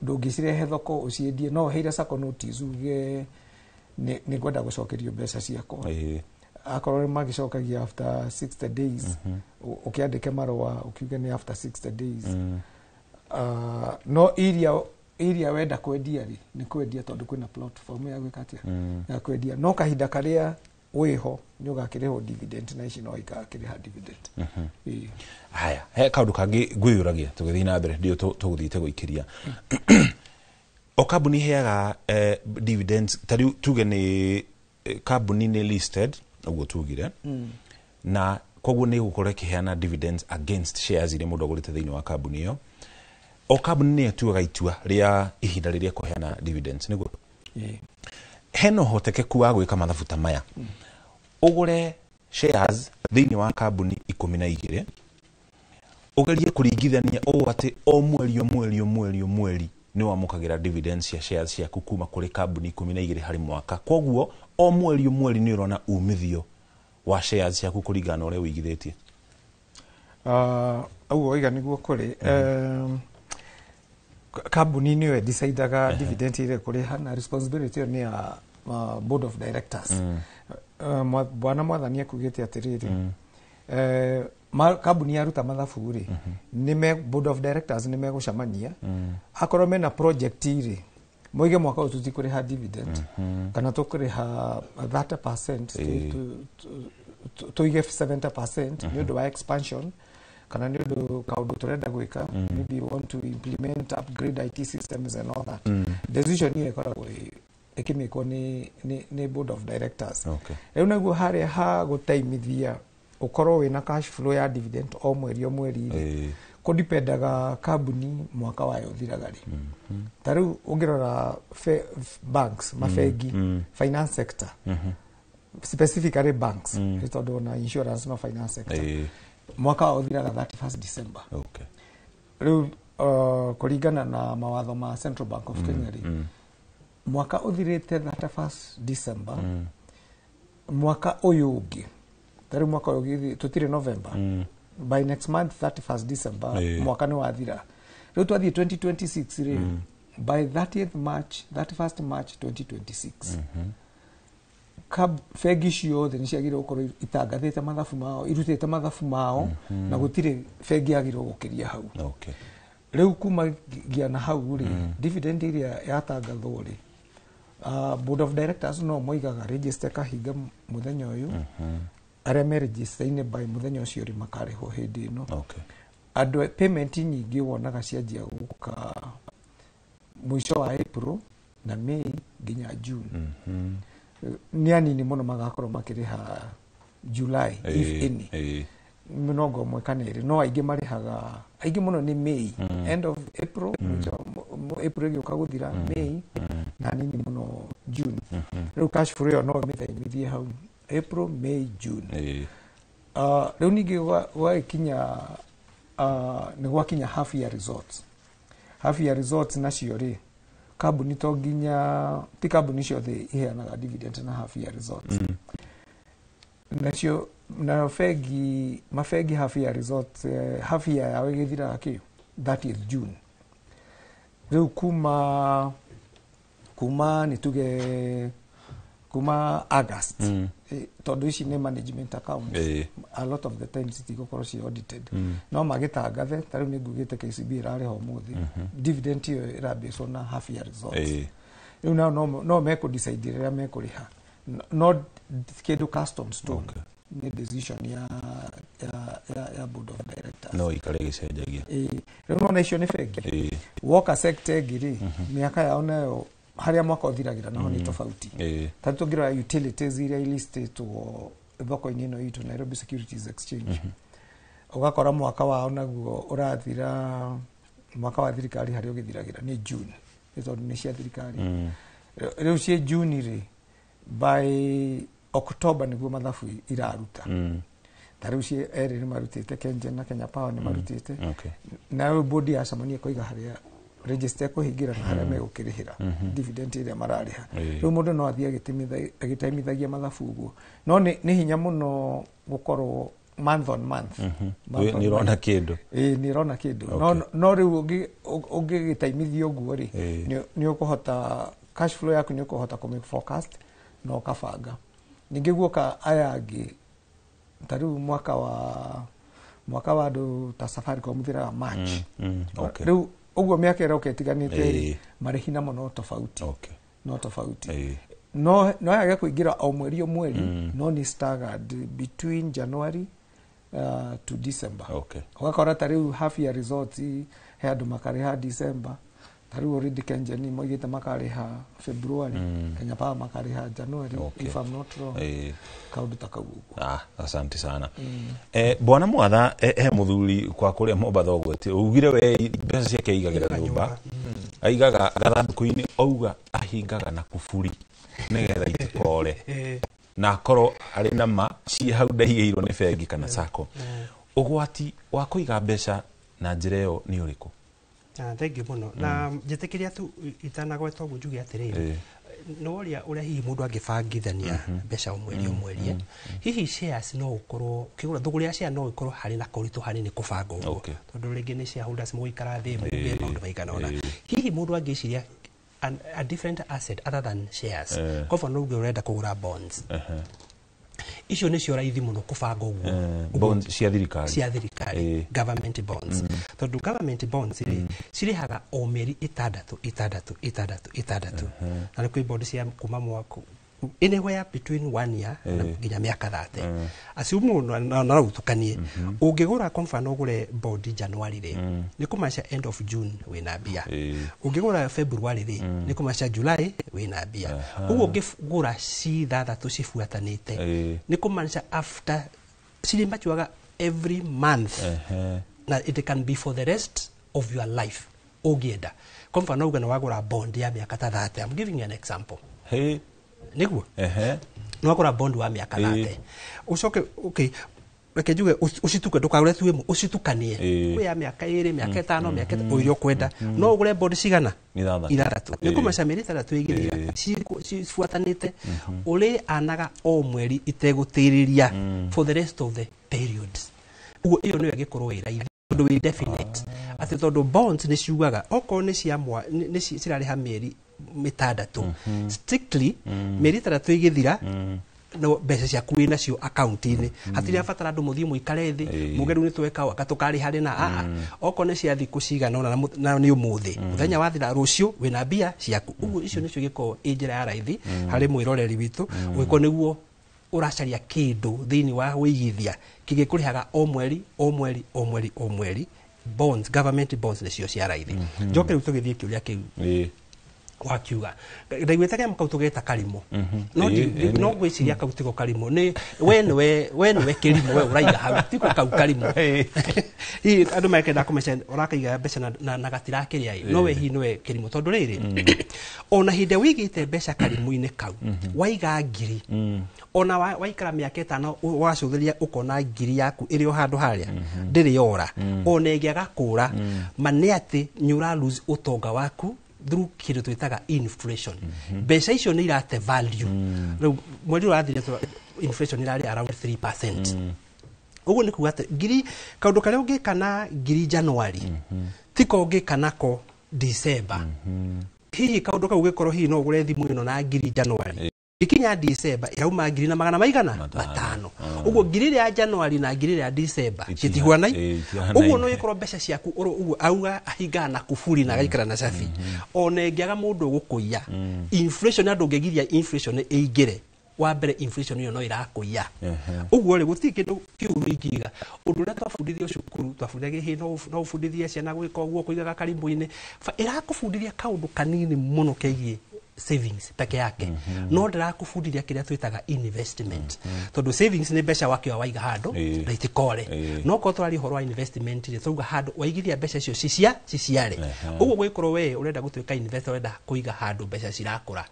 ndungicirehe thoko uciendie no heira sako notice uge ni gwenda gucokerio mbeca ciako akorwo magicokagia after 60 days ukiandike marwa ukiuge ni after 60 days no iria wenda kwendia ri ni kwendia tondu kwina platform ya gwikatia ya kwendia no kahinda karia wiho ni ugakiriho dividend na ici no igakiriha dividend haya he kaundu kangi ngwiyuragia tugithii na mbere ndio tuguthiite guikiria o kambuni heaga dividends tari tuge ni kambuni ni listed uguo tugire na koguo ni gukore kiheana dividends against shares iria mundu agurite thiini wa kambuni iyo o kambuni ni atuaga itua ria ihinda riria kuheana dividends niguo heno hotekeku wa gwika mathabu maya ugure shares thiini wa kambuni 12 ugerie kuringithania ati o mweri ni wamukagira dividends ya shares ya kuma kuri kambuni 12 hari mwaka koguo o mweri ni urona umithio wa shares ya kuringana ore wigithitie au oiga niguo kuri kambuni ni we decidaga dividend ile kuriha na responsibility ni ya board of directors bwana mwathani akugite atiriri kambuni yaruta mathabu ri ni board of directors ni megucamania akorwo mena project iri moige mwaka ututi kuriha dividend kana tukuriha 30% tuige 70% ni undu wa expansion kana ni undu kaundu turenda gwika maybe you want to implement upgrade IT systems and all that decision ni ikoragwo ikimikwo ni board of directors rĩu naguo harĩa ha gũteimithia ukorwo wina cash flow ya dividend o mweri kudipendaga kambuni mwaka wayo thiragari taru ungirora banks mafegi finance sector specifically banks itondo na insurance no finance sector mwaka wao thiraga 31st December rĩu kuringana na mawatho ma Central Bank of Kenya mwaka uthirite 31st December mwaka uyu ungi tari mwaka uyu tutire November by next month 31st December mwaka ni wathira rĩu twathie 2026 ri by 31st March 2026 fegi ciothe ni ciagire gukorwo itangathite mathabu mao irutite mathabu mao na gutire fegi yagire gukiria hau rĩu kuma giana hau ri dividend iria yatangathwo ri board of directors no moigaga register kahiga muthenya uyu aria me register ine by muthenya ucio ri makarehwo hindi ino andu payment nyingi wonaga cianjia guka mwisho wa April na May nginya June ni anini muno magakorwo makiriha July if any mnogo mwekanire no aingi marihaga aingi muno ni May end of April April yokaguthira May na nini muno June rĩu cash flow no mithaimithie hau April May June rĩu ningi gwakinya ni gwakinya half year results nacio ri kambuni to nginya ti kambuni ciothe iheanaga dividend na half year results nacio na mafegi half year results half year yao igithira ki 30th June rĩu kuma nituge kuma August tondu ici ni management accounts a lot of the times itigukorwo ci audited no magitangathe tariu ni ngugite KCB irariho muthi dividend iyo irabiswo na half year results riu no meko decide ria mekuriha no kindu customs to ni decision ya board of directors no ikare gicenjagia riu no icio ni fegi woka sector giri miaka yao nayo haria mwaka uthiragira naho ni tofauti tatu ngira utilities iria ilistitwo thoko-ini ino itu Nairobi Securities Exchange ugakora mwaka wao naguo urathira mwaka wa thirikari haria ugithiragira ni June izo ni cia thirikari riu cia June ri by October niguo mathabu iraruta tariu cia eri ni marutite Kengen na Kenya Power ni marutite na bodi ya samania koiga haria register kuhingira na haria megukirihira dividend iria marariha riu mundu no athie agitaimithagia mathabu uguo no ni hinya muno gukorwo month on month ni rona kindu ni rona kindu no riu ugigitaimithia uguo ri ni ukuhota cash flow yaku ni ukuhota ku make forecast no kabanga ningi guoka ayangi tariu mwaka wa andu ta Safaricom thira March riu uguo miaka ira uketiganite marihi na muno tofauti no tofauti no yage kuingira o mweri no ni staggered between January to December ugakora tariu half year results he andu makariha December Taru already Kenjani moigite makariha February Kenya Power makariha January if I'm not wrong. Kaundu takagugu. Asante sana. Bwana Mwatha muthuri kwa kuria Mombatha gwete ugire we mbeca ciake igagira nyumba aigaga gathanduku-ini auga ahingaga na kuburi nigetha itikore na korwo ari na ma ci hau ndaigirwo ni bengi kana sako ugwati wa kuiga mbeca na njira iyo ni uriku? Thank you muno. Na njitikiria tu itanagweta uguo njuge atiriri no uria hihi mundu angibangithania mbeca umwerie hihi shares no ukorwo kigura thuguri ya share no ikorwo hari na koritu hanini kubanga uguo tondu ringi ni shareholders muikara thi mbe maundu maigana ona hihi mundu angiciria a different asset other than shares kwa no uge urenda kugura bonds icio ni cio raithi muno kubanga uguo bonds cia thirikari government bonds tondu government bonds cirihaga o meri 6 na kwi bonds cia kuma mwaka anywhere between 1 year na nginya miaka 30 asiumu na utukanie ungigura kwa mfano ugure bond January ri ni kumasha end of June wina bia ungigura February ri ni kumasha July wina bia uguo ngigura C3 cifuatanite ni kumasha after cilimba chuaga every month na it can be for the rest of your life ugienda kwa mfano ugana wagura bond ya miaka 30 I'm giving you an example niguo no akora bond wa miaka 30 ucoke okay reke njuge ucituke ndukagure tu imo ucitukanie kwi ya miaka 2 miaka 5 miaka uirio kwenda no ugure bond cigana 3 ni kumasha meri 3 igithira cifuatanite uri anaga o mweri itegutiriria for the rest of the periods ugo iyo no yagikorwo ira tondu we definite ati tondu bonds ni ciugaga oko ni ciamwa ni cirariha meri mitandatu strictly meri 3 igithira no mbeca ciaku wina cio account-ini hatiri abatara andu muthie muikare thi mugeru ni tweka wakatukari hari na oko ni cia thiku cigana na ni umuthi muthenya wathira rucio wina mbia ciaku uguo icio nicio giko injira ya raithi hari mwiroreri witu gwiko niguo uracaria kindu thiini wa wigithia kigikurihaga o mweri bonds government bonds nicio cia raithi njoke ruto githie kiuria kiu wakiuga ndaigwetaga makautugeeta karimo no gwiciria kautigo karimo ni we kirimo we uraiga hau tiko kau karimo hi andu makenda kumesha urakaiga mbeca na gatirakiria no we hi no kirimo tondu riri ona hinde wigite mbeca karimo-ini kau waiga ngiri ona waikara miaka 5 wacuthiria ukona ngiri yaku iri o handu haria ndiri yora ona ngiaga kura mane ati nyura lose utonga waku through kindu twitaga inflation mbeca icio ni irate value riu mweri urathire inflation irari around 3% uguo ni kuga ati ngiri kaundu karia ungikana ngiri January tiko ungikana ko December hihi kaundu kau gikorwo hihi no ugure thimu ino na ngiri January ikinya December irauma ngiri na magana maigana 5 uguo ngiri ya January na ngiri ya December citiguanai uguo no ikorwo mbeca ciaku uguo auga ahinga na kuburi na gaikara na safi ona ngiaga mundu gukuia inflation andu ngegithia inflation eigire wa mbere inflation iyo no irakuia uguo ri guti kindu kiuru ikiga undu ria twafundithio cukuru twafundithia hi no ufundithia ciana gwika uguo kuigaga karimbo-ini irakufundithia kaundu kanini muno kegie savings peke yake no ndirakufundithia kiria twitaga investment tondu savings ni mbeca wakio waiga handu na itikore no ko twari horo wa investment ri tuga handu waigithia mbeca icio ciciare uguo gwikorwo we urenda gutuika investor urenda kuiga handu mbeca cirakura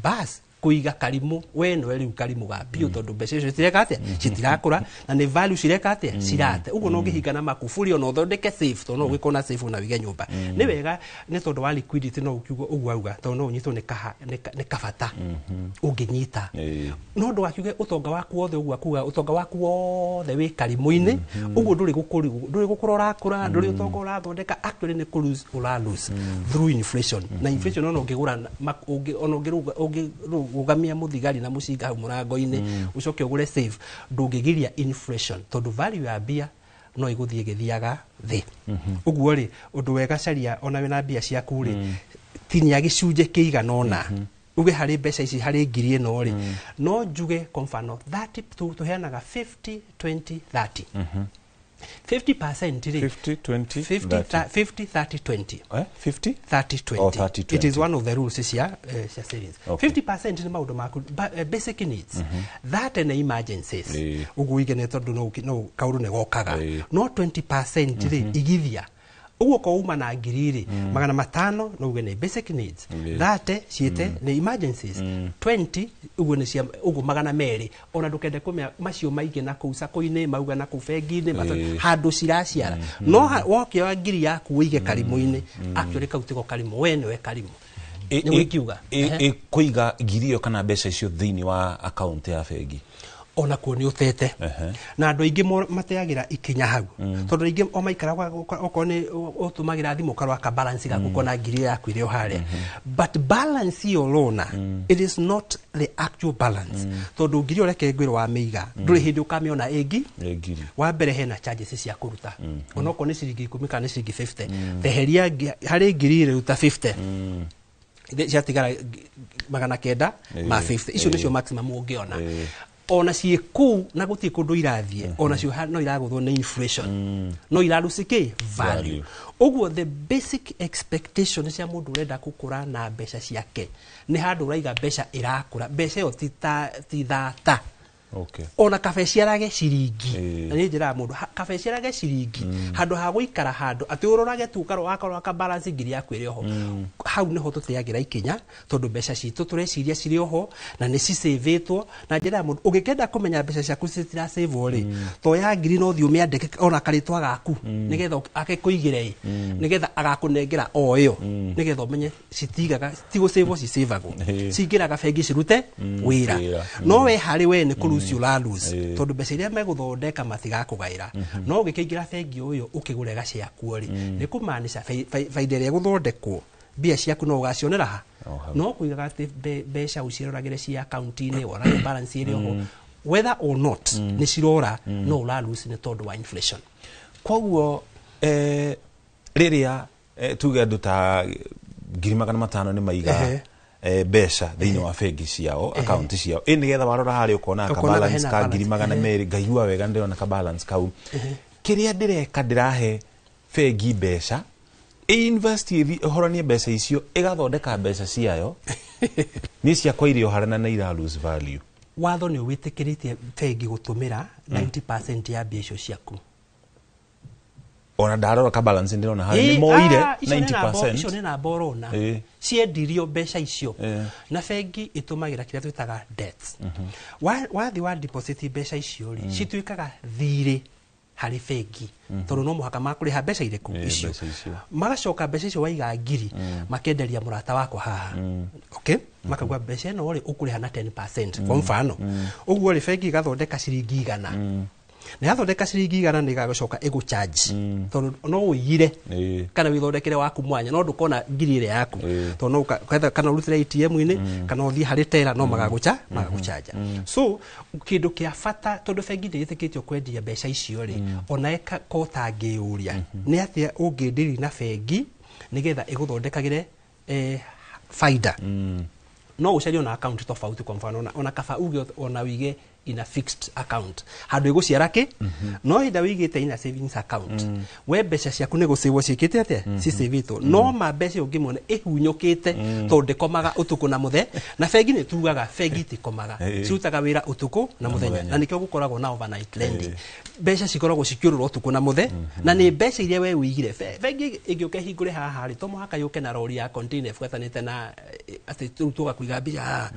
bas kuiga karimu we no riu karimu ga bio tondu mbeca icio citireka atia citirakura na ni value cireka atia cirate uguo no ngihinga na makuburi ona uthondeke safe tondu no gwikona safe na wige nyumba ni wega ni tondu wa liquidity no ukiugo uguo auga tondu no unyitwo ni kabata unginyita no ndo wakiuge utonga waku wothe uguo akuga utonga waku wothe wi karimu-ini uguo nduri gukurora kura nduri utonga urathondeka actually ni ku lose through inflation na inflation no ngigura ugamia muthigari na mucinga hau murango-ini ucoke ugure safe ndungigiria inflation tondu value ya bia no iguthie githiaga thi uguo ri undu wega caria ona wina bia ciaku ri tinia gicunje kiigana ona uge hari mbeca ici hari ngiri ino ri no njuge kwa mfano 30 tuheanaga 50 20 30 50% ri 50 50 30 20 50 30 20 Oh, 30, 20. It is one of the rules cia series. Okay. 50% ni maundu maku basic needs that and emergencies uguigene tondu no kauru ne gokaga no 20% ri igithia uguo ko uma na ngiriri magana matano no uge ne basic needs that ciete ne emergencies 20 uguo ne cia uguo magana meri ona ndukende kumya macio maige na kuusa koine mauga na kufengine handu ciraciara no woke wa ngiri yaku uige karimu-ini actually kautiko karimu we karimu ni wikiuga kuiga ngiri yo kana mbeca icio thiini wa account ya bengi ona kuo ni utete na andu aingi mateagira ikinya hau tondu aingi o maikara okone utumagira thimu karwa ka balance ga gukona ngiri yaku ire hare but balance yo lona it is not the actual balance tondu ngiri oreke ngwiro wa meiga nduri hindi ukamiona egi wa mbere hena charges cia kuruta ona okone ciringi 10 kana ciringi 50 theheria hari ngiri ire uta 50 ciatigara magana kenda ma 50 icio nicio maximum ungiona ona ciku na guti kundu irathie ona cio no iraguthwo na inflation no irarucike value uguo the basic expectation cia mundu urenda gukura na mbeca ciake ni handu uraiga mbeca irakura mbeca yo ti thata okay ona kabe ciarage ciringi na ni njira mundu kabe ciarage ciringi handu ha guikara handu ati urorage tu karo wakorwo ka balance ngiri yaku iri ho hau niho tutiagira ikinya tondu mbeca citu tureciria ciri ho na ni cisavetwo na njira mundu ugikenda kumenya mbeca ciaku citira save ri to ya ngiri no thiu miandike ona karitwa gaku nigetha akekuigire nigetha agakunengera o yo nigetha umenye citigaga tigo save ci saveago cingiraga bengi cirute wira no we hari we ni ucio la lose tondu mbeca iria meguthondeka matigakugaira no ugikingira bengi uyu ukigurega cia kuori ni kumaanisha faida iria guthondekwo bia ciaku no ugacionera ha no kuigaga ati mbeca uciroragire cia account-ini ora balance iri ho whether or not ni cirora no la lose ni tondu wa inflation koguo riria tuge andu ta 5,500 ni maiga mbeca thiini wa bengi ciao account ciao nigetha warora hari ukona ka balance ka 200,000 ngaigua wega ndirona ka balance kau kiria ndireka ndirahe bengi mbeca invest horanie mbeca icio igathondeka mbeca ciayo ni cia kwa irio harana na ira lose value watho ni witikiritie bengi gutumira 90% ya mbeca ciaku ona ndarora ka balance ndirona hari ni moire 90% icio ni na borona ciendirio mbeca icio na bengi itumagira kiria twitaga debts wathi wa deposit mbeca icio ri cituikaga thiri hari bengi tondu no muhaka makuriha mbeca iriku icio magacoka mbeca icio waiga ngiri makenderia murata wako haha okay makagwa mbeca no ri ukuriha na 10% kwa mfano uguo ri bengi gathondeka ciringi 100 ni athondeka ciringi 100 ni gagocoka ego charge tondu no uyire kana withondekere waku mwanya no ndukona ngiri ile yaku tondu no kana urutire ATM-ini kana uthie hari tera no magaguchaja so kindu kia fata tondu bengi ndiyitikitio kwendia mbeca icio ri ona eka kota ngiuria ni atia ungindiri na bengi nigetha iguthondekagire faida no ucario na account tofauti kwa mfano ona kaba uge ona wige in a fixed account handu iguciara ki no ida wigite in a savings account we mbeca ciaku ne gucivwo cikite ate ci savito no ma mbeca ungimone ihunyukite tonde komaga utuku na muthe na bengi ni tugaga bengi tikomaga cirutaga wira utuku na muthenya na nikyo gukoragwo na overnight lending mbeca cikoragwo cikiurura utuku na muthe na ni mbeca iria we wigire bengi ingioke hingure haha ri to muhaka yuke na rori ya container fuatanite na ati tuga kuiga mbeca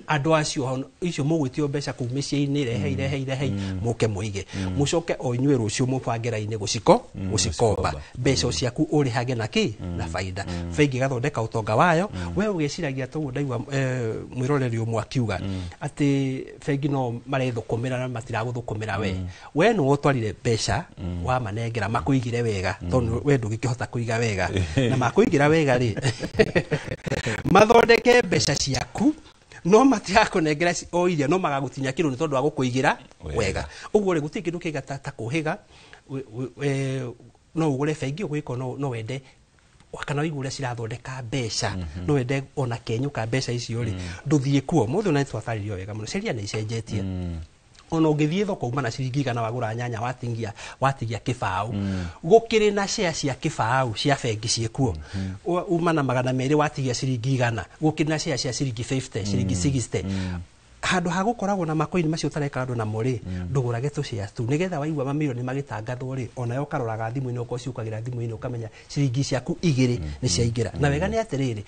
andu acio icio mugwitio mbeca miciini rehe muke muige mucoke o inywe rucio mubangiraine gucikoba mbeca ciaku urihage naki na faida bengi gathondeka utonga wayo we ugiciragia tu ndaigwa mwiroreri umwe akiuga ati bengi no marethukumira na matiraguthukumira we no utwarire mbeca wa manengera makuigire wega tondu we ndugikihota kuiga wega na makuigira wega ri mathondeke mbeca ciaku no matiako negera o iria no magagutinya kiru ni tondu wa gukuigira wega uguo ri guti kindu kigata ta kuhiga no ugure bengi ugwiko no wende wakana wigure cirathondeka mbeca no wende ona kenyuka mbeca icio ri nduthie kuo muthu na twataririo wega muno ceria ni icenjetie ona ungithie thoko uma na ciringi igana wagura nyanya watigia kibau gukiri na share cia kibau cia bengi ciekuo uma na magana meri watigia ciringi igana gukiri na share cia ciringi 50 ciringi 60 handu ha gukoragwo na makoini macio tareka andu na muri ndugurage tu shares tu nigetha waigua mamilioni magitangathwo ri ona yo karoraga thimu-ini uko ciukagira thimu-ini ukamenya ciringi ciaku igiri ni ciaingira na wega ni atiriri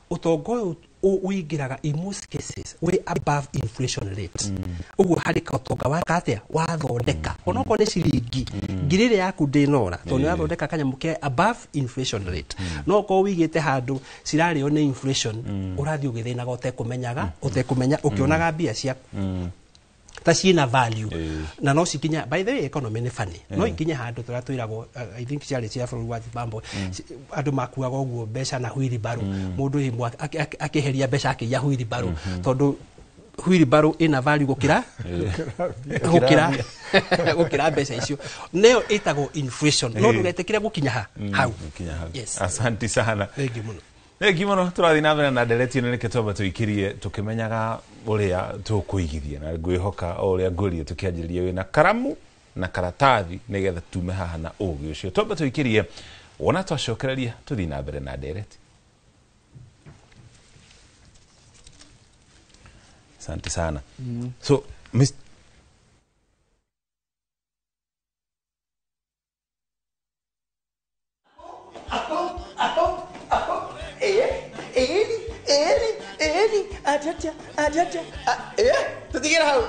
utongo uingiraga in most cases way above inflation rate uguo hari ka utonga waka atia wathondeka onoko ni ciringi ngirire yaku ndinora to ni wathondeka kanyamuke above inflation rate no ko wigite handu cirario ni inflation urathi ugithina gote kumenyaga utekumenya ukionaga mbia ciaku ta ciina value na no cikinya by the way economy ni funny no ikinya handu turatwiragwo I think ciari cia bũrũri wa Zimbabwe andu makuaga uguo mbeca na wheelbarrow mundu himwe akiheria mbeca akiya wheelbarrow tondu wheelbarrow ina value gukira mbeca icio neo itago inflation no ndugetekire gukinya hau yes asante sana Thank you turathi na mbere na ndereti ino nike twamba tuikirie tukimenyaga uria tukuigithia na ngwihoka uria ngurie tukianjiria wina karamu na karatathi nigetha tume haha na ugi ucio twamba tuikirie wona twacokereria tuthi na mbere na ndereti. Asante sana. So tutigira hau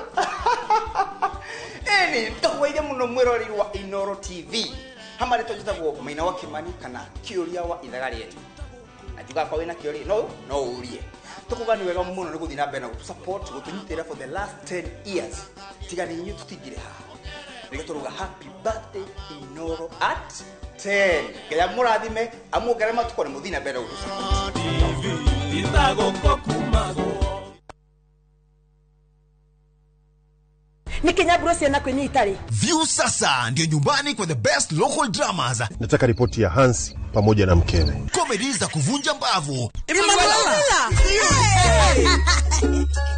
ndakugeithia muno mwirori wa Inoro TV hamari tujitagwo Maina wa Kimani kana kiuria wa ithaga rietu ajuga kwa wina kiuria no urie tukuga ni wega muno ni guthina mbere na gutusupport gutunyitira for the last 10 years tigani nyu tutigire ha nigaturuga happy birthday Inoro at 10 kaya murathime amugere matuko ni muthina mbere gutusupport ithago kokumago Nikenya Bruce na kwenye Itali. View sasa ndio nyumbani kwa the best local dramas. Nataka ripoti ya Hansi pamoja na mkewe. Comedy za kuvunja mbavu.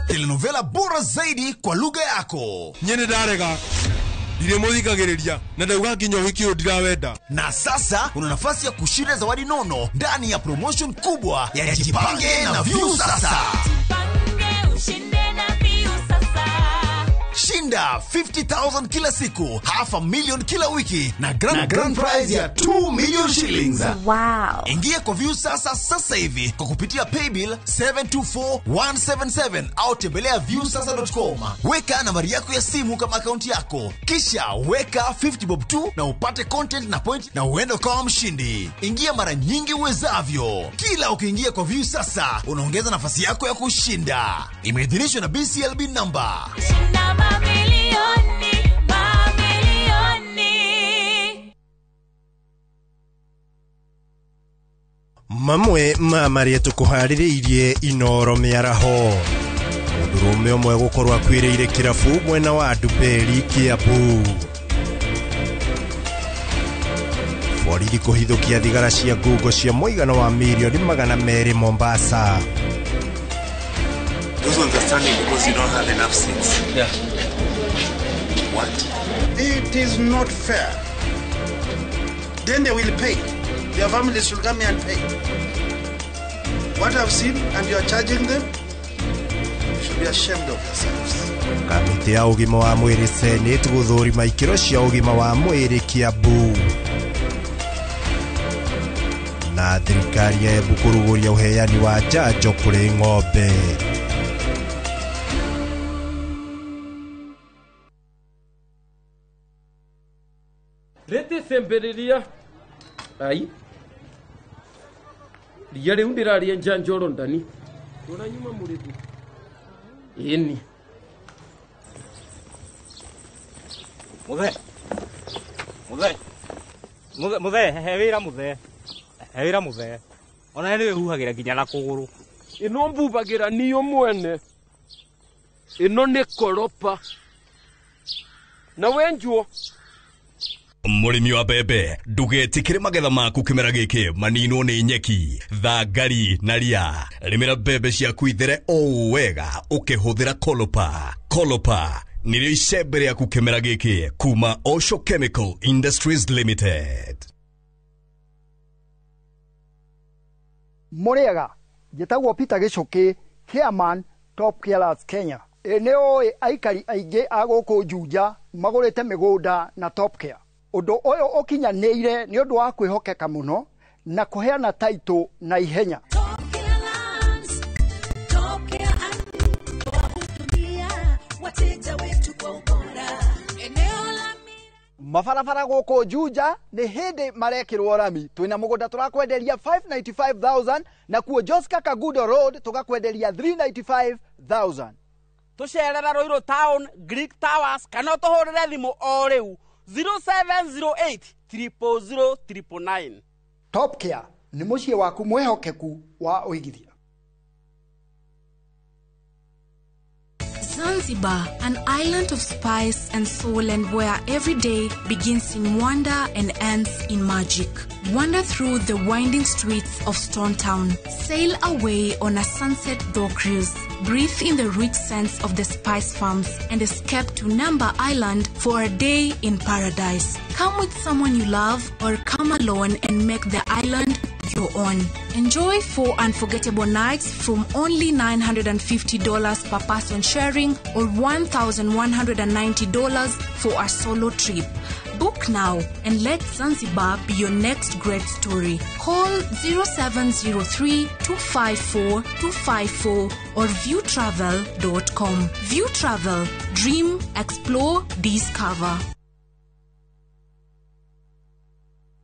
Telenovela bora zaidi kwa lugha yako. Nyene darega. Dire muthikagiriria na ndauga nginya wiki ndirawenda. Na sasa una nafasi ya kushinda zawadi nono ndani ya promotion kubwa ya Jipange na View sasa. Jipange ushinde na View sasa. Shinda 50,000 kila siku, $500,000 kila wiki na grand prize ya 2 million shillings. Wow. Ingia kwa View sasa hivi kwa kupitia paybill 724-177 au tembelea viewsasa.com. Weka nambari yako ya simu kama akaunti yako. Kisha weka 50 bob tu na upate content na point na uende kwa mshindi. Ingia mara nyingi uwezavyo. Kila ukiingia kwa View sasa unaongeza nafasi yako ya kushinda. Imeidhinishwa na BCLB number. Shinda mamilioni. Mamwe mamarie tukuhaririirie Inoro miaraho mundurume umwe gukorwa akwiriire kirafu mwena wa Nduberi Kiambu borithi kuhithukia thigara cia ngungo cia muigana wa milioni 200 Mombasa. Those understanding because you don't have enough seats. Yeah. What? It is not fair. Then they will pay. Their families should come here and pay. What I've seen and you are charging them, you should be ashamed of yourselves. Kamiti ya ugima wa mwiri Senate guthurima ikiro cia ugima wa mwiri Kiambu. Na thirikari ya bukuruguria uheani wa njanjo kuri ng'ombe. Rete semberiria ai Diare undiraria njanjoro ndani. Tuna nyuma muretu. Yeni. Muthe hewira muthe. Ona niwe huhagira nginya na kuguru. Ino mbubagira niyo mwene. Ino ni koropa. Na wenjuo Murimi wa bebe ndugetikire magetha maku kimera giki maninwo ni nyeki thangari na ria rimira bebe ciaku ithere o wega ukihuthira Kolopa nĩrĩo icembe rĩa kũkemera gĩkĩ kuma Osho Chemical Industries Limited. Muriega njĩtagwo Peter Gichuki, Chairman Top Carers Kenya. Nĩ aikari aingĩ a gũkũ Juja magũrĩte mĩgũnda na Top Care. Ũndũ ũyũ ũkinyanĩire nĩ ũndũ wa kwĩhokeka mũno na kũheana taitũ na ihenya. Mabarabara gũkũ Juja nĩ hĩndĩ marekĩrwo rami. Twĩna mũgũnda tũrakwenderia 595,000 na kuo Joska Kagudo Road tũgakwenderia 395,000. Tũcerera Ruiru Town, Greek Towers, kana tũhũrĩre thimũ o rĩu 0708 000 999. Top Care nĩ mũciĩ waku mwĩhokeku wa ũigithia. Zanzibar, an island of spice and soul, and where every day begins in wonder and ends in magic. Wander through the winding streets of Stone Town. Sail away on a sunset door cruise. Breathe in the rich scents of the spice farms and escape to Namba Island for a day in paradise. Come with someone you love or come alone and make the island your own. Enjoy 4 unforgettable nights from only $950 per person sharing or $1,190 for a solo trip. Book now and let Zanzibar be your next great story. Call 0703 254 254 or viewtravel.com. View Travel. Dream, explore, discover.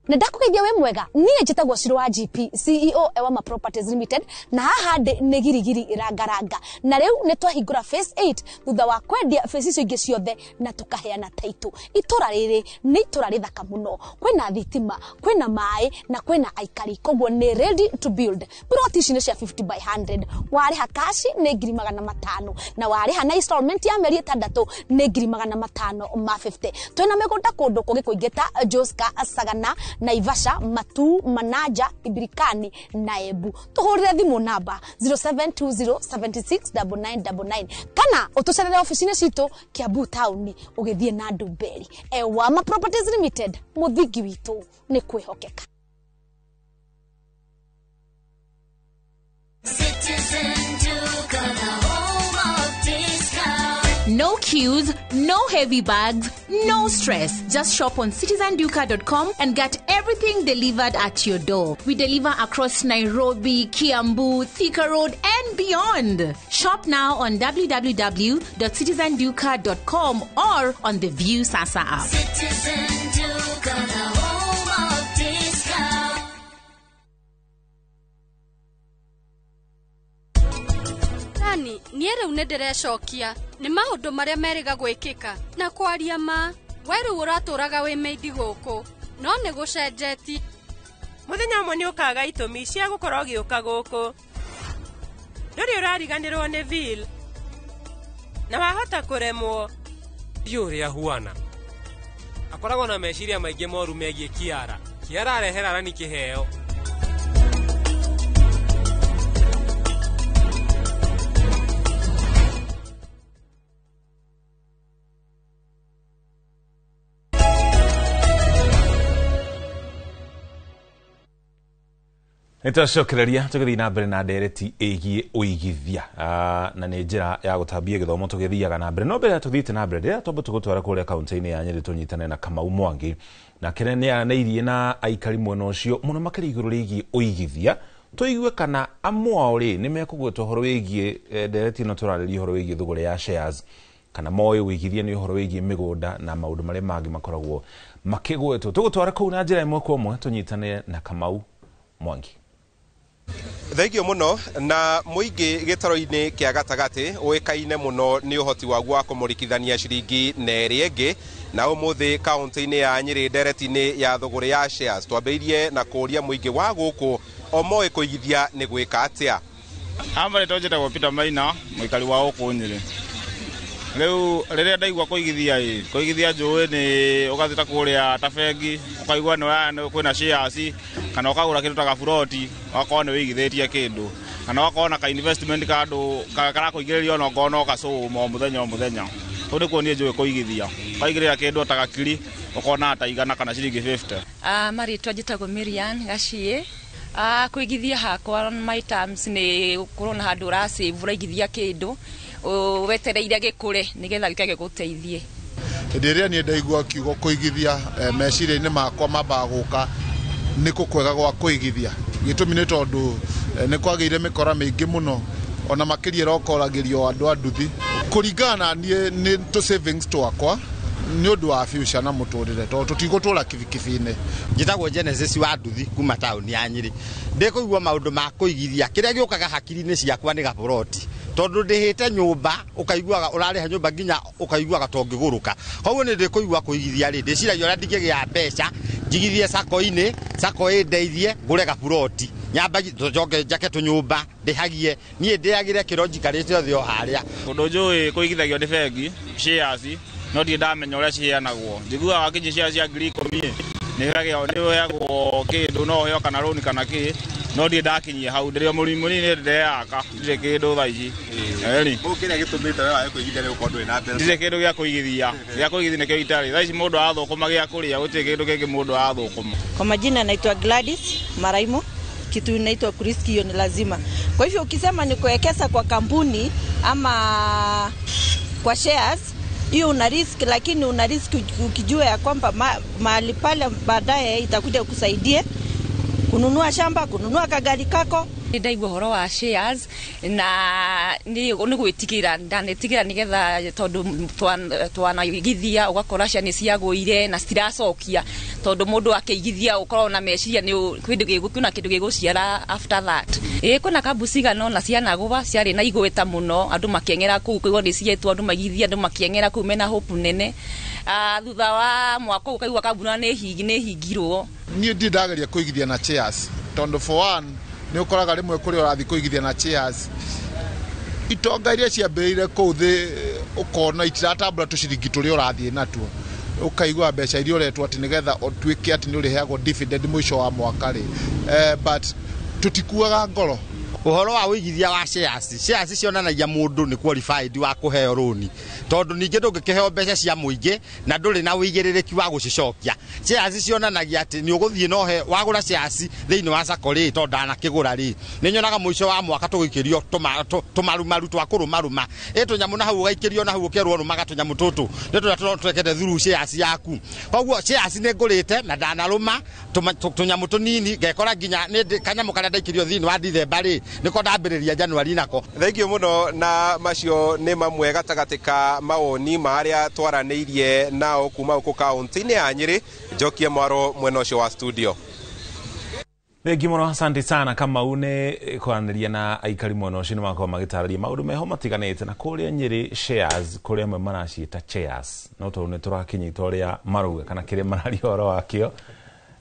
Na ndakugeithia we mwega niĩ njĩtagwo Shirwa GP CEO Ewama Properties Limited na haha ndĩ nĩ girigiri irangaranga na rĩu nĩ twahingũra phase 8 thutha wa kwendia phase icio ingĩ ciothe na tũkaheana taitũ. Itũra rĩrĩ nĩ itũra rĩthaka mũno, kwĩna thitima, kwĩna maĩ na kwĩna aikari, koguo nĩ ready to build. Plot ici nĩ cia 50 by 100, warĩha cash nĩ 500,000 na warĩha na installment ya mĩeri 6 nĩ 550. Twĩna mĩgũnda kũndũ kũngĩ kũingĩ ta Joska, Sagana, Naivasha, Matu, Manaja, Ibirikani na Ebu. Tuhurire thimu namba 0720769999 kana utucerere ofisini citũ Kiambu Town ugithie na Ndumberi. Ewama Properties Limited, muthingi witũ nĩ kwĩhokeka. No queues, no heavy bags, no stress. Just shop on citizenduka.com and get everything delivered at your door. We deliver across Nairobi, Kiambu, Thika Road, and beyond. Shop now on www.citizenduka.com or on the View Sasa app. Citizen Duka, the home of discount. Nani, niere unederecokia nĩ maũndũ marĩa meriga gwĩkĩka na kwaria ma weru ũratũraga wĩ meidi gũkũ no nĩ gũcenjeti mũthenya ũmwe nĩ ũkaga itũmi cia gũkorwo ũgĩũka gũkũ ndũrĩ ũrariganĩrwo nĩ vil na wahota kũremwo ũrĩa huana akoragwo na meciria maingĩ moru megiĩ Kiara arehera Rani kĩheo. Nĩtwacokereria tũgĩthiĩ na mbere na ndereti ĩgiĩ ũigithia na nĩ njĩra ya gũtambia gĩthomo tũgĩthiaga na mbere. No mbere tũthiĩte na mbere rĩrĩa twamba tũgũtwara kũrĩa kaunti-inĩ ya Nyeri tũnyitane na Kamau Mwangi na kĩrĩa nĩaranĩirie na aikari mwena ũcio mũno makĩria igũrũ rĩgiĩ ũigithia. Tũigue kana amwe ao rĩ nĩmekũgweta ũhoro wĩgiĩ ndereti ĩno tũrarĩria ũhoro wĩgiĩ thũgũrĩ ya shares kana moĩ ũigithia nĩ ũhoro wĩgiĩ mĩgũnda na maũndũ marĩa mangĩ makoragwo makĩgwetwo. Tũgũtwara kũu na njĩra ĩmwe kwa ĩmwe tũnyitane na Kamau Mwangi. Thengio muno na muingi gitaro-ini kia gatagati uikaine muno ni uhoti waguo wa kumurikithania ciringi na ĩrĩa ĩngĩ na umuthi kaunti-ini ya Nyeri ndereti-ini ya thũgũrĩ ya shares twambĩrĩrie na kũria muingi wa gũkũ o moĩ kũigithia nĩ gwĩka atĩa. Ambare tojeta Peter Maina muikari wa gũkũ Nyeri. Rĩu rĩrĩa ndaigua kũigithia njũĩ nĩ ũgathita kũrĩa ta bengi ũkaigua nĩ kwĩna shares kana ũkagũra kĩndũ ta gaburoti ũgakorwo nĩ wĩigithĩtie kĩndũ kana ũgakorwo na ka investment kandũ karakũingĩrĩria ona ngona ũgacũma o mũthenya o mũthenya. nĩkuo niĩ njũĩ kũigithia kaigĩrĩra kĩndũ ta gakiri ũkona ta igana kana ciringi 50. Marĩtwa njĩtagwo Miriam Gaciĩ. Kũigithia hakwa my terms nĩ gũkorwo na handũ ũrasave ũraigithia kĩndũ wetereire gĩkũre nĩgetha gĩkage gũteithie. Hĩndĩ ĩrĩa niĩ ndaigua kiugo kũigithia meciria-inĩ makwa mambaga gũka nĩ kwega gwa kũigithia. Gĩtũmi nĩ tondũ nĩ kwagĩire mĩkora mĩingĩ mũno ona makĩria rokoragĩrio andũ a nduthi kũringana niĩ nĩ tũ savings twakwa nĩ ũndũ wa future na mũtũrĩre tondũ tũtigũtũra kibikibi-inĩ. Njĩtagwo Genesis wa nduthi kuma taũni ya Nyĩrĩ. Ndĩkũigua maũndũ ma kũigithia kĩrĩa gĩũkaga hakiri-inĩ ciakwa nĩ gaboroti tondũ ndĩhĩte nyũmba ũkaiguaga ũrarĩha nyũmba nginya ũkaiguaga tongĩgũrũka. Koguo nĩ ndĩkũigua kũigithia rĩ ndĩciragia ũrĩa ndingĩgĩa mbeca njigithie sako-inĩ sako ĩndeithie ngũre gaboroti nyamba njoke njake tũnyũmba ndĩhagie niĩ ndĩagĩre kĩro njikarĩte othe o harĩa. Ũndũ njũĩ kũigithagio nĩ bengi shares no ndirĩ ndamenya ũrĩa ciheanagwo. Njiguaga wakinyia shares cia 10,000 nĩ heagwo kĩndũ no heo kana loan kana kĩ no ndirĩ ndakinyia hau ndĩrĩ mũrĩmi nĩ ndĩreaka ndirĩ kĩndũ thaa ici. Kĩrĩa gĩtũmĩte wewe wae kũigithia nĩ gũkorwo ndũrĩ na mbeca. Ndirĩ kĩndũ gĩa kũigithia nĩkĩo itarĩ thaa ici mũndũ arathũkũma gĩa kũrĩa gũtirĩ kĩndũ kĩngĩ mũndũ arathũkũma. Kwa majina naitwa Gladys Maraimo, kitu inaitwa kuriskio ni lazima. Kwa hivyo ukisema ni kuwekeza kwa kampuni ama kwa shares, hiyo una risk, lakini una risk ukijua ya kwamba mahali pale baadaye itakuja kusaidie kununua shamba, kununua kagari kako. Ndaigua horo wa shares na nĩ gwĩtigĩra ndanetigĩra nĩgetha tondũ twanaigithia ũgakora cia nĩ ciagũire na citiracokia tondũ mũndũ akĩigithia ũkorwo na meciria nĩ kwĩna kĩndũ gĩgũciara after that. Kwĩna kambu cigana na cianagũa ciarĩ na igweta mũno andũ makĩeng'era kũu kũigua nĩ cietwo andũ maigithia andũ makĩeng'era kũu mena hope nene. Thutha wa mwaka ũkaigua kambu nĩ hingirwo. Niĩ ndi ndageria kũigithia na shares tondũ for one nĩ ũkoraga rĩmwe kũrĩa ũrathiĩ kũigithia na shares itonga iria ciambĩrĩire kũu thĩ ũkona itiratambũra tũciringi tũrĩa ũrathiĩ natuo ũkaigua mbeca iria ũretwo atĩ nĩgetha ũtuĩke atĩ nĩ ũrĩheagwo dividend mũico wa mwaka rĩ but tũtikuaga ngoro. Ũhoro wa ũigithia wa shares cionanagia mũndũ nĩ qualified wa kũheo rũni tondũ ningĩ ndũngĩkĩheo mbeca cia mũingĩ na ndũrĩ na ũigĩrĩrĩki wa gũcicokia. Shares cionanagia atĩ nĩ ũgũthiĩ no he wagũra shares thĩinĩ wa sako rĩ tondũ ndanakĩgũra rĩ nĩ nyonaga mũico wa mwaka tũgĩkĩrio tũmarumaru twa kũrũmarũma tũnyamũ na hau ũgaikĩrio na hau ũkerwo rũmaga tũnyamũ tũtũ nĩ tũrĩa tũrekete through shares yaku. Koguo shares nĩ ngũrĩte na ndanarũma tũnyamũ tũnini ngekora nginya kanyamũ karĩa ndaikĩrio thĩinĩ wa December rĩ niko ndambĩrĩria January nako. Thengiũ mũno na macio nĩ mamwe gatagatĩ ka mawoni marĩa twaranĩirie nao kuma gũkũ kaunti-inĩ ya Nyĩrĩ. Njokie Mwaro mwena ũcio wa studio. Thengiũ mũno, asante sana. Kamau nĩ kwaranĩria na aikari mwena ũcio nĩmakorwo magĩtarĩria maũndũ meho matiganĩte na kũrĩa Nyĩrĩ shares kũrĩa amwe maraciĩta chairs no tondũ nĩ tũrakĩnyita ũrĩa marauga kana kĩrĩa mararia ũhoro wakĩo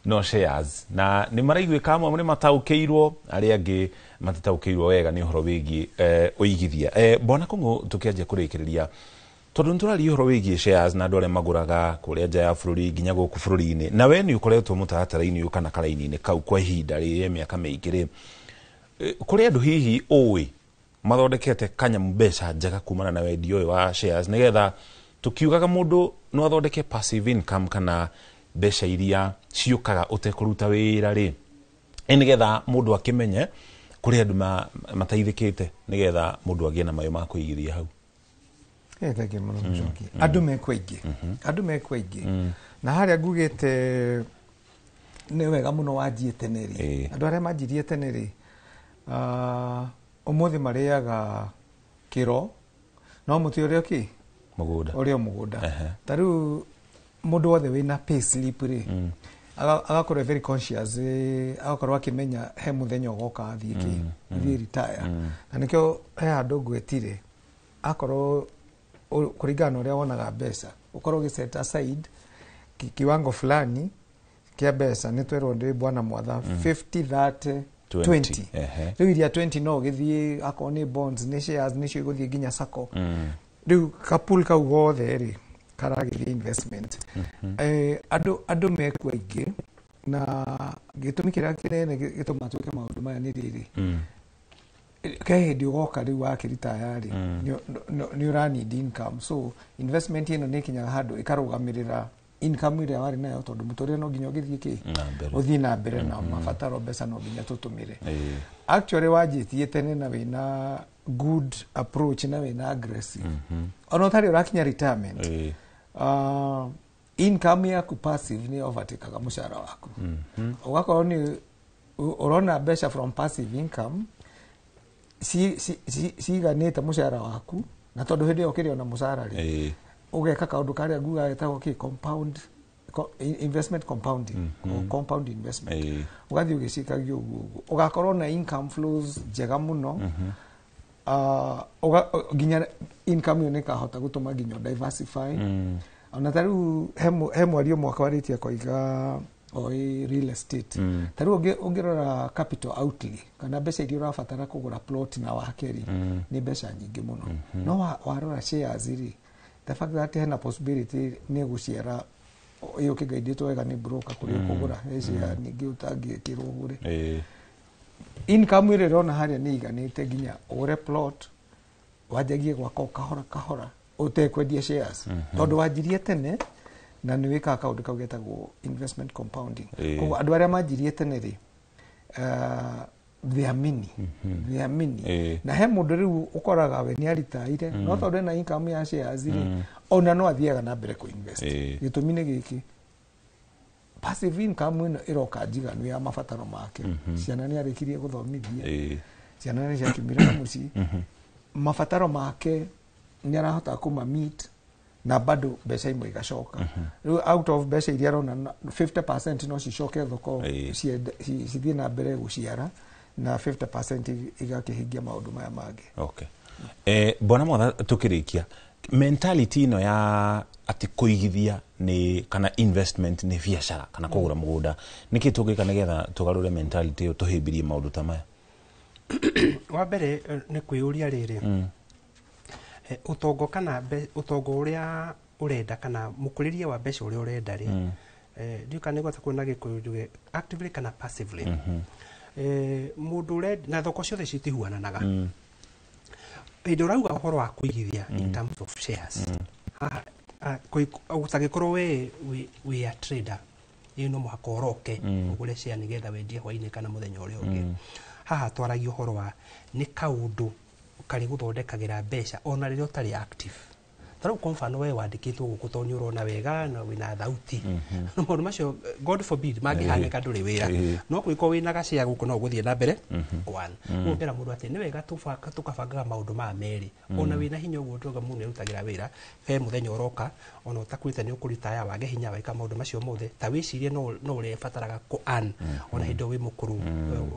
no shares na nĩ maraiguĩka amwe nĩ mataũkĩirwo arĩa angĩ matataũkĩirwo wega nĩ ũhoro wĩgiĩ ũigithia. Bwana Kũng'ũ tũkĩanjia kũrĩkĩrĩria tondũ nĩtũraria ũhoro wĩgiĩ shares na andũ arĩa magũraga kũrĩa nja ya bũrũri nginya gũkũ bũrũri-inĩ na we nĩ ũkoretwo mũtaratara-inĩ ũyũ kana karaini-inĩ kau kwa ihinda rĩrĩa mĩaka mĩingĩ rĩ kũrĩ andũ hihi ũĩ mathondekete kanyamũ mbeca njega kumana na wendia ũyũ wa shares nĩgetha tũkiugaga mũndũ no athondeke passive income kana mbeca iria ciũkaga ũtekũruta wĩra rĩ nĩgetha mũndũ akĩmenye kũrĩ andũ mateithĩkĩte nĩgetha mũndũ agĩe na mayo ma kũigithia hau. Thengiũ mũno mũcoki. Andũ mekwaingĩ na harĩa ngugĩte nĩ wega mũno wanjie tene rĩ andũ arĩa manjirie tene rĩ ũmũthĩ marĩaga kĩro no mũtĩ ũrĩa mũgũnda ta rĩu mũndũ wothe wĩna pay slip rĩ agakorwo very conscious agakorwo akĩmenya he mũthenya ũgoka athiĩ retire na nĩkĩo he handũ ngwetire akorwo kũringana na ũrĩa wonaga mbeca ũkorwo set aside kiwango fulani kia mbeca nĩ twerwo nĩ bwana mwatha 50 30 20 rĩu iria 20 no ũgĩthiĩ akorwo nĩ bonds nĩ shares nĩcio igũthiĩ nginya sako rĩu kapul kau gothe rĩ karagĩthiĩ investment. Andũ mekwa ingĩ na gĩtũmi kĩrĩa kĩnene gĩtũma twĩke maũndũ maya nĩ rĩrĩ kae ndio goka riu wakirita yari ni ura need income, so investment ino ni kinya handu ikarugamirira income ile wari nayo tondu mutorire no nginya ugithie ki uthii na mbere na mabataro mbeca no nginya tutumire. Actually wajitie tene na wina good approach na wina aggressive ono tari urakinya retirement income yaku passive ni overtake mushara waku ugakorwo ni urona mbeca from passive income si ganite mushara waku na tondu hindi ukirio na mushara ri ugeka kaundu karia nguga etagwo ki compound investment compounding compound investment ugathi ugicikagio uguo ugakorwo na income flows njega muno ginya income yonika hota gutuma ginyo diversify ona taru hemo ario mwaka waritia koiga oi real estate taru ungirora capital outlay kana mbeca iria urabatara kugura plot na wakeri ni mbeca nyingi muno no warora shares iri the fact that hena possibility ni guciara iyo kigaiditwo wega ni broker kuri kugura share nyingi utangikirwo gure income ire rona haria ni iganite ginya ure plot wajagie gwako kahora utekwendia shares tondu wajirie tene na ni wika kaundu kau getagwo investment compounding koguo andu aria majirie tene ri they are mini na he mundu riu ukoraga we ni aritaire no tondu na income ya shares ri ona no athiaga na mbere ku invest gitumi ni giki passive income ino iroka njiganu ya mabataro make ciana ni arikirie guthomithia ciana ni ciatumire na muci mabataro make ni arahota kuma meet na bado mbeca imwe igacoka out of mbeca iria rona 50% no cicoke thoko cithie na mbere guciara na 50% igakihingia maundu maya mangi. Okay. Bona motha tukirikia mentality ino ya ati kuigithia ni kana investment ni biashara kana kugura mugunda niki tugika nigetha tugarure mentality yo tuhimbirie maundu ta maya. Wa mbere ni kwiyuria riri utongo kana utongo uria urenda kana mukuriria wa mbeca uria urenda ri ndiuka nigota kuona gikujuge actively kana passively mundu urenda na thoko ciothe citihuananaga indo rauga uhoro wa kuigithia in terms of shares utagikorwo we a trader no muhaka oroke ugure share nigetha wendie hwaini kana muthenya uria ungi haha twaragio uhoro wa ni kaundu kari guthondekagira mbeca ona ririo tari active taru kwa mfano we wandikitwo guku tonyu urona wega na wina thauti no maundu macio god forbid mangihaneka nduri wira no kwiko wina gacia guku no guthie na mbere one umbera mundu ati ni wega tukabangaga maundu ma meri ona wina hinya uguo tuga mundu rutagira wira he muthenya uroka ona utakwite ni ukurita ya wage hinya waika maundu macio mothe ta wicirie no uri fataraga ku an ona hindo wi mukuru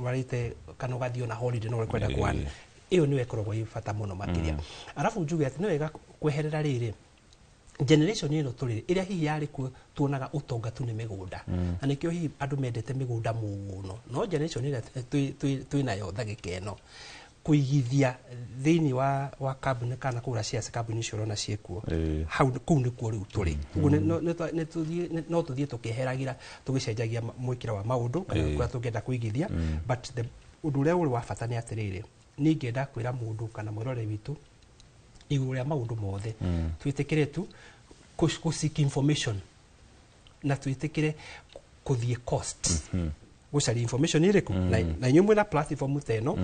warite kana ugathio na holiday no kwenda ku an iyo niwe korogwo ifata muno makiria arafu njuge ati niwega kweherera riri generation ino turi iria hihi yari ku tuonaga utonga tu ni migunda na nikio hihi andu mendete migunda muno no generation ira tuinayo thagikeno kuigithia thiini wa carbon kana kura shares carbon cio na ciekuo hau kuu ni kuo riu turi no tuthie tukiheragira tugicenjagia mwikira wa maundu kana kwa tungenda kuigithia but the undu uria uri wa bata ni atiriri ningenda kwira mundu kana mwirore witu iguru ria maundu mothe twitikire tu seek information na twitikire kuthie cost gucari information iriku na nyumwe na platform teno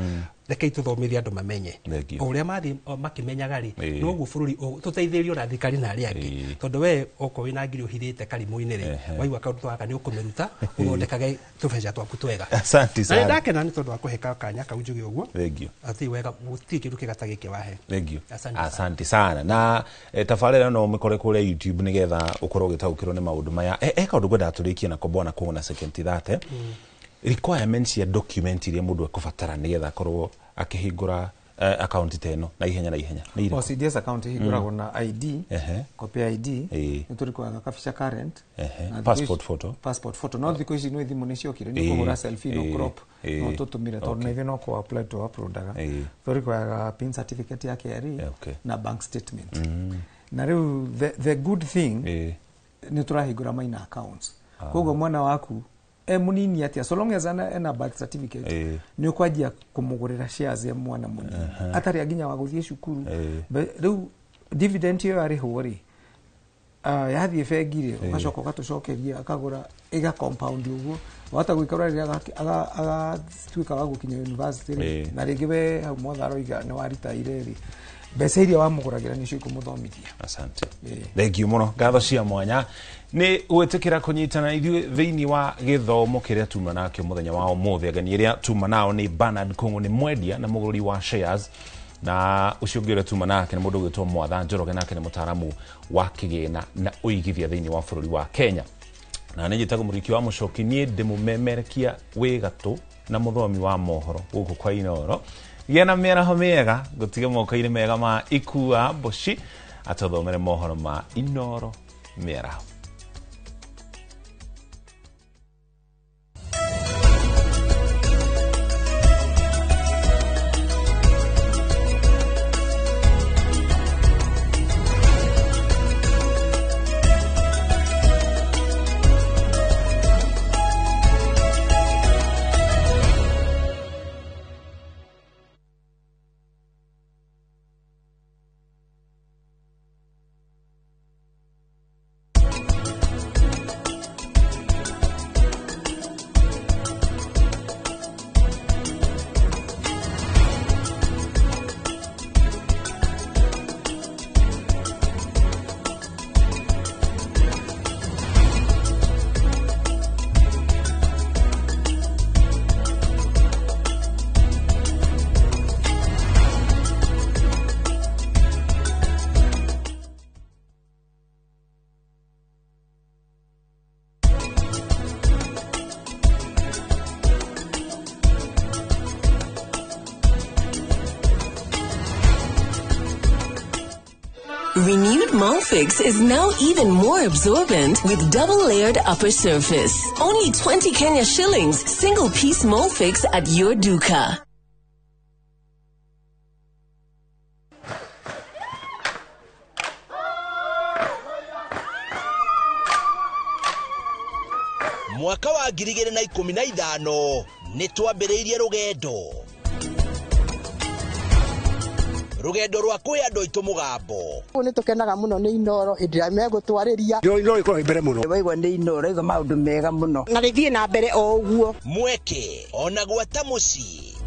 rekei tuthomithia andu mamenye uria mathi makimenyaga ri no guo bururi tuteithirio na thikari na ari angi tondu we oko wina ngiri uhithite karimu-ini ri waigua kaundu twaka ni ukumiruta uthondekage tubeca twaku twega. Asante sana. Na ndakena ni tondu wa kuheka kanya kau njuge uguo. Thank you. Ati wega guti kindu kigatagi kiwahe. Thank you. Asante sana. Na tafarira no mikore kure YouTube nigetha ukorwo gitaukirwo ni maundu maya kaundu gwenda turikie na kobona kuona second that requirements ya document iria mundu akubatara nigetha korwo akihingura account teno na ihenya ni ile CDS account hinguragwo na ID copy ID ni turikwaga kabisa current na passport photo no thiko ici no thimu ni ciokire ni kuhura selfie no crop no tutumire tondu na no ko apply to upload daga turikwaga pin certificate ya KRA na bank statement na riu the good thing ni turahingura maina accounts koguo mwana waku munini atia so long as ana birth certificate ni ukwajia kumugurira shares ya mwana munini atari aginya wa guthie cukuru riu dividend yo ari hori yathie fegire ugacoka gatucokeria akagura iga compound uguo wata gwikara ria aga tuika wa gukinya university na ringiwe hau motharo iga ni waritaire ri mbeca iria wamuguragira nicio ikumuthomithia. Asante. Thank you muno. Ngatho cia mwanya ni gwetikira kunyitana ithuĩ thĩinĩ wa gĩthomo kĩrĩa tuma nakĩo mũthenya wa ũmũthĩ. Ageni iria tuma nao ni Bernard Kung'u, ni mwendia na mũgũri wa shares, na ucio ũngĩ ũrĩa tuma nake nĩ mũndũ ũgwĩtwo Mwatha Njoroge, nake nĩ mũtaaramu wa kĩgĩna na ũigithia thĩinĩ wa bũrũri wa Kenya. Na nĩ njĩtagwo mũriki wa mũcoki, niĩ ndĩmũmemerekia wĩ gatũ na mũthomi wa mohoro gũkũ kwa Inooro. Gena mĩaraho mĩega gũtiga moko-inĩ mega ma Ikua Mboci atũthomere mohoro ma Inooro mĩaraho. Renewed Molfix is now even more absorbent with double-layered upper surface. Only 20 Kenya shillings, single-piece Molfix at your duka. Mwaka wa 2015 nitwambĩrĩirie rugendo. Rugendo rwa kuya ndo itu mugambo. Ni tukenaga muno ni Inooro indira megutwariria. Inooro iko imbere muno. Waigwa ni Inooro igo maundu mega muno. Na rithie na mbere o uguo. Mweke ona gwata muci.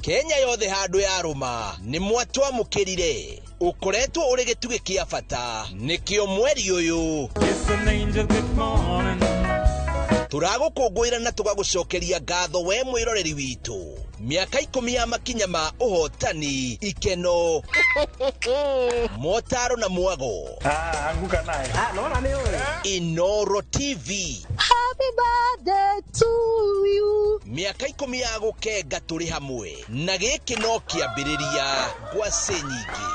Kenya yothe handu ya ruma ni mwatwa mukirire. Ukoretwo uri gituge kia bata nikio mweri uyu. Turagukungwira na tugagucokeria ngatho we mwiroreri witu. Miaka 10 ya makinya ma uhotani, ikeno, motaro na mwago. Anguka naye. Naona ni wewe. Inooro TV. Happy birthday to you. Miaka 10 ya gukenga turi hamwe. Na giki no kiambiriria gwa senyingi.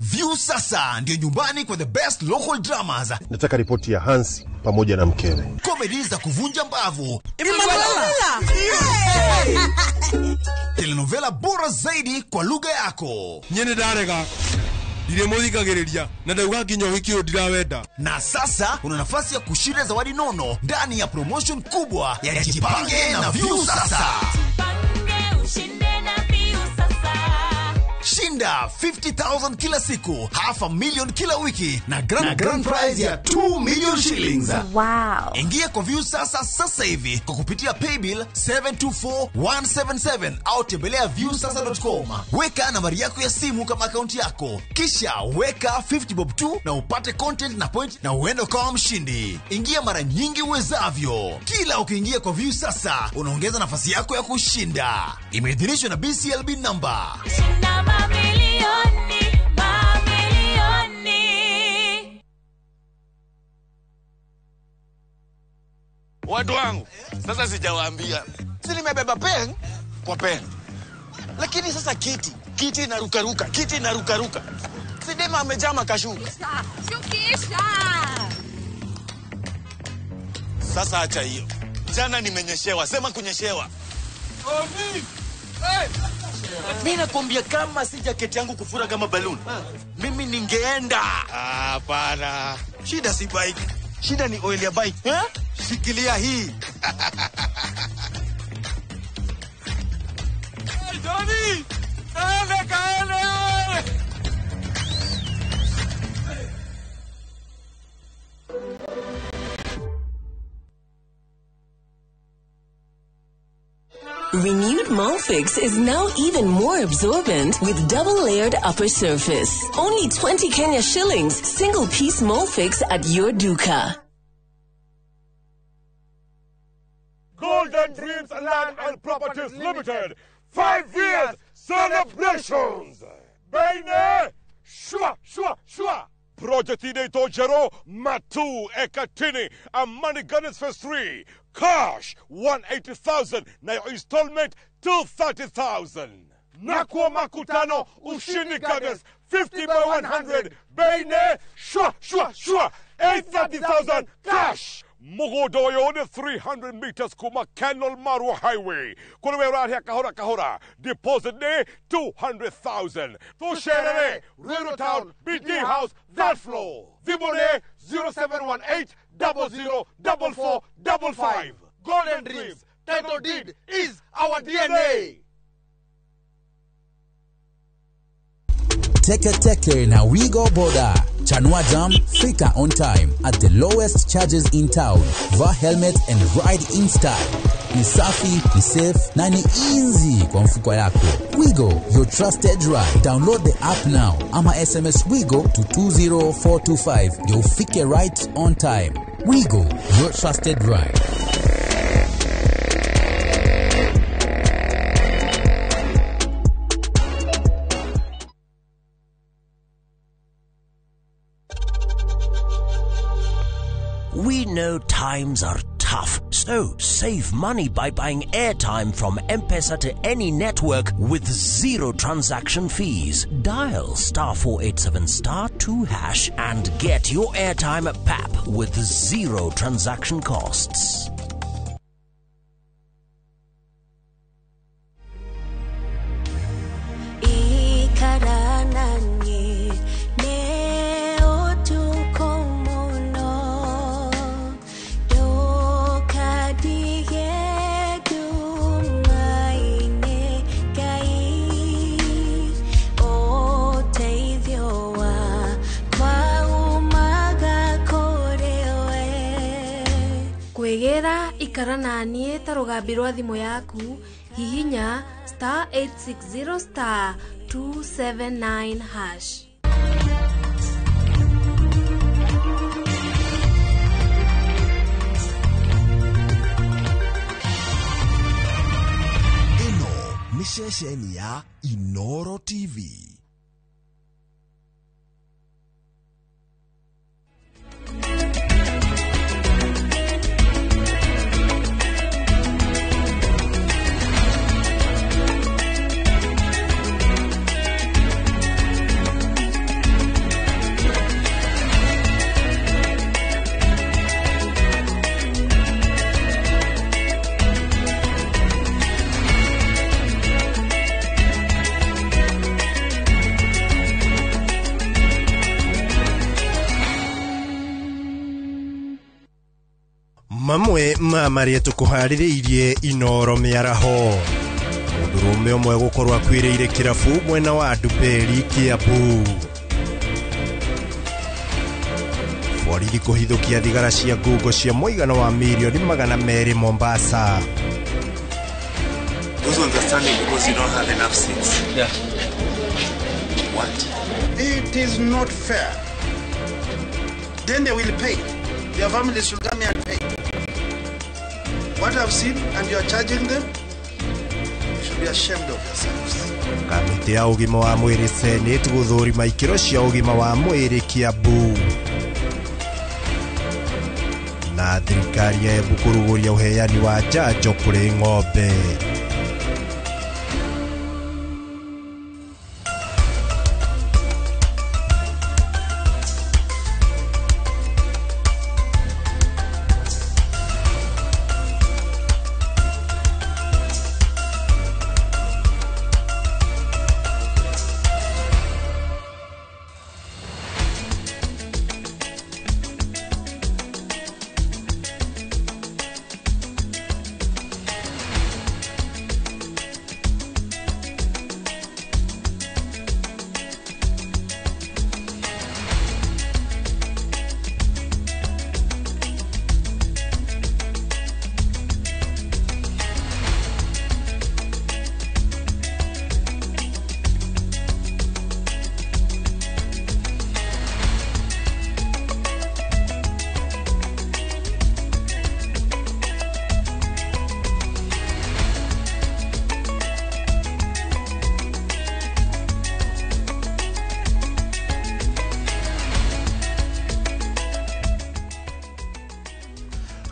View sasa ndio nyumbani kwa the best local dramas. Nataka ripoti ya Hansi pamoja na mkewe. Comedy za kuvunja mbavu. Telenovela bora zaidi kwa lugha yako. Nyene darega. Dire muthikagiriria na ndauga nginya wiki ndirawenda. Na sasa una nafasi ya kushinda zawadi nono ndani ya promotion kubwa ya Jipange na View sasa. Shinda 50,000 kila siku, $500,000 kila wiki na grand prize ya 2 million shillings. Wow. Ingia kwa View sasa hivi kwa kupitia paybill 724177 au tembelea viewsasa.com. Weka nambari yako ya simu kama akaunti yako, kisha weka 50 bob tu na upate content na point na uende kama mshindi. Ingia mara nyingi uwezavyo. Kila ukiingia kwa View sasa unaongeza nafasi yako ya kushinda. Imeidhinishwa na BCLB number. Watu wangu, sasa sijawaambia. Si nimebeba pen kwa pen. Lakini sasa kiti inarukaruka, kiti inarukaruka. Si dema amejama kashuka. Shukisha. Sasa acha hiyo. Jana nimenyeshewa, sema kunyeshewa. Omi! Hey! Mimi nakwambia kama si jaketi yangu kufura kama balloon, mimi ningeenda. Hapana. Shida si bike. Shida ni oil ya bike. Shikilia hii. Hey, Johnny! Kaende! Renewed Molfix is now even more absorbent with double-layered upper surface. Only 20 Kenya shillings, single-piece Molfix at your duka. Golden Dreams Land and Properties Limited. 5 years celebrations. Baine, shua. Project Ineto Jero, Matu, Ekatini, and Money Gunners Phase 3. Cash, 180,000. Now installment, 230,000. Nakwa Makutano, Ushini Gunners, 50 by 100. Baine, shua. 830,000 cash. Mogodoyo on 300 meters Kuma Canal Maru Highway. Kuluwe around here Kahora. Deposit ne 200,000. To share Rural Town, BD House, that floor. Vibone 0718 004455. Golden Dreams, title deed is our DNA. Teke na Wigo Boda. Chanua Jam, fika on time at the lowest charges in town. Wear helmet and ride in style. Ni safi, ni safe, na ni easy kwa mfuko yako. Wigo, your trusted ride. Download the app now. Ama SMS Wigo to 20425. You'll fike right on time. Wigo, your trusted ride. We know times are tough, so save money by buying airtime from M-Pesa to any network with zero transaction fees. Dial *487*2# and get your airtime PAP with zero transaction costs. Ikara na niĩ ta rũgambi rwa thimũ yaku, hihinya *860*279#. Ino ni ceceni ya Inoro TV. Mamwe maria tukuhaririirie Inoro miaraho. Mudurume omwe gukorwa kwiriire kirafu mwena wa Dubeli Kiambu. Borithi kuhithukia thigara cia ngungo cia muigano wa milioni 200 Mombasa. Those understanding because you don't have enough seats. Yeah. What? It is not fair. Then they will pay. Their families should come here and pay. What I've seen, and you are charging them, you should be ashamed of yourselves. Kamiti ya ugima wa mwiri Senate guthurima ikiro cia ugima wa mwiri Kiambu. Na thirikari ya kuruguria uheani wa njanjo kuri ng'ombe.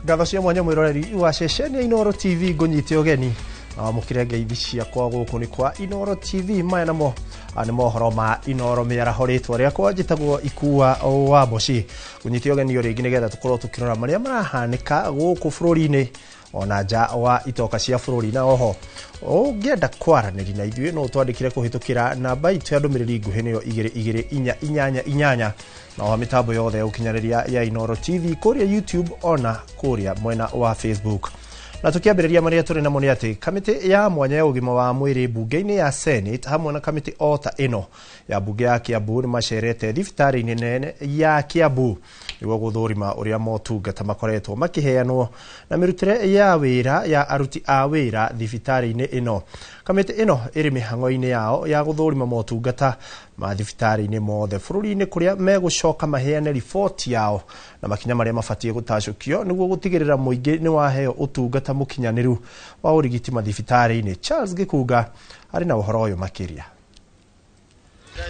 ngatho cia mwanya mwiroreri wa ceceni ya Inoro TV ngunyite ogeni na mukirenge ithi ciakwa guku ni kwa Inoro TV maya namo ani mohoro ma Inoro miaraho ritwa riakwa njitagwo Ikua wa Boci ngunyite ogeni ringi nigetha tukorwo tukirora maria marahanika guku bururi-ini ona nja wa itoka cia bururi na oho ungienda kwaranĩria na ithuĩ no twandĩkire kũhĩtũkĩra namba itũ ya ndũmĩrĩri nguhĩ nĩyo 2288 na oho mĩtambo yothe ya ũkinyanĩria ya Inoro TV kũrĩa YouTube ona kũrĩa mwena wa Facebook. Na tukiambĩrĩria marĩa tũrĩ namo nĩ atĩ kamĩtĩ ya mwanya ya ũgima wa mwĩrĩ bunge-inĩ ya Senate hamwe na kamĩtĩ ota ĩno ya bunge ya Kiambu nĩ macerete thibitarĩ-inĩ nene ya Kiambu nĩguo gũthũrima ũrĩa motungata makoretwo makĩheanwo na mĩrutĩre ya wĩra ya aruti a wĩra thibitarĩ-inĩ ĩno. Kamĩtĩ ĩno ĩrĩ mĩhang'o-inĩ yao ya gũthũrima motungata ma thibitarĩ-inĩ mothe bũrũri-inĩ kũrĩa megũcoka maheane riboti yao na makinya marĩa mabatiĩ gũtacũkio nĩguo gũtigĩrĩra mũingĩ nĩ waheo ũtungata mũkinyanĩru wa ũrigiti mathibitarĩ-inĩ. Charles Gĩkunga arĩ na ũhoro ũyũ makĩria.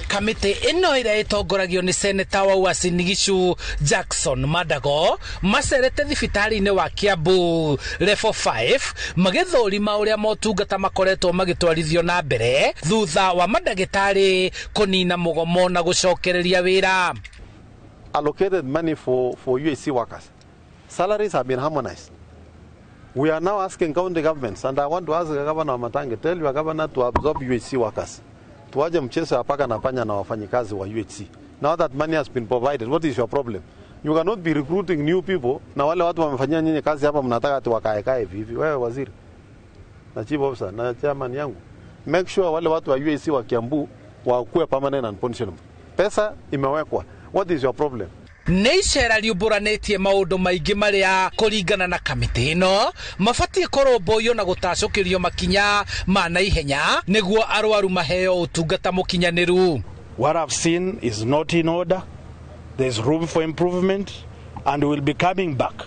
Kamĩtĩ ĩno ĩrĩa ĩtongoragio nĩ seneta wa Uasin Gishu Jackson Madago macerete thibitarĩ-inĩ wa Kiambu level 5 magĩthũrima ũrĩa motungata makoretwo magĩtwarithio na mbere thutha wa mandagĩtarĩ kũnina mũgomo na gũcokereria wĩra. Allocated money for UAC workers. Salaries have been harmonized. We are now asking county governments, and I want to ask the governor of Matangi, tell your governor to absorb UHC workers. Tuaje mchezo ya paka na panya na wafanyikazi wa UHC. Now that money has been provided, what is your problem? You cannot be recruiting new people na wale watu wamefanyia nyinyi kazi hapa mnataka ati wakae hivi. Wewe waziri na chief officer na chairman yangu, make sure wale watu wa UHC wa Kiambu wakuwe permanent and pensionable. Pesa imewekwa. What is your problem? Nĩ icera riũmbũranĩtie maũndũ maingĩ marĩa kũringana na kamĩtĩ ĩno mabatiĩ kũrũmbũiyo na gũtacũkĩrio makinya ma naihenya nĩguo arwaru maheo ũtungata mũkinyanĩru. What I've seen is not in order. There's room for improvement, and we'll be coming back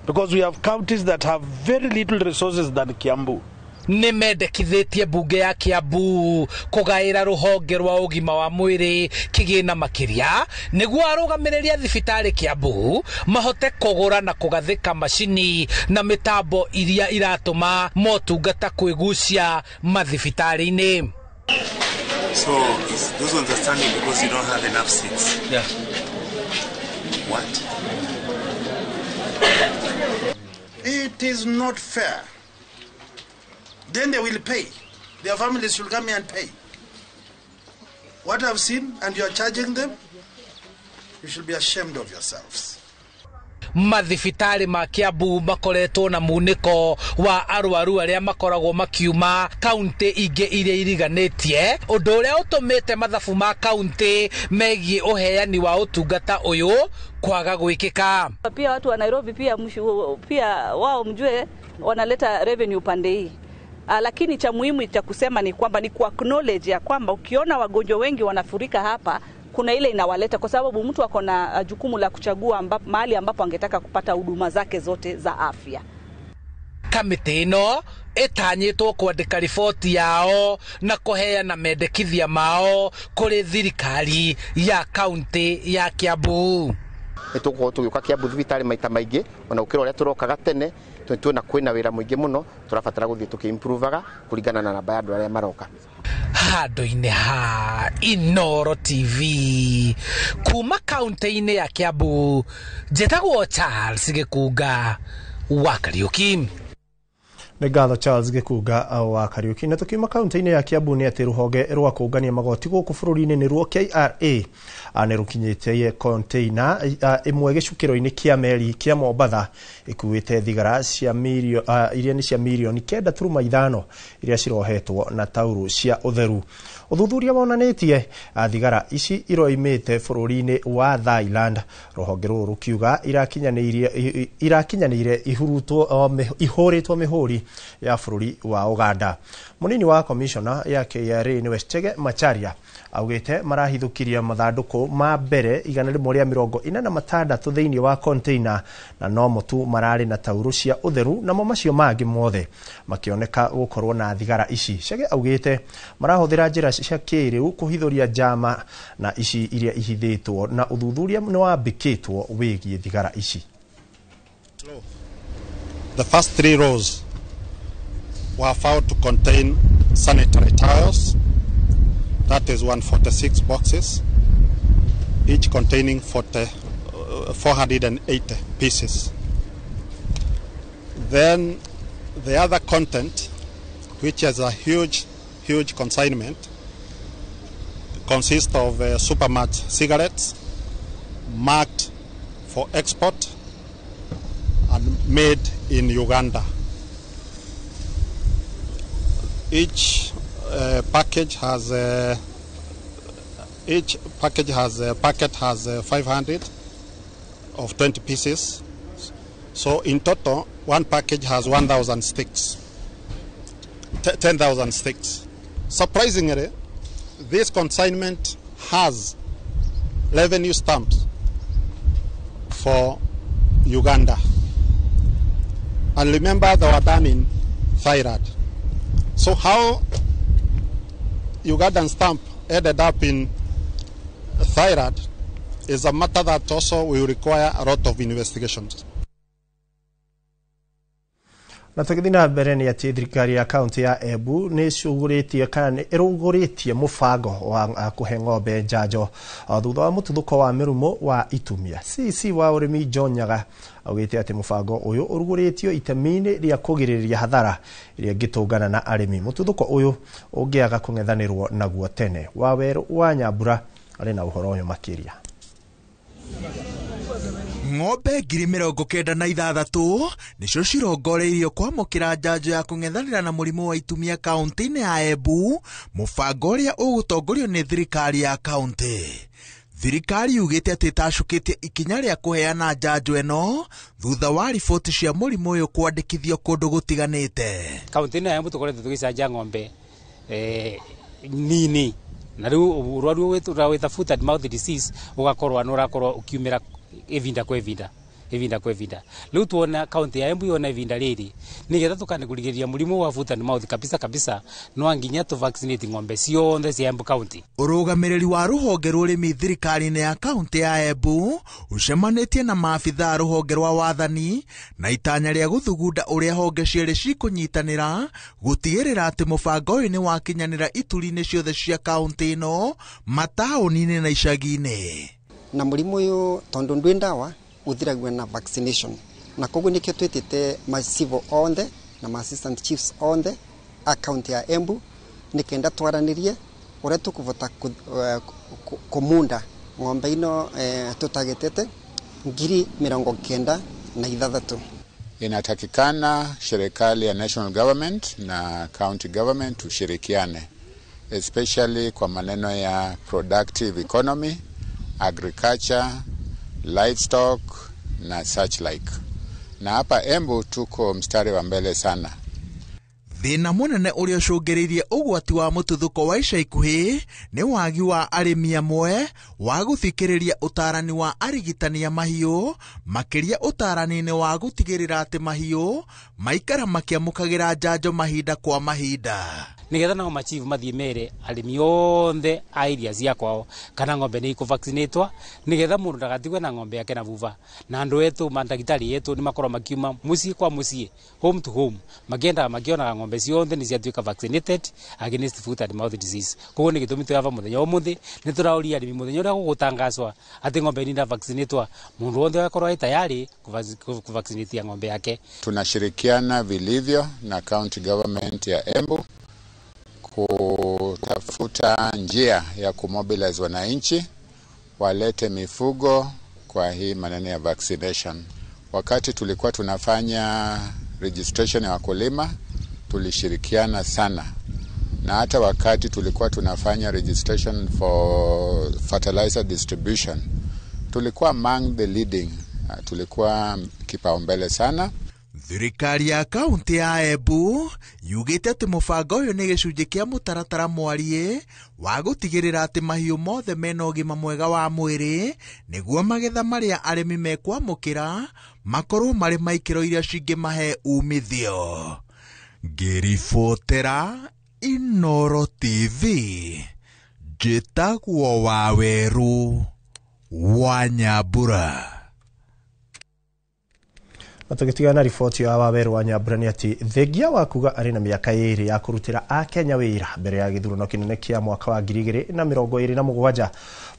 because we have counties that have very little resources than Kiambu. Nĩ mendekithĩtie bunge ya Kiambu kũgaĩra rũhonge rwa ũgima wa mwĩrĩ kĩgĩna makĩria nĩguo arũgamĩrĩria thibitarĩ Kiambu mahote kũgũra na kũgathĩka macini na mĩtambo iria iratũma motungata kwĩgucia mathibitarĩ-inĩ. So is those understanding because you don't have enough seats? Yeah. What? It is not fair. Then they will pay. Their families will come here and pay. What I've seen, and you are charging them, you should be ashamed of yourselves. Mathibitarĩ ma Kiambu makoretwo na munĩko wa arwaru arĩa makoragwo makiuma kaunti ingĩ iria iriganĩtie ũndũ ũrĩa ũtũmĩte mathabu ma kaunti megiĩ ũheani wa ũtungata ũyũ kwaga gwĩkĩka. Pia watu wa Nairobi pia wao mjue wanaleta revenue pande hii. Lakini cha muhimu cha kusema ni kwamba ni acknowledge ya kwamba ukiona wagonjwa wengi wanafurika hapa kuna ile inawaleta kwa sababu mtu ako na jukumu la kuchagua mahali ambapo angetaka kupata huduma zake zote za afya. Kamĩtĩ ĩno ĩtanyĩtwo kwandĩka riboti yao na kũheana mendekithia mao kũrĩ thirikari ya kaunti ya Kiambu. Nĩtũgũkorwo tũgĩũka Kiambu thibitarĩ maita maingĩ ona ũkĩra ũrĩa tũrokaga tene tuona kwĩna wĩra mũingĩ mũno tũrabatara gũthiĩ tũkĩimprovaga kũringana na namba ya andũ arĩa maroka. Handũ-inĩ ha Inoro TV kuma kaunti-inĩ ya Kiambu njĩtagwo Charles Gĩkunga wa Kariuki. Nĩ ngatho Charles Gĩkunga wa Kariuki. Na tukiuma kaunti-inĩ ya Kiambu nĩ atĩ rũhonge rwa kũũngania magoti gũkũ bũrũri-inĩ nĩruo KRA nĩ rũkinyĩtie container ĩmwe gĩcukĩro-inĩ kĩa meri kĩa Mombatha ĩkuĩte thigara cia iria nĩ cia mirioni 9.5 iria cirohetwo na tauro cia ũtheru. Ũthuthuria wonanĩtie thigara ici iroimĩte bũrũri-inĩ wa Thailand. Rũhonge rũrũ rũkiuga irakinyanĩire ihũrĩtwo mĩhũri ya bũrũri wa Uganda. Mũnini wa commissioner ya KRA nĩ Westege Macharia augĩte marahithũkiria mathandũkũ ma mbere 146 thĩinĩ wa container na no tu mararĩ na tauro cia ũtheru namo macio mangĩ mothe makĩoneka gũkorwo na thigara ici. Chege augĩte marahũthĩra njĩra cia kĩrĩu kũhithũria njama na ici iria ihithĩtwo na ũthuthuria nĩ wambĩkĩtwo wĩgiĩ thigara ici. The first 3 rows were found to contain sanitary towels. That is 146 boxes, each containing 480 pieces. Then the other content, which is a huge consignment, consists of Supermart cigarettes marked for export and made in Uganda. Each packet has 500 of 20 pieces. So in total, one package has 1,000 sticks, 10,000 sticks. Surprisingly, this consignment has revenue stamps for Uganda. And remember, they were done in Thailand. So how Ugandan stamp ended up in Thailand is a matter that also will require a lot of investigations. Na tukithina mbere ni ati thirikari ya kaunti ya Embu ni cuguritie kana iruguritie mubango wa kuhe ng'ombe njanjo thutha wa mututhuko wa mirumo wa itumia. CC wa urimi John Nyaga augite ati mubango uyu uruguritio itemi-ini ria kugiriria hathara iria ngitungana na arimi. Mututhuko uyu ungiaga kung'ethanirwo naguo tene. Waweru wa Nyambura ari na uhoro uyu makiria. Ng'ombe 96,000 nicio cirongoreirio kwamukira njanjo ya kung'ethanira na murimu wa itumia kaunti-ini ya Embu, mubango uria ugutongorio ni thirikari ya kaunti. Thirikari yugite ati tacukitie ikinya ria kuheana njanjo eno thutha wa riboti cia murimu uyu kwandikithio kundu gutiganite. Kaunti-ini ya Embu tukorete tugicanja ng'ombe nini na riu urwaru wita foot and mouth disease ugakorwa nurakorwa ukiumira evinda kwa evinda riu tuona kaunti ya Embu yona evinda riri nigetha tukanigurigiria murimu wa foot and mouth kabisa no anginya tu vaccinate ng'ombe cionthe cia Embu county. Urugamiriri wa ruhonge rurimi thirikari-ini ya kaunti ya Embu ucemanitie na maabitha ruhonge rwa wathani na itanya ria guthugunda uria honge ciere cikunyitanira gutigirira ati mubango uyu ni wakinyanira ituri-ini ciothe cia kaunti ino mataoni-ini na icagi-ini. Na murimu uyu tondu ndwi ndawa uthiragwa na vaccination na koguo nikio twitite ma civil onthe na ma assistant chiefs onthe account ya Embu nikenda twaranirie uria tukuvota kumunda ng'ombe ino tutagetete 96,000. Inatakikana serikali ya national government na county government tushirikiane, especially kwa maneno ya productive economy, agriculture, livestock na such like. Na hapa Embu tuko mstari wa mbele sana. Thina munene uria ucungiriirie ugwati wa mututhuko wa ica ikuhi ni wagi wa arimi amwe wa guthikiriria utarani wa arigitania mahiu, makiria utarani-ini wa gutigirira ati mahiu maikara makiamukagira njanjo mahinda kwa mahinda. Nigetha nao machief mathie mere arimi onthe area cia kwao kana ng'ombe ni ikuvaccinatwa nigetha mundu ndagatigwe na ng'ombe yake na vuva. Na andu etu mandagitari etu ni makorwo makiuma mucii kwa mucii, home to home, magienda magiona ng'ombe cionthe ni ciatuika vaccinated against foot and mouth disease. Koguo ni gitumi tuyava muthenya umuthi ni turauria arimi muthenya uria gugutangazwa ati ng'ombe ni vaccinatwa mundu wothe akorwo tayari kuvaccinate ng'ombe yake. Tunashirikiana vilivyo na county government ya Embu kutafuta njia ya kumobilize wananchi walete mifugo kwa hii maneno ya vaccination. Wakati tulikuwa tunafanya registration ya wakulima tulishirikiana sana, na hata wakati tulikuwa tunafanya registration for fertilizer distribution tulikuwa among the leading, tulikuwa kipaumbele sana. Thirikari ya kaunti ya Embu yugite ati mubango uyu ni gicunji kia mutaratara mwarie wa gutigirira ati mahiu mothe mena ugima mwega wa mwiri niguo magetha maria arimi mekwamukira makorwo mari maikiro iria cingimahe umithio. Ngiribotera Inoro TV, njitagwo Waweru wa Nyambura. Na tugitigana riboti ya Waweru wa Nyambura ni ati thengia wa kuga ari na miaka 2 ya kurutira a Kenya wira mbere ya githurano kinene kia mwaka wa 2027.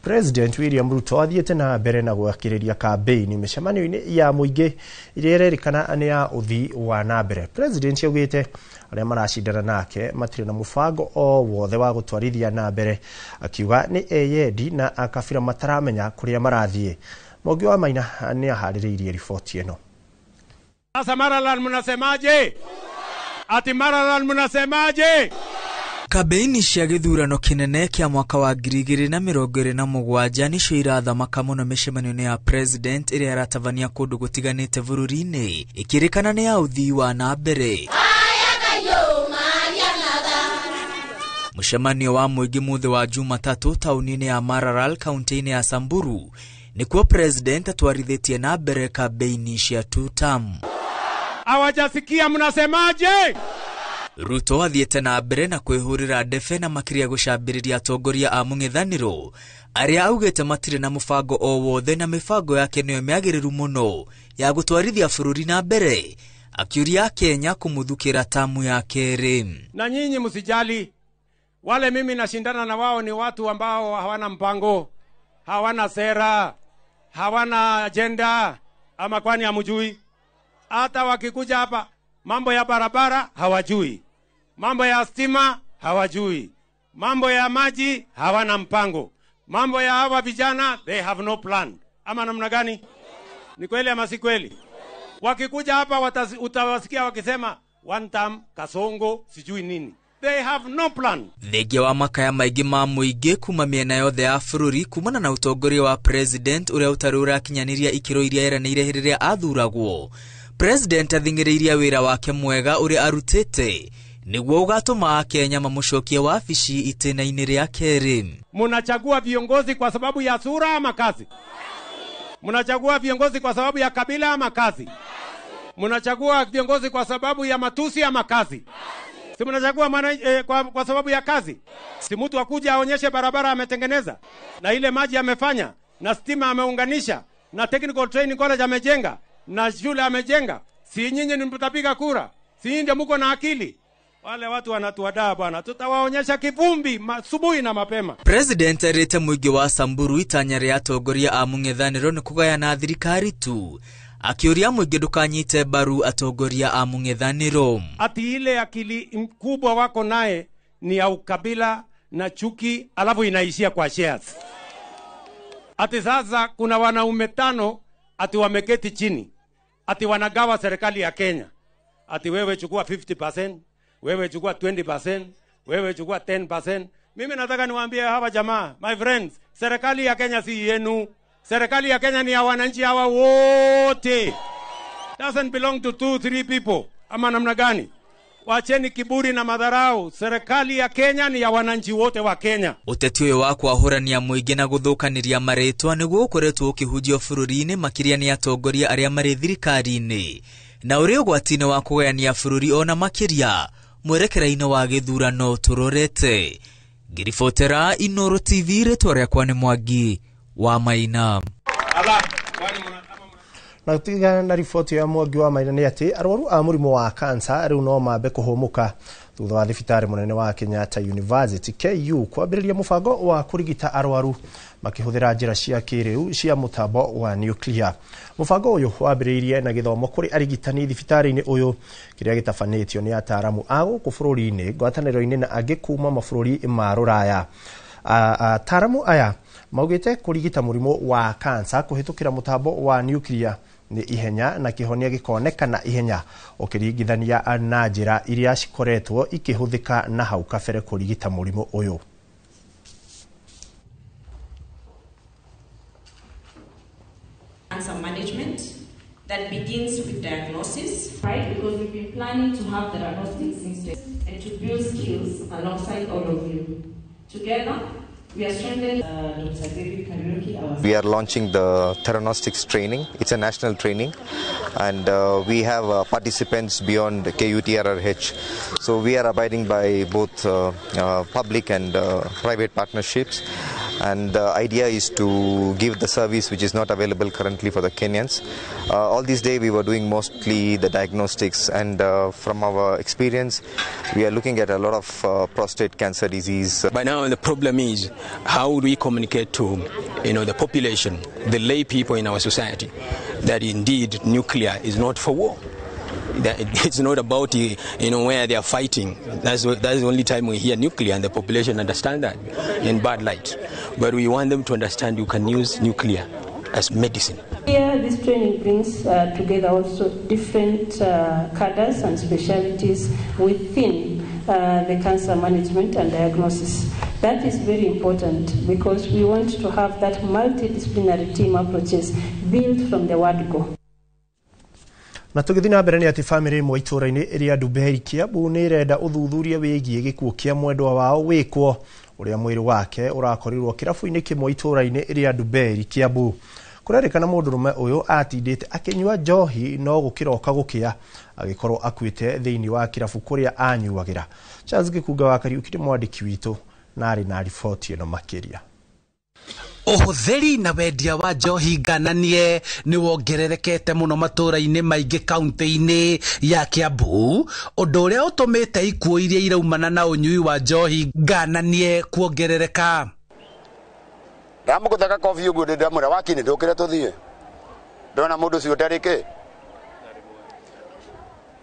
President William Ruto athiete na mbere na gwakiriria campaign micemanio-ini ya muingi iria irerikana ni ya uthi wa na mbere. President yaugite aria maracindana nake matire na mubango o wothe wa gutwarithia na mbere, akiuga ni eyendi na akabira mataramenya kuria marathie. Mogi wa Maina ni ahaririirie riboti eno. Sasa Maralal mnasemaje? Ati Maralal mnasemaje? Kabeini cia githurano kinene kia mwaka wa 2027 nicio irathamaka muno micemanio-ini ya president iria aratavania kundu gutiganite bururi-ini, ikirikana ni ya uthii wa na mbere. Mucemanio wa muingi muthi wa Jumatatu tauni-ini ya Maralal kaunti-ini ya Samburu nikuo president atwarithitie na mbere kabeini cia 2 term. Awajasikia mnasemaje? Ruto athiete na mbere na kwihurira ndefe na makiria gucambiriria atongoria a mung'ethaniro aria augite matire na mubango o wothe na mibango yake niyo miagiriru muno ya gutwarithia bururi na mbere, akiuria Kenya kumuthukira tamu ya keri. Na nyinyi msijali, wale mimi nashindana na wao ni watu ambao hawana mpango, hawana sera, hawana agenda. Ama kwani hamjui? Hata wakikuja hapa mambo ya barabara hawajui, mambo ya stima hawajui, mambo ya maji hawana mpango, mambo ya hawa vijana they have no plan. Ama namna gani? Ni kweli ama si kweli? Wakikuja hapa utawasikia wakisema one term, kasongo, sijui nini. They have no plan. Thengia wa makaya maigi ma muingi kuma miena yothe ya bururi kumana na utongoria wa president uria utarura kinyaniria ikiro iria eranire hiriria athuragwo. President athingiriria wira wake mwega uria arutite niguo ugatuma Kenya mamucokie wabici itena-ini ria keri. Mnachagua viongozi kwa sababu ya sura ama kazi? Mnachagua viongozi kwa sababu ya kabila ama kazi? Mnachagua viongozi kwa sababu ya matusi ama kazi? Si mnachagua kwa sababu ya kazi? Si mtu akuja aonyeshe barabara ametengeneza, na ile maji amefanya, na stima ameunganisha, na technical training college amejenga, na shule amejenga. Si nyinyi ni mtapiga kura? Si nyinyi ndio mko na akili? Wale watu wanatuadaa bwana, tutawaonyesha kivumbi asubuhi na mapema. President arete muingi wa Samburu itanya ria atongoria a mung'ethaniro ni kugayana thirikari tu, akiuria muingi ndukanyite baru atongoria a mung'ethaniro. Ati ile akili kubwa wako naye ni ya ukabila na chuki, alafu inaishia kwa shares. Ati sasa kuna wanaume 5 ati wameketi chini, ati wanagawa serikali ya Kenya. Ati wewe chukua 50%, wewe chukua 20%, wewe chukua 10%. Mimi nataka niwaambie hawa jamaa, my friends, serikali ya Kenya si yenu. Serikali ya Kenya ni ya wananchi hawa wote. Doesn't belong to 2-3 people. Ama namna gani? Wacheni kiburi na madharau. Serikali ya Kenya ni ya wananchi wote wa Kenya. Uteti uyu wa kwahurania muingi na guthukaniria maritwa niguo ukoretwo ukihujio bururi-ini makiria ni atongoria aria mari thirikari-ini, na uri ugwati-ini wa kugayania bururi ona makiria mwerekera-ini wa githurano turorete. Ngiribotera Inooro TV, ritwa riakwa ni Mwangi wa Maina. Na tutigana na riboti ya Mwangi wa Maina ni ati arwaru a murimu wa kansa riu no mambe kuhumuka thutha wa thibitari munene wa Kenyatta University KU kwambiriria mubango wa kurigita arwaru makihuthira njira cia kiriu cia mutambo wa nuclear. Mubango uyu wambiriirie na githomo kuri arigitani thibitari-ini uyu kiria gitafanitio ni ataramu a guku bururi-ini ngwataniro-ini na angi kuma mabururi ma Ruraya. Ataramu aya maugite kurigita murimu wa kansa kuhitukira mutambo wa nuclear ni ihenya na kihonia gikonekana ihenya ukiringithania na njira iria cikoretwo ikihuthika na hau kabere kurigita murimu uyu. Cancer management that begins with diagnosis, right? Because we've been planning to have the diagnostics instead and to build skills alongside all of you. Together, we are strengthening Dr. David Kariuki. We are launching the theranostics training. It's a national training, and we have participants beyond KUTRRH. So we are abiding by both public and private partnerships. and the idea is to give the service which is not available currently for the Kenyans. All this day we were doing mostly the diagnostics, and from our experience we are looking at a lot of prostate cancer disease. By now the problem is how do we communicate to the population, the lay people in our society, that indeed nuclear is not for war. That it's not about where they are fighting. That's the only time we hear nuclear and the population understand that in bad light. But we want them to understand you can use nuclear as medicine. Here, this training brings together also different cadres and specialties within the cancer management and diagnosis. That is very important because we want to have that multidisciplinary team approaches built from the word go. Na tugithii na mbere ni ati family imwe itũra-inĩ ĩrĩa Nduberi Kiambu nĩ irenda ũthuthuria wĩgiĩ gĩkuũ kĩa mwendwa wao wĩkwo ũrĩa mwĩrĩ wake ũrakorirwo kĩrabu-inĩ kĩmwe itũra-inĩ ĩrĩa Nduberi Kiambu. Kũrerĩkana mũndũrũme ũyũ atindĩte akĩnyua njohi no gũkĩroka gũkĩa agĩkorwo akuĩte thĩinĩ wa kĩrabu kũrĩa anyuagĩra. Charles Gĩkunga wa Kariuki nĩ mwandĩki witũ na arĩ na riboti ĩno makĩria. Ũhũthĩri na wendia wa njohi ngananie nĩ wongererekete mũno matũra-inĩ maingĩ kaunti-inĩ ya Kiambu, ũndũ ũrĩa ũtũmĩte ikuũ iria iraumana na ũnyui wa njohi ngananie kuongerereka. Ndamũgũthaga kofi ũguo ndĩmũra wakinĩ ndũkĩre tũthiĩ. Ndona mũndũ ũcio ndarĩkĩ.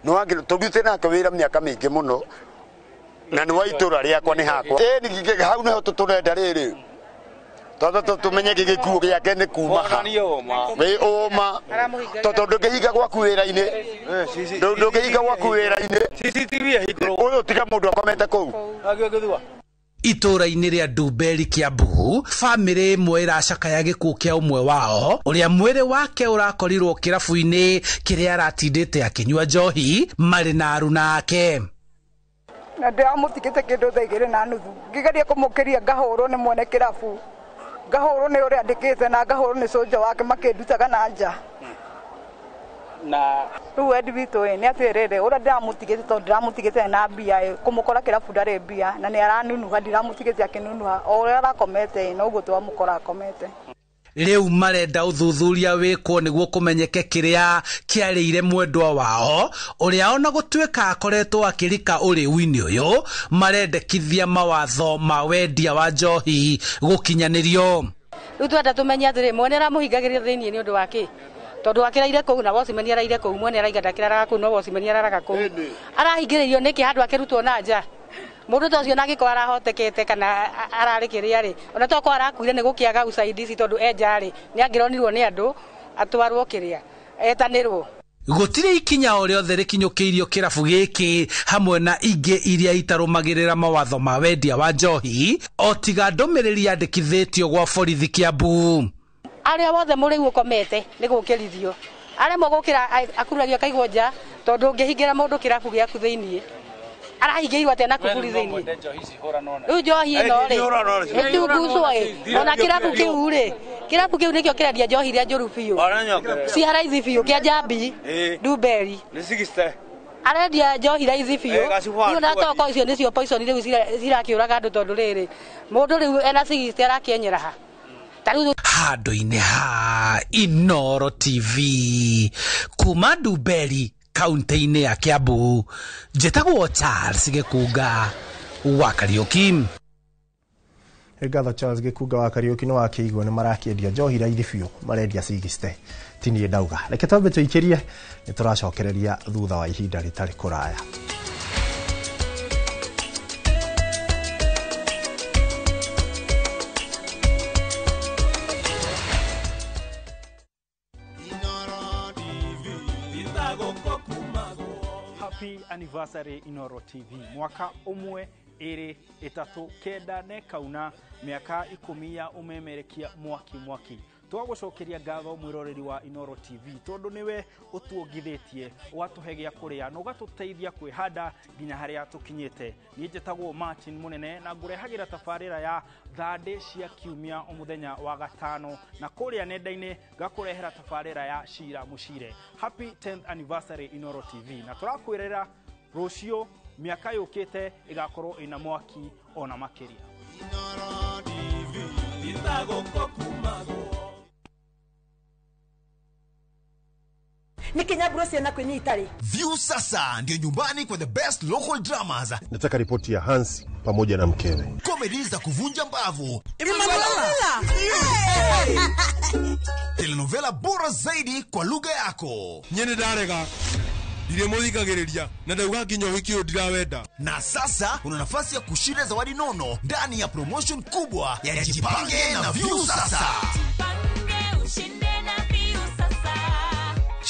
No angĩ tũrute nake wĩra mĩaka mĩingĩ mũno na nĩ wa itũra rĩakwa nĩ hakwa. Nĩ hau nĩho tũtũrenda rĩrĩ. Toto tumenye gĩkuũ gĩake nĩ kuma ha. Wĩ ũma. Toto ndũngĩhinga gwaku wĩra-inĩ. Ndũngĩhinga gwaku wĩra-inĩ. CCTV hingũrwo. Ũyũ tiga mũndũ akomete kũu. Itũra-inĩ rĩa Nduberi Kiambu, family ĩmwe ĩracakaya gĩkuũ kĩa ũmwe wao ũrĩa mwĩrĩ wake ũrakorirwo kĩrabu-inĩ kĩrĩa aratindĩte akĩnyua njohi marĩ na aruna ake. Na ndĩramũtigĩte kĩndũ thaa 2:30 ngĩgeria kũmũkĩria ngahũrwo nĩ mwene kĩrabu. Ngahũrwo nĩ ũrĩa andĩkĩte na ngahũrwo nĩ soja wake makĩndutaga na nja. Na rĩu wendi witũ nĩ atĩrĩrĩ ũrĩa ndĩramũtigĩte tondũ ndĩramũtigĩte na mbia kũmũkora kĩrabu ndarĩ mbia na nĩ aranunuha ndiramũtigĩte akĩnunuha o ũrĩa arakomete noguo twamũkora akomete. Rĩu marenda ũthuthuria wĩkwo nĩguo kũmenyeke kĩrĩa kĩarĩire mwendwa wao ũrĩa ona gũtuĩka akoretwo akĩrika ũrĩu-inĩ ũyũ marendekithia mawatho ma wendia wa njohi gũkinyanĩrio. Rĩu twenda tũmenye atĩrĩ mwene aramũhingagĩria thĩinĩ nĩ ũndũ wa kĩ? Tondũ akĩraire kũu na Wocimani araire kũu mwene araiga ndakĩraraga kũu no Wocimani araraga kũu. Arahingĩrĩrio nĩkĩ handũ akĩrutwo na nja. Mũndũ ta ũcio na gĩko arahotekete kana ararĩ kĩrĩa rĩ ona toko arakuire nĩ gũkĩaga usaidizi tondũ enjarĩ nĩ angĩronirwo nĩ andũ atwarwo kĩrĩa etanĩrwo. Gũtirĩ ikinya o rĩothe rĩkinyũkĩirio kĩrabu gĩkĩ hamwe na ingĩ iria itarũmagĩrĩra mawatho ma wendia wa njohi o tiga ndũmĩrĩri yandĩkithĩtio gwa borithi Kiambu. Arĩa wothe mũrĩ ũkomete nĩ gũkĩrithio aremwo gũkĩra akuragio kaigwo nja tondũ ũngĩhingĩra mũndũ kĩrabu gĩaku thĩinĩ arahingĩirwo atĩa na kuburi thĩinĩ. Rĩu njohi ĩno rĩ ĩtunguswo ona kĩrabu kĩu rĩ kĩrabu kĩu nĩkĩo kĩrendia njohi iria njũru biũ cia raithi biũ kĩa Njambi Nduberi arendia njohi raithi biũ rĩu na toko icio nĩcio poison rĩu cirakĩũraga andũ tondũ rĩrĩ mũndũ rĩu ena 60 arakĩenyera ha handũ-inĩ ha Inoro TV kuma Nduberi kaunti-inĩ ya Kiambu. Njĩtagwo Charles Gĩkunga wa Kariuki. Ngatho Charles Gĩkunga wa Kariuki no akĩigua nĩ marakĩendia njohi raithi biũ marendia 60 tini ndauga. Reke twambe tũikĩrie nĩ tũracokereria thutha wa ihinda rĩtarĩ kũraya. Happy anniversary Inoro TV. Mwaka umwe iri itatu kenda ne kauna miaka 10 ya umemerekia mwaki. Twagucokeria ngatho mwiroreri wa Inoro TV tondu niwe utuongithĩtie watuhegia kuria no gatuteithia kwihanda nginya haria tukinyete. Ni njĩtagwo Martin Munene na ngurehagira tabarĩra ya thande cia kiumia umuthenya wa gatano na kuria nenda-inĩ gakurehera tabarĩra ya Shira Mushire. Happy 10th anniversary Inoro TV na turakwirera rucio miaka yukite igakorwo ina mwaki ona makiria. Inoro TV View sasa ndio nyumbani kwa the best local dramas. Nataka ripoti ya Hans pamoja na mkewe. Comedy za kuvunja mbavu. Telenovela bora zaidi kwa lugha yako. Nyene darega. Diremodikagereria na ndauga kinyo hikio dirawenda. Na sasa una nafasi ya kushinda zawadi nono ndani ya promotion kubwa ya Jipange na View sasa.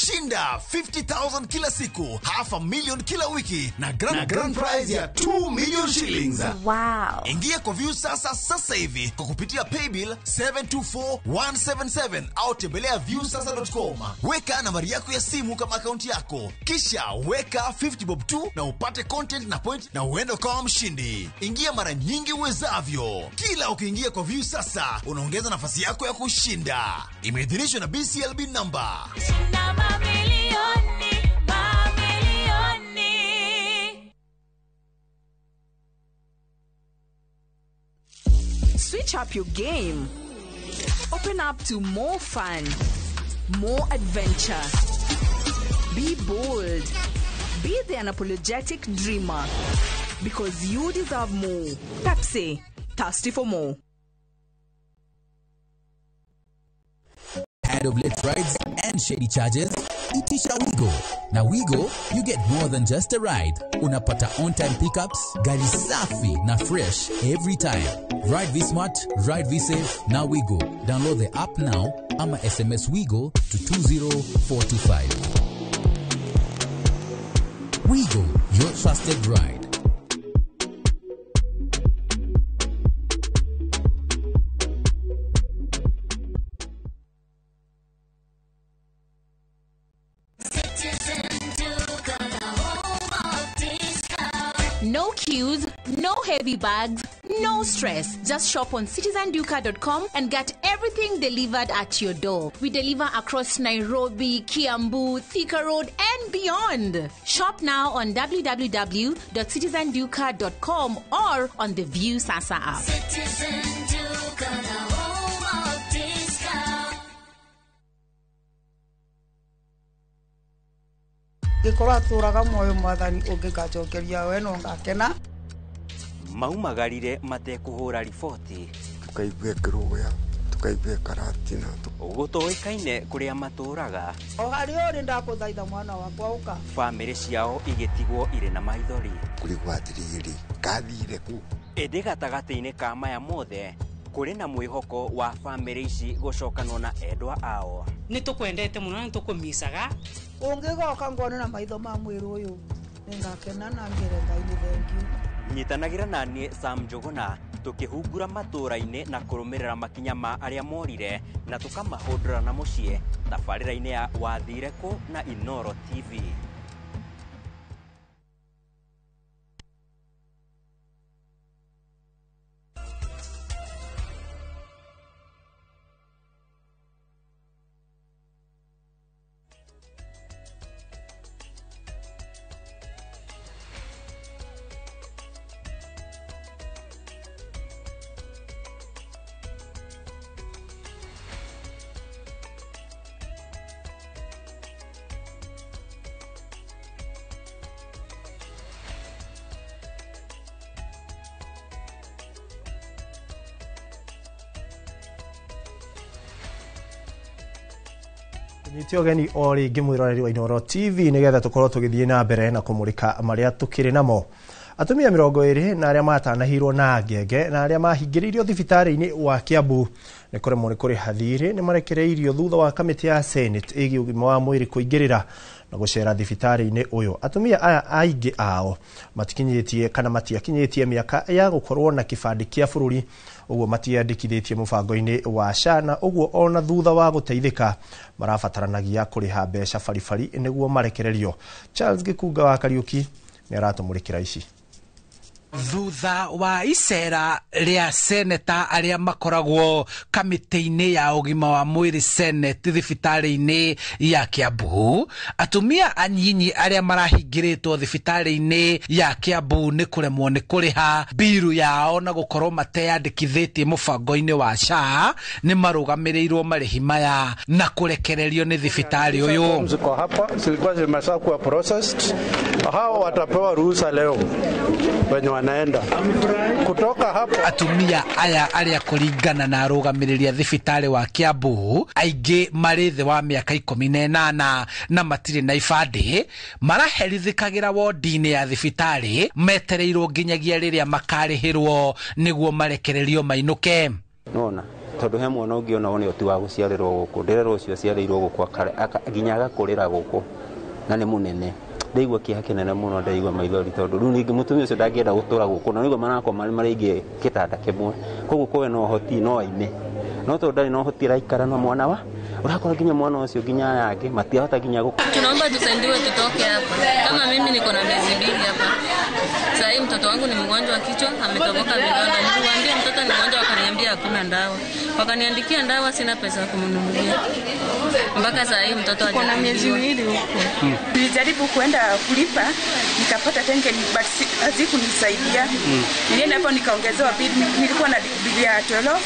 Shinda 50,000 kila siku, $500,000 kila wiki na grand prize ya 2 million shillings. Wow. Ingia kwa View sasa hivi kwa kupitia paybill 724177 au tembelea viewsasa.com. Weka nambari yako ya simu kama akaunti yako, kisha weka 50 bob tu na upate content na point na uende kama mshindi. Ingia mara nyingi uwezavyo. Kila ukiingia kwa View sasa unaongeza nafasi yako ya kushinda. Imeidhinishwa na BCLB number. Switch up your game. Open up to more fun, more adventure. Be bold. Be the unapologetic dreamer. Because you deserve more. Pepsi, thirsty for more. Head of late rides and shady charges, itisha Wigo. Na Wigo, you get more than just a ride. Unapata on-time pickups, gari safi na fresh every time. Ride V-Smart, ride V-Safe, na Wigo. Download the app now, ama SMS Wigo to 20425. Wigo, your trusted ride. No queues, no heavy bags, no stress. Just shop on citizenduka.com and get everything delivered at your door. We deliver across Nairobi, Kiambu, Thika Road and beyond. Shop now on www.citizenduka.com or on the View Sasa app. Citizen Duka, the home of discount. Gikora turaga moyo mwathani ungigacokeria we no ngakena maumagarire matekuhura riboti tukaigue kiruya tukaigue karatina gutoikaine kuria maturaga o hari uri ndakuthaitha mwana wakwa uka family ciao igetigwo ire na maithori kurigwatiriri kathire ku ende gatagati-ini ka maya mothe kuri na mwihoko wa family ici gucokanwo na endwa ao ni tukwendete muno ni tukumisaga ungigoka ngone na maitho ma mwiru uyu ningakena na ngere ngai ni thank you nyitanagira nani Sam Njuguna tukihungura matura-ini na kurumirira makinya ma aria morire na tukamahundura na mucie tabarira-ini ya wathire ku na Inoro TV. Nitio geni ori ngimwiroreri wa Inoro TV nigetha tukorwo tugithie na mbere na kumurika maria tukiri namo. Atumia 20 na aria matanahirwo na ngenge na aria mahingiririo thibitari-ini wa Kiambu ni kuri hathiri ni marekereirio thutha wa kamiti ya Senate igi ugima wa mwiri kuingirira na gucera thibitari-ini uyu. Atumia aya aingi ao matikinyitie kana matiakinyitie miaka ya gukorwo na kibandi kia bururi uguo matiandikithitie mubango-ini wa SHA na uguo ona thutha wa guteithika marabataranagia kuriha mbeca baribari niguo marekererio. Charles Gikunga wa Kariuki ni aratumurikira ici. thutha wa icera ria seneta aria makoragwo kamiti-ini ya ugima wa mwiri senate thibitari-ini ya Kiambu, atumia anyinyi aria marahingiritwo thibitari-ini ya Kiambu ni kuremwo ni kuriha biru yao na gukorwo mateyandikithitie mubango-ini wa SHA ni marugamirirwo marihi maya na kurekererio ni thibitari uyu. Ziko hapa zilikuwa zimeshakuwa processed, hao watapewa ruhusa leo wenye wanaenda kutoka hapa. Atumia aya aria kuringana na arugamirirĩa thibitari wa Kiambu aingi marithe wa miaka 18 na matire na ibandi maraherithikagira wodi-ini ya thibitari metereirwo nginyagia riria makarihirwo niguo marekererio mainuke. Nona tondu he mwana ungi ona one oti wa guciarirwo guku ndirero ucio aciarirwo guku nginya agakurira guku na ni munene ndaigua kiha kinene muno ndaigua maithori tondu riu ningi mutumia ucio ndangienda gutura guku na niguo manako maringi kitanda kimwe koguo kowe no hoti no aime no tondu ndari no hoti raikara na mwana wa urakora nginya mwana ucio nginya yake matiahota nginya guku. Tunaomba tusaidiwe tutoke hapa. Kama mimi niko na miezi 2 hapa. Sasa hivi mtoto wangu ni mgonjwa wa kichwa, ametoboka vidonda. Niliwaambia mtoto ni mgonjwa, wakaniambia hakuna dawa. Wakaniandikia dawa, sina pesa ya kumnunulia. Mpaka sasa hivi mtoto hajakuwa na miezi 2 huko. Nilijaribu kwenda kulipa, nikapata tenge hazikunisaidia. Nilienda hapo nikaongezewa bili, nilikuwa na bili ya 12.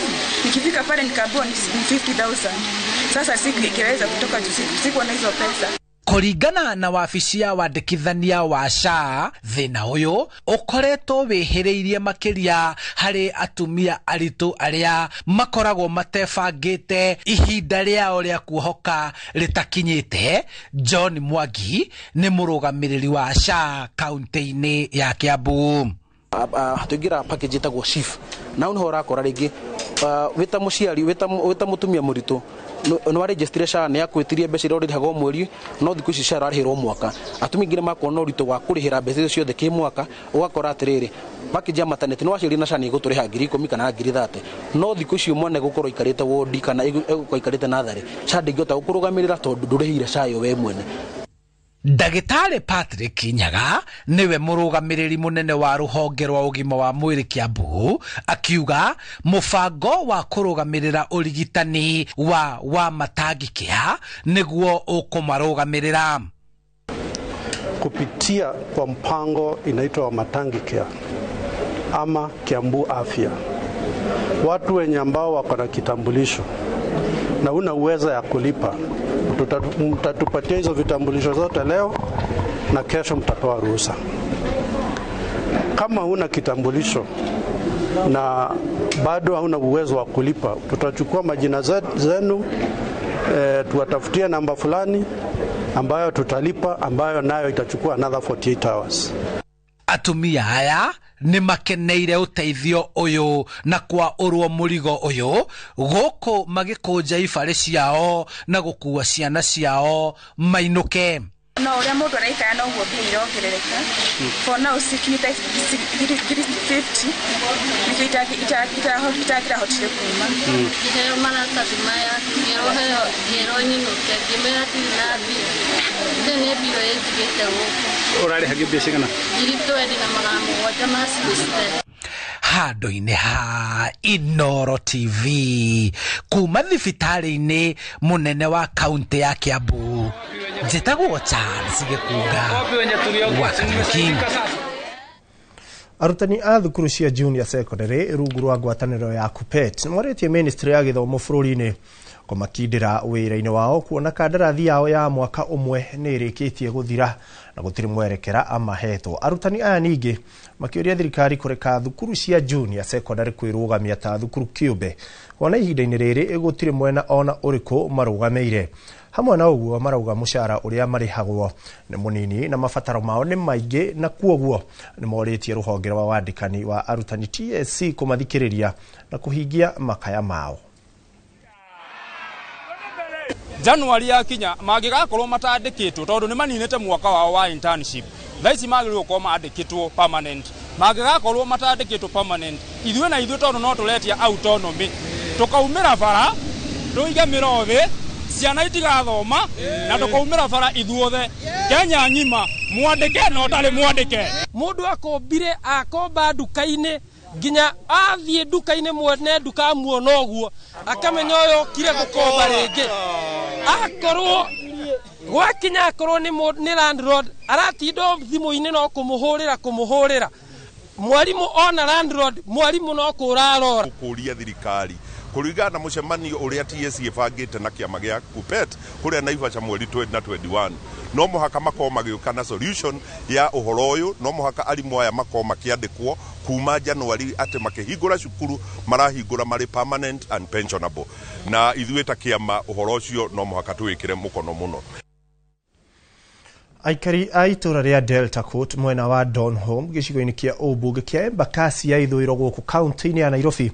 Nikifika pale nikaambiwa ni 50,000. Sasa sikiweza kutoka sikuwa na hizo pesa. Kuringana na wabici ya wandikithania wa SHA, thina uyu ukoretwo wihiriirie makiria hari atumia aritu aria makoragwo matebangite ihinda riao ria kuohoka ritakinyite. John Mwangi ni murugamiriri wa SHA kaunti-ini ya Kiambu. Tuingira package itagwo shift na unho urakora ringi wita muciari wita mutumia muritu no registration ya kwitirie mbeca iria urihagwo mweri no thiku ici SHA arihirwo mwaka. Atumia ngire makwo no rito wa kurihira mbeca ciothe ki mwaka ugakora atiriri package ya maternity no aciari na SHA ni guturiha 10,000 kana 30,000 no thiku ici mwana gukorwo ikarite wodi kana ikarite nathari SHA ndingihota gukurugamirira tondu ndurihire SHA yo we mwene. Ndagitari Patrick Nyaga niwe murugamiriri munene wa ruhonge rwa ugima wa mwiri Kiambu, akiuga mubango wa kurugamirira urigitani wa matangikia niguo ukumarugamirira kupitia kwa mpango inaitwa Matangikia ama Kiambu Afya. Watu wenye ambao wako na kitambulisho na una uwezo ya kulipa, mtatupatia hizo vitambulisho zote leo na kesho mtatoa ruhusa. Kama huna kitambulisho na bado hauna uwezo wa kulipa, tutachukua majina zenu, tuwatafutia namba fulani ambayo tutalipa, ambayo nayo itachukua another 48 hours. Atumia haya ni makeneire uteithio uyu na kwa urwo murigo uyu guku magikunja ibari ciao na gukua ciana ciao mainuke. No uria mundu araikaya no guo mbia irongerereka. For now sikita 50 nikitagira hotire kuma. Hero maratathi maya hero nyinuke ngimera tina mbia. Ndene mbia yigite guku. Urariha mbia cigana? Irito edi na magamu wacha masiste. Handu-ini ha Inoro TV kuma thibitari-ini munene wa kaunti ya Kiambu, njitagwo Charles Gikuga wa Kariuki. Arutani a thukuru cia junior secondary rungu rwa ngwataniro ya KUPPET nĩmorĩtie ministry ya gĩthomo bũrũri-inĩ kũmakindĩra wĩra-inĩ wao kuona kandarathi yao ya mwaka ũmwe nĩ ĩrĩkĩtie gũthira na gũtirĩ mwerekera amahetwo. Arutani aya ningĩ makĩũria thirikari kũreka thukuru cia junior secondary kwĩrũgamia ta thukuru kĩũmbe kuona ihinda-inĩ rĩrĩ gũtirĩ mwena ona ũrĩkũ marũgamĩire. Hamwe na ũguo marauga mũcara ũrĩa marĩhagwo nĩ mũnini na mabataro mao nĩ maingĩ, na kuoguo nĩ morĩtie rũhonge rwa wandĩkani wa arutani TSC kũmathikĩrĩria na kũhingia makaya mao. January yakinya magigakorwo matandikitwo tondu ni maninete mwaka wao wa internship. Thaici magirwo ko maandikitwo permanent. Magigakorwo matandikitwo permanent. Ithuĩ tondu no tuletia autonomy. Tukaumira bara tuige mirothi ciana itigathoma na tukaumira bara ithuothe Kenya ngima mwandike no ndari mwandike mundu akombire akomba nduka-ini nginya athie nduka-ini mwene nduka muona oguo akamenya uyo kire gukomba ringi akorwo gwakinya akorwo ni landlord aratindo thimu-ini no kumuhurira mwarimu ona landlord mwarimu no kurarora kuria thirikari kuringana na mucemanio uria TSC ibangite na kiama gia KUPPET kuria Naivasha mweri 2021 no muhaka makoma magiuka na solution ya uhoro uyu no muhaka arimu aya makoma makiandikwo kuma January ate makihingura cukuru marahingura mari permanent and pensionable na ithuĩ ta kiama uhoro ucio no muhaka tuwikire mukono muno. Aikari a itura ria Delta Court mwena wa Donholm gicigo-ini kia Obunge kia Embakasi ya ithũĩro gũkũ kaunti-ini ya Nairobi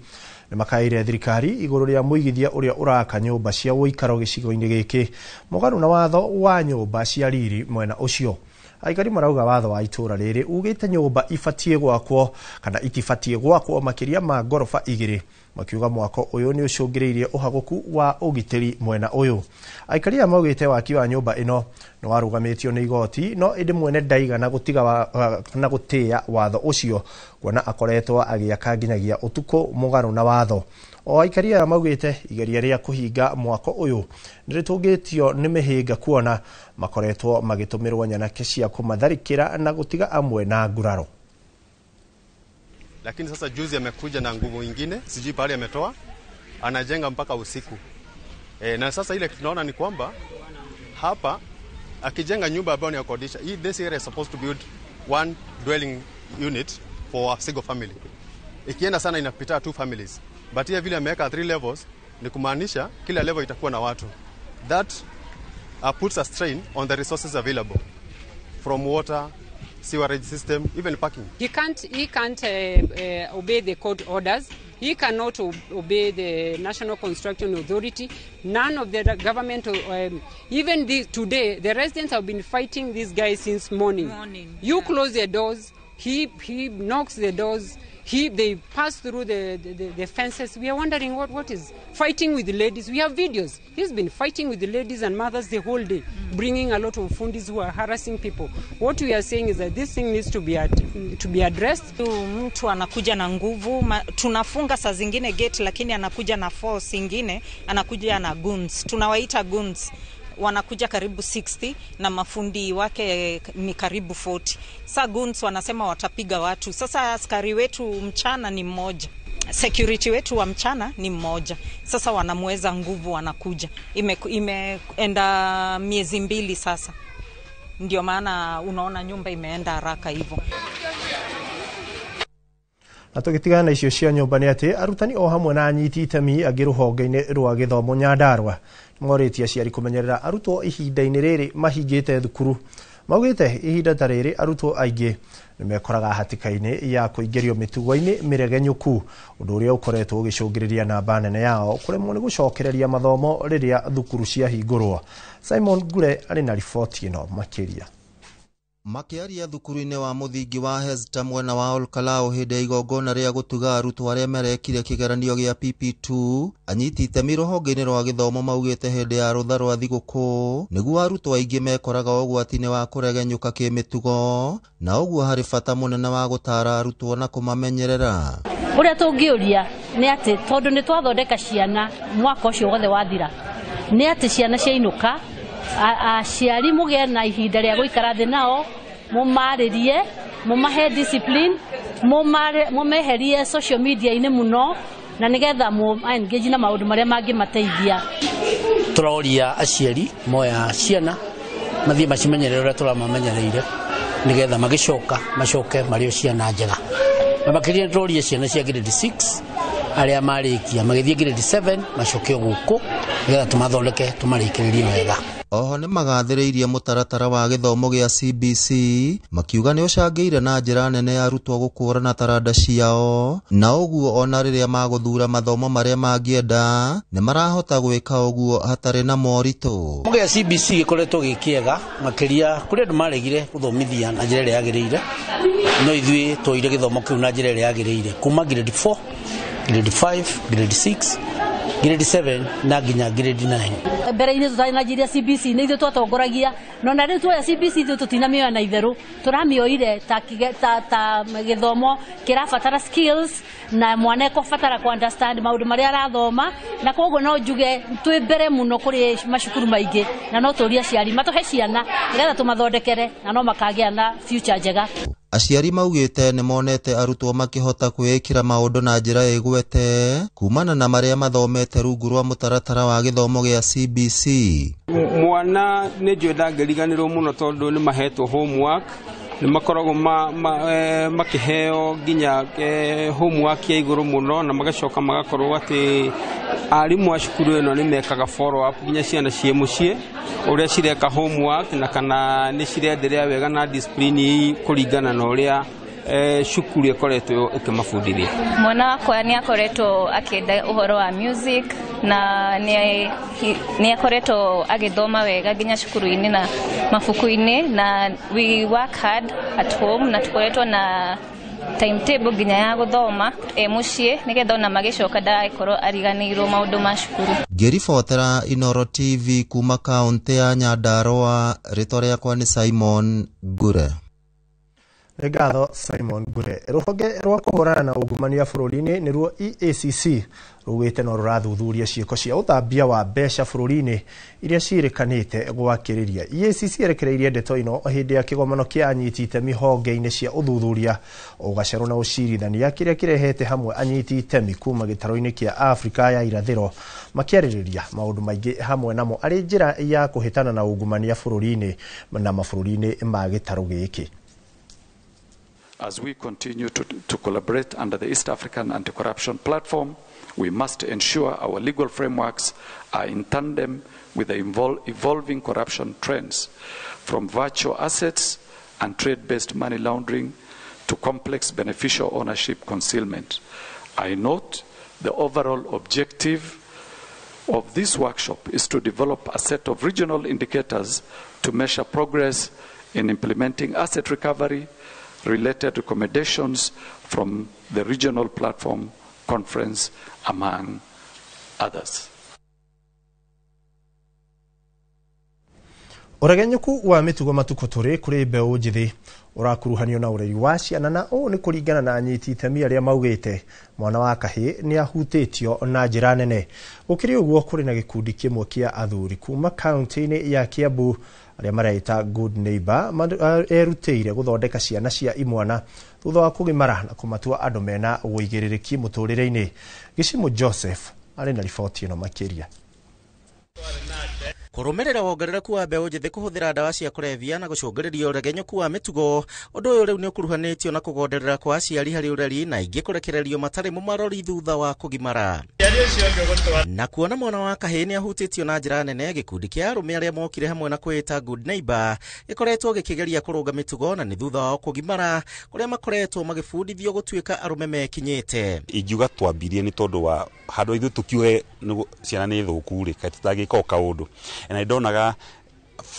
nĩ makaire thirikari igũrũ rĩa mũigithia ũrĩa ũraka nyũmba cia ũikaro gĩcigo-inĩ gĩkĩ mũgarũ na watho wa nyũmba cia riri mwena ũcio. Aikari marauga watho wa itura rĩrĩ ugĩte nyũmba ibatie gwakwo kana itibatie gwakwo makĩria ma ngoroba igĩrĩ makiuga mwako ũyũ nĩ ũcũngĩrĩirie ũhagũku wa ũgitĩri mwena ũyũ. Aikari aya maugĩte waki wa nyũmba ĩno nĩ warũgamĩtio nĩ igoti no ĩndĩ mwene ndaigana na gũtĩĩa watho ũcio kuona akoretwo agĩaka nginyagia ũtukũ mũgarũ na watho. O aikari aya maugĩte igeria rĩa kũhinga mwako ũyũ nĩ rĩtũngĩtio nĩ mĩhĩnga kuona makoretwo magĩtũmĩrwo nyanake cia kũmatharĩkĩra na gũtiga amwe na nguraro. Lakini sasa juzi amekuja na nguvu nyingine, sijui pale ametoa, anajenga mpaka usiku. Na sasa ile tunaona ni kwamba hapa akijenga nyumba ambayo ni ya kodisha, this area is supposed to build one dwelling unit for a single family. Ikienda sana inapita 2 families. But here vile ameweka 3 levels ni kumaanisha kila level itakuwa na watu. That puts a strain on the resources available from water, sewerage system, even parking. He can't obey the court orders. He cannot obey the National Construction Authority. None of the government, even today, the residents have been fighting this guy since morning. You close the doors, he knocks the doors, they pass through the fences. We are wondering what is fighting with the ladies. We have videos. He's been fighting with the ladies and mothers the whole day, bringing a lot of fundis who are harassing people. What we are saying is that this thing needs to be addressed. Mtu anakuja na nguvu, tunafunga saa zingine gate lakini anakuja na force ingine, anakuja na goons. Tunawaita goons. Wanakuja karibu 60 na mafundi wake ni karibu 40. Sasa goons wanasema watapiga watu. Sasa askari wetu mchana ni mmoja. Security wetu wa mchana ni mmoja. Sasa wanamweza nguvu wanakuja. Imeenda miezi 2 sasa. Ndio maana unaona nyumba imeenda haraka hivyo. Na tũgĩtigana na icio cia nyũmba nĩ atĩ arutani o hamwe na anyiti itemi angĩ rũhonge-inĩ rwa gĩthomo Nyandarua morĩtie aciari kũmenyerera arutwo ihinda-inĩ rĩrĩ mahingĩte thukuru. Maugĩte ihinda ta rĩrĩ arutwo aingĩ nĩ mekoraga hatĩka-inĩ ya kũingĩrio mĩtugo-inĩ mĩregenyũku, ũndũ ũrĩa ũkoretwo ũgĩcũngĩrĩria namba nene yao kũremwo nĩ gũcokereria mathomo rĩrĩa thukuru ciahingũrwo. Simon Gure arĩ na riboti ĩno makĩria. Makiaria thukuru-inĩ wa mũthingi wa Hezta mwena wa Olkalao hĩndĩ ya igongona rĩa gũtuga arutwo arĩa marekire kĩgeranio gĩa PP2, anyiti itemi rũhonge-inĩ rwa gĩthomo maugĩte hĩndĩ ya rũtha rwa thigũkũ nĩguo arutwo aingĩ mekoraga ũgwati-inĩ wa kũregenyũka kĩmĩtugo, na ũguo harĩ bata mũnene wa gũtara arutwo na kũmamenyerera. Ũrĩa tũngĩũria nĩ atĩ tondũ nĩ twathondeka ciana mwaka ũcio wothe wathira, nĩ atĩ ciana ciainũka aciari mũgĩe na ihinda rĩa gũikara thĩ nao, mũmarĩrie, mũmahe discipline, mũmeherie social media-inĩ mũno na nĩgetha engage na maũndũ marĩa mangĩmateithia. Tũroria aciari moya ciana mathiĩ macimenyerere ũrĩa tũramamenyereire nĩgetha magĩcoka macoke marĩ o ciana njega. Na makĩria tũroria ciana cia grade 6 arĩa marĩkia magĩthiĩ grade 7 macoke gũkũ nĩgetha tũmathondeke tũmarĩkĩrĩrie wega. Oho nĩ magathĩrĩirie mũtaratara wa gĩthomo gĩa CBC makiuga nĩ ũcangĩire na njĩra nene ya arutwo gũkũrana taranda ciao, na ũguo ona rĩrĩa magũthura mathomo marĩa mangĩenda nĩ marahota gwĩka ũguo hatarĩ na moritũ. Gĩa CBC gĩkoretwo gĩkĩega makĩria kũrĩ andũ maregire gũthomithia na njĩra ĩrĩa yagĩrĩire, no ithuĩ twoire gĩthomo kĩu na njĩra ĩrĩa yagĩrĩire kuma grade 4, grade 5, grade 6 grade 7 na nginya grade 9 mbere-inĩ tũtananjiria CBC nĩ ithuĩ twatongoragia no na rĩu tuoya CBC ithuĩ tũtinamĩoya na itherũ tũramĩoire ta gĩthomo kĩrabatara skills na mwana ekũbatara ku understand maũndũ marĩa arathoma na koguo no njuge twĩ mbere mũno kũrĩ macukuru maingĩ na no tũria aciari matũhe ciana nĩgetha tũmathondekere na no makagĩa na future njega. Aciari maugĩte nĩ monete arutwo makĩhota kwĩĩkĩra maũndũ na njĩra ĩgwete kumana na marĩa mathomete rungu rwa mũtaratara wa gĩthomo gĩa CBC. Mwana nĩ njũĩ ndangĩriganĩrwo mũno tondũ nĩ mahetwo homework, nĩ makoragwo makĩheo nginya homework ya igũrũ mũno na magacoka magakorwo atĩ arimũ a cukuru ĩno nĩ mekaga follow up nginya ciana ciĩ mũciĩ ũrĩa cireka homework na kana nĩ cirenderea wega na discipline kũringana na ũrĩa cukuru ĩkoretwo ĩkĩmabundithia. Mwana wakwa nĩ akoretwo akĩenda ũhoro wa music na nĩ akoretwo agĩthoma wega nginya cukuru-inĩ na mabuku-inĩ na we work hard at home na tukoretwo na timetable nginya ya gũthoma mũciĩ nĩgetha ona magĩcoka ndagĩkorwo ariganĩirwo maũndũ ma cukuru. Ngĩribotera Inooro TV kuma kaũntĩ ya Nyandarua, rĩtwa rĩakwa nĩ Simon Ngure. Ngatho Simon Ngure. Rũhonge rwa kũhũrana na ungumania bũrũri-inĩ nĩruo EACC rugĩte no rũrathuthuria ciĩko cia ũthambia wa mbeca bũrũri-inĩ iria ciĩrĩkanĩte gwakĩrĩria. EACC yerekereirie ndeto ino hĩndĩ ya kĩgomano kĩa anyiti itemi honge-inĩ cia ũthuthuria ũgacerũ na ũcirithania kĩrĩa kĩrehete hamwe anyiti itemi kuma gĩtaro-inĩ kĩa Afrika ya irathĩro makĩarĩrĩria maũndũ maingĩ hamwe namo arĩ njĩra ya kũhĩtana na ungumania bũrũri-inĩ na mabũrũri-inĩ ma gĩtaro gĩkĩ. As we continue to collaborate under the East African Anti-Corruption Platform, we must ensure our legal frameworks are in tandem with the evolving corruption trends, from virtual assets and trade-based money laundering to complex beneficial ownership concealment. I note the overall objective of this workshop is to develop a set of regional indicators to measure progress in implementing asset recovery related recommendations from the regional platform conference, among others. Ũregenyũku wa mĩtugo matukũ tũrĩ kũrĩ mbeũ njĩthĩ ũrakuruhanio na ũreri wa ciana na ũũ nĩ kũringana na anyiti itemi arĩa maugĩte mwana wa kahĩ nĩ ahutĩtio na njĩra nene. Gũkĩrĩ ũguo kũrĩ na gĩkundi kĩmwe kĩa athuri kuma kaunti-inĩ ya Kiambu arĩa mareita Good Neighbor erutĩire gũthondeka ciana cia imwana thutha wa kũgimara na kũmatua andũ mena ũigĩrĩrĩki mũtũrĩre-inĩ. Gĩcimo Joseph arĩ na riboti ĩno makĩria. Kũrũmĩrĩra wongerereku wa mbeũ njĩthĩ kũhũthĩra ndawa cia kũrebia na gũcũngĩrĩria ũregenyũku wa mĩtugo, ũndũ ũyũ rĩu nĩ ũkuruhanĩtio na kũgonderera kwa aciari harĩ ũreri na ingĩ kũrekererio matarĩ mũmarori thutha wa kũgimara. Na kuona mwana wa kahĩ nĩ ahutĩtio na njĩra nene, gĩkundi kĩa arũme arĩa mokire hamwe na kwĩta Good Neighbor gĩkoretwo gĩkĩgeria kũrũnga mĩtugo na nĩ thutha wa kũgimara kũrĩa makoretwo magĩbundithio gũtuĩka arũme mekinyĩte. Ingiuga twambirie nĩ tondũ wa handũ ithuĩ tũkiuge ciana nĩ thũku rĩ tutagĩka kaũndũ. Na ndonaga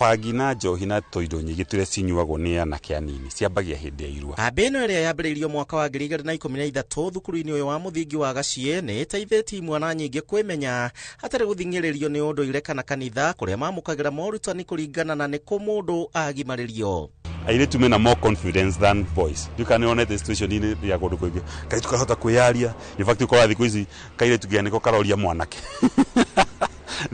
bangi na njohi na toindo nyingĩ tũrĩa cinyuagwo nĩ anake anini ciambagia hĩndĩ ya irua. Kambĩ ĩno ĩrĩa yambĩrĩirio mwaka wa 2013 thukuru-inĩ ũyũ wa mũthingi wa Gaciĩ nĩ ĩteithĩtie imwana nyingĩ kwĩmenya hatarĩ gũthing'ĩrĩrio nĩ ũndũire kana kanitha kũrĩa mamũkagĩra morutani kũringana na nĩ kũ mũndũ agimarĩrio. Airĩtu mena more confidence than boys. Ndũkanĩonete situation-inĩ ya kũndũ kũingĩ kaĩ tukahota kwĩyaria. In fact ũkora thikũ ici kairĩtu gĩa nĩko karoria mwanake.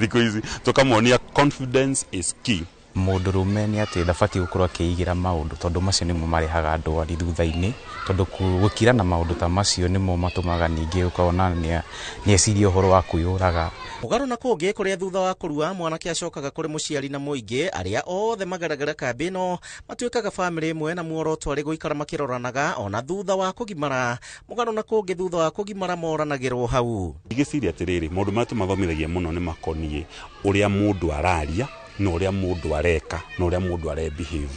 Thikũ ici tukamuonia confidence is key. Mũndũrũme nĩ atĩ ndabatiĩ gũkorwo akĩigĩra maũndũ tondũ macio nĩmo marehaga ndwari thutha-inĩ, tondũ gũkira na maũndũ ta macio nĩmo matũmaga ningĩ ũkona nĩ eciria ũhoro wa kwĩyũraga. Mũgarũ na kũngĩ kũrĩa thutha wa kũrua mwanake acokaga kũrĩ mũciari na mũingĩ arĩa othe magaragara kambĩ ĩno matuĩkaga bamĩrĩ ĩmwe na muoroto arĩ gũikara makĩroranaga ona thutha wa kũgimara. Mũgarũ na kũngĩ thutha wa kũgimara moranagĩrwo hau. Igĩciria atĩrĩrĩ, maũndũ marĩa tũmathomithagia mũno nĩ makoniĩ ũrĩa mũndũ araria na ũrĩa mũndũ areka na ũrĩa mũndũ arebehave.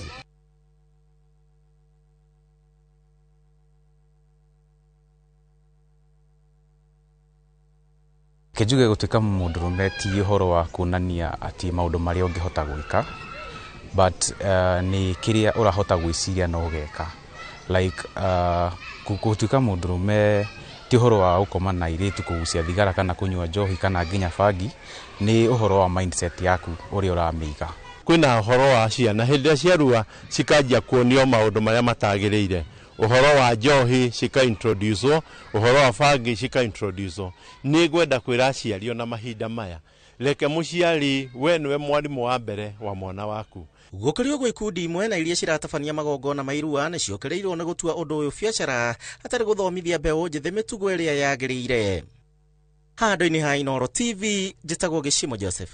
Kĩnjuge gũtuĩka mũndũrũme ti ũhoro wa kuonania atĩ maũndũ marĩa ũngĩhota gwĩka, but nĩ kĩrĩa ũrahota gwĩciria na ũgeka. Like gũtuĩka mũndũrũme ti horo wa ukoma na iritu kugucia thigara kana kunywa njohi kana nginya bangi, ni uhoro wa mindset yaku uri uramiga. Kwina horo wa ciana hindi ciarua cikanjia kuonio maundu maria matagiriire, uhoro wa njohi cika introduce, uhoro wa bangi cika introduce. Ni gwenda kwira ciario na mahinda maya, reke muciari we niwe mwarimu wa mbere wa mwana waku. Gukario gwe ikundi imwe na iria ciratabania magongona mairua nĩ ciongereirwo nĩ gũtua ũndũ ũyũ biacara hatarĩ gũthomithia mbeũ njĩthĩ mĩtugo ĩrĩa yagĩrĩire. Handũ-inĩ ha Inooro TV, njĩtagwo Gĩcimo Joseph.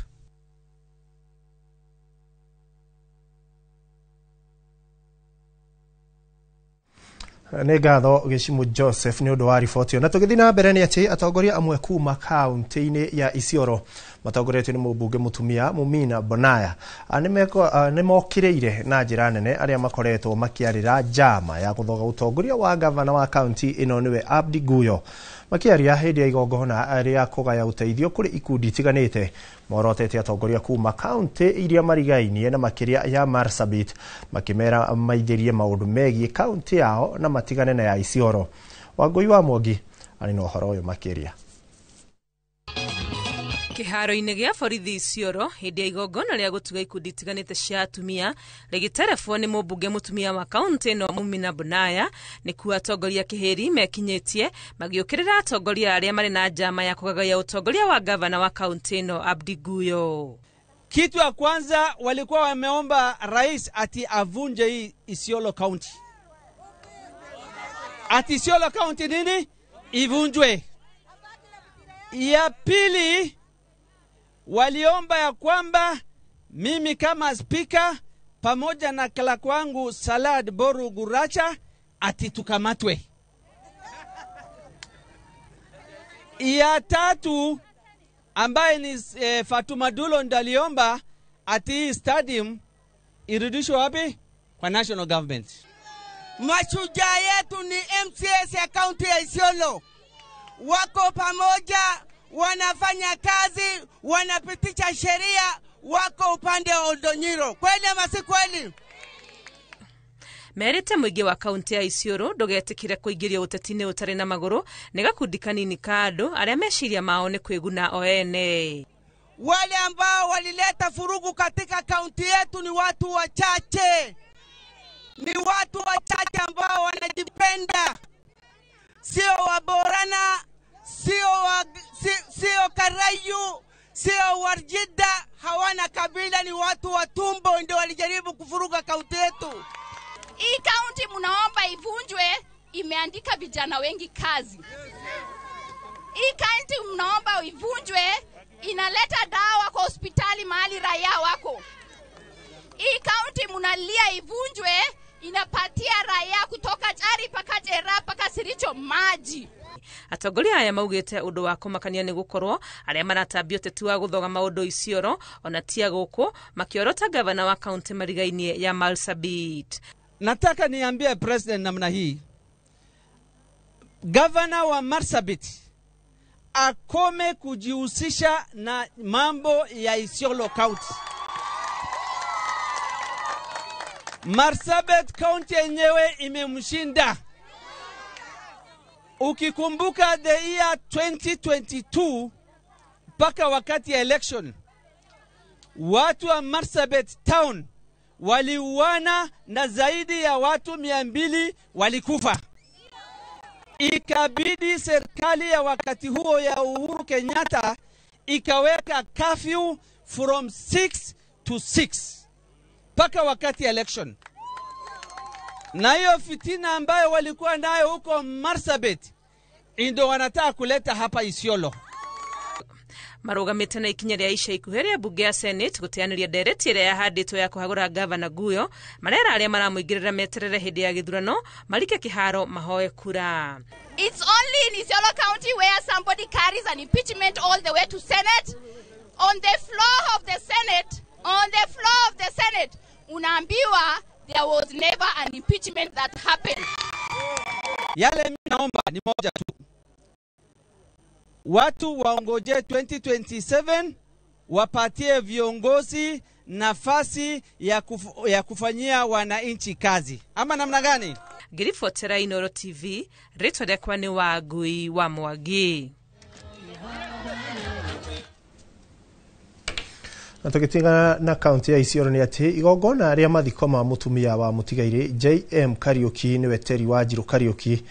Nĩ ngatho Gĩcimo Joseph nĩ ũndũ wa riboti na tũgĩthiĩ na mbere nĩ atĩ atongoria amwe kuma kaunti-inĩ ya Isiolo matongoretio nĩ mũmbunge mũtumia Mumina Bonaya nĩ mokĩrĩire na njĩra nene arĩa makoretwo makĩarĩra njama ya gũthoga ũtongoria wa gavana wa kaunti ĩno nĩwe Abdi Guyo. Makĩaria hĩndĩ ya igongona rĩa kũgaya ũteithio kũrĩ ikundi itiganĩte, morotete atongoria kuma kaunti iria marigainie na makĩria ya Marsabit makĩmera maithĩrie maũndũ megiĩ kaunti yao na matigane na ya Isiolo. Wangui wa Mwangi arĩ na ũhoro ũyũ makĩria. Kiharo-inĩ gĩa borithi Isiolo hĩndĩ ya igongona rĩa gũtuga ikundi itiganĩte cia atumia rĩgĩterebwo nĩ mũmbunge mũtumia wa kaunti ĩno Mumina Bonaya nĩ kuo atongoria kĩhĩri mekinyĩtie magĩũkĩrĩra atongoria arĩa marĩ na njama ya kũgagaya ũtongoria wa gavana wa kaunti ĩno Abdi Guyo. Kitu ya kwanza walikuwa wameomba rais ati avunje hii Isiolo County. Ati Isiolo County nini? Ivunjwe. Ya pili waliomba ya kwamba mimi kama speaker pamoja na kala kwangu Salad Boru Guracha ati tukamatwe. Ya tatu ambaye ni Fatuma Dulo ndaliomba ati stadium irudishwe wapi? Kwa national government. Mashujaa yetu ni MCS ya kaunti ya Isiolo. Wako pamoja, wanafanya kazi, wanapitisha sheria, wako upande wa Oldonyiro. Kweli ama si kweli? Merite mũingĩ wa kaunti ya Isiolo ndũgetĩkire kũingĩria ũteti-inĩ ũtarĩ na magũrũ nĩ gakundi kanini ka andũ arĩa meciria mao nĩ kwĩguna o ene. Wale ambao walileta furugu katika kaunti yetu ni watu wachache. Ni watu wachache ambao wanajipenda. Sio Waborana, sio Karayu, sio Warjida, hawana kabila, ni watu wa tumbo ndio walijaribu kufuruga kaunti yetu. Hii kaunti mnaomba ivunjwe, imeandika vijana wengi kazi. Hii kaunti mnaomba ivunjwe, inaleta dawa kwa hospitali mahali raia wako. Hii kaunti mnalia ivunjwe, inapatia raia kutoka Jari paka Jera paka Siricho maji. Atongoria aya maugĩte ũndũ wa kũmakania nĩ gũkorwo arĩa maratambia ũteti wa gũthoga maũndũ Isiolo ona tia gũkũ makĩorota gavana wa kaunti marigainie ya Marsabit. Nataka niambie president namna hii, gavana wa Marsabit akome kujihusisha na mambo ya Isiolo County. Marsabit County yenyewe imemshinda. Ukikumbuka the year 2022 mpaka wakati ya election, watu wa Marsabit town waliuana na zaidi ya watu 200 walikufa. Ikabidi serikali ya wakati huo ya Uhuru Kenyatta ikaweka curfew from 6 to 6 mpaka wakati ya election. Na hiyo fitina ambayo walikuwa nayo huko Marsabit ndio wanataka kuleta hapa Isiolo. Marugamĩte na ikinya rĩa ica ikuhĩ rĩa bunge ya Senate gũteanĩria ndereti ĩrĩa yahandĩtwo ya kũhagũra gavana Guyo, marera arĩa maramũingĩrĩra meterere hĩndĩ ya gĩthurano marike kĩharo mahoe kura. It's only in Isiolo County where somebody carries an impeachment all the way to Senate. On the floor of the Senate, unaambiwa there was never an impeachment that happened. Yale mimi naomba ni moja tu. Watu waongoje 2027 wapatie viongozi nafasi ya kufanyia wananchi kazi. Ama namna gani? ngiribotera Inooro TV ritwa rĩakwa nĩ Wangui wa Mwangi. Na tũgĩtiga na kaunti ya Isiolo nĩ atĩ igongona rĩa mathiko ma mũtumia wa mũtigairĩ JM Kariuki nĩ weteri wa Njirũ Kariuki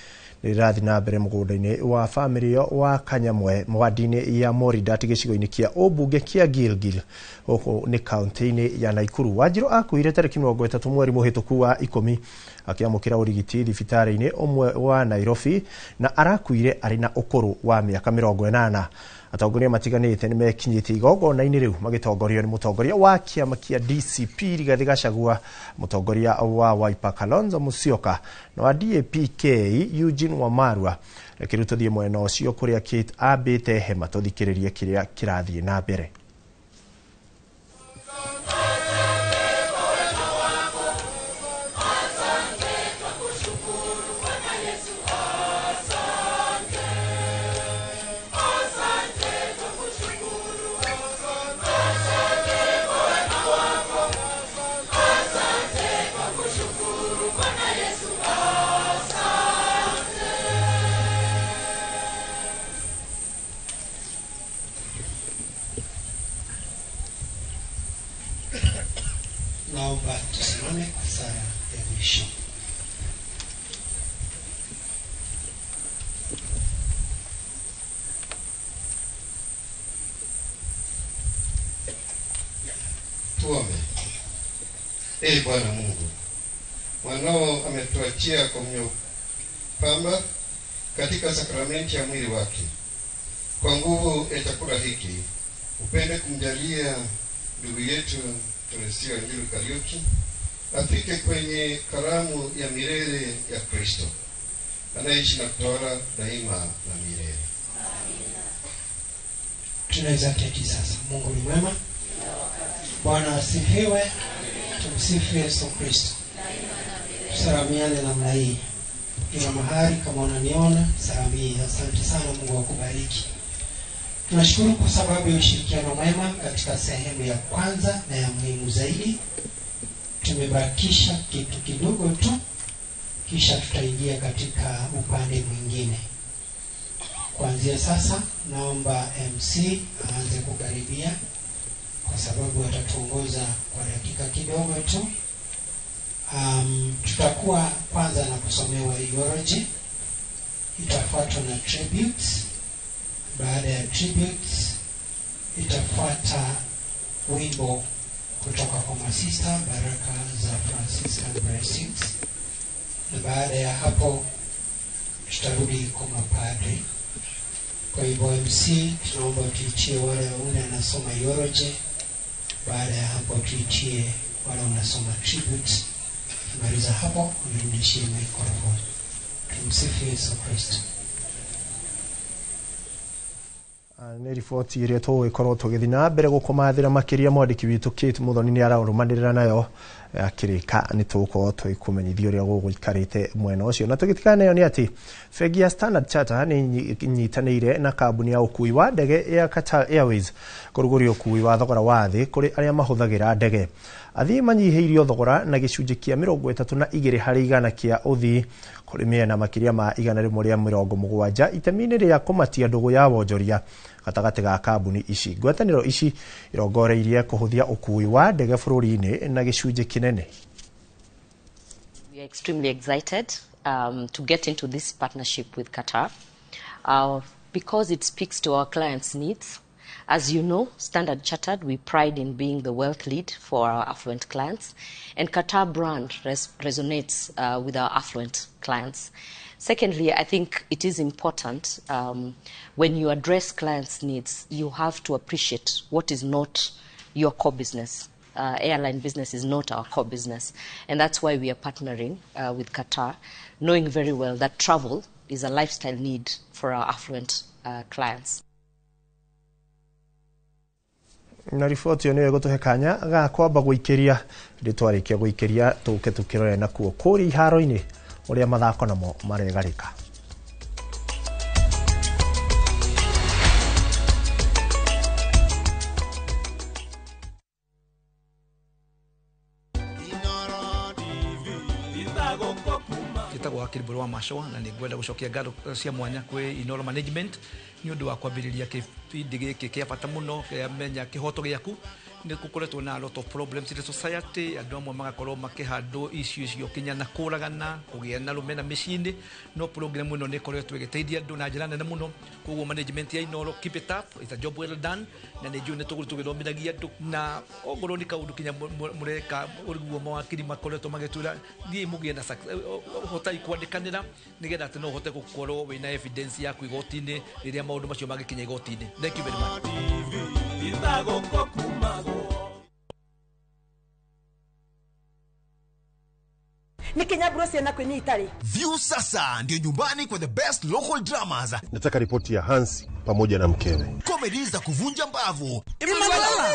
nĩrĩrathiĩ na mbere mũgũnda-inĩ wa bamĩrĩ wa Kanyamwe mwadi-inĩ ya Moridat gĩcigo-inĩ kĩa ũmbunge kĩa Gilgil gũkũ nĩ kaunti-inĩ ya Naikuru. Wanjirũ akuire tarĩki 30 mweri mũhĩtũku wa 10 akĩamũkĩra ũrigiti thibitarĩ-inĩ ũmwe wa Nairobi na arakuire arĩ na ũkũrũ wa mĩaka 80. Atongoria matiganĩte nĩ mekinyĩtie igongona-inĩ rĩu magĩtongorio nĩ mũtongoria wa kĩama kĩa DCP Rigathĩ Gachagua, mũtongoria wa Wiper Kalonzo Musyoka na wa DAP-K Eugene Wamalwa. Reke tũthiĩ mwena ũcio kũrĩa Kate ambĩte hema tũthikĩrĩrie kĩrĩa kĩrathiĩ na mbere. Naomba tusimame kwa sala ya mwisho. Tuombe. Ee Bwana Mungu, mwanao ametuachia komunyo pamba katika sakramenti ya mwili wake. Kwa nguvu ya chakula hiki, upende kumjalia ndugu yetu Teresia Njirũ Kariuki afike kwenye karamu ya milele ya Kristo anaishi na kutawala daima na milele. Tunaweza keti sasa. Mungu ni mwema. Bwana asifiwe. Tumsifu Yesu Kristo. Salamiane namna hii. Kila mahali kama unaniona, salamia. Asante sana, Mungu akubariki. Tunashukuru kwa sababu ya ushirikiano mwema katika sehemu ya kwanza na ya muhimu zaidi. Tumebakisha kitu kidogo tu, kisha tutaingia katika upande mwingine. Kuanzia sasa, naomba MC aanze kukaribia kwa sababu atatuongoza kwa dakika kidogo tu. Tutakuwa kwanza na kusomewa eulogy, itafuatwa na tributes. Baada ya tributes itafuata wimbo kutoka kwa masista, baraka za Franciscan Blessings, na baada ya hapo tutarudi kwa mapadri. Kwa hivyo MC tunaomba tuichie wale wanasoma eulogy, baada ya hapo tuichie wale wanasoma tributes. Kimaliza hapo unirudishie microphone. Tumsifu Yesu Kristo. Nĩ riboti ĩrĩa tũgũgĩkorwo tũgĩthiĩ na mbere gũkũmathĩra makĩria mwandĩki witũ Kate Muthoni nĩ ararũmanĩrĩra nayo akĩrĩka nĩ tũgũkorwo tũgĩkũmenyithia ũrĩa gũgũikarĩte mwena ũcio. Na tũgĩtigana nayo nĩ atĩ bengi ya Standard Chartered nĩ inyitanĩire na kambuni ya ũkui wa ndege ya Qatar Airways kũrugũria ũkui wa thogora wa thĩ kũrĩ arĩa mahũthagĩra ndege. Athii manyihĩirio thogora na gĩcunjĩ kĩa 32 harĩ igana kĩa ũthii kũrĩ mĩena makĩria ma 170 itemi-inĩ rĩa kũmatia ndũgũ ya wonjoria gatagatĩ ga kambuni ici. Ngwatanĩro ici irongoreirie kũhũthia ũkui wa ndege bũrũri-inĩ na gĩcunjĩ kĩnene. We are extremely excited to get into this partnership with Qatar because it speaks to our clients' needs. As you know, Standard Chartered, we pride in being the wealth lead for our affluent clients, and Qatar brand resonates with our affluent clients. Secondly, I think it is important when you address clients' needs, you have to appreciate what is not your core business. Airline business is not our core business, and that's why we are partnering with Qatar, knowing very well that travel is a lifestyle need for our affluent clients. Na riboti ĩyo nĩ ĩgũtũhe kanya ga kwamba gũikĩria rĩtwarĩkia gũikĩria tũke tũkĩrore nakuo kũrĩa iharo-inĩ ũrĩa mathako namo maregarĩka. Njĩtagwo wa Kiliburu wa Mashoa na nĩngwenda gũcokia ngatho cia mwanya kwĩ Inoro Management nĩ ũndũ wa kwambĩrĩria kĩbindi gĩkĩ kĩa bata mũno kĩa menya kĩhoto gĩaku nĩ gũkoretwo na a lot of problems in the society andũ amwe magakorwo makĩhandwo icio kinya na kũragana kũgĩa na rũmena mĩciĩ-inĩ no program ĩno nĩ ĩkoretwo ĩgĩteithia andũ na njĩra nene mũno koguo management ya Inoro keep it up, it's a job well done na nĩ njũĩ nĩ tũgĩthomithagia andũ na ongorwo nĩ kaũndũ kinya mũreka ũriguo mawakiri makoretwo magĩtwĩra thiĩ mũgĩe na hotai kwandĩkanĩra nĩgetha atĩ no ũhote gũkorwo wĩna evidence yaku igoti-inĩ rĩrĩa maũndũ macio magĩkinya igoti-inĩ. Thank you very much. Ni Kenya Bros na kwenye Italy. View sasa ndio nyumbani kwa the best local dramas. Nataka ripoti ya Hansi pamoja na mkewe. Comedies za kuvunja mbavu. Emanuela.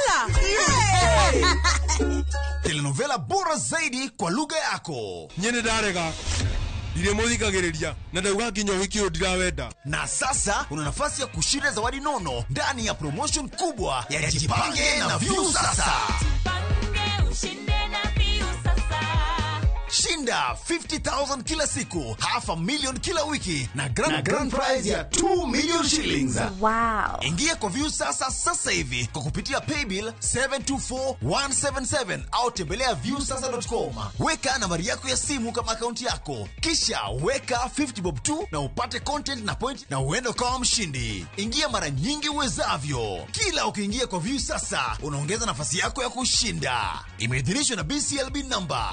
Telenovela bora zaidi kwa lugha yako. Nyene darega. Ile muthikagiriria na ndauga nginya wiki ndirawenda. Na sasa una nafasi ya kushinda zawadi nono ndani ya promotion kubwa ya Jipange na View sasa. Shinda 50,000 kila siku, $500,000 kila wiki na grand prize ya 2 million shillings. Wow. Ingia kwa View sasa hivi kwa kupitia paybill 724177 au tembelea viewsasa.com. Weka nambari yako ya simu kama akaunti yako. Kisha weka 50 bob tu na upate content na point na uende kama mshindi. Ingia mara nyingi uwezavyo. Kila ukiingia kwa View sasa unaongeza nafasi yako ya kushinda. Imeidhinishwa na BCLB number.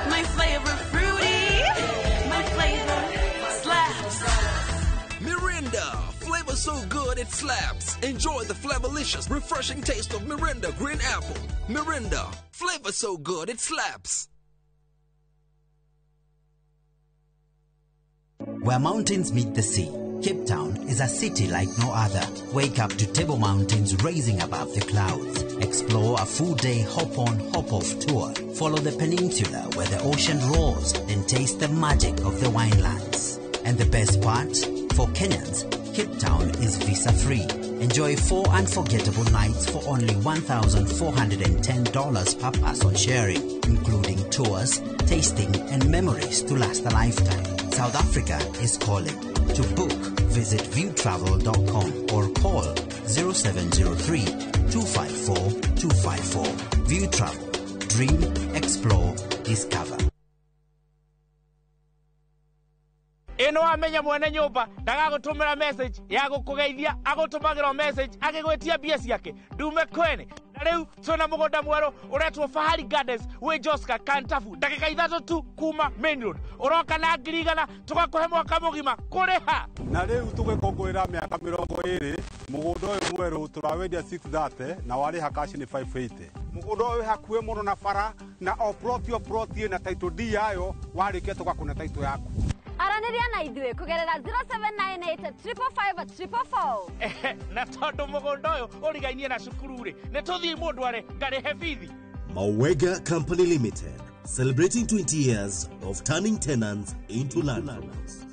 My flavor fruity, my flavor slaps. Mirinda, flavor so good it slaps. Enjoy the flavorlicious, refreshing taste of Mirinda Green Apple. Mirinda, flavor so good it slaps. Where mountains meet the sea, Cape Town is a city like no other. Wake up to Table Mountains rising above the clouds. Explore a full-day hop-on, hop-off tour. Follow the peninsula where the ocean roars and taste the magic of the winelands. And the best part, for Kenyans, Cape Town is visa-free. Enjoy 4 unforgettable nights for only $1,410 per person sharing, including tours, tasting, and memories to last a lifetime. South Africa is calling. To book, visit viewtravel.com or call 0703-254-254. View Travel. Dream, explore, discover. Ino amenya mwene nyumba ndagagutumira message ya gukugeithia agutumagira message agigwetia bia ciake ndume kwene na riu twina mugunda mweru uretwo Fahari Gardens we Joska Kantafu ndagika 3 tu kuma main road uroka na ngirigana tugakuhe mwaka mugima kuriha na riu tugikongwira miaka 20 mugunda uyu mweru turawendia 630 na wariha cash ni 580 mugunda uyu hakuhe muno na bara na oprotio na title D yayo warikia tugakuna title yaku Araniria na idwe kugerera 0798-555-444. Na tondu mugunda uyu urigainie na cukuru ri ne tuthii mundu are ngarihe bithi. Mawega Company Limited, celebrating 20 years of turning tenants into landlords.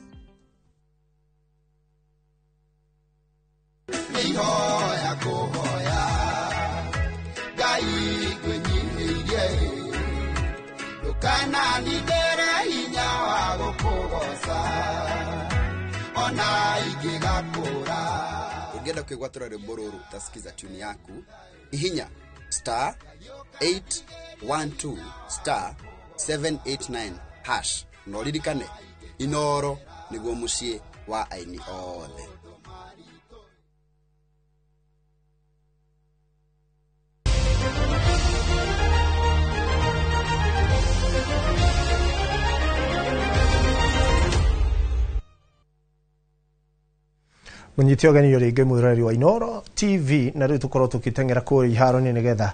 Kana nidere hinya wa gukugoca ona igigakura. Ungenda kwigwatura rwimbo ruru utasikiza tune yaku ihinya *812*789# no ririkane Inoro niguo mucii wa aini othe. Munyiti ogeni yori ngai muthurari wa Inoro TV na riu tukorwo tukitengera kuri iharo ni nigetha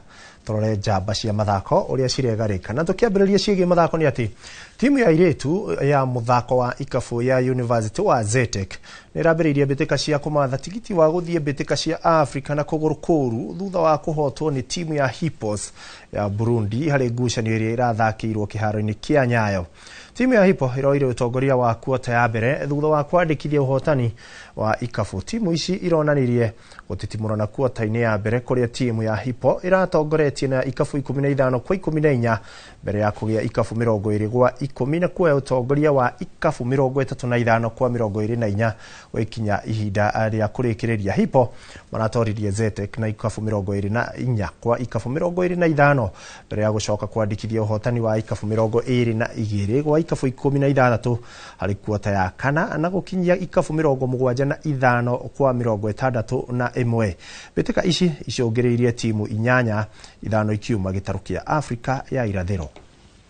torore njamba cia mathako uria ciregarika. Na tukiambiriria ciege mathako ni ati timu ya iritu ya muthako wa ikafu ya University wa Zetek ni rabiririe bitika cia kumatha tigiti wa guthie bitika cia Africa na kuguru kuru thutha wa kuhotwo ni timu ya Hippos ya Burundi hari ngucanio iria irathakirwo kiharo-ini kia Nyayo. Timu ya Hippo iroire utongoria wa kuota ya mbere thutha wa kwandikithia uhotani wa ikafu. Timu ici ironanirie gutitimura na kuota-ini ya mbere kuria timu ya Hippo iratongoretie na ikafu 15 kwa 14 mbere ya kugia ikafu 20 kwa 10 na kuoya utongoria wa ikafu 35 kwa 24 gwikinya ihinda ria kurikiriria. Hippo maratoririe Zetek na ikafu 24 kwa ikafu 25 mbere ya gucoka kwandikithia uhotani wa ikafu 22 kwa ikafu 16 hari kuota ya kana na gukinyia ikafu 75 kwa 61. Bitika ici icongeririe timu 8 ikiuma gitaru kia Africa ya irathiro.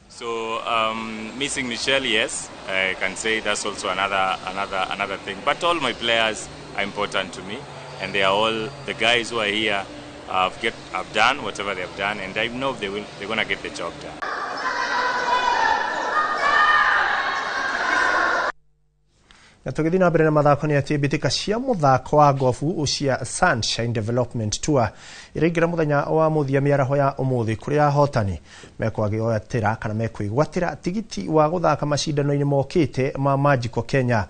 So missing Michelle, yes, I can say that's also another thing. But all my players are important to me, and they are all the guys who are here have done whatever they have done, and I know they're gonna get the job done. Na tugithii na mbere na mathako ni ati bitika cia muthako wa gofu cia Sunshine Development Tour iraingira muthenya wa muthia miaraho ya umuthi kuria hotani mekwagioyatira kana mekwigwatira tigiti wa guthaka macindano-ini mokite ma Magical Kenya.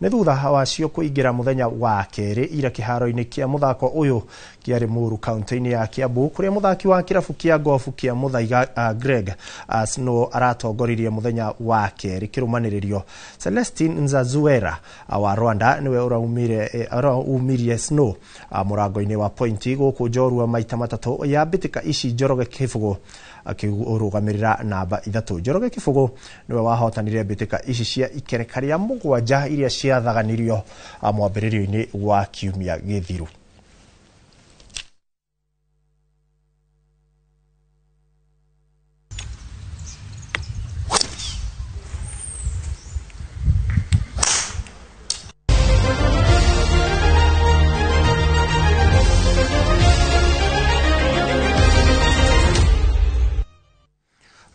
Ni thutha wacio kuingira muthenya wa keri ira kiharo-ini kia muthako uyu kiari Muru kaunti-ini ya Kiambu kuria muthaki wa kirabu kia gofu kia Muthaiga Greg Snow aratongoririe muthenya wa keri kirumaniririo. Celestine Nzazuera wa Rwanda niwe uraumirie Snow murango-ini wa pointi guku njorua maita matatu ya bitika ici Njoroge Kibugu akirugamirira namba 3. Njoroge Kibugu niwe wahotanire bitika ici cia ikereka ria 7 iria ciathaganirio mwambiririo-ini wa kiumia githiru.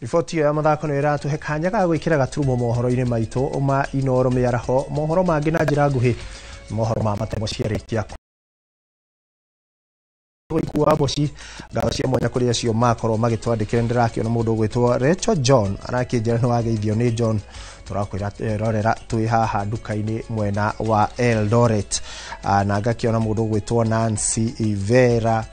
Riboti ya mathako ni iratuhe kanya ga gwikira gaturumo mohoro-ini maitu ma Inoro miaraho. Mohoro mangi na njira nguhi mohoro ma matemo ciarikia kuwa boci ngao cia mwanya kuria cio makorwo magitwandikira ndirakiona mundu gwitwo Rachel John arakinjira no wageithio ni John turakwira rorera twi haha nduka-ini mwena wa Eldoret na ngakiona mundu gwitwo Nancy Ivera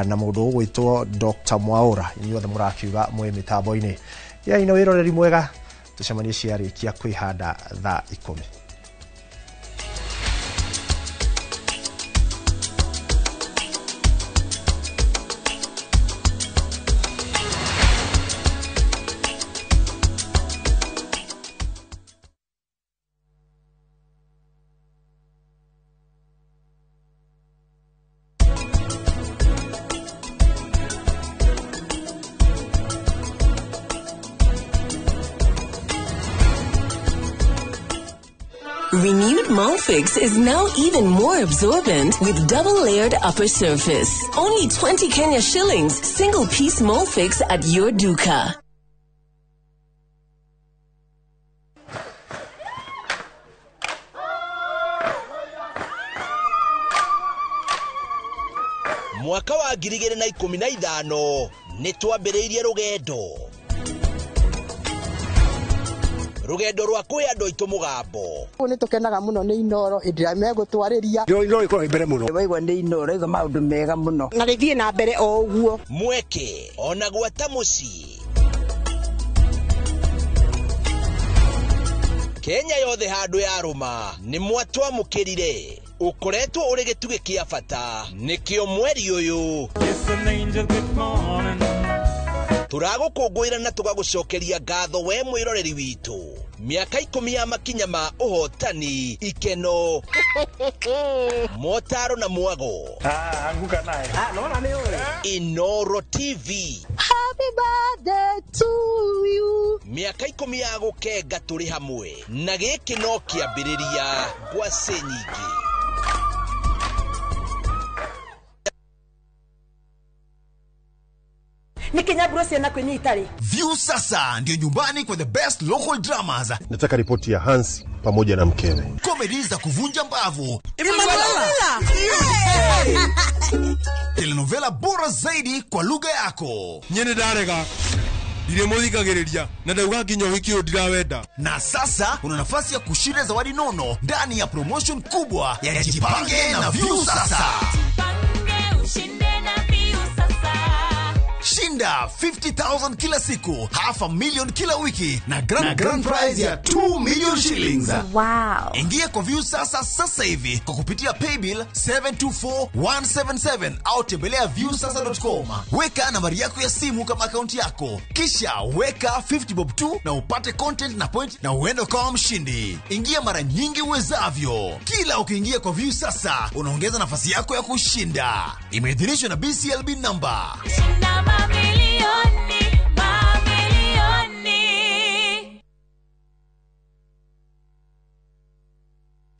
na mundu gwitwo Dr. Mwaura inyuothe murakiuga mwe mitambo-ini ya ino wiroreri mwega tucemanie ciarikia kwihanda thaa 10. Renewed Molfix is now even more absorbent with double-layered upper surface. Only 20 Kenya shillings, single-piece Molfix at your duka. Mwaka wa 2015 nitwambiriirie rugendo. Rugendo rwa kuya ndo itu mugambo. Ni tukenaga muno ni Inoro indira megutwariria. Inoro ikoro imbere muno. Waigwa ni Inoro izo maundu mega muno. Na rithie na mbere o uguo. Mweke ona gwata muci. Kenya yothe handu ya ruma ni mwatwa mukirire. Ukoretwo uri gituge kia bata nikio mweri uyu. Turagukungwira na tugagucokeria ngatho we mwiroreri witu. Miaka 10 ya makinya ma uhotani ikeno motaro na mwago. Anguka naye. Naona ni wewe. Inoro TV. Happy birthday to you. Miaka 10 ya gukenga turi hamwe na giki no kiambiriria gwa senyingi. nikinyaburo ciana kwinyita ri. View sasa ndio nyumbani kwa the best local dramas. Nataka ripoti ya Hans pamoja na mkewe. Comedy za kuvunja mbavu. Telenovela bora zaidi kwa lugha yako. Nyene darega. Dire muthikagiriria na ndauga nginya hikio ndirawenda. Na sasa una nafasi ya kushinda zawadi nono ndani ya promotion kubwa ya Jipange na View sasa. Shinda 50,000 kila siku, $500,000 kila wiki na grand prize ya 2 million shillings. Wow. Ingia kwa View sasa hivi kwa kupitia paybill 724177 au tembelea viewsasa.com. Weka nambari yako ya simu kama akaunti yako, kisha weka 50 bob tu na upate content na point na uende kama mshindi. Ingia mara nyingi uwezavyo. Kila ukiingia kwa View sasa unaongeza nafasi yako ya kushinda. Imeidhinishwa na BCLB number.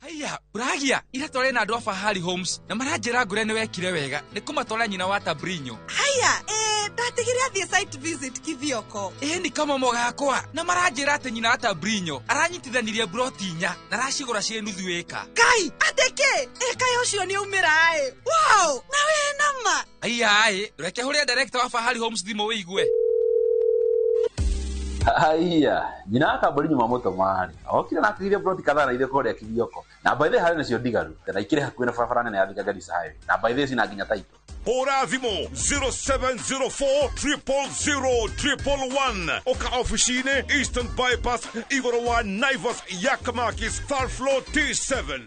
Haya, Bragia, ira tore na andũ Fahari Homes na maranjĩra ngũre nĩ wekire wega nĩ kũmatwara nyina wa Tabrinyo. Haya, ndatigire athiĩ site visit kithioko. Ni kama mogakwa na maranjĩra atĩ nyina wa Tabrinyo aranyitithanirie broti 4 na aracigũra ciĩ nuthu ĩka. Kai, ateke, kaĩ ũcio nĩ umĩra Wow, na we nama. Haya, reke hũrĩa director wa Fahari Homes thimũ wĩigue. Haya, nyina akambori nyuma moto mahali. Okire na akigire broti kadhaa na ile kode ya kithioko. Na by the hari nacio ndigaru. Na ikire hakuhĩ na barabara nene ya Thika Garissa Highway. Na by the sina nginya title. Hora thimo 0704 000 Oka officine Eastern Bypass Igorowa Naivas Yakamakis Third Floor T7.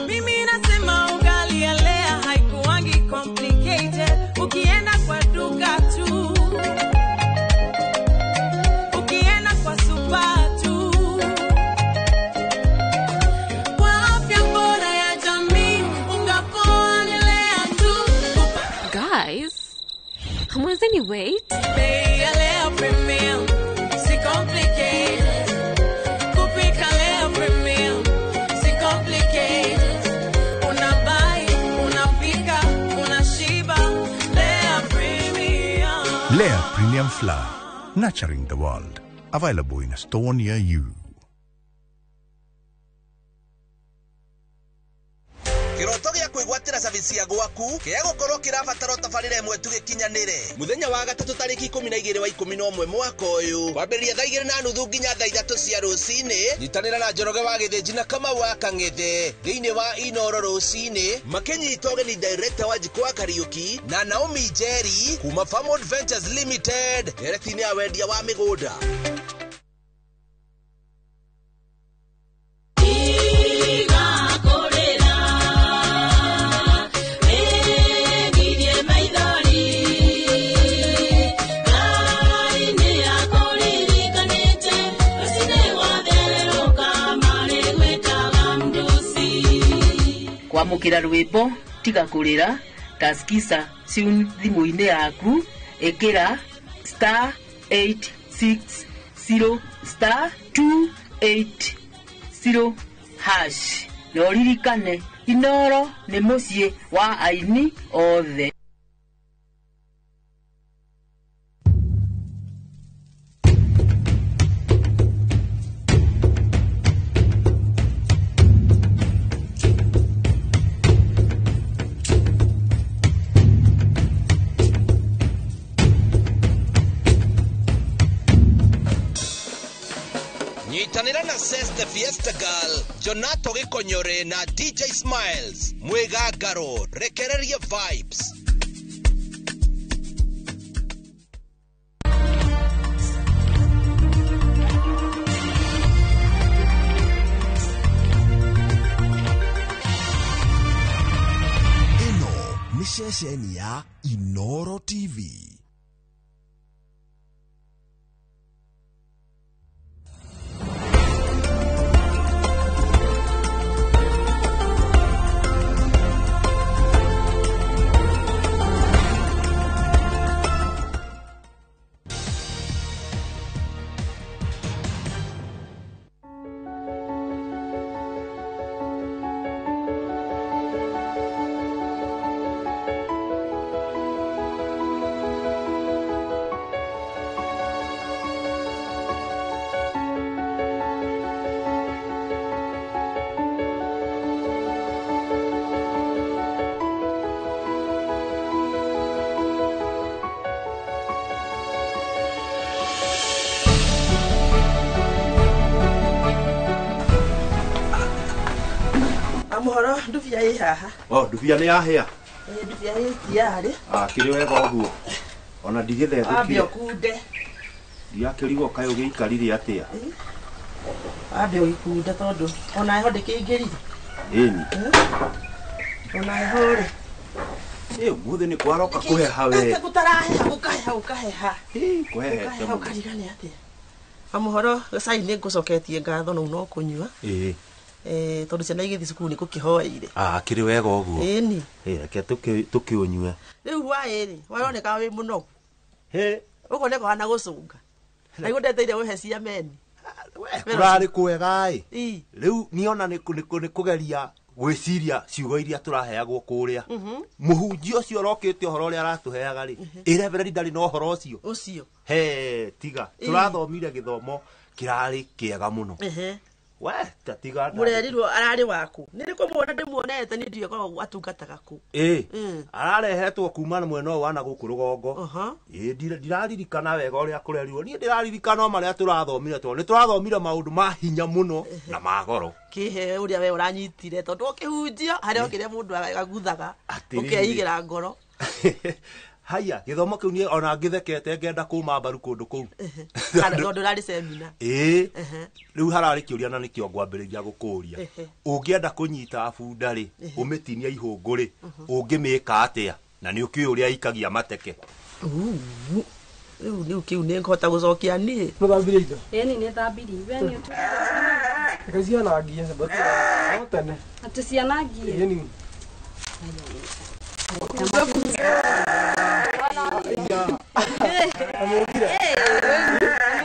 Mimi nasema ugali ya Lea haikuwangi complicated. Ukienda kwa duka tu, ukienda kwa super tu, kwa afya bora ya jamii ungapoa ni Lea tu. Guys, hamwezeni wait? Bei ya Lea Premium, si complicated. Kupika Lea Premium, si complicated. Unabai, unapika, unashiba. Lea Premium. Lea Premium Flour, nurturing the world. Available in a store near you. Kiroto gya kwigwatira service ya gwaku kia gukorwo kirabatara tabarira imwe tu gikinyanire muthenya wa gatatu tariki 12 wa 11 mwaka uyu kwambĩrĩria thaa 2:30 nginya thaa 3 cia rũcinĩ nyitanĩra na Njoroge wa Gĩthĩnji na Kamau wa Kang'ethe thĩinĩ wa Inoro rũcinĩ makinyita ũgeni director wa Jikwa Kariuki na Naomi Njeri kuma Farm Adventures Limited eretinĩ ya wendia wa mĩgũnda. Kwamukira rwimbo tiga kurira taskisa tune thimu-inĩ yaku ekira *860 *280# na uririkane Inoro nĩ mũciĩ wa aini othe. Nyitanĩra na Ses the Fiesta Girl, Jonato Gĩkonyore na DJ Smiles, Mwĩgangaro, rekereria vibes. Ino ni ceceni ya Inoro TV. Amuhoro nduvia ĩ haha. Nduvia nĩ yahĩa. Nduvia ĩ tiarĩ. Kĩrĩ wega ũguo. Ona ndigĩthethũkire. Ambia kunde. Ndiakĩrigwo kaĩ ũgĩikarire atĩa. Ambia ũgĩkunde tondũ ona heho ndĩkĩingĩrire. Ĩni. Ona heho rĩ. Mũthĩ nĩ kwaroka kũheha we. Gũtaraheha gũkaheha. Kũhehete. Ũkarigane atĩa. Amuhoro gacai nĩ ngũcoketie ngatho no no kũnyua. Tondũ ciana igĩthi cukuru nĩ gũkĩhoeire. Kĩrĩ wega ũguo. Ĩni. Reke tũkĩũnyue. Rĩu waĩrĩ waroneka wĩ mũno. Ũguo nĩ kũhana gũcũnga. Na igũndeteire ũhe cia meni. Kũrarĩ kwega ĩ. Rĩu niona nĩ kũgeria gwĩciria ciugo iria tũraheagwo kũrĩa. Mũhunjia ũcio ũrokĩte ũhoro ũrĩa aratũheaga rĩ. Reverend ndarĩ na ũhoro ũcio. Tiga. Tũrathomire gĩthomo kĩrarĩ kĩega mũno. We tatiga. Mũrerirwo ararĩ waku. Nĩ kũmuona ndĩmuonete nĩ ndiye korwo atungataga ku. Ararehetwo kuma na mwena wa na gũkũ rũgongo. Ndiraririkana wega ũrĩa kũrerirwo. Niĩ ndĩraririkana marĩa tũrathomire tondũ nĩ tũrathomire maũndũ ma hinya mũno na ma goro. Kĩhe ũrĩa we ũranyitire tondũ ũkĩhunjio harĩa kĩrĩa mũndũ agaguthaga ũkeigĩra ngoro. Haya gĩthomo kĩu niĩ ona ngĩthekete ngenda kuma mbaru kũndũ kũu. Tondũ ũrarĩ semina. Rĩu hararĩ kĩũria na nĩkĩo ngwambĩrĩria gũkũria. Ũngĩenda kũnyita bunda rĩ ũmĩtinia ihũngũ rĩ ũngĩmĩka atĩa na nĩ ũkĩũĩ ũrĩa ikagia mateke. Rĩu kĩu nĩ ngũhota gũcokia niĩ. Mũthambire indo. Ĩni nĩ thambiri we nĩ ũtu. Cianangie batĩ tene. Atĩ cianangie.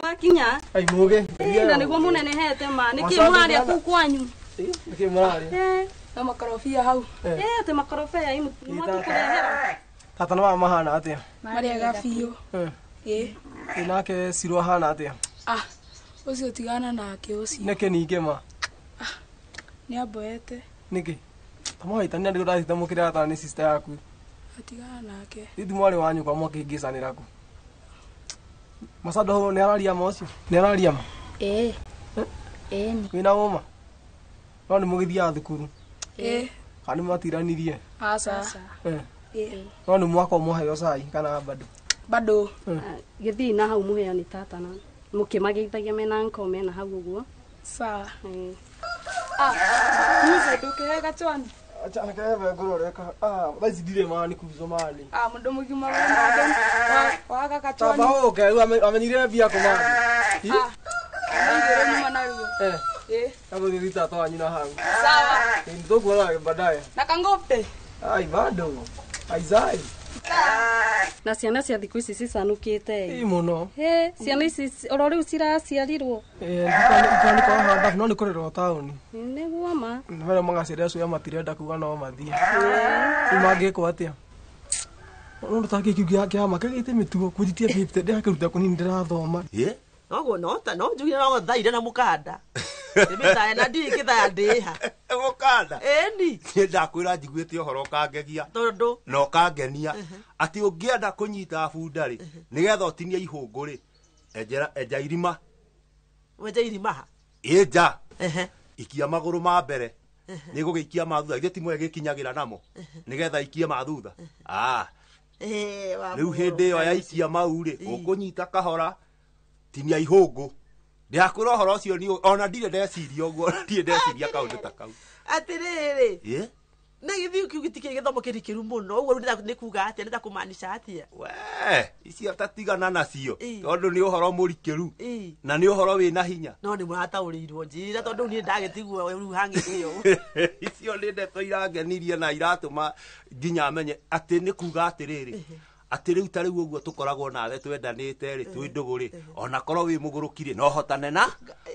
Mwakinya. Ai muge. Na nĩguo mũnenehete ma. Nĩkĩ mũrarĩa kũu kwanyu? Nĩkĩ mũrarĩa? Na makorobia hau. Atĩ makorobia mwatũkũrehera. Tata no mahana atĩa? Marĩega biũ. Nake Siro hana atĩa? Ũcio tigana nake ũcio. Nĩkĩ ningĩ ma? Nĩ amboete. Nĩkĩ? Tamaitania ndio ndahita mukira ta ni sister yaku. Atigana nake. Ndi mwari wanyu kwa mukĩngicanĩra ku. Masado nĩ araria ma ũcio. Nĩ araria ma? Ĩni. Wĩna ũma? No nĩ mũgĩthiaga thukuru. Kana matiranirie? Aca. No nĩ mwako mũheo cai kana bado. Gĩthii na hau mũheo ni tata na mũkĩmageithagia mena nko mena hau ũguo. Sawa. Muze ndũkĩhega twani. Acha nakebe ngororeka. Basi ndire mani kuzomani. Mũndũ mũgima waga katwani. Baba oke amenyire bia koma. Ndio nyuma na ruo. Hapo ndio tata wanyu na hau. Sawa. Ndio kwa baadaye. Na kangope. Ai bado. Aizai. Na ciana cia thikũ ici cicanukĩte mũno. Ciana ici oro rĩu ciraciarirwo. Ndikani kwa handa no nĩ kũrĩrwo taũni. Nĩguo ma. Nĩwera magaciria cuya matirenda kuga no mathiĩ. Imangĩkwo atĩa? No ndutake kiugia kĩa maka gĩte mĩtugo kũjitia 50 ndĩrakĩruta kũnini ndĩrathoma. Noguo no njugire no thaire na mũkanda. Ndĩmĩtae na ndikĩthaya ndĩha. Mũkanda? Ĩni. Niĩ ndakwĩra njiguĩte ũhoro ũkangegia. Tondũ na ũkangenia atĩ ũngĩenda kũnyita bunda rĩ nĩgetha ũtinie ihũngũ rĩ enja irima. Wenja irima ha? Nja. Ikia magũrũ ma mbere nĩ gũgĩikia ma thutha. Ithe ti mwe gĩkinyagĩra namo nĩgetha ikie ma thutha. Rĩu hĩndĩ ĩyo yaikia mau rĩ ũkũnyita kahora tinia ihũngũ. Ndiakwĩra ũhoro ũcio ni ona ndirĩ ndeciria ũguo ndirĩ ndeciria kaũndũ ta kau. Atĩrĩrĩ. Na gĩthiũ kĩu gĩtikĩrĩ gĩthomo kĩrikĩru mũno ũguo nĩ kuga atĩa nĩ kũmaanisha atĩa? Icio tatigana nacio tondũ nĩ ũhoro mũrikĩru na nĩ ũhoro wĩna hinya. No nĩ mũrataũrĩirwo njĩra tondũ niĩ ndagĩtigwo rĩu hangĩte ũũ. Icio nĩ ndeto irangenirie na iratũma nginya menye atĩ nĩ kuga atĩrĩrĩ atĩ rĩu ta rĩu ũguo tũkoragwo nawe twendanĩte rĩ twĩ ndũgũ rĩ ona korwo wĩ mũgũrũki rĩ no hotane na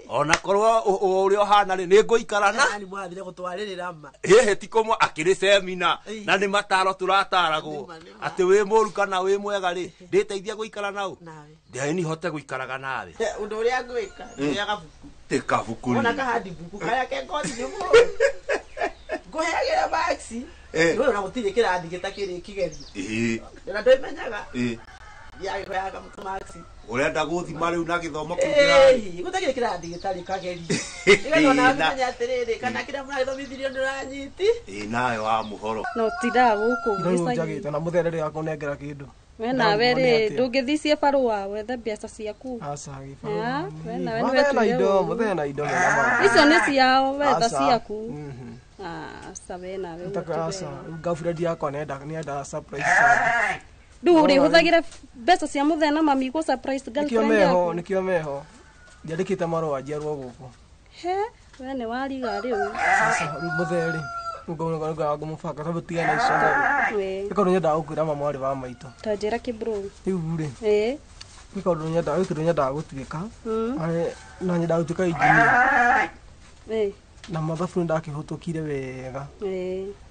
ona korwo ũrĩa ũhana rĩ nĩ ngũikarana. Nĩ mwathire gũtwarĩrĩra ma. Ti kũmwe akĩrĩ semina na nĩ mataro tũrataragwo atĩ wĩ mũru kana wĩ mwega rĩ ndĩteithia gũikara nau ndeni hote gũikaraga nawe. Ũndũ ũrĩa ngwĩka nĩ gabuku. Tĩ kabuku. Ona kahandi buku kaya ke ngothi nyũmũ. Ngũheagĩra maxi. Wewe unamutirie kĩrathi gĩtakĩrĩ kĩgerio. Na ndoimenyaga. Yagĩkoyaga maxi. Ũrenda gũthima rĩu na gĩthomo kĩu kĩrathi. Gũtakĩrĩ kĩrathi gĩtarĩ kagerio. Ndio na menya atiriri kana kira muragithomithirio nduranyiti. Nawe wa muhoro. No tira guku. Ndio njagite na muthere ya kunengera kindu. We nawe rĩ ndũngĩthicie barũa wethe mbeca ciaku. Aca gĩbarũa. We nawe nĩ wetuire indo mũthee na indo mega. Icio nĩ ciao wetha ciaku. Aca we nawe. Aca girlfriend yakwa nenda surprise. Rĩu ũrĩhũthagĩra mbeca cia mũthee na mami gũ surprise girlfriend yaku. Nĩkĩo meho. Ndiandĩkĩte marũa njiarwo gũkũ. He we nĩ wariga rĩu. Rĩu mũthee rĩ ngoga ngumufaka tabutiga na ico. Iko nyenda gukwira mama wari wa maito. Tanjira kibro. Riu ri. Iko nyenda gutwika. Na nyenda gutwika engineer. Na mathabu ndakihutũkire wega.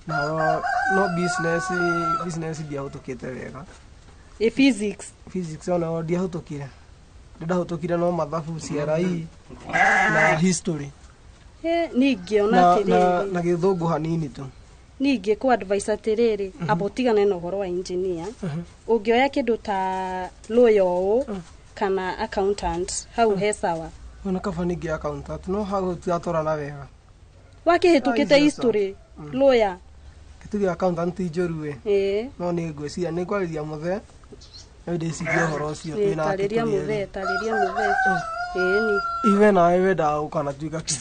Na no business ndiahutũkite wega. Physics ona ndiahutũkire. Ndahutũkire no mathabu CRE na history. Ningĩ ona tiriri na gĩthũngũ hanini tu. Ningĩ ku advice atiriri abotigane na ũhoro wa engineer. Ũngĩoya kĩndũ ta lawyer kana accountant hau he sawa. Ona kaba ningĩ accountant no hau tiatorana wega. Wakĩhĩtũkĩte history lawyer kĩtuge accountant njoru we. No nĩ ngwĩciria nĩ kwarĩria mũthee. Ndĩcirie ũhoro ũcio twĩna tarĩria mũthee. Ni iwe nawe wenda ukana tuika ki.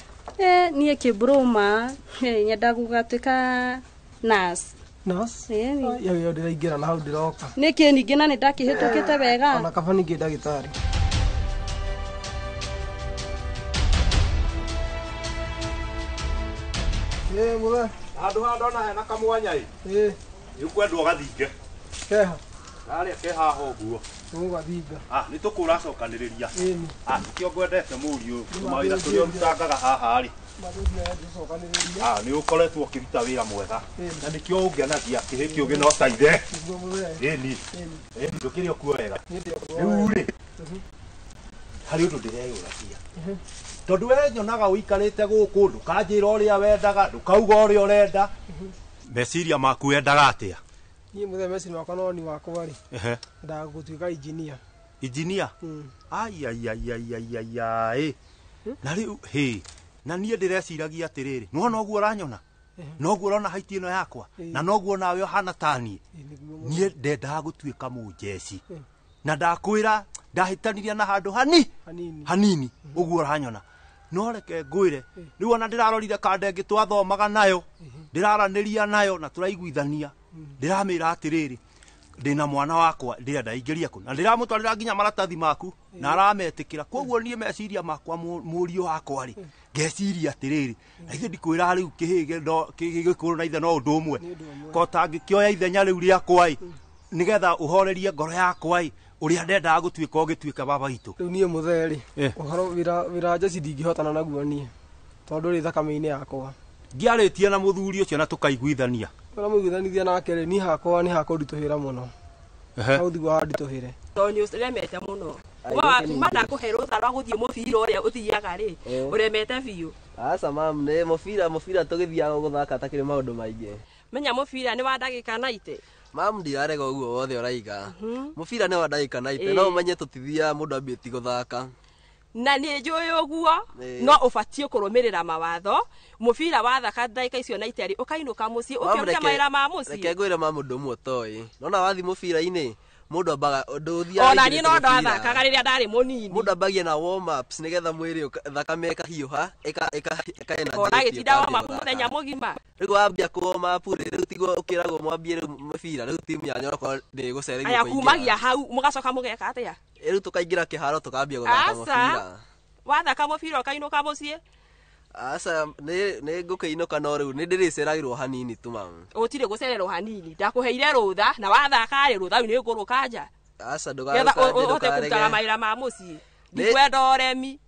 Niĩ kĩbroma nyenda gũgatuĩka nurse. Yo ndĩraingĩra na hau ndĩroka. Nĩkĩ ningĩ na nĩndakĩhĩtũkĩte wega. Ona kaba ningĩ ndagĩtarĩ. Mũthe handũ handona hena kamwanya nĩũkwendwo gathinge. Keha Arĩa ke haha ũguo. Ũgathinga. Nĩ tũkũracokanĩrĩria. Nĩkĩo ngwendete mũriũ mawĩra tũrĩa ũrutangaga haha rĩ. Nĩ ũkoretwo ũkĩruta wĩra mwega. Na nĩkĩo ũngĩanagia kĩhĩ kĩũgĩ no ta ithe. Ĩni ndũkĩrĩ okuo wega. Rĩu rĩ harĩ ũndũ ndĩreyũragia. Tondũ we nyonaga ũikarĩte gũkũ ndũkanjĩra ũrĩa wendaga ndũkauga ũrĩa ũrenda. Meciria maku wendaga atĩa? Niĩ mũthee meciria makwa no ni wakwa rĩ. Ndagũtuĩka engineer. Engineer? Na rĩu na niĩ ndĩreciragia atĩrĩrĩ nĩwona ũguo ũranyona noguo ũrona haiti ĩno yakwa na noguo nawe ũhana ta niĩ ndendaga gũtuĩka mũnjeci na ndakwĩra ndahĩtanirie na handũ hanini ũguo ũranyona no reke ngwĩre rĩu ona ndĩrarorire kandenge twathomaga nayo ndĩraranĩria nayo na tũraiguithania ndĩramĩra atĩrĩrĩ ndĩna mwana wakwa ndĩrenda aingĩrie kũ na ndĩramũtwarĩra nginya maratathi maku na arametĩkĩra koguo niĩ meciria makwa mũriũ wakwa rĩ ngeciria atĩrĩrĩ na ithe ndikwĩra rĩu kĩgĩkũrũ na ithe no ũndũ ũmwe ko tangĩkĩoya ithenya rĩu rĩakwa nĩgetha ũhorerie ngoro yakwa ũrĩa ndendaga gũtuĩka ũgĩtuĩka baba witũ. Rĩu niĩ mũthee rĩ ũhoro wĩra njeci ndingĩhotana naguo niĩ tondũ rĩ thakame-inĩ yakwa. Ngĩarĩtie na mũthuri ũcio na tũkaiguithania. Mũiguithanithia nake rĩ niĩ hakwa nĩ hakũritũhĩra mũno. Hau thigwo handitũhĩre. Tondũ nĩ ũremete mũno. Kuma ndakũhe rũtha rwa gũthiĩ mũbira ũrĩa ũthiaga rĩ ũremete biũ. Aca mam nĩ mũbira tũgĩthiaga gũthaka takĩrĩ maũndũ maingĩ. Menya mũbira nĩ wa ndagĩka 90. Mam ndirarega ũguo wothe ũraiga. Mũbira nĩ wa ndagĩka 90 no ũmenye tũtithiaga mũndũ ambĩti gũthaka. Na nĩ njũĩ ũguo no ũbatiĩ kũrũmĩrĩra mawatho mũbira wathaka ndagĩka icio 90 ũkainũka mũciĩ ũkĩruta mawĩra ma mũciĩ. Reke ngwĩre ma mũndũ ũmwe ũtoĩ nona wathi mũbira-inĩ mũndũ ambaga ũndũ ũthiaga. Ona niĩ no ndathakaga rĩrĩa ndarĩ mũnini. Mũndũ ambagia na warm ups nĩgetha mwĩrĩ thakame ĩkahiũha ĩkaena. Ona gĩtinda warm up mũthenya mũgima. Rĩu wambia ku warm up rĩu tigwo ũkĩragwo mwambie mũbira rĩu timu yanyu okorwo nĩ gũcererwo. Aya kumagia hau mũgacoka mũgeka atĩa? Rĩu tũkaingĩra kĩharo tũkambia gũthaka mũbira. Wathaka mũbira ũkainũka mũciĩ. Aca nĩ ngũkĩinũka no rĩu nĩ ndĩrĩceragĩrwo hanini tu mamu. Ũtirĩ gũcererwo hanini ndakũheire rũtha na wathaka rĩ rũtha nĩ ngũrũka nja. Aca ndũkarũka mawĩra ma mũciĩ. Ndikwenda ũremi.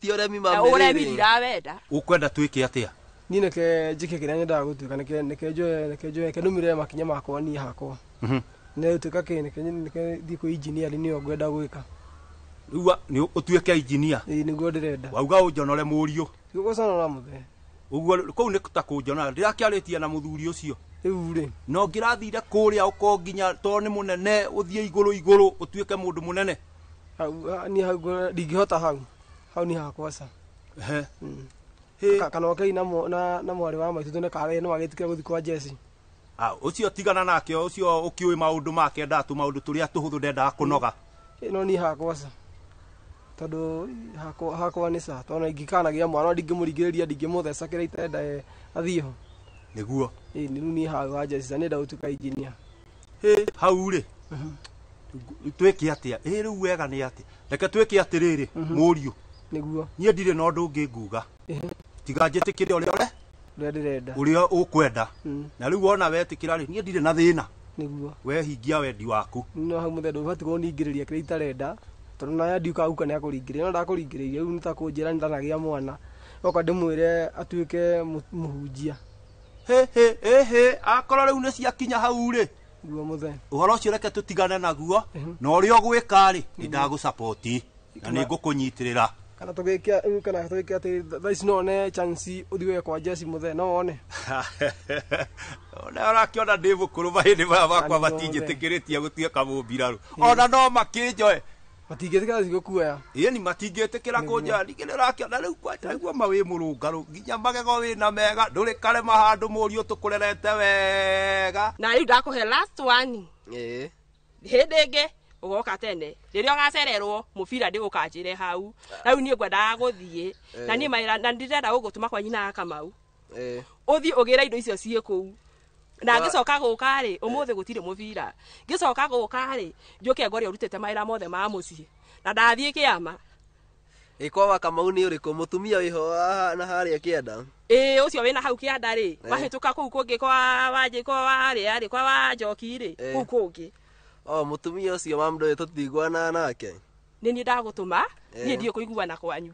Ti ũremi mamu. Ũremi ndirawenda. Ũkwenda twĩke atĩa? Niĩ nĩke njĩke kĩrĩa nyendaga gũtuĩka nĩke njoe nũmĩrĩre makinya makwa niĩ hakwa. Nĩ ũtuĩka nĩke thiĩ kwĩ engineer nĩyo ngwenda gwĩka. Rĩu nĩ ũtuĩke engineer? Nĩguo ndĩrenda. Wauga ũnjonore mũriũ. Gũgũconora mũthee. Ũguo kũu nĩ ta kũnjona ndĩrakĩarĩtie na mũthuri ũcio. Rĩu rĩ no ngĩrathire kũrĩa ũko nginya to nĩ mũnene ũthiĩ igũrũ ũtuĩke mũndũ mũnene. Niĩ hau ndingĩhota hau nĩ hakwa ca. kana okei na mwari wa maitu tune kare no agitikira guthi kwa Jesse ucio tigana nake ucio ukiui maundu make ndatu maundu turia tuhuthu ndenda kunoga no ni hakwa sa tondu hakwa ni sa tona ingikanagia mwana ndingimuringiriria ndingimuthecakira itenda athio niguo ni ni hakwa Jesse ni ndautuka engineer hau ri tweke atia riu wega ni ati reke tweke atiriri muriu niguo nie ndire no ndungi nguga tiga njitikire uria ukwenda na riu wona wetikira ri nie ndire na thina niguo we hingia wendi waku no ha muthe ndubati kuningiriria kire itarenda tondu na ndiuka uka ni akuringiriria no ndakuringiriria riu nitakunjira ndanagia mwana oka ndimwire atuike muhunjia akora riu ni ciakinya hau ri guo muthe uhoro ucio reke tutigane naguo na uria ugwika ri ndagu support na ni ngukunyitirira kana tugikia ati thaici no ne chance uthiwe kwa Jesse muthe no one ona rakiona ndivukuru mahindi maya makwa matingitikiritie gutuika mumbiraru ona no makinjoe matingitikira cigukuoya ni matingitikira kunjoya ningĩ nĩũrakiona rĩu kwatagua mawi mũrũngarũ nginya magego wĩna mega ndũrĩ karema handũ mũriũ tũkũrerete wega na rĩu ndakũhe last one hĩndĩ ĩngĩ ugoka tene riria ugacererwo mubira ndigukanjire hau rĩu niĩ ngwendaga gũthiĩ na niĩ maira na ndirenda gũgũtũma kwa nyina Kamau uthi ugira indo icio ciĩ kũu na ngicoka gũka rĩ ũmũthĩ gũtirĩ mubira ngicoka gũka rĩ njoke ngore urutete maira mothe ma muciĩ na ndathiĩ kĩama iko wa Kamau ni uriku mutumia wiho na haria kienda ucio wina hau kianda rĩ wahĩtũka kũu kũngĩ kwa Wanjikũ harĩa kwa Wanjoki rĩ kũu kũngĩ mutumia ucio mamndoe tutigwana nake nini ndagutuma nie ndie kuiguana kwanyu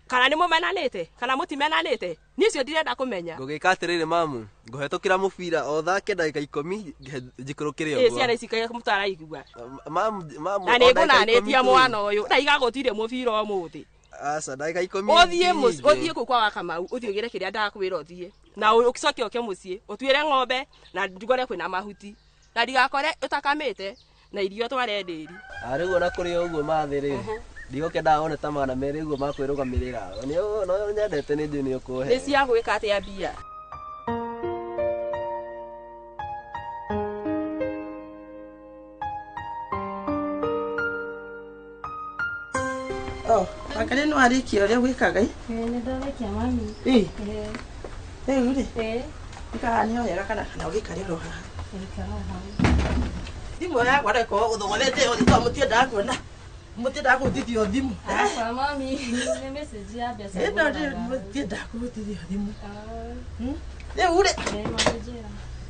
kana ni mumenanite kana mutimenanite nicio ndirenda kumenya ngugika atiriri mamu nguhetukira mubira o thake ndagika 10 njikurukire ogwo ciana icikaye mutara igua mamu na nigunanetia mwana uyu ndaiga gutire mubira umuthi asa ndagika 10 uthie kwa wa Kamau uthie ugire kiria ndakwira uthie na ukicoke oke mucie utwire ng'ombe na ndigore kwina mahuti na ndigakore utakamite na irio tware ndiri arigo na kuri ogwo mathiri ndigo kenda one ta mana mere igwo makwirugamirira no nyendete ni njini ukuhe ni cia gwika ati ambia akare no arikia uria gwikaga ni ndarikia mami uri ikahani wega kana ugikare ro haha thimu yakwa reko uthogorete uthitwa mutienda kuona mutienda kutithio thimu mami ni message ya biasa ndo mutienda kutithio thimu uri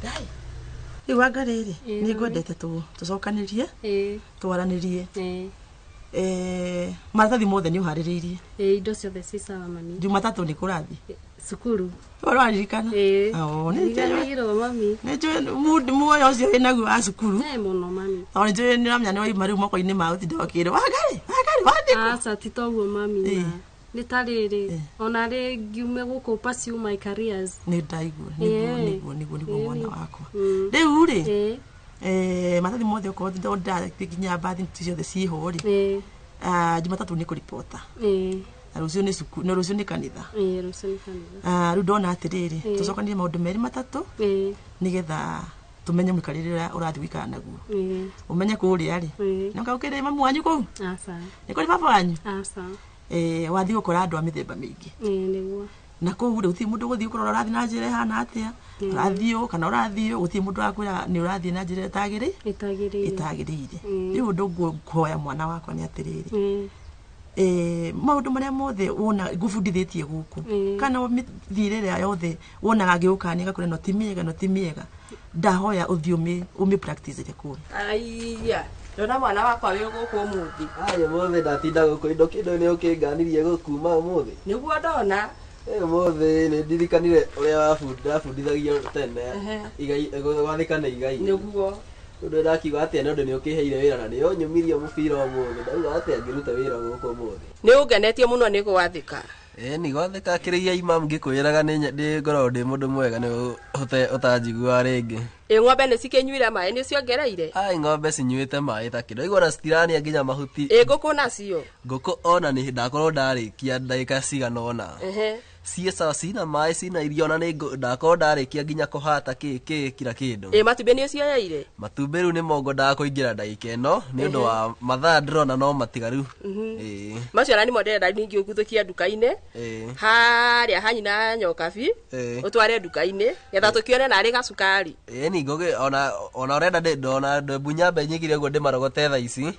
dai iwaga riri ni ngwendete tucokanirie twaranirie maratathi mothe ni uhaririirie indo ciothe ci sawa mami Jumatatu ni kurathi cukuru waririkana nĩnjagĩrwo mami nĩnjũĩ muoyo ũcio wĩnaguo wa cukuru mũno mami tondũ nĩnjũĩ nĩũramenya nĩwaima rĩu moko-inĩ ma ũtinda ũkĩrwo wangari wandĩkwo aca ti toguo mami nĩ ta rĩrĩ ona rĩ ngiume gũkũ pursue my careers nĩ ndaigua nĩguo mwana wakwa rĩu rĩ maratathi mothe okorwo ndathiĩ nginya mbathi ciothe ciĩho rĩ Jumatatu nĩ kũripota na rũciũ nĩ kanitha rĩu ndona atĩrĩrĩ tũcokanie maũndũ merĩ matatũ nĩgetha tumenye mũikarĩre ũrĩa ũrathiĩ gũikara naguo ũmenye kũrĩa rĩ na ũkaũkĩrĩ mamu wanyu kũu nĩ kũrĩ baba wanyu wathiĩ gũkora andũ a mĩthemba mĩingĩ na kũu rĩ gũtirĩ mũndũ gũthiĩ kũrora ũrathiĩ na njĩra ĩhana atĩa ũrathiĩ kana ũrathiĩ gũtirĩ mũndũ wakwĩra nĩ ũrathiĩ na njĩra ĩtagĩrĩire rĩu ũndũ nguoya mwana wakwa nĩ atĩrĩrĩ maundu maria mothe wona ngubundithĩtie gũkũ kana mĩthiĩre ĩrĩa yothe wonaga ngĩũkania gakwĩra no ti mĩega ndahoya ũthiĩ ũmĩ practice kũu aiya ndona mwana wakwa wĩ gũkũ ũmũthĩ ũmũthĩ ndatinda gũkũ indo kĩndũ nĩ ũkĩnganirie gũkuma ũmũthĩ nĩguo ndona ũmũthĩ nĩ ndirikanire ũrĩa wabundithagio tene gwathĩkana igai nĩguo Ndio ndakiuga atĩ nĩ ũndũ nĩ ũkĩheire wĩra na nĩ ũnyumirie mũbira ũmũthĩ ndauga atĩ angĩruta wĩra gũkũ ũmũthĩ nĩ ũngenetie mũno nĩ gwathĩka nĩ gwathĩka kĩrĩia imam ngĩkwĩraga nĩ ngoragwo ndĩ mũndũ mwega nĩ ũtanjiguaga rĩngĩ ng'ombe nĩ cikĩnyuire maĩ nĩ ciongereire ng'ombe cinyuĩte maĩ ta kĩndũ igua na citirania nginya mahuti ngũkũ nacio ngũkũ ona nĩ ndakorwo ndarĩkia ndagĩka cigana ũna cie sawa cina maĩ cina irio na ndakorwo ndarĩkia nginya kũhata kila kĩndũ. Matumbĩ nĩ ũcio yeire? Matumbĩ rĩu nĩ mongo kũingĩra ndagĩka ĩno nĩ ũndũ wa mathaa ndĩrona no matigaru. Macio na nĩ mo ndĩrenda ningĩ ũguthũkia nduka-inĩ harĩa hanyina nyokabi ũtware nduka-inĩ getha tũkĩone narĩ gacukari. Ni ngoge ona ũrenda ndona mbunyambe nyigire ũguo ndĩmarogote thaa ici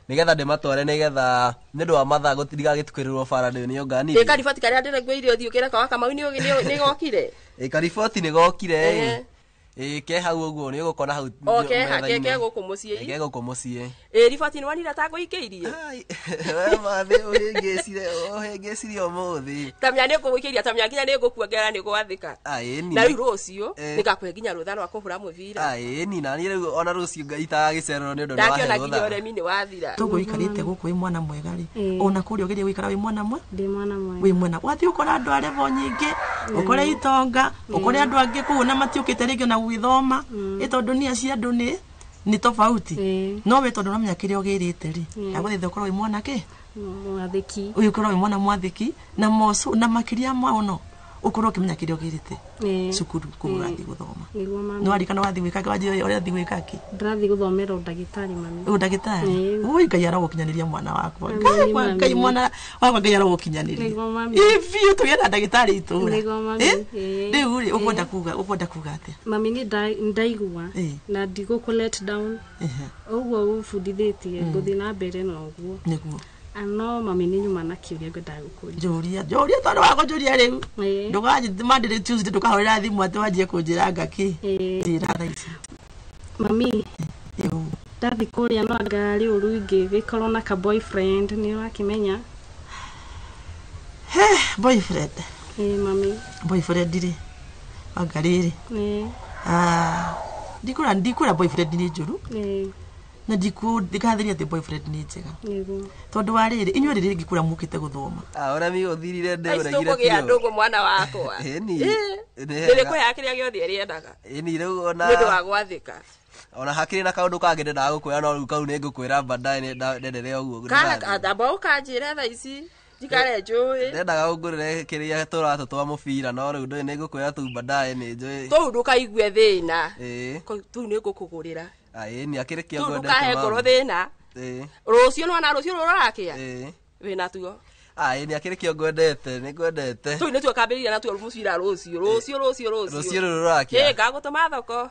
nĩgetha ndĩmatware nĩgetha nĩ ũndũ wa mathaa gũtirigagĩtukĩrĩrwo bara nĩ nĩonganire. Kariboti karĩa ndĩraiguire ũthiĩ ũkĩra kwa Kamau nĩ gokire? Kariboti nĩ gokire ke hau ũguo nĩ ũgũkona hau. Ke gũkũ mũciĩ. Ke gũkũ mũciĩ. Riboti nĩ wanira ta gũikĩirie? We mathe ũhĩngĩcire ũmũthĩ. Tamya nĩ ũgũikĩria, tamya nginya nĩ ũgũkuongerera nĩ gwathĩka. Na rĩu rũciũ nĩngakũhe nginya rũtha rwa kũhũra mũbira. Ni na niĩ rĩu ona rũciũ itagĩcererwo nĩ ũndũ ndakiona nginya ũremi nĩ wathira. Tũgũikarĩte gũkũ wĩ mwana mwega rĩ, ona kũrĩa ũgerie gũikara wĩ mwana mwe? Ndĩ mwana mwe. Wĩ mwana wathiĩ ũkora andũ a level nyingĩ, ũkore itonga, ũkore andũ angĩ kũu na matiũkĩte rĩngĩ na gwĩthoma, tondũ nia cia andũ nĩ tofauti. No we tondũ ũramenya kĩrĩa ũgĩrĩte rĩ, agũthiĩ ũkorwo wĩ mwana kĩ? Mwathĩki. Ũyũ ũkorwo wĩ mwana mwathĩki na mocu na makĩria mũno ukorwo ukimenya kirio girite cukuru kugathiĩ guthoma no arikana wathiĩ gwĩka kwanjĩ ũrĩa athiĩ gwĩka ki ndathi guthomera ndagĩtarĩ mami ndagĩtarĩ oi Ngai arogukinyanĩria mwana wakwa Ngai mwana wakwa Ngai arogukinyanĩria ifi tugenda ndagĩtarĩ itũra rĩu rĩ ũkwenda kuga atĩa mami ni ndaigua na ndigũkũ let down ũguo ũbundithĩtie gũthiĩ na mbere na ũguo nĩguo ano mami ni nyuma na kiuria ngwendaga gũkũria Joria tondũ wa kũnjuria rĩu ndũgathi Monday Tuesday ndũkahorera thimũ atĩ wanjie kũnjĩra ngaki njĩra thaa ici mami ndathi kũrĩa no ngari ũru ingĩ gĩkorwo na ka boyfriend nĩ wakimenya boyfriend mami boyfriend rĩ angarĩrĩ ndikũra boyfriend nĩ njũru na ndikathĩria atĩ boyfriend nĩ njega tondũ wa rĩrĩ inyuĩ rĩrĩ ngĩkũra mũkĩte gũthoma ũremi ũthirire ndĩ ũregire kĩo ndũgũ mwana wakwa nĩrĩ kũya kĩrĩa gĩothe rĩendaga rĩu ona nĩũndũ wa gwathĩka ona hakiri na kaundu kangĩ ndendaga gũkwĩra no rĩu kau nĩngũkwĩra baadaye ndenderea ũguo amba ũkanjĩra thaa ici njikare njũĩ ndendaga ũngũrĩre kĩrĩa tũratũ twa mũbira no rĩu ndũĩ nĩngũkwĩra tu baadaye nĩ njũĩ tũu ndũkaigue thĩna tũu nĩngũkũgũrĩra ni akĩrĩ kĩongo ndete tukahe ngoro thĩna rũciũ no na rũciũ rũrakĩa wĩna tuo ni akĩrĩ kĩongo ndete nĩngwendete tũu nĩtuo kambĩrĩria na tuo mũbira rũciũ rũrakĩa ngagũtũma thoko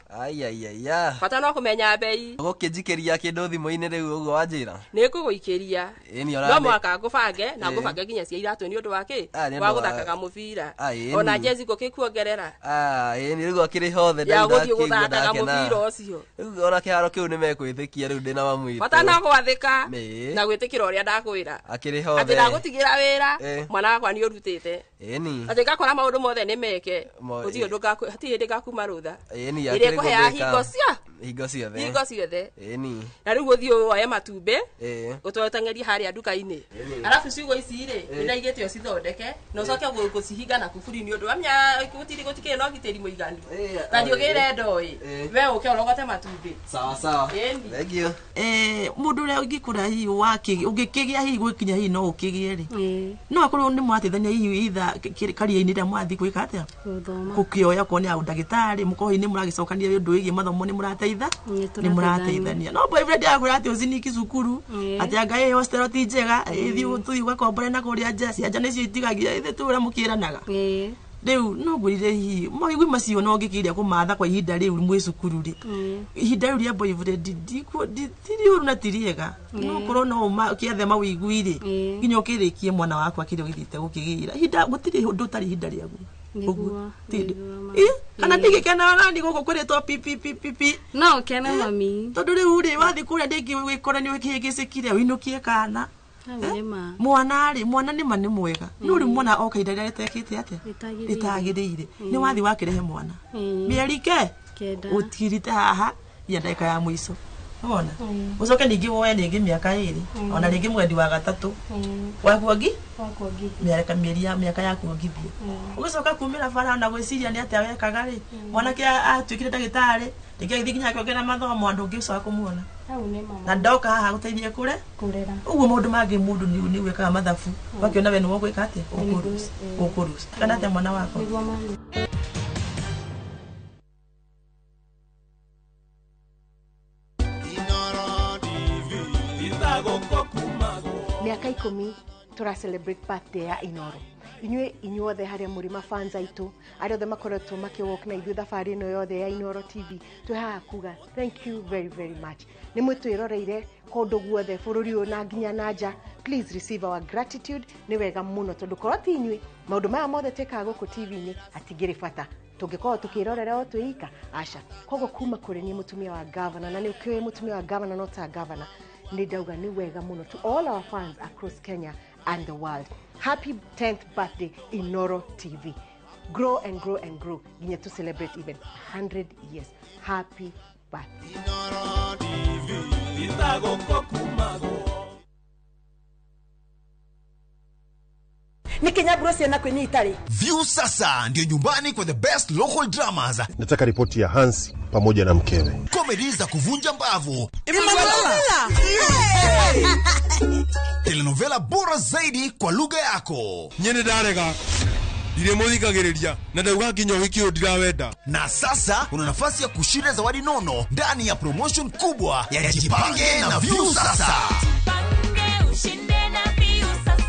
bata no kũmenya bei gũkĩnjikĩria kĩndũ thimũ-inĩ rĩu ũguo wanjĩra nĩngũgũikĩria no mwaka ngũbange na ngũbange nginya cia iratũ nĩ ũndũ wa kĩ wa gũthakaga mũbira ona jezi ngũkĩkuongerera nĩ rĩu akĩrĩ hothe ya gũthiĩ gũthakaga mũbira ũcio rĩu ona kĩharo kĩu nĩmekwĩtĩkia rĩu ndĩna mamwĩte bata no gwathĩka na gwĩtĩkĩra ũrĩa ndakwĩra akĩrĩ hothe atĩ ndagũtigĩra wĩra mwana wakwa nĩ ũrutĩte atĩ ngakora maũndũ mothe nĩ meke gũtirĩ ũndũ hatirĩ hĩndĩ ngakuma rũtha ĩrĩa ĩkũheaga hingo ciothe na rĩu gũthiĩ woye matumbĩ ũtwateng'erie harĩa nduka-inĩ arabu ciugo ici rĩ nĩndaigĩte ũcithondeke na ũcoke gũcihinga na kuburi nĩ ũndũ wamenya gũtikĩrĩ na ũgitĩri mũiganu na thiũgĩre ndoĩ we ũke ũrogote matumbĩ sawa thank you mũndũ ũrĩa ũngĩkũra hihi ũngĩkĩgĩa hihi gwĩkinya hihi no ũkĩgĩe rĩ no akorwo nĩ mwateithania hihi itha karia-inĩ rĩa mwathi gwĩka atĩa gũkĩoya kwa nĩ ndagĩtarĩ mũkohi nĩ mũragĩcokania ũndũ wĩgiĩ mathomo nĩ mũrateithania no boyfriend yakwĩra atĩ ũciniki cukuru atĩ Ngai hostel ti njega tũthiĩ ũgakombore na kũrĩa nja cianja nĩcio itigagia ithe tũra mũkĩranaga rĩu no ngwĩrire hihi mawĩgwi macio no ngĩkĩria kũmatha kwa ihinda rĩu mwĩ cukuru rĩ ihinda rĩu rĩa boyfriend tiri ũru na tiriega no korwo no kĩathe mawĩgwi rĩ nginya ũkĩrĩkie mwana wakwa kĩrĩa ũgĩthĩte gũkĩgĩra ihinda gũtirĩ ũndũ ũtarĩ ihinda rĩaguo ũguo kana ndigĩkena nani gũkũ kwĩrĩtwo pipi no kena mami tondũ rĩu rĩ wathiĩ kũrĩa ndĩngĩgĩkora nĩ ũkĩhĩgĩcĩkire ũinũkie kana mwana nĩma nĩ mwega no rĩu mwana oka ihinda rĩrĩa rĩtekĩte atĩa rĩtagĩrĩire nĩ wathiĩ wakĩrehe mwana mĩeri ke ũtirite haha ya ndagĩka ya mũico Ona. Ucoke ningi woe ningi miaka 2 ona ningi mwedi wa 3. Wakuogi? Wakuogi. Miaka ya kuogithia. Ugicoka kumira bara na gwiciria ni atia wekaga ri. Mwanake atwikire ndagitari, ningi thikinya akiongera mathomo andu ngicoka kumuona. Na ndoka haha guteithie kurera. Uguo mundu mangi mundu ni wekaga mathabu. Wakiona we ni wogwika atia? Ukurus. Kana atia mwana wako? Miaka 10 tura celebrate birthday ya Inoro. Inyuothe haria murima fans aitu aria othe makoretwo makiwalk na ithuĩ thabarĩ ĩno yothe ya Inoro TV twĩ haha kuga thank you very very much. Nĩ mwĩtwĩroreire kũndũ guothe bũrũri ũyũ na nginya na nja. Please receive our gratitude. Nĩ wega mũno tondũ korwo ti inyuĩ maũndũ maya mothe twĩkaga gũkũ TV-inĩ atingĩrĩ bata. Tũngĩkorwo tũkĩrorera o twĩika aca. Koguo kuma kũrĩ niĩ mũtumia wa governor na nĩ ũkĩoĩ mũtumia wa governor no ta governor. Nĩ ndauga nĩ wega mũno to all our fans across Kenya and the world. Happy 10th birthday Inoro TV. Grow and grow and grow. Ginya to celebrate even 100 years. Happy birthday. Inoro TV. Itago kokumago. Ni Kenya Bros na kwenye Itali. View sasa ndio nyumbani kwa the best local dramas. Nataka ripoti ya Hans pamoja na mkewe. Comedy za kuvunja mbavu. Telenovela bora zaidi kwa lugha yako. Nyene darega. Dire muthikagiriria na ndauga nginya wiki ndirawenda. Na sasa una nafasi ya kushinda zawadi nono ndani ya promotion kubwa ya Jipange na View sasa. Jipange ushinde na View sasa.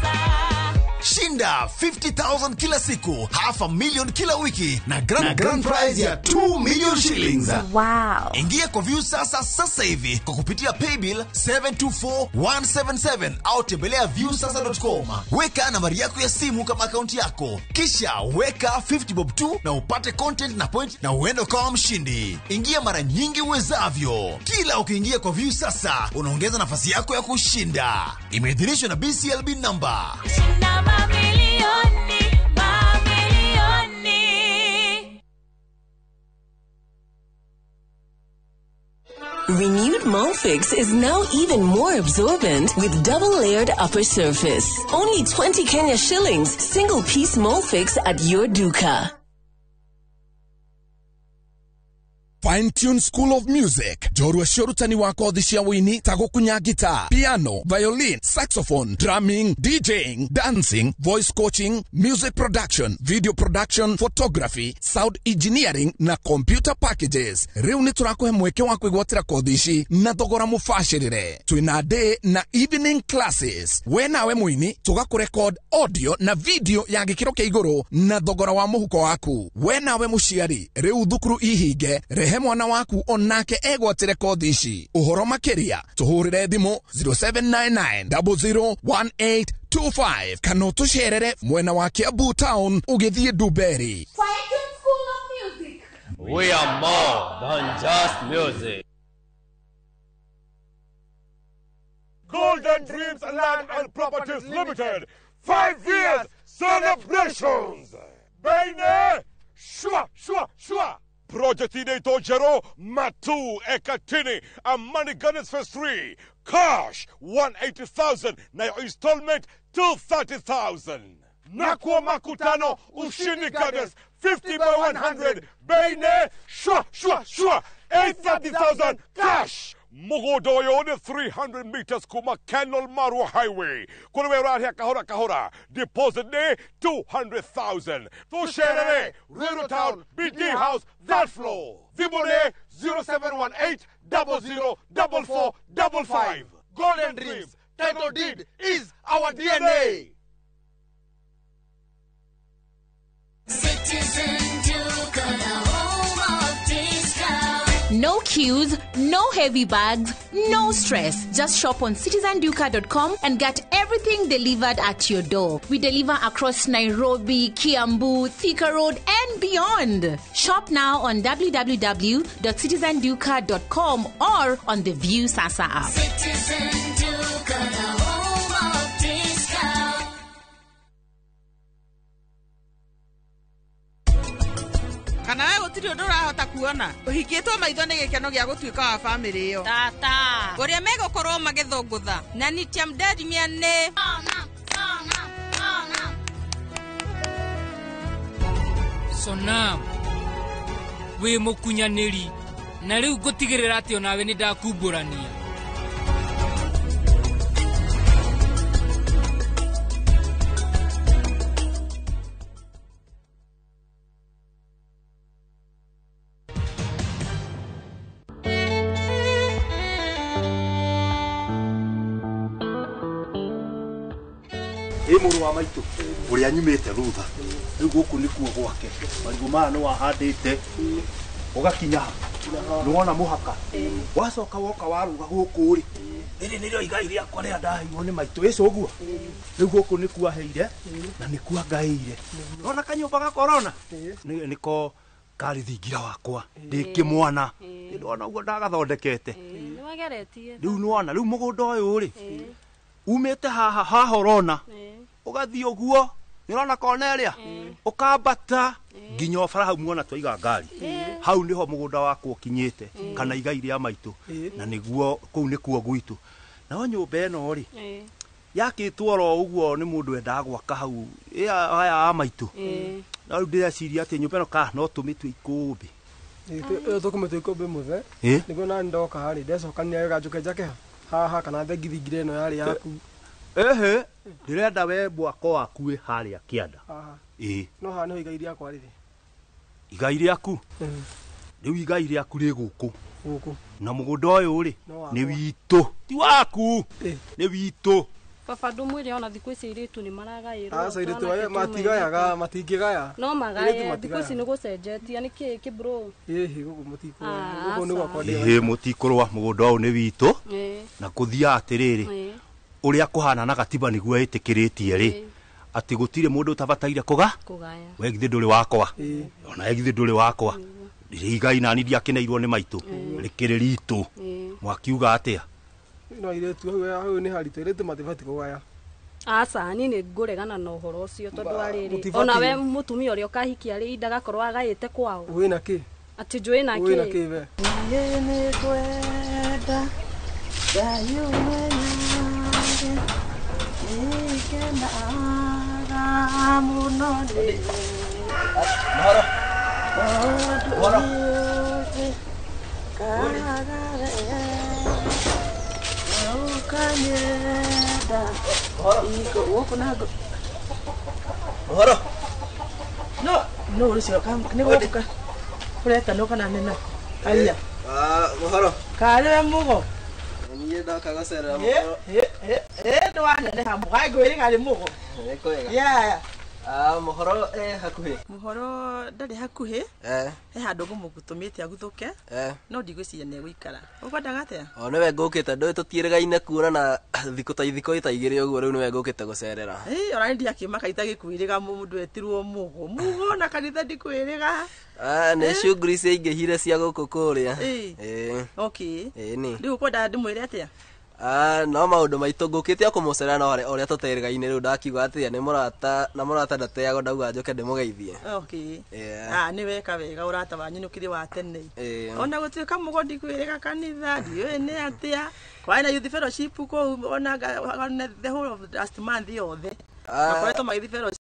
Shinda 50,000 kila siku, $500,000 kila wiki na grand prize ya 2 million shillings. Wow. Ingia kwa View sasa hivi kwa kupitia paybill 724177 au tembelea viewsasa.com. Weka nambari yako ya simu kama akaunti yako, kisha weka 50 bob tu na upate content na point na uende kama mshindi. Ingia mara nyingi uwezavyo. Kila ukiingia kwa View sasa unaongeza nafasi yako ya kushinda. Imeidhinishwa na BCLB number. Shinda mamilioni. Renewed Molfix is now even more absorbent with double-layered upper surface. Only 20 Kenya shillings, single-piece Molfix at your duka. Fine Tune School of Music. Jorua shorutani wako thishia wini tago kunya guitar, piano, violin, saxophone, drumming, DJing, dancing, voice coaching, music production, video production, photography, sound engineering na computer packages. Riu ni turakuhe mweke wa kwigwatira kodhishi na thogora mufashirire. Twina day na evening classes. We nawe mwini tugakurecord audio na video ya gikiro kia iguru na thogora wa muhuko waku. We nawe mushiari riu thukuru ihige rehe mwana waku onake egwatire kothi ici. Uhoro makiria tuhurire thimu 0799001825 kana tusherere mwena wa Kiambu Town ugithie Duberi. Fine Tune School of Music. We are more than just music. Golden Dreams Land and Properties Limited, 5 years celebrations. Baine, shua. Project Ineto Jero, Matu, Ekatini, and Money Gunners Phase 3. Cash, 180,000. Now installment, 230,000. Nakwa Makutano, Ushini Gunners, 50 by 100. Baine, shua. 830,000 cash. Mogodoyo on 300 meters Kuma Canal Maru Highway. Kulewe Radia Kahora. Deposit day 200,000. To share Railroad Town, BD House, that floor. Vibone 0718-004455. Golden Dreams. Title deed is our DNA. Citizen Duke, the home of discount. No queues, no heavy bags, no stress. Just shop on citizenduka.com and get everything delivered at your door. We deliver across Nairobi, Kiambu, Thika Road, and beyond. Shop now on www.citizenduka.com or on the View Sasa app. Citizen Duke, the home of discount. Kana wewe gutiri undu urahota kuona uhikitwo maitho ni gikeno gia gutuika wa family iyo tata uria megukorwo magithungutha na nitia mdarimia ni Sonam we mukunyaniri na riu gutigirira ati onawe ni ndakumburania Muru wa maitu uria nyumite rutha riu guku ni kuo gwake marigu maya ni wahandite ugakinya nuona muhaka wacoka woka waruga guku ri riri nirio igai riakwa ria ndaheirwo ni maitu ico guo riu guku ni kuaheire na ni kuangaire ona kanyumba ga corona niko kari thingira wakwa ndiki mwana ndona uguo ndagathondekete ni wageretie riu nuona riu mugunda uyu ri umete haha horona ugathie uguo ni urona Cornelia ukambata nginya bara hau muona twaiga ngari hau niho mugunda wakwa ukinyite kana igai ria maitu na niguo kuu ni kuo gwitu na nyumba eno ri yakitwo ro uguo ni mundu endaga gwaka hau aya maitu na riu ndiraciria ati nyumba eno ka no tumitwe ikumbi tukumite ikumbi muthe niguo na ndoka hari ndecokania wega njuke njake haha kana thengithingire ino yari yaku ndirenda we bwako waku haria kianda no ha niho igai riakwa riri igai riaku riu igai riaku ri guku na mugunda uyu ri ni witu ti waku ni witu baba ndumwire ona thiku ici iritu ni maragairwo asa iritu aya matigayaga matingigaya no magaye thiku ici ni gucenjetia ni ki bro guku mutiko guku ni gwakwa mutikurwa mugunda uyu ni witu na kuthia atiriri uria kuhana na gatiba niguo itikiritie ri ati gutire mundu utabataire kugaya we githe nduri wakwa ona githe nduri wakwa ndiri igai nani ndiakineirwo ni maitu rikiri ritu mwakiuga atia no iretu hau ni haritu iretu matibati kugaya asa ni nguregana na uhoro ucio tondu ariri ona we mutumia uria kahikia ri ndagakorwo agayite kwao wina ki ati njui na ki wina ki we ni kwenda no ulicio ni woka kureta no kana nena aya muhoro kale mugo niye ndaka gacerera muhoro ndwana ne hamu gaigwiri gali mugo yeah muhoro hakuhi muhoro ndari hakuhi handu ngumugutumite aguthuke no ndigwiciria ne guikara ukwendaga atia niwe ngukite ndu tutieregaine kuona na thiko ta ithiko itaigire uguo riu niwe ngukite gucerera orani ndiakimaka itagikwiriga mundu etirwo mugo na kanitha ndikwiriga ne shughuli cia ingihire cia guku kuria okay ni riu kwenda ndimwire atia no maundu maitu ngukite kumucerera no uria tuteregaine riu ndakiuga atia ni murata na murata ndateago ndauga njoke ndimugeithie okay ni weka wega urata wanyu ni ukiri wa tene ona gutuika mugo ndikwiriga kanitha ndiwe ni atia kwa ina youth fellowship ko ona the whole of last month yothe makoretwo magithi fellowship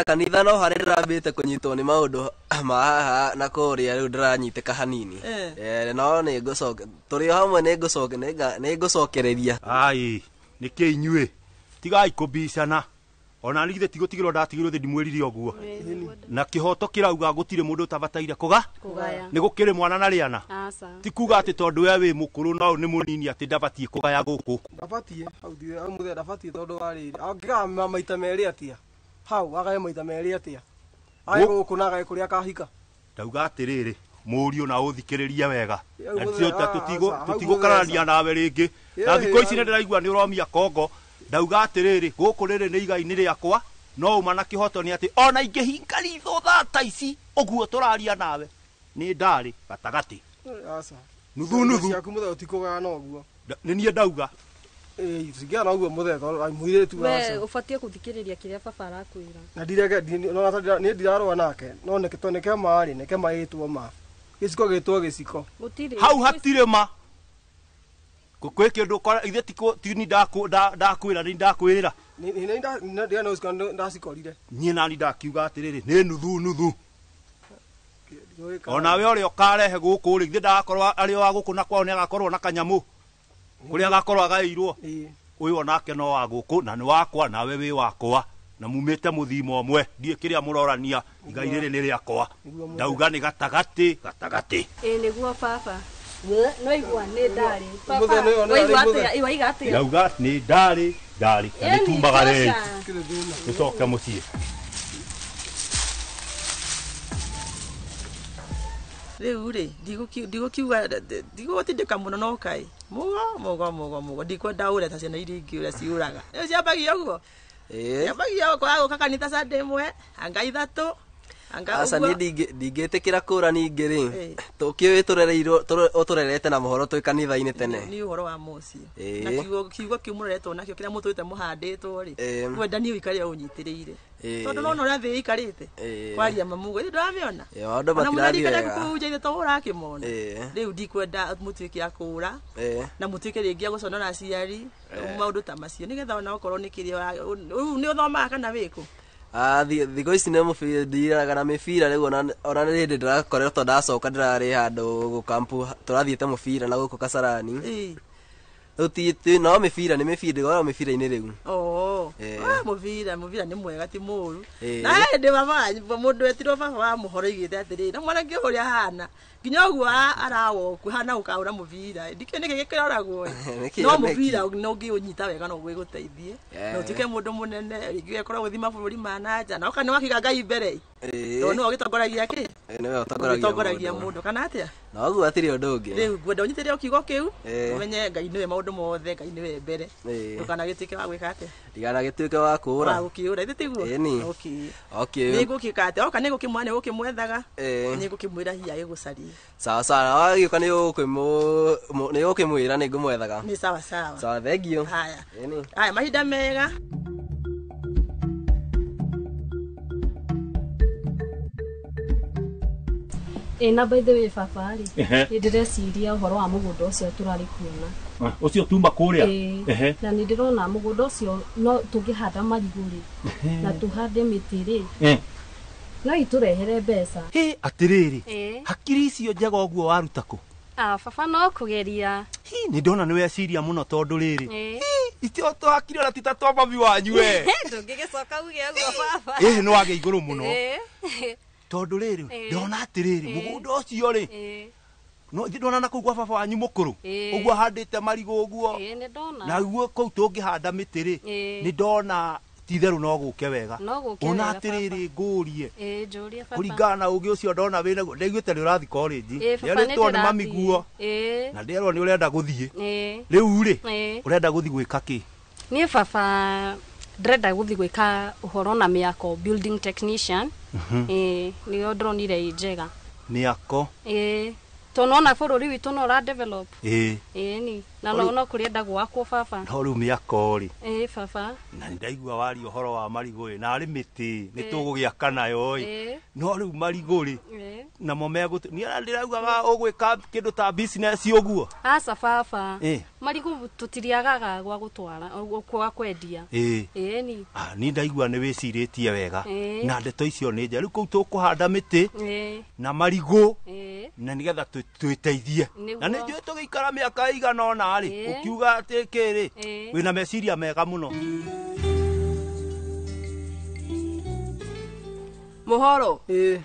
kanitha no hari ndirambite kunyitwo ni maundu ma haha na kuria riu ndiranyiteka hanini no ni ngucoke turi hamwe ni ngucokereria ai niki inyue tigai kubicana ona nigithe tigutigirwo ndatigirwo thi ndimwirire uguo na kihoto kirauga gutire mundu utabataire kugaya ni gukire mwana na riana ti kuga ati tondu we wi mukuru no ni munini ati ndabatie kugaya guku ndabatie au muthe ndabatie tondu wariri angiga maita meri atia hau agaye maita meri atia ai guku na gae kuria kahika ndauga atiriri murio na uthikiriria wega na cio tutigukarania nawe ringi na thiko ici ndiraigua ni uromia kongo ndauga atiriri guku riri ni igai ni riakwa no uma na kihoto ni ati ona ingihinga ritho thata ici uguo turaria nawe ni ndari gatagati asa nuthu ciaku muthe utikuga no uguo ni nie ndauga Sikia na uguo muthetho ai muire tu we ubatie kuthikiriria kiria baba arakwira na ndirege ni ndirarwa nake no neke maari neke maitwo ma giciko gitwo giciko hau hatire ma kwä kä ndå kora ithe tini ndakwä ni ndakwä nä ndacikorire niä nani ndakiuga atä rä rä nä nuthu onawe å rä a å karehe gå kå rä ithe ndagakorwo arä o wa gå kå na kwao nä agakorwo na kanyamå kå rä a agakorwo agairwo å yå onake no wa gå kå na nä wakwa nawe wä wakwa na mumä te må thima å mwe ndiä kä rä a må rorania igai rä rä nä rä akwa ndauga nä gatagatä nä guo baba no igua nä ndarä waiga atä ndauga nä ndarä na nä tumbaga rä tå coke må ciä rĩu rĩ ndigũkiuga ndigũgũtindĩka mũno no kaĩ mũgo ndikwenda ũrĩa ta ciana iria ingĩ ũrĩa ciũraga rĩu ciambagia ũguo ciambagia kwaga gũka kanitha Sunday ĩmwe anga ithatũ asa ni ndingĩtĩkĩra kũrani ingĩ rĩ tũkĩũĩ tũrerete na mohoro twĩ kanitha-inĩ tene nĩ ũhoro wa mũciĩ na kiugo kĩu mũreretwo nakĩo kĩrĩa mũtũrĩte mũhandĩtwo rĩ kwenda niĩ ũikare ũnyitĩrĩire tondũ nona ũrĩa thĩ ĩikarĩte kwaria mamugo ĩndĩ ndĩramĩona ona mũrerikane kũhunjaine to ũrakĩmona rĩu ndikwenda mũtuĩke a kũũra na mũtuĩke rĩngĩ a gũconora aciari maũndũ ta macio nĩgetha ona okorwo nĩ kĩrĩa rĩu nĩ ũthomaga kana wĩkũ thikũ ici nĩ mũbira ndiraga na mĩbira rĩu ona nĩ hĩndĩ ndĩrakoretwo ndacoka ndĩrarĩ handũ gũkampu tũrathiĩte mũbira na gũkũ Kasarani rĩu no mĩbira nĩ mĩbira ndĩgora mĩbira-inĩ rĩu mũbira nĩ mwega ti mũũru na hĩndĩ baba mũndũ wetirwo baba wa mũhoro igĩte atĩrĩrĩ na mwanake ũrĩa hana nginya ũguo arawoku hana ũkaũra mũbira ndikĩo nĩkĩ gĩkĩroragwo no mũbira no ũngĩũnyita wega no gwĩgũteithie no ũtuĩke mũndũ mũnene rĩngĩ ũgekorwo gũthiĩ mabũrũri ma nanja na ũka nĩ wakiga Ngai mbere tondũ nĩwe ũgĩtongoragia kĩ ũgĩtongoragia mũndũ kana atĩa na ũguo hatirĩ ũndũ ũngĩ rĩu ngwenda ũnyitĩrĩre kiugo kĩu ũmenye Ngai nĩwe maũndũ mothe Ngai nĩwe mbere ndũkanagĩtuĩke wa gwĩka atĩa ndikanagĩtuĩke wa kũũra wa gũkĩũra ithe tiguo nĩ ngũkĩka atĩa oka nĩ ngũkĩmwana nĩ gũkĩmwethaga nĩ ngũkĩmwĩra hihi agĩgũcarie sawa sawa wagĩũka nĩ ũgũkĩmwĩra nĩ ngũmwethaga nĩ sawa sawa sawa thengiũ haya mahinda mega na by the way baba rĩ nĩ ndĩreciria ũhoro wa mũgũnda ũcio tũrarĩ kuona ũcio tuma kũrĩa na nĩ ndĩrona mũgũnda ũcio no tũngĩhanda marigũ rĩ na tũhande mĩtĩ rĩ no itũrehere mbeca atĩrĩrĩ hakiri icio njega ũguo waruta kũ baba no kũgeria nĩ ndona nĩ weciria mũno tondũ rĩrĩ icio twakire ona tita twa mami wanyu ndũngĩgĩcoka uge ũguo baba nĩ wagĩa igũrũ mũno tondũ rĩrĩ ndona atĩrĩrĩ mũgũnda ũcio rĩ no ndona na kũu gwa baba wanyu mũkũrũ ũguo ahandĩte marigũ ũguo na guo kũu tũngĩhanda mĩtĩ rĩ nĩ ndona ti-itherũ no gũke wega ona atĩrĩrĩ ngũrie kũringana na ũgĩ ũcio ndona wĩ naguo ndaiguĩte nĩ ũrathiĩ college nĩerĩtwo nĩ mami guo na ndĩerwo nĩ ũrenda gũthiĩ rĩu rĩ ũrenda gũthiĩ gwĩka kĩ niĩ baba ndĩrenda gũthiĩ gwĩka ũhoro na mĩako building technician nĩyo ndĩronire ĩ njega mĩako tonona bũrũri witũ no ũra develop ni na no kũrĩenda gwakwo baba no rĩu mĩako rĩ baba na ndaigua wari ũhoro wa marigũ na arĩ mĩtĩ nĩ tũgũgĩaka nayo no rĩu marigũ rĩ namo niĩ ndĩraugaga ũgwĩka kĩndũ ta business ũguo aca baba marigũ tũtiriagaga gwa gũtwara gwa kwendia ni niĩ ndaigua nĩ wĩcirĩtie wega na ndeto icio nĩ njega rĩu kũu tũkũhanda mĩtĩ na marigũ na nĩgetha twĩteithie na nĩ njũĩ tũgĩikara mĩaka ĩigana ũna rĩ ũkiuga atĩ kĩrĩ wĩna meciria mega mũno mũhoro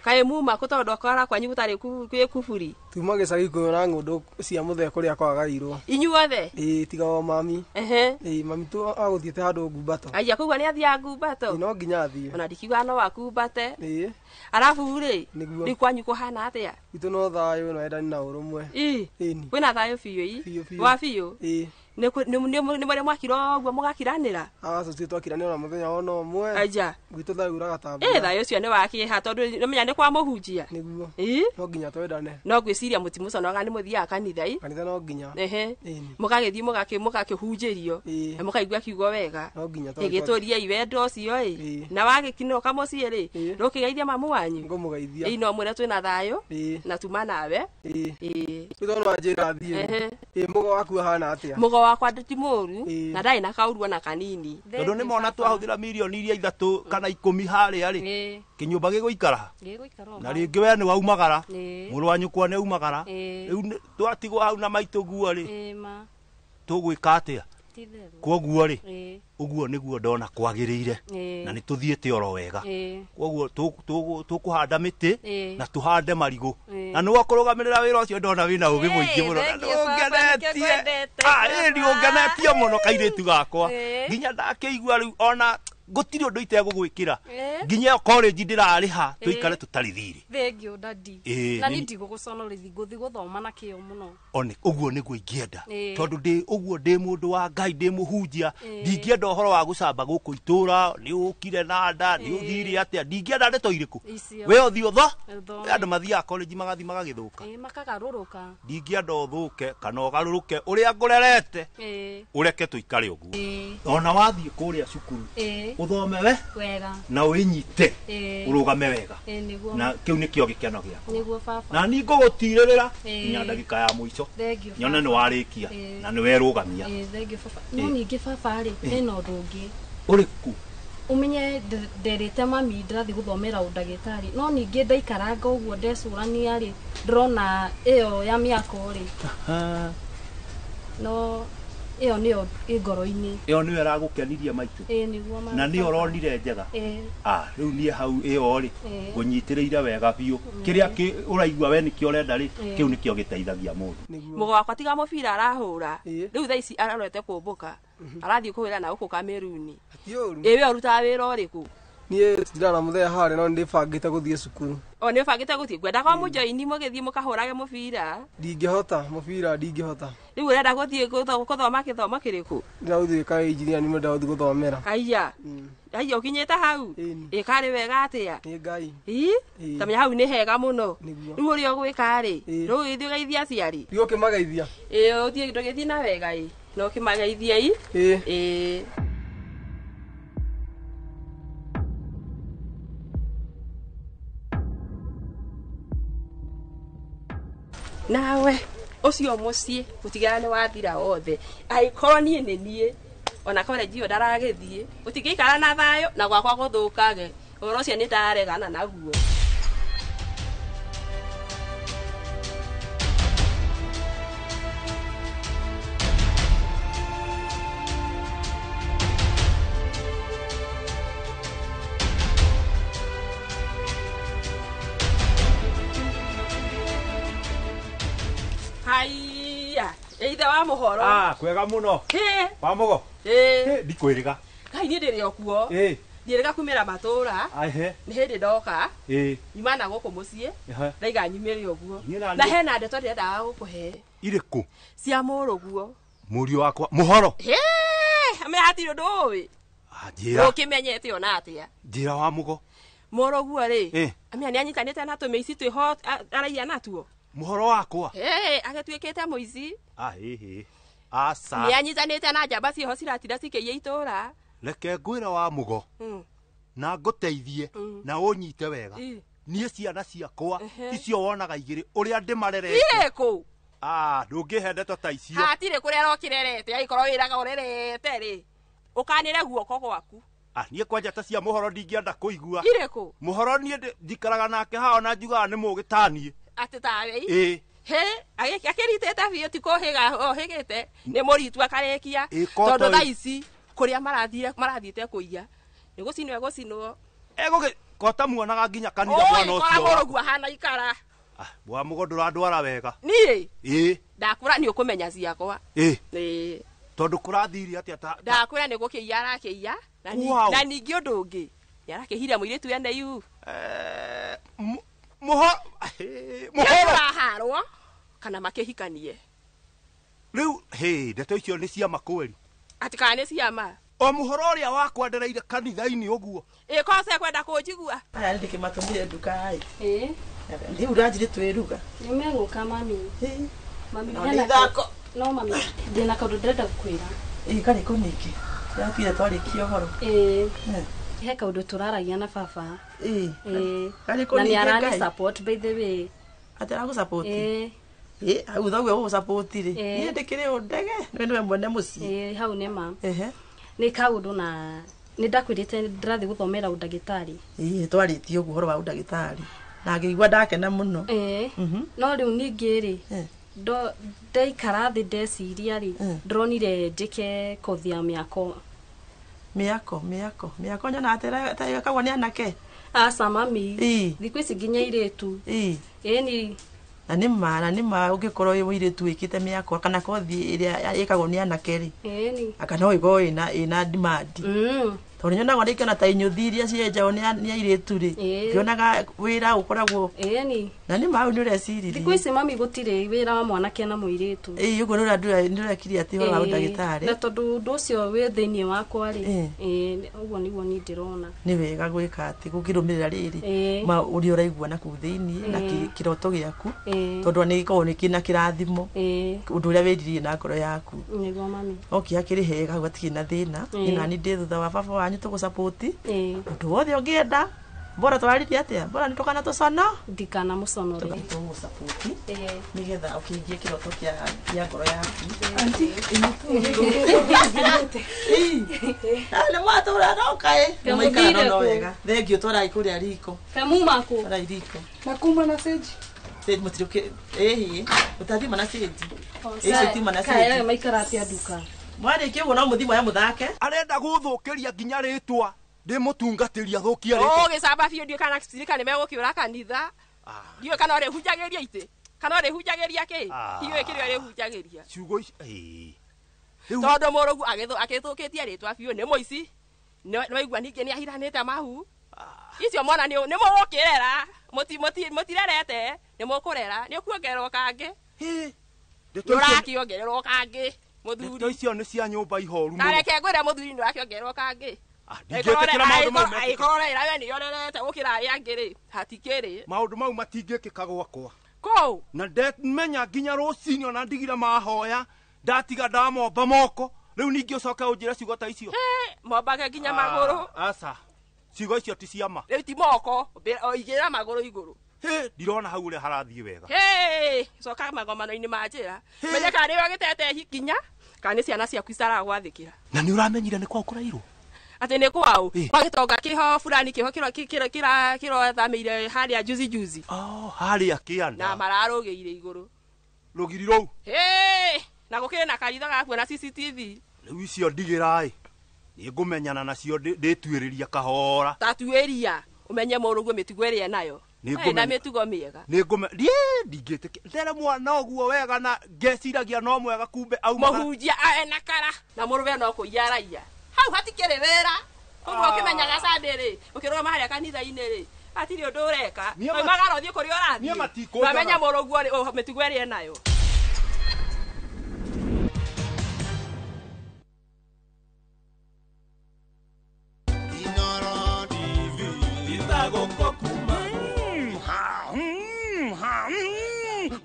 kaĩ muma kũ tondũ akwara kwanyu gũtarĩ kwĩ kuburi tuma gĩcagi kwĩna ng'ũndũ cia mũthee kũrĩa kwagaĩirwo inyuothe tiga o mami mami tu agũthiĩte handũ ngumbato aija kũigua nĩ athiaga ngumbato no nginya athiĩ ona ndikiuga no akumbate arabu rĩ rĩ kwanyu kũhana atĩa itũ no thayũ no endani na ũrũmwe kwĩna thayũ biũ wa biũ nĩ mwere mwakira ũguo mũgakiranĩra tutirĩ twakiranĩra ona mũthenya ona ũmwe aja gwitũ thayũ ũragatambũra thayũ ũcio nĩ wakĩha tondũ nĩmenya nĩ kwa mũhunjia nĩguo no nginya twendane no ngwĩciria mũtimũconoga nĩ mũthiaga kanitha kanitha no nginya mũgagĩthiĩ mũgakĩhunjĩrio na mũkaigua kiugo wega ĩgĩtũriei wendo ũcio na wagĩkinyĩra kamũciĩ rĩ rũkĩgeithia mamu wanyu ngũmũgeithia no mwĩre twĩna thayũ na tuma nawe tondũ njĩra thiĩ mũgo waku ahana atĩa mũgo wakwa ti mũru na ndarĩ na kaurua na kanini tondũ nĩ mona twahũthĩra mirioni iria 3 kana 10 harĩa rĩ kĩnyũmba gĩgũikara na rĩngĩ we nĩ waumagara mũrũ wa nyũkwa nĩ aumagara rĩu twatigwo hau na maitũ guo rĩ tũgwĩka atĩa kwoguo rĩ ũguo nĩguo ndona kwagĩrĩire na nĩ tũthiĩte oro wega kwoguo tũkũhanda mĩtĩ na tũhande marigũ na nĩwe kũrũgamĩrĩra wĩra ũcio ndona wĩna ũgĩ mũingĩ mũno na nĩũngenetie mũno kairĩtu gakwa nginya ndakĩigua rĩu ona gũtirĩ ũndũ itegũgwĩkĩra nginya college ndĩrarĩha tũikare tũtarĩ thirĩ thengio dadi na nĩ ndigũgũconorithia ngũthi gũthoma na kĩo mũno one ũguo nĩguo ingĩenda tondũ ndĩ ũguo ndĩ mũndũ wa Ngai ndĩ mũhunjia ndingĩenda ũhoro wa gũcamba gũkũ itũra nĩ ũkire na nda nĩ ũthire atĩa ndingĩenda ndeto irĩkũ we ũthiĩ ũtho andũ mathiaga college magathi magagĩthũka makagarũrũka ndingĩenda ũthũke kana ũgarũrũke ũrĩa ngũrerete ũreke tũikare ũguo ona wathiĩ kũrĩa cukuru uthome we wega na uinyite urugame wega na kiu nikio gikeno giakwa na ni ngũgũtirĩrĩra nginya ndagika ya mũico nyone nĩ warĩkia na nĩ werugamia no ningĩ baba rĩ hena ũndũ ũngĩ ũrĩkũ umenye nderĩte mami ndĩrathiĩ gũthomera ũndagĩtarĩ no ningĩ ndaikaranga ũguo ndecũrania rĩ ndĩrona ĩyo ya mĩako rĩ no iyo niyo igoro-inĩ iyo niyo aragũkenirie maitũ niguo na niyo ũronire njega rĩu niĩ hau iyo rĩ ngũnyitĩrĩire wega biũ kĩrĩa ũraigua we nĩkĩo ũrenda rĩ kĩu nĩkĩo gĩteithagia mũndũ mũgo wakwa tiga mũbira arahũra rĩu thaa ici arorete kũmbũka arathiĩ kũwĩra na gũkũ Kameruni we ũrutaga wĩra ũrĩkũ niĩ ndirana mũthenya harĩ no ndĩbangĩte gũthiĩ cukuru nĩ ũbangĩte gũthiĩ ngwenda kwa mũjoini mũgĩthiĩ mũkahũrage mũbira ndingĩhota mũbira ndingĩhota rĩu ũrenda gũthiĩ gũthoma gĩthomo kĩrĩkũ ndĩrathiĩ ka engineer nĩ mũndũ gũthiĩ gũthomera aya ũkinyĩte hau ĩkarĩ wega atĩa Ngai tamenya hau nĩ hega mũno rĩu ũrĩa ũgwĩka rĩ rĩu gĩthiĩ ũgeithia aciari ũkĩmageithia ndũgĩthiĩ na wega no ũkĩmageithia nawe ũcio mũciĩ gũtigĩra nĩ wathira wothe angĩkorwo niĩ nĩ niĩ ona college ĩyo ndaragĩthiĩ ũtingĩikara na thayũ na gwakwa gũthũkage ũhoro ũcio nĩ ndaregana naguo haiya eithe wa mũhoro kwega mũno wa mũgo ndikwĩrĩga Ngai niĩ ndĩrĩ o kuo ndirĩga kumĩra matũra nĩ hĩndĩ ndoka nyuma na gũkũ mũciĩ ndaiga nyumĩre ũguo na hena ndeto ndĩrendaga gũkũhe irĩkũ cia mũrũguo mũriũ wakwa mũhoro amenya hatirĩ ũndũ ũĩ ũkĩmenyete ona atĩa njĩra wa mũgo mũrũguo rĩ amenya nĩ anyitanĩte na tũmĩici twĩho araia natuo mũhoro wakwa agĩtuĩkĩte mũici asa nĩ anyitanĩte na njamba ciĩho ciratira cikĩiya itũra reke ngwĩra wa mũgo na ngũteithie na ũnyite wega niĩ ciana ciakwa icio wonaga igĩrĩ ũrĩa ndĩmarerete irĩkũ ndũngĩhe ndeto ta icio hatirĩ kũrĩa rokĩrerete agĩkorwo wĩraga ũrerete rĩ ũkanĩre guoko gwaku niĩ kwa njata cia mũhoro ndingĩenda kũigua irĩkũ mũhoro niĩ njikaraga nake hao na njugaga nĩ mũgĩtanie atĩ tawe akĩritĩte biũ ti kũhĩgĩte nĩ mũritu akarĩkia tondũ thaa ici kũrĩa marathiĩte kũiya nĩ gũcinwo egũcinwo kota muonaga nginya kanitha mwana ũcio mũrũguo ahana ikara wa mũgo ndũrandwara wega niĩ ndakũra nĩ ũkũmenya ciakwa tondũ kũrathire atĩa ndakwĩra nĩ gũkĩiya arakĩiya na ningĩ ũndũ ũngĩ nĩ arakĩhiria mũirĩtu ene yu mũhoro harwo kana makĩhikanie Riu ndeto icio ni cia makweli. Ati kana cia ma. O muhoro uria wakwa ndereire kanitha-ini uguo. Kosa kwenda kunjigua. Aya ndike matumire nduka ai. Ndi urajire tweruga. Nimeguka mami. Mami Ni thako. No mami, ndina kaundu ndenda gukwira. Kari kuniki. Yapire twarikia horo. He kaundu turaragia na baba. Kari kuniki. Na ni arani support by the way. Atara ku support. Hau thagwe u support ri. Ni ndikire undege. Niwe mwene muci. Hau ne ma. Ni kaundu na ni ndakwirite ndirathi guthomera udagitari. Twaritie uguo horo wa udagitari. Na ngĩigua ndakena mũno. No rĩu ningĩ rĩ ndaikara thĩ ndeciria rĩ ndronire njĩke kothi ya mĩako nyona atĩ kagwo nĩ anake. Aca mami thikũ ici nginya airĩtu ĩni na nĩ ma ũngĩkorwo wĩ mũirĩtu wĩkĩte mĩako kana kothi ĩrĩa ĩkagwo nĩ anake rĩ aka no ĩgoo ĩna demand. Tori nyonaga ndikona ta inyuthi iria cienjao ni airĩtu ri ngionaga wĩra ukoragwo na ni mau ni ũreciria thikũ ici mami gũtirĩ wĩra wa mwanake na mũirĩtu ũguo nĩ ũrekirie atĩ wa ndagĩtarĩ na tondũ ũndũ ũcio wĩ thĩinĩ wakwa rĩ ũguo nĩguo niĩ ndĩrona nĩ wega gwĩka atĩ gũkĩrũmĩrĩra rĩrĩ ma ũrĩa ũraigua na kũu thĩinĩ na kĩroto gĩaku tondũ nĩ gĩkoragwo nĩ kĩna kĩrathimo ũndũ ũrĩa wĩririe na ngoro yaku nĩguo mami okia kĩrĩ hega gũtirĩ na thĩna ina ni ndĩ thutha wa baba wanyu tũgũsupport ũndũ wothe ũngĩenda bora twaririe atĩa bora nĩ tũkana tũcono ndikana mũcono rĩ tũgũsupport nĩgetha ũkĩingie kĩroto kĩa ngoro yaku nĩ mwatũra noka mũikara no wega thengio twarai kũrĩa riko mumako twarai riko makuma na stage mũtirĩ ũtathima na stage kaya maikara atĩa nduka mwarĩkia ũguo no mũthimo ya mũthake arenda gũthũkĩria nginya rĩtwa ndĩ mũtungatĩria thũkia gĩcamba biũ ndiũ kana cirika nĩ megũkĩũra kanitha ndiũ kana ũrĩhunjagĩria itĩ kana ũrĩhunjagĩria kĩ hiũ kĩrĩa ũrĩhunjagĩria ciugo ici tondũ mũrũgu agĩthũkĩtie rĩtwa biũ nĩ mũici nĩwaigua ningĩ nĩ ahiranĩte mahu icio mwana nĩ mũgũkĩrera mũtirerete nĩ mũkũrera nĩ ũkuongererwo kangĩ ũrakĩongererwo kangĩ mũthuri ndeto icio nĩ cia nyũmba ihoru na reke ngwĩre mũthuri nĩ ũrakĩongererwo kangĩ aikorora ĩra we nĩ yorerete gũkĩra arĩa angĩ rĩ hatikĩrĩ maũndũ mau matingĩkĩka gwakwa kũu na ndemenya nginya rũcinĩ ona ndigire mahoya ndatiga ndamomba moko rĩu ningĩ ũcoke ũnjĩre ciugo ta icio mombage nginya magũrũ aca ciugo icio ti ciama rĩu ti moko igĩra magũrũ igũrũ ndirona hau ũrĩa harathiĩ wega coka magomano-inĩ ma njĩra menye kana nĩwe gĩtete hikinya kana nĩ ciana ciaku itaragwathĩkĩra na nĩ ũramenyire nĩ kwao kũrairwo atĩ nĩ kwao kwa gĩtonga kĩho fulani kĩho kĩrothamĩire harĩa juzi harĩa kĩanda na mararũgĩire igũrũ rũgiri rũu na gũkĩrĩ na karitha gakuo na CCTV rĩu icio ndigĩra nĩ ngũmenyana nacio ndĩtuĩrĩria kahora tatuĩria ũmenye mũrũguo mĩtugo ĩrĩa nayo na mĩtugo mĩega ndingĩtĩkia ndere mwana ũguo wega na ngeciragia no mwega kumbe auma mũhunjia ena kara na mũrũwe no kũiya raia hau hatikĩrĩ wĩra koguo ũkĩmenyaga Sunday rĩ ũkĩrũgama harĩa kanitha-inĩ rĩ hatirĩ ũndũ ũreka magara ũthiĩ kũrĩa ũrathiĩ wamenya mũrũguo mĩtugo ĩrĩa nayo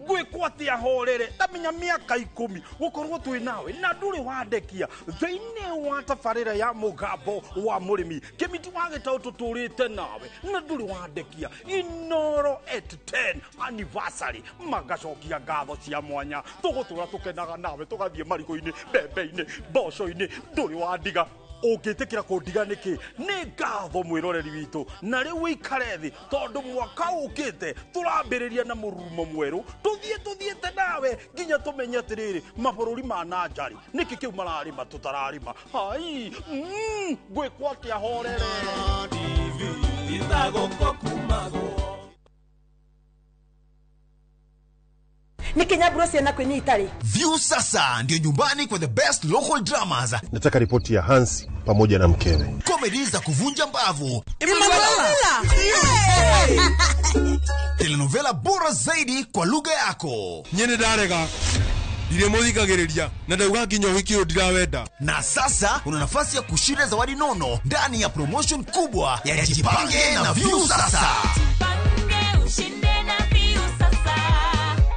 gwĩkwatĩ ahorere ndamenya mĩaka 10 gũkorwo twĩ nawe na ndũrĩ wandekia thĩinĩ wa tabarĩra ya mũgambo wa mũrĩmi kĩmiti wa gĩtaũ tũtũrĩte nawe na ndũrĩ wandekia Inoro at 10 anniversary magacokia ngatho cia mwanya tũgũtũra tũkenaga nawe tũgathiĩ marigũ-inĩ mbembe-inĩ mboco-inĩ ndũrĩ wandiga ũngĩtĩkĩra kũndiga nĩkĩ nĩ ngatho mwĩroreri witũ na rĩu wĩikare thĩ tondũ mwaka ũkĩte tũrambĩrĩria na mũrurumo mwerũ tũthiĩte nawe nginya tũmenye atĩrĩrĩ mabũrũri ma nanjarĩ nĩkĩ kĩu mararĩma tũtararĩma hai ngwĩkwo atĩa horere View sasa ndio nyumbani kwa the best local dramas. Nataka ripoti ya Hansi pamoja na mkewe. Comedy za kuvunja mbavu. Telenovela bora zaidi kwa lugha yako. Nyene darega. Ndiremuthikagiriria na ndauga nginya uhiki ndirawenda. Na sasa una nafasi ya kushinda zawadi nono ndani ya promotion kubwa ya Jipange na View Sasa.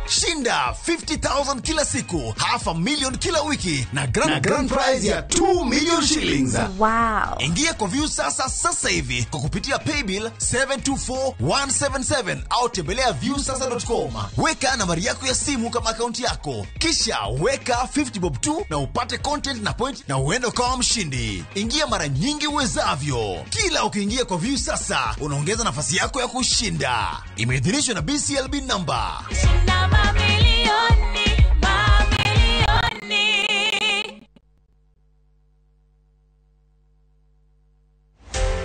Shinda 50,000 kila siku, $500,000 kila wiki na grand prize ya 2 million shillings. Wow. Ingia kwa View sasa hivi kwa kupitia paybill 724177 au tembelea viewsasa.com. Weka nambari yako ya simu kama akaunti yako, kisha weka 50 bob tu na upate content na point na uende kama mshindi. Ingia mara nyingi uwezavyo. Kila ukiingia kwa View Sasa unaongeza nafasi yako ya kushinda. Imeidhinishwa na BCLB number.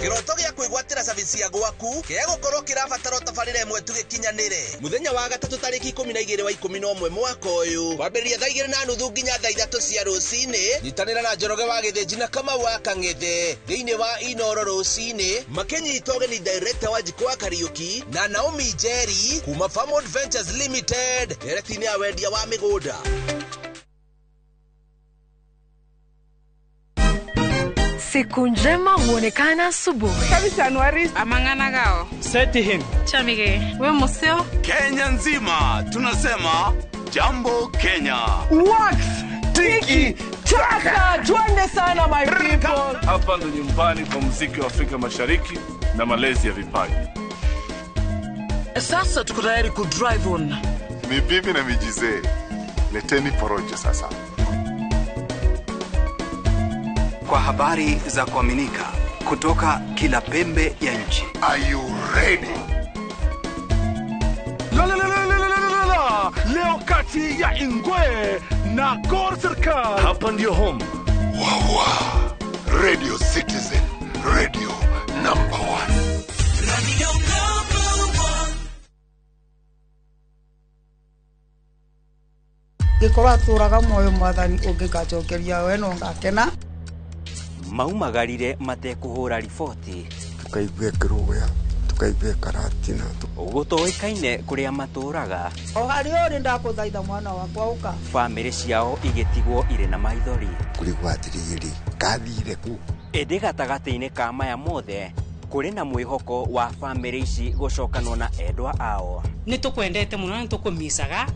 Kiroto gya kwigwatira savisi ya gwaku kia gukorwo kirabatara tabarire imwe tugikinyanire muthenya wa gatatu tariki 12 wa 11 mwaka uyu wambiriria thaa 2:30 nginya thaa 3 cia rucini nyitanira na Njoroge wa Githinji na Kamau wa Kang'ethe thiini wa Inoro rucini makinyita ugeni director wa Jikwa Kariuki na Naomi Jerry kuma Farmwood Ventures Limited directini ya wendia wa migunda. Siku njema huonekana asubuhi. Kabisa Anuari amangana gao. Seti him. Chamige. We museo. Kenya nzima tunasema jambo Kenya. Wax, tiki, taka. Twende sana my people. Hapa ndo nyumbani kwa muziki wa Afrika Mashariki na malezi ya vipaji. Sasa tuko tayari ku drive on. Mibibi na mijize. Leteni porojo sasa. Kwa habari za kuaminika kutoka kila pembe ya nchi. Are you ready? Leo kati ya Ingwe na Gor Serikali. Hapa ndio home. Wawa. Radio Citizen. Radio number 1. Radio number 1. Gikora turaga moyo mwathani ungikacokeria we no ngakena. Maumagarire matekuhura riboti tukaigue kiruya tukaigue karatina gutoikaine kuria maturaga o hari uri ndakuthaitha mwana wakwa uka family ciao igetigwo ire na maithori kurigwatiriri kathire ku ende gatagati-ini ka maya mothe kuri na mwihoko wa family ici gucokanwo na endwa ao ni tukwendete muno ni tukumisaga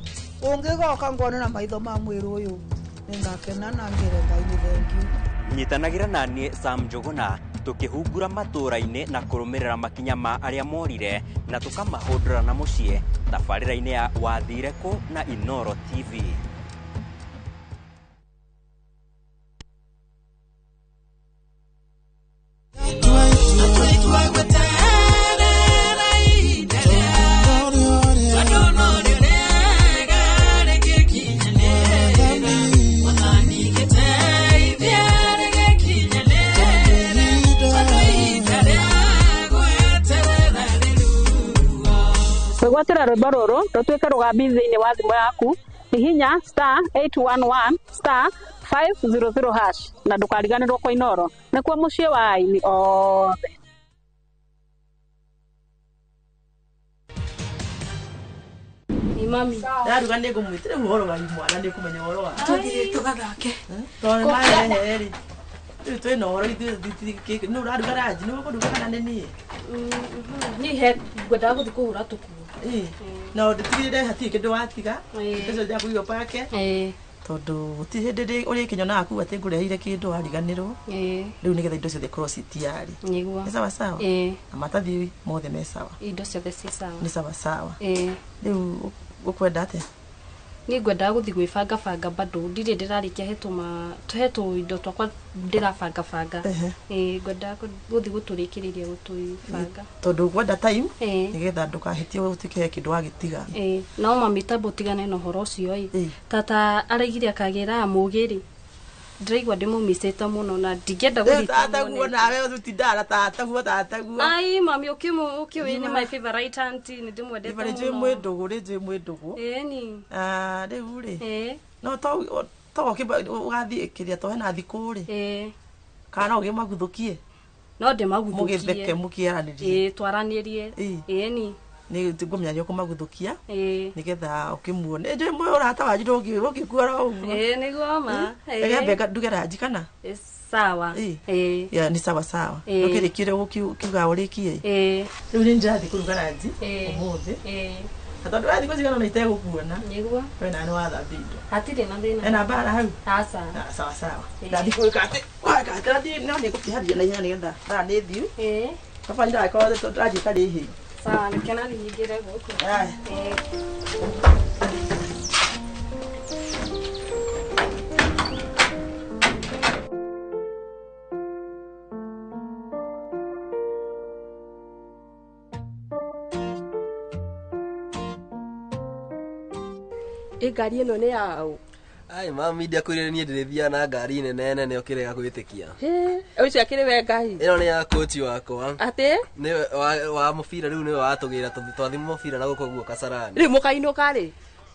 ungigoka ngone na maitho ma mwiru uyu ningakena na ngire ngai ni thank you. Nyitanagira nanie Sam Njuguna tukihungura matura-ini na kurumirira makinya ma aria morire na tukamahundura na mucie tabarira-ini ya Wathire Ku na Inoro TV. Gwatira rwimbo ruru rutwike rugambi thiini wa thimu yaku ni hinya *811*500# na ndukariganirwo kwa Inoro nikuo mucii wa aini othe. Mami ndaruga ni ngumwitire uhoro wa mwana ni kumenya uhoro wa tuthie tugathake tone maheri tu no horo ithu no raruga raji no kuruga kana nini ni he ngwenda guthi kuhura tuku no nditigire hati kindu watiga eso ja kuiyo pake tondu guti hindi ndi uri kinyona aku ati ngureheire kindu hariganirwo riu nigetha indo ciothe cross tiari niguo ni sawa sawa amatathi mothe me sawa indo ciothe ci sawa ni sawa sawa riu ukwenda ate ni ngwenda guthi gwibanga banga bado ndire ndirarikia hetu indo twakwa ndirabanga banga ngwenda guthi guturikiriria gutubanga tondu ngwenda time nigetha ndukahitie gutike kindu wagitiga no mamitambo tigane no horo ucio tata araigire akagira mugiri ndiraigua ndimumiseta muno na ndingenda guthita tataguo nawe utindara tataguo ai mami ukiwe ni my favorite auntie ni ndimwendete muno ibareje mwindugu ni riu ri no to ugathi kiria to hena thiku ri kana uge maguthukie no ndimaguthukie mugitheke mukiaranirie twaranirie ni ni ngumya ryo kumaguthukia nigetha ukimuone nje moyo urata wanyu ndungikuora uguo niguo ma ega ndugera njikana sawa ya ni sawa sawa ukirikire ukiuga urikie riu ni njathi kuruga ranji umuthi atondu athi kucigana na itegũkuona niguo wena ni wathambindo hatirĩ na thĩna ena bara hau asa sawa sawa ndathi kuika ati waka ndi no ni kukiharia na ihenya nigetha ra ni thiu baba nda ko tũranji kari hi sawa nikena ningire guku ngari ĩno nĩ yao ai mami ndia kwĩrire niĩ ndĩrĩthia na ngari nene nene ũkĩrega gwĩtĩkia ũcio akĩrĩ we ngai ĩno nĩ ya kochi wakwa atĩ nĩ wa mũbira rĩu nĩ watũgĩra twathi mũbira na gũkũ guo Kasarani rĩu mũkainũka rĩ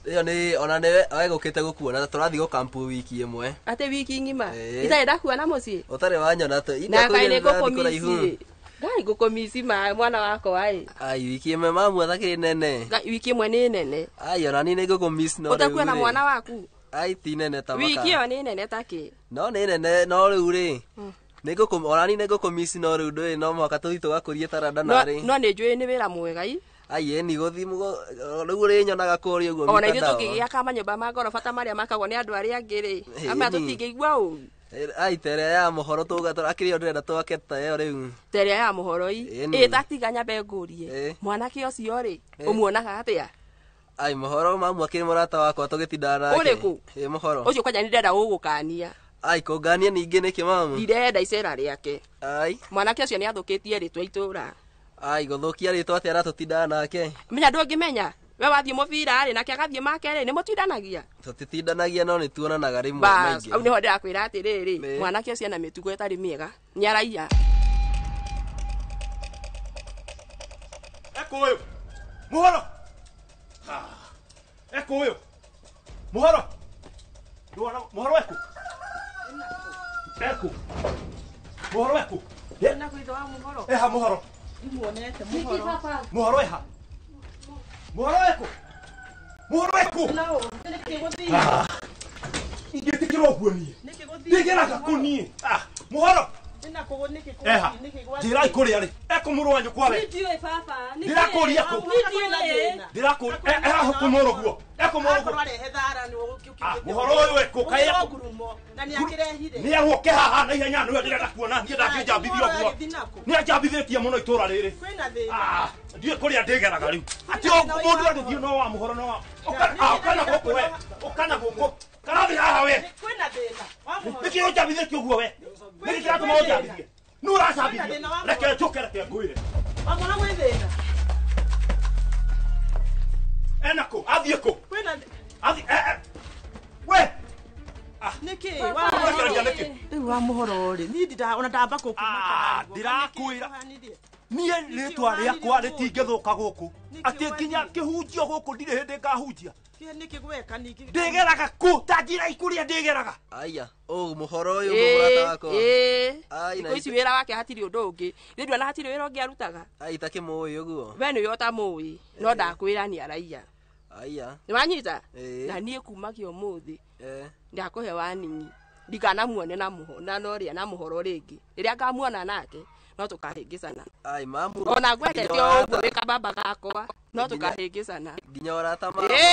iyo nĩ ona nĩ wegũkĩte gũkuona tũrathiĩ go kampu wiki ĩmwe atĩ wiki ng'ima itarĩ ndakuona mũciĩ ũtarĩ wanyona na kaĩ nĩ ngũkũmisi ngai ngũkũmisi mwana wakwa ai wiki ĩmwe mamu athakĩrĩ nene wiki ĩmwe nĩ nene ai ona niĩ nĩ ngũkũmisi no ũtakuona mwana waku ai ti nene ta maka wiki ĩyo nĩ nene takĩ no nĩ nene no rĩu rĩ ona niĩ nĩ ngũkũmisi no rĩu ndũĩ no mũhaka tũthiĩ tũgakũrie taranda narĩ no nĩ njũĩ nĩ wĩra mwega ai eni gũthimu rĩu rĩ nyonaga kũrĩa ũguo ona ithuĩ tũkĩgĩa kama nyũmba ma ngoroba ta marĩa makagwo nĩ andũ arĩa angĩ rĩ ama tũtingĩigua ũru ai tere ya mohoro akĩrĩ ndĩrenda twake ta ĩyo rĩu tere ya mohoro tatiga nyambe ngũrie mwanake ũcio rĩ ũmuonaga atĩa ai mohoro mamu akĩrĩ mũrata wakwa tũgĩtindana nake ũrĩkũ mohoro ũcio kwanja nĩ ndĩrenda gũgũkania ai kũngania ningĩ nĩkĩ mamu ndirenda icera rĩake ai mwanake ũcio nĩ athũkĩtie rĩtwa itũra ai gũthũkia rĩtwa atĩ aratũtindana nake menya ndũngĩmenya we wathiĩ mũbira rĩ nake agathiĩ make rĩ nĩ mũtindanagia tũtitindanagia no nĩ tuonanaga rĩmwe maingĩ au nĩho ndĩrakwĩra atĩrĩrĩ mwanake ũcio na mĩtugo ĩtarĩ mĩega nĩ araiya ekũyũ mũhoro ekũyũ mũhoro mũhoro eku eku mũhoro eku eha mũhoro mũhoro eha mũhoro eku mũhoro eku ingĩtĩkĩra ũguo niĩ ndĩgeraga kũ niĩ mũhoro eha njĩrai kũrĩa rĩ ekũ mũrũ wa nyũkwa we ndĩrakũria kũ ndĩrakũria eha kũmũrũ guo ekũ mũrũ guo mũhoro ũyũ ekũ nĩ arũke haha na ihenya nĩwe ndĩrenda kuona niĩ ndangĩnjambithia ũguo nĩ anjambithĩtie mũno itũra rĩrĩ ndiĩ kũrĩa ndĩgeraga rĩu atĩ mũndũ agĩthiĩ no wa mũhoro no wa ũkana gũkũ we ũkana gũkũ karathi haha we nĩkĩ ũnjambithĩtie ũguo we nĩkĩ kĩratũma ũnjambithie nĩ ũracambithia reke njũke reke ngwĩre enakũ athiĩ kũ we rĩu wa mũhoro rĩ niĩ ona ndamba ndĩrakwĩra niĩ rĩtwa rĩakwa rĩtingĩthũka gũkũ atĩ nginya kĩhunjio gũkũ ndirĩ hĩndĩ ngahunjia ndĩgeraga kũ ta njĩra ikũrĩa ndĩgeraga aya mũhoro ũyũ mũrata wakwa thikũ ici wĩra wake hatirĩ ũndũ ũngĩ nĩ nduona hatirĩ wĩra ũngĩ arutaga itakĩmũĩ ũguo we nĩwe ũtamũĩ no ndakwĩra nĩ araiya aya nĩwanyita na niĩ kumagia ũmũthĩ ndakũhe waninyi ndikanamuone na norĩa na mũhoro rĩngĩ rĩrĩa ngamuona nake no tũkahĩngĩcana ai mamu ona ngwendete o ũguo wĩkabamba gakwa no tũkahĩngĩcana nginya ũrata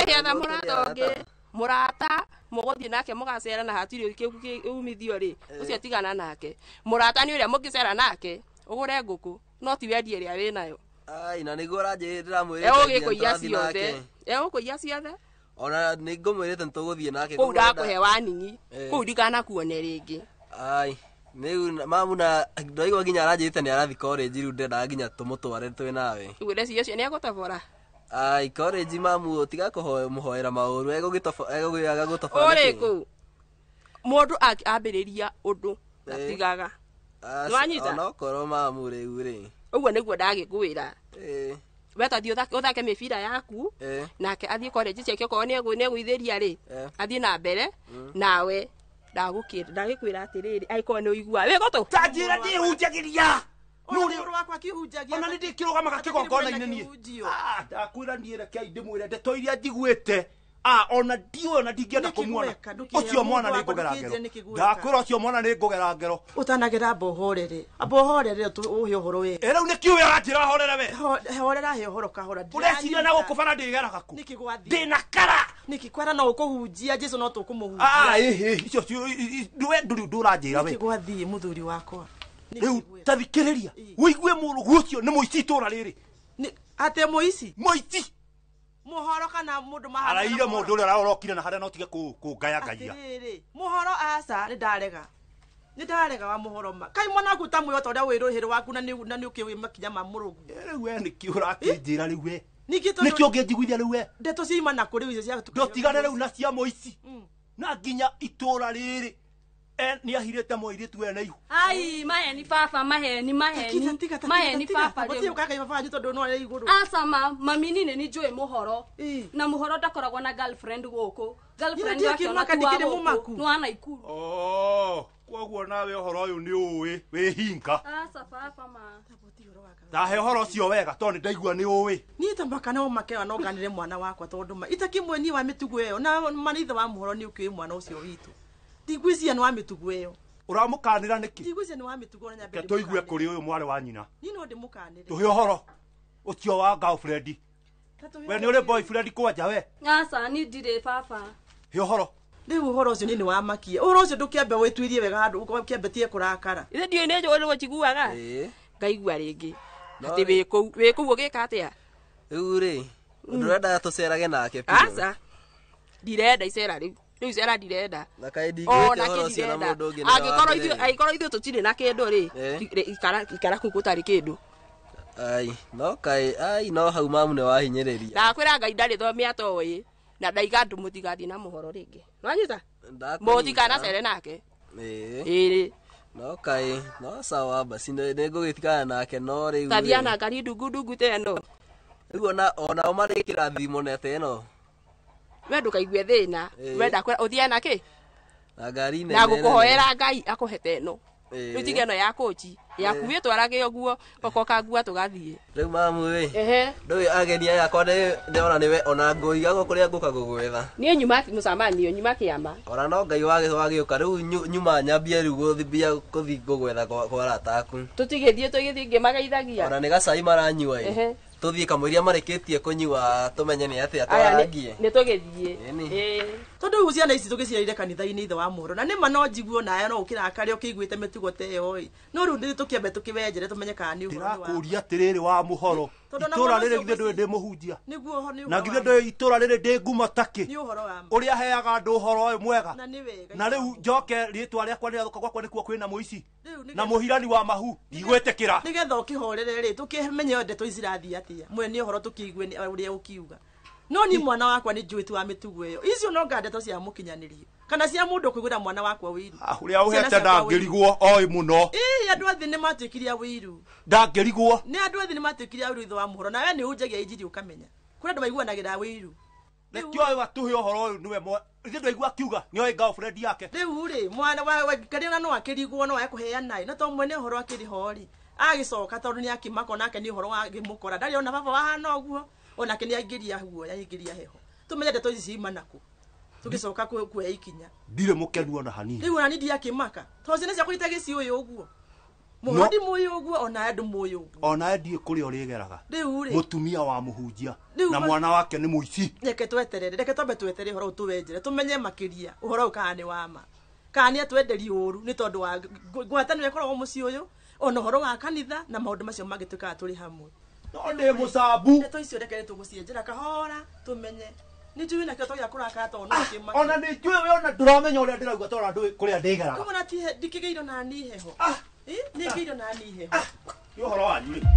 etha mũrata ũngĩ mũrata mũgũthiĩ nake mũgacera na hatirĩ kĩu umithio rĩ ũcio tigana nake mũrata nĩ ũrĩa mũngĩcera nake ũgũre ngũkũ no ti wendie ĩrĩa wĩnayo ai na nĩguo ũranjĩrĩra mwĩrĩte egũkũiya ciothe ona nĩ ngũmwĩrĩte nĩtũgũthiĩ nake kũu ndakũhe waninyi kũu ndikanakuone rĩngĩ ai nĩu mamu na ndaigua nginya aranjĩrĩte nĩ arathi college rĩu ndendaga nginya tũmũtware twĩ nawe ũgwĩreciria ũcio nĩ egũtobora ai college mamu tiga kũmũhoera maũru egũgĩaga gũtobora ũrĩkũ mũndũ ambĩrĩria ũndũ atigaga nĩwanyita onokorwo mamu rĩu rĩ ũguo nĩguo ndagĩkwĩra we tathiĩ ũthake mĩbira yaku nake athiĩ college ciake okorwo nĩ egũithĩria rĩ athiĩ na mbere nawe ndagĩkwĩra atĩrĩrĩ angĩkorwo nĩ ũigua wĩ gũtũ ta njĩra ndĩhunjagĩria Nuri wakwa kihunjagia. Ona nindi kirugama gakigongona-inĩ niĩ. Ndakwĩra niĩ rekei ndĩmwĩre ndeto iria njiguĩte. Ona ndiũ ona ndingĩenda kũmuona. Ũcio mwana nĩ ngũgera ngero. Ndakwĩra ũcio mwana nĩ ngũgera ngero. Ũtanagera mbohorere. Mbohorere ũhe ũhoro we. Rĩu nĩ kiuwe aranjĩra horere we. Horera he ũhoro kahora. Ũreciria na gũkũbara ndĩgeraga ku. Ndĩna kara. Niki kwara no ũkũhunjia Jesu no tũkũmũhunjia. Icio ndũwe ndũranjĩra we. Niki gwathiĩ mũthuri wakwa. Rĩu tathikĩrĩria. Wĩigue mũrũgu ũcio nĩ mũici itũra rĩrĩ. Ate mũici? Mũici. Muhoro kana mundu mahana araire mundu uria arorokire na haria no tige kungayagaia muhoro asa ni ndarega wa muhoro ma kai mwana ku tamwe ota uria wiruhiri waku na ni ukiwi makinya ma murugu riu we ni kiura kinjira riu we nikio ngejiguithia riu we ndeto ciima na kuri icio cia ndotigane riu na cia muici na nginya itura riri ni ahirite moiritu we na ihu ai maheni baba maheni baba riu kaka baba nyito ndo no ari iguru asa mami nini ni njui muhoro na muhoro ndakoragwo na girlfriend guku girlfriend yake no ana ikuru koguo nawe uhoro uyu ni uwi wi hinka asa baba ma tahe uhoro ucio wega tondu ndaigua ni uwi ni tambaka no makewa no ganire mwana wakwa tondu ma itakimwe ni wa mitugu iyo na manitha wa muhoro ni ukiwi mwana ucio witu Ndigwizia ni wa mitugu iyo. Uramukanira niki? Ndigwizia ni wa mitugu ona nyambere. Tuigue kuri uyu mwari wa nyina. Ni no ndimukanire. Tuhe uhoro. Ucio wa girlfriend. We ni uri boyfriend kwanja we? Asa ni ndire papa. He uhoro. Riu uhoro ucio ni wa makia. Uhoro ucio ndukiambe witwirie wega handu ukiambetie kurakara. Ithe ndio ni njo uri njiguaga. Ngaigua ringi. Ati we ku ugika atia? Riu ri. Ndurenda tucerage nake pio. Asa. Ndirenda icera riu. Riu cera ndirenda. Na kai ndigwite horo cio na mundu ungi na. Agikoro ithu tutire na kindu ri. Ikara ku gutari kindu. Ai, no kai, no hau mamu ne wahinyiriria. Ndakwira Ngai ndari thomia toyi. Na ndaiga ndu mutigathi na muhoro ringi. Nwanyita? Mutikana cere nake. No kai, no sawa basi nigugitikana nake no riu. Tathiana ngari ndungu teno. Riu ona umarikira thimo nete no. We ndukaigue thina wenda uthia na ki na ngari nene na gukuhoera Ngai akuhete no riu tigeno ya kochi yakuwie twarage oguo kokoka ngua tugathie riu mamu we ndui agenia yakwa ndiona niwe ona ngui gago kuria nguka gugwetha nie nyuma musamani nyuma kiamba ona no Ngai wagiuka riu nyuma nyambia riu guthibia kuthi gugwetha kwa rataku tutigithie tugithie magaithagia ona ni gacai maranyua tuthie kamwiria mareketie kunyua tumenye ni atia twarangie ni tugithie tondu uciana ici tugiciarire kanitha-ini ithe wa muhoro na nima no njiguo nayo no ukirakare ukiguite mitugo te yo no riu ndi tukiambe tukiwenjere tumenye kana ni uhoro wa ndirakuria atiriri wa muhoro itura riri githe ndui ndi muhunjia na githe ndui itura riri ndi ngumo taki ni uhoro wa uria heaga ndu uhoro uyu mwega na riu njoke ritwa riakwa riathuka gwakwa nikuo kwina muici na muhirani wa mahu ndigwetikira nigetha ukihorere ri tukimenye ndeto icirathia atia mwene uhoro tukiigue ni uria ukiuga no ni mwana wakwa ni njuitu wa mitugo iyo icio no ndeto cia mukinyanirio kana cia mundu kuigura mwana wakwa wiru uria uhete ndangirigwo oi muno andu athi ni matuikiria wiru ndangirigwo ni andu athi ni matuikiria wiru ithe wa muhoro na we ni unjagia injiri ukamenya kuri andu maiguanagira wiru rekio we watuhe uhoro uyu niwe ithe ndaigua kiuga ni oi girlfriend yake riu ri mwana wa karina no akirigwo no akuheana na to mwene uhoro akirihori agicoka tondu ni akimako nake ni uhoro wa gimukora ndari ona baba wahana uguo ona kini aingiria huo yaingiria heho tumenye ndeto ici imanaku tugicoka kuya ikinya ndire mukenu ona hanini riu ona nindi akimaka to cine cia kurita gici uyu uguo muhodi muyu uguo ona andu muyu uguo ona ndie kuri urigeraga riu ri mutumia wa muhunjia na mwana wake ni muici reke twambe tweterere horo tuwenjere tumenye makiria uhoro ukani wama kani atwenderi uru ni tondu wa ngwatanire korwo muci uyu ona uhoro wa kanitha na maundu macio magituka turi hamwe no ndi musambu ndeto icio reke tugucienjera kahora tumenye ni njui na kioto ya kuraka to no kimaka ona ni njui we ona nduramenya uria ndirauga tora ndu kuria ndigeraga kuma na ti ndikigeiro na ni heho ni ngiiro na ni heho yo horo wanyu ri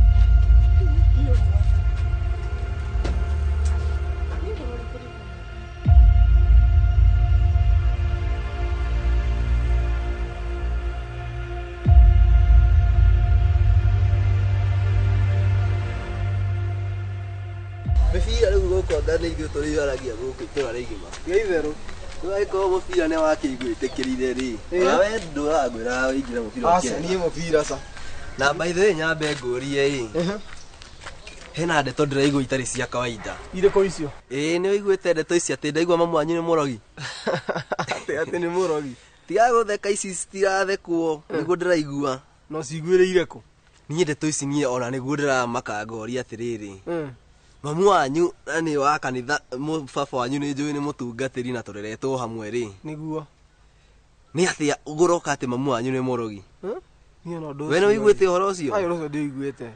mibira riu guku ngane ithuĩ tũrĩaragia gũkũ itũra rĩgima gĩitherũ tũgagĩkorwo mũbira nĩ wakĩiguĩtĩkĩrire rĩ ona we ndũragwĩra wĩingĩre mũbira aca niĩ mũbira ca Na by the way nyambe ngurie hena ndeto ndiraigua itari cia kawaida. Ireko icio? Nĩ wiguĩte ndeto ici atĩ ndaigua mamu wanyu nĩ mũrogi. Atĩ nĩ mũrogi. Tiga gũtheka ici citirathekwo nĩguo ndĩraigua. No ciguĩrĩire kũ? Niĩ ndeto ici niĩ ona nĩguo ndĩramaka ngoria atĩrĩrĩ. Mamu wanyu nĩ wa kanitha, baba wanyu nĩ njũĩ nĩ mũtungatĩri na tũreretwo hamwe rĩ. Nĩguo. Nĩ atĩa ũgũroka atĩ mamu wanyu nĩ mũrogi? Niĩ no ndũ. We nĩ wiguĩte ũhoro ũcio? Ai ũcio ndĩiguĩte.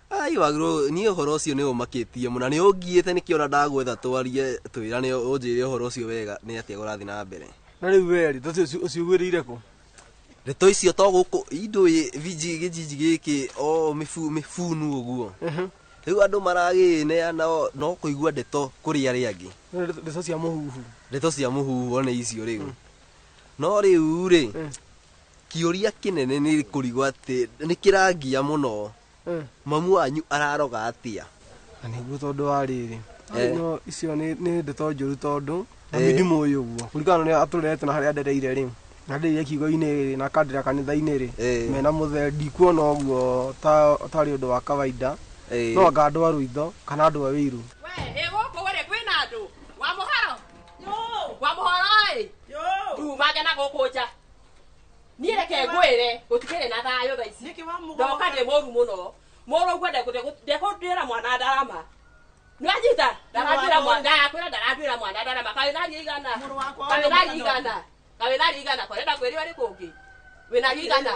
Ai wagĩrĩirwo niĩ ũhoro ũcio nĩ ũmakĩtie mũno. Nĩ ũngiĩte nĩkĩo ona ndagwetha twarie twĩrane ũnjĩre ũhoro ũcio wega nĩ atĩa ũrathiĩ na mbere. Na rĩu weri ũcio ũgwĩrĩire kũ? Ndeto icio to gũkũ indũ gĩjiji gĩkĩ o mĩbunu ũguo. Rĩu andũ maragĩneana no kũigua ndeto kũrĩ arĩa angĩ. Ndeto cia mũhuhu. Ndeto cia mũhuhu ona icio rĩu. No rĩu rĩ kĩũria kĩnene nĩ kũrigwo atĩ nĩ kĩrangia mũno. Mamu wanyu araroga atia? Na nĩguo tondũ wa rĩrĩ. No icio nĩ ndeto njũru tondũ mami ndimũĩ ũguo. Kũringana na atũrete na harĩa ndereire rĩ. Na ndĩrĩa kiugo-inĩ na kandĩra kanitha-inĩ rĩ. Mena mũthee ndikuona ũguo tarĩ ũndũ wa kawaida. No anga andũ a rũitho kana andũ a wĩiru. We gũkũ wĩrĩ kwĩna andũ wa mũhoro? Wa mũhoro ĩ? Tumage na gũkũ nja. Niĩ reke ngwĩre gũtikĩrĩ na thayũ thaa ici. Ndoka ndĩ mũru mũno. Mũrũ ũguo ndekũndwĩra mwana ndarama. Nĩwanyita ndaranduĩra mwana ndarama. Kaĩ naria igana? Kaĩ naria igana? Kwarenda kwĩrĩo rĩ kũngĩ? Wĩna igana?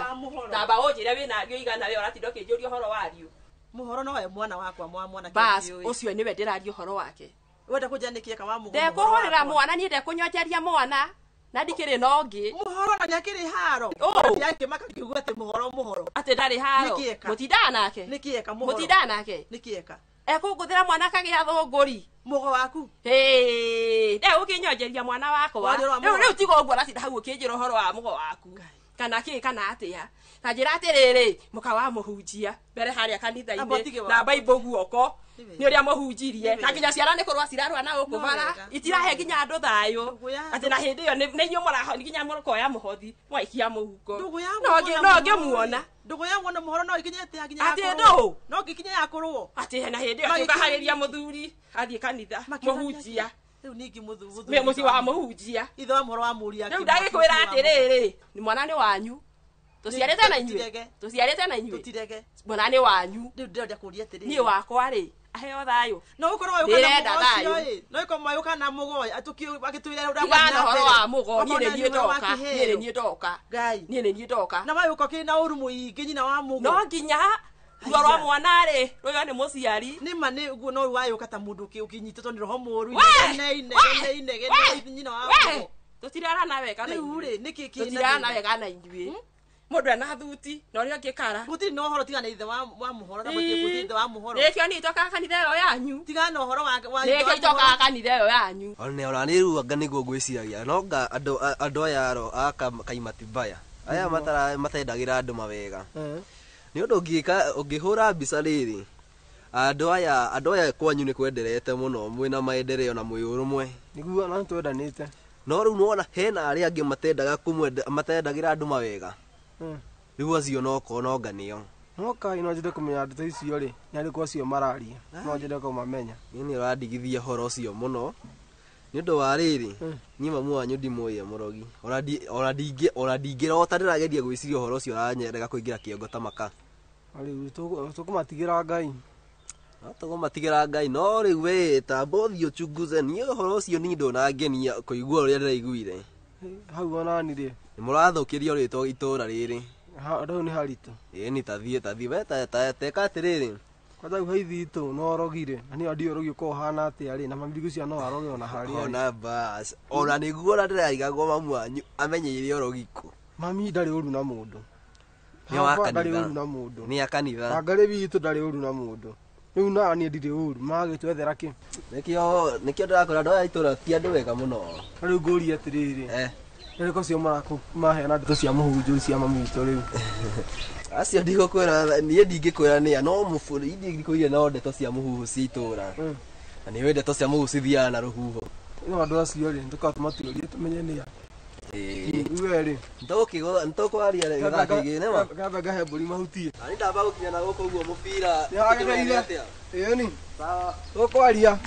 Tamba ũnjĩre wĩna igana we ũratinda ũkĩnjũria ũhoro wario. Muhoro no we mwana wakwa mwana bas ucio niwe ndĩraria ũhoro wake. Wenda kũjanikia ka wa muhoro. Ndekũhũrĩra mwana niĩ ndekũnyonjeria mwana. Na ndikĩrĩ no ngĩ. Muhoro na nyakĩrĩ haro. Yake makakiuga atĩ muhoro. Atĩ ndarĩ haro. Mũtindaga nake. Nĩkĩeka muhoro. Mũtindaga nake. Nĩkĩeka. Ekũngũthĩra mwana kagĩa thũngũri. Mũgo waku. Ndeũ ũkĩnyonjeria mwana wakwa. Rĩu tiga ũguo aratinda hau ũkĩnjĩra ũhoro wa mũgo waku. Kana kĩ kana atĩa. Na njĩra atĩrĩrĩ mũka wa mũhunjia mbere harĩa kanitha-inĩ na Bible guoko nĩ ũrĩa mũhunjirie na nginya ciara nĩ kũrũa cirarũa na gũkũ bara itirahe nginya andũ thayũ atĩ na hĩndĩ ĩyo nĩ inyuĩ mũraho nginya mũkoya mũhothi mwaikia mũhuko no ngĩmuona ndũgũ ya muona mũhoro no ikinyĩte nginya atĩ ndũ no ngikinye yakũrũo atĩ na hĩndĩ ĩyo tũkaharĩria mũthuri athiĩ kanitha mũhunjia rĩu ningĩ mũthuri mũciĩ wa mũhunjia ithe wa mũhoro wa mũria rĩu ndagĩkwĩra atĩrĩrĩ nĩ mwana nĩ wanyu tuciarĩte na inyuĩ tutirege mwana nĩ wanyu rĩu ndĩrenda kũria atĩrĩrĩ niĩ wakwa rĩ aheo thayũ no ũkorwo ũyũkana mũgocio no ĩko mayũka na mũgoya agĩtwĩra ũrĩa ũhoro wa mũgo niĩ nĩ niĩ ndoka ngai niĩ nĩ niĩ ndoka na mayũka kĩ na ũru mũingĩ nyina wa mũgo no nginya ruo rwa mwana rĩ rũyo nĩ mũciari nĩ ma nĩ ũguo no wayũka ta mũndũ ũkinyitĩtwo nĩ roho mũru nyina wa mũgo tũtirarana wega na inyuĩ nĩkĩ kĩ tũtirarana wega na inyuĩ mũndũ ena thuti na ũrĩa ũngĩ kara gũtirĩ na ũhoro tiga na ithe wa mũhoro na gũtirĩ ithe wa mũhoro nĩkĩo nĩ itokaga kanitha ĩyo yanyu tiga na ũhoro wa nĩkĩo itokaga kanitha ĩyo yanyu ona nĩ rĩu anga nĩguo ngwĩciragia no nga andũ aya a Kaimatibaya aya matendagĩra andũ mawega nĩ ũndũ ũngĩhũra mbica rĩrĩ andũ aya kwanyu nĩ kwenderete mũno mwĩna maendereo na mwĩ ũrũmwe nĩguo na twendanĩte no rĩu nona hena arĩa angĩ matendagĩra andũ mawega rĩu acio no nganĩo no kai no njende kũmenya ndeto icio rĩ nĩ arĩkũ acio mararia no njende kũmamenya nĩ ũrandigithia ũhoro ũcio mũno nĩ ũndũ wa rĩrĩ niĩ mamu wanyu ndimũĩ mũrogi ona ndingĩrota ndĩrageria gwĩciria ũhoro ũcio ũranyerega kũingĩra kĩongo ta maka rĩu tũkũmatigĩra ngai tũkũmatigĩra ngai no rĩu we tamba ũthiĩ ũchunguze niĩ ũhoro ũcio niĩ ndũnangenia kũigua ũrĩa ndĩraiguire hau onani rĩ nĩ mũrathũkĩria rĩtwa itũũra rĩrĩ rĩu nĩ haritũ nĩ tathiĩ we teka atĩrĩrĩ kwanza hau haithitũ no orogire na niĩ ndiũĩ ũrogi ũkorwo ũhana atĩa rĩ na mami cia no aroge ona harĩa ona bas ona nĩguo ona ndĩraigagwo mamu wanyu amenyeire ũrogi kũ mami ndarĩ ũru na mũndũ nĩ a kanitha ngarĩ witũ ndarĩ ũru na mũndũ rĩu na niĩ ndirĩ ũru magagĩtwethera kĩ nĩkĩo ndĩrakwĩra andũ aya itũũra ti andũ wega mũno rĩu ngũria atĩrĩrĩ nĩrĩko cio maheana ndeto cia mũhunjũ cia mami witũ rĩu acio ndigũkwĩra niĩ ndingĩkwĩra nĩa no mũbũrĩ ndingĩkwĩra no ndeto cia mũhuhu cia itũũra na nĩwe ndeto cia mũhuhu cithiaga na rũhuho no andũ acio rĩ tũkaga tũmatuĩrie tũmenye nĩa Uweri. Ntokwaria rä gä gä ma. Gaba gahe mburi mahuti. Ani ndamba gå kinya na gå kå guo må bira. Ĩyo ni. Sawa. Tokwaria.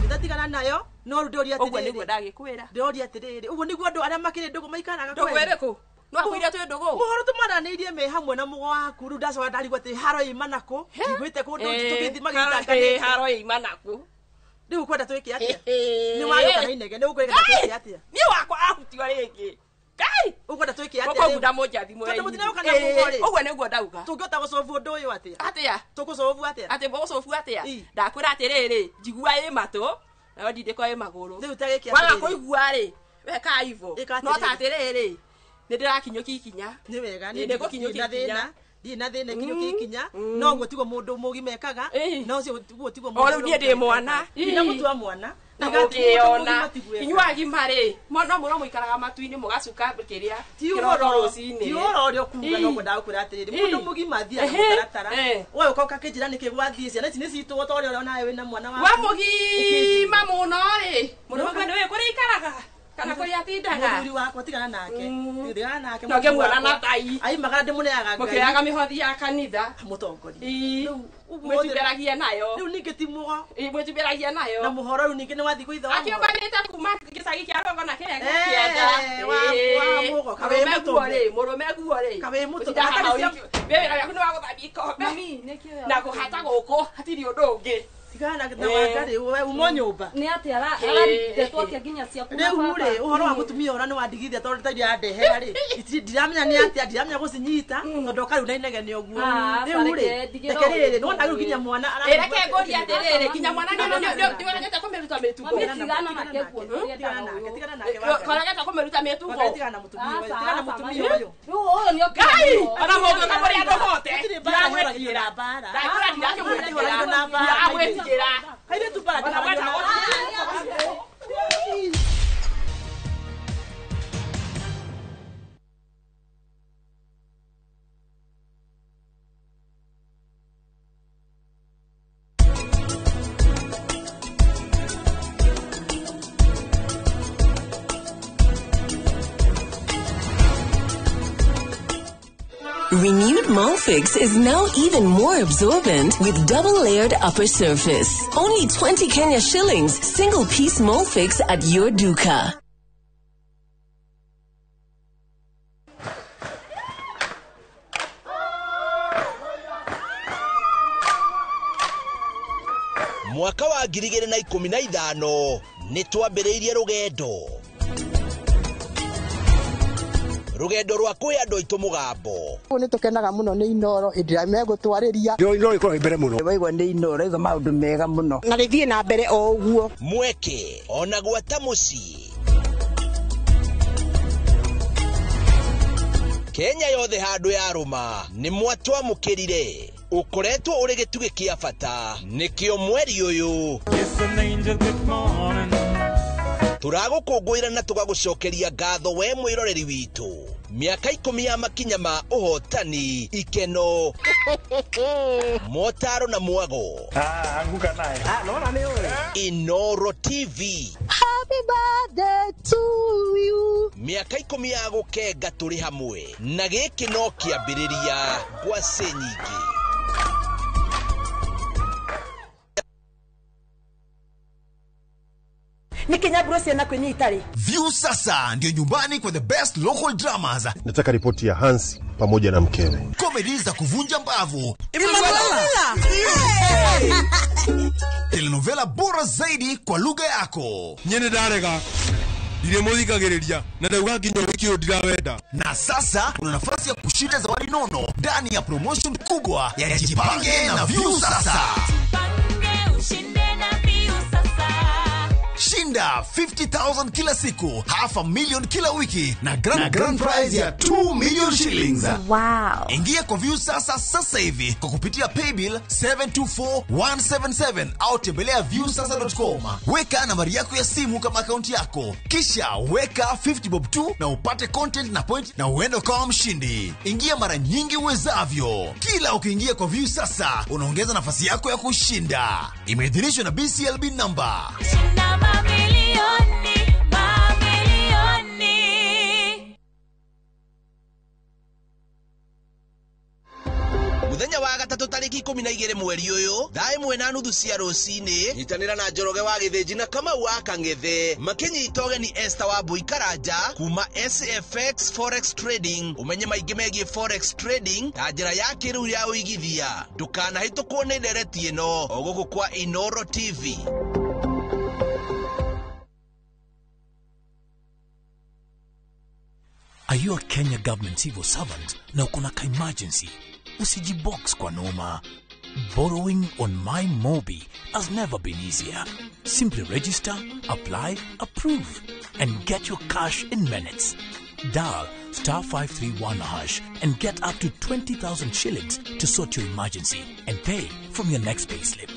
Ndatigana nayo no ndoria atiriri. Uguo niguo ndagikwira. Ndoria atiriri. Uguo niguo andu aria makiri ndugu maikaraga kweli. Ndugu iriku? No akwire tu ndugu. Muhoro tumananirie me hamwe na mugo waku ru ndacoka ndarigwo ati haro imanako. Ngwite kundu tukithima gitanga. Haro imanako. Riu kwenda twike atia? Ni wayoka na inege, ni ukwenda twike atia? Ni wakwa ahutio ringi. Kai! Ukwenda twike atia? Ko guda moja thimu eni. Tondu mutina kana mugori. Uguo niguo ndauga. Tungihota gucobu undu uyu atia? Atia? Tugucobu atia? Ati gucobu atia? Ndakwira atiriri, njigua i matu. Na ndindiko i maguru. Riu tagiki atia? Waga kuigua ri. Weka ivo. No ta atiriri. Ni ndirakinyuki ikinya. Ni wega ni ndigukinyuki ikinya. Ndi na thina kinyuki ikinya. No gutigwo mundu mugi mekaga. No cio gutigwo mundu. O riu ndi mwana. Ina mutua mwana. Nagutiona inyuagi mari no muno muikaraga matu-ini mugacuka kiria kiroro rucini ti oro kuga no kwenda kwira atiriri mundu mugima thia mutaratara we ukoka kijira nikigwathie ciana ici ni citu to ori nawe wina mwana wa mugima muno ri muno kwenda we kuri ikaraga kana kuri atindaga muthuri wakwa tigana nake tigana nake no ngemwona na tai ai magande muneaga ngai mukiaga mihothi ya kanitha mutongori mwetuberagia nayo riu ningi timugo mwetuberagia nayo na muhoro riu ningi ni wathi kuitha akiumbanite kuma gicagi kia rogo na kega kienda wa mugo kawe mutongo murume guo ri kawe mutongo wewe yaku ni waguthambia ikombe na kuhata guku hatiri undu ungi tigana na wangari we umo nyumba ni ati ara ndetwo kia nginya cia kuma riu ri uhoro wa gutumia ora ni wandigithia tondu tairi andehera ri ndiramenya ni ati ndiramenya gucinyita tondu kariu na inege ni oguo riu ri tekerere no ndagiru kinya mwana reke ngori atiriri kinya mwana ni warageta kumeruta mitugo tigana nake kuo tigana nake warageta kumeruta mitugo tigana mutumia uyu riu uyu ni okai ana mogo na bari ando hote ndiramwira bara ndiramwira na bara Haide tu para Renewed Molfix is now even more absorbent with double-layered upper surface. Only 20 Kenya shillings, single-piece Molfix at your duka. Mwaka wa 2015 nitwambiriirie rugendo. Rugendo rwa kuya ndo itu mugambo. Ni tukenaga muno ni Inoro indira megutwariria. Inoro ikoro imbere muno. Waigwa ni Inoro iga maundu mega muno. Na rithie na mbere o uguo. Mweke ona gwata muci. Kenya yothe handu ya ruma ni mwatwa mukirire. Ukoretwo uri gitugi kia bata nikio mweri uyu. Turagukungwira na tugagucokeria ngatho we mwiroreri witu. Miaka 10 ya makinya ma uhotani ikeno motaro na mwago. Anguka naye. Naona ni wewe. Inoro TV. Happy birthday to you. Miaka 10 ya gukenga turi hamwe na giki no kiambiriria kwa senyingi. View sasa ndio nyumbani kwa the best local dramas. Nataka ripoti ya Hansi pamoja na mkewe. Comedy za kuvunja mbavu. Telenovela bora zaidi kwa lugha yako. Nyene darega. Ndire muthikagiriria na ndauga nginya wiki ndirawenda. Na sasa una nafasi ya kushinda zawadi nono ndani ya promotion kubwa ya Jipange na View sasa. Ushinde na View sasa. Shinda weka 50,000 kila siku, half a million kila wiki na grand prize ya 2 million shillings. Wow. Ingia kwa View sasa hivi kwa kupitia paybill 724177 au tembelea viewsasa.com. Weka nambari yako ya simu kama akaunti yako, kisha weka 50 bob tu na upate content na point na uende kama mshindi. Ingia mara nyingi uwezavyo. Kila ukiingia kwa View sasa unaongeza nafasi yako ya kushinda. Imeidhinishwa na BCLB number. Shinda mamilioni. Muthenya wa gatatu tariki 12 mweri uyu thaa 1:30 cia rucini nyitanira na Njoroge wa Githinji na Kamau wa Kang'ethe makinyita ũgeni Esther wa Buikaranja kuma SFX Forex Trading. Umenye maingĩ megiĩ Forex Trading ta njĩra ya kĩrĩu ya ũigithia. Ndũkanahĩtũkwo nĩ ndereti ĩno o gũkũ kwa Inoro TV. Are you a Kenya government civil servant na uko na emergency? Usijibox kwa noma. Borrowing on MyMobi has never been easier. Simply register, apply, approve, and get your cash in minutes. Dial *531# and get up to 20,000 shillings to sort your emergency and pay from your next payslip.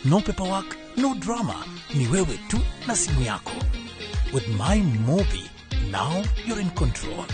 No paperwork, no drama. Ni wewe tu na simu yako. With MyMobi, now you're in control.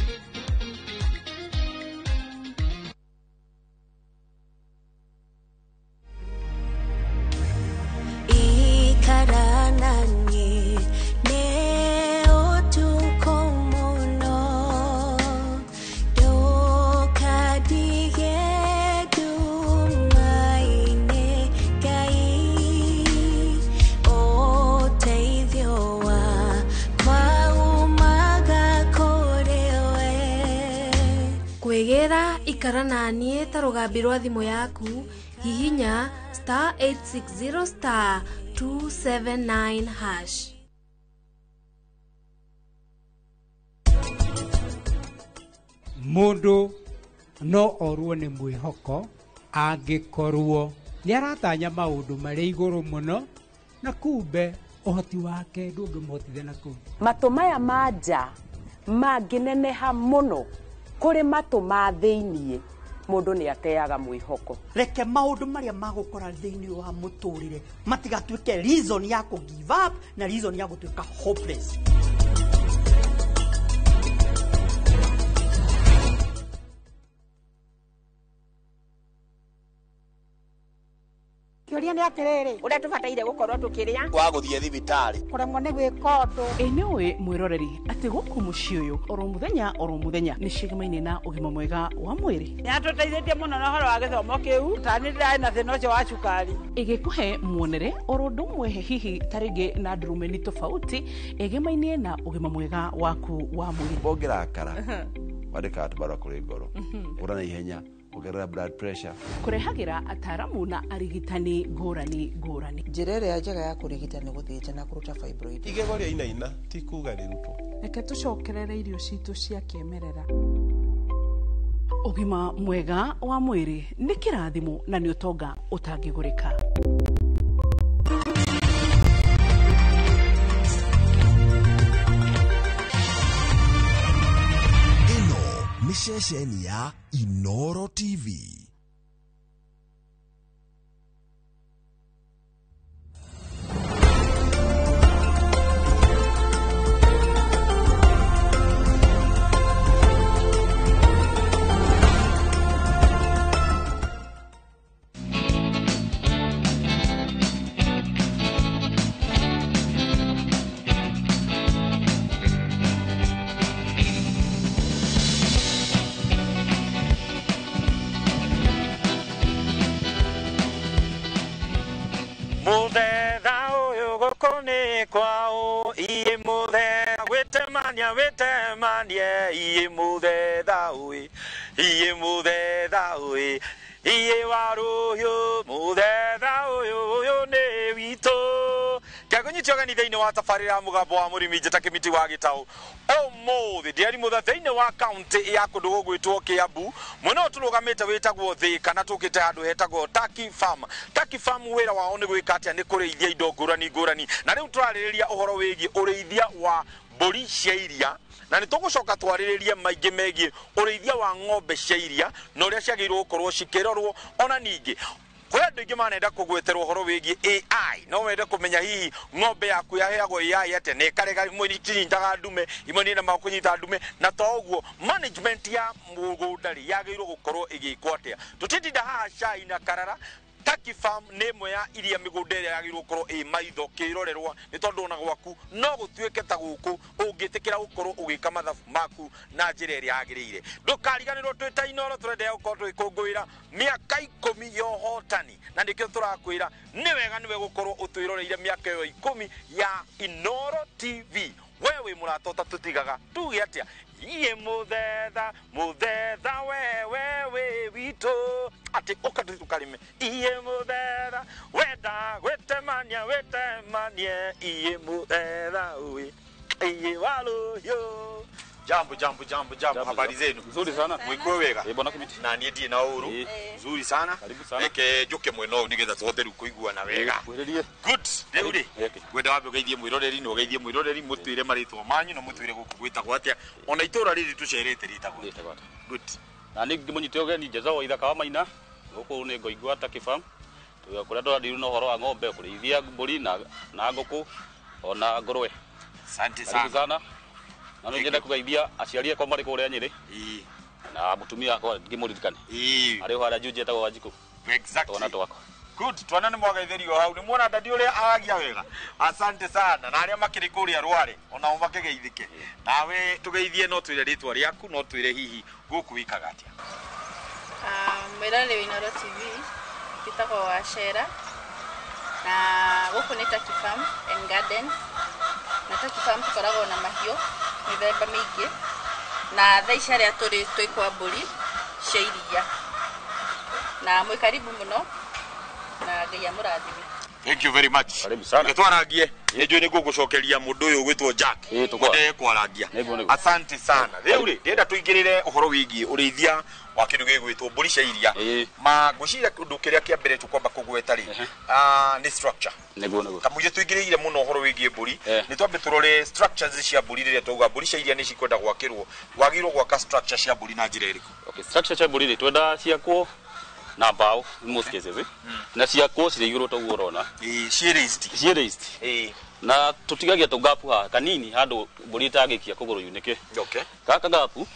Ikarana nie tarugambi rwa thimu yaku hihinya *860 *279#. Mundu no orwo ni mwihoko angikorwo ni aratanya maundu mari iguru muno na kumbe uhoti wake ndungimhotithia na kuu. Matu maya manja mangineneha muno kuri matu ma thiini mundu ni ateaga mwihoko. Reke maundu maria magukora thiini wa muturire matigatuike reason ya ku give up na reason ya gutuika hopeless. Kiuria ni atiriri uria tubataire gukorwo tukiria wa guthie thibitari kuremwo ni gwika undu. Enewe mwiroreri ati guku mucii uyu oro muthenya ni cigemaine na ugima mwega wa mwiri. Yatuteithetie muno na horo wa githomo kiu tani ndai na thina ucio wa cukari igikuhe muonere oro ndumwe hihi taringi na ndurumeni tofauti egemaine na ugima mwega waku wa mwiri. Bongerakara wadeka atubara kuri ngoro urana ihenya ugerera blood pressure kurehagira ataramu na arigitani ngurani. Njira ĩrĩa njega ya kũrigita nĩ gũthĩnja na kũruta fibroid. Igego rĩa inaina ti kuga rĩrutwo. Reke tucokerere irio citu cia kĩmerera. Ugima mwega wa mwiri ni kirathimo na ni utonga utangigurika. Ni shesheni ya Inoro TV. Iye muthetha uwi iye waru yo muthetha uyu ne wito kagonyi ogeni thiini wa tabarira mugambo wa murimi njeta kimiti wa gitau omuthi ndiari mutha thiini wa county ya kundu gugwitwo Kiambu muno turugamite witagwo Thika na tukite handu hetagwo Turkey Farm wira wao ni gwika atia ni kurithia indo ngurani na riu turaririria uhoro wigi urithia wa mburi cia iria na ni tugucoka twariririe maingi megie urithia wa ng'ombe cia iria na uria ciagirwo gukorwo cikirorwo ona ningi kwa andu ingi manenda kugweterwo horo wigi AI no wende kumenya hihi ng'ombe yaku yaheagwo AI ate ne karega imwe ni tindaga ndume imwe ni na makunyita ndume na toguo management ya mugundari yagirwo gukorwo igikwo atia tutitinda haha cai na karara Turkey Farm nemo ya iria migundere yagirwo gukorwo maitho kirorerwa ni tondu ona gwaku no gutuike ta guku ungitikira gukorwo ugika mathabu maku na njira iria yagirire ndukariganirwo twita Inoro turende gukorwo twikungwira miaka 10 yo hotani na ndikio turakwira ni wega niwe gukorwo utwiroreire miaka yo 10 ya Inoro TV wewe muratota tutigaga tuge atia iye muthetha wewe wito ati okatu tukalime iye muthetha wenda wetemania iye muthetha uwe iye waloyo jambo habari zenu nzuri sana mwikwe wega bwana kimiti na niĩ ndie na uru nzuri sana karibu sana reke njuke mweno nigetha tuhote kuigua na wega good deuri wenda wabe ugeithie mwiroreri no ugeithie mwiroreri mutwire maritwa manyu no mutwire guku gwitagwo atia ona itura riri tucerete ritagwo good na ningi munyite ogeni Jezao ithaka wa Maina guku ni ngoigua Turkey Farm tugakuria ndwadiru no horo wa ng'ombe kurithia mburi na nguku ona ngurwe asante sana na no njenda kugaithia aciarie kwa mari kuria Nyeri na mutumia kwa ngimuririkane ari ho ara juje ta Wanjiku exactly twana twako good twana ni mwagaitherio hau ni muona ndadi uria aragia wega asante sana na aria makiri kuria Rware ona o makigeithike nawe tugeithie no twire ritwa riaku no twire hihi guku wikaga atia mwirale Inoro TV kitako wa Shera na guku ni Turkey Farm and Garden na Turkey Farm tukoragwo na mahio mithemba mingi na thaisha ria turi twikwa mburi cia iria na mwi karibu muno na ngai amurathime. Thank you very much. Karibu sana. Ngetwaragie njui ni gugucokeria mundu uyu gwitwo Jack kwaragia asante sana riuri ndenda tuingirire uhoro wigi urithia wa kindu gigwitwo mburi cia iria maguciria kundu kiria kia mbere tukwamba kugweta ri ni structure kamuje tuingirire muno uhoro wigi mburi ni twambe turore structures cia mburi riria tuga mburi cia iria ni cikwenda gwakirwo wagirwo gwaka structure cia mburi na njira iriku okay structure cia mburi ri twenda ciakwo na bao most cases na ciakwo cirigirwo ta urona she raised na tutigagia to gapu ha kanini handu mburi tagikia kuguru yunike okay kaka gapu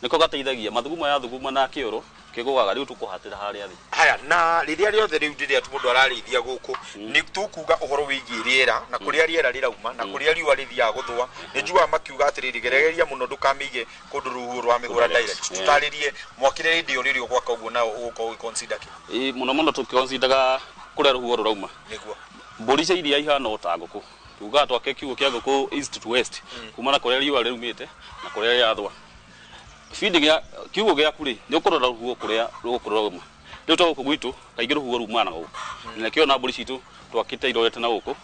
niko gateithagia mathuguma ya thuguma na kioro kigugaga riu tukuhatira haria thi haya na riria riothe riu ndiria mundu ararithia guku ni tukuga uhoro wigi riera na kuria riera rirauma na kuria riua rithia guthwa ni njua makiuga atiriri geregeria muno ndukamige kundu ruhu rwa migura direct tutaririe mwakire ndio ririo gwaka uguo na uko consider ki muno tukiconsideraga kuria ruhu rurauma niguo mburi cia iria ihana utanguku tuga twake kiugo kia nguku east to west kuma na kuria riua rirumite na kuria yathwa feeding ya kiugo gia kuri ni ukorora ruhuo kuria rukuroma riu to kugwitu kaingi ruhuo rumana guku na kio na mburi citu twakite irorete na guku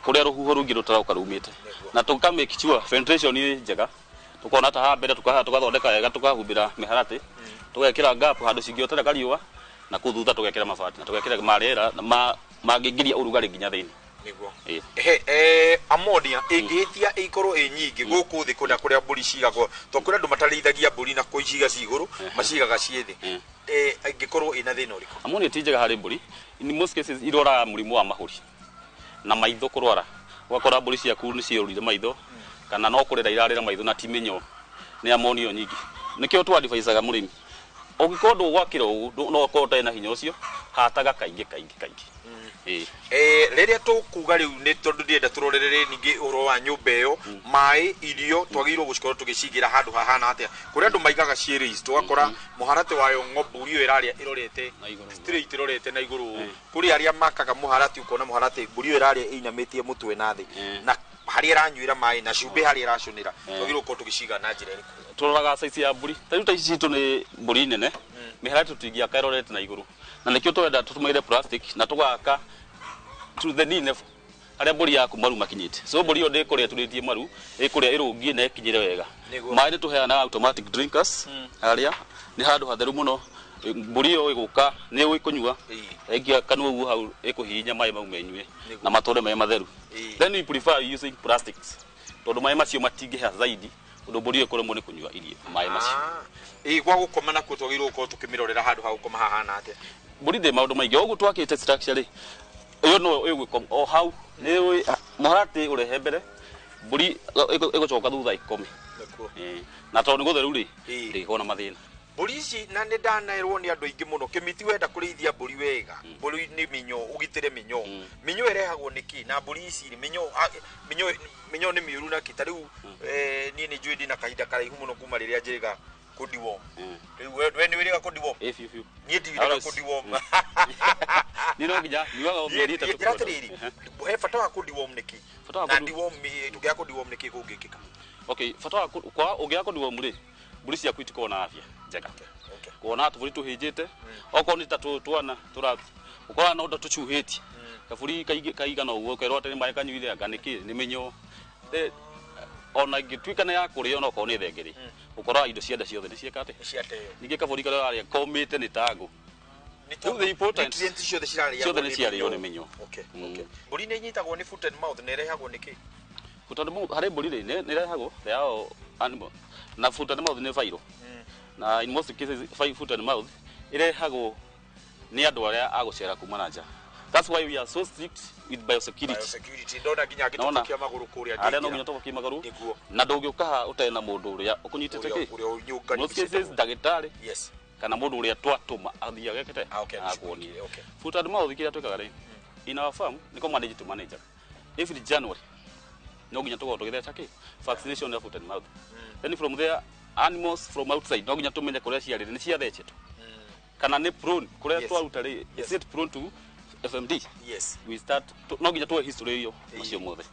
kuria ruhuo rungi rutara rumite na tuka make sure filtration ni njega tukona ta ha mbere tukathondeka wega tukahumbira miharati tugekira gap handu cingiotera kariwa na kuthutha tugekira mabati na tugekira marera na mangingiria urugari nginya thini niguo amonia ingitia ikoro nyingi guku thi kuna kuria mburi cigagwo to kuria ndu matarithagia mburi na kuiciga ciguru macigaga ciethi ingikorwo ina thina uriku amonia tinjega hari mburi in most cases irora murimu wa mahuri na maitho kurwara wakora mburi ciaku ni ciurire maitho kana no kurira irarira maitho na timenyo ni amonia nyingi nikio tu advisaga murimi ugikorwo gwakira ugu no kota ina hinya ucio hataga kaingi riria tukuga riu ni tondu ndienda turorerere ningi uro wa nyumba iyo mai irio twagirwo gucikorwo tugicigira handu hahana atia kuria andu maigaga series twakora muharate wayo ng'ombe iyo iraria irorete straight irorete na iguru kuri aria makaga muharati ukona muharate mburi iyo iraria inamitie mutwe na thi na hari iranyuira mai na cumbi hari iracunira twagirwo gukorwo tugiciga na njira iriku turoraga size ya mburi tariu ta ici citu ni mburi nene miharati tutigia kairorete na iguru na nikio twenda tutumaire plastic na tugaka to the knee level aria mburi yaku maru makinyite so mburi yo ndikuria turitie maru ikuria irungie na ikinyire wega mai ni tuheana automatic drinkers aria ni handu hatheru muno mburi yo iguka ni ikunyua igia kanua ugu hau ikuhinya mai mau menyue na matore mai matheru then we prefer using plastics tondu mai macio matingiha zaidi undu mburi yo kuremwo ni kunyua irio mai macio gwa gukoma na kutogirwo ko tukimirorera handu ha gukoma hahana ate mburi de maundu maingi ugu twakite structure iyo no igukoma o hau ni muharati urehe mbere mburi igucoka thutha ikome na tondu gutheru ri ndikona mathina mburi ici na nĩ ndanairwo nĩ andũ aingĩ mũno kĩmiti wenda kũrĩithia mburi wega mburi nĩ minyo ũgitĩre minyo minyo ĩrehagwo nĩkĩ na mburi ici minyo nĩ mĩũru na kita rĩu niĩ nĩ njũĩ ndĩna kahinda karaihu mũno kuma rĩrĩa njĩrĩga kũdiwo rĩu we nĩ wĩrĩga kũdiwo niĩ ndiwĩrĩga kũdiwo ni no nginya niwaga mĩeri ĩtatũ ĩratĩrĩri he bata wa kũdiwo nĩkĩ na ndiwo tũgĩa kũdiwo nĩkĩ kũngĩkĩka okay bata wa kwa ũgĩa kũdiwo mũrĩ mburi ciaku itikoo na afya njega kuona tuburi tuhinjite oko ni tatu twana tura ukora no ndo tuchuhiti kaburi kaiga no uwo kerwa tani mai kanyuire anga niki ni menyo ona gitwikana ya kurio no ko ni thengeri ukora indo cienda ciothe ni ciekate ningi kaburi kare ari komite ni tango ni the important ciothe cirari ciothe ni ciari yo ni menyo okay mburi ni nyitagwo ni foot and mouth ni rehagwo niki foot and mouth hari mburi ni rehagwo yao animal na foot and mouth ni viral na in most cases 5 foot and mouth irehagwo ni andu aria agucera kumana nja. That's why we are so strict with biosecurity ndona nginya ngitokia maguru kuria aria no nginya tobokia maguru na ndungiuka utena mundu uria ukunyitite ki most cases dagitari kana mundu uria twatuma athia gekete akuonie foot and mouth kira twikaga ri in our farm niko manage to manager every January no nginya tugotogetha ki vaccination ya foot and mouth then from there animals from outside no nginya tumenye kuria ciarire ni ciathecetwo kana ni prone kuria twaruta ri is it prone to FMD we start no nginya tuwe history yo macio mothe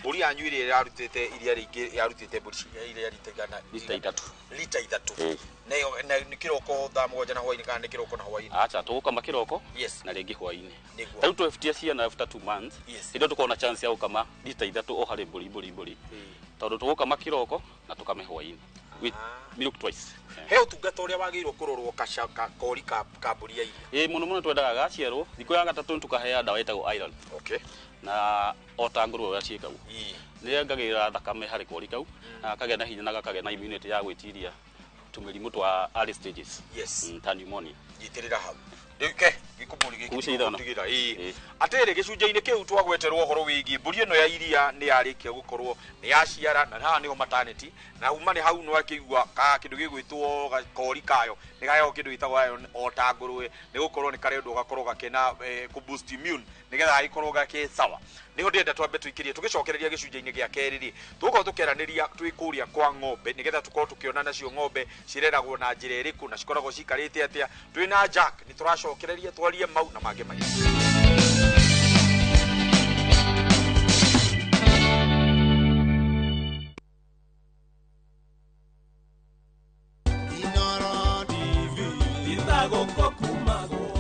mburi yanyu iria yarutite iria ringi yarutite mburi iria ritegana lita 3 na ni kiroko thaa moja na hwaini kana ni kiroko na hwaini acha tukama kiroko na ringi hwaini tau tu FT ciana after 2 months ndio tukona chance ya ukama lita 3 o hari mburi tondu tukama kiroko na tukame hwaini with milk twice he utungata uria wagirwo kurorwo kashaka kori ka mburi ya iria muno twendaga gaciarwo thiko ya gatatu tukahea dawa etagwo iron na otanguru uria ciekau ni ngagira thakame hari kori kau na kagea na hinya na gakagea na immunity ya gwitiria tumirimu twa early stages pneumonia yitirira hau Dike gikuburi gikutigira atire gicunje-ini kiu twagweterwo horo wigi mburi eno ya iria ni yarikia gukorwo ni yaciara na haha niho maternity na uma ni hau no akigwa ka kindu gigwitwo kori kayo ni gayo kindu gitagwo ota ngurwe ni gukorwo ni kare ndu gakorwo gakena ku boost immune nigetha ikorwo gake sawa niho ndenda twambe tuikirie tugicokereria gicunje-ini gia keriri tuko tukeraniria twikuria kwa ng'ombe nigetha tukorwo tukiona nacio ng'ombe cireragwo na njira iriku na cikoragwo cikarite atia twina jack ni turacokereria twarie mau na mange mai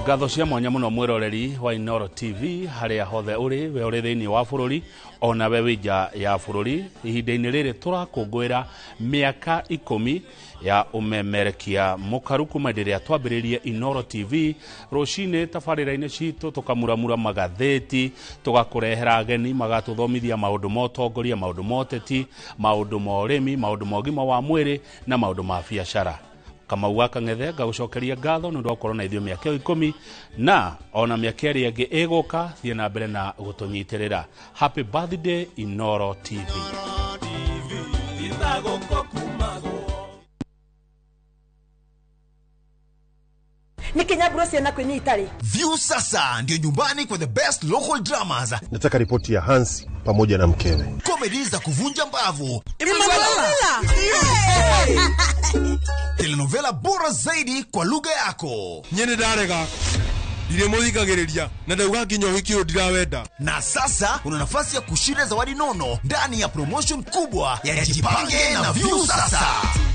Ngatho cia mwanya muno mwiroreri wa Inoro TV haria hothe uri we uri thiini wa bururi ona we wija ya bururi ihinda-ini riri turakungwira miaka 10 ya umemerekia mukaru kuma ndiria twambiririe Inoro TV rucini tabarira-ini citu tukamuramura magatheti tugakurehera ageni magatuthomithia maundu ma utongoria maundu ma uteti maundu ma urimi maundu ma ugima wa mwiri na maundu ma biashara Kamau wa Kang'ethe ngagucokeria ngatho nundu okorwo na ithio miaka 10 na ona miaka iri ingi iguka thie na mbere na gutunyitirira. Happy birthday Inoro TV. Nikinyaburo siena kwenye itali. View sasa ndio nyumbani kwa the best local dramas. Nataka ripoti ya Hansi pamoja na mkewe. Comedy za kuvunja mbavu. Telenovela bora zaidi kwa lugha yako. Nyene darega. Ile muthikagiriria na ndauga nginya hikio ndirawenda. Na sasa una nafasi ya kushinda zawadi nono ndani ya promotion kubwa ya Jipange na View sasa.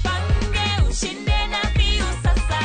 Jipange ushinde na View sasa.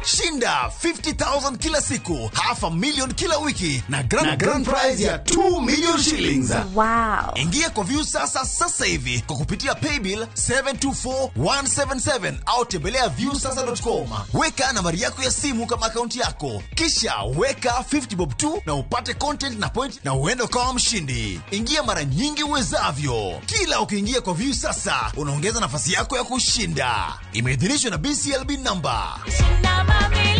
Shinda Shinda 50,000 kila siku, half a million kila wiki na grand prize ya 2 million shillings. Wow. Ingia kwa View sasa hivi kwa kupitia paybill 724177 au tembelea viewsasa.com. Weka nambari yako ya simu kama akaunti yako, kisha weka 50 bob tu na upate content na point na uende kama mshindi. Ingia mara nyingi uwezavyo. Kila ukiingia kwa View sasa unaongeza nafasi yako ya kushinda. Imeidhinishwa na BCLB number. Shinda mamilioni.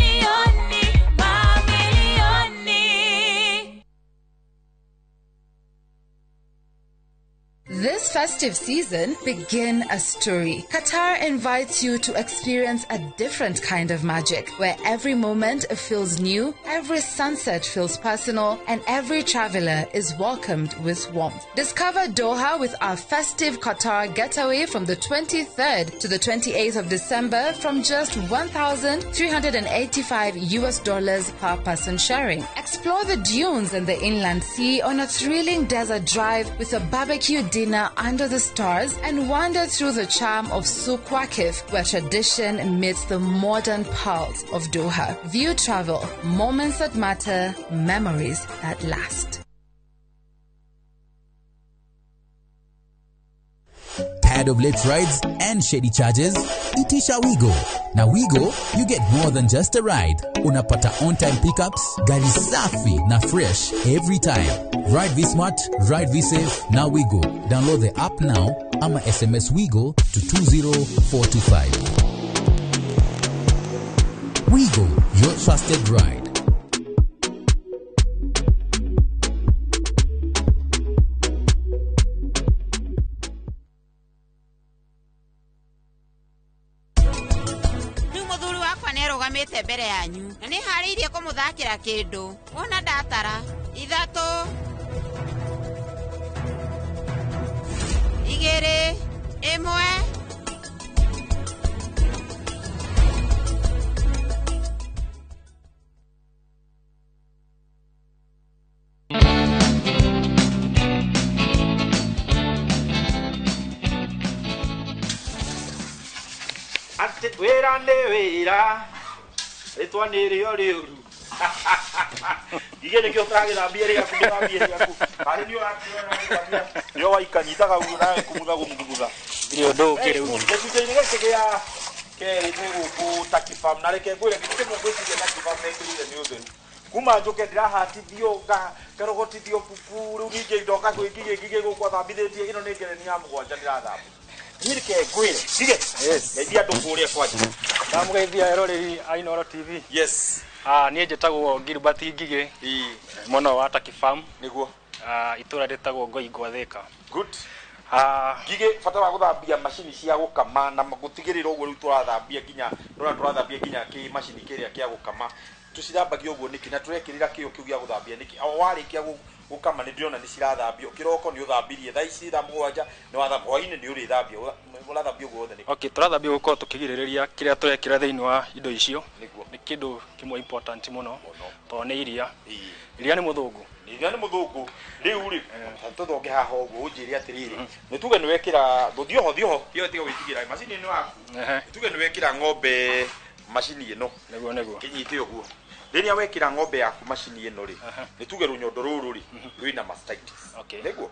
This festive season, begin a story. Qatar invites you to experience a different kind of magic, where every moment feels new, every sunset feels personal, and every traveler is welcomed with warmth. Discover Doha with our festive Qatar getaway from the 23rd to the 28th of December from just $1,385 per person sharing. Explore the dunes and the inland sea on a thrilling desert drive with a barbecue dinner under the stars and wander through the charm of Souq Waqif, where tradition meets the modern pearls of Doha. View travel, moments that matter, memories that last. Tired of late rides and shady charges? Itisha Wigo. Na Wigo, you get more than just a ride. Unapata on-time pickups, gari safi na fresh every time. Ride V-Smart, ride V-Safe, na Wigo. Download the app now, ama SMS Wigo to 20425. Wigo, your trusted ride. Rugamite mbere yanyu na ni hariirie kumuthakira kindu wona ndatara 3 2 1 Ate wera nde wera etwa nirio riuru igene kyo tragira biere ya kumura biere yaku ari ndio akira ndio waikanyitaga una kumuga gumugumuga ndio ndo kere uko ndekuje ngeke ya kere ndio ku takifam nareke gwire kitemo gwisi ya takifam nekire ni utheru kuma njoke ndirahati dio ga karogoti dio pupuru ngige ndoka gwikige gukwa thambithĩtie ino nĩ ngere ni ya mugwanja ndirathamba Nirike gwire sige yes ndia ndukuria kwaje ndamugeithia eroreri Ainoro TV yes nie njitagwo Gilbert Ngige mono wa Takifam niguo itura ritagwo Ngoingwa Thika good Ngige fatara guthambia machine cia gukama na gutigirira uguo riu turathambia nginya turathambia nginya ki machine kiria kia gukama tucirambagia uguo niki na turekirira kio kiu gia guthambia niki ao warikia gukama ni ndiona ni cirathambio kiroko ni uthambirie thaa ici thaa mugwanja ni wathambwa-ini ni uri thambio urathambio uguo othe niki okay turathambia guko tukigiriria kiria turekira thiini wa indo icio ni kindu kimwe important muno to ni iria ni muthungu riu ri tuthonge haha uguo unjiri atiriri ni tuge ni wekira thioho yo tiga witigira machine ni waku tuge ni wekira ng'ombe machine ino niguo kinyite uguo riria wekira ng'ombe yaku machine ino ri ni tuge runyondo ruru ri rwina mastitis niguo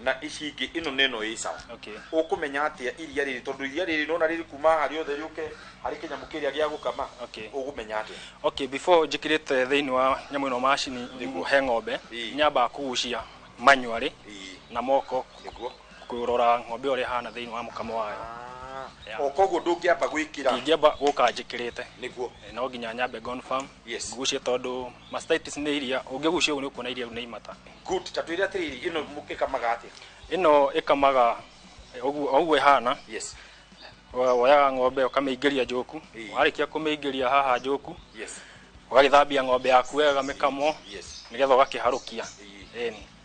na ici ingi ino neno isawa ukumenya atia iria riri tondu iria riri nona riri kuma hari othe riuke hari kinyamu kiria gia gukama ugumenya atia before njikirite thiini wa nyamu ino machine he ng'ombe nyamba kugucia manually na moko kurora ng'ombe uri hana thiini wa mukamo wayo okogo ndungiamba gwikira ngiamba guka njikirite niguo no nginya nyambe confirm gucia tondu mastitis ni iria ungigucia ni ukuna iria ni imata good tatuira atiriri ino mukikamaga atia ino ikamaga oguo hana woyaga ng'ombe ukameingiria njuku warikia kumeingiria haha njuku ugagithambia ng'ombe yaku wega mikamo nigetha ugakiharukia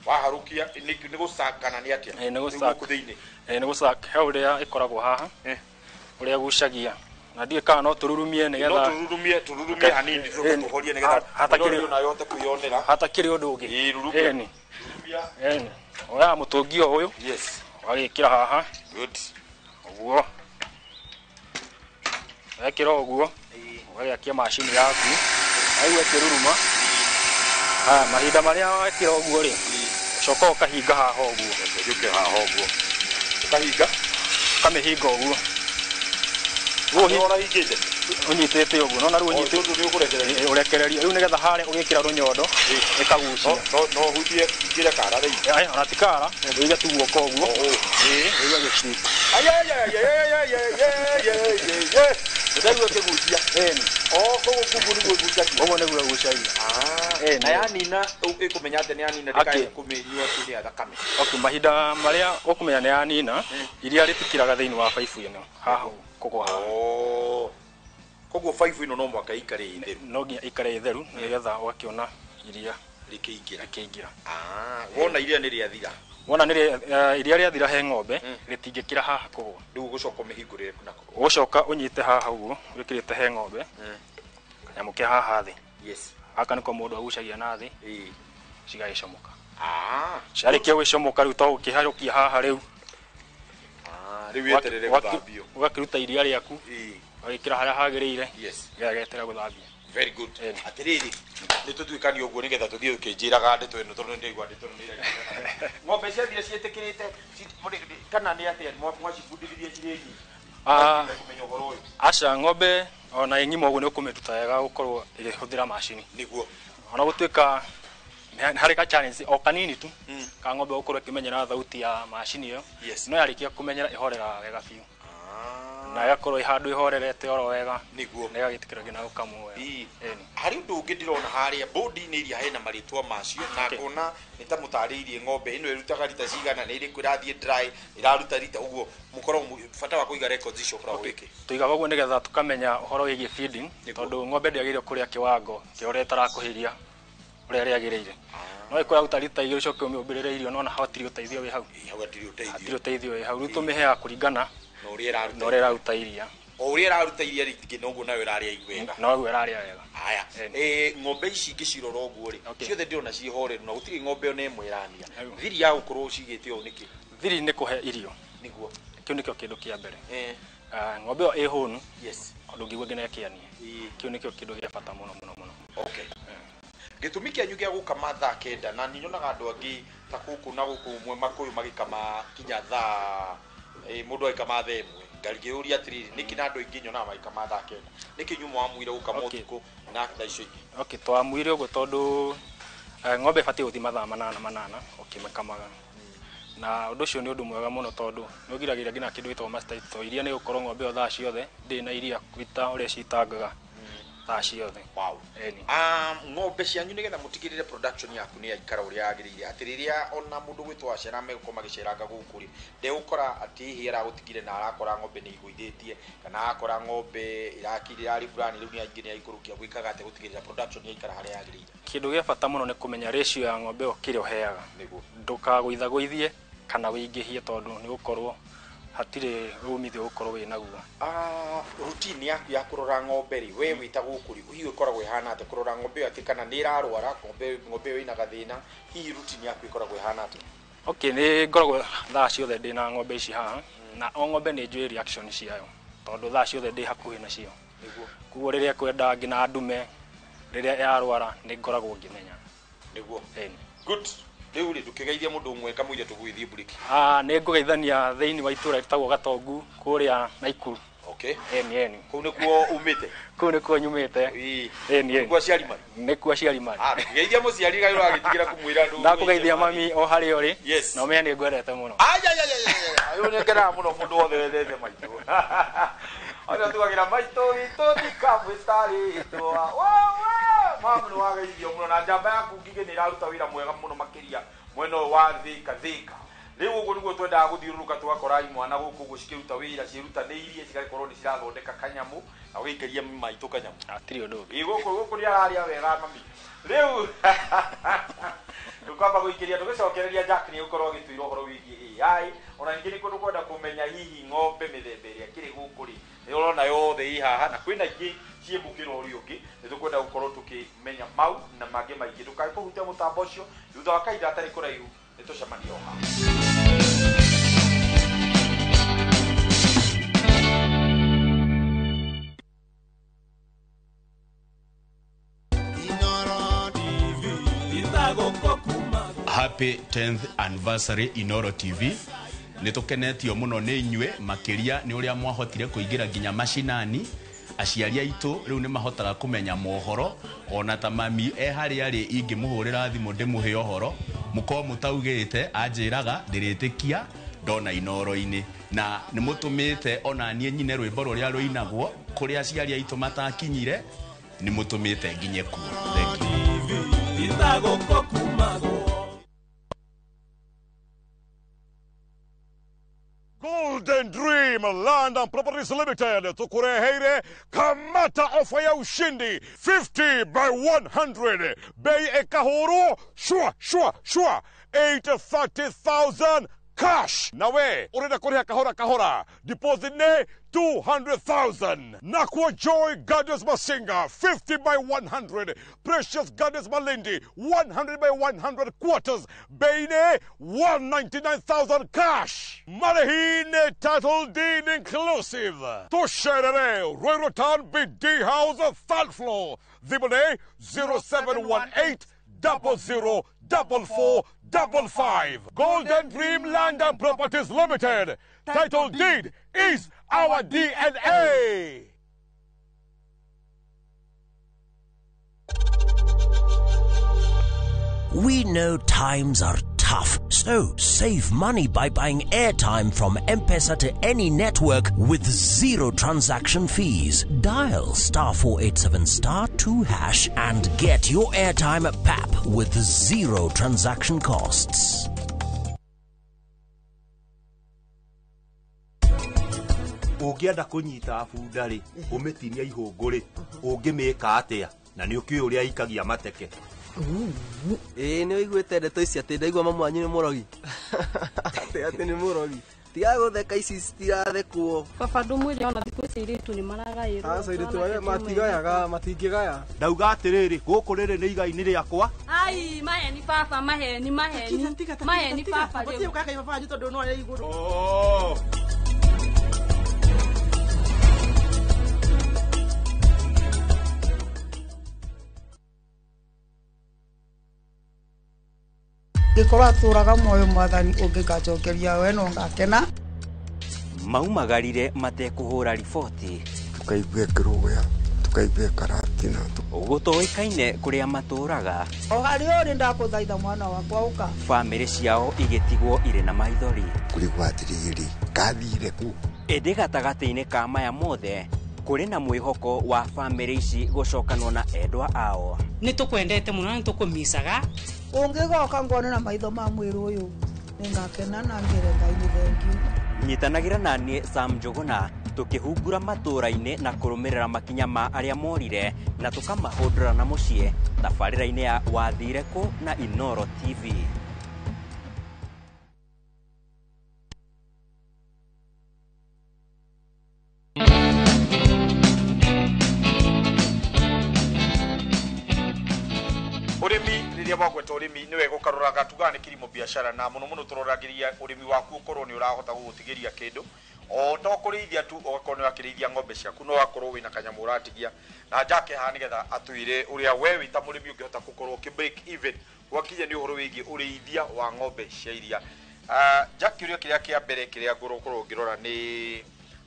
waharukia ni gusakana ni atia ni gusaka thiini ni gusaka he uria ikoragwo haha uria gucagia na ndie kana no tururumie nigetha tururumie hanini tuhorie nigetha hatakiri na yote kuyonera hatakiri undu ungi oya mutungio uyu wagikira haha uguo wekira uguo ũgagĩakia macini yaku aigua ĩkĩruruma mahinda marĩa wekĩra ũguo rĩ ũcoka ũkahinga haha ũguo ũke haha ũguo ũkahinga ũkamĩhinga ũguo ũhingĩte unyitĩte ũguo nona rĩu ũnyitĩte ũrekereria rĩu nĩgetha harĩa ũgĩkĩra rũnyondo ĩkagucia no hutie ingĩre kara rĩu ona ti kara ũige tu guoko ũguo rĩu agĩciti ndĩragua ĩkĩgucia koguo kugu nĩguo ĩgucagia ũguo nĩguo ĩgucagia na yanina ĩkũmenya atĩ nĩ yanina ndĩkae kũmĩnyua tu nĩ thakame mahinda marĩa ũkũmenya nĩ yanina iria rĩtikiraga thĩinĩ wa baibu ĩno haha kũgwa haha koguo baibu ĩno no mwaka ikare itheru no nginya ikare theru nĩgetha ũgakĩona iria rĩkĩingĩra wona iria nĩ rĩathira wona nĩ iria rĩathira he ng'ombe rĩtingĩkĩra haha kũgwa rĩu ũgũcoka ũmĩhingũrĩre nako ũgũcoka ũnyite haha ũguo wĩkĩrĩte he ng'ombe kanyamũ kĩa haha thĩ aka nĩko mũndũ agucagia na thĩ cigagĩcomoka ciarĩkia gũgĩcomoka rĩu to ũkĩharũkia haha rĩu rĩu weterere gũthambio ũgakĩruta iria rĩaku ũgĩkĩra harĩa hagĩrĩire gĩagetera gũthambia very good atiriri nĩ tũtuĩkani ũguo nĩgetha tũthiĩ ũkĩnjĩraga ndeto ĩno tondũ nĩndaigua ndeto ĩno nĩ ĩraigua ng'ombe ciathire ciĩtĩkĩrĩte kana nĩ atĩa mwacibundithirie cirĩ nyingi kumenya ũhoro ũyũ aca ng'ombe ona ng'ima ũguo nĩ ũkũmĩruta wega gũkorwo ĩgĩhũthĩra macini nĩguo ona gũtuĩka harĩ ka challenge o kanini tu ka ng'ombe gũkorwo ĩkĩmenyera thauti ya macini ĩyo no yarĩkia kũmenyera ĩhorera wega biũ na yakorwo handũ ihorerete oro wega niguo na gagĩtikĩra ngina ũkamũ wega hari ũndũ ũngĩ ndĩrona harĩa bodi-inĩ iria hena marĩtwa macio na kona nĩ ta mũtarĩirie ng'ombe ĩno ĩrutaga rita cigana nĩ ĩrĩkũ ĩrathiĩ dry ĩraruta rita ũguo mũkorwo bata wa kũiga records icio ũkoragwo wĩkĩ tũigaga ũguo nĩgetha tũkamenya ũhoro wĩgiĩ feeding tondũ ng'ombe ndĩagĩrĩire kũrĩa kĩwango kĩa ũrĩa ĩtarakũhĩria ũrĩa rĩagĩrĩire no ĩkora ruta rita igĩrĩ ũcoke ũmĩũmbĩrĩre irio no na hatirĩ ũteithio wĩ hau hatirĩ ũteithio wĩ hau rĩu tũmĩheaga kũringana na ũrĩa ĩraruta iria o ũrĩa ĩraruta iria rĩngĩ noguo nayo ĩrarĩa wega noguo ĩrarĩa wega haya ng'ombe ici ingĩcirora ũguo rĩ ciothe ndĩrona ciĩ horeru na gũtirĩ ng'ombe ona ĩmwe ĩrania thiri ya gũkorwo cigĩte ũũ nĩkĩ thiri nĩ kũhe irio nĩguo kĩu nĩkĩo kĩndũ kĩa mbere ng'ombe ĩyo ĩ hũnu ũndũ ũngĩigua nginya ĩkĩania kĩu nĩkĩo kĩndũ gĩa bata mũno mũno mũno gĩtũmi kĩanyu gĩa gũkama thaa kenda na nĩnyonaga andũ angĩ ta gũkũ na gũkũ mwe makũyũ magĩkama kinya thaa mũndũ agĩkama thaa ĩmwe ngarigĩũria atĩrĩrĩ nĩkĩ na andũ aingĩ nyonaga magĩkama thaa kenda nĩkĩ nyuma wamwire gũkama ũtukũ na thaa icio ingĩ twamwire ũguo tondũ ng'ombe ĩbatiĩ gũthiĩ mathaa manana ũkĩmĩkamaga na ũndũ ũcio nĩ ũndũ mwega mũno tondũ nĩ ũgiragĩrĩria nginya kĩndũ gĩtagwo mastitis iria nĩ gũkorwo ng'ombe ĩyo thaa ciothe ndĩ na iria kuita ũrĩa citangaga thaa ciothe ng'ombe cianyu nĩgetha mũtigĩrĩre production yaku nĩ yaikara ũrĩa yagĩrĩire atĩ rĩrĩa ona mũndũ gwĩtwo acera megũkorwo magĩceranga gũkũ rĩ ndegũkora atĩ hihi aragũtigire na arakora ng'ombe nĩ igũithĩtie kana akora ng'ombe ĩrakirĩra fulani rĩu nĩ aingĩrũkia gwĩkaga atĩ gũtigĩrĩra production yaikara harĩa yagĩrĩire kĩndũ gĩa bata mũno nĩ kũmenya ratio ya ng'ombe ĩyo kĩrĩa ũheaga ndũkagũithagũithie kana wĩingĩhie tondũ nĩ gũkorwo hatirĩ umithio gũkorwo wĩ naguo routine yaku ya kũrora ng'ombe rĩ we wĩta gũkũ rĩ hihi ũkoragwo ĩhana atĩ kũrora ng'ombe ĩyo atĩ kana nĩ ĩrarwara ng'ombe ĩyo ĩna gathĩna hihi routine yaku ĩkoragwo ĩhana atĩ nĩ ngoragwo thaa ciothe ndĩ na ng'ombe ici haha na o ng'ombe nĩ njũĩ reaction ciayo tondũ thaa ciothe ndĩ hakuhĩ nacio koguo rĩrĩa kwenda ngina ndume rĩrĩa yarwara nĩ ngoragwo ngĩmenya nĩguo good rĩu rĩ ndũkĩgeithia mũndũ ũmwe kamũira tũgũgĩthiĩ buriki nĩ ngũgeithania thĩinĩ wa itũũra rĩtagwo Gatongu kũrĩa Naikuru kũu nĩkuo umĩte kũu nĩkuo nyumĩte nĩkuo aciari marĩ nĩkuo aciari marĩ geithia mũciari gai ũragĩtigĩra kũmwĩra andũ ndakũgeithia mami o harĩa ũrĩ na ũmenye nĩ ngwendete mũno ũyũ nĩ ngenaga mũno mũndũ wothe wendete maitũ ona tugagĩra maitũ witũ ndikamwĩtarĩtwa mamu nĩ wageithio mũno na njamba yaku ngigĩ nĩ ĩraruta wĩra mwega mũno makĩria mwena ũyũ wa thĩka rĩu ũguo nĩguo twendaga gũthiũrũrũka tũgakora imwana gũkũ ũguo cikĩruta wĩra ciĩrutanĩirie cigakorwo nĩ cirathondeka kanyamũ na gũikaria maitũ kanyamũ atirĩ ũndũ ũngĩ gũkũ nĩ ararĩa wega mami rĩu tũkwamba gũikĩria tũgĩcokereria Jack nĩ gũkorwo agĩtwĩra ũhoro wĩgiĩ AI ona ningĩ nĩ kũndũ kwenda kũmenya hihi ng'ombe mĩthemba ĩrĩa kĩrĩ gũkũ rĩ nĩ ũrona yothe ĩ haha na kwĩna ingĩ ciĩmbũkĩra ũrĩa ũngĩ nĩ tũkwenda gũkorwo tũkĩmenya mau na mangĩ maingĩ ndũkae kũhutia mũtambo ũcio thutha wa kahinda atarĩ kũraihu nĩ tũcemania o haha happy 10th anniversary Inoro TV. Nitukenetio muno ni inywe makiria ni uria mwahotire kuingira nginya mashinani. Aciari aitu riu ni mahotaga kumenya mohoro ona ta mami hari ari ingimuhurira thimu ndimuhe ohoro muko mutaugite anjiraga ndiritikia ndona Inoro-ini na ni mutumite ona nie nyine rwimbo ruria ruinagwo kuri aciari aitu matakinyire ni mutumite nginye ku. Thank you. Golden Dream Land and Properties Limited tukureheire kamata ofa ya ushindi 50 by 100 bei ekahoro shwa 830,000 cash. Nawe urenda kuriha kahora deposit ne 200,000. Nakwa Joy Gardens Masinga 50 by 100. Precious Gardens Malindi 100 by 100 quarters. Beine 199,000 cash. Marahine title deed inclusive. Tosherere Royrotan BD House third floor. Dibone 0718 004455. Golden Dream Land and Properties Limited. Title deed is our DNA. We know times are tough, so save money by buying airtime from M-Pesa to any network with zero transaction fees. Dial *487*2# and get your airtime PAP with zero transaction costs. Ungienda kunyita bundari umetinia ihunguri ungimika atia na ni ukiu uria ikagia mateke. Ni wiguite ndeto ici ati ndaigua mamu wanyu ni murogi. Ati ni murogi. Tiga gutheka ici citirathekwo. Baba ndumwire ona thiku ici iritu ni maragairwo. Asa iritu aya matigayaga matingigaya. Ndauga atiriri guku riri ni igai-ini riakwa. Ai maheni baba maheni. Maheni baba. Goti ukaka baba wanyu tondu no ari iguru. Gikora turaga moyo mwathani ungikacokeria we no ngakena maumagarire matekuhura riboti tukaigue kiruya tukaigue karatina gutoikaine kuria maturaga o hari uri ndakuthaitha mwana wakwa uka family ciao igitigwo ire na maithori kurigwa atiriri kathire ku indi gatagati-ini ka maya mothe kuri na mwihoko wa family ici gucokanwo na endwa ao ni tukwendete muno ni tukumisaga ungigoka ngone na maitho ma mwiru uyu ningakena na ngere ngai ni thengiu nyitanagira nanie Sam Njuguna tukihungura matura-ini na kurumirira makinya ma aria morire na tukamahundura na mucie tabarira-ini ya wathire ku na Inoro TV. Urimi riria bagweta urimi niwe gukaruraga tugane kilimo biashara na muno turoragiria urimi waku ukorwo ni urahota gugutigiria kindu o to kurithia tu ugakorwo ni wakirithia ng'ombe ciaku no wakorwo wina kanyamu uratigia na jake ha nigetha atwire uria we wita murimi ungihota gukorwo ki break even wakinya ni uhoro wigi urithia wa ng'ombe cia iria. Jake uria kiria kia mbere kiria ngorokorwo ngirora ni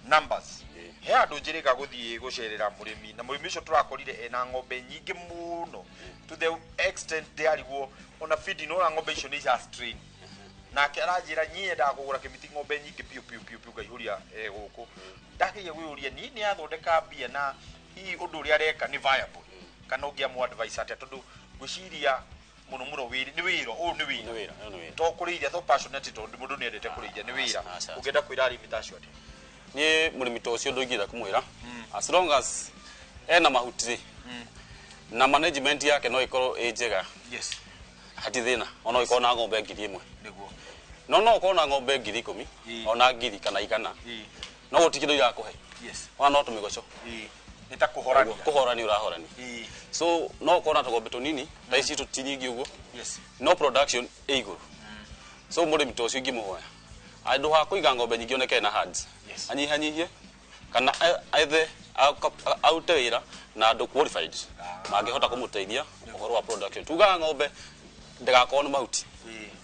numbers. He andu njiriga guthie gucerera murimi na murimi ucio turakorire ena ng'ombe nyingi muno to the extent ndarigwo ona feed no ng'ombe icio ni ja strain na kiranjira nyie ndakugura kimiti ng'ombe nyingi piu ngaihuria guku ndakiye gwiuria ni athondeka mbia na hii undu uria areka ni viable kana ungia mu advice ati tondu gwiciria muno wiri ni wira o ni wira to kurithia to passionate tondu mundu ni endete kurithia ni wira ungenda kwira arimi acio ati ni murimi to cio ndugitha kumwira as long as ena mahuti na management yake no ikorwo njega. Yes. Hati thina ona ikorwo na ng'ombe ngiri imwe niguo no ukorwo na ng'ombe ngiri 10 ona ngiri kana igana no gutikindo ya kuhe. Yes. Wana no tumigoco nita kuhorani urahorani so no ukorwo na tugombe tunini ta ici tutinyingi uguo. Yes. No production iguru so murimi to cio ngimuhoya andu ha kuiga ng'ombe nyingi oneke na herds anyihanyihie kana either autewira na andu qualified mangihota kumuteithia uhoro wa production tuga ng'ombe ndagakorwo nĩ mahuti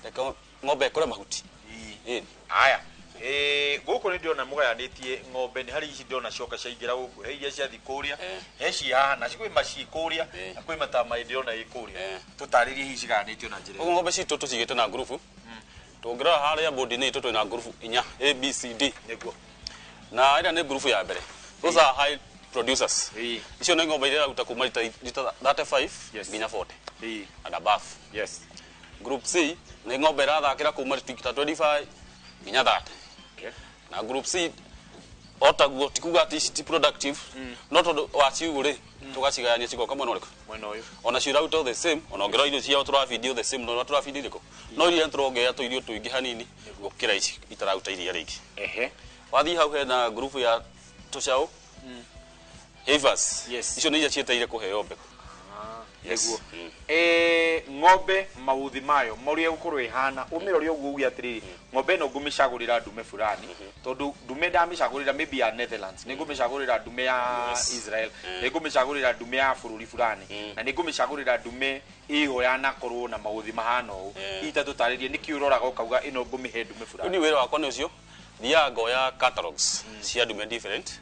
reke ng'ombe ĩkũre mahuti aya guku ni ndiona mugayanitie ng'ombe ni hari ici ndiona coka ciaingĩra gũkũ he iria ciathi kũrĩa he cihaha na kwĩ maci kũrĩa na kwĩ matama ndiona ĩ kũrĩa tutarĩrie hici cigayanĩtio na njĩra ng'ombe citũ tũcigĩte na group tũngĩrora harĩa bodi-inĩ itũ twĩna group 4 ABCD nĩguo na ĩrĩa nĩ group ya mbere those are high producers icio nĩ ng'ombe iria iraruta kuma lita 35 nginya 40 and above group C nĩ ng'ombe irathakĩra kuma lita 25 nginya 30 na group C otaguo tikuga ati productive no tondu waciugu ri tugacigayania cigoka mwena ũrĩkũ ona ciũraruta the same ona ongerera irio ciao tũrafeed the same no tũrafeed irĩkũ no iria tũrongerera tũirio tũingĩ hanini gũkĩra ici itararuta iria rĩingĩ wathiĩ hau hena group ya tũcaũ havers icio nĩ iria cieteire kũheo mbegũ nĩguo ng'ombe mauthi mayo maũrĩa gũkorwo ihana ũmĩrore ũguo ugi atiriri ng'ombe ĩno ngũmĩcagũrĩra ndume fulani tondu ndume ndamĩcagũrĩra maybe ya Netherlands nĩ ngũmĩcagũrĩra ndume ya Israel nĩ ngũmĩcagũrĩra ndume ya bũrũri fulani na nĩ ngũmĩcagũrĩra ndume iho ya nakorwo na mauthi mahana ũũ ita tũtarĩrie nĩkĩ ũroraga ũkauga ĩno ngũmĩhe ndume fulani ni wĩra wakwa nĩ ũcio thiaga ngoya catalogs cia ndume different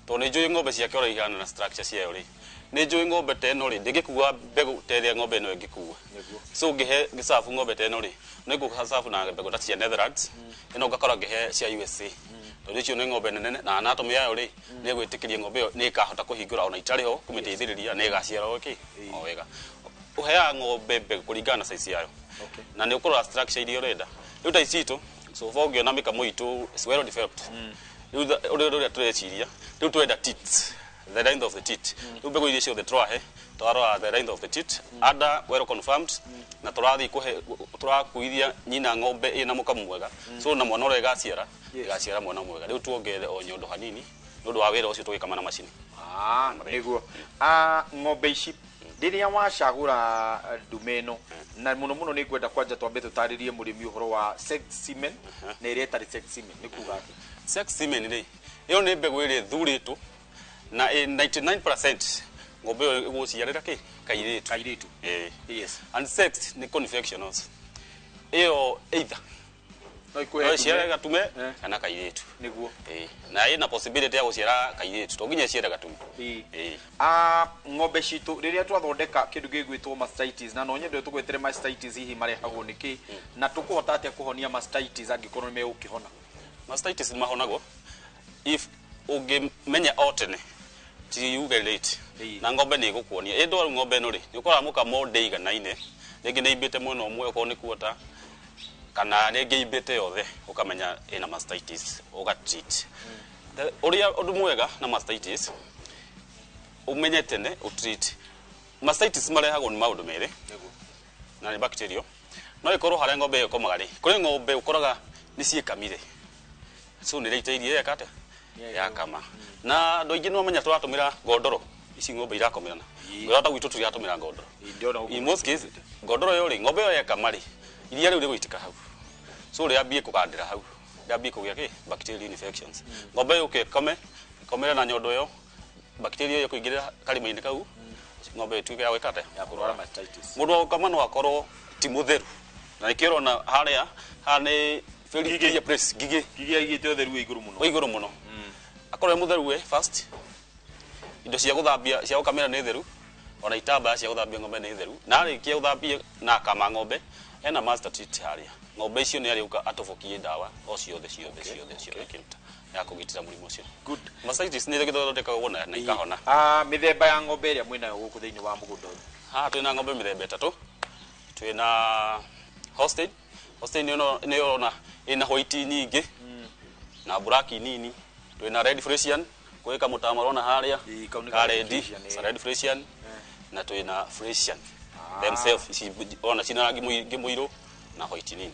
tondu nĩ njũĩ ng'ombe ciake ũrĩa ihana na structure ciayo rĩ nĩ njũĩ ng'ombe ta ĩno rĩ ndĩngĩkua mbegũ ta ĩrĩa ng'ombe ĩno ĩngĩkua so ngĩcabu ng'ombe ta ĩno rĩ nĩ ngũcabu na mbegũ ta cia Netherlands ĩno ngakora ngĩhe cia USA tondu icio nĩ ng'ombe nene na anatomy yayo rĩ nĩ gwĩtĩkĩria ng'ombe ĩyo nĩ ĩkahota kũhingũra ona itarĩ ho kũmĩteithĩrĩria na ĩgaciara o wega ũheaga ng'ombe mbegũ kũringana na size yayo na nĩ ũkũrora structure iria ũrenda rĩu ta ici itũ so far ũngĩona mĩkamo itũ is well developed rĩu ũrĩa tũreciria rĩu twenda teats the length of the teat rĩu mbegũ iria ciothe tũrahe twarora the length of the teat ada well confirmed na tũrathiĩ tũrakuithia nyina ng'ombe ĩna mũkamo mwega so na mwana ũrĩa ĩgaciara mwana mwega rĩu tuongerere o nyondo hanini nĩ ũndũ wa wĩra ũcio tũgĩkama na macini nĩguo ng'ombe ici rĩrĩa wacagũra ndume ĩno na mũno mũno nĩ ngwenda kwanja twambe tũtarĩrie mũrĩmi ũhoro wa sex semen na ĩrĩa ĩtarĩ sex semen nĩ kuga atĩ sex semen rĩ ĩyo nĩ mbegũ ĩrĩa ĩthurĩtwo na 99% ng'ombe ĩyo ĩgũciarĩra kairĩtu yes and sex nĩ confectionals ĩyo either no ciara gatume kana kairĩtu nĩguo na ĩna possibility ya gũciara kairĩtu to nginya ciara gatume ng'ombe citũ rĩrĩa twathondeka kĩndũ gĩgwĩtwo mastitis na no nyende tũgwetere mastitis hihi marehagwo nĩkĩ na tũkũhota atĩa kũhonia mastitis angĩkorwo nĩ megũkĩhona mastitis nĩ mahonagwo if ũngĩmenya o tene ti yuge late na ng'ombe nĩ ĩgũkuonia ĩ ndwaru ng'ombe ĩno rĩ nĩ ũkoraga mũkamo ndĩiganaine rĩngĩ nĩ imbĩte mwena ũmwe okorwo nĩ kuota kana rĩngĩ imbĩte yothe ũkamenya ĩna mastitis ũgatreat ũrĩa ũndũ mwega na mastitis umenye tene utreat mastitis marehagwo nĩ maũndũ merĩ na nĩ bacteria no ikorwo harĩa ng'ombe ĩyo ĩkomaga rĩ kũrĩ ng'ombe ũkoraga nĩ ciĩkamire so nĩ rĩitĩirie yakate yakama na andũ aingĩ nĩ mamenya tũratũmĩra ngondoro ici ng'ombe irakomerana ngorota gwitũ tũratũmĩra ngondoro in most cases ngondoro yo rĩ ng'ombe ĩyo yakama rĩ iria rĩu rĩgũitĩka hau so rĩambie kũgandĩra hau rĩambie kũgĩa kĩ bacterial infections ng'ombe ĩyo ũkĩkomera na nyondo ĩyo bacteria yo kuingĩrĩra karima-inĩ kau ng'ombe ĩtuĩke ya gwĩkate ya kũrwara mastitis mũndũ ũkama no akorwo ti mũtheru na nĩkĩo ũrona harĩa nĩ Gigi press gigi igĩte ũtheru wa igũrũ mũno akorwo mũtheru we first indo cia gũthambia cia gũkamera nĩ theru ona itambaya cia gũthambia ng'ombe nĩ theru na arĩkia gũthambia na kama ng'ombe ena master treat harĩa ng'ombe icio nĩ arĩũka atũbokie ndawa o ciothe kĩruta ya kũgitĩra mũrimũ ũcio good mastitis nĩ gĩthondekagwo na ikahona mĩthemba ya ng'ombe ĩrĩa mwĩnayo gũkũ thĩinĩ wa mũgũnda ũyũ twĩna ng'ombe mĩthemba ĩtatũ twĩna Holstein nĩ ona ina white nyingĩ na black nini twĩna red Friesian kwĩka mũtamarona harĩa ka red Friesian na twĩna Friesian themselves ona cina rangi mũirũ na white nini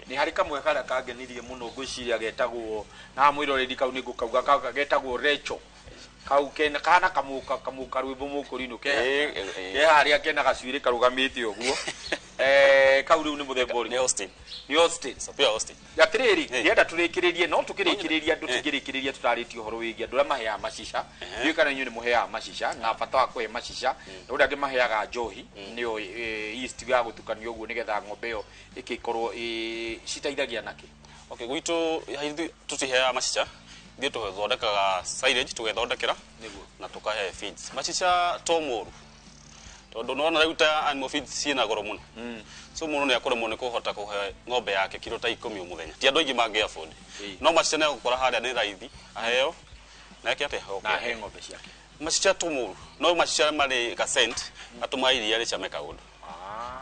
nĩ harĩ kamwe karĩa kangenirie mũno ngwĩciria getagwo na mwĩroreri kau nĩ ngũkauga kau getagwo Rachel kau kena kana kamuka rwĩmbo mũkũrinũ ke harĩa kena gacuĩrĩ karũgamĩte ũguo kauri ni muthemba uri ni Austin Sophia Austin yatiriri ndienda turikiririe no tukirikiriria tutigirikiriria tutarĩtie ũhoro wĩgiĩ andũ arĩa maheaga macica ndiũĩ kana inyuĩ nĩ mũheaga macica na bata wa kũhe macica na ũrĩa angĩ maheaga njohi nĩyo yeast ya gũtukanio ũguo nĩgetha ng'ombe ĩyo ĩgĩkorwo citeithagia nake okay gwitũ tutiheaga macica ithuĩ tũthondekaga silage tũgethondekera na tũkahe feeds macica to mũru tondu nona rĩu ta animal feeds ciĩna goro mũno so mũno nĩ akorwo mũno kũhota kũhe ng'ombe yake kilo ta 10 o mũthenya ti andũ aingĩ mangĩ afford no macica nĩ gũkora harĩa nĩ raithi aheo na yake ateho na he ng'ombe ciake macica to mũru no macica marĩ ka cent atũma iria rĩcameka ũndũ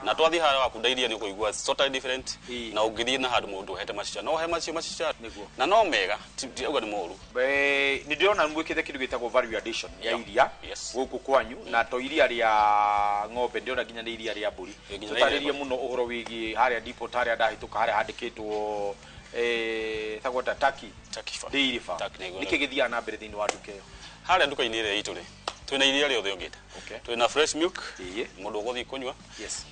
na twathi hara waku ndairia nĩ kũigua totally different na ũngĩthiĩ na handũ mũndũ hete macica no he macica na no mega ti auga nĩ mũru nĩ ndĩrona mwĩkĩte kĩndũ gĩtagwo value addition ya iria gũkũ kwanyu na to iria rĩa ng'ombe ndĩrona nginya nĩ iria rĩa mbũri tũtarĩrie mũno ũhoro wĩgiĩ harĩa depot harĩa ndahĩtũka harĩa handĩkĩtwo tagwata Turkey Dairy Farm nĩkĩ gĩthiaga na mbere thĩinĩ wa nduka ĩyo harĩa nduka-inĩ ĩrĩa itũ rĩ twina iria rĩothe ũngĩta twina fresh milk mũndũ ũgũthiĩ kũnyua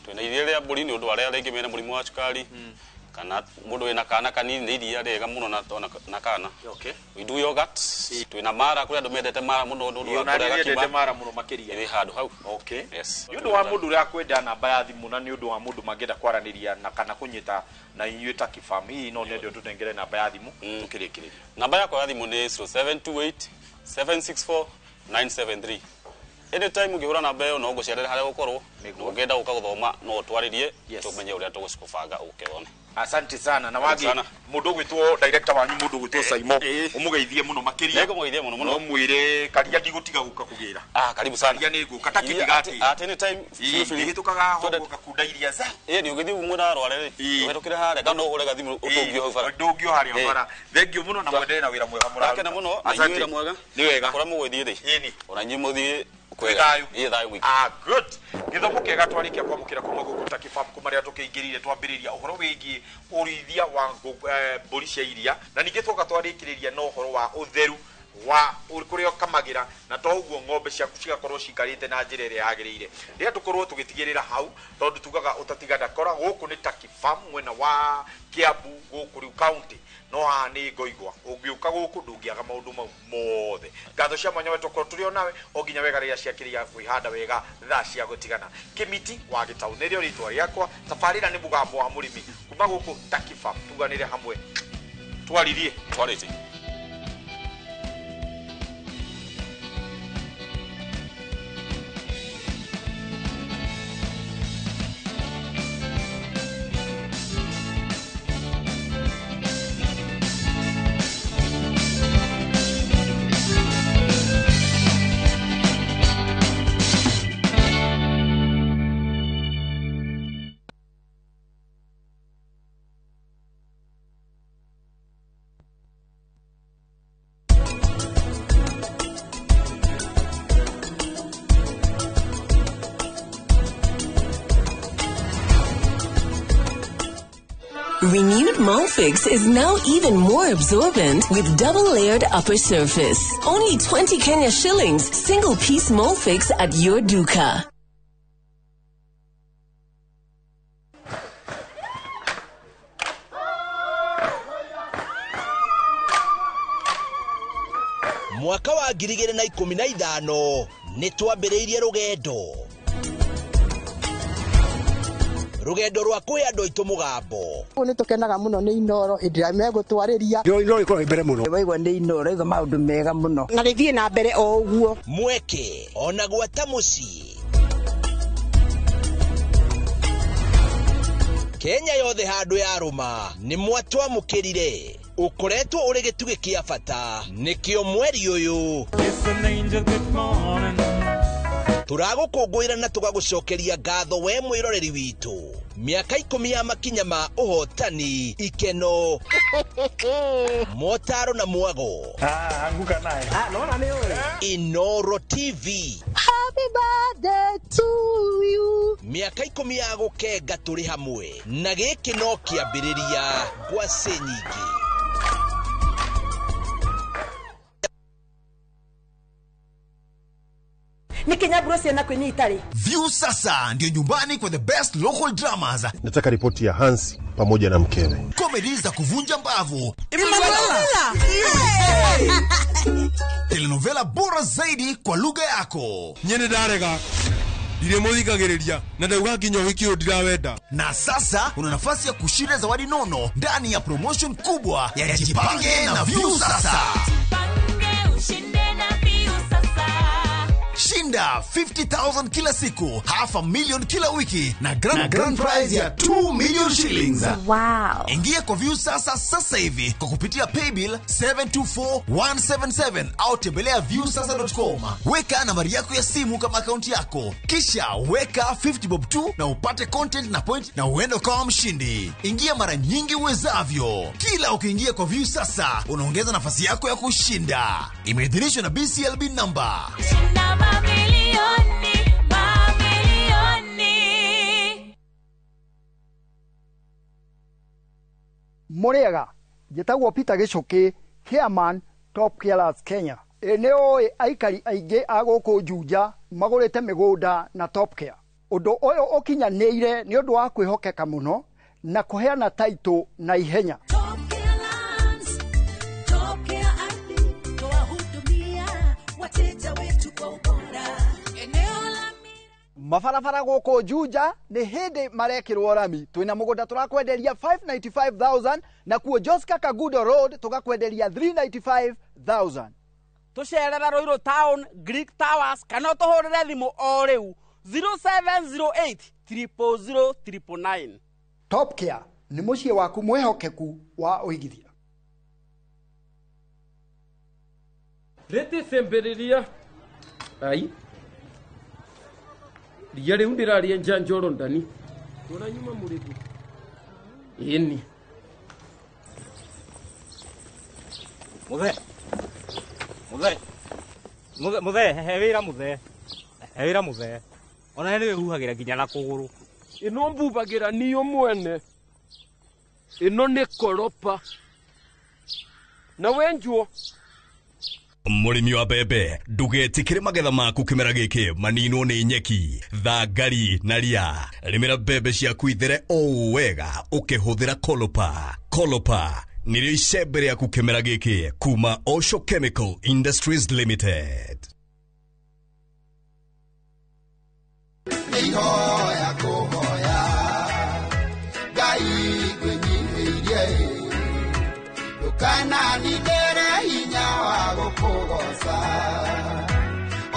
twina iria rĩa mbũri nĩ ũndũ arĩa rĩngĩ mena mũrimũ wa cukari kana mũndũ wĩna kana kanini nĩ iria rĩega mũno na kana we do yogurt twina mara kũrĩa andũ mendete mara mũno ũndũ wa kũrĩa gakimba mara mũno makĩria ĩrĩ handũ hau nĩ ũndũ wa mũndũ ũrĩa kwenda namba ya thimũ na nĩ ũndũ wa mũndũ mangĩenda kwaranĩria na kana kũnyita na inyuĩ ta kĩbam hihi no nende tũtengere namba ya thimũ tũkĩrĩkĩrĩria namba yakwa ya thimũ nĩ 0728 764 973 anytime ũngĩhũra namba ĩyo no ũgũcerera harĩa ũkorwo ũngĩenda gũka gũthoma no ũtwarĩrie tũmenye ũrĩa tũgũcikũbanga ũkĩone asante sana na wagi mũndũ gwĩtwo director wanyu mũndũ gwĩtwo Saimo ũmũgeithie mũno makĩria ũmũgeithie mũno no mwĩre karia ndigũtiga gũka kũgĩra karibu sana karia nĩ ngũka takĩtigati at any time hĩtũkaga ho gũkakunda iria za nĩ ũgĩthiĩ umwe arware ũhetũkĩre harĩa kana ũhũrega thimũ ũtũngio hau bara ndũngio harĩa bara thengio mũno na mwendelee na wĩra mwega mũrarũta akena mũno na wĩra mwega nĩ wega kũrĩa mũgũthiĩ rĩ ona inyuĩ mũthiĩ thayũ good gĩthomo kĩega twarĩkia kwamũkĩra kuma gũkũ ta kĩbam kuma rĩrĩa tũkĩingĩrire twambĩrĩria ũhoro wĩgiĩ ũrĩithia wa mbũri cia iria na ningĩ twoka twarĩkĩrĩria na ũhoro wa ũtheru wa kũrĩa ũkamagĩra na to ũguo ng'ombe ciaku cigakorwo cikarĩte na njĩra ĩrĩa yagĩrĩire rĩrĩa tũkorwo tũgĩtigĩrĩra hau tondũ tugaga ũtatiga ndakora gũkũ nĩ ta kĩbam mwena wa Kiambu gũkũ rĩu county no haha nĩ Ngoigwa ũngĩũka gũkũ ndũngĩaga maũndũ mau mothe ngatho cia mwanya wetu korwo tũrĩ o nawe o nginya wega rĩrĩa ciakĩrĩria kwĩhanda wega thaa cia gũtigana Kĩmiti wa Gĩtaũ nĩrĩo rĩtwa rĩakwa tabarĩra nĩ mũgambo wa mũrĩmi kuma gũkũ ta kĩbam tuganĩre hamwe twarĩrie Renewed Molfix is now even more absorbent with double-layered upper surface. Only 20 Kenya shillings, single-piece Molfix at your duka. Mwaka wa 2015 nĩtwambĩrĩirie rugendo rwa kwĩ andũ aitũ mũgambo nĩ tũkenaga mũno nĩ Inoro hĩndĩ ĩrĩa megũtwarĩria Inoro ikorwo mbere mũno waigua nĩ Inoro iga maũndũ mega mũno na rĩthiĩ na mbere o ũguo mweke ona gwata mũciĩ Kenya yothe handũ ya rũma nĩ mwatwamũkĩrire ukoretwo uri gĩtugĩ kĩa bata nĩkĩo mweri ũyũ turagũkũngũĩra na tũgagũcokeria ngatho we mwĩroreri witũ miaka 10 ya makinya ma ũhotani ikeno motaro na mwago anguka naye naona ni wewe Inoro TV happy birthday to you miaka 10 ya gũkenga tũrĩ hamwe na gĩkĩ no kĩambĩrĩria ngwacĩ nyingĩ Nikinya Bruce na kwenye itali. View sasa ndio nyumbani kwa the best local dramas. Nataka ripoti ya Hansi pamoja na mkewe. Comedy za kuvunja mbavu. Telenovela bora zaidi kwa lugha yako. Nyene darega. Dire muthikagiriria na ndauga nginya wiki ndirawenda. Na sasa una nafasi ya kushinda zawadi nono ndani ya promotion kubwa ya Jipange na View sasa. Shinda 50,000 kila siku, $500,000 kila wiki na grand prize ya 2 million shillings. Wow. Ingia kwa View sasa hivi kwa kupitia paybill 724177 au tembelea viewsasa.com. Weka nambari yako ya simu kama akaunti yako, kisha weka 50 bob tu na upate content na point na uende kama mshindi. Ingia mara nyingi uwezavyo. Kila ukiingia kwa View sasa unaongeza nafasi yako ya kushinda. Imeidhinishwa na BCLB number. Muriega, njĩtagwo Peter Gichuki, Chairman Top Carers Kenya. Eneo aikari aingĩ a gũkũ Juja magũrĩte mĩgũnda na Top Care. Ũndũ ũyũ ũkinyanĩire nĩ ũndũ wa kwĩhokeka mũno na kũheana taitũ na ihenya. Mabarabara gũkũ Juja nĩ hĩndĩ marekĩrwo rami. Twĩna mũgũnda tũrakwenderia 595,000 na kuo Joska Kagudo Road tũgakwenderia 395,000. Tũcerera Ruiru Town, Greek Towers kana tũhũrĩre thimũ o rĩu 0708 000 999. Top Care nĩ mũciĩ waku mwĩhokeku wa ũigithia. Rete semberiria. Ai. Ria rĩu ndĩrarĩa njanjoro ndani. Tũra nyuma mũrĩgu. Ĩni. Muthe, he wĩra muthe. He wĩra muthe. Ona nĩ wĩhuhagĩra nginya na kũgũrũ. Ĩno mbubagĩra niyo mwene. Ĩno nĩ koropa. Na wenjuo. Mũrĩmi wa mbembe ndugetikĩre magetha maku kĩmera gĩkĩ maninwo nĩ nyeki, thangari na ria. Rĩmĩra mbembe ciaku ithere o wega ũkĩhũthĩra Kolopa. Kolopa nĩrĩo icembe rĩaku kĩmera gĩkĩ kuma Osho Chemical Industries Limited. Nĩihoya kũhoya Ngai ngwĩnyihĩirie ndũkana nindere hinya wa gũkũgoca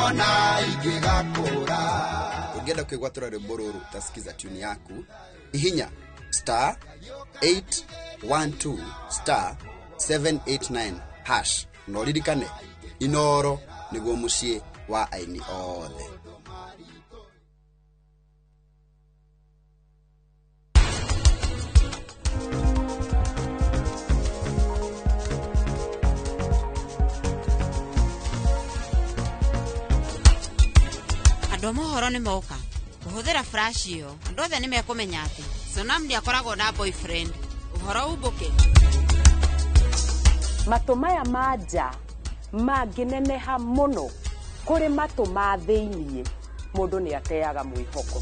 ona ingĩgakũra. Ũngĩenda kwĩgwatĩra rwĩmbo rũrũ tasikiza tune yaku ihinya *812 *789# na ũririkane Inooro nĩguo mũciĩ wa aini othe. Andũ mohoro nĩ moka kũhũthĩra flash ĩyo. Andũ othe nĩ mekũmenya atĩ Sonam ndiakoragwo na boyfriend. Ũhoro umbũke. Matũ maya ma nja mangĩneneha mũno kũrĩ matũ ma thĩiniĩ, mũndũ nĩ ateaga mwĩhoko.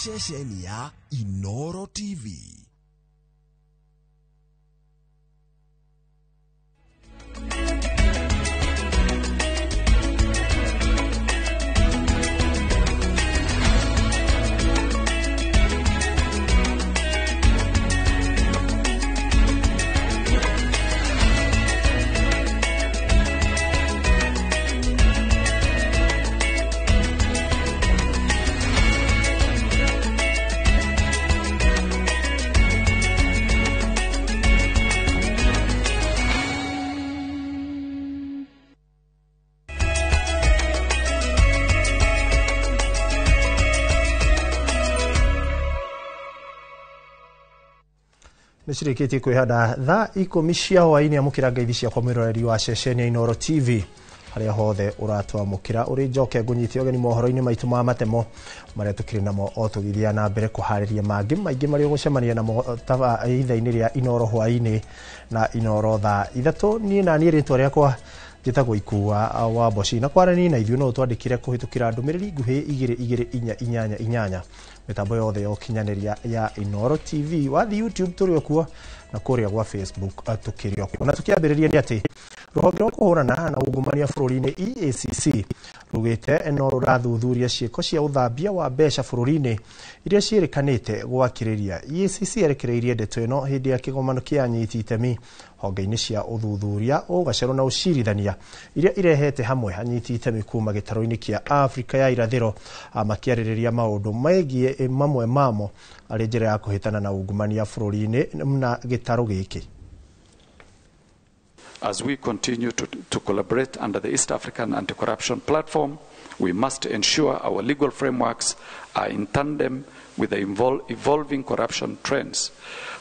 Sesheni ya Inooro TV. nĩcirĩkĩtie kwĩhanda thaa 10 cia hwaĩ-inĩ amũkĩra ngeithi ciakwa mwĩroreri wa ceceni ya Inooro TV harĩa hothe ũratwamũkĩra ũrĩ njoke ngũnyitie ũgeni mohoro-inĩ maitũ ma matemo marĩa tũkĩrĩ namo o tũgĩthiĩ na mbere kũharĩria mangĩ maingĩ marĩa ũgũcemania namo ithaa-inĩ rĩa Inooro hwaĩ-inĩ na Inooro thaa 3. niĩ na niĩ rĩtwa rĩakwa njĩtagwo Ikua wa Boci na kwaranĩria na ithuĩ no twandĩkire kũhĩtũkĩra ndũmĩrĩri nguhĩ 2288 mitambo yothe ya ũkinyanĩria ya Inooro TV wathi YouTube tũrĩ okuo na kũrĩa gwa Facebook tũkĩrĩ okuo. Na tũkĩambĩrĩria nĩ atĩ rũhonge rwa kũhũrana na ungumania bũrũri-inĩ EACC rugĩte no rũrathuthuria ciĩko cia ũthambia wa mbeca bũrũri-inĩ iria ciĩrĩkanĩte gwakĩrĩria. EACC erekereirie ndeto ĩno hĩndĩ ya kĩgomano kĩa anyiti itemi honge-inĩ cia ũthuthuria ũgacerũ na ũcirithania iria irehete hamwe anyiti itemi kuma gĩtarũ-inĩ kĩa Afrika ya irathĩro makĩarĩrĩria maũndũ megiĩ mamwe mamo arĩ njĩra ya kũhĩtana na ungumania bũrũri-inĩ na gĩtarũ gĩkĩ. As we continue to collaborate under the East African Anti-Corruption Platform, we must ensure our legal frameworks are in tandem with the evolving corruption trends,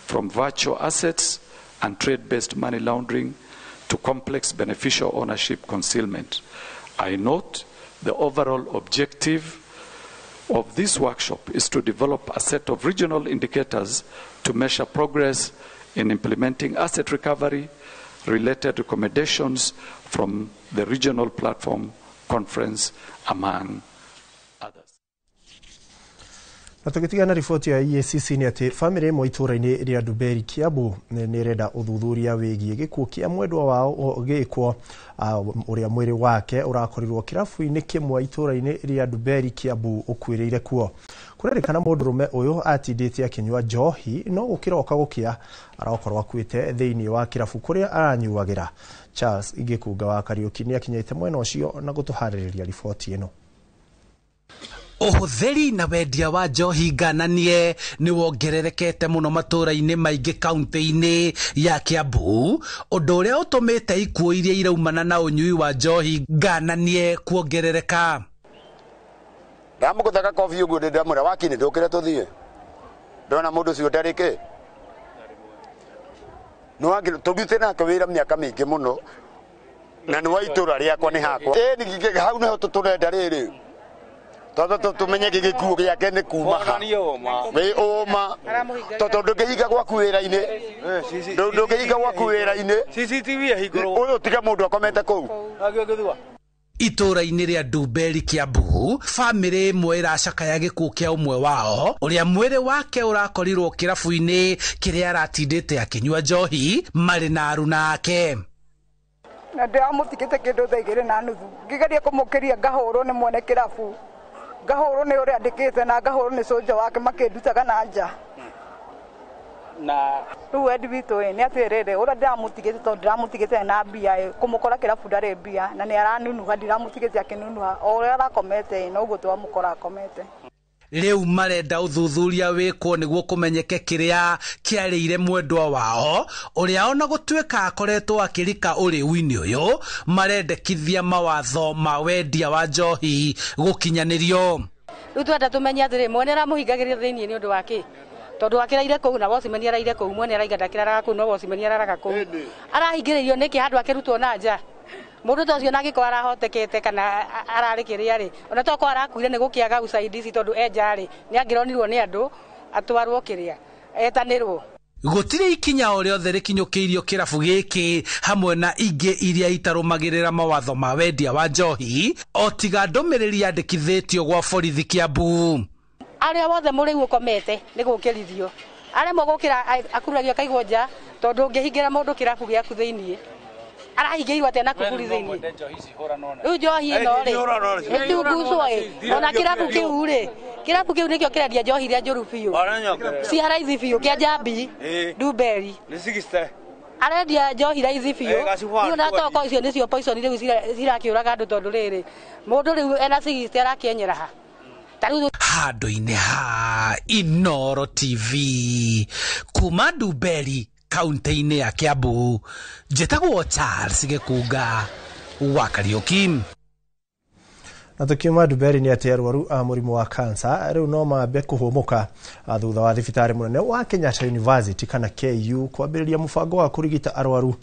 from virtual assets and trade-based money laundering to complex beneficial ownership concealment. I note the overall objective of this workshop is to develop a set of regional indicators to measure progress in implementing asset recovery related recommendations from the regional platform conference among others. Na tũgĩtigana riboti ya EACC nĩ atĩ famĩlĩ ĩmwe itũũra-inĩ rĩa Nduberi Kiambu nĩ ĩrenda ũthuthuria wĩgiĩ gĩkuũ kĩa mwendwa wao gĩkwo ũrĩa mwĩrĩ wake ũrakorirwo kĩrabu-inĩ kĩmwe itũũra-inĩ rĩa Nduberi Kiambu ũkuĩrĩire kuo. Kũrerĩkana mũndũrũme ũyũ atindĩte akĩnyua njohi no gũkĩroka gũkĩa arakorwo akuĩte thĩinĩ wa kĩrabu kũrĩa aranyuagĩra. Charles Igĩkunga wa Kariũki nĩ akinyĩte mwena ũcio na gũtũharĩrĩria riboti ĩno. Ũhũthĩri na wendia wa njohi ngananie nĩ wongererekete mũno matũũra-inĩ maingĩ kaunti-inĩ ya Kiambu, ũndũ ũrĩa ũtũmĩte ikuũ iria iraumana na ũnyui wa njohi ngananie kuongerereka. Ndamũgũthaga kobi ũguo ndĩndamũra wakinĩ ndũkĩre tũthiĩ ndona mũndũ ũcio ndarĩkĩ tũrute nake wĩra mĩaka mĩingĩ mũno na nĩ wa itũũra rĩakwa nĩ hakwa ningĩ hau nĩho tũrenda rĩrĩ tondũ tũmenye gĩkuũ gĩake nĩ kuma ha wĩ ũma tondũ ndũngĩhinga gwaku wĩra-inĩ ndũngĩhinga gwaku wĩra-inĩ ũyũ tiga mũndũ akomete kũu. Itũũra-inĩ rĩa Nduberi Kiambu, famĩlĩ ĩmwe ĩracakaya gĩkuũ kĩa ũmwe wao ũrĩa mwĩrĩ wake ũrakorirwo kĩrabu-inĩ kĩrĩa aratindĩte akĩnyua njohi marĩ na aruna ake. Na ndĩramũtigĩte kĩndũ thaa 2:30 ngĩgeria kũmũkĩria ngahũrwo nĩ mwene kĩrabu ngahũrwo nĩ ũrĩa andĩkĩte na ngahũrwo nĩ soja wake makĩndutaga na nja. Na rĩu wendi witũ nĩ atĩ rĩrĩ ũrĩa ndĩramũtigĩte tondũ ndĩramũtigĩte na mbia kũmũkora kĩrabu ndarĩ mbia na nĩ aranunuha ndiramũtigĩte akĩnunuha o ũrĩa arakomete no ũguo twamũkora akomete. Rĩu marenda ũthuthuria wĩkwo nĩguo kũmenyeke kĩrĩa kĩarĩire mwendwa wao ũrĩa ona gũtuĩka akoretwo akĩrika ũrĩu-inĩ ũyũ marendekithia mawatho ma wendia wa njohi gũkinyanĩrio. Rĩu twenda tũmenye atĩrĩ mwene aramũhingagĩria thĩinĩ nĩ ũndũ wa kĩ tondũ akĩraire kũu na Bocimani araire kũu mwene araiga ndakĩraraga kũu no Bocimani araraga kũu arahingĩrĩrio nĩkĩ handũ akĩrutwo na nja mũndũ ta ũcio na angĩkorwo arahotekete kana ararĩ kĩrĩa rĩ ona tokorwo arakuire nĩ gũkĩaga usaidizi tondũ enja rĩ nĩ angĩronirwo nĩ andũ atwarwo kĩrĩa etanĩrwo. Gũtirĩ ikinya o rĩothe rĩkinyũkĩirio kĩrabu gĩkĩ hamwe na ingĩ iria itarũmagĩrĩra mawatho ma wendia wa njohi o tiga ndũmĩrĩri yandĩkithĩtio gwa borithi Kiambu. Arĩa wothe mũrĩu ũkomete nĩ gũkĩrithio aremwo gũkĩra akuragio akaigwo nja tondũ ũngĩhingĩra mũndũ kĩrabu gĩaku thĩinĩ arahingĩirwo atĩa na kuburi thĩinĩ rĩu njohi ĩno rĩ ndungucwo ona kĩrabu kĩu rĩ kĩrabu kĩu nĩkĩo kĩrendia njohi iria njũru biũ cia raithi biũ kĩa Njambi Nduberi arendia njohi raithi biũ rĩu na toko icio nĩcio poison rĩu cirakĩũraga andũ tondũ rĩrĩ mũndũ rĩu ena cigiste arakĩenyera ha handũ-inĩ ha Inooro TV kuma Nduberi kaunti-inĩ ya Kiambu njĩtagwo Charles Gĩkunga wa Kariũki. Na tukiuma Duberi ni ati arwaru a murimu wa cancer riu no mambe kuhumuka thutha wa thibitari munene wa Kenyatta University kana KU kwambiriria mubango wa kurigita arwaru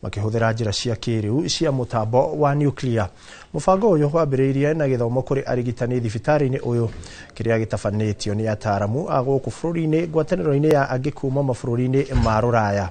makihuthira njira cia kiriu cia mutambo wa nuclear. Mubango uyu wambiriirie na githomo kuri arigitani thibitari-ini uyu kiria gitafanitio ni ataramu a guku bururi-ini ngwataniro-ini ya angi kuma mabururi-ini ma Ruraya.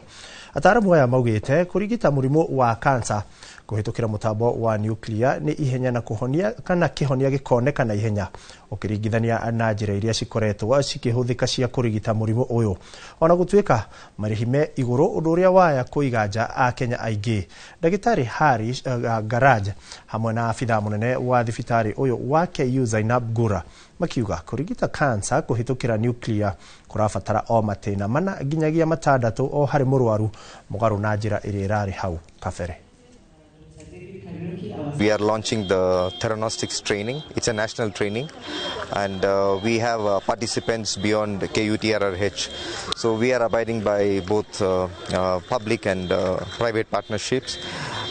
Ataramu aya maugite kurigita murimu wa cancer kuhitukira mutambo wa nuclear ni ihenya na kuhonia kana kihonia gikoneka na ihenya ukiringithania na njira iria cikoretwo cikihuthika cia kurigita murimu uyu. Ona gutuika marihime iguru undu uria waya kuiganja a Kenya aingi. Dagitari Harris Garaj hamwe na afitha munene wa thibitari uyu wa KU Zainab Gura makiuga kurigita cancer kuhitukira nuclear kurabatara o matina mana nginyagia matandatu o hari murwaru mugaru na njira iria irari hau kabere. We are launching the theranostics training. It's a national training, and we have participants beyond KUTRRH. So we are abiding by both public and private partnerships.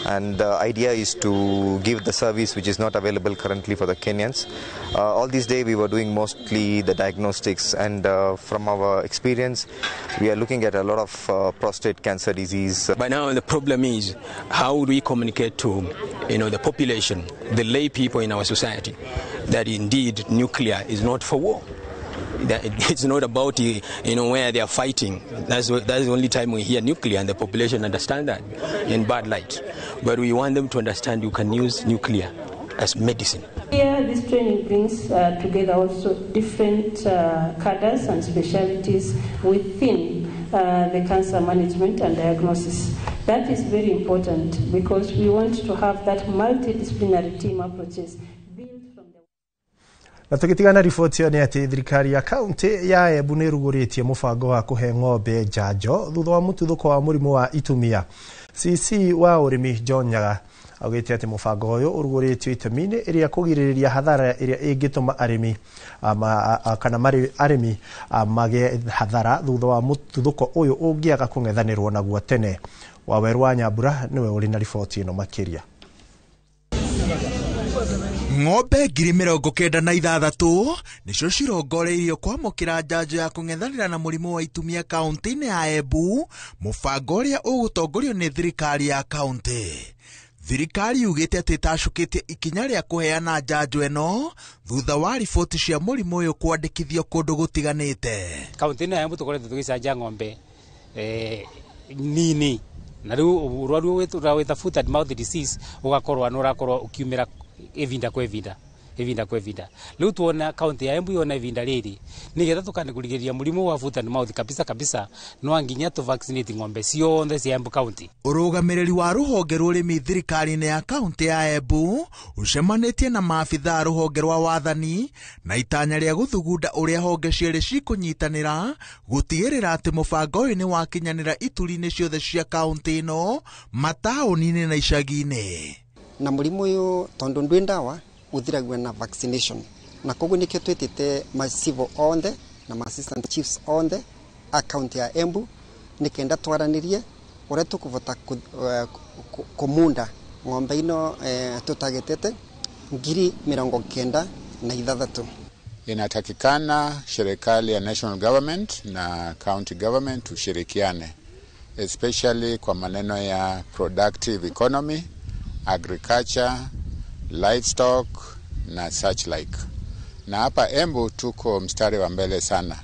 And the idea is to give the service which is not available currently for the Kenyans. All these days we were doing mostly the diagnostics, and from our experience we are looking at a lot of prostate cancer disease. By now the problem is how do we communicate to the population, the lay people in our society, that indeed nuclear is not for war. That it's not about where they are fighting. That's the only time we hear nuclear, and the population understand that in bad light. But we want them to understand you can use nuclear as medicine. Here, this training brings together also different cadres and specialties within the cancer management and diagnosis. That is very important because we want to have that multidisciplinary team approaches. Na tukitigana riboti ni ati thirikari ya kaunti ya Embu ni ruguritie mubango wa kuhe ng'ombe njanjo thutha wa mututhuko wa murimu wa itumia. CC wa urimi John Nyaga augite ati mubango uyu uruguritio itemi-ini iria kugiririria hathara iria ingituma arimi kana arimi mage hathara thutha wa mututhuko uyu ungiaga kung'ethanirwo naguo tene. Waweru wa Nyambura niwe uri na riboti ino makiria. Ng'ombe 96,000 nicio cirongoreirio kwamukira njanjo ya kung'ethanira na murimu wa itumia kaunti-ini ya Embu, mubango uria ugutongorio ni thirikari ya kaunti. Thirikari yugite ati itacukitie ikinya ria kuheana njanjo eno thutha wa riboti cia murimu uyu kwandikithio kundu gutiganite. Kaunti-ini ya Embu tukoretwo tugicanja ng'ombe nini na riu urwaru wita foot and mouth disease ugakorwa nurakorwa ukiumira evinda kwa evinda riu tuona kaunti ya Embu yona evinda riri nigetha tukane kurigiria murimu wa foot and mouth kabisa no nginya tu vaccinate ng'ombe cionthe cia Embu county. Urugamiriri wa ruhonge rurimi thirikari-ini ya kaunti ya Embu ucemanitie na maabitha ruhonge rwa wathani na itanya ria guthugunda uria honge cieri cikunyitanira gutigirira ati mubango uyu ni wakinyanira ituri-ini ciothe cia kaunti ino mataoni-ini na icagi-ini. Na murimu uyu tondu ndwi ndawa uthiragwe na vaccination na koguo nikio twitite ma civil onthe na ma assistant chiefs onthe account ya Embu nikenda twaranirie uria tukuvota kumunda ng'ombe ino tutagetete 96,000. Inatakikana serikali ya national government na county government tushirikiane, especially kwa maneno ya productive economy, agriculture, livestock na such like. Na hapa Embu tuko mstari wa mbele sana.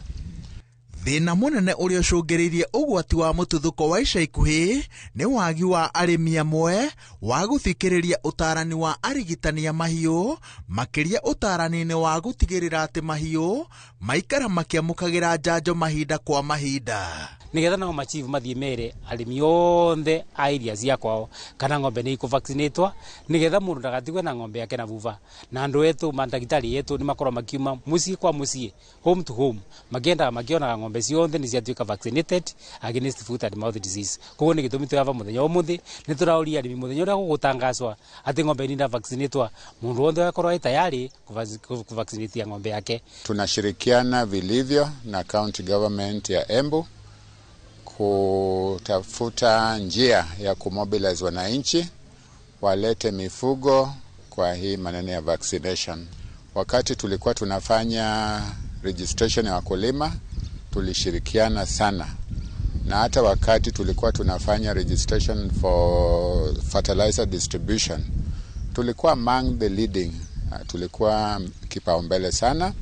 Thina munene uria ucungiriirie ugwati wa mututhuko wa ica ikuhi ni wagi wa arimi amwe wa guthikiriria utarani wa arigitani a mahiu, makiria utarani-ini wa gutigirira ati mahiu maikara makiamukagira njanjo mahinda kwa mahinda. Nigetha nao machief mathie mere arimi onthe a area cia kwao kana ng'ombe ni ikuvaccinatwa nigetha mundu ndagatigwe na ng'ombe yake na vuva. Na andu etu mandagitari etu ni makorwo makiuma mucii kwa mucii, home to home, magienda magiona ng'ombe cionthe ni ciatuika vaccinated against foot and mouth disease. Koguo ni gitumi tuyava muthenya umuthi ni turauria arimi muthenya uria gugutangazwa ati ng'ombe ni nda vaccinatwa mundu wothe akorwo tayari kuvaccinate ng'ombe yake. Tunashirikiana vilivyo na county government ya Embu kutafuta njia ya kumobilize wananchi walete mifugo kwa hii maneno ya vaccination. Wakati tulikuwa tunafanya registration ya wakulima, tulishirikiana sana. Na hata wakati tulikuwa tunafanya registration for fertilizer distribution, tulikuwa among the leading, tulikuwa kipaumbele sana.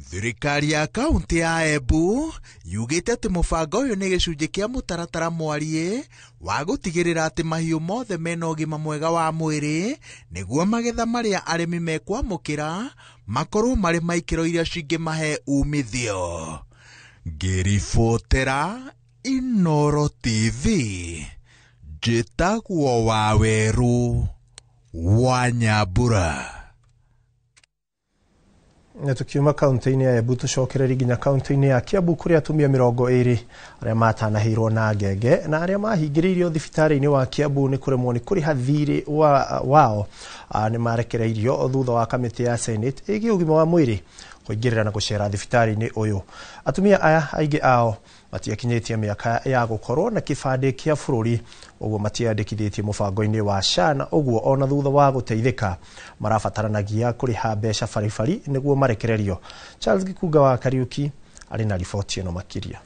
Thirikari ya kaunti ya Embu yugite ati mubango uyu ni gicunji kia mutaratara mwarie wa gutigirira ati mahiu mothe mena ugima mwega wa mwiri niguo magetha maria arimi mekwamukira makorwo mari maikiro iria cingimahe umithio. Ngiribotera Inooro TV, njĩtagwo Waweru wa Nyambura. Tukiuma kaunti-inĩ ya Embu tucokereri nginya kaunti-inĩ ya Kiambu kuria atumia 20 aria matanahirwo na ngenge na aria mahingĩrĩirio thibitarĩ-inĩ wa Kiambu nĩ kuremwo nĩ kũrĩha thirĩ wao nĩ marekereirio thutha wa kamĩtĩ ya Senate ĩgiĩ ũgima wa mwĩrĩ kũingĩrĩra na gũcera thibitarĩ-inĩ ũyũ. Atumia aya aingĩ ao matiakinyĩtie mĩaka ya gũkorwo na kĩbandĩ kĩa bũrũri, ũguo matiandĩkithĩtie mũbango-inĩ wa SHA, na ũguo ona thutha wa gũteithĩka marabataranagia kũrĩha mbeca baribari nĩguo marekererio. Charles Gikuga wa Kariuki arĩ na riboti ĩno makĩria.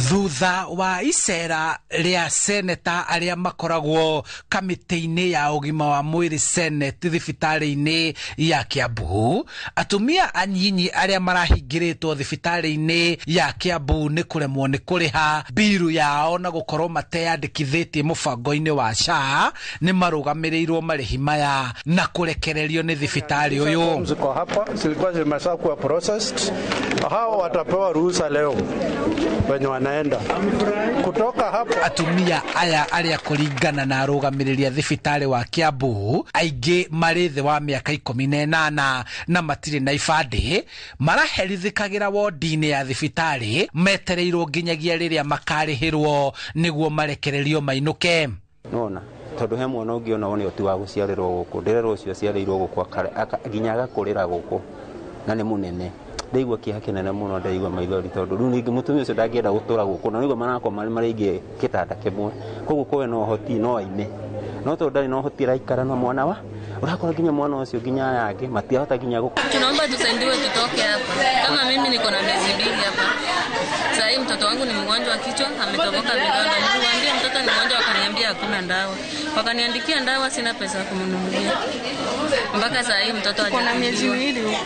Thutha wa icera ria seneta aria makoragwo kamĩtĩ-inĩ ya ũgima wa mwĩrĩ Senate thibitarĩ-inĩ ya Kiambu, atumia anyinyi aria marahingĩrĩtwo thibitarĩ-inĩ ya Kiambu nĩ kũremwo nĩ kũrĩha biru yao na gũkorwo mateyandĩkithĩtie mũbango-inĩ wa SHA nĩ marũgamĩrĩirwo marĩhi maya na kũrekererio nĩ thibitarĩ ũyũ. Ziko hapa zilikuwa zimeshakuwa processed, hao watapewa ruhusa leo wenye wanaenda kutoka hapo. Atumia aya aria kũringana na arũgamĩrĩri thibitarĩ wa Kiambu aingĩ marĩ thĩ wa mĩaka 18 na matirĩ na ibandĩ maraherithĩkagĩra wodi-inĩ ya thibitarĩ metereirwo nginyagia rĩrĩa makarĩhĩrwo nĩguo marekererio mainũke. Nona tondu he mwana ũngĩ ona one ũti wa gũciarĩrwo gũkũ, ndererwo ũcio aciarĩirwo gũkũ nginya agakũrĩra gũkũ na nĩ mũnene. Ndeigua kĩeha kĩnene mũno, ndeigua maithori tondu rĩu ningĩ mũtumia ũcio ndangĩenda gũtũra gũkũ na nĩguo manakwo marĩ aingĩ gĩtanda kĩmwe, koguo kowe no ũhoti no aime, no tondu ndarĩ no ũhoti araikara na mwana wa urakora nginya mwana ũcio nginya yake matiahota nginya gũkũ. Tunaomba tusaidiwe tutoke hapa. Kama mimi niko na miezi 2 hapa. Sasa hivi mtoto wangu ni mgonjwa wa kichwa, ametoboka vidonda. Niliwaambia mtoto ni mgonjwa, wakaniambia hakuna dawa. Wakaniandikia dawa, sina pesa kumnunulia. Mpaka sasa hivi mtoto hajaona. Kuna miezi 2 huko.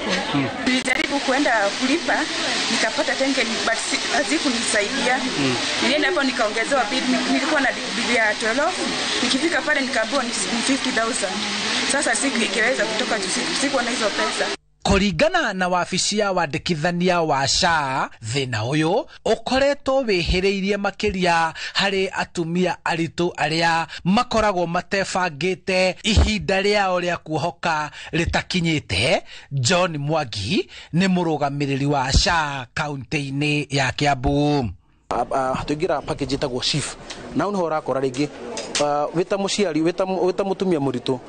Nilijaribu kwenda kulipa, nikapata tenke but hazikunisaidia. Nilienda hapo nikaongezewa bid, nilikuwa na bid ya 12. Nikifika pale nikaambiwa ni 50,000. Sasa sikiweza kutoka sikuwa na hizo pesa. Kũringana na wabici ya wandĩkithania wa SHA, thĩna ũyũ ũkoretwo wĩhĩrĩirie makĩria harĩ atumia aritũ arĩa makoragwo matebangĩte ihinda rĩao rĩa kuohoka rĩtakinyĩte. John Mwangi nĩ mũrũgamĩrĩri wa SHA kaunti-inĩ ya Kiambu. Tuingira package itagwo SHIF na unho urakora ringi wita muciari wita mutumia muritu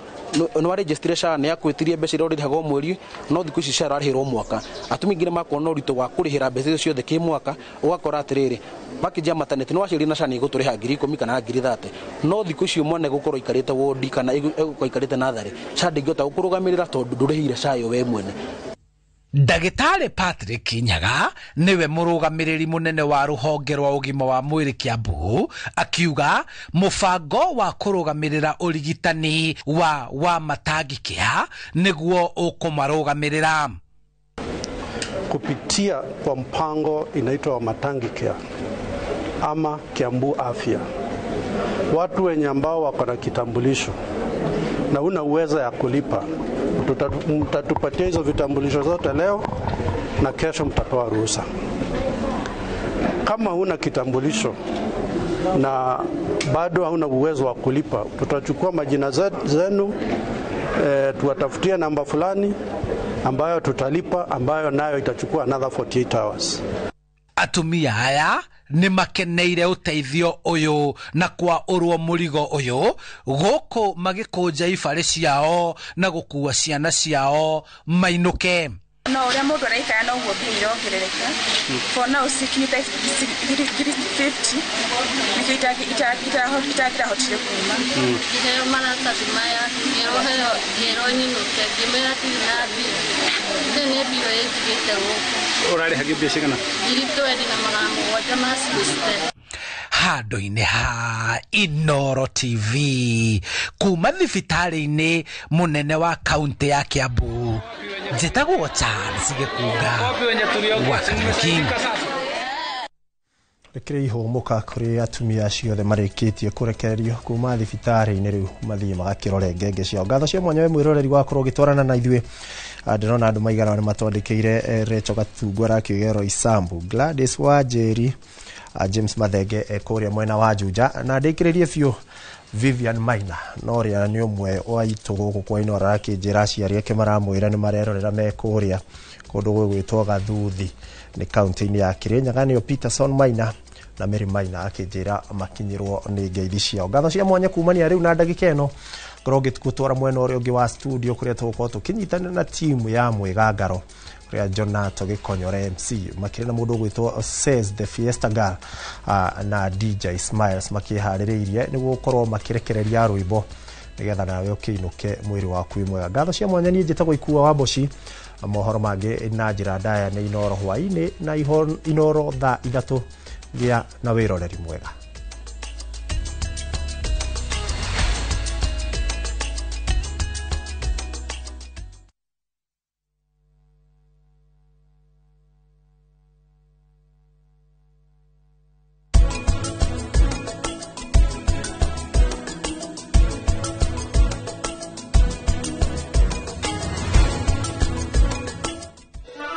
no wa registration ne yakwitirie mbeca iria urihagwo mweri no thiku ici shara arihirwo mwaka. Atumia ngire makona urito wa kurihira mbeca icio ciothe ki mwaka, ugakora atiriri package ya maternity no waciri na shani iguturiha 10,000 kana 30,000 no thiku icio mwana gukorwo ikarite wodi kana ikarite nathari shadi ngota ukurugamirira tondu ndurihire shayo we mwene. Ndagĩtarĩ Patrick Nyaga niwe mũrũgamĩrĩri mũnene wa rũhonge rwa ũgima wa mwĩrĩ Kiambu, akiuga mũbango wa kũrũgamĩrĩra ũrigitani wa matangĩkĩa nĩguo ũkũmarũgamĩrĩra kupitia kwa mpango inaitwa matangĩkĩa ama Kiambu Afya. Watu wenye ambao wako na kitambulisho na una uwezo ya kulipa, mtatupatia hizo vitambulisho zote leo na kesho mtatoa ruhusa. Kama huna kitambulisho na bado hauna uwezo wa kulipa, tutachukua majina zenu, tuwatafutia namba fulani ambayo tutalipa, ambayo nayo itachukua another 48 hours. Atumia aya nĩ makeneire ũteithio ũyũ na kwa ũrwo mũrigo ũyũ gũkũ magĩkũnja ibarĩ ciao na gũkua ciana ciao mainũke. No, ria mundu araikaya no guo mbia irongerereka. For now sikinyite 50 nikio itahotire kuma. Hero maratathi maya hero nyinuke ngimera tina mbia. Tene mbia ĩtigĩte gũkũ. Ũrarĩha mbia cigana? 2,700 ma system. Handũ-inĩ ha Inoro TV kuma thibitarĩ-inĩ mũnene wa kaunti ya Kiambu njĩtagwo Charles Gĩkunga wa King. Rekere ihũmũka kũrĩ atumia ciothe marĩkĩtie kũrekererio kuma thibitarĩ-inĩ rĩu mathiĩ magakĩrore ngenge ciao. Ngatho cia mwanya we mwĩroreri wakorwo ũgĩtwarana na ithuĩ. Ndĩrona andũ maigana nĩ matwandĩkĩire Recho Gatungu arakĩgero Isambu, Gladys Wanjeri, James Mathenge kũrĩa mwena wa Juja, na ndĩkĩrĩrie biũ Vivian Maina no rĩa nĩ ũmwe wa itũ gũkũ kwa Inoro arakĩnjĩra aciari ake maramwĩra nĩ marerorera me kũrĩa kũndũ gwĩtwo Gathuthi nĩ kaunti-inĩ ya Kirinyaga. Nĩo Peterson Maina na Mary Maina akĩnjĩra makinyĩrwo nĩ ngeithi ciao. Ngatho cia mwanya kumania rĩu na ndagĩka ĩno ngorwo ngĩtũtwara mwena ũrĩa ũngĩ wa studio kũrĩa tũgũkorwo tũkĩnyitana na timu ya Mwĩgangaro kũrĩa Jonato Gĩkonyore MC makĩrĩ na mũndũ ũgwĩtwo Says the Fiesta Girl na DJ Smiles makĩharĩrĩirie nĩguo gũkorwo makĩrekereria rwĩmbo nĩgetha nawe ũkĩinũke mwĩrĩ waku wĩ mwega. Ngatho cia mwanya niĩ njĩtagwo Ikua wa Mboci. Mohoro mangĩ na njĩra ndaya nĩ Inoro hwaĩ-inĩ na Inoro thaa 3 gĩa na wĩroreri mwega.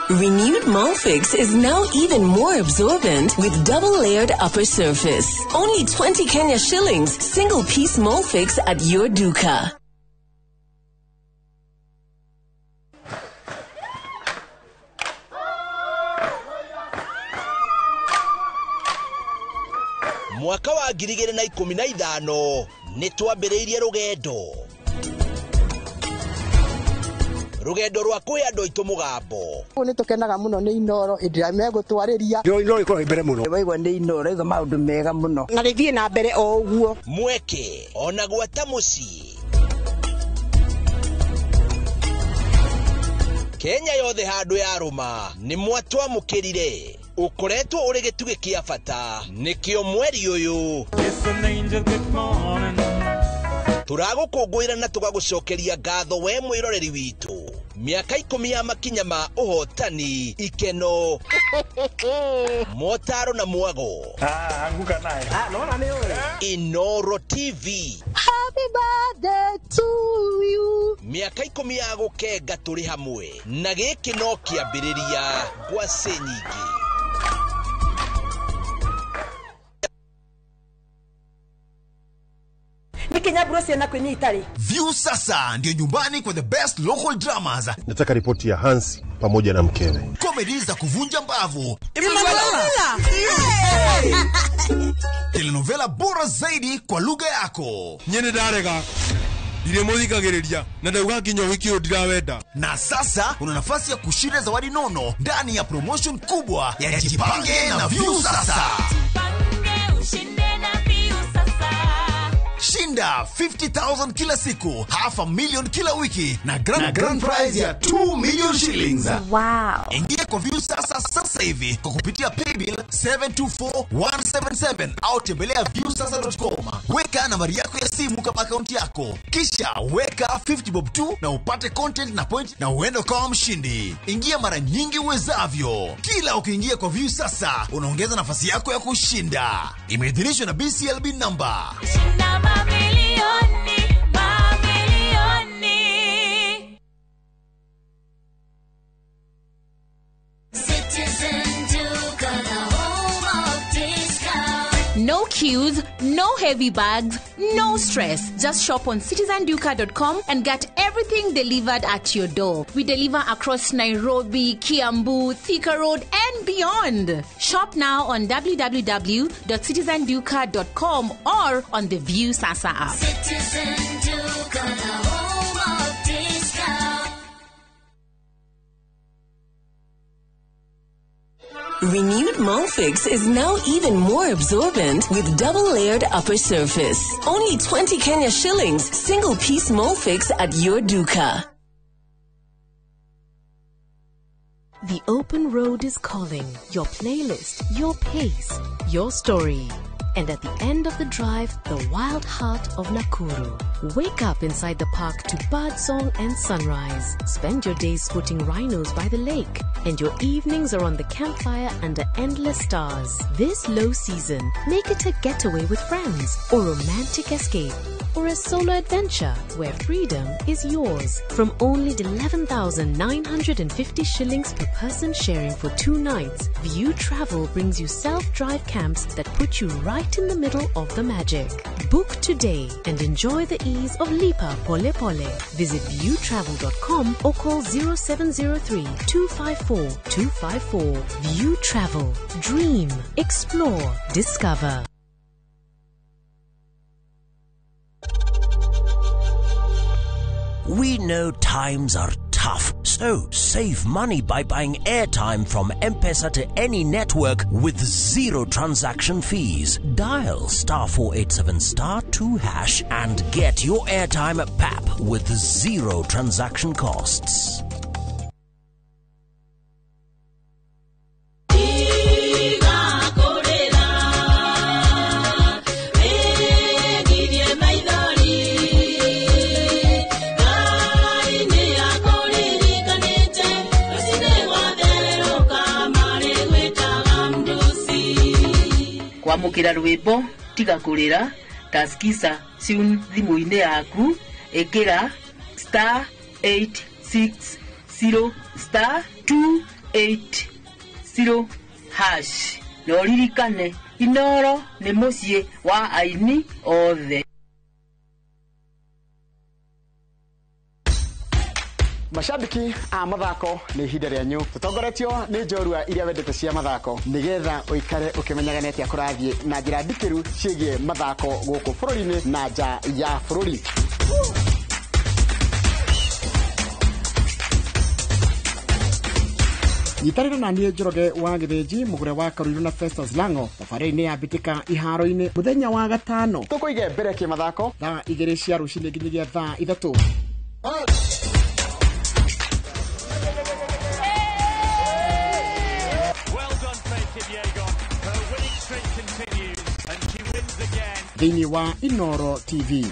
Renewed Molfix is now even more absorbent with double-layered upper surface. Only 20 Kenya shillings, single-piece Molfix at your duka. Mwaka wa 2015 nitwambĩrĩirie rugendo rwa kuya ndo itu mugambo ni tukenaga muno ni Inoro indira megutwariria Inoro ikoro ibere muno waigwa ni Inoro iga maundu mega muno na rithie na mbere o uguo mweke ona gwata muci Kenya yothe handu ya ruma ni mwatwa mukirire ukoretwo uri gituge kia bata nikio mweri uyu turagukungwira na tugagucokeria ngatho we mwiroreri witu miaka 10 ya makinya ma uhotani ikeno motaro na mwago anguka naye naona ni wewe Inoro TV. Happy birthday to you. Miaka 10 ya gukenga turi hamwe na giki no kiambiriria kwa senyingi. View sasa ndio nyumbani kwa the best local dramas. Nataka ripoti ya Hansi pamoja na mkewe. Comedy za kuvunja mbavu. Telenovela bora zaidi kwa lugha yako. Nyene darega. Ile muthikagiriria na ndauga kinyo wiki ndirawenda. Na sasa una nafasi ya kushinda zawadi nono ndani ya promotion kubwa ya Jipange na View sasa. Shinda 50,000 kila siku, $500,000 kila wiki na grand prize ya 2 million shillings. Wow. Ingia kwa View sasa hivi kwa kupitia paybill 724177 au tembelea viewsasa.com. Weka nambari yako ya simu kama akaunti yako. Kisha weka 50 bob tu na upate content na point na uende kwa mshindi. Ingia mara nyingi uwezavyo. Kila ukiingia kwa View sasa unaongeza nafasi yako ya kushinda. Imeidhinishwa na BCLB number. No queues, no heavy bags, no stress. Just shop on citizenduka.com and get everything delivered at your door. We deliver across Nairobi, Kiambu, Thika Road and beyond. Shop now on www.citizenduka.com or on the View Sasa app. Citizen Duka, the home of discount. Renewed Molfix is now even more absorbent with double-layered upper surface. Only 20 Kenya shillings, single-piece Molfix at your duka. The open road is calling. Your playlist, your pace, your story. And at the end of the drive, the wild heart of Nakuru. Wake up inside the park to birdsong and sunrise. Spend your days spotting rhinos by the lake. And your evenings are on the campfire under endless stars. This low season, make it a getaway with friends or romantic escape. Or a solo adventure where freedom is yours. From only 11,950 shillings per person sharing for 2 nights, View Travel brings you self-drive camps that put you right in the middle of the magic. Book today and enjoy the ease of Lipa Pole Pole. Visit viewtravel.com or call 0703-254-254. View Travel. Dream. Explore. Discover. We know times are tough, so save money by buying airtime from M-Pesa to any network with 0 transaction fees. Dial *487*2# and get your airtime PAP with 0 transaction costs. Kwamukira rwimbo tiga kurira taskisa siun thimu-ine yaku ekira *860*280# no ririkane Inoro nĩ mũciĩ wa aini othe. Mashabiki a mathako nĩ ihinda rĩanyu. Tũtongoretio nĩ njorua iria wendete cia mathako nĩgetha ũikare ũkĩmenyaga nĩ atĩa kũrathiĩ na njĩra ndikĩru ciĩgiĩ mathako gũkũ bũrũri-inĩ na nja ya bũrũri. Nyitanĩra na niĩ Njoroge wa Gĩthĩnji mũgũre wa Karũirũ na Festus Lango thabarĩ-inĩ ya mbĩtĩka iharo-inĩ mũthenya wa gatano. Tũkũige mbere kĩmathako thaa 2 cia rũcinĩ nginyagia thaa 3. Thĩinĩ wa Inoro TV.